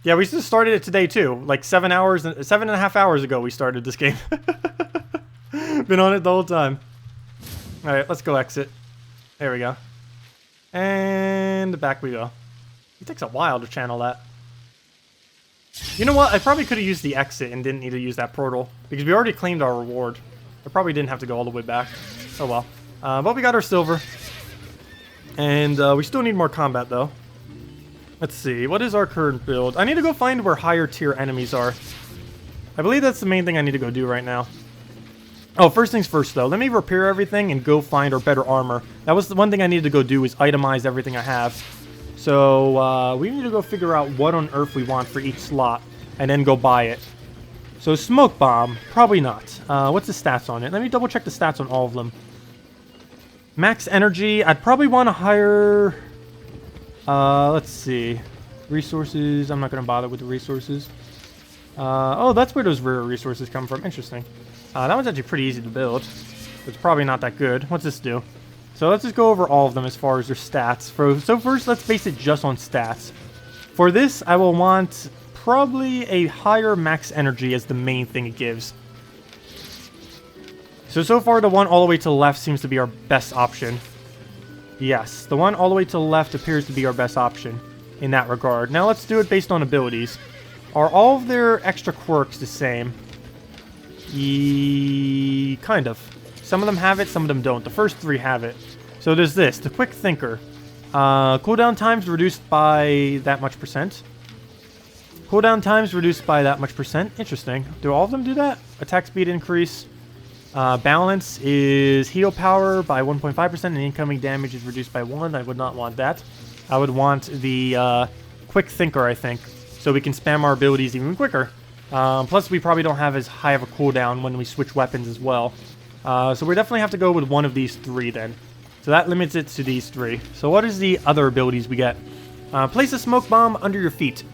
Yeah, we just started it today too. Like 7.5 hours ago we started this game. Been on it the whole time. Alright, let's go exit. There we go. And back we go. It takes a while to channel that. You know what? I probably could have used the exit and didn't need to use that portal. Because we already claimed our reward. I probably didn't have to go all the way back. Oh well. But we got our silver. And we still need more combat though. Let's see. What is our current build? I need to go find where higher tier enemies are. I believe that's the main thing I need to go do right now. Oh, first things first though. Let me repair everything and go find our better armor. That was the one thing I needed to go do is itemize everything I have. So, we need to go figure out what on earth we want for each slot, and then go buy it. So, smoke bomb, probably not. What's the stats on it? Let me double check the stats on all of them. Max energy, I'd probably want to hire... let's see. Resources, I'm not going to bother with the resources. Oh, that's where those rare resources come from, interesting. That one's actually pretty easy to build. It's probably not that good. What's this do? So let's just go over all of them as far as their stats. So first, let's base it just on stats. For this, I will want probably a higher max energy as the main thing it gives. So far, the one all the way to the left seems to be our best option. Yes, the one all the way to the left appears to be our best option in that regard. Now let's do it based on abilities. Are all of their extra quirks the same? Kind of. Some of them have it, some of them don't. The first three have it. So there's this, the Quick Thinker. Cooldown times reduced by that much percent. Cooldown times reduced by that much percent. Interesting. Do all of them do that? Attack speed increase. Balance is heal power by 1.5% and incoming damage is reduced by 1. I would not want that. I would want the Quick Thinker, I think, so we can spam our abilities even quicker. Plus, we probably don't have as high of a cooldown when we switch weapons as well. So we definitely have to go with one of these three then. So that limits it to these three. So what is the other abilities we get? Place a smoke bomb under your feet.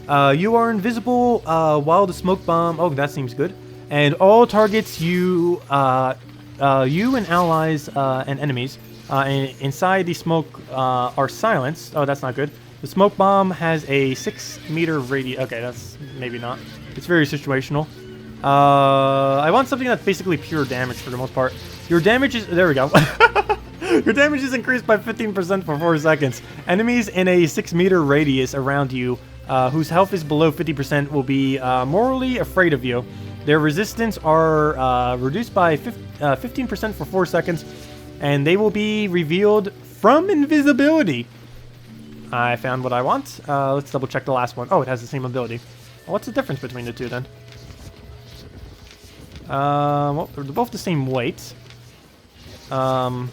You are invisible while the smoke bomb... Oh, that seems good. And all targets you and allies and enemies inside the smoke are silenced. Oh, that's not good. The smoke bomb has a 6-meter radius. Okay, that's maybe not. It's very situational. I want something that's basically pure damage for the most part. Your damage is... There we go. Your damage is increased by 15% for 4 seconds. Enemies in a 6-meter radius around you whose health is below 50% will be morally afraid of you. Their resistance are reduced by 15% for 4 seconds, and they will be revealed from invisibility. I found what I want. Let's double check the last one. Oh, it has the same ability. Well, what's the difference between the two then? Well, they're both the same weight. Why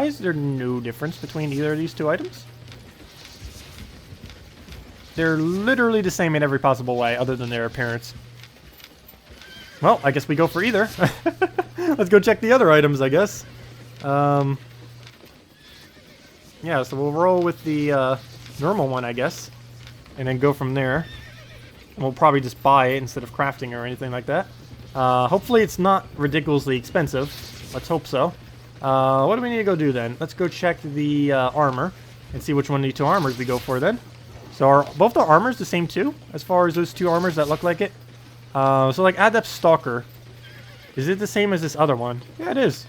is there no difference between either of these two items? They're literally the same in every possible way, other than their appearance. Well, I guess we go for either. Let's go check the other items, I guess. Yeah, so we'll roll with the normal one, I guess. And then go from there. And we'll probably just buy it instead of crafting or anything like that. Hopefully it's not ridiculously expensive. Let's hope so. What do we need to go do then? Let's go check the armor and see which one of the two armors we go for then. So are both the armors the same too? As far as those two armors that look like it? So like Adept Stalker. Is it the same as this other one? Yeah, it is.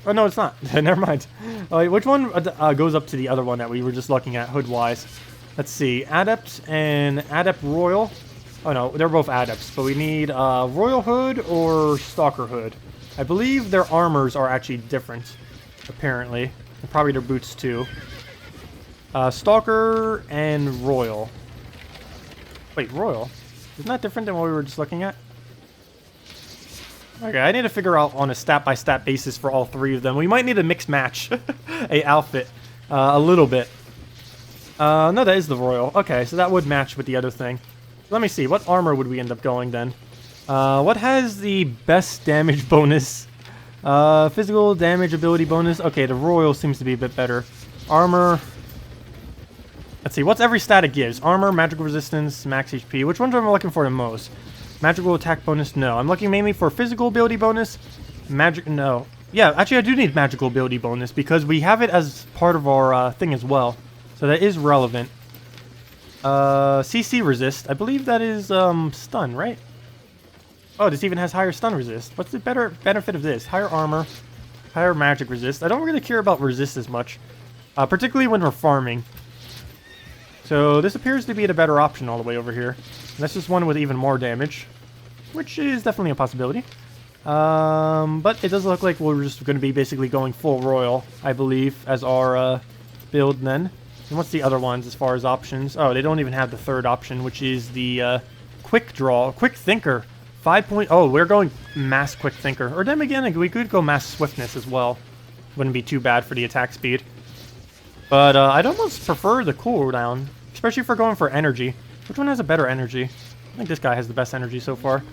Oh, no, it's not. Never mind. Which one goes up to the other one that we were just looking at hood-wise? Let's see. Adept and Adept Royal. Oh, no, they're both Adepts. But we need Royal Hood or Stalker Hood. I believe their armors are actually different, apparently. And probably their boots, too. Stalker and Royal. Wait, Royal? Isn't that different than what we were just looking at? Okay, I need to figure out on a stat-by-stat basis for all three of them. We might need a mixed match. A outfit. A little bit. No, that is the Royal. Okay, so that would match with the other thing. Let me see. What armor would we end up going then? What has the best damage bonus? Physical damage ability bonus. Okay, the Royal seems to be a bit better. Armor. Let's see. What's every stat it gives? Armor, magical resistance, max HP. Which ones am I looking for the most? Magical attack bonus? No. I'm looking mainly for physical ability bonus. Magic? No. Yeah, actually I do need magical ability bonus because we have it as part of our thing as well. So that is relevant. CC resist. I believe that is stun, right? Oh, this even has higher stun resist. What's the better benefit of this? Higher armor, higher magic resist. I don't really care about resist as much, particularly when we're farming. So this appears to be the better option all the way over here. And that's just one with even more damage, which is definitely a possibility. But it does look like we're just going to be basically going full Royal, I believe, as our build then. And what's the other ones as far as options? Oh, they don't even have the third option, which is the Quick Draw, Quick Thinker. 5 Oh, we're going Mass Quick Thinker. Or then again, we could go Mass Swiftness as well. Wouldn't be too bad for the attack speed. But I'd almost prefer the cooldown, especially if we're going for energy. Which one has a better energy? I think this guy has the best energy so far.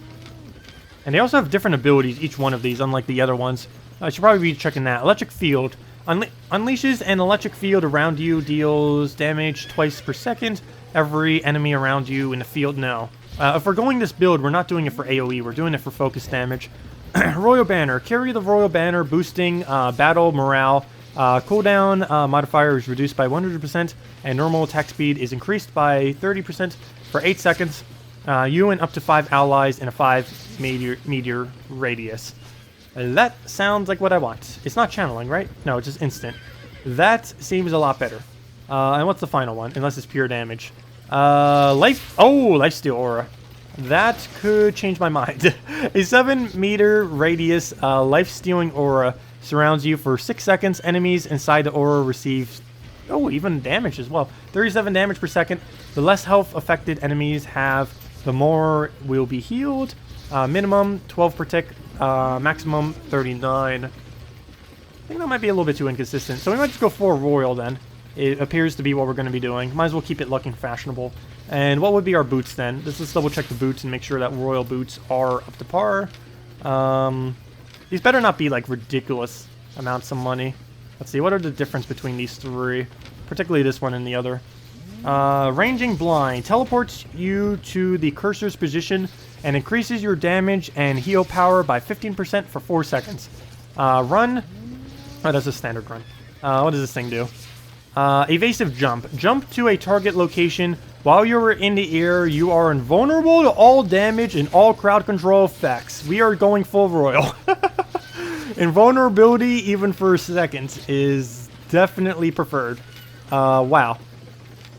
And they also have different abilities, each one of these, unlike the other ones. I should probably be checking that. Electric Field. Unleashes an electric field around you, deals damage twice per second. Every enemy around you in the field, no. If we're going this build, we're not doing it for AoE, we're doing it for focus damage. Royal Banner. Carry the Royal Banner, boosting battle morale. Cooldown modifier is reduced by 100%, and normal attack speed is increased by 30% for 8 seconds. You and up to 5 allies in a 5 meter radius. That sounds like what I want. It's not channeling, right? No, it's just instant. That seems a lot better. And what's the final one? Unless it's pure damage. Lifesteal Aura. That could change my mind. A 7-meter radius life-stealing aura surrounds you for 6 seconds. Enemies inside the aura receive, even damage as well. 37 damage per second. The less health affected enemies have, the more will be healed. Minimum 12 per tick. Maximum 39. I think that might be a little bit too inconsistent. So we might just go for Royal then. it appears to be what we're going to be doing. Might as well keep it looking fashionable. And what would be our boots then? Let's double check the boots and make sure that royal boots are up to par. These better not be like ridiculous amounts of money. Let's see, what are the difference between these three? Particularly this one and the other. Ranging Blind teleports you to the cursor's position and increases your damage and heal power by 15% for 4 seconds. Run. Oh, that's a standard run. What does this thing do? Evasive Jump. Jump to a target location. While you're in the air, you are invulnerable to all damage and all crowd control effects. We are going full royal. Invulnerability, even for seconds, is definitely preferred. Wow.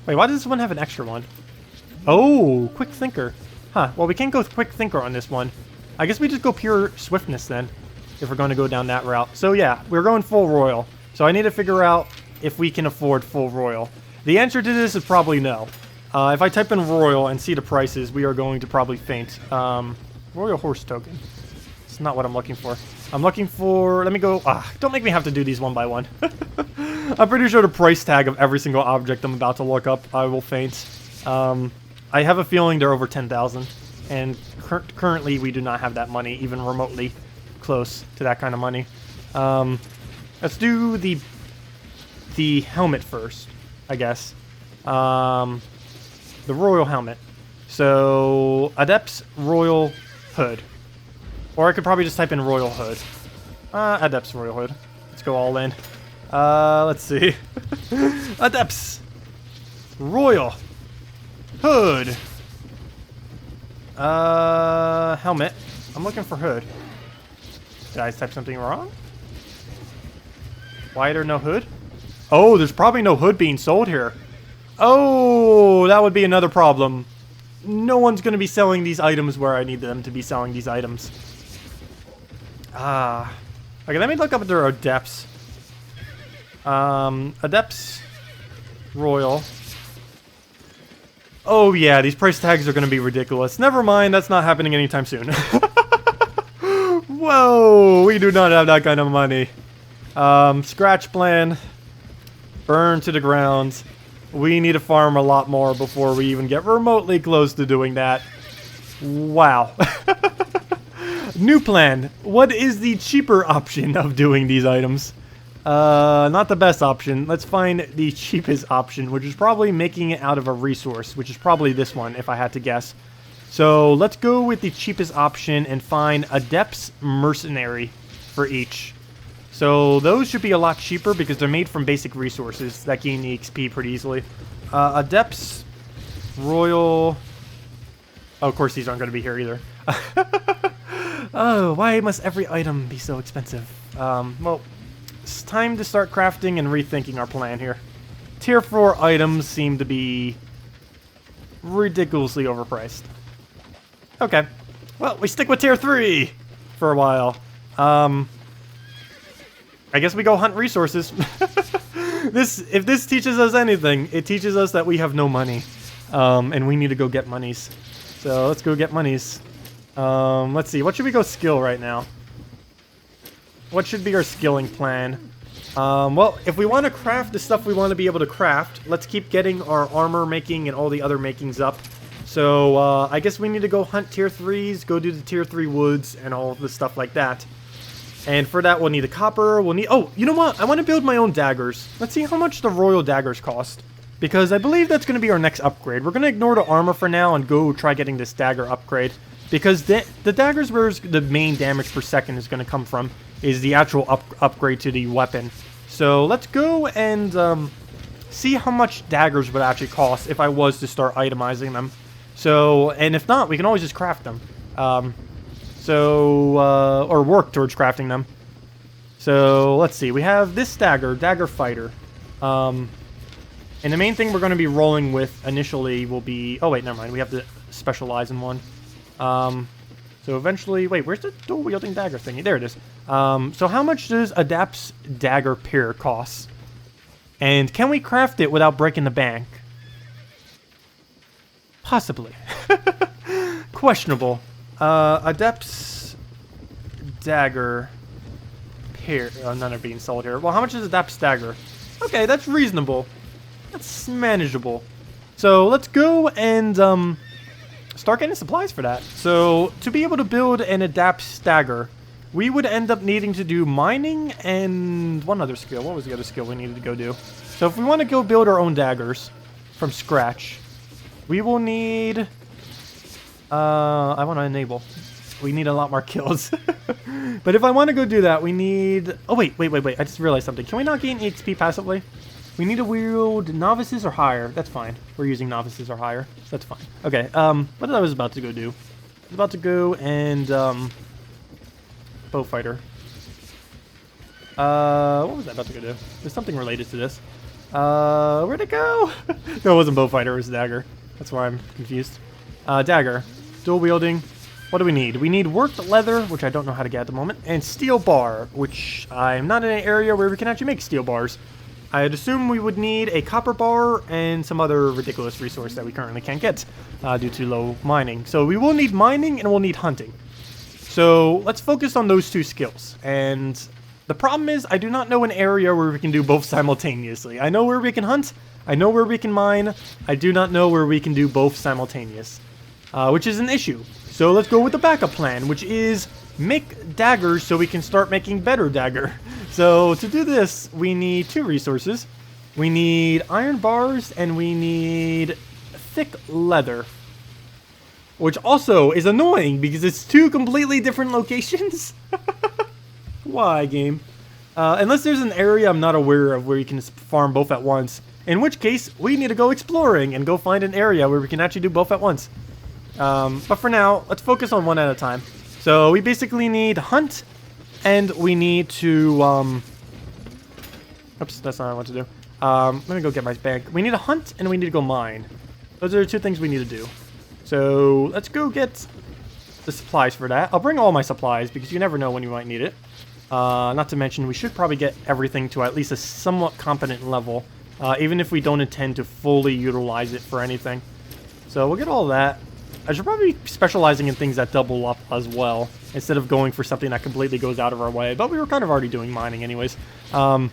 Wait, why does this one have an extra one? Oh, Quick Thinker. Huh, well, we can't go with Quick Thinker on this one. I guess we just go pure Swiftness then, if we're going to go down that route. So yeah, we're going full royal. So I need to figure out if we can afford full royal. The answer to this is probably no. If I type in royal and see the prices, we are going to probably faint. Royal horse token. It's not what I'm looking for. I'm looking for... Let me go... don't make me have to do these one by one. I'm pretty sure the price tag of every single object I'm about to look up, I will faint. I have a feeling they're over 10,000. And currently, we do not have that money, even remotely close to that kind of money. Let's do the helmet first, I guess. The royal helmet. So, Adept's royal hood. Or I could probably just type in royal hood. Adept's royal hood. Let's go all in. Let's see. Adept's royal hood. Helmet. I'm looking for hood. Did I type something wrong? Why are there no hood? Oh, there's probably no hood being sold here. Oh, that would be another problem. No one's going to be selling these items where I need them to be selling these items. Okay, let me look up their Adepts. Adepts Royal. Oh yeah, these price tags are going to be ridiculous. Never mind, that's not happening anytime soon. Whoa, we do not have that kind of money. Scratch plan. Burn to the ground. We need to farm a lot more before we even get remotely close to doing that. Wow. New plan. What is the cheaper option of doing these items? Not the best option. Let's find the cheapest option, which is probably making it out of a resource, which is probably this one, if I had to guess. So let's go with the cheapest option and find Adept's Mercenary for each. So those should be a lot cheaper because they're made from basic resources that gain the XP pretty easily. Adept's Royal... Oh, of course these aren't going to be here either. Oh, why must every item be so expensive? Well, it's time to start crafting and rethinking our plan here. Tier 4 items seem to be ridiculously overpriced. Okay. Well, we stick with Tier 3 for a while. I guess we go hunt resources. If this teaches us anything, it teaches us that we have no money. And we need to go get monies. So let's go get monies. Let's see. What should we go skill right now? What should be our skilling plan? Well, if we want to craft the stuff we want to be able to craft, let's keep getting our armor making and all the other makings up. So, I guess we need to go hunt tier 3s, go do the tier 3 woods, and all of the stuff like that. And for that, we'll need the copper, we'll need... Oh, you know what? I want to build my own daggers. Let's see how much the royal daggers cost. Because I believe that's going to be our next upgrade. We're going to ignore the armor for now and go try getting this dagger upgrade. Because the daggers where the main damage per second is going to come from is the actual upgrade to the weapon. So let's go and see how much daggers would actually cost if I was to start itemizing them. So, and if not, we can always just craft them. Or work towards crafting them. So, let's see. We have this dagger fighter. And the main thing we're going to be rolling with initially will be... Oh, wait, never mind. We have to specialize in one. So eventually... Wait, where's the dual-wielding dagger thingy? There it is. So how much does Adept's dagger pair cost? And can we craft it without breaking the bank? Possibly. Questionable. Adept's dagger pair... Oh, none are being sold here. Well, how much is Adept's dagger? Okay, that's reasonable. That's manageable. So let's go and start getting supplies for that. So to be able to build and adapt stagger, we would end up needing to do mining and one other skill. What was the other skill we needed to go do? So if we want to go build our own daggers from scratch, we will need... I want to enable. We need a lot more kills. But if I want to go do that, we need... Oh, wait. I just realized something. Can we not gain XP passively? We need to wield novices or higher. That's fine. We're using novices or higher. So that's fine. Okay, what I was about to go do. I was about to go and, Bowfighter. What was I about to go do? There's something related to this. Where'd it go? No, it wasn't Bowfighter, it was Dagger. That's why I'm confused. Dagger. Dual wielding. What do we need? We need worked leather, which I don't know how to get at the moment, and steel bar, which I'm not in an area where we can actually make steel bars. I'd assume we would need a copper bar and some other ridiculous resource that we currently can't get due to low mining. So we will need mining and we'll need hunting. So let's focus on those two skills. And the problem is I do not know an area where we can do both simultaneously. I know where we can hunt. I know where we can mine. I do not know where we can do both simultaneous, which is an issue. So let's go with the backup plan, which is make daggers so we can start making better dagger. So to do this, we need two resources. We need iron bars and we need thick leather. Which also is annoying because it's two completely different locations. Why, game? Unless there's an area I'm not aware of where you can farm both at once. In which case, we need to go exploring and go find an area where we can actually do both at once. But for now, let's focus on one at a time. So we basically need hunt, and we need to, oops, that's not what I want to do. Let me go get my bank. We need to hunt, and we need to go mine. Those are the two things we need to do. So let's go get the supplies for that. I'll bring all my supplies, because you never know when you might need it. Not to mention, we should probably get everything to at least a somewhat competent level, even if we don't intend to fully utilize it for anything. So we'll get all that. I should probably be specializing in things that double up as well, instead of going for something that completely goes out of our way. But we were kind of already doing mining anyways. So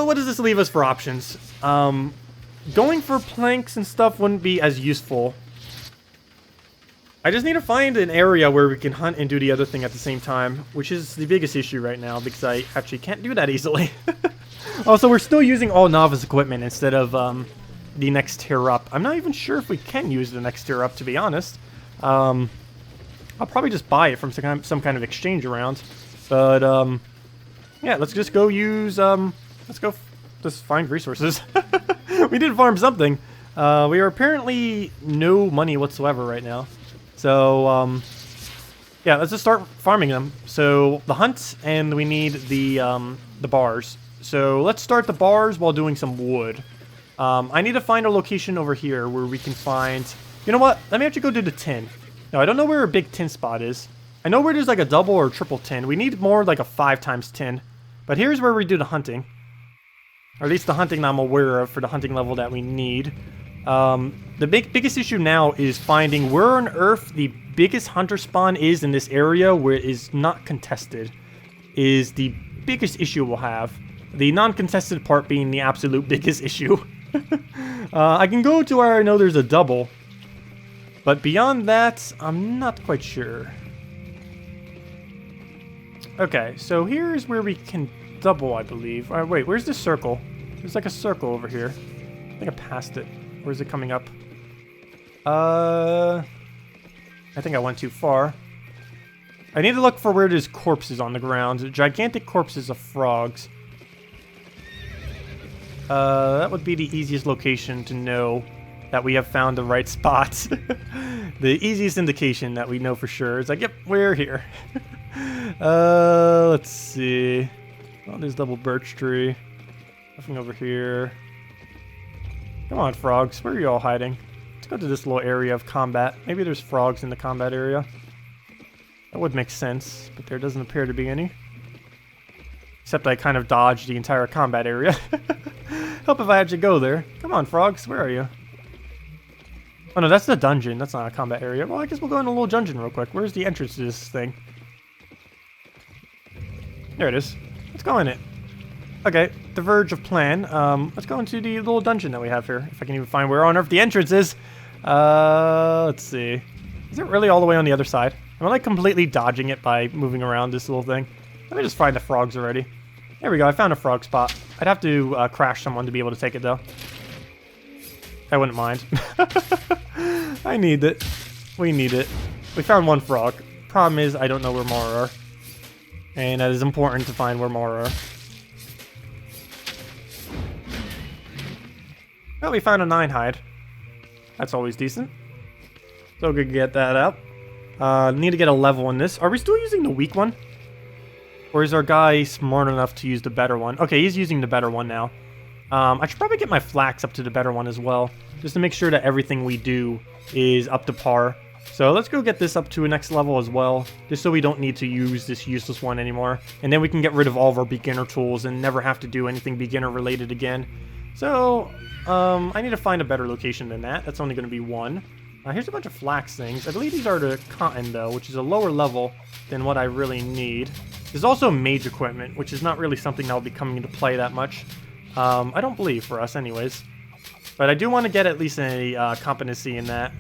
what does this leave us for options? Going for planks and stuff wouldn't be as useful. I just need to find an area where we can hunt and do the other thing at the same time, which is the biggest issue right now, because I actually can't do that easily. Also, we're still using all novice equipment instead of the next tier up. I'm not even sure if we can use the next tier up, to be honest. I'll probably just buy it from some kind of exchange around. But, yeah, let's just go use, let's go just find resources. We did farm something. We are apparently no money whatsoever right now. So, yeah, let's just start farming them. So, the hunt, and we need the bars. So, let's start the bars while doing some wood. I need to find a location over here where we can find... You know what? Let me actually go do the tin. No, I don't know where a big tin spot is. I know where there's like a double or triple tin. We need more like a 5 times tin. But here's where we do the hunting. Or at least the hunting I'm aware of for the hunting level that we need. The biggest issue now is finding where on earth the biggest hunter spawn is in this area where it is not contested. Is the biggest issue we'll have. The non-contested part being the absolute biggest issue. I can go to where I know there's a double. But beyond that, I'm not quite sure. Okay, so here's where we can double, I believe. Alright, wait, where's the circle? There's like a circle over here. I think I passed it. Where's it coming up? I think I went too far. I need to look for where there's corpses on the ground. Gigantic corpses of frogs. That would be the easiest location to know that we have found the right spot. The easiest indication that we know for sure is like, yep, we're here. Let's see. Oh, there's double birch tree. Nothing over here. Come on, frogs. Where are you all hiding? Let's go to this little area of combat. Maybe there's frogs in the combat area. That would make sense, but there doesn't appear to be any. Except I kind of dodged the entire combat area. Help if I actually go there. Come on, frogs. Where are you? Oh, no, that's the dungeon. That's not a combat area. Well, I guess we'll go in a little dungeon real quick. Where's the entrance to this thing? There it is. Let's go in it. Okay, the verge of plan. Let's go into the little dungeon that we have here. If I can even find where on earth the entrance is. Let's see. Is it really all the way on the other side? Am I like completely dodging it by moving around this little thing? Let me just find the frogs already. There we go, I found a frog spot. I'd have to crash someone to be able to take it though. I wouldn't mind. I need it. We need it. We found one frog. Problem is, I don't know where more are. And that is important to find where more are. Well, we found a 9 hide. That's always decent. So good to get that out. Need to get a level in this. Are we still using the weak one? Or is our guy smart enough to use the better one? Okay, he's using the better one now. I should probably get my flax up to the better one as well. Just to make sure that everything we do is up to par. So let's go get this up to a next level as well. Just so we don't need to use this useless one anymore. And then we can get rid of all of our beginner tools and never have to do anything beginner related again. So, I need to find a better location than that. That's only going to be one. Here's a bunch of flax things. I believe these are the cotton, though, which is a lower level than what I really need. There's also mage equipment, which is not really something that will be coming into play that much. I don't believe, for us anyways. But I do want to get at least a competency in that.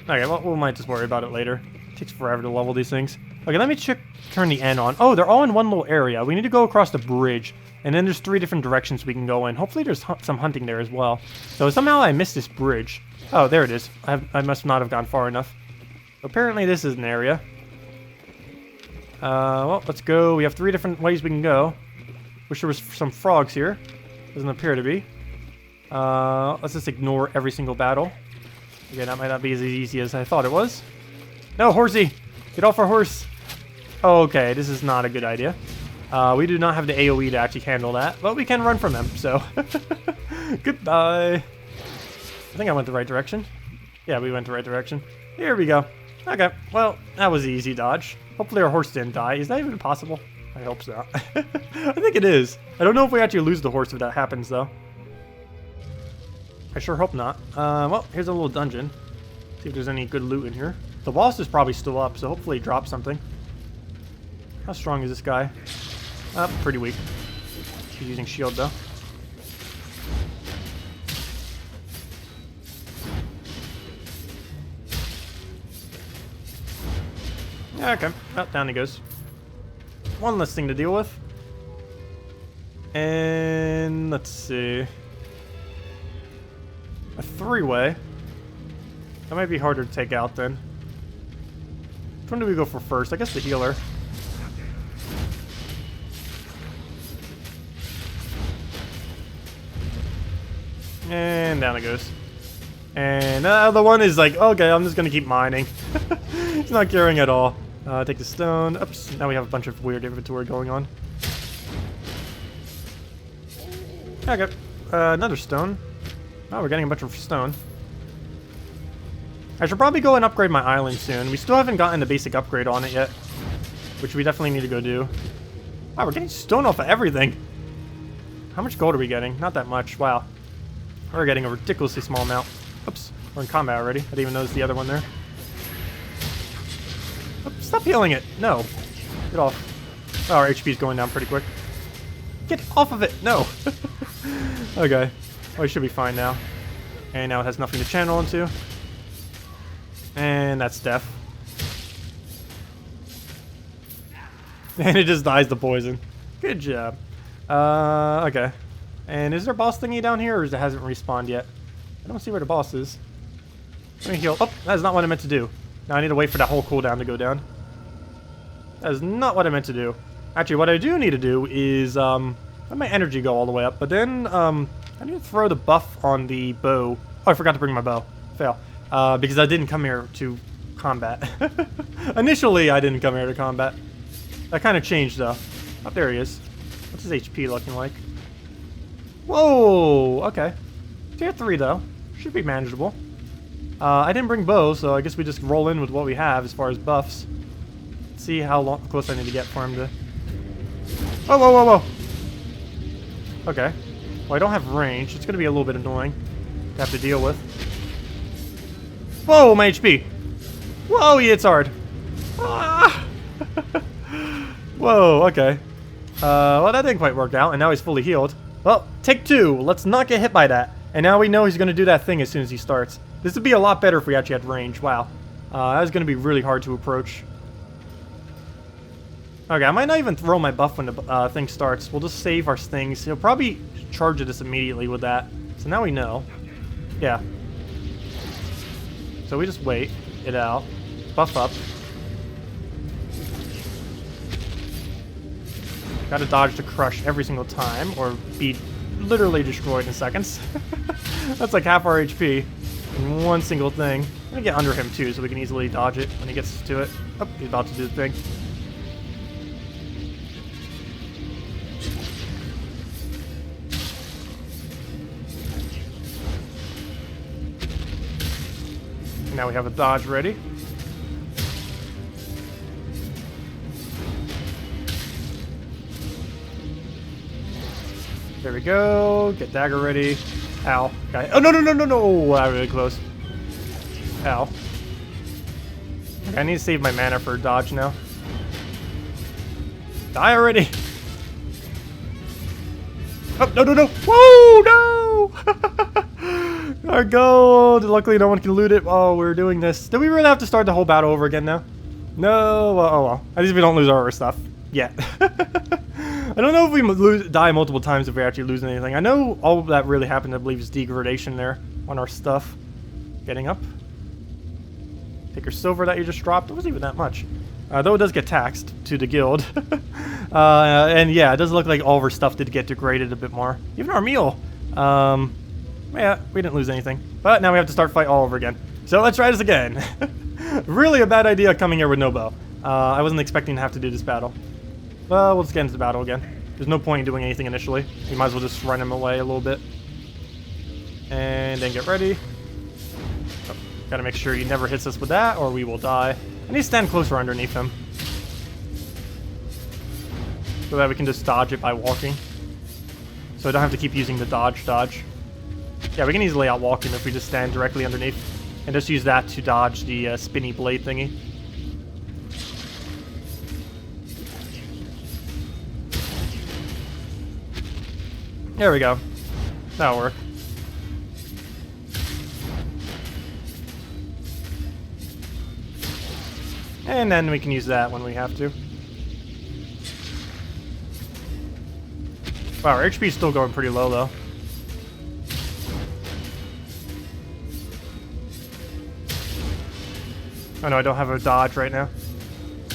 Okay, well, we might just worry about it later. It takes forever to level these things. Okay, let me turn the N on. Oh, they're all in one little area. We need to go across the bridge. And then there's 3 different directions we can go in. Hopefully there's some hunting there as well. So somehow I missed this bridge. Oh, there it is. I must not have gone far enough. Apparently this is an area. Well, let's go. We have 3 different ways we can go. Wish there was some frogs here. Doesn't appear to be. Let's just ignore every single battle. Again, that might not be as easy as I thought it was. No, horsey! Get off our horse! Okay, this is not a good idea. We do not have the AoE to actually handle that, but we can run from them, so... Goodbye! I think I went the right direction. Yeah, we went the right direction. Here we go. Okay, well, that was an easy dodge. Hopefully our horse didn't die. Is that even possible? I hope so. I think it is. I don't know if we actually lose the horse if that happens, though. I sure hope not. Well, here's a little dungeon. See if there's any good loot in here. The boss is probably still up, so hopefully he drops something. How strong is this guy? Pretty weak. He's using shield, though. Yeah, okay. Oh, down he goes. One less thing to deal with. And let's see. A 3-way. That might be harder to take out then. Which one do we go for first? I guess the healer. And down it goes. And the other one is like, okay, I'm just gonna keep mining. He's not caring at all. Take the stone. Oops, now we have a bunch of weird inventory going on. Okay, another stone. Oh, we're getting a bunch of stone. I should probably go and upgrade my island soon. We still haven't gotten the basic upgrade on it yet, which we definitely need to go do. Wow, we're getting stone off of everything. How much gold are we getting? Not that much. Wow. We're getting a ridiculously small amount. Oops, we're in combat already. I didn't even notice the other one there. Oops, stop healing it. No. Get off. Oh, our HP is going down pretty quick. Get off of it. No. Okay. Well, it should be fine now. And now it has nothing to channel into. And that's death. And it just dies to poison. Good job. Okay. And is there a boss thingy down here, or it hasn't respawned yet? I don't see where the boss is. Let me heal. Oh, that is not what I meant to do. Now I need to wait for that whole cooldown to go down. That is not what I meant to do. Actually, what I do need to do is, let my energy go all the way up, but then, I need to throw the buff on the bow. Oh, I forgot to bring my bow. Fail. Because I didn't come here to combat. Initially, I didn't come here to combat. That kind of changed, though. Oh, there he is. What's his HP looking like? Whoa! Okay. Tier 3, though. Should be manageable. I didn't bring bow, so I guess we just roll in with what we have as far as buffs. Let's see how close I need to get for him to... Whoa, whoa, whoa, whoa! Okay. Well, I don't have range. It's going to be a little bit annoying to have to deal with. Whoa, my HP! Whoa, he hits hard! Ah! Whoa, okay. Well, that didn't quite work out, and now he's fully healed. Well, take 2. Let's not get hit by that. And now we know he's going to do that thing as soon as he starts. This would be a lot better if we actually had range. Wow. That was going to be really hard to approach. Okay, I might not even throw my buff when the thing starts. We'll just save our stings. He'll probably charge at us immediately with that. So now we know. Yeah. So we just wait it out. Buff up. Gotta dodge to crush every single time, or be literally destroyed in seconds. That's like half our HP in one single thing. I'm gonna get under him too, so we can easily dodge it when he gets to it. Oh, he's about to do the thing. Now we have a dodge ready. There we go. Get dagger ready. Ow. Guy. Oh, no, no, no, no, no. Oh, wow, really close. Ow. Okay, I need to save my mana for dodge now. Die already. Oh, no, no, no. Whoa, no. Our gold. Luckily, no one can loot it while we're doing this. Do we really have to start the whole battle over again now? No. Well, oh, well. At least we don't lose our stuff yet. I don't know if we die multiple times if we actually lose anything. I know all that really happened, I believe, is degradation there on our stuff. Getting up. Take your silver that you just dropped. It wasn't even that much. Though it does get taxed to the guild. And yeah, it does look like all of our stuff did get degraded a bit more. Even our meal. Yeah, we didn't lose anything. But now we have to start fight all over again. So let's try this again. Really a bad idea coming here with no bow. I wasn't expecting to have to do this battle. Well, we'll just get into the battle again. There's no point in doing anything initially. We might as well just run him away a little bit. And then get ready. Oh, gotta make sure he never hits us with that, or we will die. I need to stand closer underneath him, so that we can just dodge it by walking. So I don't have to keep using the dodge. Yeah, we can easily outwalk him if we just stand directly underneath. And just use that to dodge the spinny blade thingy. There we go. That'll work. And then we can use that when we have to. Wow, our HP is still going pretty low, though. Oh no, I don't have a dodge right now.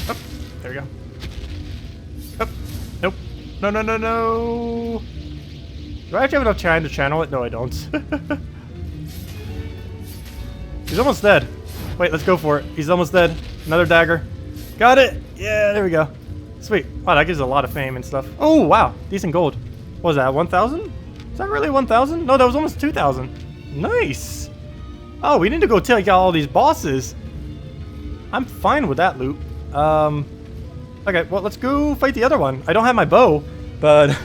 Oh, there we go. Oh, nope. No, no, no, no. Do I actually have enough time to channel it? No, I don't. He's almost dead. Wait, let's go for it. He's almost dead. Another dagger. Got it! Yeah, there we go. Sweet. Wow, that gives a lot of fame and stuff. Oh, wow. Decent gold. What was that, 1,000? Is that really 1,000? No, that was almost 2,000. Nice! Oh, we need to go take out all these bosses. I'm fine with that loot. Okay, well, let's go fight the other one. I don't have my bow, but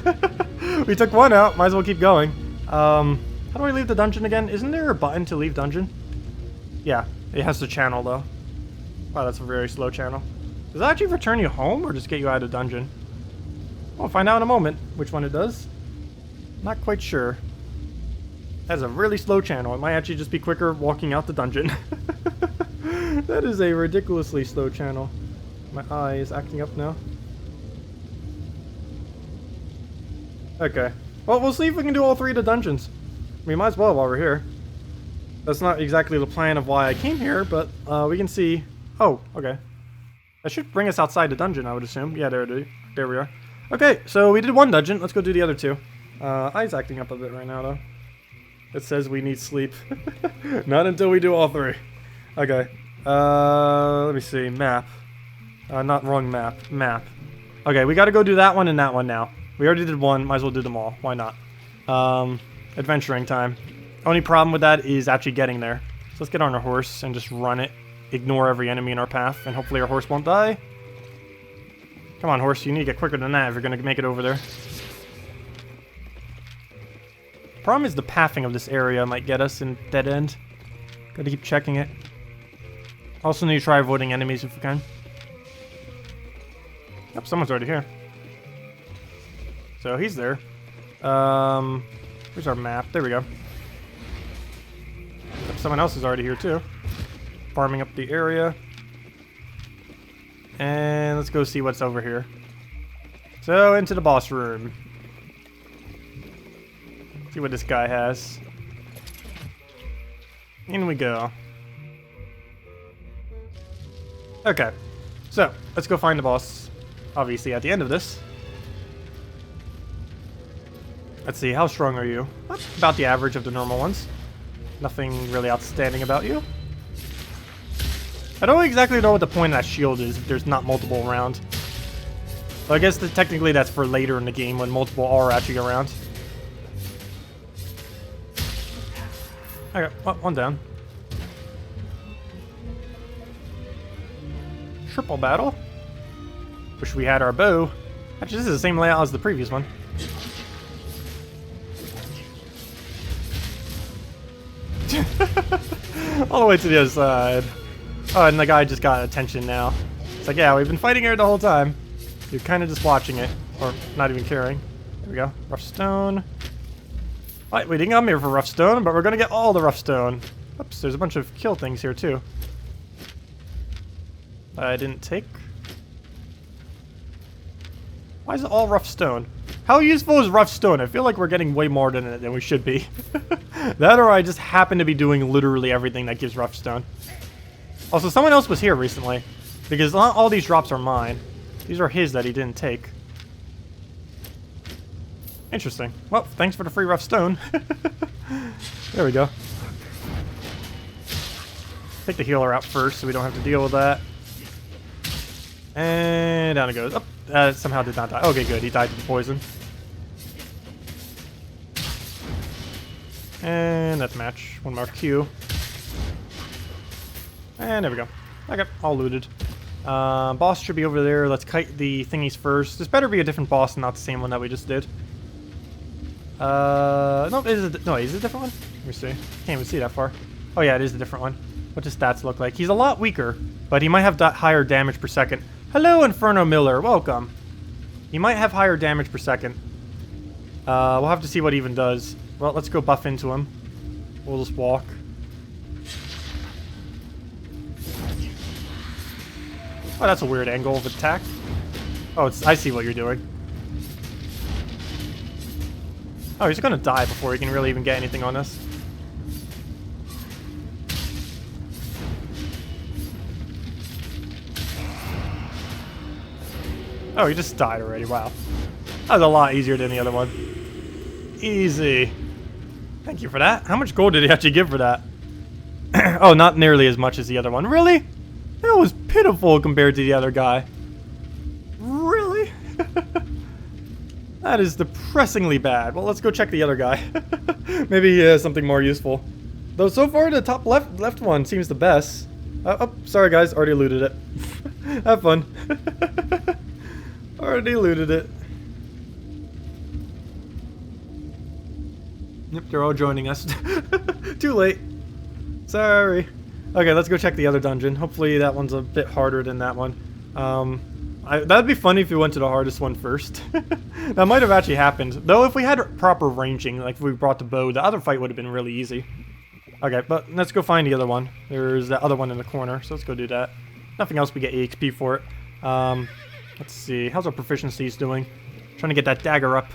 we took one out. Might as well keep going. How do I leave the dungeon again? Isn't there a button to leave dungeon? Yeah, it has to channel, though. Wow, that's a very slow channel. Does that actually return you home, or just get you out of the dungeon? We'll find out in a moment which one it does. Not quite sure. That's a really slow channel. It might actually just be quicker walking out the dungeon. That is a ridiculously slow channel. My eye is acting up now. Okay. Well, we'll see if we can do all 3 of the dungeons. We might as well while we're here. That's not exactly the plan of why I came here, but we can see... Oh, okay. That should bring us outside the dungeon, I would assume. Yeah, there we are. Okay, so we did 1 dungeon. Let's go do the other 2. Eye's acting up a bit right now, though. It says we need sleep. Not until we do all 3. Okay. Let me see. Map. Not wrong map. Map. Okay, we gotta go do that one and that one now. We already did 1. Might as well do them all. Why not? Adventuring time. Only problem with that is actually getting there. So let's get on our horse and just run it. Ignore every enemy in our path, and hopefully our horse won't die. Come on, horse. You need to get quicker than that if you're gonna make it over there. Problem is the pathing of this area might get us in dead end. Gotta keep checking it. Also need to try avoiding enemies if we can. Yep, someone's already here. So he's there. Where's our map? There we go. Someone else is already here too. Farming up the area. And let's go see what's over here. So, into the boss room. See what this guy has. In we go. Okay. So, let's go find the boss. Obviously, at the end of this. Let's see, how strong are you? About the average of the normal ones. Nothing really outstanding about you. I don't exactly know what the point of that shield is if there's not multiple around. Well, I guess technically that's for later in the game when multiple are actually around. Okay, well, one down. Triple battle. Wish we had our bow. Actually, this is the same layout as the previous one. All the way to the other side. Oh, and the guy just got attention now. It's like, yeah, we've been fighting here the whole time. You're kind of just watching it, or not even caring. There we go. Rough stone. Alright, we didn't come here for rough stone, but we're gonna get all the rough stone. Oops, there's a bunch of kill things here too. I didn't take. Why is it all rough stone? How useful is rough stone? I feel like we're getting way more than we should be. That or I just happen to be doing literally everything that gives rough stone. Also, someone else was here recently, because not all these drops are mine. These are his that he didn't take. Interesting. Well, thanks for the free rough stone. There we go. Take the healer out first so we don't have to deal with that. And down it goes. Oh, somehow did not die. Okay, good. He died to the poison. And that's match. One more Q. And there we go. Okay, all looted. Boss should be over there. Let's kite the thingies first. This better be a different boss and not the same one that we just did. No, is it a different one? Let me see. Can't even see that far. Oh yeah, it is a different one. What does stats look like? He's a lot weaker, but he might have higher damage per second. Hello, Inferno Miller. Welcome. He might have higher damage per second. We'll have to see what he even does. Well, let's go buff into him. We'll just walk. Oh, that's a weird angle of attack. Oh, I see what you're doing. Oh, he's gonna die before he can really even get anything on us. Oh, he just died already. Wow. That was a lot easier than the other one. Easy. Thank you for that. How much gold did he actually give for that? Oh, not nearly as much as the other one. Really? That was pitiful compared to the other guy. Really? That is depressingly bad. Well, let's go check the other guy. Maybe he has something more useful. Though so far the top left one seems the best. Oh, sorry guys, already looted it. Have fun. Already looted it. Yep, they're all joining us. Too late. Sorry. Okay, let's go check the other dungeon. Hopefully that one's a bit harder than that one. That'd be funny if we went to the hardest one first. That might have actually happened. Though if we had proper ranging, like if we brought the bow, the other fight would have been really easy. Okay, but let's go find the other one. There's that other one in the corner, so let's go do that. Nothing else, we get EXP for it. Let's see, how's our proficiencies doing? Trying to get that dagger up.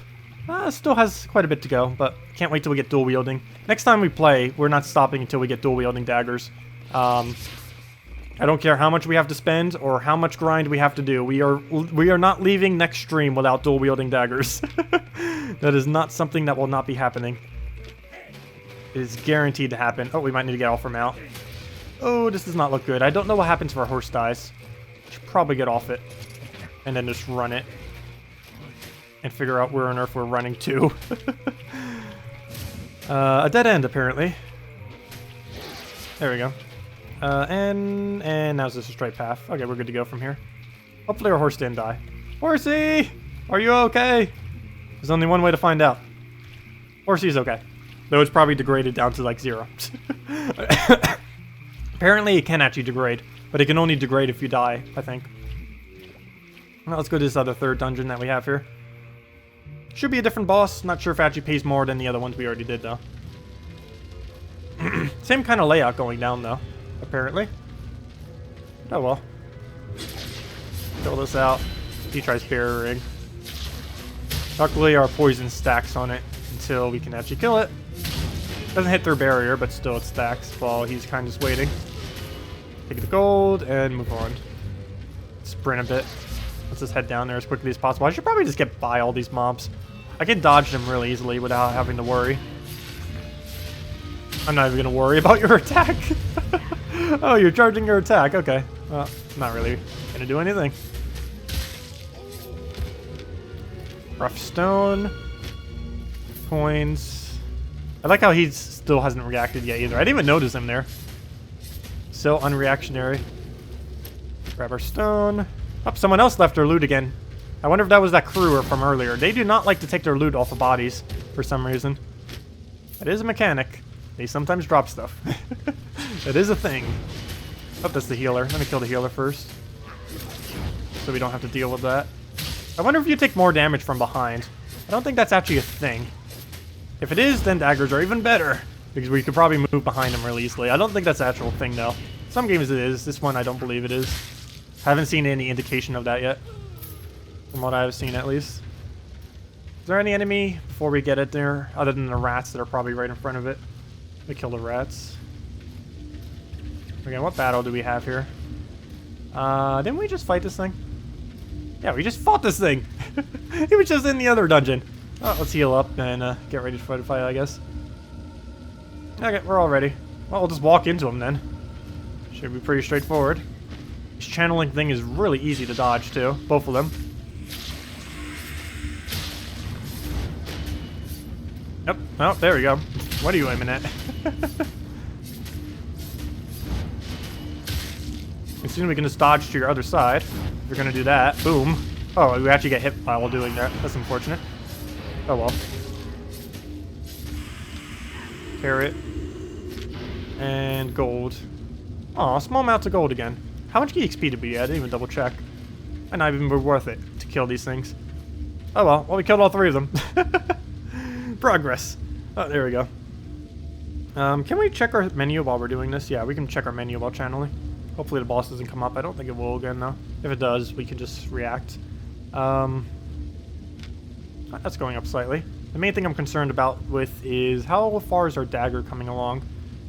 Still has quite a bit to go, but can't wait till we get dual wielding. Next time we play, we're not stopping until we get dual wielding daggers. I don't care how much we have to spend or how much grind we have to do. We are not leaving next stream without dual wielding daggers. That is not something that will not be happening. It is guaranteed to happen. Oh, we might need to get off from out. Oh, this does not look good. I don't know what happens if our horse dies. Should probably get off it and then just run it and figure out where on earth we're running to. A dead end apparently. There we go. And now is this a straight path? Okay, we're good to go from here. Hopefully our horse didn't die. Horsey! Are you okay? There's only one way to find out. Horsey's okay. Though it's probably degraded down to like 0. Apparently it can actually degrade, but it can only degrade if you die, I think. Now let's go to this other third dungeon that we have here. Should be a different boss. Not sure if it actually pays more than the other ones we already did, though. Same kind of layout going down, though, apparently. Oh, well. Fill this out. He tries barriering. Luckily, our poison stacks on it until we can actually kill it. Doesn't hit their barrier, but still it stacks while he's kind of just waiting. Take the gold and move on. Sprint a bit. Let's just head down there as quickly as possible. I should probably just get by all these mobs. I can dodge them really easily without having to worry. I'm not even going to worry about your attack. Oh, you're charging your attack. Okay. Well, not really going to do anything. Rough stone. Coins. I like how he still hasn't reacted yet either. I didn't even notice him there. So unreactionary. Grab our stone. Oh, someone else left their loot again. I wonder if that was that crew from earlier. They do not like to take their loot off of bodies for some reason. That is a mechanic. They sometimes drop stuff. That is a thing. Oh, that's the healer. Let me kill the healer first. So we don't have to deal with that. I wonder if you take more damage from behind. I don't think that's actually a thing. If it is, then daggers are even better. Because we could probably move behind them really easily. I don't think that's an actual thing, though. Some games it is. This one, I don't believe it is. I haven't seen any indication of that yet. From what I've seen, at least. Is there any enemy before we get it there? Other than the rats that are probably right in front of it. We kill the rats. Okay, what battle do we have here? Didn't we just fight this thing? Yeah, we just fought this thing. He was just in the other dungeon. Oh, let's heal up and get ready to fight a fight, I guess. Okay, we're all ready. Well, we'll just walk into him then. Should be pretty straightforward. This channeling thing is really easy to dodge too. Both of them. Yep. Oh, there we go. What are you aiming at? As soon as we can just dodge to your other side. We're gonna do that. Boom. Oh, we actually get hit while doing that. That's unfortunate. Oh well. Carrot. And gold. Aw, small amounts of gold again. How much EXP did we get? I didn't even double check. Might not even be worth it to kill these things. Oh well. Well, we killed all three of them. Progress. Oh, there we go. Can we check our menu while we're doing this? Yeah, we can check our menu while channeling. Hopefully the boss doesn't come up. I don't think it will again, though. If it does, we can just react. That's going up slightly. The main thing I'm concerned about with is how far is our dagger coming along?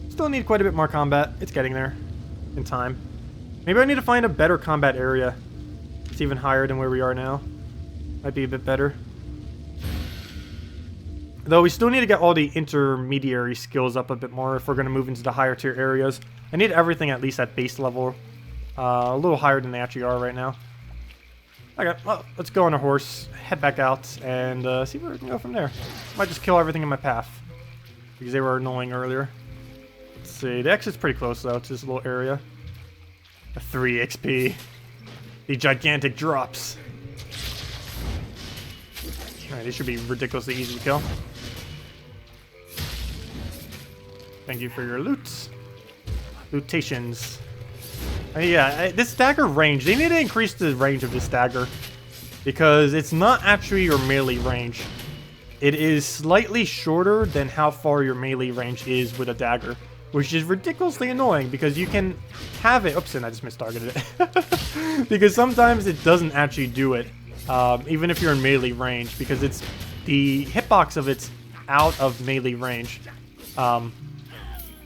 Still need quite a bit more combat. It's getting there in time. Maybe I need to find a better combat area. It's even higher than where we are now. Might be a bit better. Though we still need to get all the intermediary skills up a bit more if we're going to move into the higher tier areas. I need everything at least at base level. A little higher than they actually are right now. Okay, well, let's go on a horse, head back out, and see where we can go from there. Might just kill everything in my path. Because they were annoying earlier. Let's see, the exit's pretty close though to this little area. A 3 XP. The gigantic drops. Alright, these should be ridiculously easy to kill. Thank you for your loot. Lootations. Yeah, this dagger range, they need to increase the range of this dagger. Because it's not actually your melee range. It is slightly shorter than how far your melee range is with a dagger. Which is ridiculously annoying because you can have it... Oops, and I just mistargeted it. Because sometimes it doesn't actually do it. Even if you're in melee range. Because it's... The hitbox of it's out of melee range.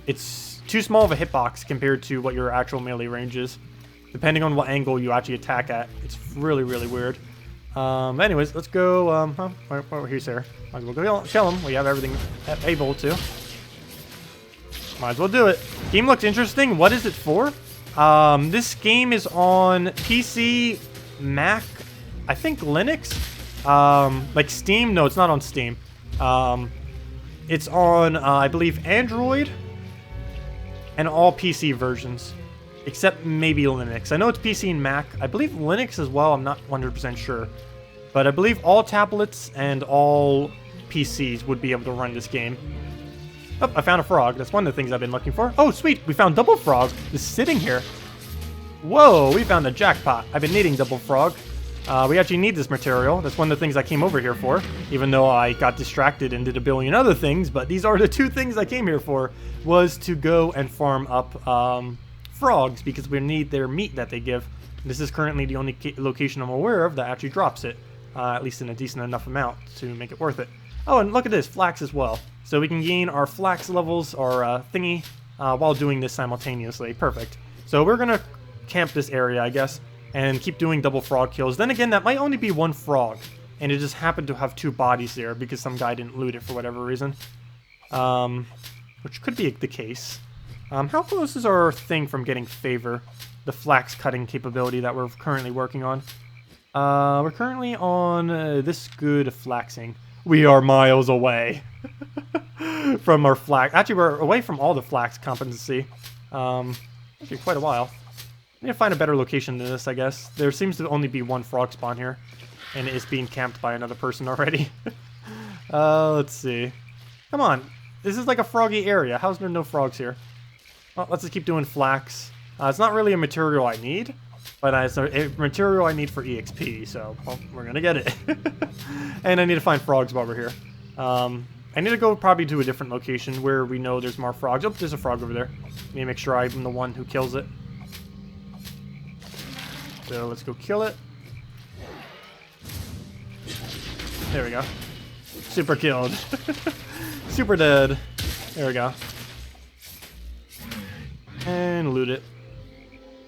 It's too small of a hitbox compared to what your actual melee range is. Depending on what angle you actually attack at. It's really, really weird. Anyways, let's go... he's here. Might as well go kill him. We have everything able to. Might as well do it. Game looks interesting. What is it for? This game is on PC, Mac, I think Linux. Like Steam? No, it's not on Steam. It's on, I believe, Android and all PC versions. Except maybe Linux. I know it's PC and Mac. I believe Linux as well. I'm not 100% sure. But I believe all tablets and all PCs would be able to run this game. Oh, I found a frog. That's one of the things I've been looking for. Oh, sweet. We found double frog just sitting here. Whoa, we found a jackpot. I've been needing double frog. We actually need this material. That's one of the things I came over here for, even though I got distracted and did a billion other things. But these are the two things I came here for, was to go and farm up frogs, because we need their meat that they give. This is currently the only location I'm aware of that actually drops it, at least in a decent enough amount to make it worth it. Oh, and look at this, flax as well. So we can gain our flax levels, our thingy, while doing this simultaneously. Perfect. So we're going to camp this area, I guess, and keep doing double frog kills. Then again, that might only be one frog, and it just happened to have two bodies there because some guy didn't loot it for whatever reason. Which could be the case. How close is our thing from getting favor? The flax cutting capability that we're currently working on. We're currently on this good flaxing. We are miles away from our flax. Actually, we're away from all the flax competency. Actually, quite a while. I need to find a better location than this, I guess. There seems to only be one frog spawn here, and it is being camped by another person already. Let's see. Come on. This is like a froggy area. How's there no frogs here? Well, let's just keep doing flax. It's not really a material I need, but it's a material I need for EXP, so well, we're gonna get it. And I need to find frogs while we're here. I need to go probably to a different location where we know there's more frogs. Oh, there's a frog over there. I need to make sure I'm the one who kills it. So let's go kill it. There we go. Super killed. Super dead. There we go. And loot it.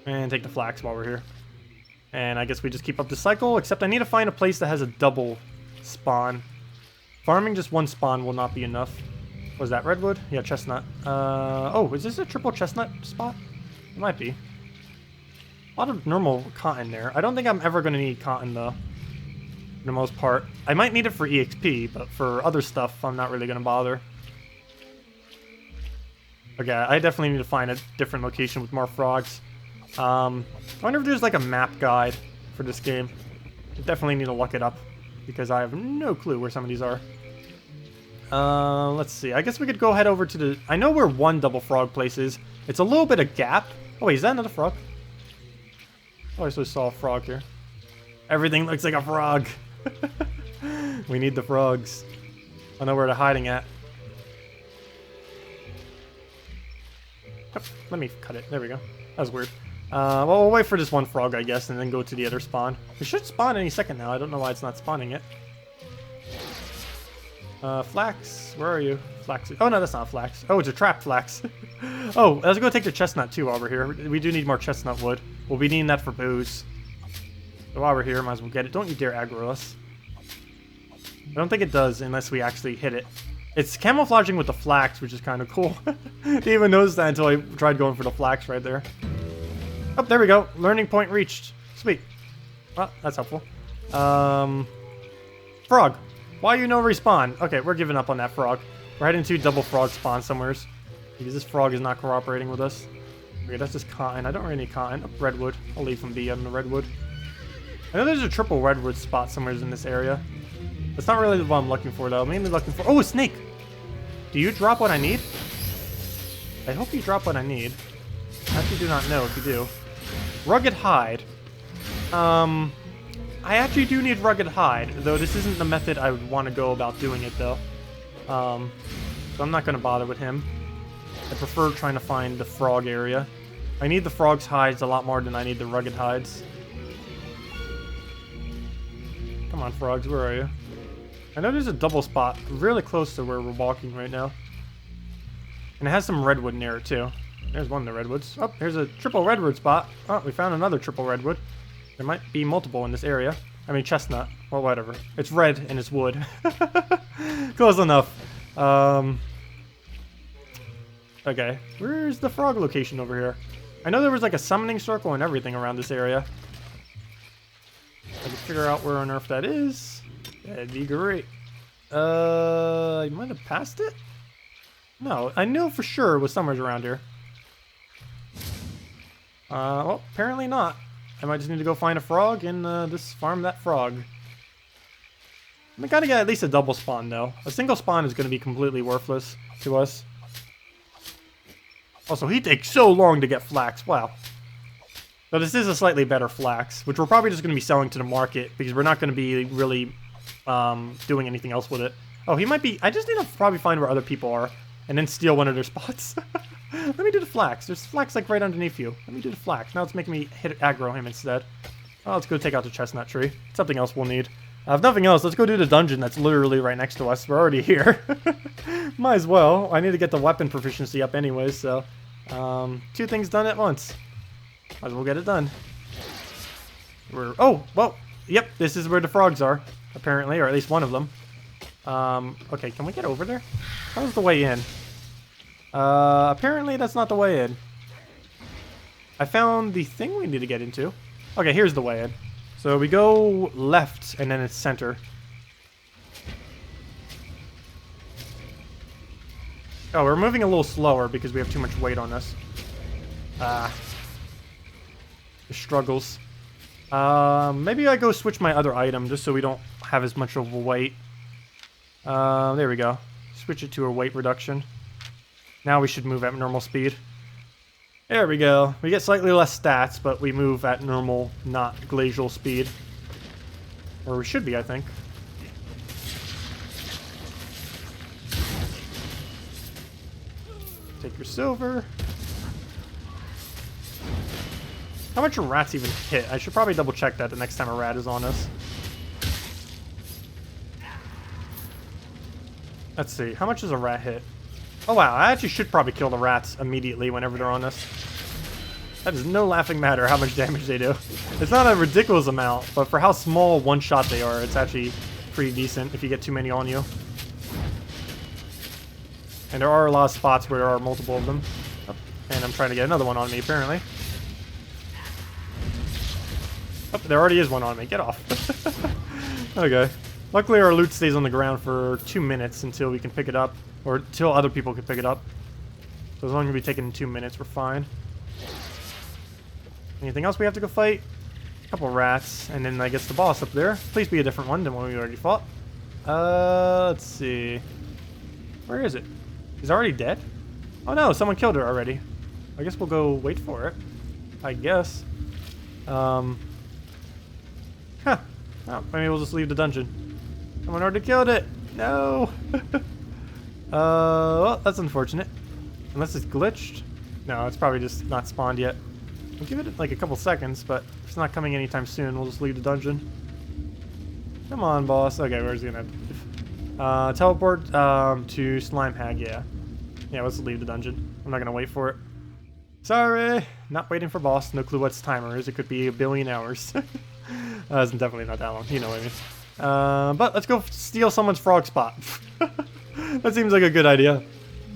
And take the flax while we're here. And I guess we just keep up the cycle, except I need to find a place that has a double spawn. Farming just one spawn will not be enough. Was that redwood? Yeah, chestnut. Oh, is this a triple chestnut spot? It might be. A lot of normal cotton there. I don't think I'm ever going to need cotton, though. For the most part. I might need it for EXP, but for other stuff, I'm not really going to bother. Okay, I definitely need to find a different location with more frogs. I wonder if there's like a map guide for this game. I definitely need to look it up, because I have no clue where some of these are. Let's see. I guess we could go head over to the... I know where one double frog place is. It's a little bit of gap. Oh, wait, is that another frog? Oh, I just saw a frog here. Everything looks like a frog. We need the frogs. I know where they're hiding at. Oh, let me cut it. There we go. That was weird. Well, we'll wait for this one frog, I guess, and then go to the other spawn. It should spawn any second now. I don't know why it's not spawning yet. Flax, where are you? Flax. Oh, no, that's not flax. Oh, it's a trap flax. Oh, let's go take the chestnut, too, while we're here. We do need more chestnut wood. We'll be needing that for booze. So while we're here, might as well get it. Don't you dare aggro us. I don't think it does unless we actually hit it. It's camouflaging with the flax, which is kind of cool. Didn't even notice that until I tried going for the flax right there. Oh, there we go. Learning point reached. Sweet. Well, that's helpful. Frog. Why you no respawn? Okay, we're giving up on that frog. We're heading to double frog spawn somewheres, because this frog is not cooperating with us. Okay, that's just cotton. I don't really need cotton. Oh, redwood. I'll leave him be on the redwood. I know there's a triple redwood spot somewheres in this area. That's not really what I'm looking for, though. I'm mainly looking for... Oh, a snake! Do you drop what I need? I hope you drop what I need. I actually do not know if you do. Rugged hide. I actually do need rugged hide, though this isn't the method I would want to go about doing it, though. So I'm not going to bother with him. I prefer trying to find the frog area. I need the frog's hides a lot more than I need the rugged hides. Come on, frogs, where are you? I know there's a double spot really close to where we're walking right now. And it has some redwood near it, too. There's one of the redwoods. Oh, here's a triple redwood spot. Oh, we found another triple redwood. There might be multiple in this area. I mean, chestnut. Well, whatever. It's red and it's wood. Close enough. Okay. Where's the frog location over here? I know there was like a summoning circle and everything around this area. I can figure out where on earth that is. That'd be great. I might have passed it? No, I knew for sure it was somewhere around here. Well, apparently not. I might just need to go find a frog and just farm that frog. I gotta get at least a double spawn, though. A single spawn is going to be completely worthless to us. Also, he takes so long to get flax. Wow. So this is a slightly better flax, which we're probably just going to be selling to the market because we're not going to be really doing anything else with it. Oh, he might be... I just need to probably find where other people are and then steal one of their spots. Let me do the flax. There's flax like right underneath you. Let me do the flax. Now it's making me hit aggro him instead. Oh, let's go take out the chestnut tree. Something else we'll need. If nothing else, let's go do the dungeon that's literally right next to us. We're already here. Might as well. I need to get the weapon proficiency up anyways, so... 2 things done at once. Might as well get it done. Oh, well, yep, this is where the frogs are, apparently, or at least one of them. Okay, can we get over there? How's the way in? Apparently that's not the way in. I found the thing we need to get into. Okay, here's the way in. So we go left, and then it's center. Oh, we're moving a little slower because we have too much weight on us. The struggles. Maybe I go switch my other item just so we don't have as much of a weight. There we go. Switch it to a weight reduction. Now we should move at normal speed. There we go. We get slightly less stats, but we move at normal, not glacial speed. Or we should be, I think. Take your silver. How much do rats even hit? I should probably double check that the next time a rat is on us. Let's see. How much does a rat hit? Oh wow, I actually should probably kill the rats immediately whenever they're on us. That is no laughing matter how much damage they do. It's not a ridiculous amount, but for how small one shot they are, it's actually pretty decent if you get too many on you. And there are a lot of spots where there are multiple of them. Oh, and I'm trying to get another one on me, apparently. Oh, there already is one on me. Get off. Okay. Luckily, our loot stays on the ground for 2 minutes until we can pick it up. Or until other people can pick it up. So as long as we take it in 2 minutes, we're fine. Anything else we have to go fight? A couple rats, and then I guess the boss up there. Please be a different one than one we already fought. Let's see. Where is it? He's already dead? Oh no, someone killed her already. I guess we'll go wait for it. I guess. Huh. Oh, maybe we'll just leave the dungeon. Someone already killed it! No! Well, that's unfortunate. Unless it's glitched. No, it's probably just not spawned yet. We'll give it like a couple seconds, but if it's not coming anytime soon, we'll just leave the dungeon. Come on, boss. Okay, where's he gonna teleport to Slime Hag, yeah. Yeah, let's leave the dungeon. I'm not gonna wait for it. Sorry! Not waiting for boss. No clue what its timer is. It could be 1 billion hours. It's definitely not that long. You know what I mean. But let's go steal someone's frog spot. That seems like a good idea.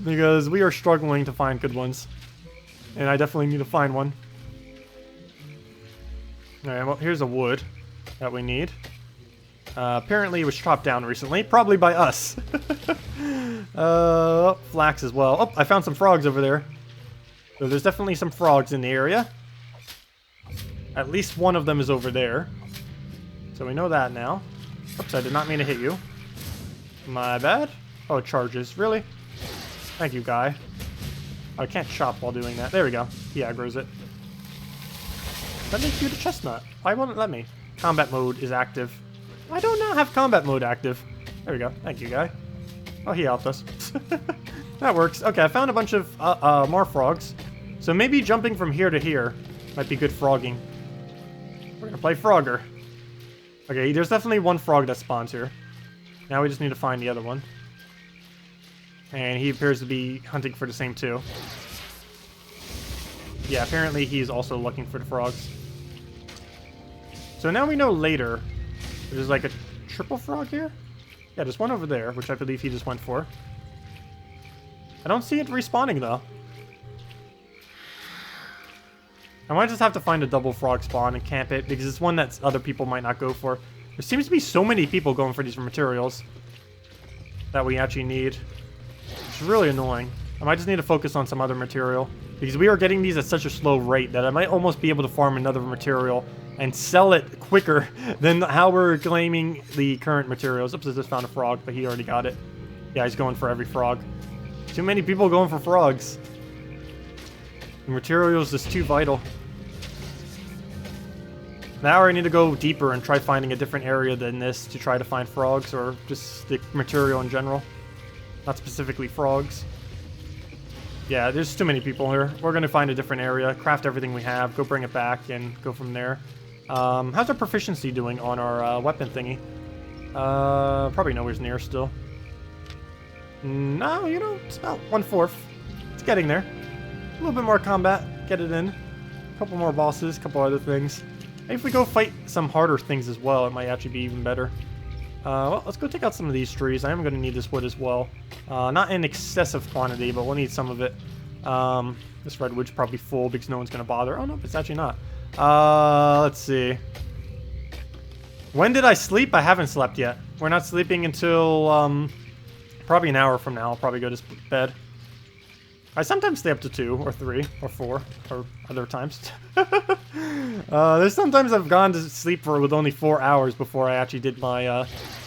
Because we are struggling to find good ones. And I definitely need to find one. Alright, well, here's a wood that we need. Apparently it was chopped down recently. Probably by us. Flax as well. Oh, I found some frogs over there. So there's definitely some frogs in the area. At least one of them is over there. So we know that now. Oops, I did not mean to hit you. My bad. Oh, it charges. Really? Thank you, guy. Oh, I can't chop while doing that. There we go. He aggroes it. Let me do the chestnut. Why won't it let me? Combat mode is active. I do not have combat mode active. There we go. Thank you, guy. Oh, he helped us. That works. Okay, I found a bunch of more frogs. So maybe jumping from here to here might be good frogging. We're gonna play Frogger. Okay, there's definitely one frog that spawns here. Now we just need to find the other one. And he appears to be hunting for the same two. Yeah, apparently he's also looking for the frogs. So now we know later there's like a triple frog here? Yeah, there's one over there, which I believe he just went for. I don't see it respawning though. I might just have to find a double frog spawn and camp it, because it's one that other people might not go for. There seems to be so many people going for these materials that we actually need. It's really annoying. I might just need to focus on some other material, because we are getting these at such a slow rate that I might almost be able to farm another material and sell it quicker than how we're claiming the current materials. Oops, I just found a frog, but he already got it. Yeah, he's going for every frog. Too many people going for frogs. The material is just too vital. Now I need to go deeper and try finding a different area than this to try to find frogs, or just the material in general. Not specifically frogs. Yeah, there's too many people here. We're going to find a different area, craft everything we have, go bring it back, and go from there. How's our proficiency doing on our weapon thingy? Probably nowhere near still. No, you know, it's about 1/4. It's getting there. A little bit more combat, get it in. A couple more bosses, a couple other things. Maybe if we go fight some harder things as well, it might actually be even better. Well, let's go take out some of these trees. I am going to need this wood as well. Not in excessive quantity, but we'll need some of it. This redwood's probably full because no one's going to bother. Oh, no, it's actually not. Let's see. When did I sleep? I haven't slept yet. We're not sleeping until, probably an hour from now. I'll probably go to bed. I sometimes stay up to 2 or 3 or 4 or other times. There's sometimes I've gone to sleep with only 4 hours before I actually did my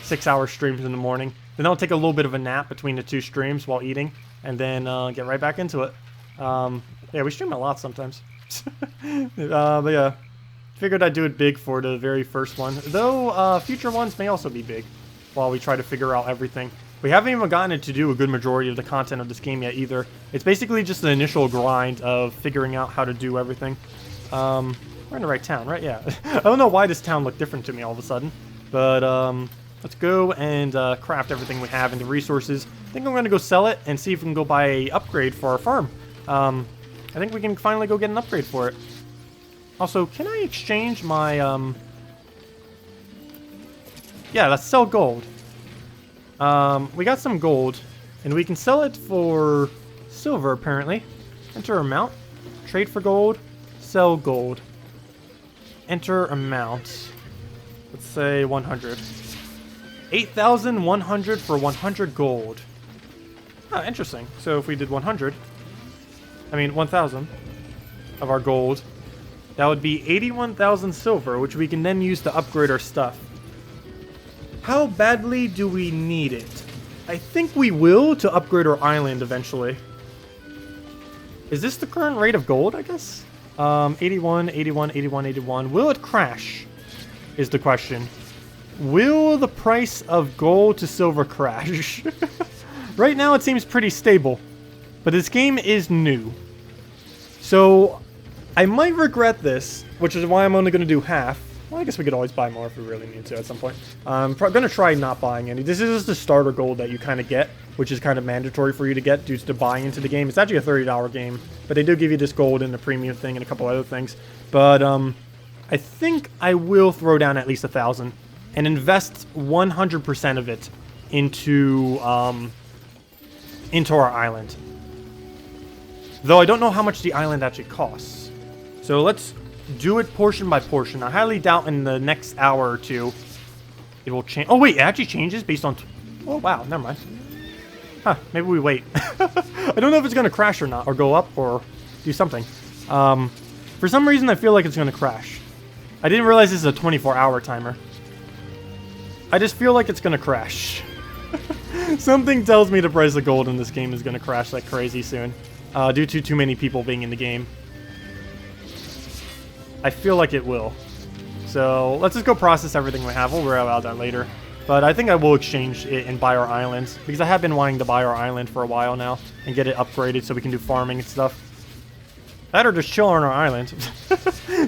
6-hour streams in the morning. Then I'll take a little bit of a nap between the 2 streams while eating, and then get right back into it. Yeah, we stream a lot sometimes. But yeah, figured I'd do it big for the very first one. Though future ones may also be big while we try to figure out everything. We haven't even gotten it to do a good majority of the content of this game yet either. It's basically just the initial grind of figuring out how to do everything. We're in the right town, right? Yeah. I don't know why this town looked different to me all of a sudden. But let's go and craft everything we have into resources. I think I'm going to go sell it and see if we can go buy an upgrade for our farm. I think we can finally go get an upgrade for it. Also, can I exchange my... Yeah, let's sell gold. We got some gold, and we can sell it for silver, apparently. Enter amount. Trade for gold. Sell gold. Enter amount. Let's say 100. 8,100 for 100 gold. Ah, interesting. So if we did 1,000 of our gold, that would be 81,000 silver, which we can then use to upgrade our stuff. How badly do we need it? I think we will to upgrade our island eventually. Is this the current rate of gold, I guess? 81, 81, 81, 81. Will it crash? Is the question. Will the price of gold to silver crash? Right now it seems pretty stable. But this game is new. So I might regret this, which is why I'm only going to do half. Well, I guess we could always buy more if we really need to at some point. I'm going to try not buying any. This is just the starter gold that you kind of get, which is kind of mandatory for you to get due to buying into the game. It's actually a $30 game, but they do give you this gold in the premium thing and a couple other things. But I think I will throw down at least 1,000 and invest 100% of it into our island. Though I don't know how much the island actually costs. So let's do it portion by portion. I highly doubt in the next hour or 2 it will change. Oh wait, it actually changes based on... Oh wow, never mind. Huh, maybe we wait. I don't know if it's going to crash or not, or go up, or do something. For some reason I feel like it's going to crash. I didn't realize this is a 24-hour timer. I just feel like it's going to crash. Something tells me the price of gold in this game is going to crash like crazy soon. Due to too many people being in the game. I feel like it will. So let's just go process everything we have. We'll worry about that later. But I think I will exchange it and buy our island. Because I have been wanting to buy our island for a while now. And get it upgraded so we can do farming and stuff. That or just chill on our island.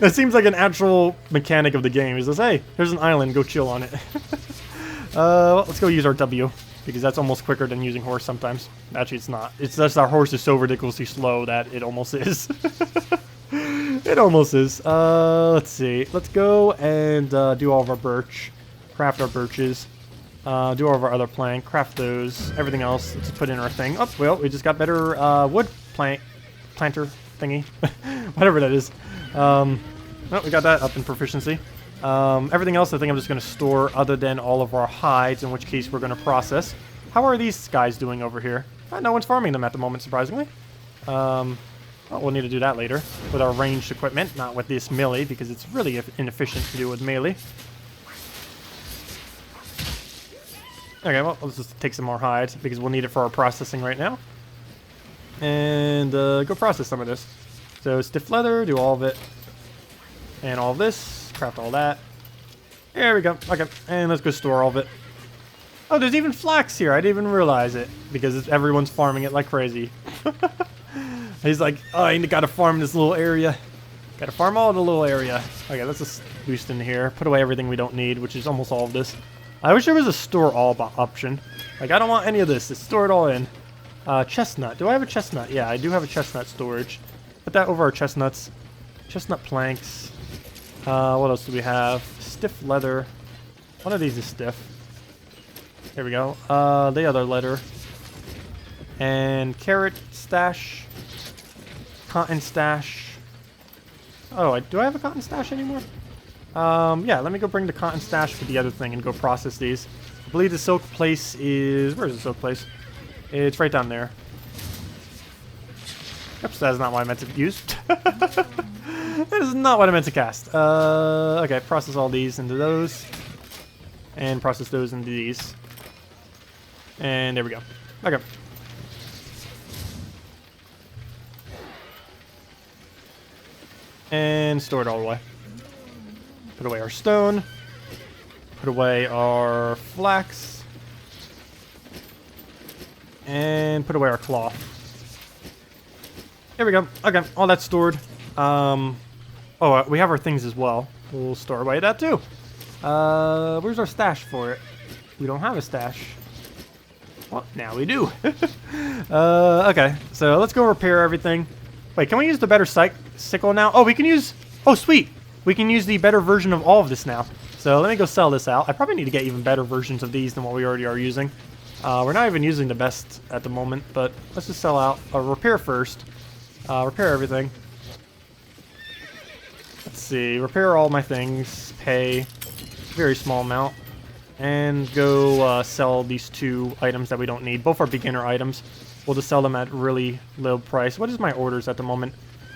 That seems like an actual mechanic of the game. Is this, hey, here's an island, go chill on it. Let's go use our W. Because that's almost quicker than using horse sometimes. Actually, it's not. It's just our horse is so ridiculously slow that it almost is. It almost is. Let's see. Let's go and do all of our birch. Craft our birches. Do all of our other plank. Craft those. Everything else. Let's put in our thing. Oh, well, we just got better wood planter thingy. Whatever that is. Oh, we got that up in proficiency. Everything else I think I'm just going to store other than all of our hides, in which case we're going to process. How are these guys doing over here? No one's farming them at the moment, surprisingly. Well, we'll need to do that later with our ranged equipment, not with this melee, because it's really inefficient to do with melee. Okay, well, let's just take some more hides, because we'll need it for our processing right now. And go process some of this. So stiff leather, do all of it. And all of this. craft all that. There we go. Okay, and let's go store all of it. Oh, there's even flax here. I didn't even realize it because everyone's farming it like crazy. He's like, oh, I gotta farm this little area. Gotta farm all the little area. Okay, let's just boost in here. Put away everything we don't need, which is almost all of this. I wish there was a store all option. Like, I don't want any of this. Just store it all in. Chestnut. Do I have a chestnut? Yeah, I do have a chestnut storage. Put that over our chestnuts. Chestnut planks. What else do we have? Stiff leather. One of these is stiff. There we go. The other leather. And carrot stash. Cotton stash. Oh, do I have a cotton stash anymore? Yeah, let me go bring the cotton stash for the other thing and go process these. I believe the silk place is... Where's the silk place? It's right down there. Oops, that's not what I meant to use. That is not what I meant to cast. Okay, process all these into those. And process those into these. And there we go. Okay. And store it all away. Put away our stone. Put away our flax. And put away our cloth. There we go. Okay, all that's stored. We have our things as well. We'll store away that too. Where's our stash for it? We don't have a stash. Well, now we do. Okay, so let's go repair everything. Wait, can we use the better sickle now? Oh, we can use... Oh, sweet. We can use the better version of all of this now. So let me go sell this out. I probably need to get even better versions of these than what we already are using. We're not even using the best at the moment, but let's just sell out. Repair first. Repair everything. Let's see. Repair all my things. Pay. Very small amount. And go sell these 2 items that we don't need. Both are beginner items. We'll just sell them at really low price. What is my orders at the moment?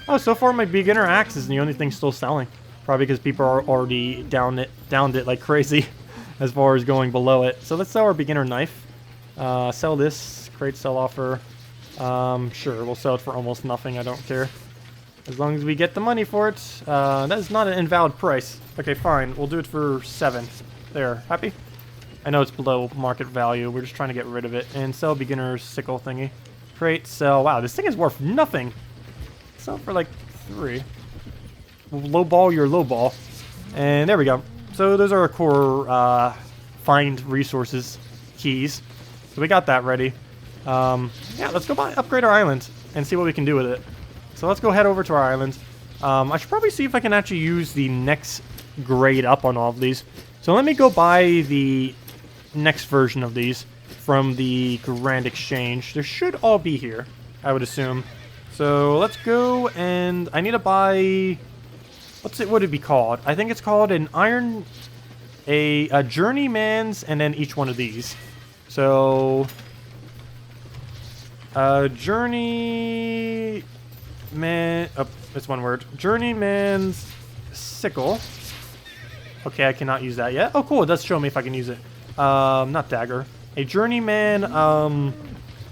Oh, so far my beginner axe is the only thing still selling. Probably because people are already downed it like crazy as far as going below it. So let's sell our beginner knife. Sell this. Crate sell offer. Sure, we'll sell it for almost nothing. I don't care. As long as we get the money for it. That is not an invalid price. Okay, fine. We'll do it for 7. There. Happy? I know it's below market value. We're just trying to get rid of it. And sell beginner's sickle thingy. Crate, sell. Wow, this thing is worth nothing. Sell for like 3. Lowball your lowball. And there we go. So those are our core find resources keys. So we got that ready. Yeah, let's go upgrade our island and see what we can do with it. So let's go head over to our island. I should probably see if I can actually use the next grade up on all of these. So let me go buy the next version of these from the Grand Exchange. There should all be here, I would assume. So let's go, and I need to buy... what would it be called? I think it's called an iron... a journeyman's, and then each one of these. So... journeyman... oh, it's one word. Journeyman's sickle. Okay, I cannot use that yet. Oh, cool. It does show me if I can use it. Not dagger. A journeyman,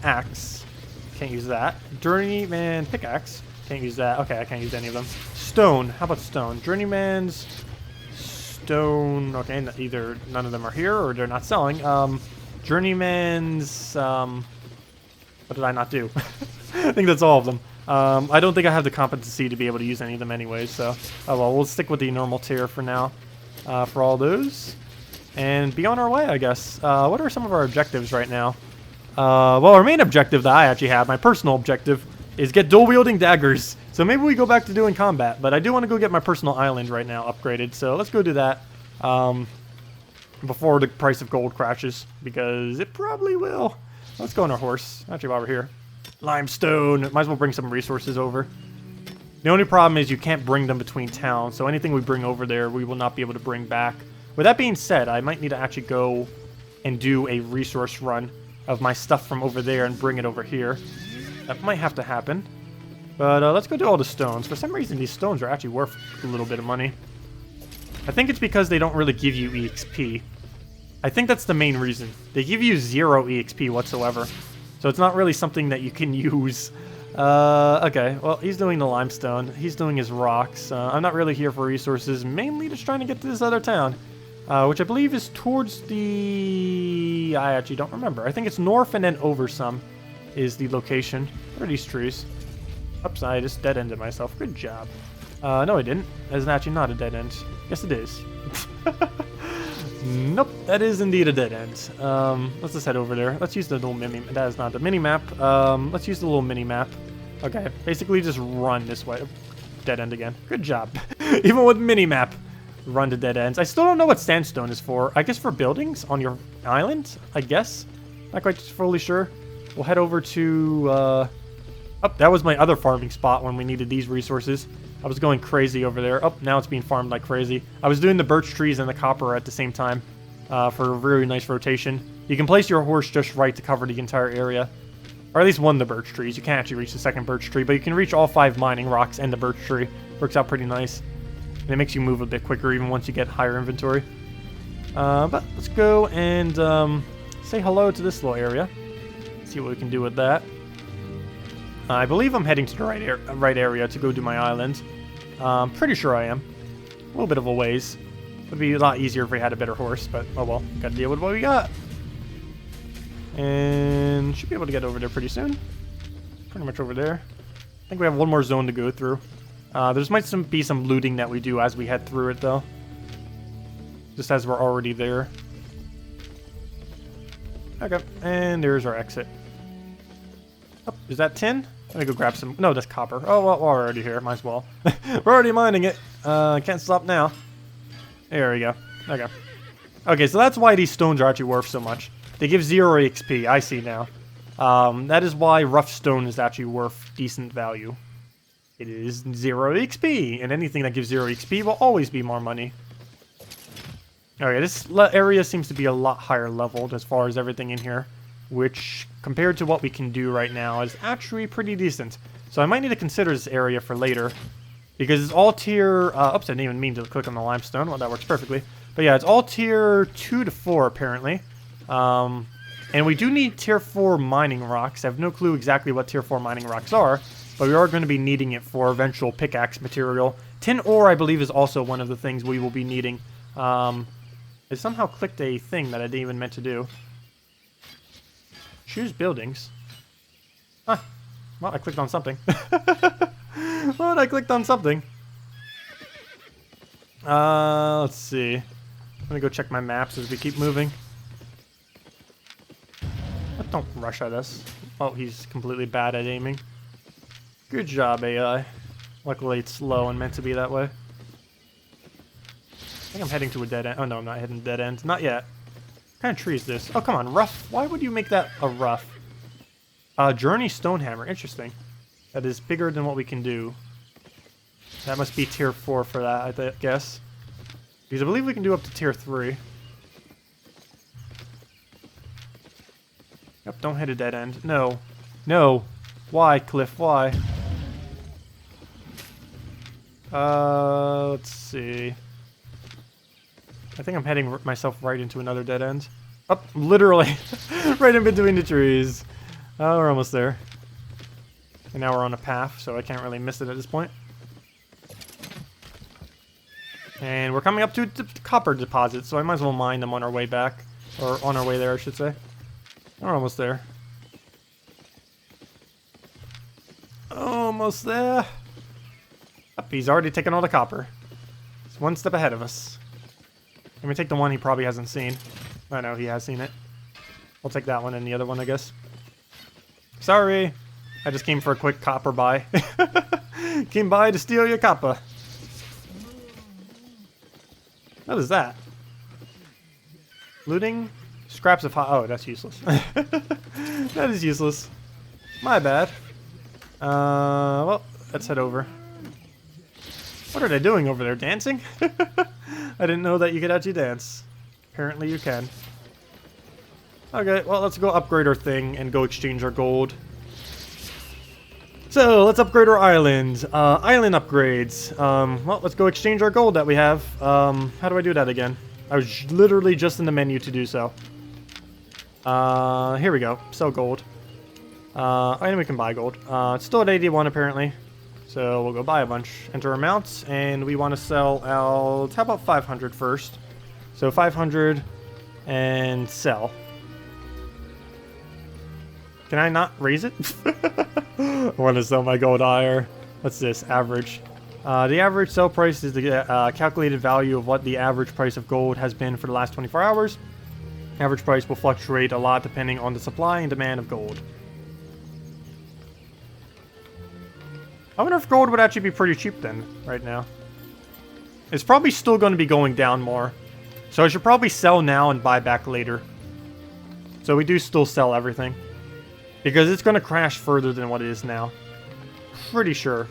axe. Can't use that. Journeyman pickaxe. Can't use that. Okay, I can't use any of them. Stone. How about stone? Journeyman's stone. Okay, either none of them are here or they're not selling. Journeyman's, what did I not do? I think that's all of them. I don't think I have the competency to be able to use any of them anyways, so... oh well, we'll stick with the normal tier for now. For all those. And be on our way, I guess. What are some of our objectives right now? Well, our main objective that I actually have, my personal objective, is get dual-wielding daggers. So maybe we go back to doing combat, but I do want to go get my personal island right now upgraded, so let's go do that before the price of gold crashes, because it probably will. Let's go on our horse, actually while we're here. Limestone, might as well bring some resources over. The only problem is you can't bring them between towns, so anything we bring over there, we will not be able to bring back. With that being said, I might need to actually go and do a resource run of my stuff from over there and bring it over here. That might have to happen. But let's go do all the stones. For some reason, these stones are actually worth a little bit of money. I think it's because they don't really give you EXP. I think that's the main reason. They give you 0 EXP whatsoever. So it's not really something that you can use Okay, well, he's doing the limestone. He's doing his rocks. I'm not really here for resources, mainly just trying to get to this other town, which I believe is towards the... I actually don't remember. I think it's north and then over some is the location. What are these trees? Oops, I just dead-ended myself. Good job. No, I didn't. That's actually not a dead end. Yes, it is. Nope, that is indeed a dead end. Let's just head over there. Let's use the little mini... That is not the mini-map. Let's use the little mini-map. Okay, basically just run this way. Dead end again. Good job. Even with mini-map, run to dead ends. I still don't know what sandstone is for. I guess for buildings on your island, I guess. Not quite fully sure. We'll head over to... Oh, that was my other farming spot when we needed these resources. I was going crazy over there. Oh, now it's being farmed like crazy. I was doing the birch trees and the copper at the same time for a very nice rotation. You can place your horse just right to cover the entire area. Or at least one of the birch trees. You can't actually reach the second birch tree, but you can reach all 5 mining rocks and the birch tree. Works out pretty nice. And it makes you move a bit quicker even once you get higher inventory. But let's go and say hello to this little area. See what we can do with that. I believe I'm heading to the right area to go do my island. Pretty sure I am. A little bit of a ways. Would be a lot easier if we had a better horse, but oh well. Gotta deal with what we got. And should be able to get over there pretty soon. Pretty much over there. I think we have one more zone to go through. There's might be some looting that we do as we head through it, though. Just as we're already there. Okay, and there's our exit. Oh, is that tin? Let me go grab some. No, that's copper. Oh, well, we're already here. Might as well. We're already mining it. Can't stop now. There we go. Okay. Okay, so that's why these stones are actually worth so much. They give 0 XP. I see now. That is why rough stone is actually worth decent value. It is 0 XP, and anything that gives 0 XP will always be more money. Okay, this area seems to be a lot higher leveled as far as everything in here, which, compared to what we can do right now, is actually pretty decent. So I might need to consider this area for later, because it's all tier... oops, I didn't even mean to click on the limestone. Well, that works perfectly. But yeah, it's all tier 2 to 4, apparently. And we do need tier 4 mining rocks. I have no clue exactly what tier 4 mining rocks are, but we are going to be needing it for eventual pickaxe material. Tin ore, I believe, is also one of the things we will be needing. I somehow clicked a thing that I didn't even meant to do. Choose buildings. Ah, well, I clicked on something. Well, I clicked on something. Let's see. Let me go check my maps as we keep moving. Don't rush at us. Oh, he's completely bad at aiming. Good job, AI. Luckily, it's slow and meant to be that way. I think I'm heading to a dead end. Oh, no, I'm not heading to dead end. Not yet. What kind of tree is this? Oh, come on, rough. Why would you make that a rough? Journey Stonehammer. Interesting. That is bigger than what we can do. That must be tier 4 for that, I guess. Because I believe we can do up to tier 3. Yep, don't hit a dead end. No. No. Why, Cliff? Why? Let's see. I think I'm heading myself right into another dead end. Oh, literally. Right in between the trees. Oh, we're almost there. And now we're on a path, so I can't really miss it at this point. And we're coming up to the copper deposit, so I might as well mine them on our way back. Or on our way there, I should say. We're almost there. Almost there. Up, he's already taken all the copper. He's one step ahead of us. Let me take the one he probably hasn't seen. I know, he has seen it. I'll take that one and the other one, I guess. Sorry. I just came for a quick copper buy. Came by to steal your copper. What is that? Looting? Scraps of oh, that's useless. That is useless. My bad. Well, let's head over. What are they doing over there? Dancing? I didn't know that you could actually dance. Apparently you can. Okay, well, let's go upgrade our thing and go exchange our gold. So, let's upgrade our island. Island upgrades. Well, let's go exchange our gold that we have. How do I do that again? I was literally just in the menu to do so. Here we go. Sell gold. And we can buy gold. It's still at 81 apparently. So we'll go buy a bunch. Enter amounts, and we want to sell out, how about 500 first? So 500 and sell. Can I not raise it? I want to sell my gold ire. What's this? Average. The average sell price is the calculated value of what the average price of gold has been for the last 24 hours. Average price will fluctuate a lot depending on the supply and demand of gold. I wonder if gold would actually be pretty cheap then, right now. It's probably still going to be going down more. So I should probably sell now and buy back later. So we do still sell everything. Because it's going to crash further than what it is now. Pretty sure.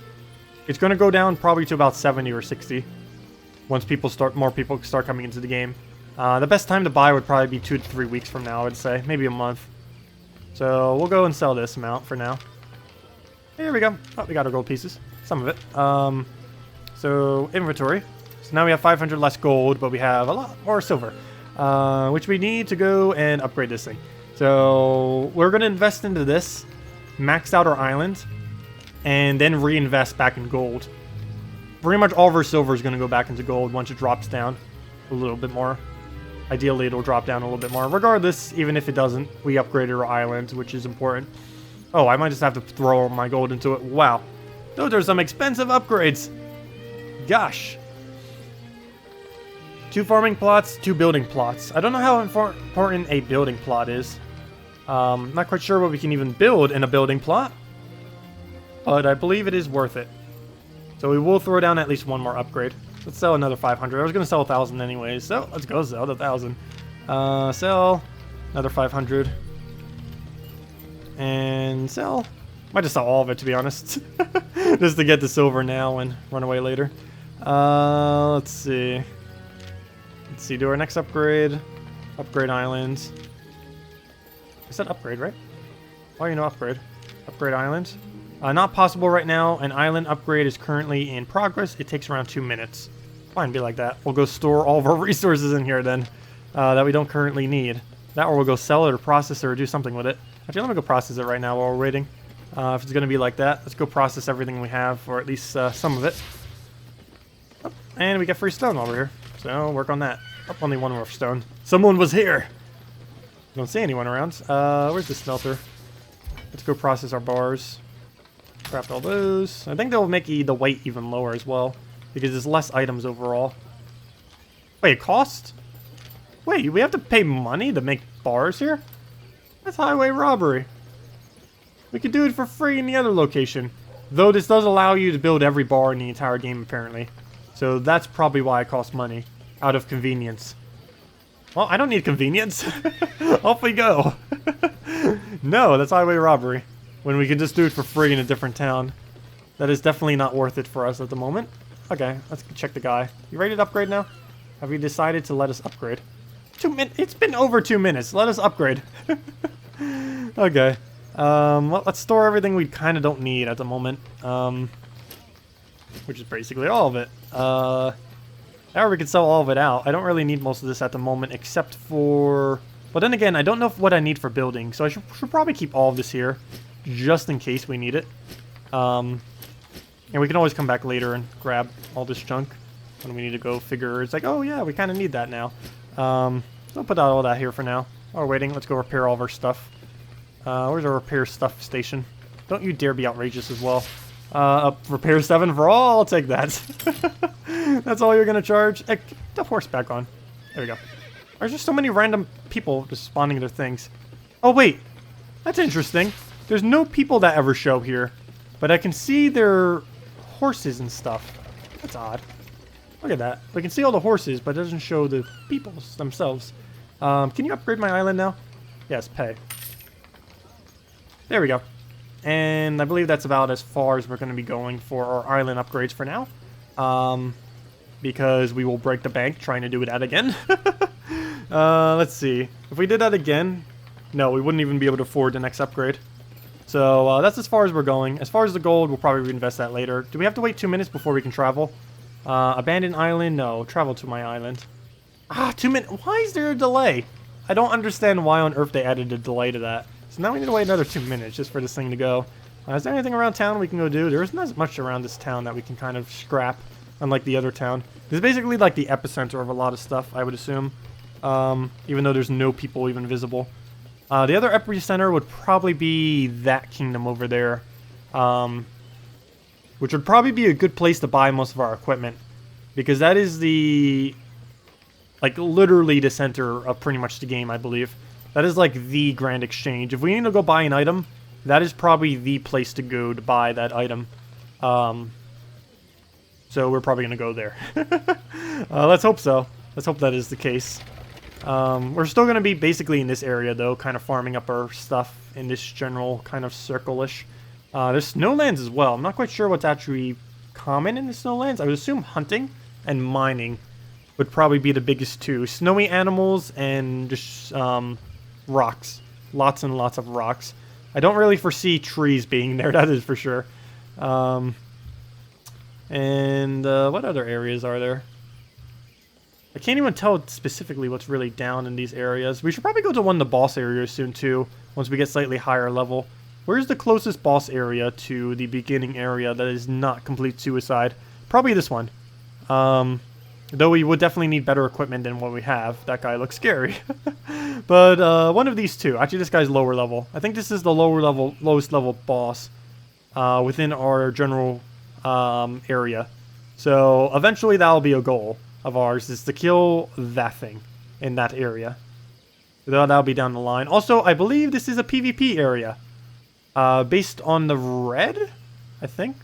It's going to go down probably to about 70 or 60. Once more people start coming into the game. The best time to buy would probably be 2 to 3 weeks from now, I would say. Maybe a month. So we'll go and sell this amount for now. Here we go. Oh, we got our gold pieces. Some of it. So, inventory. So now we have 500 less gold, but we have a lot more silver. Which we need to go and upgrade this thing. So, we're going to invest into this. Max out our island. And then reinvest back in gold. Pretty much all of our silver is going to go back into gold once it drops down a little bit more. Ideally, it'll drop down a little bit more. Regardless, even if it doesn't, we upgraded our island, which is important. Oh, I might just have to throw my gold into it. Wow. Those are some expensive upgrades. Gosh. 2 farming plots, 2 building plots. I don't know how important a building plot is. Not quite sure what we can even build in a building plot. But I believe it is worth it. So we will throw down at least one more upgrade. Let's sell another 500. I was going to sell 1,000 anyways. So let's go sell the 1,000. Sell another 500. And sell. Might just sell all of it, to be honest. Just to get the silver now and run away later. Let's see. Let's see, do our next upgrade. Upgrade island. I said upgrade, right? Why are you no upgrade? Upgrade island. Not possible right now. An island upgrade is currently in progress. It takes around 2 minutes. Fine, be like that. We'll go store all of our resources in here then. That we don't currently need. That or we'll go sell it or process it or do something with it. Actually, let me go process it right now while we're waiting. If it's going to be like that, let's go process everything we have, or at least some of it. Oh, and we get free stone while we're here. So, work on that. Oh, only one more stone. Someone was here! Don't see anyone around. Where's the smelter? Let's go process our bars. Craft all those. I think they'll make the weight even lower as well, because there's less items overall. Wait, cost? Wait, we have to pay money to make bars here? That's highway robbery. We could do it for free in the other location. Though this does allow you to build every bar in the entire game, apparently. So that's probably why it costs money. Out of convenience. Well, I don't need convenience. Off we go. No, that's highway robbery. When we can just do it for free in a different town. That is definitely not worth it for us at the moment. Okay, let's check the guy. You ready to upgrade now? Have you decided to let us upgrade? It's been over 2 minutes. Let us upgrade. Okay. Well, let's store everything we kind of don't need at the moment. Which is basically all of it. Or we could sell all of it out. I don't really need most of this at the moment, except for... But then again, I don't know what I need for building, so I should probably keep all of this here, just in case we need it. And we can always come back later and grab all this junk when we need to go figure. It's like, oh yeah, we kind of need that now. So I'll put all that here for now. While we're waiting, let's go repair all of our stuff. Where's our repair stuff station? Don't you dare be outrageous as well. Repair 7 for all, I'll take that. That's all you're gonna charge? Get the horse back on. There we go. There's just so many random people just spawning their things. Oh wait, that's interesting. There's no people that ever show here, but I can see their horses and stuff. That's odd. Look at that. We can see all the horses, but it doesn't show the people themselves. Can you upgrade my island now? Yes, pay. There we go. And I believe that's about as far as we're going to be going for our island upgrades for now. Because we will break the bank trying to do that again. Let's see. If we did that again, no, we wouldn't even be able to afford the next upgrade. So that's as far as we're going. As far as the gold, we'll probably reinvest that later. Do we have to wait 2 minutes before we can travel? Abandoned island? No. Travel to my island. 2 minutes. Why is there a delay? I don't understand why on earth they added a delay to that. So now we need to wait another 2 minutes just for this thing to go. Is there anything around town we can go do? There isn't as much around this town that we can kind of scrap, unlike the other town. This is basically like the epicenter of a lot of stuff, I would assume. Even though there's no people even visible. The other epicenter would probably be that kingdom over there. Which would probably be a good place to buy most of our equipment. Because that is the... like, literally the center of pretty much the game, I believe. That is like the grand exchange. If we need to go buy an item, that is probably the place to go to buy that item. So we're probably going to go there. Let's hope so. Let's hope that is the case. We're still going to be basically in this area, though, kind of farming up our stuff in this general kind of circle-ish. There's snowlands as well. I'm not quite sure what's actually common in the snowlands. I would assume hunting and mining would probably be the biggest two. Snowy animals and just rocks. Lots and lots of rocks. I don't really foresee trees being there, that is for sure. What other areas are there? I can't even tell specifically what's really down in these areas. We should probably go to one of the boss areas soon too, once we get slightly higher level. Where's the closest boss area to the beginning area that is not complete suicide? Probably this one. Though we would definitely need better equipment than what we have. That guy looks scary. But one of these two. Actually, this guy's lower level. I think this is the lowest level boss within our general area. So eventually that'll be a goal of ours, is to kill that thing in that area. That'll be down the line. Also, I believe this is a PvP area. Based on the red, I think.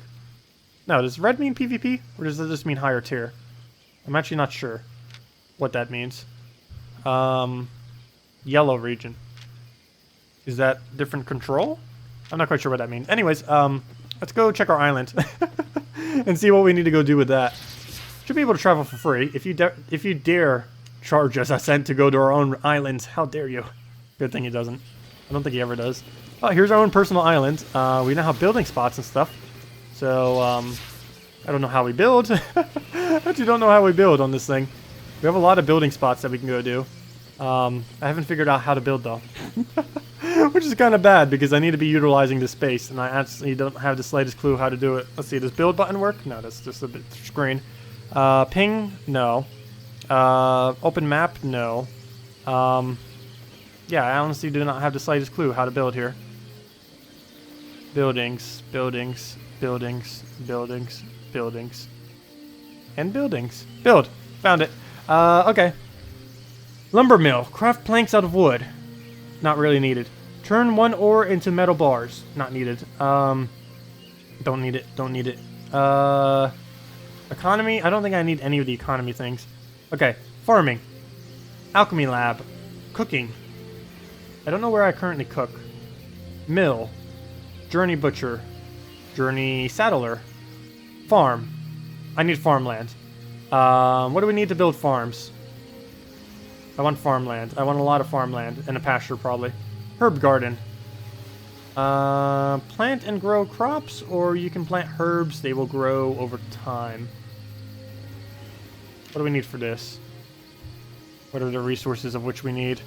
No, does red mean PvP? Or does it just mean higher tier? I'm actually not sure what that means. Yellow region. Is that different control? I'm not quite sure what that means. Anyways, let's go check our island. And see what we need to go do with that. Should be able to travel for free. If you dare charge us a cent to go to our own islands, how dare you? Good thing he doesn't. I don't think he ever does. Oh, here's our own personal island. We now have building spots and stuff. So, I don't know how we build. I actually don't know how we build on this thing. We have a lot of building spots that we can go do. I haven't figured out how to build though. Which is kind of bad because I need to be utilizing this space and I actually don't have the slightest clue how to do it. Let's see, does build button work? No, that's just a bit screen. Ping? No. Open map? No. Yeah, I honestly do not have the slightest clue how to build here. Buildings, buildings, buildings, buildings, buildings. And buildings. Build. Found it. Okay. Lumber mill. Craft planks out of wood. Not really needed. Turn one ore into metal bars. Not needed. Don't need it. Don't need it. Economy. I don't think I need any of the economy things. Okay. Farming. Alchemy lab. Cooking. I don't know where I currently cook. Mill. Journey butcher. Journey saddler. Farm. I need farmland. What do we need to build farms? I want farmland. I want a lot of farmland. And a pasture, probably. Herb garden. Plant and grow crops, or you can plant herbs. They will grow over time. What do we need for this? What are the resources of which we need?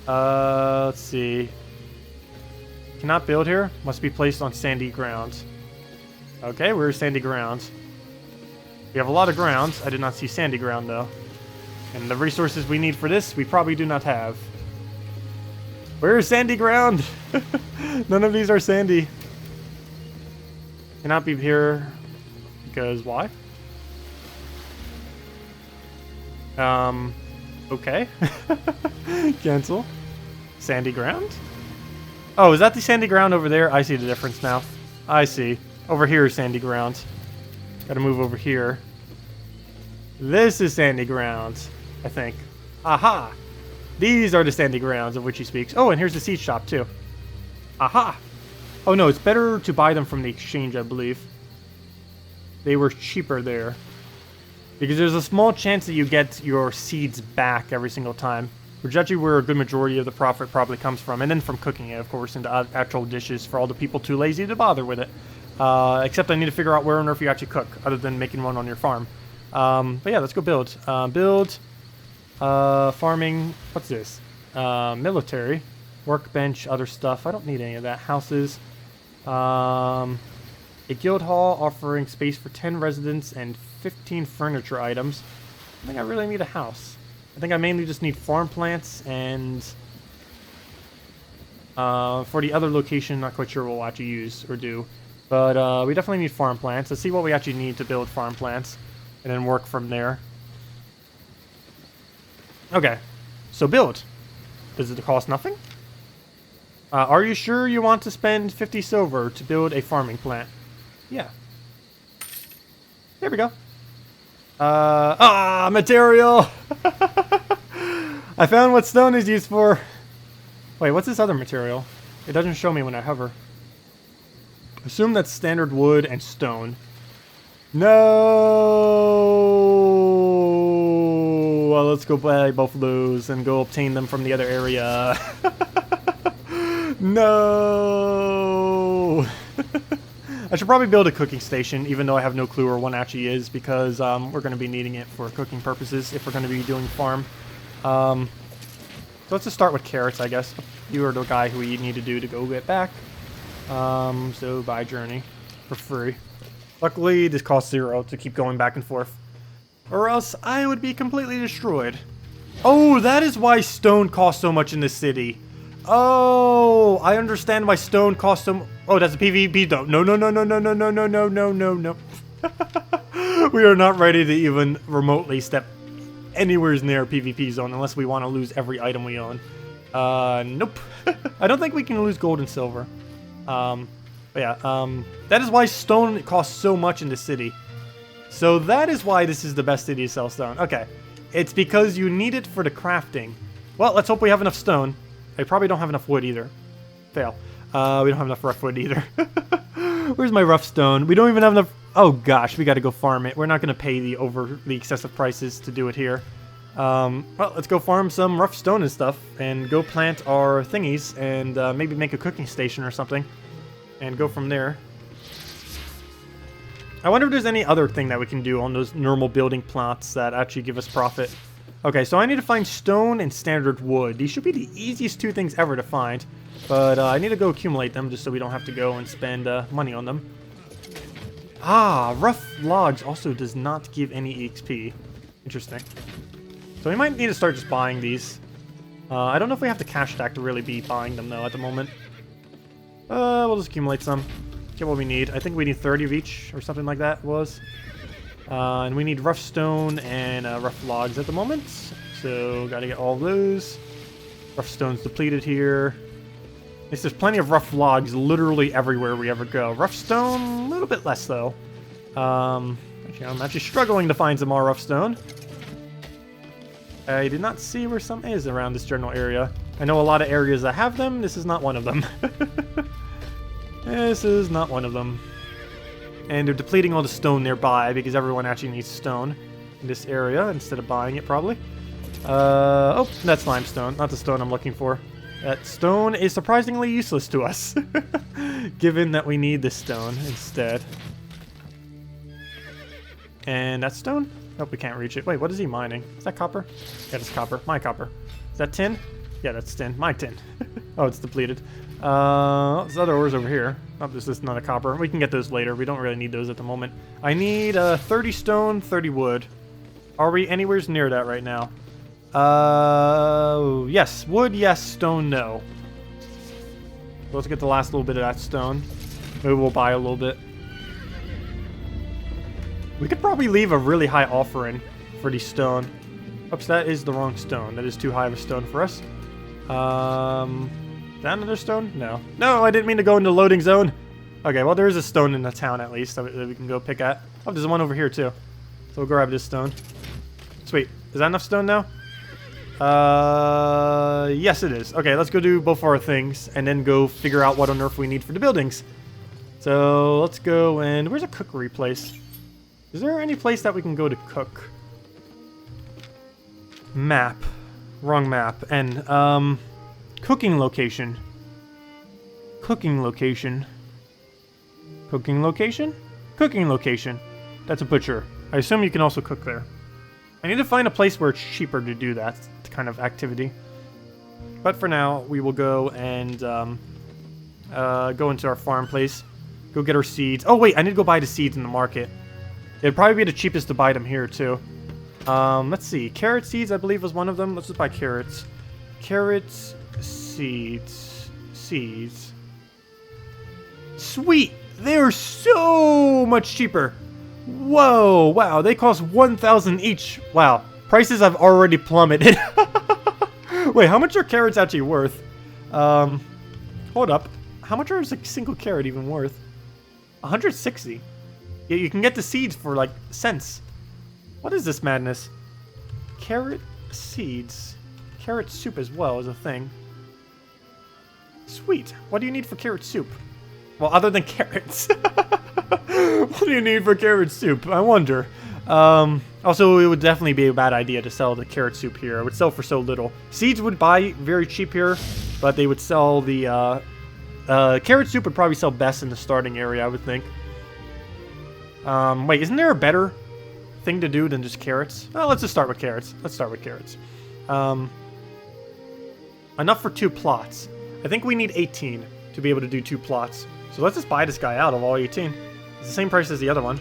Let's see. Cannot build here. Must be placed on sandy ground. Okay, where's sandy ground? We have a lot of grounds. I did not see sandy ground, though. And the resources we need for this, we probably do not have. Where is sandy ground? None of these are sandy. Cannot be here. Because why? Okay. Cancel. Sandy ground? Oh, is that the sandy ground over there? I see the difference now. I see. Over here is sandy ground. Gotta move over here. This is sandy ground, I think. Aha! These are the sandy grounds of which he speaks. Oh, and here's the seed shop, too. Aha! Oh, no, it's better to buy them from the exchange, I believe. They were cheaper there. Because there's a small chance that you get your seeds back every single time. Which is actually where a good majority of the profit probably comes from. And then from cooking it, of course, into actual dishes for all the people too lazy to bother with it. Except I need to figure out where on earth you actually cook, other than making one on your farm. But yeah, let's go build. Farming, what's this? Military. Workbench, other stuff. I don't need any of that. Houses. A guild hall offering space for 10 residents and 15 furniture items. I think I really need a house. I think I mainly just need farm plants and... for the other location, not quite sure what we'll actually use or do. But we definitely need farm plants. Let's see what we actually need to build farm plants. And then work from there. Okay. So build. Does it cost nothing? Are you sure you want to spend 50 silver to build a farming plant? Yeah. There we go. Material! I found what stone is used for. Wait, what's this other material? It doesn't show me when I hover. Assume that's standard wood and stone. No! Well, let's go buy both of those and go obtain them from the other area. No! I should probably build a cooking station, even though I have no clue where one actually is, because we're going to be needing it for cooking purposes if we're going to be doing farm. So let's just start with carrots, I guess. You are the guy who we need to do to go get back. So buy journey for free. Luckily, this costs 0 to keep going back and forth. Or else I would be completely destroyed. Oh, that is why stone costs so much in this city. Oh, I understand why stone costs so much. Oh, that's a PvP though. No, no, no, no, no, no, no, no, no, no, no, no. We are not ready to even remotely step anywhere near a PvP zone unless we want to lose every item we own. Nope. I don't think we can lose gold and silver. But yeah, that is why stone costs so much in the city. So that is why this is the best city to sell stone. Okay. It's because you need it for the crafting. Well, let's hope we have enough stone. I probably don't have enough wood either. Fail. We don't have enough rough wood either. Where's my rough stone? We don't even have enough... Oh gosh, we gotta go farm it. We're not gonna pay the excessive prices to do it here. Well, let's go farm some rough stone and stuff, and go plant our thingies, and maybe make a cooking station or something, and go from there. I wonder if there's any other thing that we can do on those normal building plots that actually give us profit. Okay, so I need to find stone and standard wood. These should be the easiest two things ever to find, but I need to go accumulate them just so we don't have to go and spend money on them. Ah, rough logs also does not give any EXP. Interesting. So we might need to start just buying these. I don't know if we have the cash stack to really be buying them, though, at the moment. We'll just accumulate some. Get what we need. I think we need 30 of each, or something like that was. And we need rough stone and rough logs at the moment. So, gotta get all of those. Rough stone's depleted here. At least there's plenty of rough logs literally everywhere we ever go. Rough stone, a little bit less, though. Actually, I'm actually struggling to find some more rough stone. I did not see where some is around this general area. I know a lot of areas that have them. This is not one of them. This is not one of them. And they're depleting all the stone nearby because everyone actually needs stone in this area instead of buying it, probably. Oh, that's limestone. Not the stone I'm looking for. That stone is surprisingly useless to us, given that we need this stone instead. And that stone? Nope, we can't reach it. Wait, what is he mining? Is that copper? Yeah, that's copper. My copper. Is that tin? Yeah, that's tin. My tin. Oh, it's depleted. There's other ores over here. Oh, this is not a copper. We can get those later. We don't really need those at the moment. I need 30 stone, 30 wood. Are we anywhere near that right now? Yes. Wood, yes. Stone, no. Let's get the last little bit of that stone. Maybe we'll buy a little bit. We could probably leave a really high offering for the stone. Oops, that is the wrong stone. That is too high of a stone for us. Is that another stone? No. No, I didn't mean to go into the loading zone. Okay, well, there is a stone in the town, at least, that we can go pick at. Oh, there's one over here, too. So we'll grab this stone. Sweet. Is that enough stone now? Yes, it is. Okay, let's go do both our things, and then go figure out what on earth we need for the buildings. So, let's go and... Where's a cookery place? Is there any place that we can go to cook? Map. Wrong map. And, cooking location. Cooking location. Cooking location? Cooking location. That's a butcher. I assume you can also cook there. I need to find a place where it's cheaper to do that kind of activity. But for now, we will go and go into our farm place. Go get our seeds. Oh, wait, I need to go buy the seeds in the market. It'd probably be the cheapest to buy them here, too. Let's see. Carrot seeds, I believe, was one of them. Let's just buy carrots. Carrots, seeds. Seeds. Sweet! They're so much cheaper. Whoa, wow, they cost 1,000 each. Wow, prices have already plummeted. Wait, how much are carrots actually worth? Hold up. How much is a single carrot even worth? 160. Yeah, you can get the seeds for like cents. What is this madness? Carrot seeds. Carrot soup as well is a thing. Sweet. What do you need for carrot soup? Well, other than carrots. What do you need for carrot soup? I wonder. Also, it would definitely be a bad idea to sell the carrot soup here. It would sell for so little. Seeds would buy very cheap here, but they would sell the... carrot soup would probably sell best in the starting area, I would think. Wait, isn't there a better thing to do than just carrots? Oh, let's just start with carrots. Let's start with carrots. Enough for 2 plots. I think we need 18 to be able to do 2 plots. So let's just buy this guy out of all 18. It's the same price as the other one.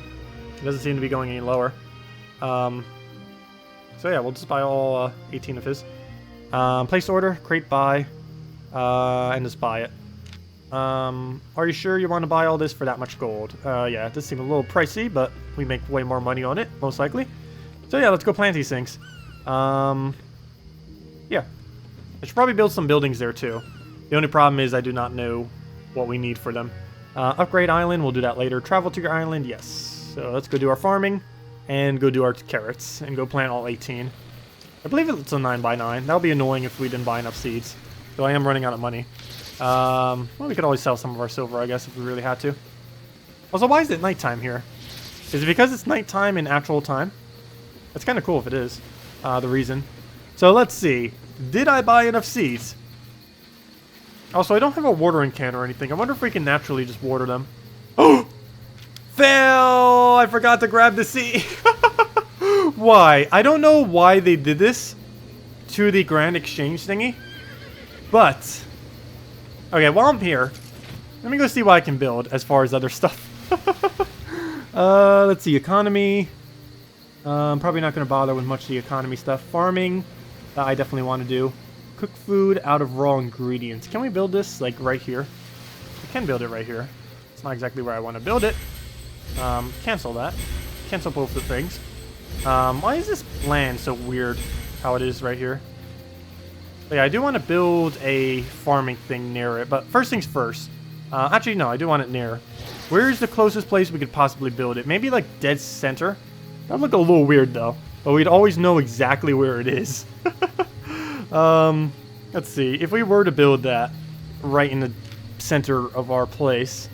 It doesn't seem to be going any lower. So yeah, we'll just buy all 18 of his. Place order, crate buy, and just buy it. Are you sure you want to buy all this for that much gold? Yeah, it does seem a little pricey, but we make way more money on it, most likely. So yeah, let's go plant these things. Yeah. I should probably build some buildings there too. The only problem is I do not know what we need for them. Upgrade island, we'll do that later. Travel to your island, yes. So let's go do our farming and go do our carrots and go plant all 18. I believe it's a 9x9. That'll be annoying if we didn't buy enough seeds. So I am running out of money. Well, we could always sell some of our silver, I guess, if we really had to. Also, why is it nighttime here? Is it because it's nighttime in actual time? That's kind of cool if it is, the reason. So let's see. Did I buy enough seeds? Also, I don't have a watering can or anything. I wonder if we can naturally just water them. Oh! Fail! I forgot to grab the seed. Why? I don't know why they did this to the Grand Exchange thingy. But... okay, while I'm here, let me go see what I can build as far as other stuff. Let's see, economy. I'm probably not going to bother with much of the economy stuff. Farming, that I definitely want to do. Cook food out of raw ingredients. Can we build this, like, right here? We can build it right here. It's not exactly where I want to build it. Cancel that. Cancel both the things. Why is this land so weird, how it is right here? But yeah, I do want to build a farming thing near it, but first things first. Actually, no, I do want it near. Where's the closest place we could possibly build it? Maybe, like, dead center? That'd look a little weird, though. But we'd always know exactly where it is. Let's see. If we were to build that right in the center of our place.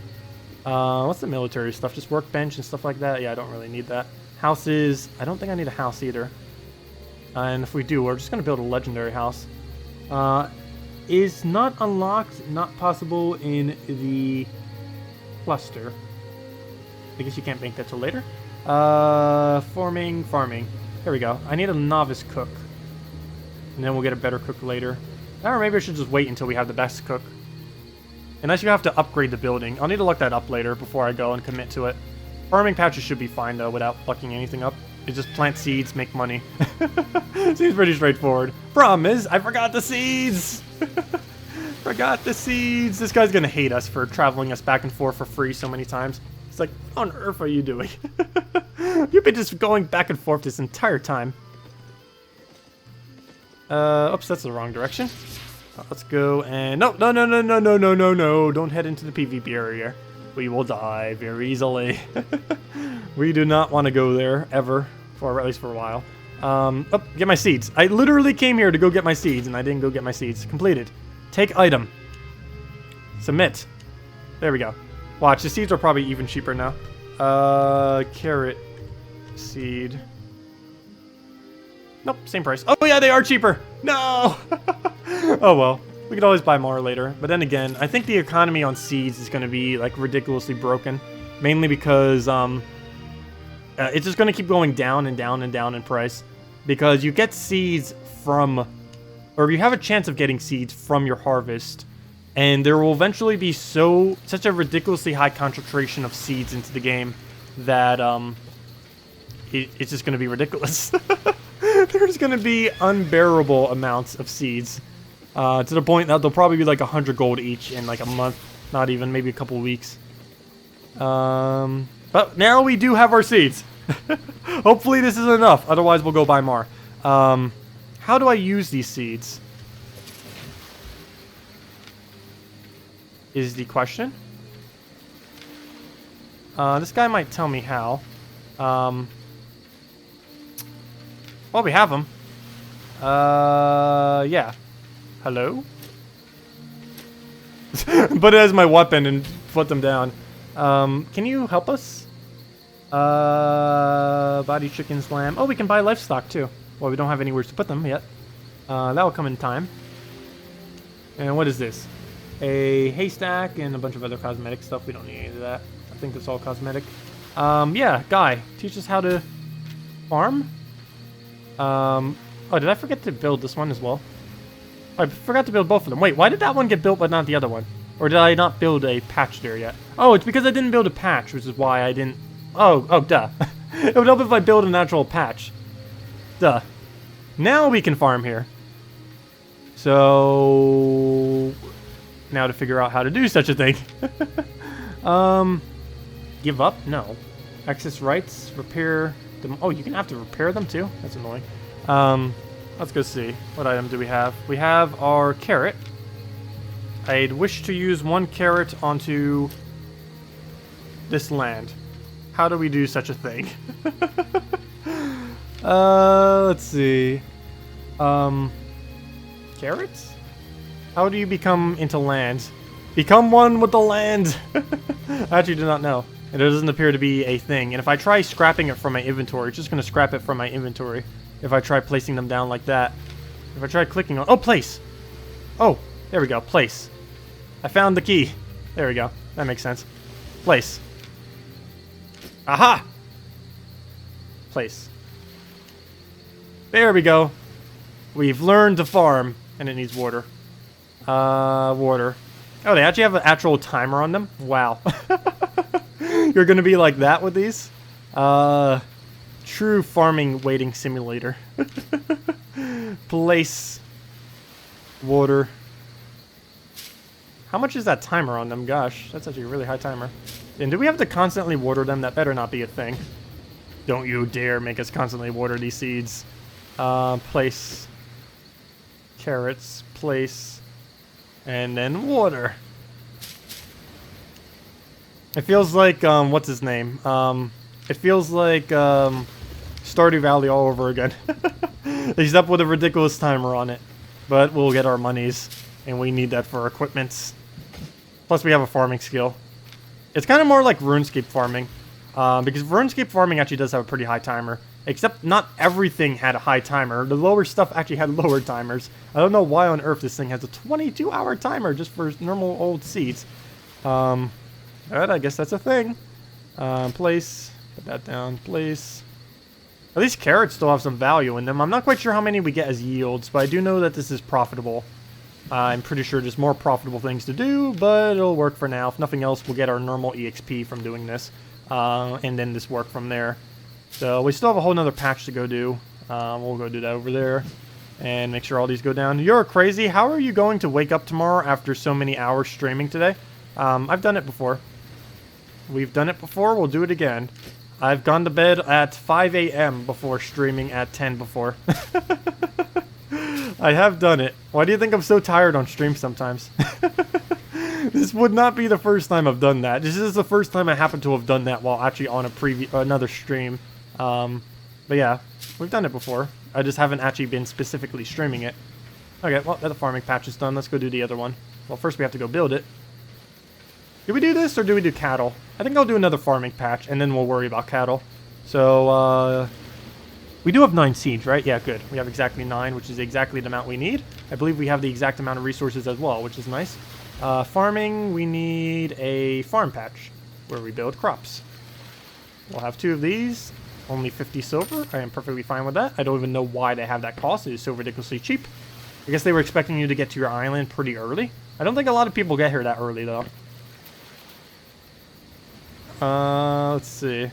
What's the military stuff? Just workbench and stuff like that? Yeah, I don't really need that. Houses. I don't think I need a house either. And if we do, we're just going to build a legendary house. Is not unlocked, not possible in the cluster. I guess you can't make that till later. Farming. There we go. I need a novice cook. And then we'll get a better cook later. Or maybe I should just wait until we have the best cook. Unless you have to upgrade the building. I'll need to look that up later before I go and commit to it. Farming patches should be fine, though, without fucking anything up. You just plant seeds, make money. Seems pretty straightforward. Problem is, I forgot the seeds! Forgot the seeds! This guy's gonna hate us for traveling us back and forth for free so many times. It's like, what on earth are you doing? You've been just going back and forth this entire time. Oops, that's the wrong direction. Let's go and... no. Don't head into the PvP area. We will die very easily. We do not want to go there, ever. Or at least for a while. Oh, get my seeds. I literally came here to go get my seeds, and I didn't go get my seeds. Completed. Take item. Submit. There we go. Watch, the seeds are probably even cheaper now. Carrot seed. Nope, same price. Oh yeah, they are cheaper. No! Oh well. We could always buy more later. But then again, I think the economy on seeds is going to be like ridiculously broken. Mainly because it's just going to keep going down and down and down in price. Because you get seeds from or you have a chance of getting seeds from your harvest, and there will eventually be such a ridiculously high concentration of seeds into the game that it's just going to be ridiculous. There's going to be unbearable amounts of seeds, to the point that they'll probably be like 100 gold each in like a month, not even, maybe a couple weeks. But now we do have our seeds. Hopefully this is enough, otherwise we'll go buy more. How do I use these seeds? Is the question. This guy might tell me how. Well, we have them. Yeah. Hello? Put it as my weapon and put them down. Can you help us? Body chicken slam. Oh, we can buy livestock too. Well, we don't have anywhere to put them yet. That will come in time. And what is this? A haystack and a bunch of other cosmetic stuff. We don't need any of that. I think that's all cosmetic. Yeah, guy, teach us how to farm. Oh, did I forget to build this one as well? I forgot to build both of them. Wait, why did that one get built but not the other one? Or did I not build a patch there yet? Oh, it's because I didn't build a patch, which is why I didn't... Oh, duh. It would help if I build an actual patch. Duh. Now we can farm here. So... Now to figure out how to do such a thing. Give up? No. Access rights, repair them. Oh, you can have to repair them too? That's annoying. Let's go see. What item do we have? We have our carrot. I'd wish to use one carrot onto this land. How do we do such a thing? Let's see. Carrots? How do you become into land? Become one with the land! I actually do not know. And it doesn't appear to be a thing. And if I try scrapping it from my inventory, it's just going to scrap it from my inventory. If I try placing them down like that. If I try clicking on... Oh, place! Oh, there we go. Place. I found the key. There we go. That makes sense. Place. Aha! Place. There we go. We've learned to farm. And it needs water. Water. Oh, they actually have an actual timer on them? Wow. You're gonna be like that with these? True farming waiting simulator. Place. Water. How much is that timer on them? Gosh, that's actually a really high timer. And do we have to constantly water them? That better not be a thing. Don't you dare make us constantly water these seeds. Place. Carrots. Place. And then water. It feels like, what's his name? It feels like, Stardew Valley all over again. Except with a ridiculous timer on it. But we'll get our monies, and we need that for our equipments. Plus we have a farming skill. It's kind of more like RuneScape farming. Because RuneScape farming actually does have a pretty high timer. Except not everything had a high timer. The lower stuff actually had lower timers. I don't know why on earth this thing has a 22-hour timer just for normal old seeds. Alright, I guess that's a thing. Place. Put that down. Place. At least carrots still have some value in them. I'm not quite sure how many we get as yields, but I do know that this is profitable. I'm pretty sure there's more profitable things to do, but it'll work for now. If nothing else, we'll get our normal EXP from doing this. And then this work from there. So we still have a whole nother patch to go do. We'll go do that over there. And make sure all these go down. You're crazy. How are you going to wake up tomorrow after so many hours streaming today? I've done it before. We've done it before. We'll do it again. I've gone to bed at 5 a.m. before streaming at 10 before. I have done it. Why do you think I'm so tired on stream sometimes? This would not be the first time I've done that. This is the first time I happen to have done that while actually on another stream. But yeah, we've done it before. I just haven't actually been specifically streaming it. Okay, well, the farming patch is done. Let's go do the other one. Well, first we have to go build it. Do we do this or do we do cattle? I think I'll do another farming patch and then we'll worry about cattle. So, we do have 9 seeds, right? Yeah, good. We have exactly 9, which is exactly the amount we need. I believe we have the exact amount of resources as well, which is nice. Farming, we need a farm patch where we build crops. We'll have 2 of these. Only 50 silver. I am perfectly fine with that. I don't even know why they have that cost. It is so ridiculously cheap. I guess they were expecting you to get to your island pretty early. I don't think a lot of people get here that early, though. Let's see.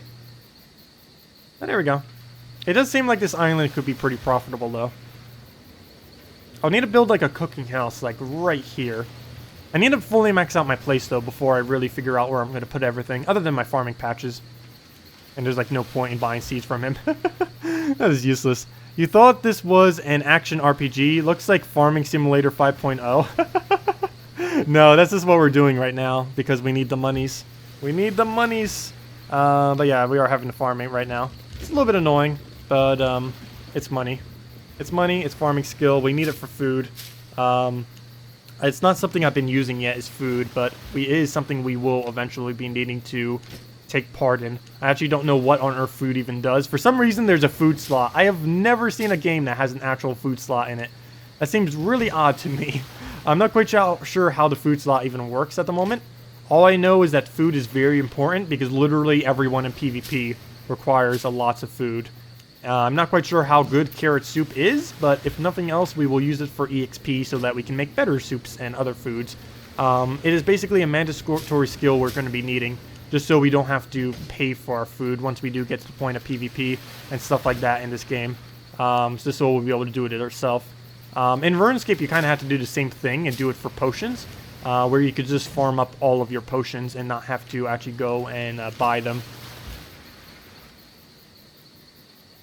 Oh, there we go. It does seem like this island could be pretty profitable, though. I'll need to build, like, a cooking house, like, right here. I need to fully max out my place, though, before I really figure out where I'm going to put everything, other than my farming patches. And there's, like, no point in buying seeds from him. That is useless. You thought this was an action RPG? Looks like Farming Simulator 5.0. No, that's just what we're doing right now, because we need the monies. We need the monies. But yeah, we are having to farm it right now. It's a little bit annoying, but it's money. It's money, it's farming skill. We need it for food. It's not something I've been using yet as food, but it is something we will eventually be needing to take part in. I actually don't know what on earth food even does. For some reason, there's a food slot. I have never seen a game that has an actual food slot in it. That seems really odd to me. I'm not quite sure how the food slot even works at the moment. All I know is that food is very important because literally everyone in PvP requires lots of food. I'm not quite sure how good carrot soup is, but if nothing else, we will use it for EXP so that we can make better soups and other foods. It is basically a mandatory skill we're going to be needing, just so we don't have to pay for our food once we do get to the point of PvP and stuff like that in this game. Just so we'll be able to do it ourselves. In Runescape, you kind of have to do the same thing and do it for potions, where you could just farm up all of your potions and not have to actually go and buy them.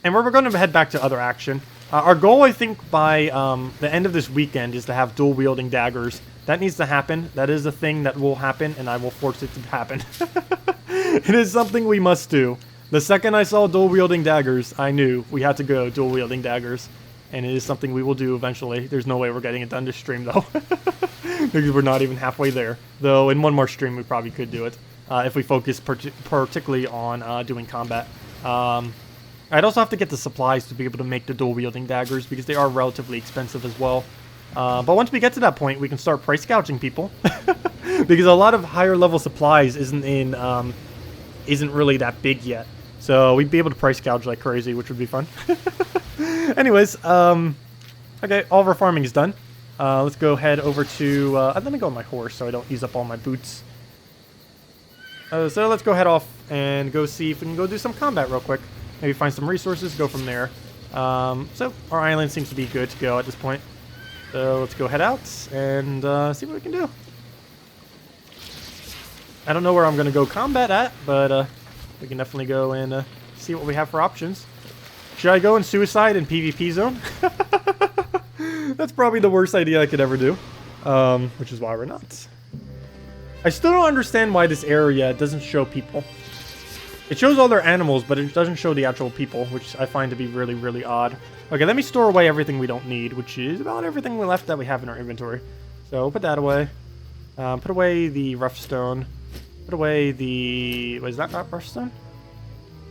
And we're going to head back to other action. Our goal, I think, by the end of this weekend is to have dual-wielding daggers. That needs to happen. That is a thing that will happen, and I will force it to happen. It is something we must do. The second I saw dual-wielding daggers, I knew we had to go dual-wielding daggers. And it is something we will do eventually. There's no way we're getting it done this stream, though. Because we're not even halfway there. Though, in one more stream, we probably could do it. If we focus particularly on doing combat. I'd also have to get the supplies to be able to make the dual-wielding daggers, because they are relatively expensive as well. But once we get to that point, we can start price gouging people. Because a lot of higher-level supplies isn't really that big yet. So we'd be able to price gouge like crazy, which would be fun. Anyways, okay, all of our farming is done. Let's go head over to... I'm going to go on my horse so I don't use up all my boots. So let's go head off and go see if we can go do some combat real quick. Maybe find some resources, go from there. So our island seems to be good to go at this point. So let's go head out and see what we can do. I don't know where I'm going to go combat at, but we can definitely go and see what we have for options. Should I go in suicide in PvP zone? That's probably the worst idea I could ever do. Which is why we're not. I still don't understand why this area doesn't show people. It shows all their animals, but it doesn't show the actual people, which I find to be really, really odd. Okay, let me store away everything we don't need, which is about everything left that we have in our inventory. So we'll put that away. Put away the rough stone. Put away the... Wait, is that not rough stone?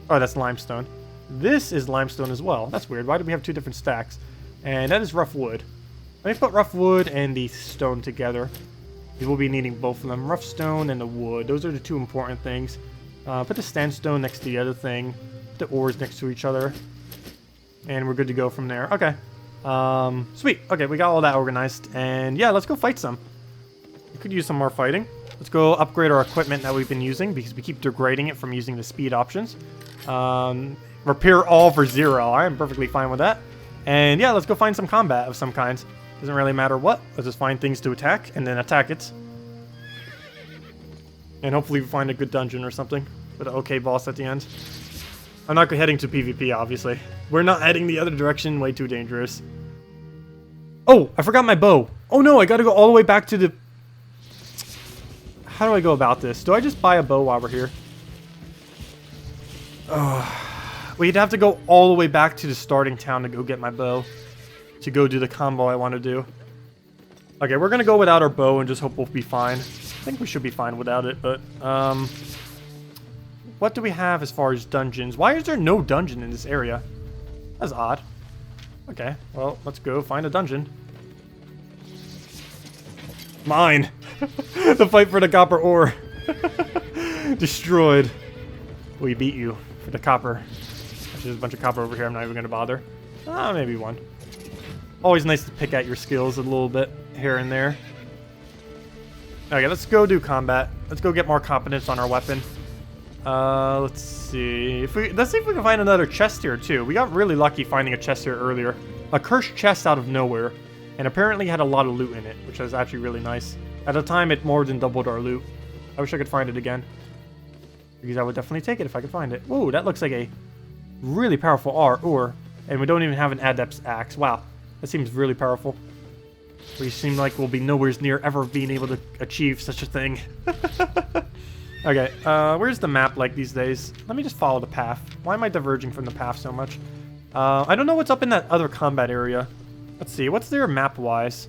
Oh, that's limestone. This is limestone as well. That's weird. Why do we have two different stacks? And that is rough wood. Let me put rough wood and the stone together. We will be needing both of them. Rough stone and the wood. Those are the two important things. Put the sandstone next to the other thing. Put the ores next to each other. And we're good to go from there. Okay. Sweet. Okay, we got all that organized. And yeah, let's go fight some. We could use some more fighting. Let's go upgrade our equipment that we've been using because we keep degrading it from using the speed options. Repair all for 0. I am perfectly fine with that. And yeah, let's go find some combat of some kind. Doesn't really matter what. Let's just find things to attack and then attack it. And hopefully we find a good dungeon or something with an okay boss at the end. I'm not heading to PvP, obviously. We're not heading the other direction. Way too dangerous. Oh, I forgot my bow. Oh no, I gotta go all the way back to the... How do I go about this? Do I just buy a bow while we're here? We'd have to go all the way back to the starting town to go get my bow. To go do the combo I want to do. Okay, we're gonna go without our bow and just hope we'll be fine. I think we should be fine without it, but what do we have as far as dungeons? Why is there no dungeon in this area? That's odd. Okay, well, let's go find a dungeon. Mine! The fight for the copper ore. Destroyed. We beat you for the copper. There's a bunch of copper over here. I'm not even going to bother. Maybe one. Always nice to pick at your skills a little bit here and there. Okay, let's go do combat. Let's go get more competence on our weapon. Let's see. Let's see if we can find another chest here, too. We got really lucky finding a chest here earlier. A cursed chest out of nowhere. And apparently had a lot of loot in it, which was actually really nice. At the time, it more than doubled our loot. I wish I could find it again. Because I would definitely take it if I could find it. Ooh, that looks like a really powerful ore. And we don't even have an Adept's Axe. Wow, that seems really powerful. We seem like we'll be nowhere near ever being able to achieve such a thing. Okay, where's the map like these days? Let me just follow the path. Why am I diverging from the path so much? I don't know what's up in that other combat area. Let's see, what's there map-wise?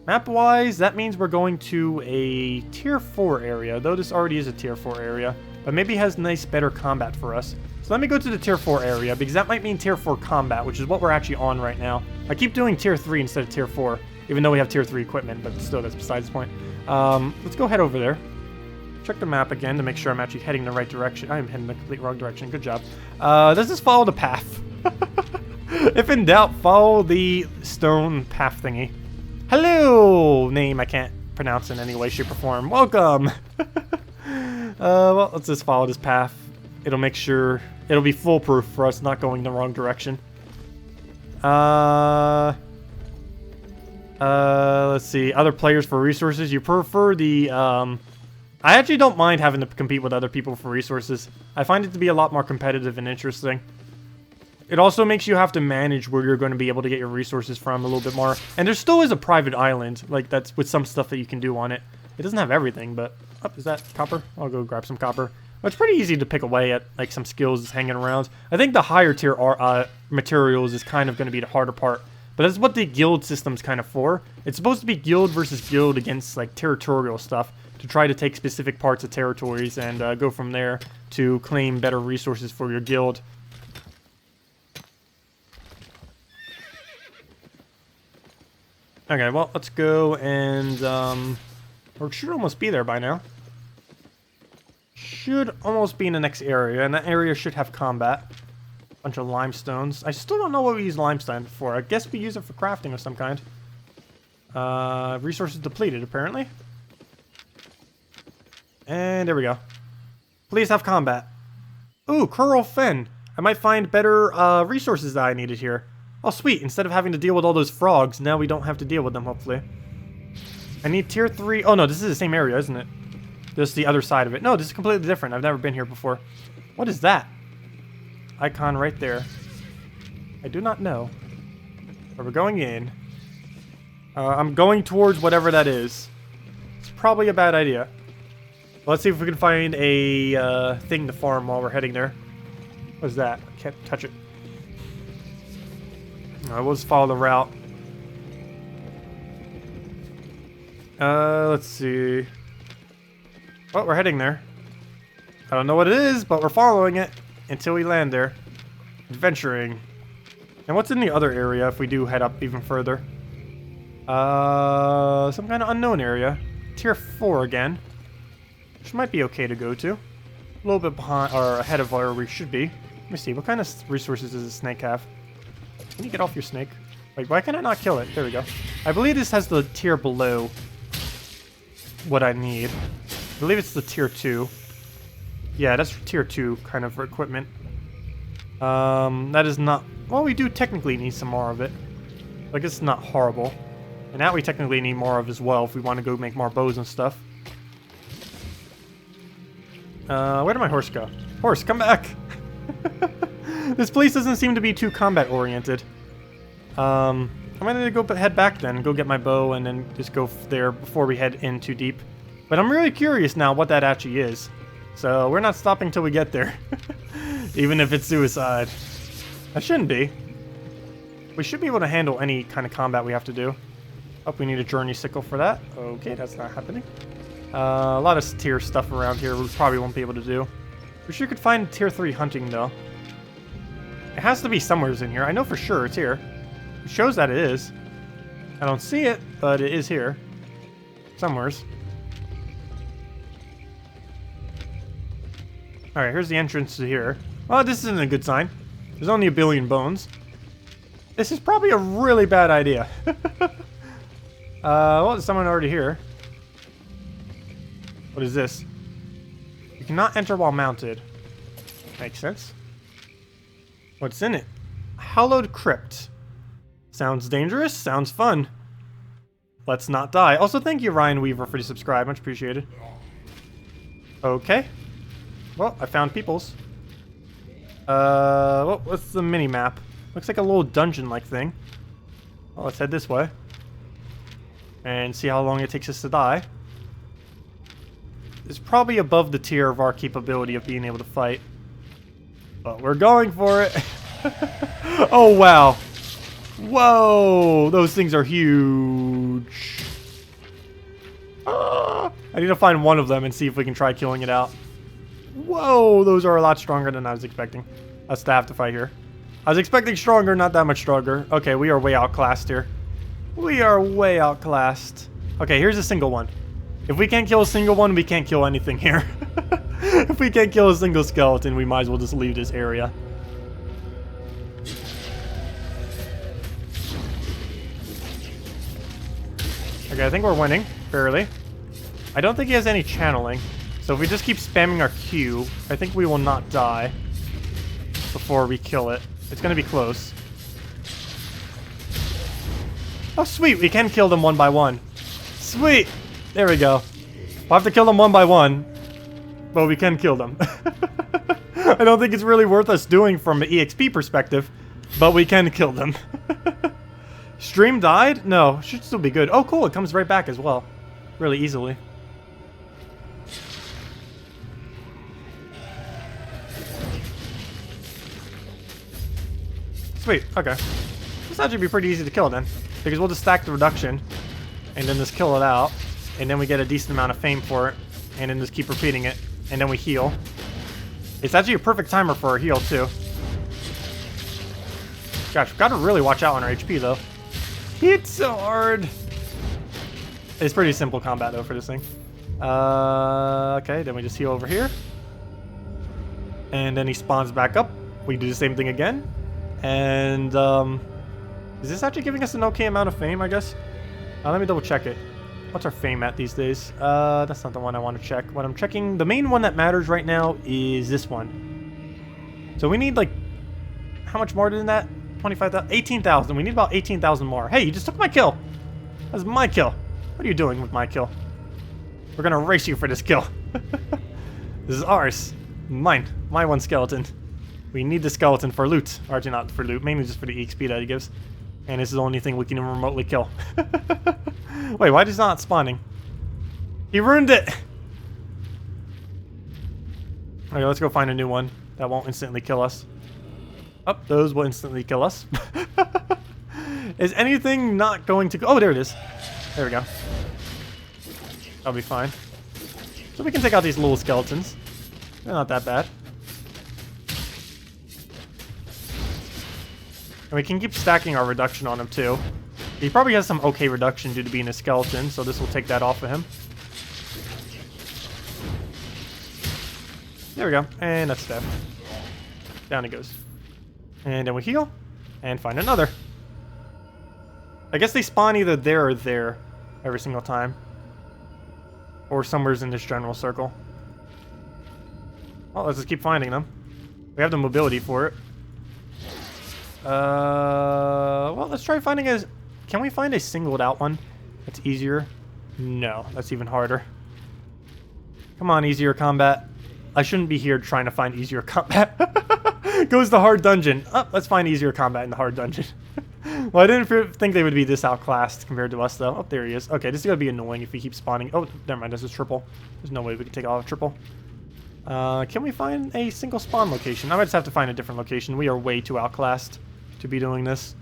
Map-wise, that means we're going to a tier 4 area, though this already is a tier 4 area. But maybe it has nice, better combat for us. So let me go to the tier 4 area, because that might mean tier 4 combat, which is what we're actually on right now. I keep doing tier 3 instead of tier 4, even though we have tier 3 equipment, but still, that's besides the point. Let's go head over there. Check the map again to make sure I'm actually heading the right direction. I am heading the complete wrong direction. Good job. Let's just follow the path. If in doubt, follow the stone path thingy. Hello! Name I can't pronounce in any way, shape, or form. Welcome! Well, let's just follow this path. It'll make sure... It'll be foolproof for us not going the wrong direction. Let's see. Other players for resources. You prefer the, I actually don't mind having to compete with other people for resources. I find it to be a lot more competitive and interesting. It also makes you have to manage where you're going to be able to get your resources from a little bit more. And there still is a private island, like that's with some stuff that you can do on it. It doesn't have everything, but... Oh, is that copper? I'll go grab some copper. Well, it's pretty easy to pick away at, like, some skills hanging around. I think the higher tier materials is kind of going to be the harder part. But that's what the guild system's kind of for. It's supposed to be guild versus guild against, like, territorial stuff. To try to take specific parts of territories and go from there to claim better resources for your guild. Okay, well, let's go and, we should almost be there by now. Should almost be in the next area, and that area should have combat. Bunch of limestones. I still don't know what we use limestone for. I guess we use it for crafting of some kind. Resources depleted, apparently. And there we go. Please have combat. Ooh, Curl Fen. I might find better resources that I needed here. Oh, sweet. Instead of having to deal with all those frogs, now we don't have to deal with them, hopefully. I need tier 3. Oh, no, this is the same area, isn't it? This is the other side of it. No, this is completely different. I've never been here before. What is that? Icon right there. I do not know. But we're going in. I'm going towards whatever that is. It's probably a bad idea. Let's see if we can find a thing to farm while we're heading there. What is that? I can't touch it. We'll just follow the route. Let's see. Well, we're heading there. I don't know what it is, but we're following it until we land there. Adventuring. And what's in the other area if we do head up even further? Some kind of unknown area. Tier 4 again. Which might be okay to go to. A little bit behind, or ahead of where we should be. Let me see, what kind of resources does a snake have? Can you get off your snake? Wait, why can I not kill it? There we go. I believe this has the tier below what I need. I believe it's the tier 2. Yeah, that's tier 2 kind of equipment. That is not... Well, we do technically need some more of it. Like, it's not horrible. And that we technically need more of as well if we want to go make more bows and stuff. Where did my horse go? Horse, come back! This place doesn't seem to be too combat-oriented. I'm gonna go head back then and go get my bow and then just go there before we head in too deep. But I'm really curious now what that actually is. So we're not stopping till we get there. Even if it's suicide. That shouldn't be. We should be able to handle any kind of combat we have to do. Oh, we need a journey sickle for that. Okay, that's not happening. A lot of tier stuff around here we probably won't be able to do. We sure could find tier 3 hunting though. It has to be somewhere in here. I know for sure it's here. It shows that it is. I don't see it, but it is here. Somewheres. Alright, here's the entrance to here. Well, this isn't a good sign. There's only 1 billion bones. This is probably a really bad idea. Well, there's someone already here. What is this? You cannot enter while mounted. Makes sense. What's in it? Hallowed Crypt. Sounds dangerous. Sounds fun. Let's not die. Also, thank you, Ryan Weaver, for the subscribe. Much appreciated. Okay. Well, I found peoples. What's the mini map? Looks like a little dungeon-like thing. Well, let's head this way. And see how long it takes us to die. It's probably above the tier of our capability of being able to fight. But we're going for it. Oh, wow. Whoa. Those things are huge. I need to find one of them and see if we can try killing it out. Whoa. Those are a lot stronger than I was expecting us to have to fight here. I was expecting stronger, not that much stronger. Okay, we are way outclassed here. We are way outclassed. Okay, here's a single one. If we can't kill a single one, we can't kill anything here. If we can't kill a single skeleton, we might as well just leave this area. Okay, I think we're winning, barely. I don't think he has any channeling. So if we just keep spamming our Q, I think we will not die before we kill it. It's going to be close. Oh, sweet. We can kill them one by one. Sweet. There we go. We'll have to kill them one by one, but we can kill them. I don't think it's really worth us doing from an EXP perspective, but we can kill them. Stream died? No, should still be good. Oh, cool. It comes right back as well. Really easily. Sweet. Okay. This actually be pretty easy to kill then, because we'll just stack the reduction and then just kill it out, and then we get a decent amount of fame for it, and then just keep repeating it, and then we heal. It's actually a perfect timer for our heal too. Gosh, we've got to really watch out on our HP though. It's so hard. It's pretty simple combat though for this thing. Okay, then we just heal over here, and then he spawns back up. We do the same thing again, and is this actually giving us an okay amount of fame, I guess? Let me double check it. What's our fame at these days? That's not the one I want to check. What I'm checking, the main one that matters right now is this one. So we need like, how much more than that? 25,000, 18,000. We need about 18,000 more. Hey, you just took my kill. That's my kill. What are you doing with my kill? We're gonna race you for this kill. This is ours. Mine. My one skeleton. We need the skeleton for loot. Or actually not for loot, mainly just for the EXP that he gives. And this is the only thing we can even remotely kill. Wait, why is he not spawning? He ruined it! Okay, let's go find a new one that won't instantly kill us. Oh, those will instantly kill us. Is anything not going to go? Oh, there it is. There we go. That'll be fine. So we can take out these little skeletons. They're not that bad. And we can keep stacking our reduction on him too. He probably has some okay reduction due to being a skeleton, so this will take that off of him. There we go. And that's death. Down he goes. And then we heal. And find another. I guess they spawn either there or there every single time. Or somewhere's in this general circle. Well, let's just keep finding them. We have the mobility for it. Well, let's try finding a... Can we find a singled out one that's easier? No, that's even harder. Come on, easier combat. I shouldn't be here trying to find easier combat. Goes the hard dungeon. Oh, let's find easier combat in the hard dungeon. Well, I didn't think they would be this outclassed compared to us, though. Oh, there he is. Okay, this is going to be annoying if we keep spawning. Oh, never mind. This is triple. There's no way we can take off triple. Can we find a single spawn location? I might just have to find a different location. We are way too outclassed to be doing this.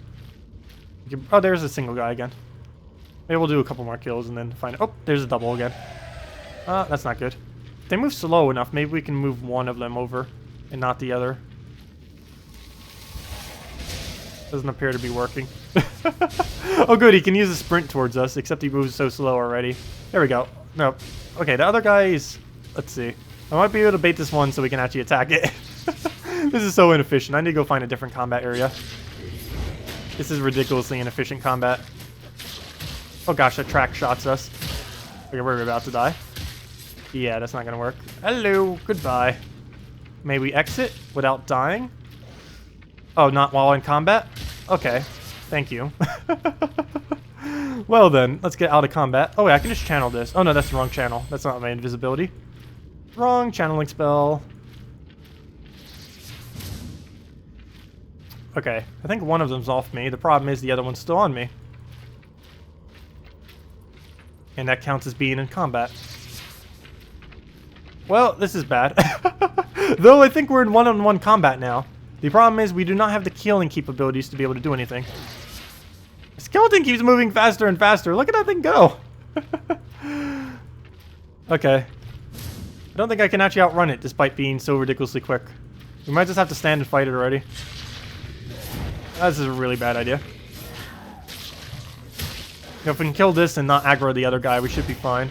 Oh, there's a single guy again. Maybe we'll do a couple more kills and then find... Oh, there's a double again. That's not good. If they move slow enough, maybe we can move one of them over and not the other. Doesn't appear to be working. Oh, good. He can use a sprint towards us, except he moves so slow already. There we go. No. Okay, the other guy is... Let's see. I might be able to bait this one so we can actually attack it. This is so inefficient. I need to go find a different combat area. This is ridiculously inefficient combat. Oh gosh, that track shots us. Okay, we're about to die. Yeah, that's not gonna work. Hello, goodbye. May we exit without dying? Oh, not while in combat? Okay, thank you. Well then, let's get out of combat. Oh wait, I can just channel this. Oh no, that's the wrong channel. That's not my invisibility. Wrong channeling spell. Okay, I think one of them's off me. The problem is the other one's still on me. And that counts as being in combat. Well, this is bad. Though I think we're in one-on-one combat now. The problem is we do not have the killing capabilities to be able to do anything. The skeleton keeps moving faster and faster. Look at that thing go. Okay. I don't think I can actually outrun it despite being so ridiculously quick. We might just have to stand and fight it already. This is a really bad idea. If we can kill this and not aggro the other guy, we should be fine.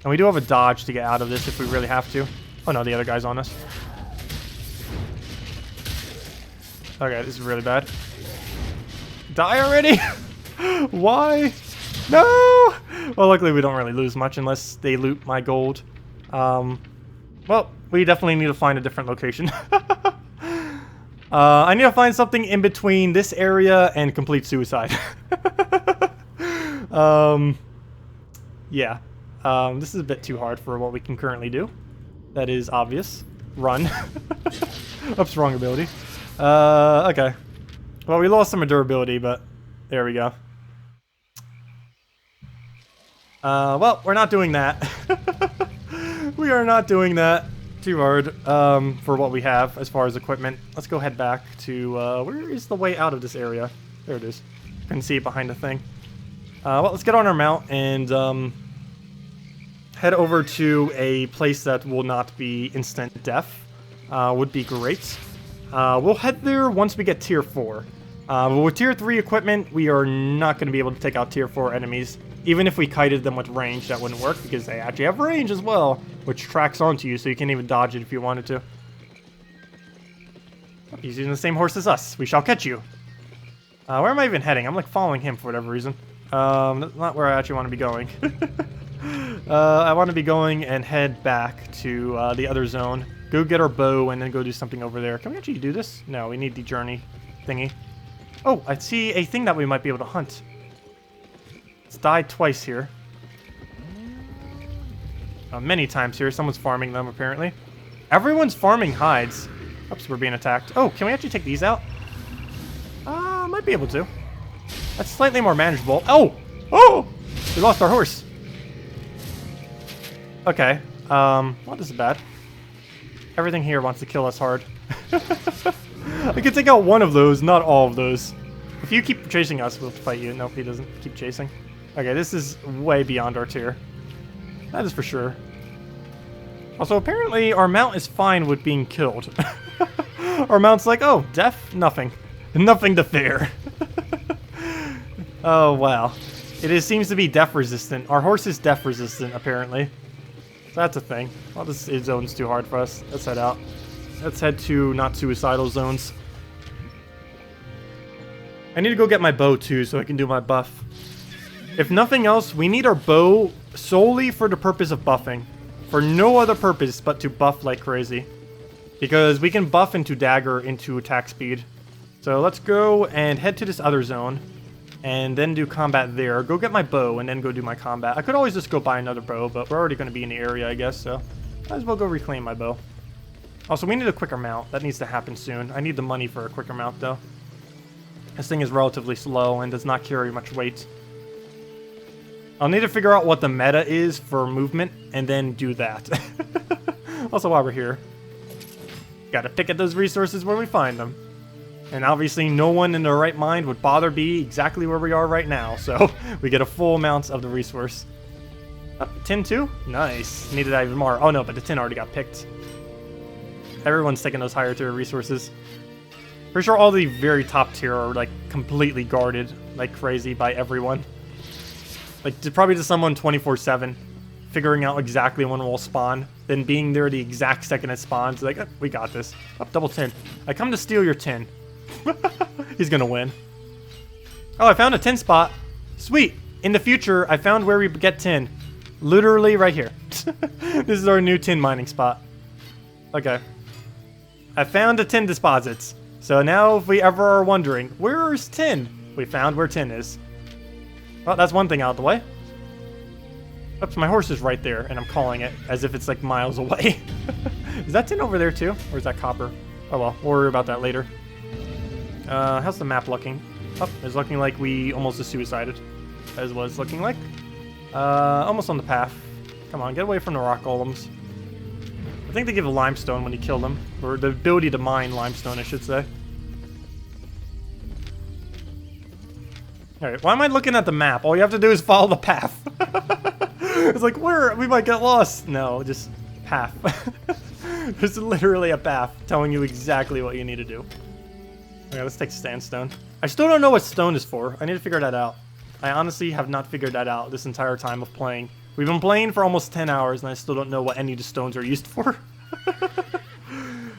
And we do have a dodge to get out of this if we really have to. Oh no, the other guy's on us. Okay, this is really bad. Die already? Why? No! Well, luckily we don't really lose much unless they loot my gold. Well, we definitely need to find a different location. I need to find something in between this area and complete suicide. Yeah. This is a bit too hard for what we can currently do. That is obvious. Run. Oops, wrong ability. Okay. Well, we lost some durability, but there we go. Well, we're not doing that. We are not doing that. Too hard for what we have as far as equipment. Let's go head back to, where is the way out of this area? There it is. Couldn't see it behind the thing. Well, let's get on our mount and head over to a place that will not be instant death. Would be great. We'll head there once we get tier 4. With tier 3 equipment, we are not going to be able to take out tier 4 enemies. Even if we kited them with range, that wouldn't work because they actually have range as well, which tracks onto you, so you can't even dodge it if you wanted to. He's using the same horse as us. We shall catch you. Where am I even heading? I'm like following him for whatever reason. That's not where I actually want to be going. I want to be going and head back to the other zone. Go get our bow and then go do something over there. Can we actually do this? No, we need the journey thingy. Oh, I see a thing that we might be able to hunt. It's died twice here. Many times here. Someone's farming them, apparently. Everyone's farming hides. Oops, we're being attacked. Oh, can we actually take these out? Might be able to. That's slightly more manageable. Oh! Oh! We lost our horse. Okay. Well, this is bad. Everything here wants to kill us hard. I can take out one of those, not all of those. If you keep chasing us, we'll fight you. Nope, he doesn't keep chasing. Okay, this is way beyond our tier. That is for sure. Also, apparently, our mount is fine with being killed. Our mount's like, oh, death? Nothing. Nothing to fear. Oh, wow. It seems to be death resistant. Our horse is death resistant, apparently. So that's a thing. Well, this zone's too hard for us. Let's head out. Let's head to not suicidal zones. I need to go get my bow, too, so I can do my buff. If nothing else, we need our bow solely for the purpose of buffing. For no other purpose but to buff like crazy. Because we can buff into dagger into attack speed. So let's go and head to this other zone. And then do combat there. Go get my bow and then go do my combat. I could always just go buy another bow, but we're already going to be in the area, I guess. So might as well go reclaim my bow. Also, we need a quicker mount. That needs to happen soon. I need the money for a quicker mount, though. This thing is relatively slow and does not carry much weight. I'll need to figure out what the meta is for movement, and then do that. Also, while we're here, gotta pick at those resources where we find them. And obviously, no one in their right mind would bother be exactly where we are right now, so we get a full amount of the resource. Tin too? Nice. Needed that even more. Oh no, but the tin already got picked. Everyone's taking those higher tier resources. Pretty sure all the very top tier are like completely guarded like crazy by everyone. Like probably to someone 24/7, figuring out exactly when we'll spawn, then being there the exact second it spawns. Like, we got this. Oh, double tin. I come to steal your tin. He's gonna win. Oh, I found a tin spot. Sweet. In the future, I found where we get tin. Literally right here. This is our new tin mining spot. Okay. I found the tin deposits. So now if we ever are wondering, where is tin? We found where tin is. Well, that's one thing out of the way. Oops, my horse is right there, and I'm calling it as if it's like miles away. Is that tin over there too? Or is that copper? Oh well, we'll worry about that later. How's the map looking? Oh, it's looking like we almost just suicided. As what it's looking like. Almost on the path. Come on, get away from the rock golems. I think they give a limestone when you kill them. Or the ability to mine limestone, I should say. Alright, why am I looking at the map? All you have to do is follow the path. It's like, where? We might get lost. No, just path. There's literally a path telling you exactly what you need to do. Okay, let's take sandstone. I still don't know what stone is for. I need to figure that out. I honestly have not figured that out this entire time of playing. We've been playing for almost 10 hours, and I still don't know what any of the stones are used for.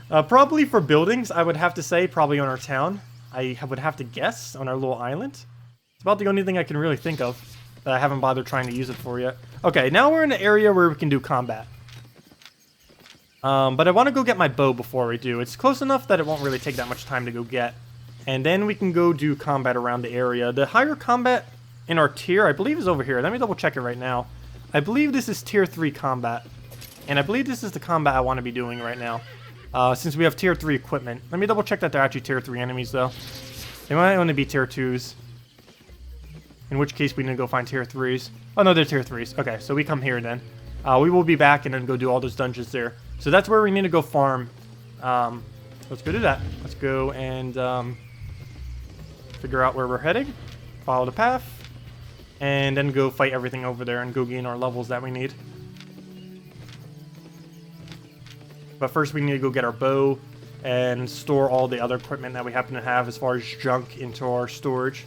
Probably for buildings, I would have to say. Probably on our town. I would have to guess on our little island. It's about the only thing I can really think of that I haven't bothered trying to use it for yet. Okay, now we're in an area where we can do combat. But I want to go get my bow before we do. It's close enough that it won't really take that much time to go get. And then we can go do combat around the area. The higher combat in our tier, I believe, is over here. Let me double check it right now. I believe this is tier 3 combat. And I believe this is the combat I want to be doing right now. Since we have tier 3 equipment. Let me double check that they're actually tier 3 enemies, though. They might only be tier 2s. In which case, we need to go find tier 3s. Oh, no, they're tier 3s. Okay, so we come here then. We will be back and then go do all those dungeons there. So that's where we need to go farm. Let's go do that. Let's go and figure out where we're heading. Follow the path. And then go fight everything over there and go gain our levels that we need. But first we need to go get our bow and store all the other equipment that we happen to have as far as junk into our storage.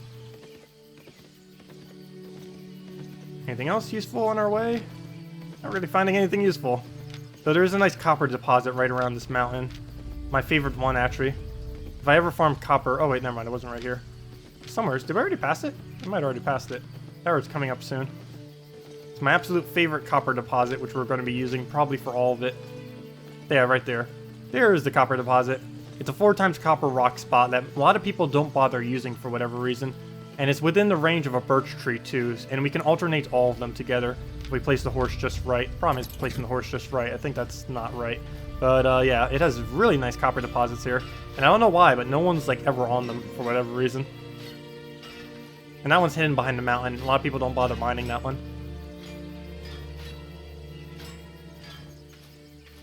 Anything else useful on our way? Not really finding anything useful. So there is a nice copper deposit right around this mountain. My favorite one, actually. If I ever farm copper... Oh, wait, never mind. It wasn't right here. Somewhere. Did we already pass it? I might have already passed it. There, it's coming up soon. It's my absolute favorite copper deposit, which we're going to be using probably for all of it. Yeah, right there. There is the copper deposit. It's a 4x copper rock spot that a lot of people don't bother using for whatever reason. And it's within the range of a birch tree, too. And we can alternate all of them together if we place the horse just right. Problem is placing the horse just right. I think that's not right. But, yeah, it has really nice copper deposits here. And I don't know why, but no one's, like, ever on them for whatever reason. And that one's hidden behind the mountain. A lot of people don't bother mining that one.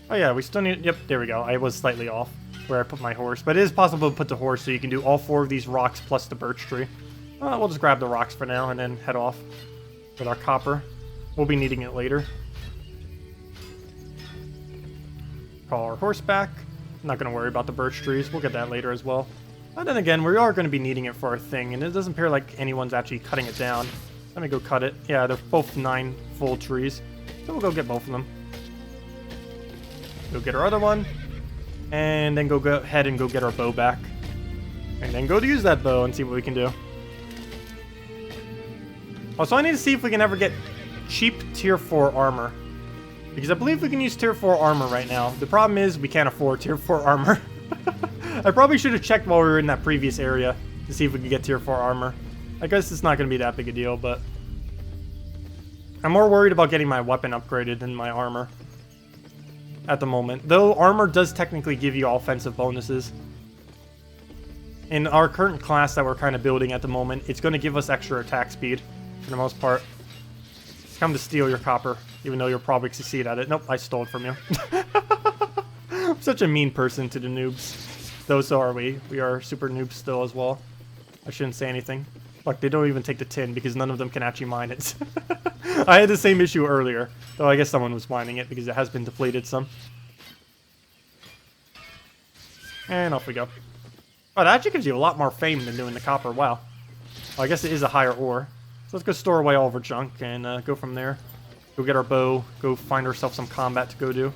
Oh yeah, we still need... Yep, there we go. I was slightly off where I put my horse. But it is possible to put the horse so you can do all 4 of these rocks plus the birch tree. We'll just grab the rocks for now and then head off with our copper. We'll be needing it later. Call our horse back. I'm not going to worry about the birch trees. We'll get that later as well. But then again, we are going to be needing it for our thing, and it doesn't appear like anyone's actually cutting it down. Let me go cut it. Yeah, they're both 9 full trees. So we'll go get both of them. Go get our other one. And then go ahead and go get our bow back. And then go to use that bow and see what we can do. Also, I need to see if we can ever get cheap tier 4 armor. Because I believe we can use tier 4 armor right now. The problem is we can't afford tier 4 armor. I probably should have checked while we were in that previous area to see if we could get tier 4 armor. I guess it's not going to be that big a deal, but... I'm more worried about getting my weapon upgraded than my armor. At the moment. Though armor does technically give you offensive bonuses. In our current class that we're kind of building at the moment, it's going to give us extra attack speed, for the most part. Come to steal your copper, even though you'll probably succeed at it. Nope, I stole it from you. I'm such a mean person to the noobs. Though so are we. We are super noobs still as well. I shouldn't say anything. Look, they don't even take the tin because none of them can actually mine it. I had the same issue earlier, though I guess someone was mining it because it has been depleted some. And off we go. Oh, that actually gives you a lot more fame than doing the copper. Wow. Well, I guess it is a higher ore. So let's go store away all of our junk and go from there. Go get our bow. Go find ourselves some combat to go do.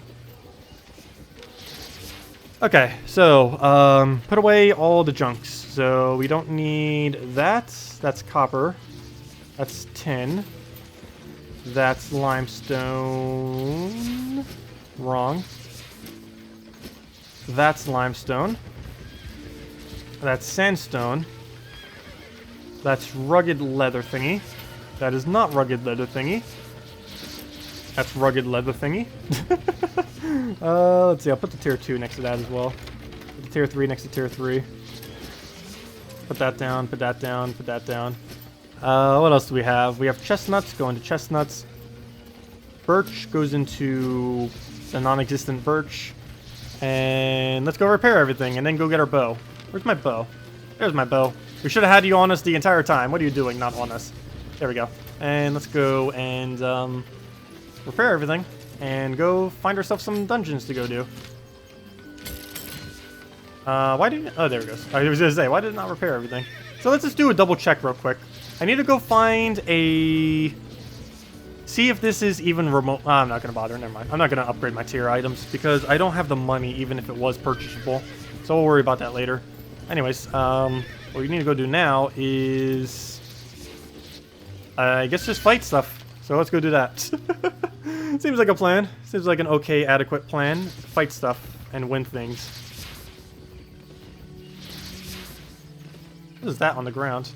Okay, so put away all the junks. So we don't need that. That's copper. That's tin. That's limestone. Wrong. That's limestone. That's sandstone. That's rugged leather thingy. That is not rugged leather thingy. That's rugged leather thingy. Let's see, I'll put the tier 2 next to that as well. Put the tier 3 next to tier 3. Put that down, put that down, put that down. What else do we have? We have chestnuts, go into chestnuts. Birch goes into the non-existent birch. And let's go repair everything and then go get our bow. Where's my bow? There's my bow. We should have had you on us the entire time. What are you doing? Not on us. There we go. And let's go and repair everything and go find ourselves some dungeons to go do. Why didn't... Oh, there it goes. I was going to say, why did it not repair everything? So let's just do a double check real quick. I need to go find a... See if this is even remote... I'm not going to bother. Never mind. I'm not going to upgrade my tier items because I don't have the money even if it was purchasable. So we'll worry about that later. Anyways, what we need to go do now is... I guess just fight stuff. So let's go do that. Seems like a plan. Seems like an okay, adequate plan. Fight stuff and win things. What is that on the ground?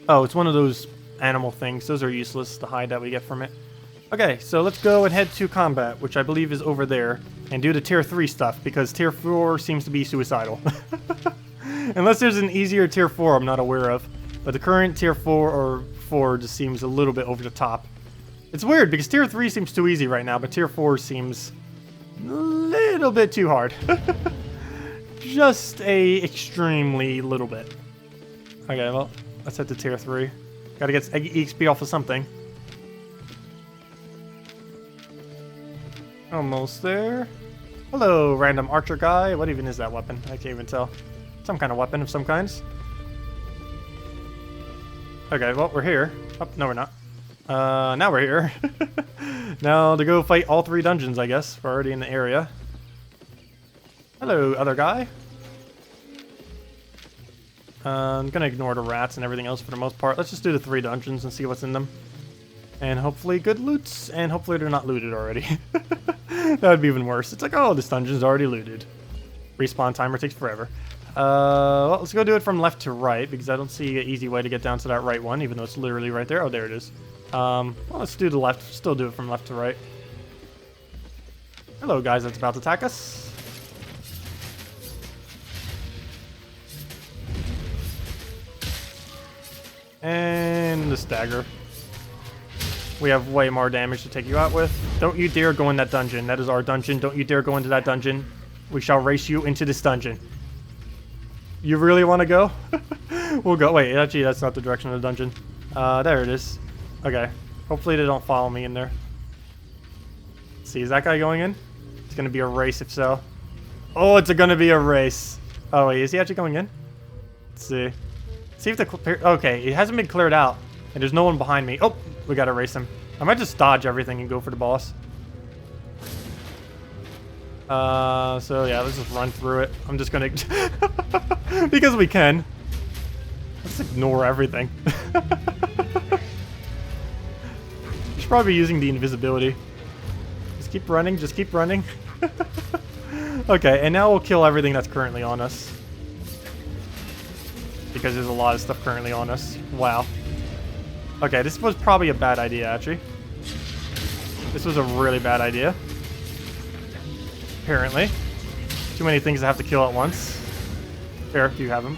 Oh, it's one of those animal things. Those are useless, the hide that we get from it. Okay, so let's go and head to combat, which I believe is over there, and do the tier 3 stuff, because tier 4 seems to be suicidal. Unless there's an easier tier 4 I'm not aware of. But the current tier 4 or 4 just seems a little bit over the top. It's weird, because tier 3 seems too easy right now, but tier 4 seems a little bit too hard. Just a extremely little bit. Okay, well, let's head to tier 3. Gotta get XP off of something. Almost there. Hello, random archer guy. What even is that weapon? I can't even tell. Some kind of weapon of some kinds. Okay, well, we're here. Oh, no, we're not. Now we're here. Now to go fight all 3 dungeons, I guess. We're already in the area. Hello, other guy. I'm gonna ignore the rats and everything else for the most part. Let's just do the 3 dungeons and see what's in them. And hopefully good loots, and hopefully they're not looted already. That would be even worse. It's like, oh, this dungeon's already looted. Respawn timer takes forever. Well, let's go do it from left to right, because I don't see an easy way to get down to that right one, even though it's literally right there. Oh, there it is. Well, let's do the left. Still do it from left to right. Hello, guys that's about to attack us. And the stagger. We have way more damage to take you out with. Don't you dare go in that dungeon. That is our dungeon. Don't you dare go into that dungeon. We shall race you into this dungeon. You really want to go? We'll go. Wait, actually, that's not the direction of the dungeon. There it is. Okay. Hopefully they don't follow me in there. Let's see, is that guy going in? It's going to be a race if so. Oh, it's going to be a race. Oh, wait, is he actually going in? Let's see. See if the... Okay, it hasn't been cleared out. And there's no one behind me. Oh, we got to race him. I might just dodge everything and go for the boss. So yeah, let's just run through it. I'm just gonna... because we can. Let's ignore everything. You should probably be using the invisibility. Just keep running, just keep running. Okay, and now we'll kill everything that's currently on us. Because there's a lot of stuff currently on us. Wow. Okay, this was probably a bad idea, actually. This was a really bad idea. Apparently. Too many things to have to kill at once. There, you have him.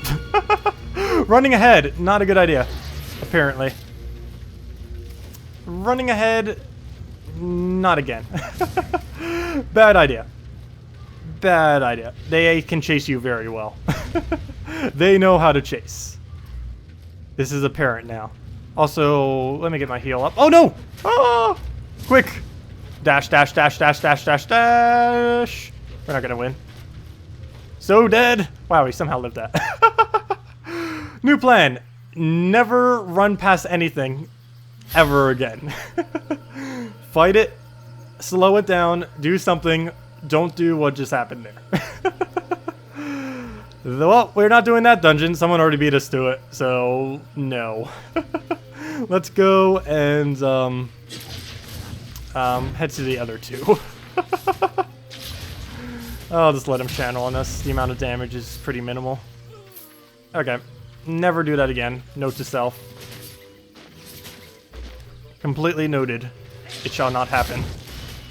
Running ahead, not a good idea. Apparently. Running ahead, not again. Bad idea. Bad idea. They can chase you very well. They know how to chase. This is apparent now. Also, let me get my heal up. Oh no! Oh! Quick! Dash, dash, dash, dash, dash, dash, dash. We're not gonna win. So dead. Wow, we somehow lived that. New plan. Never run past anything ever again. Fight it. Slow it down. Do something. don't do what just happened there. Well, we're not doing that dungeon. Someone already beat us to it, so no. Let's go and head to the other two. I'll just let him channel on us. The amount of damage is pretty minimal. Okay. Never do that again. Note to self. Completely noted. It shall not happen.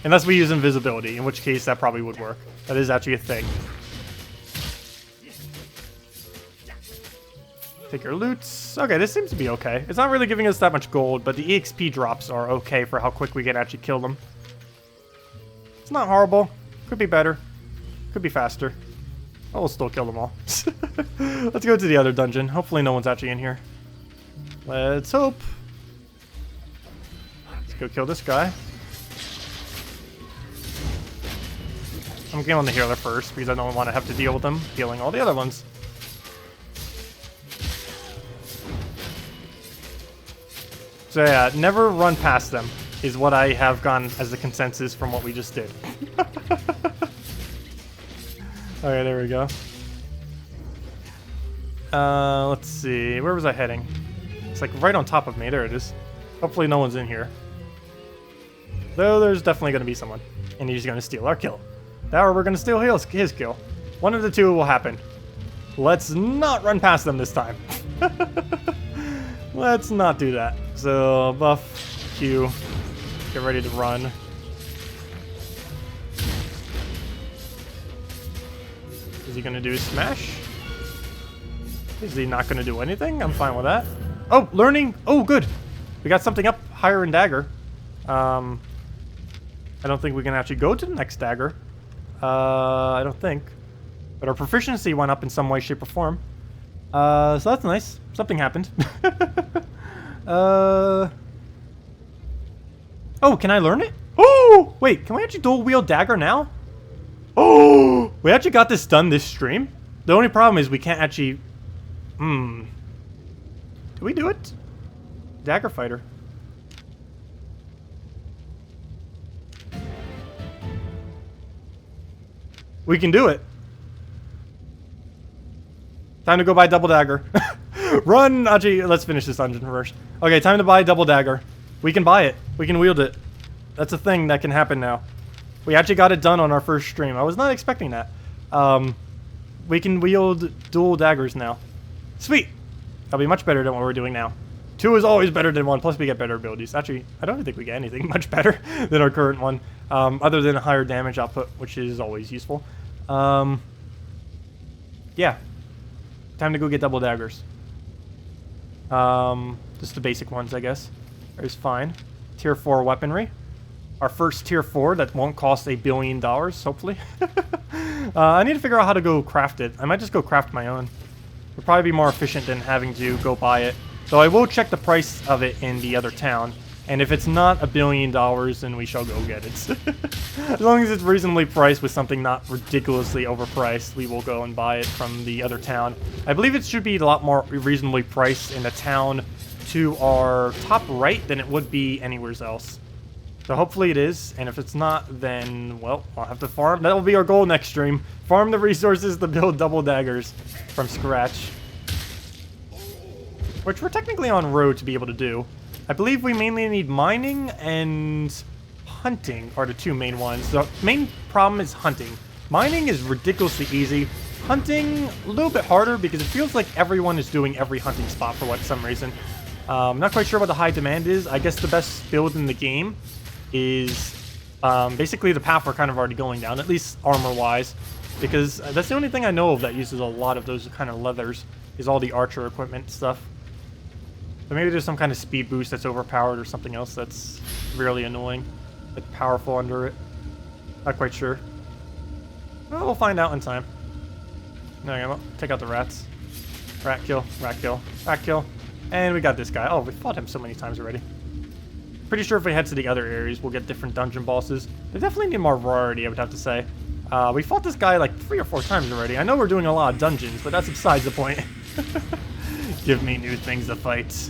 Unless we use invisibility, in which case that probably would work. That is actually a thing. Take your loots. Okay, this seems to be okay. It's not really giving us that much gold, but the EXP drops are okay for how quick we can actually kill them. It's not horrible. Could be better. Could be faster. Oh, we'll still kill them all. Let's go to the other dungeon. Hopefully no one's actually in here. Let's hope. Let's go kill this guy. I'm killing the healer first because I don't want to have to deal with them healing all the other ones. So yeah, never run past them is what I have gone as the consensus from what we just did. Okay, there we go. Let's see. Where was I heading? It's like right on top of me. There it is. Hopefully no one's in here. Though there's definitely going to be someone. And he's going to steal our kill. That or we're going to steal his kill. One of the two will happen. Let's not run past them this time. Let's not do that. So, buff, Q, get ready to run. Is he going to do smash? Is he not going to do anything? I'm fine with that. Oh, learning. Oh, good. We got something up higher in dagger. I don't think we can actually go to the next dagger. I don't think. But our proficiency went up in some way, shape, or form. So that's nice. Something happened. Oh, can I learn it? Oh, wait. Can we actually dual wield dagger now? Oh, we actually got this done this stream. The only problem is we can't actually... Do we do it? Dagger fighter. We can do it. Time to go buy double dagger. Run! Actually, let's finish this dungeon first. Okay, time to buy double dagger. We can buy it. We can wield it. That's a thing that can happen now. We actually got it done on our first stream. I was not expecting that. We can wield dual daggers now. Sweet! That'll be much better than what we're doing now. 2 is always better than 1, plus we get better abilities. Actually, I don't think we get anything much better than our current one. Other than a higher damage output, which is always useful. Yeah. Time to go get double daggers. Just the basic ones, I guess. Is fine. Tier 4 weaponry. Our first tier 4 that won't cost $1 billion, hopefully. I need to figure out how to go craft it. I might just go craft my own. It'll probably be more efficient than having to go buy it. So I will check the price of it in the other town. And if it's not $1 billion, then we shall go get it. As long as it's reasonably priced with something not ridiculously overpriced, we will go and buy it from the other town. I believe it should be a lot more reasonably priced in the town to our top right than it would be anywhere else. So hopefully it is, and if it's not, then, well, I'll have to farm. That will be our goal next stream. Farm the resources to build double daggers from scratch. Which we're technically on road to be able to do. I believe we mainly need mining and hunting are the two main ones. The main problem is hunting. Mining is ridiculously easy. Hunting, a little bit harder because it feels like everyone is doing every hunting spot for some reason. Not quite sure what the high demand is. I guess the best build in the game is basically the path we're kind of already going down, at least armor-wise. Because that's the only thing I know of that uses a lot of those kind of leathers, is all the archer equipment stuff. So maybe there's some kind of speed boost that's overpowered or something else that's really annoying. Like powerful under it. Not quite sure. Well, we'll find out in time. Okay, well, take out the rats. Rat kill, rat kill, rat kill. And we got this guy. Oh, we fought him so many times already. Pretty sure if we head to the other areas, we'll get different dungeon bosses. They definitely need more variety, I would have to say. We fought this guy like 3 or 4 times already. I know we're doing a lot of dungeons, but that's besides the point. Give me new things to fight.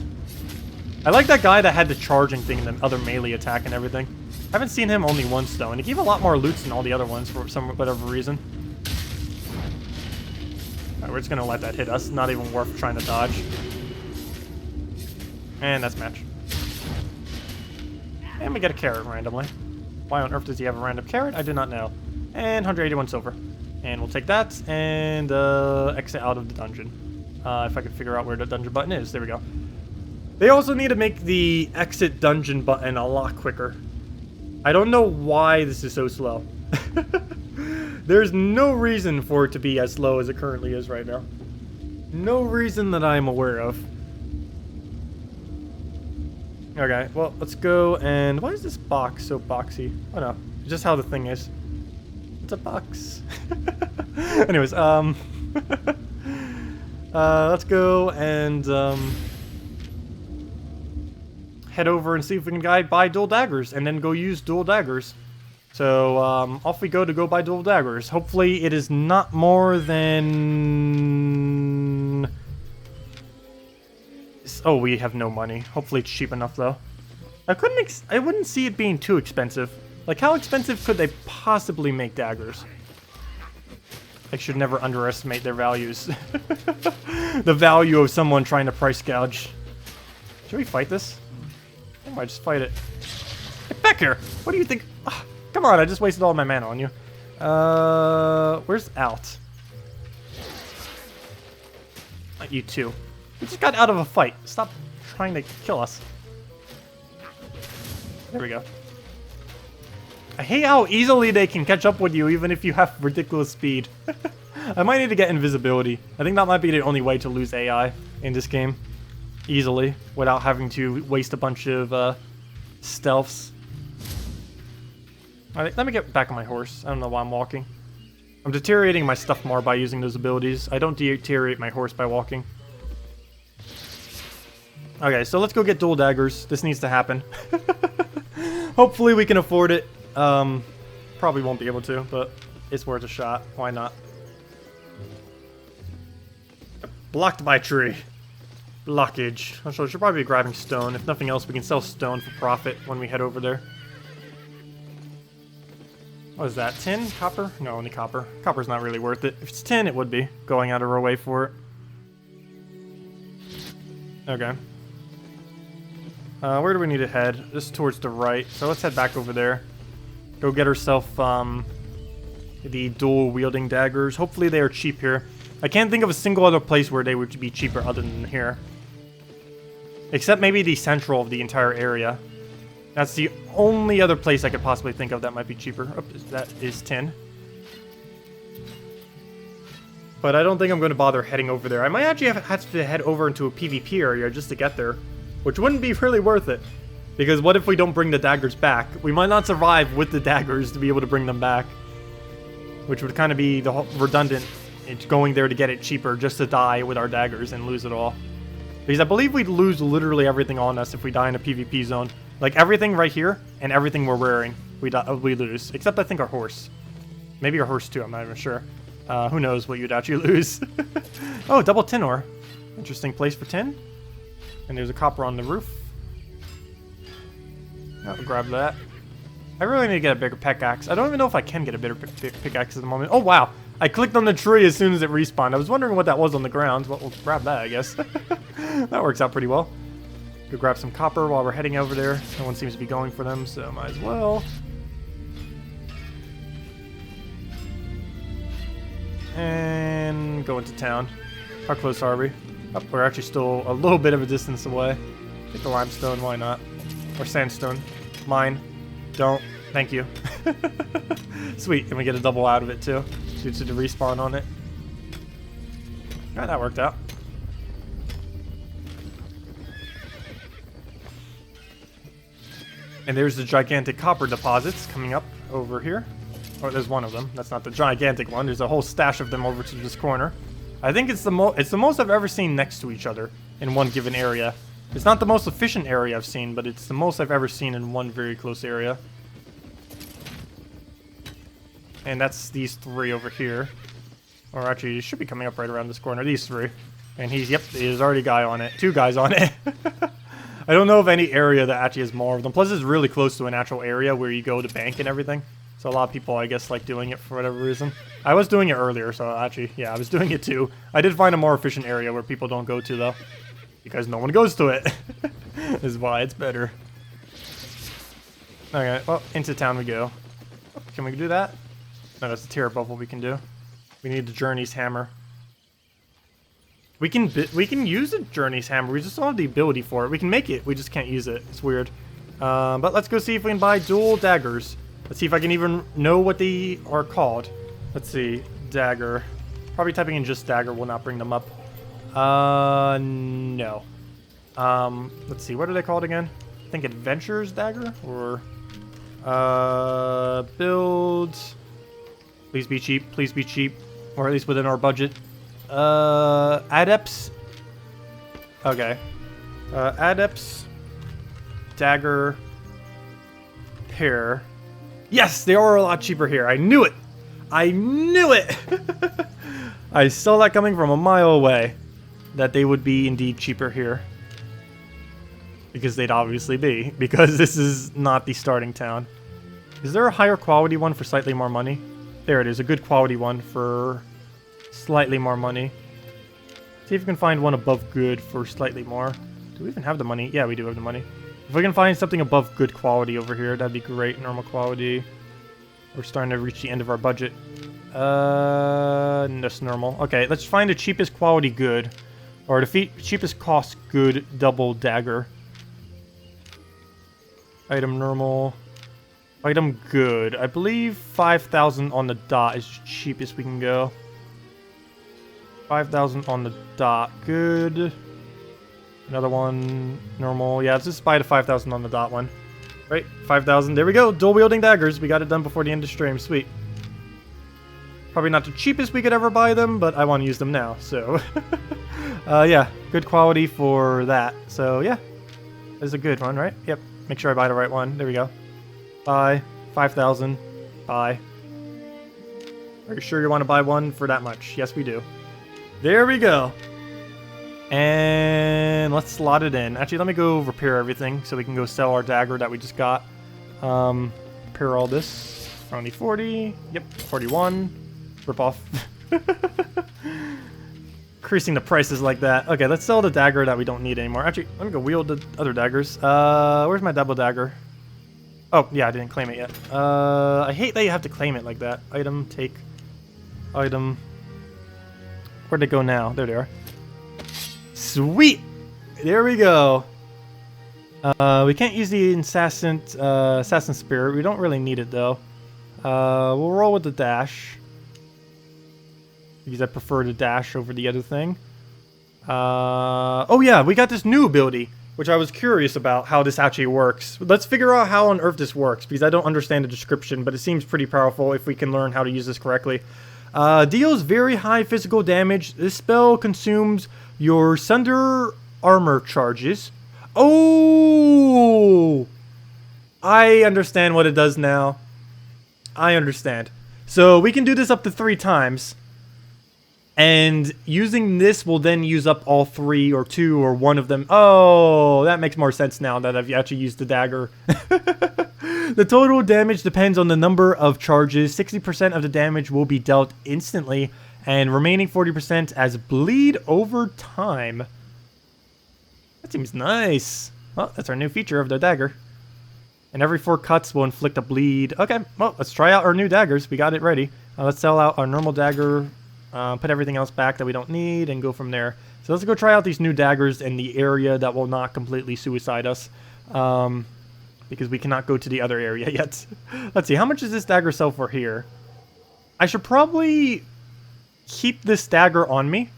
I like that guy that had the charging thing and the other melee attack and everything. I haven't seen him only once though, and he gave a lot more loots than all the other ones for some whatever reason. Alright, we're just gonna let that hit us. Not even worth trying to dodge. And that's match. And we get a carrot randomly. Why on earth does he have a random carrot? I do not know. And 181 silver. And we'll take that and exit out of the dungeon. If I can figure out where the dungeon button is. There we go. They also need to make the exit dungeon button a lot quicker. I don't know why this is so slow. There's no reason for it to be as slow as it currently is right now. No reason that I'm aware of. Okay, well, let's go and... Why is this box so boxy? Oh no, it's just how the thing is. It's a box. Anyways, let's go and head over and see if we can buy dual daggers and then go use dual daggers. So off we go to go buy dual daggers. Hopefully it is not more than... Oh, we have no money. Hopefully it's cheap enough though. I wouldn't see it being too expensive. Like, how expensive could they possibly make daggers? I should never underestimate their values. The value of someone trying to price gouge. Should we fight this? I might just fight it. Get back here! What do you think? Oh, come on, I just wasted all my mana on you. Where's Alt? Not you two. We just got out of a fight. Stop trying to kill us. There we go. I hate how easily they can catch up with you even if you have ridiculous speed. I might need to get invisibility. I think that might be the only way to lose AI in this game. Easily, without having to waste a bunch of stealths. Alright, let me get back on my horse. I don't know why I'm walking. I'm deteriorating my stuff more by using those abilities. I don't deteriorate my horse by walking. Okay, so let's go get dual daggers. This needs to happen. Hopefully we can afford it. Probably won't be able to, but it's worth a shot. Why not? Blocked by tree. Blockage. So we should probably be grabbing stone. If nothing else, we can sell stone for profit when we head over there. What is that? Tin? Copper? No, only copper. Copper's not really worth it. If it's tin, it would be. Going out of our way for it. Okay. Where do we need to head? Just towards the right. So let's head back over there. Go get ourselves the dual wielding daggers. Hopefully they are cheap here. I can't think of a single other place where they would be cheaper other than here. Except maybe the central of the entire area. That's the only other place I could possibly think of that might be cheaper. Oh, that is tin. But I don't think I'm going to bother heading over there. I might actually have to head over into a PvP area just to get there. Which wouldn't be really worth it. Because what if we don't bring the daggers back? We might not survive with the daggers to be able to bring them back. Which would kind of be the whole redundant. It's going there to get it cheaper just to die with our daggers and lose it all. Because I believe we'd lose literally everything on us if we die in a PvP zone. Like everything right here and everything we're wearing, we lose. Except I think our horse. Maybe our horse too, I'm not even sure. Who knows what you'd actually lose. Oh, double tin ore. Interesting place for tin. And there's a copper on the roof. I'll grab that. I really need to get a bigger pickaxe. I don't even know if I can get a bigger pickaxe at the moment. Oh, wow. I clicked on the tree as soon as it respawned. I was wondering what that was on the ground. Well, we'll grab that, I guess. That works out pretty well. Go grab some copper while we're heading over there. No one seems to be going for them, so might as well. And go into town. How close are we? Oh, we're actually still a little bit of a distance away. Take the limestone, why not? Or sandstone. Mine. Don't. Thank you. Sweet, and we get a double out of it too, due to the respawn on it. Alright, that worked out. And there's the gigantic copper deposits coming up over here. Oh, there's one of them. That's not the gigantic one. There's a whole stash of them over to this corner. I think it's the most I've ever seen next to each other in one given area. It's not the most efficient area I've seen, but it's the most I've ever seen in one very close area. And that's these three over here. Or actually, it should be coming up right around this corner. These three. And he's, yep, there's already a guy on it. Two guys on it. I don't know of any area that actually has more of them. Plus, it's really close to an actual area where you go to bank and everything. So a lot of people, I guess, like doing it for whatever reason. I was doing it earlier, so actually, yeah, I was doing it too. I did find a more efficient area where people don't go to, though. Because no one goes to it. Is why it's better. Okay, well, into town we go. Can we do that? No, that's a tier above what we can do. We need the Journey's Hammer. We can use the Journey's Hammer. We just don't have the ability for it. We can make it. We just can't use it. It's weird. But let's go see if we can buy dual daggers. Let's see if I can even know what they are called. Let's see. Dagger. Probably typing in just dagger will not bring them up. No. Let's see. What are they called again? I think Adventurer's Dagger? Or, build. Please be cheap. Please be cheap. Or at least within our budget. Adepts. Okay. Adepts. Dagger. Pair. Yes, they are a lot cheaper here. I knew it. I knew it. I saw that coming from a mile away. That they would be indeed cheaper here. Because they'd obviously be. Because this is not the starting town. Is there a higher quality one for slightly more money? There it is. A good quality one for slightly more money. See if we can find one above good for slightly more. Do we even have the money? Yeah, we do have the money. If we can find something above good quality over here, that'd be great. Normal quality. We're starting to reach the end of our budget. That's normal. Okay, let's find the cheapest quality good. Or the cheapest cost good double dagger. Item normal. Item good. I believe 5,000 on the dot is the cheapest we can go. 5,000 on the dot. Good. Another one. Normal. Yeah, let's just buy the 5,000 on the dot one. Right, 5,000. There we go. Dual wielding daggers. We got it done before the end of stream. Sweet. Probably not the cheapest we could ever buy them, but I want to use them now. So, yeah, good quality for that. So, yeah, this is a good one, right? Yep. Make sure I buy the right one. There we go. Buy 5,000. Buy. Are you sure you want to buy one for that much? Yes, we do. There we go. And let's slot it in. Actually, let me go repair everything so we can go sell our dagger that we just got. Repair all this. Only 40. Yep, 41. Rip off. Increasing the prices like that. Okay, let's sell the dagger that we don't need anymore. Actually, let me go wield the other daggers. Where's my double dagger? Oh, yeah, I didn't claim it yet. I hate that you have to claim it like that. Item, take. Item. Where'd they go now? There they are. Sweet! There we go. We can't use the assassin spirit. We don't really need it though. We'll roll with the dash. Because I prefer the dash over the other thing. Oh yeah, we got this new ability, which I was curious about how this actually works. Let's figure out how on earth this works, because I don't understand the description, but it seems pretty powerful if we can learn how to use this correctly. Deals very high physical damage. This spell consumes your Sunder armor charges. Oh! I understand what it does now. I understand. So we can do this up to 3 times. And using this will then use up all 3 or 2 or 1 of them. Oh, that makes more sense now that I've actually used the dagger. The total damage depends on the number of charges. 60% of the damage will be dealt instantly, and remaining 40% as bleed over time. That seems nice. Well, that's our new feature of the dagger. And every 4 cuts will inflict a bleed. Okay, well, let's try out our new daggers. We got it ready. Let's sell out our normal dagger. Put everything else back that we don't need and go from there. So let's go try out these new daggers in the area that will not completely suicide us. Because we cannot go to the other area yet. Let's see, how much does this dagger sell for here? I should probably keep this dagger on me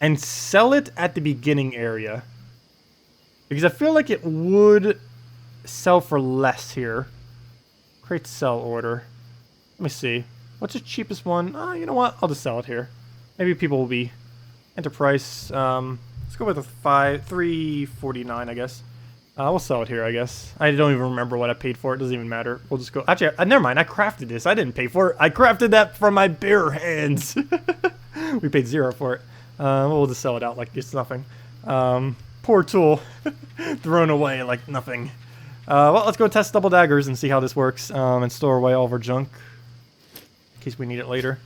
and sell it at the beginning area. Because I feel like it would sell for less here. Create sell order. Let me see. What's the cheapest one? You know what? I'll just sell it here. Maybe people will be enterprise. Let's go with a 349, I guess. We'll sell it here, I guess. I don't even remember what I paid for it. Doesn't even matter. We'll just go. Actually, never mind. I crafted this. I didn't pay for it. I crafted that from my bare hands. We paid 0 for it. We'll just sell it out like it's nothing. Poor tool. Thrown away like nothing. Well, let's go test double daggers and see how this works, and store away all of our junk in case we need it later.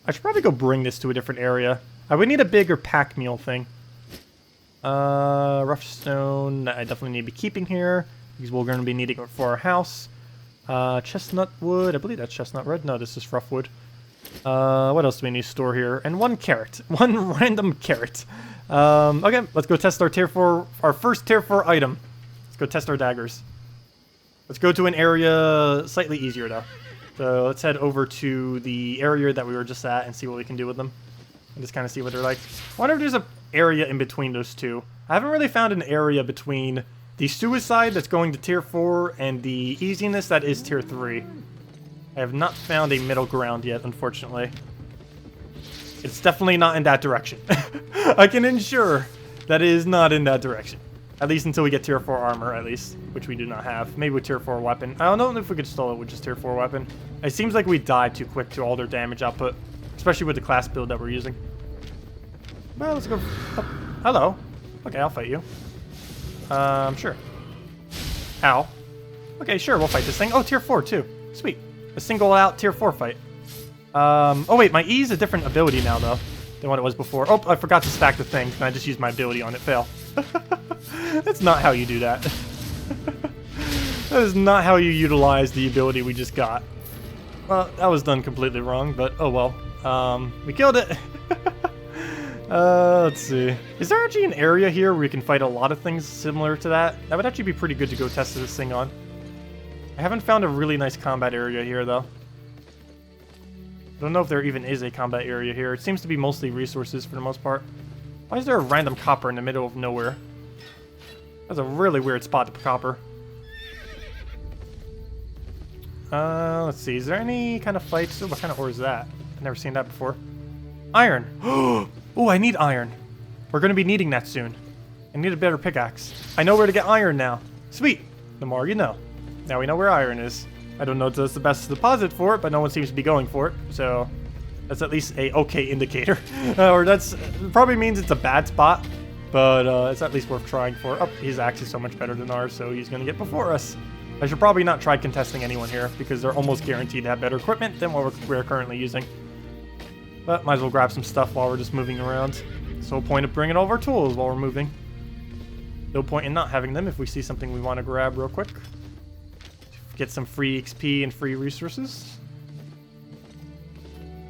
I should probably go bring this to a different area. I would need a bigger pack mule thing. Rough stone, I definitely need to be keeping here because we're going to be needing it for our house. Chestnut wood, I believe that's chestnut wood. No, this is rough wood. What else do we need to store here? And one carrot. One random carrot. Okay, let's go test our tier 4, our first tier 4 item. Let's go test our daggers. Let's go to an area slightly easier though. So let's head over to the area that we were just at and see what we can do with them. And just kind of see what they're like. I wonder if there's an area in between those two. I haven't really found an area between the suicide that's going to tier 4 and the easiness that is tier 3. I have not found a middle ground yet, unfortunately. It's definitely not in that direction. I can ensure that it is not in that direction. At least until we get tier 4 armor, at least. Which we do not have. Maybe with tier 4 weapon. I don't know if we could stall it with just tier 4 weapon. It seems like we die too quick to all their damage output. Especially with the class build that we're using. Well, let's go... Oh, hello. Okay, I'll fight you. Sure. Ow. Okay, sure, we'll fight this thing. Oh, tier 4 too. Sweet. A single out tier 4 fight. Oh wait, my E is a different ability now though than what it was before. Oh, I forgot to stack the thing, and I just used my ability on it. Fail. That's not how you do that. That is not how you utilize the ability we just got. Well, that was done completely wrong, but oh well. We killed it. Let's see. Is there actually an area here where we can fight a lot of things similar to that? That would actually be pretty good to go test this thing on. I haven't found a really nice combat area here, though. I don't know if there even is a combat area here. It seems to be mostly resources for the most part. Why is there a random copper in the middle of nowhere? That's a really weird spot to put copper. Let's see. Is there any kind of fights? Ooh, what kind of ore is that? I've never seen that before. Iron. Oh, I need iron. We're going to be needing that soon. I need a better pickaxe. I know where to get iron now. Sweet. The more you know. Now we know where iron is. I don't know if that's the best deposit for it, but no one seems to be going for it. So that's at least a okay indicator. Or that's probably means it's a bad spot, but it's at least worth trying for. Oh, his axe is so much better than ours, so he's going to get before us. I should probably not try contesting anyone here because they're almost guaranteed to have better equipment than what we're currently using. But might as well grab some stuff while we're just moving around. It's the whole point of bringing all of our tools while we're moving. No point in not having them if we see something we want to grab real quick. Get some free XP and free resources.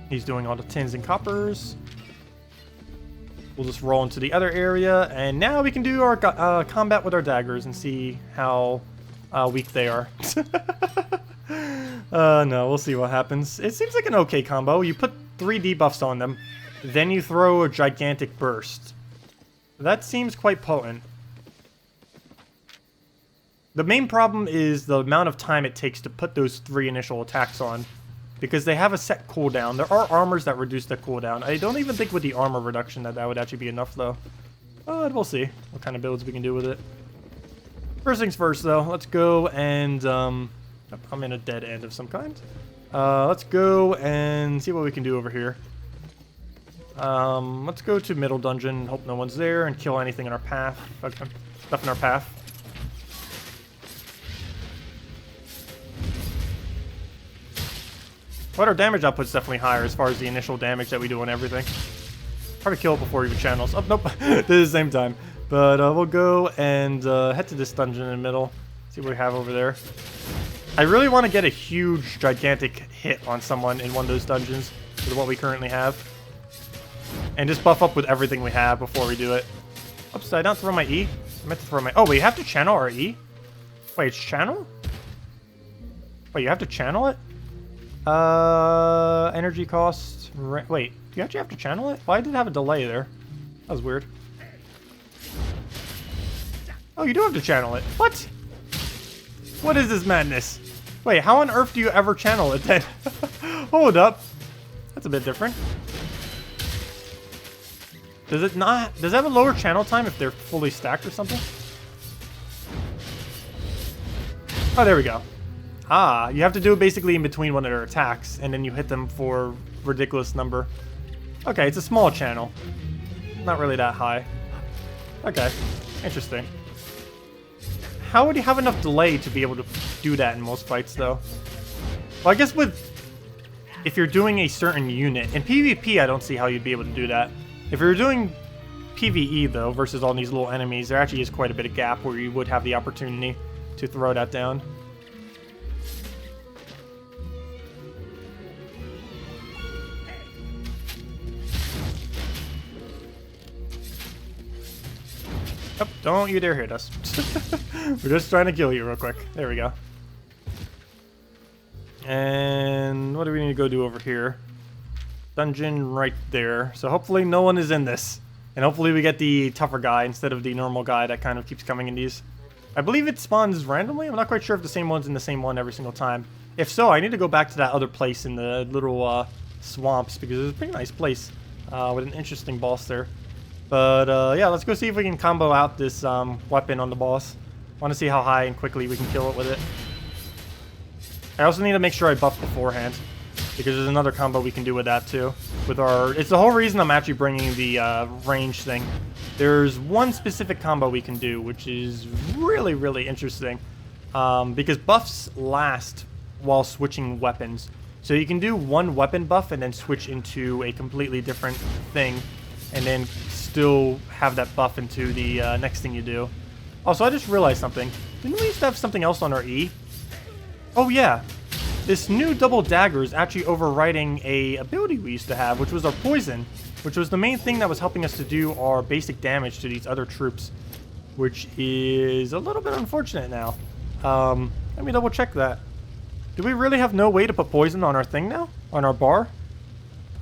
He's doing all the tins and coppers. We'll just roll into the other area, and now we can do our combat with our daggers and see how weak they are. No, we'll see what happens. It seems like an okay combo. You put 3 debuffs on them, then you throw a gigantic burst. That seems quite potent. The main problem is the amount of time it takes to put those 3 initial attacks on, because they have a set cooldown. There are armors that reduce the cooldown. I don't even think with the armor reduction that would actually be enough, though. But we'll see what kind of builds we can do with it. First things first, though. Let's go and... I'm in a dead end of some kind. Let's go and see what we can do over here. Let's go to middle dungeon, hope no one's there, and kill anything in our path. Stuff in our path. But our damage output's definitely higher as far as the initial damage that we do on everything. Probably kill it before even channels. Oh, nope. At the same time. But we'll go and head to this dungeon in the middle. See what we have over there. I really want to get a huge, gigantic hit on someone in one of those dungeons with what we currently have. And just buff up with everything we have before we do it. Oops, did I not throw my E? I meant to throw my... Oh, we have to channel our E? Wait, it's channel? Wait, you have to channel it? Energy cost... Wait, do you actually have to channel it? Why did it have a delay there? That was weird. Oh, you do have to channel it. What? What is this madness? Wait, how on earth do you ever channel it then? Hold up. That's a bit different. Does it not... Does it have a lower channel time if they're fully stacked or something? Oh, there we go. Ah, you have to do it basically in between one of their attacks, and then you hit them for a ridiculous number. Okay, it's a small channel. Not really that high. Okay. Interesting. How would you have enough delay to be able to do that in most fights, though? Well, I guess if you're doing a certain unit. In PvP, I don't see how you'd be able to do that. If you're doing PvE, though, versus all these little enemies, there actually is quite a bit of gap where you would have the opportunity to throw that down. Oh, don't you dare hit us. We're just trying to kill you real quick. There we go. And what do we need to go do over here? Dungeon right there. So hopefully no one is in this. And hopefully we get the tougher guy instead of the normal guy that kind of keeps coming in these. I believe it spawns randomly. I'm not quite sure if the same one's in the same one every single time. If so, I need to go back to that other place in the little swamps because it's a pretty nice place with an interesting boss there. But yeah, let's go see if we can combo out this weapon on the boss. I want to see how high and quickly we can kill it with it. I also need to make sure I buff beforehand, because there's another combo we can do with that too. With our, it's the whole reason I'm actually bringing the range thing. There's one specific combo we can do, which is really, really interesting, because buffs last while switching weapons. So you can do one weapon buff and then switch into a completely different thing, and then still have that buff into the next thing you do. Also, I just realized something. Didn't we used to have something else on our E? Oh yeah, this new double dagger is actually overriding a ability we used to have, which was our poison, which was the main thing that was helping us to do our basic damage to these other troops, which is a little bit unfortunate now. Let me double check that. Do we really have no way to put poison on our thing now? On our bar?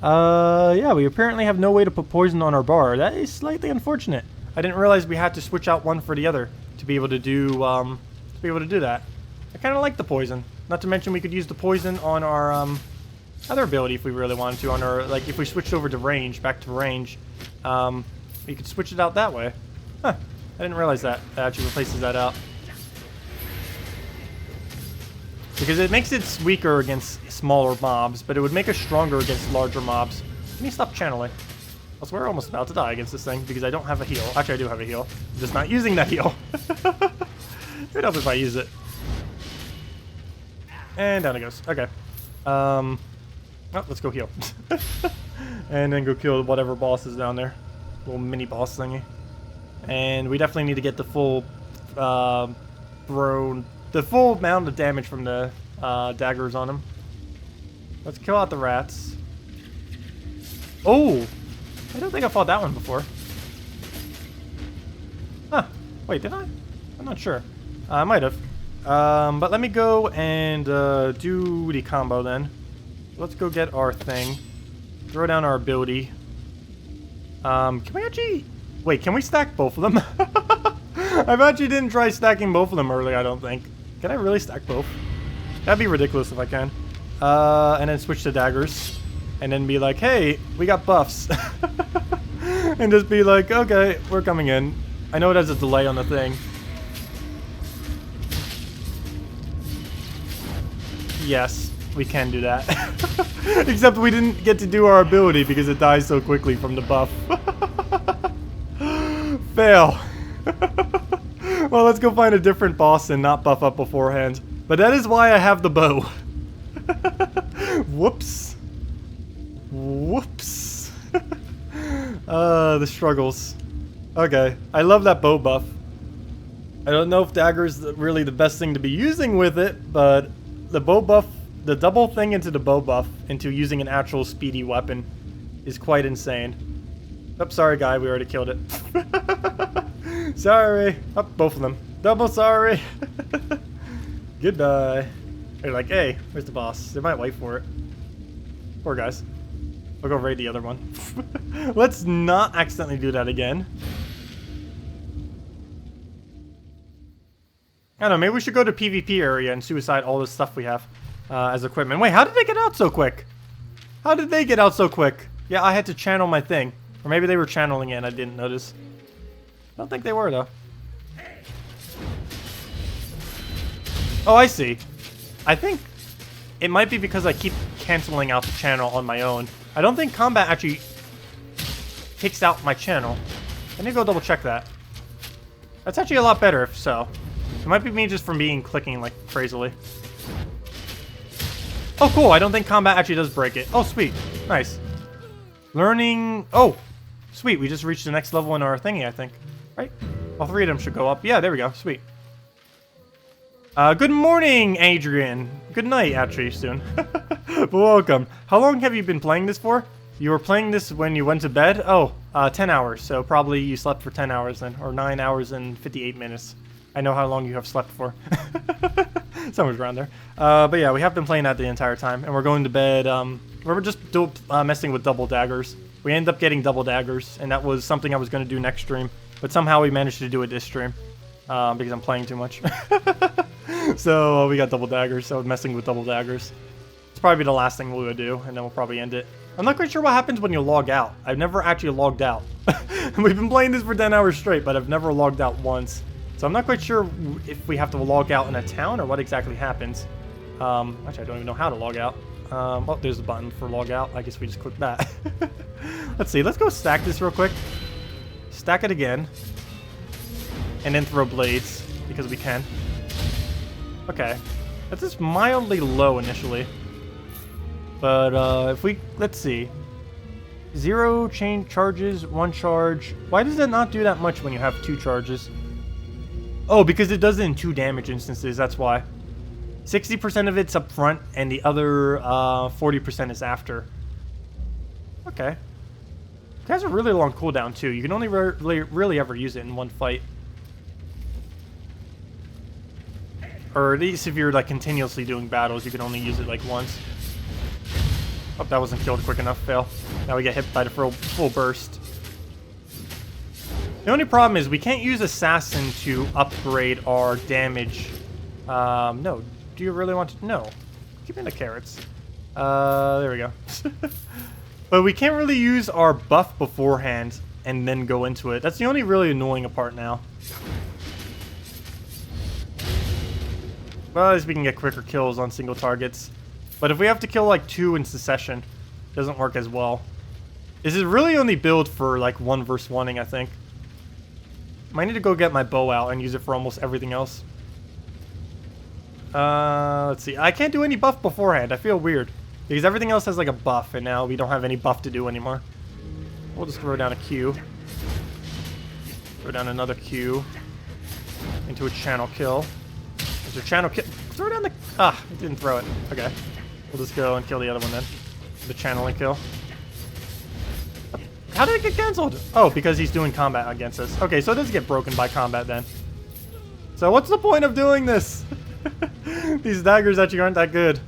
Yeah, we apparently have no way to put poison on our bar. That is slightly unfortunate. I didn't realize we had to switch out one for the other to be able to do that. I kind of like the poison. Not to mention we could use the poison on our other ability if we really wanted to. On our, like, if we switched over to range, back to range, we could switch it out that way. Huh? I didn't realize that. That actually replaces that out. Because it makes it weaker against smaller mobs, but it would make us stronger against larger mobs. Let me stop channeling. Also, we're almost about to die against this thing because I don't have a heal. Actually, I do have a heal. I'm just not using that heal. Who knows if I use it? And down it goes. Okay. Oh, let's go heal. And then go kill whatever boss is down there. Little mini boss thingy. And we definitely need to get the full the full amount of damage from the daggers on him. Let's kill out the rats. Oh! I don't think I fought that one before. Huh. Wait, did I? I'm not sure. I might have. But let me go and do the combo then. Let's go get our thing. Throw down our ability. Can we actually... Wait, can we stack both of them? I've actually didn't try stacking both of them earlier, I don't think. Can I really stack both? That'd be ridiculous if I can. And then switch to daggers. And then be like, hey, we got buffs. And just be like, okay, we're coming in. I know it has a delay on the thing. Yes, we can do that. Except we didn't get to do our ability because it dies so quickly from the buff. Fail. Well, let's go find a different boss and not buff up beforehand. But that is why I have the bow. Whoops. Whoops. The struggles. Okay, I love that bow buff. I don't know if dagger is really the best thing to be using with it, but the bow buff, the double thing into the bow buff into using an actual speedy weapon is quite insane. Oh, sorry guy, we already killed it. Sorry. Oh, both of them. Double sorry. Goodbye. They're like, hey, where's the boss? They might wait for it. Poor guys. I'll go raid the other one. Let's not accidentally do that again. I don't know, maybe we should go to PvP area and suicide all this stuff we have as equipment. Wait, how did they get out so quick? How did they get out so quick? Yeah, I had to channel my thing. Or maybe they were channeling it and I didn't notice. I don't think they were, though. Oh, I see. I think it might be because I keep canceling out the channel on my own. I don't think combat actually kicks out my channel. I need to go double check that. That's actually a lot better if so. It might be me just from being clicking like crazily. Oh, cool. I don't think combat actually does break it. Oh, sweet. Nice. Learning... Oh, sweet. We just reached the next level in our thingy, I think. Right? All 3 of them should go up. Yeah, there we go. Sweet. Good morning, Adrian. Good night, actually, soon. But welcome. How long have you been playing this for? You were playing this when you went to bed? Oh, 10 hours. So probably you slept for 10 hours then. Or 9 hours and 58 minutes. I know how long you have slept for. Somewhere around there. But yeah, we have been playing that the entire time. And we're going to bed. We're just messing with double daggers. We ended up getting double daggers. And that was something I was going to do next stream. But somehow we managed to do it this stream. Because I'm playing too much. So we got double daggers. So messing with double daggers. It's probably the last thing we would do. And then we'll probably end it. I'm not quite sure what happens when you log out. I've never actually logged out. We've been playing this for 10 hours straight. But I've never logged out once. So I'm not quite sure if we have to log out in a town or what exactly happens. Actually, I don't even know how to log out. Oh, there's the button for log out. I guess we just click that. Let's see. Let's go stack this real quick. Stack it again. And then throw blades, because we can. Okay. That's just mildly low initially. But if we... Let's see. 0 chain charges, 1 charge. Why does it not do that much when you have 2 charges? Oh, because it does it in 2 damage instances, that's why. 60% of it's up front, and the other 40% is after. Okay. It has a really long cooldown, too. You can only really ever use it in 1 fight. Or at least if you're like continuously doing battles, you can only use it like once. Oh, that wasn't killed quick enough, fail. Now we get hit by the full burst. The only problem is we can't use Assassin to upgrade our damage. No. Do you really want to? No. Give me the carrots. There we go. But we can't really use our buff beforehand and then go into it. That's the only really annoying part now. Well, at least we can get quicker kills on single targets. But if we have to kill like 2 in succession, it doesn't work as well. This is really only built for like 1 versus 1ing, I think. Might need to go get my bow out and use it for almost everything else. Let's see. I can't do any buff beforehand. I feel weird. Because everything else has like a buff, and now we don't have any buff to do anymore. We'll just throw down a Q. Throw down another Q. Into a channel kill. There's a channel kill. Throw down the... Ah, it didn't throw it. Okay. We'll just go and kill the other one then. The channeling kill. How did it get cancelled? Oh, because he's doing combat against us. Okay, so it does get broken by combat then. So what's the point of doing this? These daggers actually aren't that good.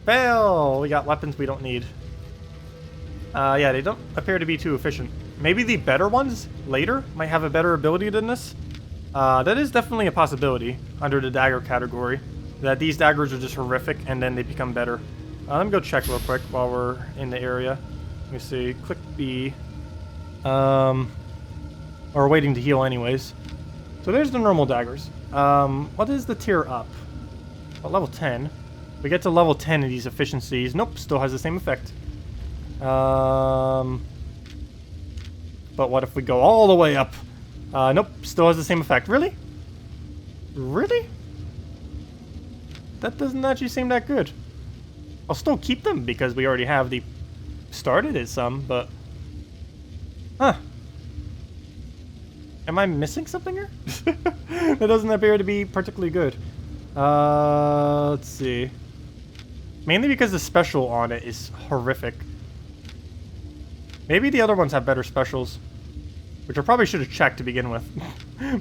Fail! We got weapons we don't need. Yeah, they don't appear to be too efficient. Maybe the better ones later might have a better ability than this. That is definitely a possibility under the dagger category. That these daggers are just horrific and then they become better. Let me go check real quick while we're in the area. Let me see. Click B. Or waiting to heal anyways. So there's the normal daggers. What is the tier up? Well, level 10. We get to level 10 of these efficiencies. Nope, still has the same effect. But what if we go all the way up? Nope, still has the same effect. Really? Really? That doesn't actually seem that good. I'll still keep them because we already have the... started at some, but... Huh. Am I missing something here? That doesn't appear to be particularly good. Let's see. Mainly because the special on it is horrific. Maybe the other ones have better specials. Which I probably should have checked to begin with.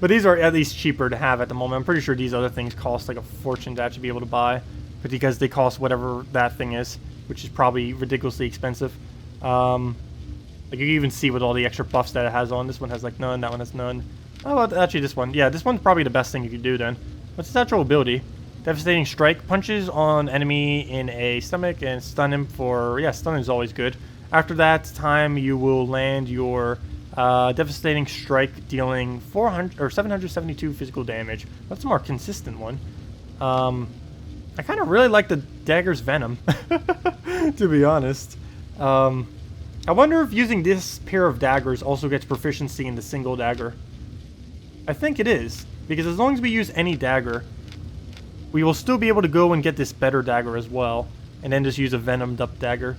But these are at least cheaper to have at the moment. I'm pretty sure these other things cost like a fortune to actually be able to buy. But because they cost whatever that thing is. Which is probably ridiculously expensive. Like you can even see with all the extra buffs that it has on. This one has like none, that one has none. Oh, well, actually this one. Yeah, this one's probably the best thing you could do then. What's its actual ability? Devastating Strike. Punches on enemy in a stomach and stun him for... Yeah, stun is always good. After that time, you will land your Devastating Strike, dealing 400 or 772 physical damage. That's a more consistent one. I kind of really like the dagger's venom, to be honest. I wonder if using this pair of daggers also gets proficiency in the single dagger. I think it is. Because as long as we use any dagger, we will still be able to go and get this better dagger as well. And then just use a venomed up dagger.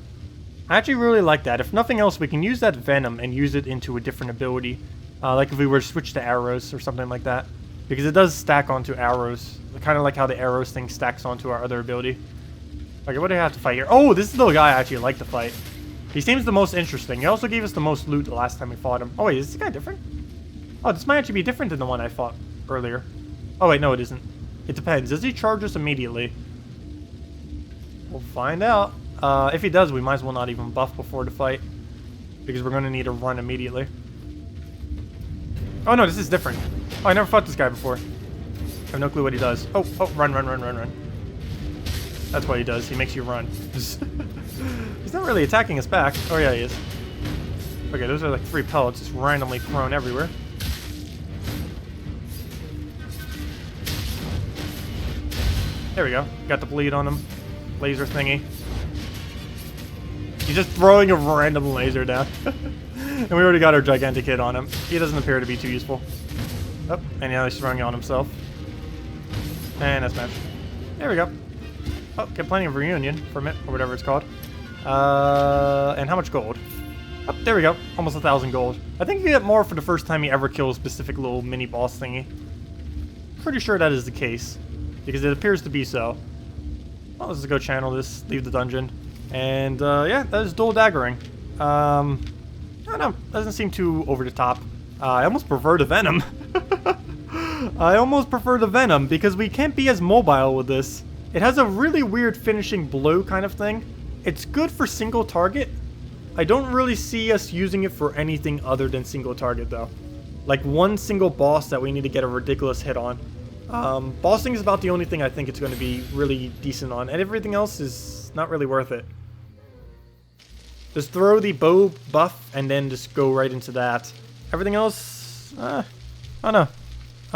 I actually really like that. If nothing else, we can use that venom and use it into a different ability. Like if we were to switch to arrows or something like that. Because it does stack onto arrows. Kind of like how the arrows thing stacks onto our other ability. Okay, what do I have to fight here? Oh, this is the guy I actually like to fight. He seems the most interesting. He also gave us the most loot the last time we fought him. Oh wait, is this guy different? Oh, this might actually be different than the one I fought earlier. Oh wait, no it isn't. It depends. Does he charge us immediately? We'll find out. If he does, we might as well not even buff before the fight. Because we're going to need to run immediately. Oh no, this is different. Oh, I never fought this guy before. I have no clue what he does. Oh, run. That's what he does. He makes you run. He's not really attacking us back. Oh yeah, he is. Okay, those are like 3 pellets just randomly thrown everywhere. There we go. Got the bleed on him. Laser thingy. He's just throwing a random laser down. And we already got our gigantic hit on him. He doesn't appear to be too useful. Oh, and now he's throwing it on himself. And that's match. There we go. Oh, get plenty of reunion from it, or whatever it's called. And how much gold? Oh, there we go. Almost 1,000 gold. I think you get more for the first time you ever kill a specific little mini boss thingy. Pretty sure that is the case. Because it appears to be so. Well, let's just go channel this, leave the dungeon. And, yeah, that is dual daggering. I don't know. Doesn't seem too over the top. I almost prefer the venom. I almost prefer the venom because we can't be as mobile with this. It has a really weird finishing blow kind of thing. It's good for single target. I don't really see us using it for anything other than single target though. Like one single boss that we need to get a ridiculous hit on. Bossing is about the only thing I think it's going to be really decent on, and everything else is not really worth it. Just throw the bow buff and then just go right into that. Everything else, I don't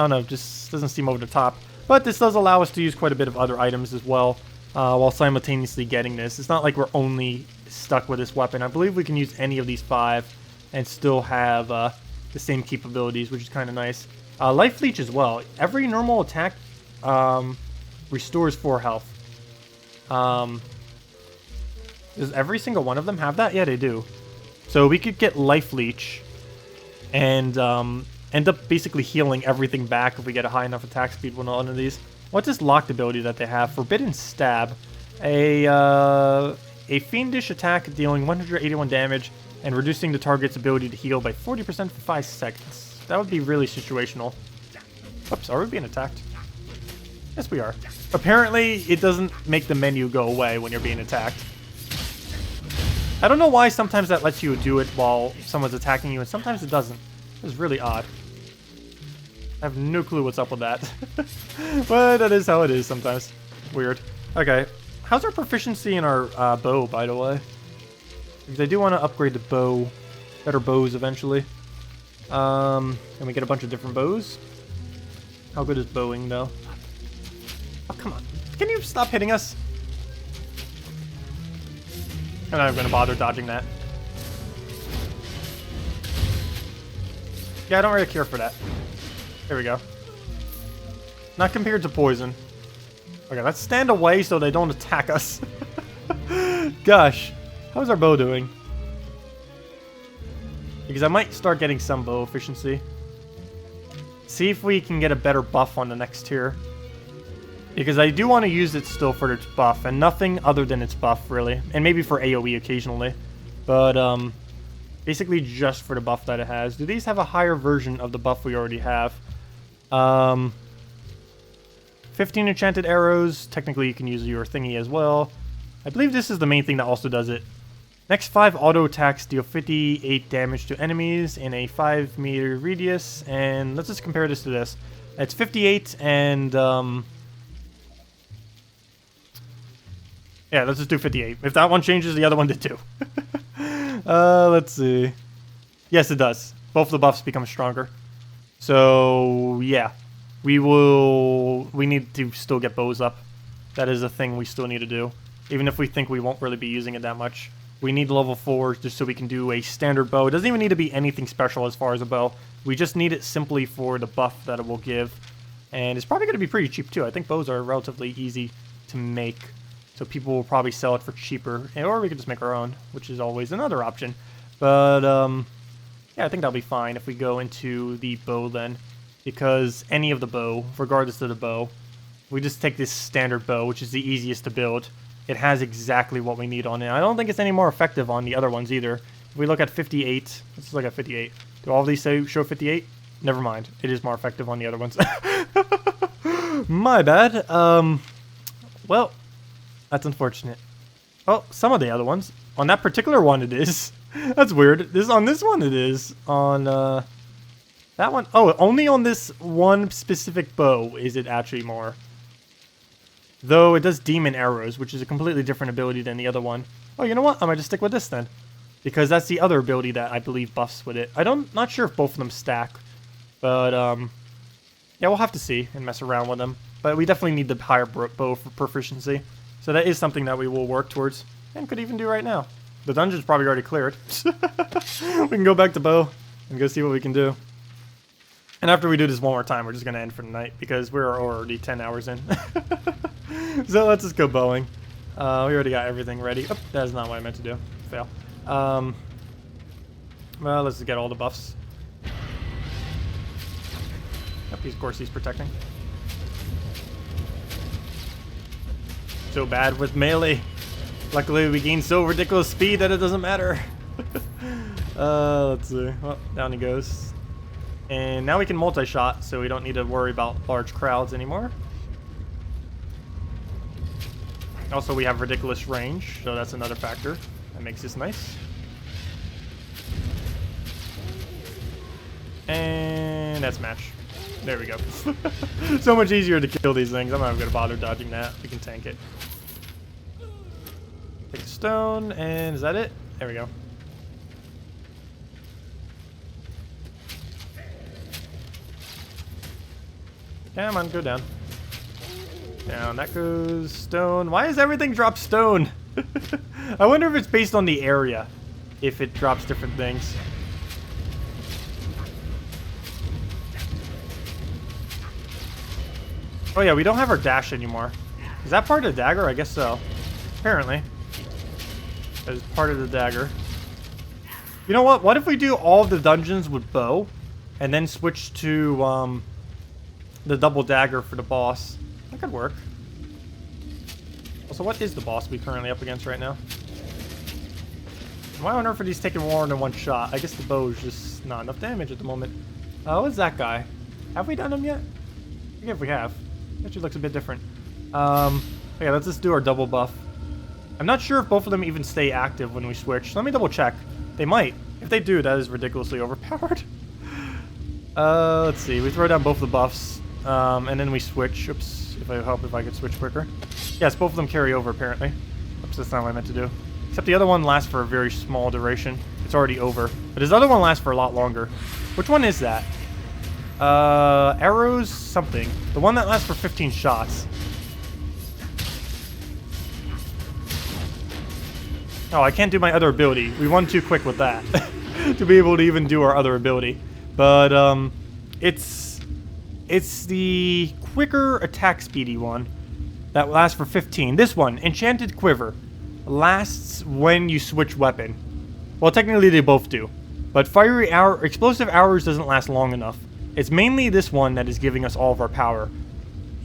know, just doesn't seem over the top. But this does allow us to use quite a bit of other items as well, while simultaneously getting this. It's not like we're only stuck with this weapon. I believe we can use any of these 5 and still have the same capabilities, which is kind of nice. Life Leech as well. Every normal attack restores 4 health. Does every single one of them have that? Yeah, they do. So we could get Life Leech and end up basically healing everything back if we get a high enough attack speed with one of these. What's this locked ability that they have? Forbidden Stab. A fiendish attack dealing 181 damage and reducing the target's ability to heal by 40% for 5 seconds. That would be really situational. Oops, are we being attacked? Yes, we are. Apparently, it doesn't make the menu go away when you're being attacked. I don't know why sometimes that lets you do it while someone's attacking you, and sometimes it doesn't. It's really odd. I have no clue what's up with that. But that is how it is sometimes. Weird. Okay. How's our proficiency in our bow, by the way? Because I do want to upgrade the bow. Better bows eventually. And we get a bunch of different bows. How good is bowing, though? Oh, come on. Can you stop hitting us? I'm not even going to bother dodging that. Yeah, I don't really care for that. There we go. Not compared to poison. Okay, let's stand away so they don't attack us. Gosh. How's our bow doing? Because I might start getting some bow efficiency. See if we can get a better buff on the next tier. Because I do want to use it still for its buff, and nothing other than its buff, really. And maybe for AoE occasionally. But, basically just for the buff that it has. Do these have a higher version of the buff we already have? 15 enchanted arrows. Technically, you can use your thingy as well. I believe this is the main thing that also does it. Next 5 auto attacks deal 58 damage to enemies in a 5-meter radius. And let's just compare this to this. It's 58 and, yeah, let's just do 58. If that one changes, the other one did too. Let's see. Yes, it does. Both the buffs become stronger. So, yeah. We need to still get bows up. That is a thing we still need to do. Even if we think we won't really be using it that much. We need level 4 just so we can do a standard bow. It doesn't even need to be anything special as far as a bow. We just need it simply for the buff that it will give. And it's probably going to be pretty cheap too. I think bows are relatively easy to make. So people will probably sell it for cheaper. Or we could just make our own, which is always another option. But, yeah, I think that'll be fine if we go into the bow then. Because any of the bow, regardless of the bow, we just take this standard bow, which is the easiest to build. It has exactly what we need on it. I don't think it's any more effective on the other ones either. If we look at 58, let's look at 58. Do all of these say show 58? Never mind. It is more effective on the other ones. My bad. Well, that's unfortunate. Oh, some of the other ones. On that particular one it is. That's weird. On this one it is. On that one. Oh, only on this one specific bow is it actually more. Though it does demon arrows, which is a completely different ability than the other one. Oh, you know what? I might just stick with this then. Because that's the other ability that I believe buffs with it. Not sure if both of them stack. But, yeah, we'll have to see and mess around with them. But we definitely need the higher bow for proficiency. So that is something that we will work towards. And could even do right now. The dungeon's probably already cleared. We can go back to bow and go see what we can do. And after we do this one more time, we're just going to end for the night. Because we're already 10 hours in. So let's just go bowing. We already got everything ready. Oh, that's not what I meant to do. Fail. Well, let's just get all the buffs. Yep, of course he's protecting. So bad with melee. Luckily we gain so ridiculous speed that it doesn't matter. Let's see. Well, down he goes. And now we can multi-shot, so we don't need to worry about large crowds anymore. Also, we have ridiculous range, so that's another factor that makes this nice. And that's match. There we go. So much easier to kill these things. I'm not going to bother dodging that. We can tank it. Take a stone, and is that it? There we go. Come on, go down. Down, that goes stone. Why does everything drop stone? I wonder if it's based on the area. If it drops different things. Oh yeah, we don't have our dash anymore. Is that part of the dagger? I guess so. Apparently. That is part of the dagger. You know what? What if we do all of the dungeons with bow? And then switch to the double dagger for the boss? That could work. Also, what is the boss we currently up against right now? Why on earth are these taking more than one shot? I guess the bow is just not enough damage at the moment. What's that guy? Have we done him yet? I forget if we have. Actually looks a bit different. Yeah, let's just do our double buff. I'm not sure if both of them even stay active when we switch. Let me double check. They might. If they do, that is ridiculously overpowered. Let's see. We throw down both the buffs. And then we switch. Oops. If I could switch quicker. Yes, both of them carry over apparently. Oops, that's not what I meant to do. Except the other one lasts for a very small duration. It's already over. But his other one lasts for a lot longer. Which one is that? Arrows something. The one that lasts for 15 shots. Oh, I can't do my other ability. We won too quick with that. To be able to even do our other ability. But, it's the quicker attack speedy one that lasts for 15. This one, Enchanted Quiver, lasts when you switch weapon. Well, technically they both do. But Explosive Arrows doesn't last long enough. It's mainly this one that is giving us all of our power.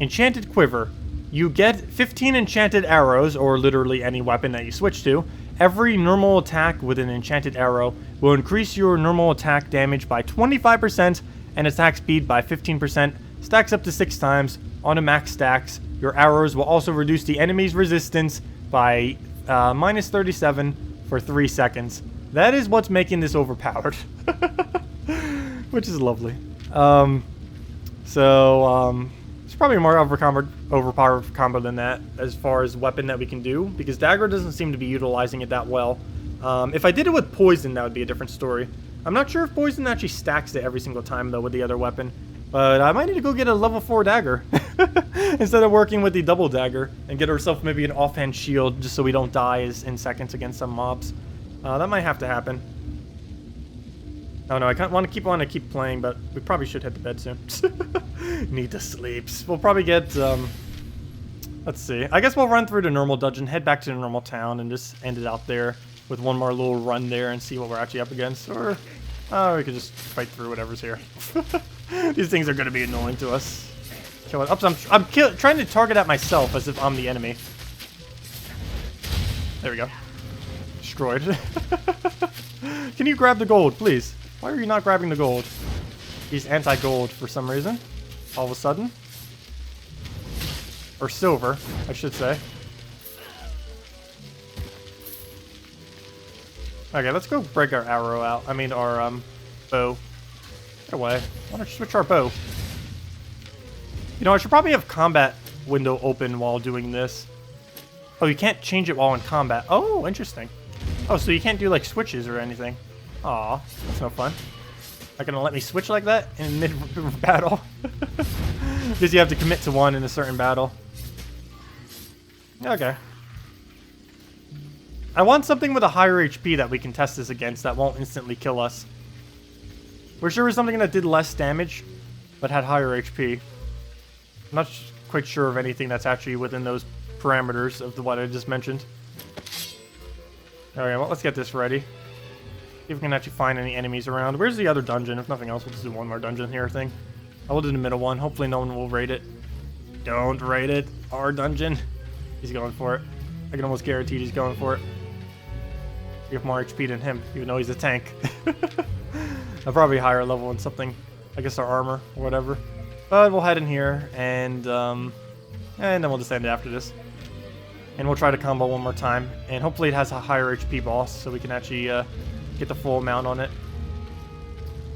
Enchanted Quiver. You get 15 enchanted arrows, or literally any weapon that you switch to. Every normal attack with an enchanted arrow will increase your normal attack damage by 25% and attack speed by 15%. Stacks up to 6 times. On a max stacks, your arrows will also reduce the enemy's resistance by minus 37 for 3 seconds. That is what's making this overpowered. Which is lovely. It's probably a more overpowered combo than that as far as weapon that we can do, because dagger doesn't seem to be utilizing it that well. If I did it with poison, that would be a different story. I'm not sure if poison actually stacks it every single time though with the other weapon. But I might need to go get a level 4 dagger instead of working with the double dagger and get ourselves maybe an offhand shield just so we don't die in seconds against some mobs. That might have to happen. Oh no, I want to keep playing, but we probably should head to bed soon. Need to sleep. We'll probably get, let's see. I guess we'll run through the normal dungeon, head back to the normal town, and just end it out there with one more little run there and see what we're actually up against. Or we could just fight through whatever's here. These things are going to be annoying to us. Kill it. Oops, I'm trying to target at myself as if I'm the enemy. There we go. Destroyed. Can you grab the gold, please? Why are you not grabbing the gold? He's anti-gold for some reason. All of a sudden. Or silver, I should say. Okay, let's go break our arrow out. I mean, our bow. Get away. Why don't you switch our bow? You know, I should probably have combat window open while doing this. Oh, you can't change it while in combat. Oh, interesting. Oh, so you can't do like switches or anything. Aw, that's no fun. Not gonna let me switch like that in mid-battle? Because you have to commit to one in a certain battle. Okay. I want something with a higher HP that we can test this against that won't instantly kill us. We're sure it was something that did less damage, but had higher HP. I'm not quite sure of anything that's actually within those parameters of what I just mentioned. Alright, well, let's get this ready. See if we can actually find any enemies around. Where's the other dungeon? If nothing else, we'll just do one more dungeon here thing. I will do the middle one. Hopefully no one will raid it. Don't raid it. Our dungeon. He's going for it. I can almost guarantee he's going for it. We have more HP than him, even though he's a tank. I'm probably higher level in something. I guess our armor or whatever. But we'll head in here and then we'll just end it after this. And we'll try to combo one more time. And hopefully it has a higher HP boss so we can actually get the full amount on it.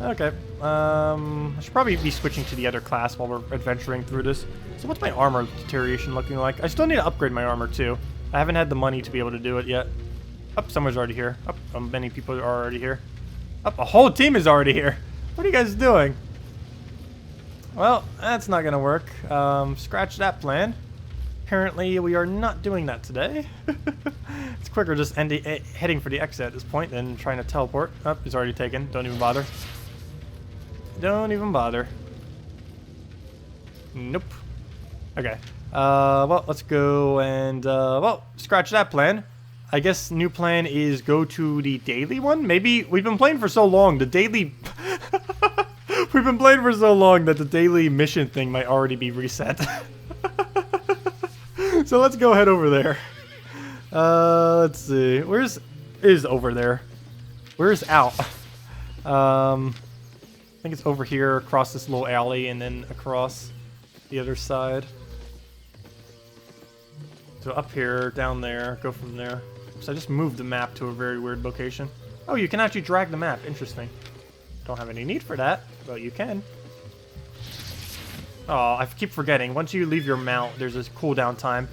Okay. I should probably be switching to the other class while we're adventuring through this. So what's my armor deterioration looking like? I still need to upgrade my armor too. I haven't had the money to be able to do it yet. Oh, someone's already here. Oh, many people are already here. Oh, a whole team is already here. What are you guys doing? Well, that's not gonna work. Scratch that plan. Apparently, we are not doing that today. It's quicker just heading for the exit at this point than trying to teleport. Oh, he's already taken. Don't even bother. Don't even bother. Nope. Okay. Well, let's go and, well, scratch that plan. I guess new plan is go to the daily one? Maybe we've been playing for so long, the daily... We've been playing for so long that the daily mission thing might already be reset. So let's go head over there. Let's see. Where's over there? Where's out? I think it's over here across this little alley and then across the other side. So up here, down there, go from there. So I just moved the map to a very weird location. Oh, you can actually drag the map. Interesting. Don't have any need for that, but you can. Oh, I keep forgetting. Once you leave your mount, there's this cooldown time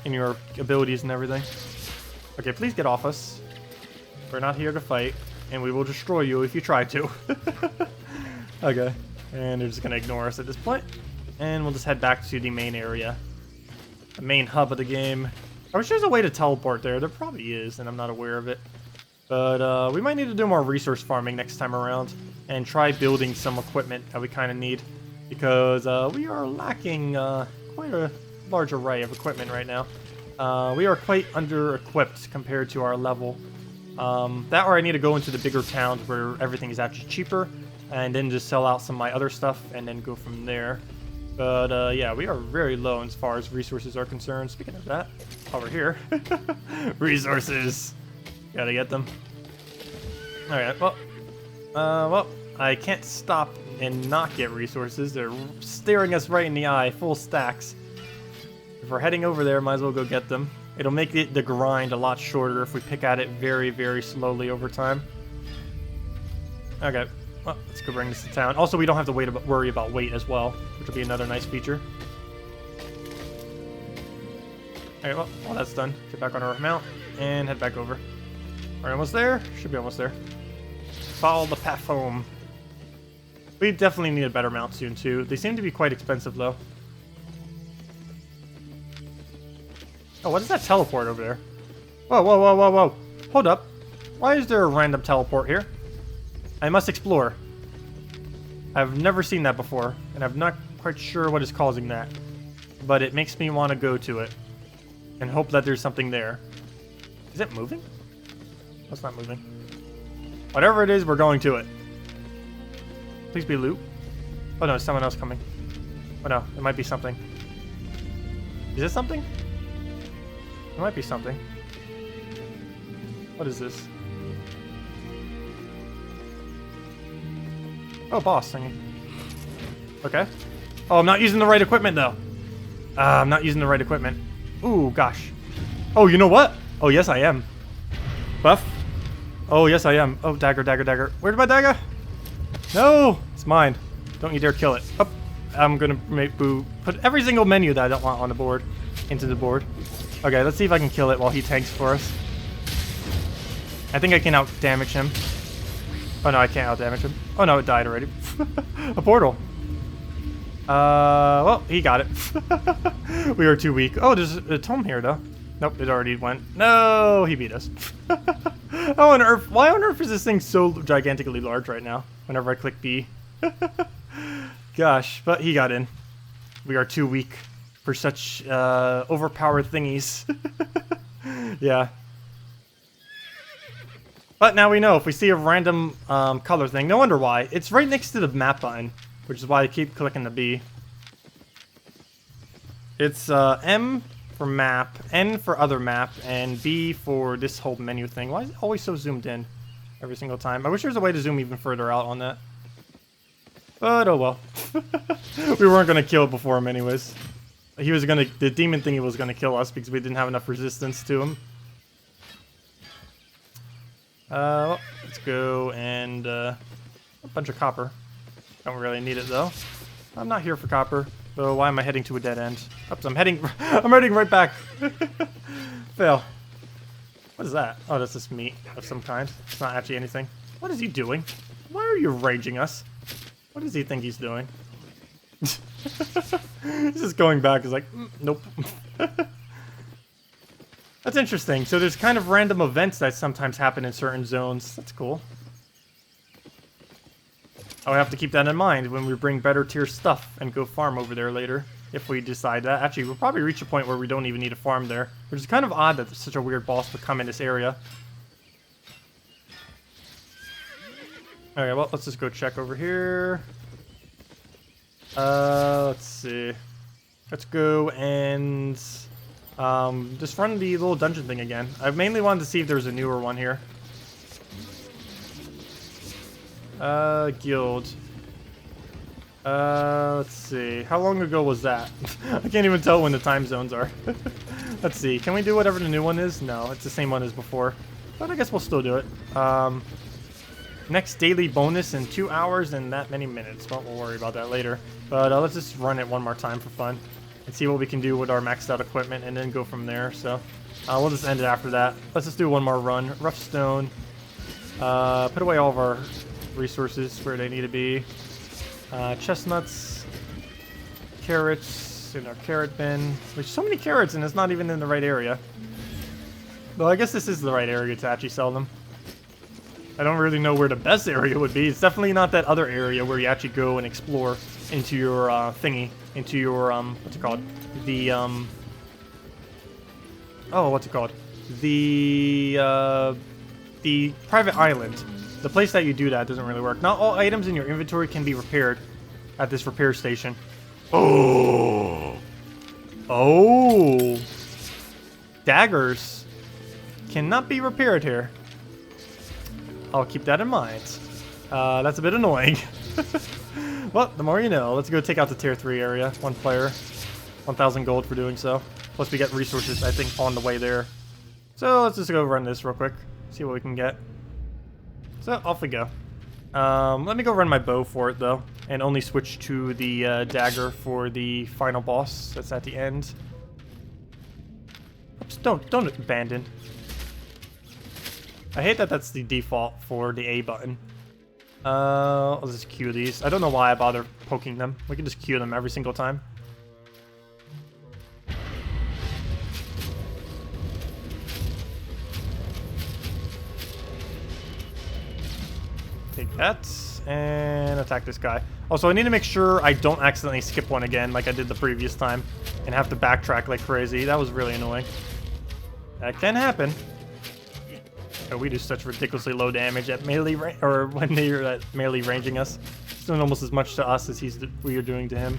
in your abilities and everything. Okay, please get off us. We're not here to fight, and we will destroy you if you try to. Okay, and they're just going to ignore us at this point. And we'll just head back to the main area. The main hub of the game. I wish there's a way to teleport there. There probably is, and I'm not aware of it. But we might need to do more resource farming next time around and try building some equipment that we kind of need. Because we are lacking quite a large array of equipment right now. We are quite under-equipped compared to our level. That or I need to go into the bigger towns where everything is actually cheaper and then just sell out some of my other stuff and then go from there. But yeah, we are very low as far as resources are concerned. Speaking of that, over here. Resources. Gotta get them. Alright, well, I can't stop and not get resources. They're staring us right in the eye, full stacks. If we're heading over there, might as well go get them. It'll make the grind a lot shorter if we pick at it very, very slowly over time. Okay, well, let's go bring this to town. Also, we don't have to worry about weight as well, which will be another nice feature. Alright, well, all that's done. Get back on our mount and head back over. Are we almost there? Should be almost there. Follow the path home. We definitely need a better mount soon, too. They seem to be quite expensive, though. Oh, what is that teleport over there? Whoa, whoa, whoa, whoa, whoa. Hold up. Why is there a random teleport here? I must explore. I've never seen that before, and I'm not quite sure what is causing that. But it makes me want to go to it. And hope that there's something there. Is it moving? That's not moving. Whatever it is, we're going to it. Please be loot. Oh no, someone else coming. Oh no, it might be something. Is it something? It might be something. What is this? Oh, boss thingy. Okay. Oh, I'm not using the right equipment though. I'm not using the right equipment. Ooh, gosh. Oh, you know what? Oh, yes, I am. Buff. Oh, yes, I am. Oh, dagger, dagger, dagger. Where's my dagger? No, it's mine. Don't you dare kill it. Oh, I'm gonna put every single menu that I don't want on the board into the board. Okay, let's see if I can kill it while he tanks for us. I think I can out-damage him. Oh no, I can't out-damage him. Oh no, it died already. A portal. Well, he got it. We are too weak. Oh, there's a tome here though. Nope, it already went. No, he beat us. Oh, on Earth. Why on Earth is this thing so gigantically large right now? Whenever I click B. Gosh, but he got in. We are too weak for such overpowered thingies. Yeah. But now we know if we see a random color thing, no wonder why. It's right next to the map button, which is why I keep clicking the B. It's M for map, N for other map, and B for this whole menu thing. Why is it always so zoomed in every single time? I wish there was a way to zoom even further out on that. But oh well. We weren't going to kill it before him anyways. He was going to, the demon thingy was going to kill us because we didn't have enough resistance to him. Well, let's go and a bunch of copper. Don't really need it though. I'm not here for copper. So why am I heading to a dead end? Oops, I'm heading right back. Fail. What is that? Oh, that's just meat of some kind. It's not actually anything. What is he doing? Why are you raging us? What does he think he's doing? He's just going back. He's like, nope. That's interesting. So there's kind of random events that sometimes happen in certain zones. That's cool. I'll have to keep that in mind when we bring better tier stuff and go farm over there later. If we decide that. Actually, we'll probably reach a point where we don't even need to farm there. Which is kind of odd that such a weird boss would come in this area. Okay, well, let's just go check over here. Let's see. Let's go and just run the little dungeon thing again. I mainly wanted to see if there's a newer one here. Guild. Let's see. How long ago was that? I can't even tell when the time zones are. Let's see. Can we do whatever the new one is? No, it's the same one as before. But I guess we'll still do it. Next daily bonus in 2 hours and that many minutes. Well, we'll worry about that later. But let's just run it one more time for fun. And see what we can do with our maxed out equipment and then go from there. So we'll just end it after that. Let's just do one more run. Rough stone. Put away all of our resources where they need to be. Chestnuts. Carrots in our carrot bin. There's so many carrots and it's not even in the right area. Well, I guess this is the right area to actually sell them. I don't really know where the best area would be. It's definitely not that other area where you actually go and explore into your thingy. Into your, what's it called? The, oh, what's it called? The private island. The place that you do that doesn't really work. Not all items in your inventory can be repaired at this repair station. Oh! Oh! Daggers cannot be repaired here. I'll keep that in mind. That's a bit annoying. Well, the more you know. Let's go take out the tier 3 area. One player. 1,000 gold for doing so. Plus we get resources, I think, on the way there. So let's just go run this real quick. See what we can get. So off we go. Let me go run my bow for it, though. And only switch to the dagger for the final boss. That's at the end. Oops, don't abandon. I hate that that's the default for the A button. I'll just Q these. I don't know why I bother poking them. We can just Q them every single time. Take that and attack this guy. Also, I need to make sure I don't accidentally skip one again like I did the previous time and have to backtrack like crazy. That was really annoying. That can happen. Oh, we do such ridiculously low damage at melee or when they're at melee ranging us. It's doing almost as much to us as we are doing to him.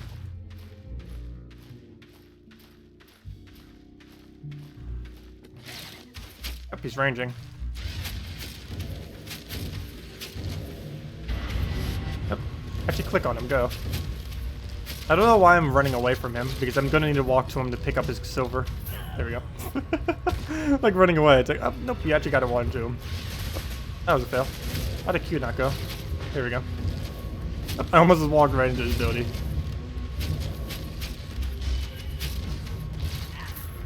Yep, he's ranging. Yep. Actually, click on him. Go. I don't know why I'm running away from him because I'm gonna need to walk to him to pick up his silver. There we go. Like running away. It's like, oh, nope, you actually got to run to him. That was a fail. How'd a Q not go? There we go. I almost just walked right into his ability.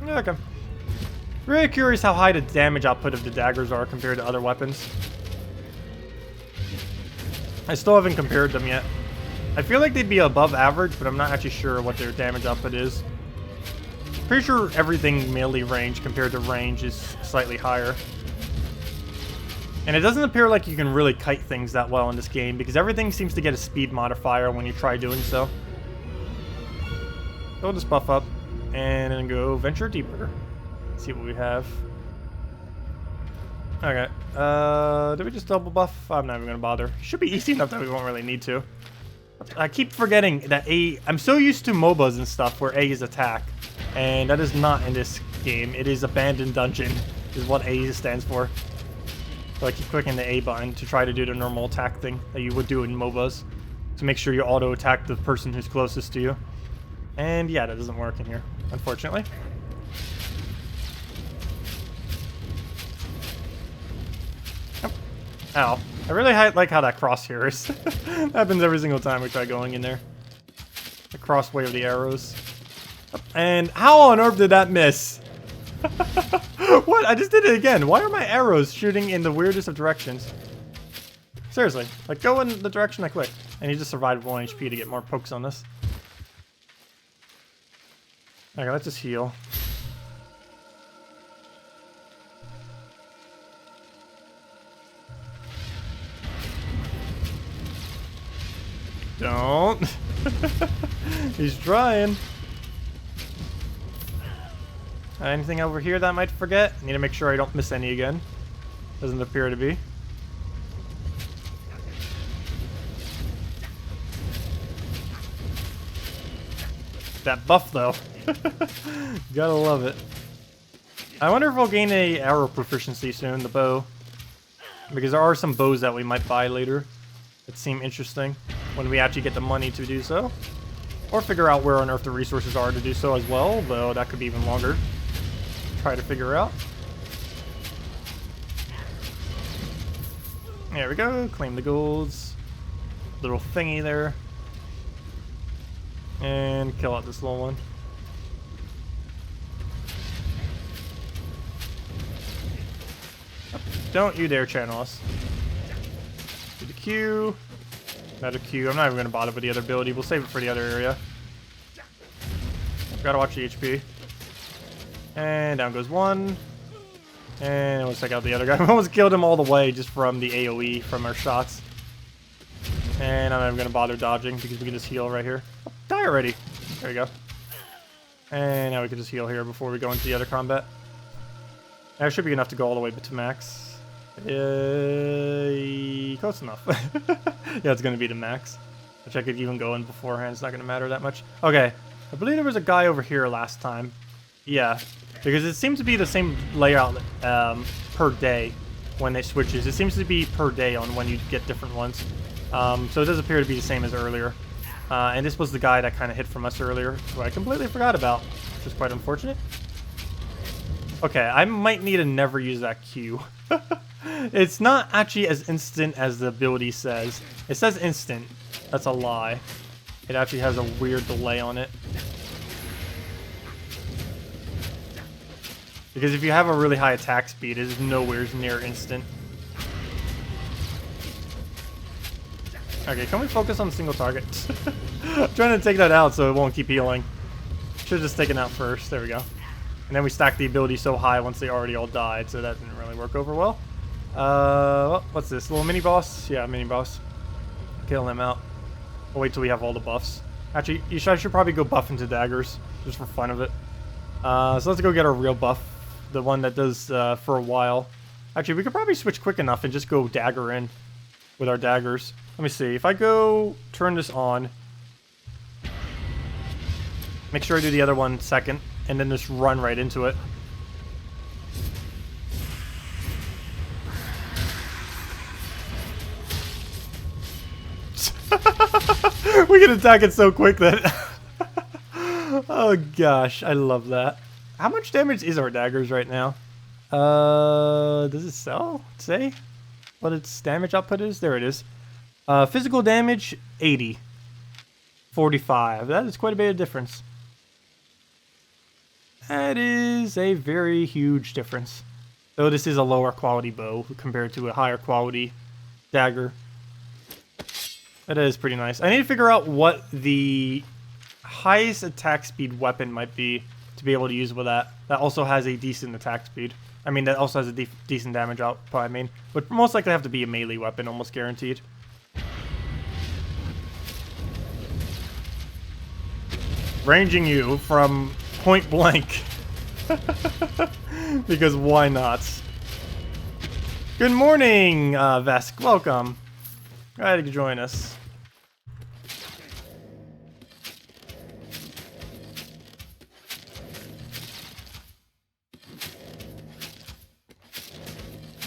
Yeah, okay. Really curious how high the damage output of the daggers are compared to other weapons. I still haven't compared them yet. I feel like they'd be above average, but I'm not actually sure what their damage output is. Pretty sure everything melee range compared to range is slightly higher. And it doesn't appear like you can really kite things that well in this game because everything seems to get a speed modifier when you try doing so. So we'll just buff up and then go venture deeper. Let's see what we have. Okay. Did we just double buff? I'm not even gonna bother. Should be easy enough that we won't really need to. I keep forgetting that A... I'm so used to MOBAs and stuff where A is attack. And that is not in this game. It is abandoned dungeon, is what A stands for. So I keep clicking the A button to try to do the normal attack thing that you would do in MOBAs. To make sure you auto-attack the person who's closest to you. And yeah, that doesn't work in here, unfortunately. Oh. Ow. I really like how that crosshairs. Happens every single time we try going in there. The crossway of the arrows. And how on earth did that miss? What? I just did it again. Why are my arrows shooting in the weirdest of directions? Seriously. Like, go in the direction I clicked. And he just survived 1 HP to get more pokes on this. Okay, let's just heal. Don't. He's trying. Anything over here that I might forget? Need to make sure I don't miss any again. Doesn't appear to be. That buff though. Gotta love it. I wonder if we'll gain a arrow proficiency soon, the bow. Because there are some bows that we might buy later that seem interesting when we actually get the money to do so. Or figure out where on earth the resources are to do so as well, though that could be even longer. Try to figure out. There we go, claim the golds. Little thingy there. And kill out this little one. Don't you dare channel us. Do the Q. Another Q. I'm not even going to bother with the other ability. We'll save it for the other area. Gotta watch the HP. And down goes one. And let's check out the other guy. We almost killed him all the way just from the AoE from our shots. And I'm not even going to bother dodging because we can just heal right here. Oh, die already. There we go. And now we can just heal here before we go into the other combat. That should be enough to go all the way to max. Close enough. Yeah, it's going to be the max. Which I could even go in beforehand. It's not going to matter that much. Okay. I believe there was a guy over here last time. Yeah. Because it seems to be the same layout per day when it switches. It seems to be per day on when you get different ones. So it does appear to be the same as earlier. And this was the guy that kind of hid from us earlier, who I completely forgot about, which is quite unfortunate. Okay, I might need to never use that Q. It's not actually as instant as the ability says. It says instant. That's a lie. It actually has a weird delay on it. Because if you have a really high attack speed, it is nowhere near instant. Okay, can we focus on single target? I'm trying to take that out so it won't keep healing. Should've just taken out first. There we go. And then we stacked the ability so high once they already all died, so that didn't really work over well. What's this? Little mini boss? Yeah, mini boss. Kill him out. We'll wait till we have all the buffs. Actually, I should probably go buff into daggers, just for fun of it. So let's go get our real buff. The one that does for a while. Actually, we could probably switch quick enough and just go dagger in with our daggers. Let me see. If I go turn this on, make sure I do the other one second, and then just run right into it. We can attack it so quick that... Oh gosh, I love that. How much damage is our daggers right now? Does it say what its damage output is? There it is. Physical damage, 80. 45. That is quite a bit of difference. That is a very huge difference. Though this is a lower quality bow compared to a higher quality dagger. That is pretty nice. I need to figure out what the highest attack speed weapon might be to be able to use with that. That also has a decent attack speed. I mean, that also has a decent damage output, I mean. Would most likely have to be a melee weapon, almost guaranteed. Ranging you from point blank. Because why not? Good morning, Vesk. Welcome. Glad to join us.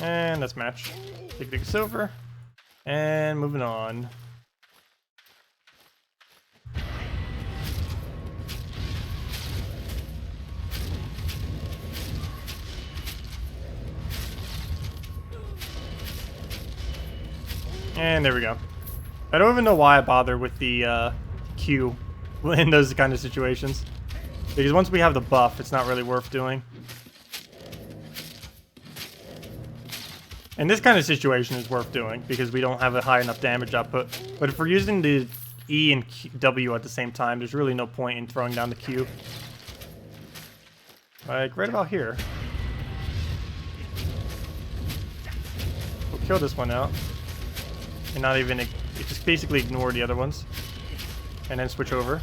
And let's match. Big silver. And moving on. And there we go. I don't even know why I bother with the Q in those kind of situations. Because once we have the buff, it's not really worth doing. And this kind of situation is worth doing because we don't have a high enough damage output. But if we're using the E and W at the same time, there's really no point in throwing down the Q. Like right about here. We'll kill this one out. And not even, just basically ignore the other ones. And then switch over.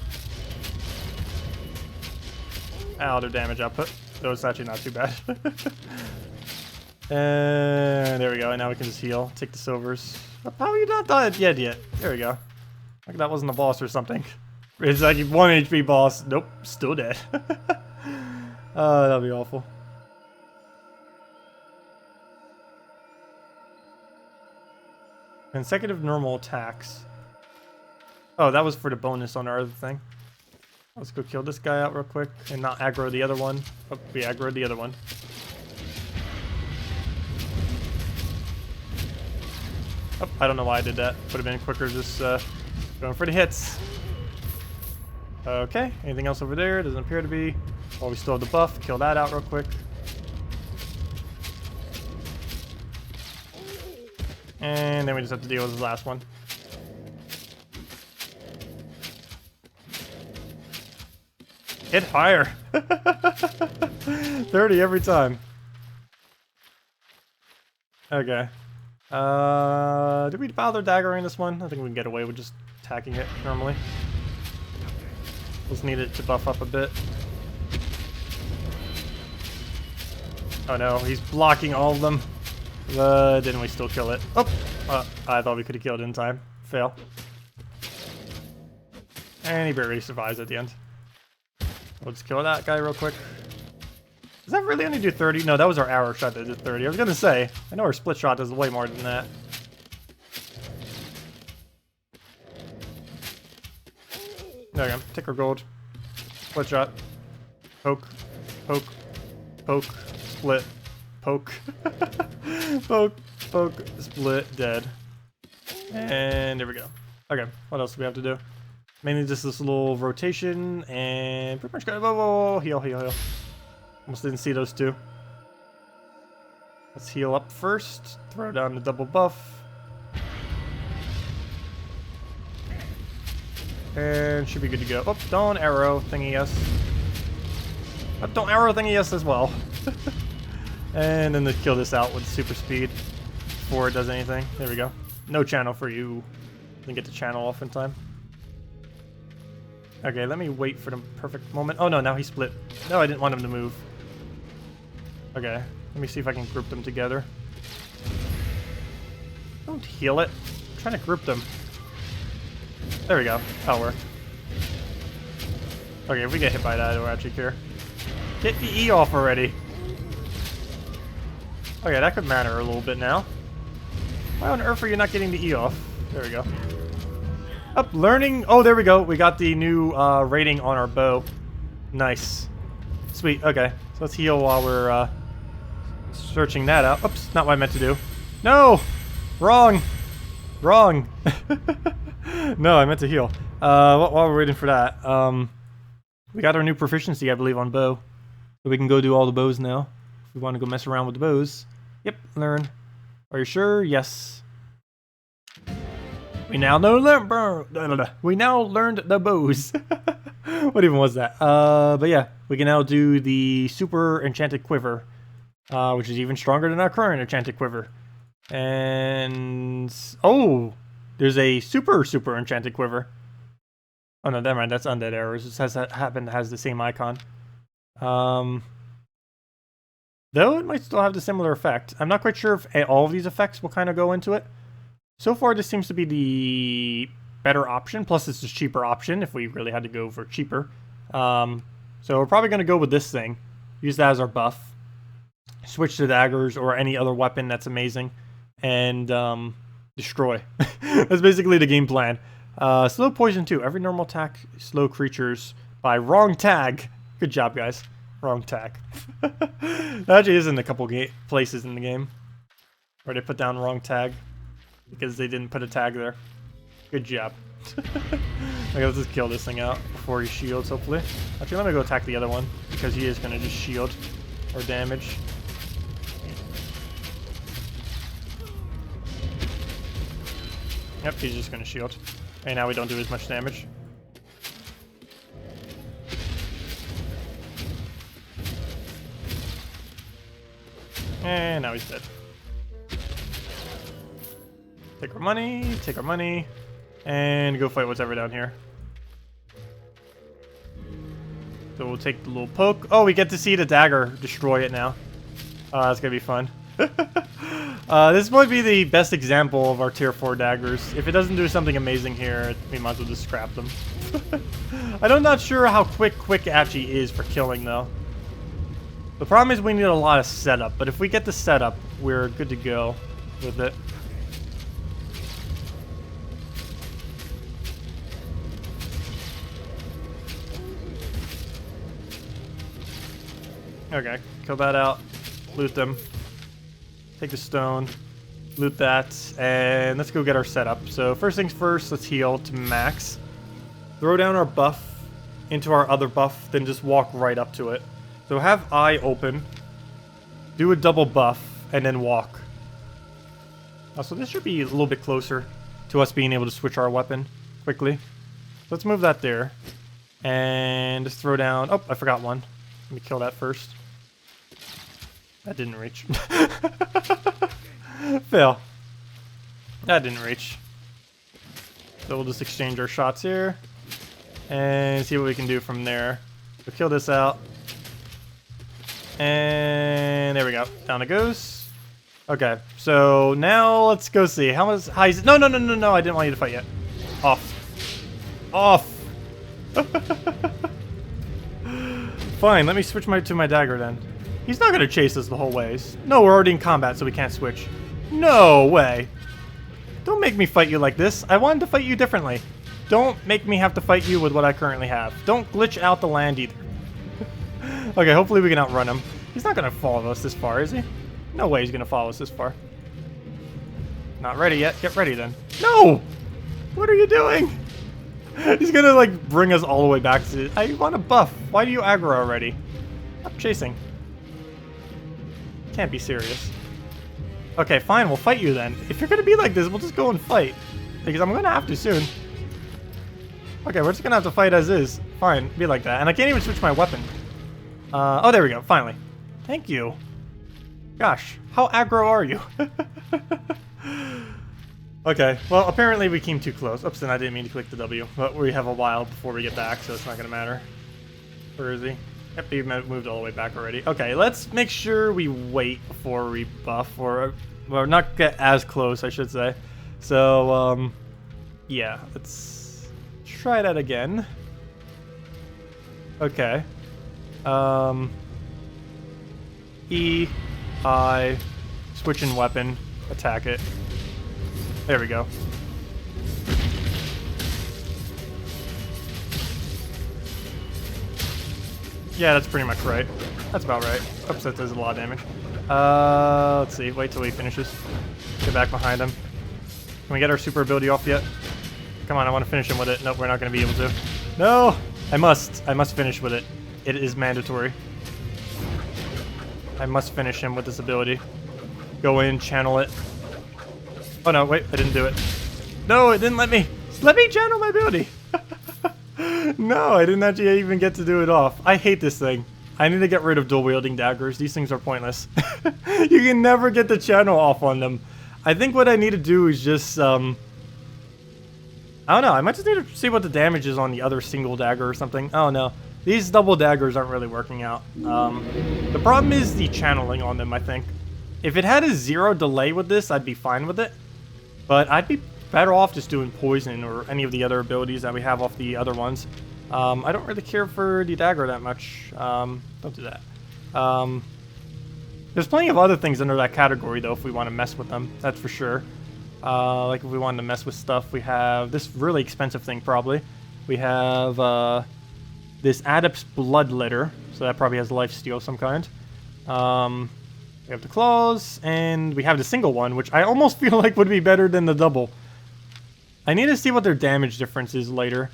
Ow, their damage output. Though it's actually not too bad. And there we go, and now we can just heal. Take the silvers. How are you not dead yet? There we go. Like that wasn't a boss or something. It's like 1 HP boss. Nope, still dead. Oh, that'll be awful. Consecutive normal attacks. Oh, that was for the bonus on our other thing. Let's go kill this guy out real quick and not aggro the other one. Oh, we aggroed the other one. Oh, I don't know why I did that. Would have been quicker just going for the hits. Okay, anything else over there? Doesn't appear to be. Oh, we still have the buff. Kill that out real quick. And then we just have to deal with this last one. Hit higher. 30 every time. Okay. Did we bother daggering this one? I think we can get away with just attacking it normally. Just need it to buff up a bit. Oh no, he's blocking all of them. Didn't we still kill it? Oh! I thought we could have killed it in time. Fail. And he barely survives at the end. We'll just kill that guy real quick. Does that really only do 30? No, that was our arrow shot that did 30. I was gonna say, I know our split shot does way more than that. There we go. Take our gold. Split shot. Poke. Poke. Poke. Split. Poke. Poke. Poke. Split. Dead. And there we go. Okay, what else do we have to do? Mainly just this little rotation and pretty much go. Whoa, whoa, whoa. Heal, heal, heal. Almost didn't see those two. Let's heal up first. Throw down the double buff. And should be good to go. Oh, don't arrow thingy us. Oh, don't arrow thingy us as well. And then let's kill this out with super speed before it does anything. There we go. No channel for you. Didn't get the channel off in time. Okay, let me wait for the perfect moment. Oh no, now he split. No, I didn't want him to move. Okay, let me see if I can group them together. Don't heal it. I'm trying to group them. There we go. That'll work. Okay, if we get hit by that, I don't actually care. Get the E off already. Okay, that could matter a little bit now. Why on earth are you not getting the E off? There we go. Up, learning. Oh, there we go. We got the new rating on our bow. Nice. Sweet. Okay, so let's heal while we're searching that out. Oops, not what I meant to do. No! Wrong! Wrong! No, I meant to heal. While we're waiting for that, we got our new proficiency, I believe, on bow. So we can go do all the bows now. If we want to go mess around with the bows. Yep, learn. Are you sure? Yes. We now know we now learned the bows. What even was that? But yeah, we can now do the super enchanted quiver, which is even stronger than our current enchanted quiver. And oh, there's a super enchanted quiver. Oh no, never mind. That's undead arrows. It says that has the same icon. Though it might still have the similar effect. I'm not quite sure if all of these effects will kind of go into it. So far, this seems to be the better option. Plus, it's a cheaper option if we really had to go for cheaper. So we're probably going to go with this thing. Use that as our buff. Switch to daggers or any other weapon that's amazing. And destroy. That's basically the game plan. Slow poison too. Every normal attack slow creatures by wrong tag. Good job, guys. Wrong tag. That actually is in a couple places in the game where they put down wrong tag because they didn't put a tag there. Good job. Okay, let's just kill this thing out before he shields, hopefully. Actually, let me go attack the other one because he is going to just shield or damage. Yep, he's just going to shield. And now we don't do as much damage. And now he's dead. Take our money, and go fight whatever down here. So we'll take the little poke. Oh, we get to see the dagger destroy it now. That's gonna be fun. This might be the best example of our tier 4 daggers. If it doesn't do something amazing here, we might as well just scrap them. I'm not sure how quick actually is for killing though. The problem is we need a lot of setup, but if we get the setup, we're good to go with it. Okay, kill that out, loot them, take the stone, loot that, and let's go get our setup. So first things first, let's heal to max. Throw down our buff into our other buff, then just walk right up to it. So have eye open, do a double buff, and then walk. So this should be a little bit closer to us being able to switch our weapon quickly. Let's move that there. And just throw down... Oh, I forgot one. Let me kill that first. That didn't reach. Fail. That didn't reach. So we'll just exchange our shots here. And see what we can do from there. So kill this out. And there we go. Down it goes. Okay, so now let's go see. How high is it? No, I didn't want you to fight yet. Off. Off. Fine, let me switch to my dagger then. He's not going to chase us the whole way. No, we're already in combat, so we can't switch. No way. Don't make me fight you like this. I wanted to fight you differently. Don't make me have to fight you with what I currently have. Don't glitch out the land either. Okay, hopefully we can outrun him. He's not going to follow us this far, is he? No way he's going to follow us this far. Not ready yet. Get ready then. No! What are you doing? He's going to, like, bring us all the way back to... I want a buff. Why do you aggro already? Stop chasing. Can't be serious. Okay, fine. We'll fight you then. If you're going to be like this, we'll just go and fight. Because I'm going to have to soon. Okay, we're just gonna have to fight as is. Fine, be like that. And I can't even switch my weapon. Oh, there we go, finally. Thank you. Gosh, how aggro are you? Okay, well, apparently we came too close. Oops, and I didn't mean to click the W. But we have a while before we get back, so it's not gonna matter. Where is he? Yep, he moved all the way back already. Okay, let's make sure we wait before we buff, or not get as close, I should say. So, yeah, let's try that again. Okay. E, I, switch in weapon, attack it. There we go. Yeah, that's pretty much right. That's about right. Oops, that does a lot of damage. Let's see. Wait till he finishes. Get back behind him. Can we get our super ability off yet? Come on, I want to finish him with it. Nope, we're not going to be able to. No! I must finish with it. It is mandatory. I must finish him with this ability. Go in, channel it. Oh no, wait, I didn't do it. No, it didn't let me. Let me channel my ability. No, I didn't actually even get to do it off. I hate this thing. I need to get rid of dual wielding daggers. These things are pointless. You can never get the channel off on them. I think what I need to do is just, I don't know. I might just need to see what the damage is on the other single dagger or something. Oh no. These double daggers aren't really working out. The problem is the channeling on them, I think. If it had a 0 delay with this, I'd be fine with it. But I'd be better off just doing poison or any of the other abilities that we have off the other ones. I don't really care for the dagger that much. Don't do that. There's plenty of other things under that category, though, if we want to mess with them. That's for sure. Like, if we wanted to mess with stuff, we have this really expensive thing, probably. We have this Adept's Blood Litter, so that probably has lifesteal of some kind. We have the claws, and we have the single one, which I almost feel like would be better than the double. I need to see what their damage difference is later.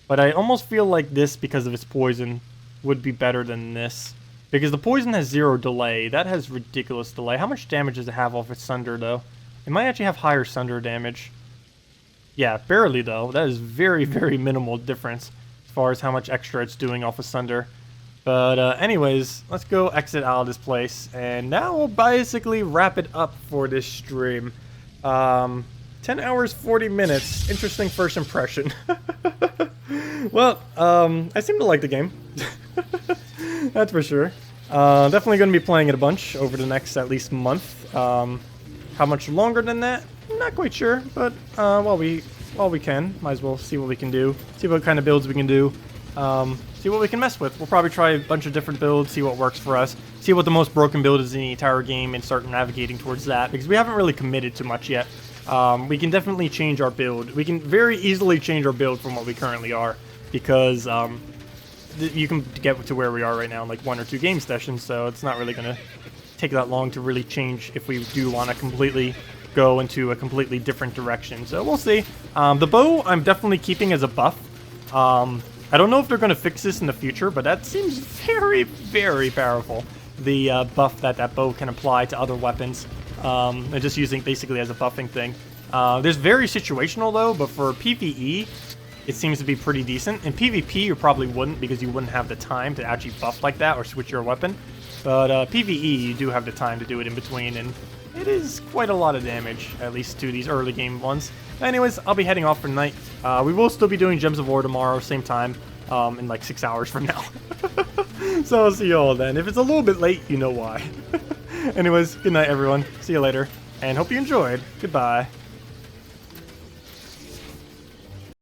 But I almost feel like this, because of its poison, would be better than this. Because the poison has 0 delay. That has ridiculous delay. How much damage does it have off its Sunder, though? It might actually have higher Sunder damage. Yeah, barely, though. That is very, very minimal difference as far as how much extra it's doing off of Sunder. But anyways, let's go exit out of this place. And now we'll basically wrap it up for this stream. 10 hours, 40 minutes. Interesting first impression. Well, I seem to like the game. That's for sure. Definitely going to be playing it a bunch over the next at least month. How much longer than that? Not quite sure, but while we can, might as well see what we can do. See what kind of builds we can do. See what we can mess with. We'll probably try a bunch of different builds, see what works for us, see what the most broken build is in the entire game, and start navigating towards that, because we haven't really committed to much yet. We can definitely change our build. We can very easily change our build from what we currently are, because you can get to where we are right now in like 1 or 2 game sessions, so it's not really going to take that long to really change if we do want to completely go into a completely different direction. So we'll see. The bow I'm definitely keeping as a buff. I don't know if they're going to fix this in the future, but that seems very, very powerful. The buff that bow can apply to other weapons. And just using basically as a buffing thing. There's very situational though, but for PvE, it seems to be pretty decent. In PvP, you probably wouldn't, because you wouldn't have the time to actually buff like that or switch your weapon. But PvE, you do have the time to do it in between, and it is quite a lot of damage, at least to these early game ones. Anyways, I'll be heading off for the night. We will still be doing Gems of War tomorrow, same time, in like 6 hours from now. So I'll see you all then. If it's a little bit late, you know why. Anyways, good night everyone. See you later, and hope you enjoyed. Goodbye.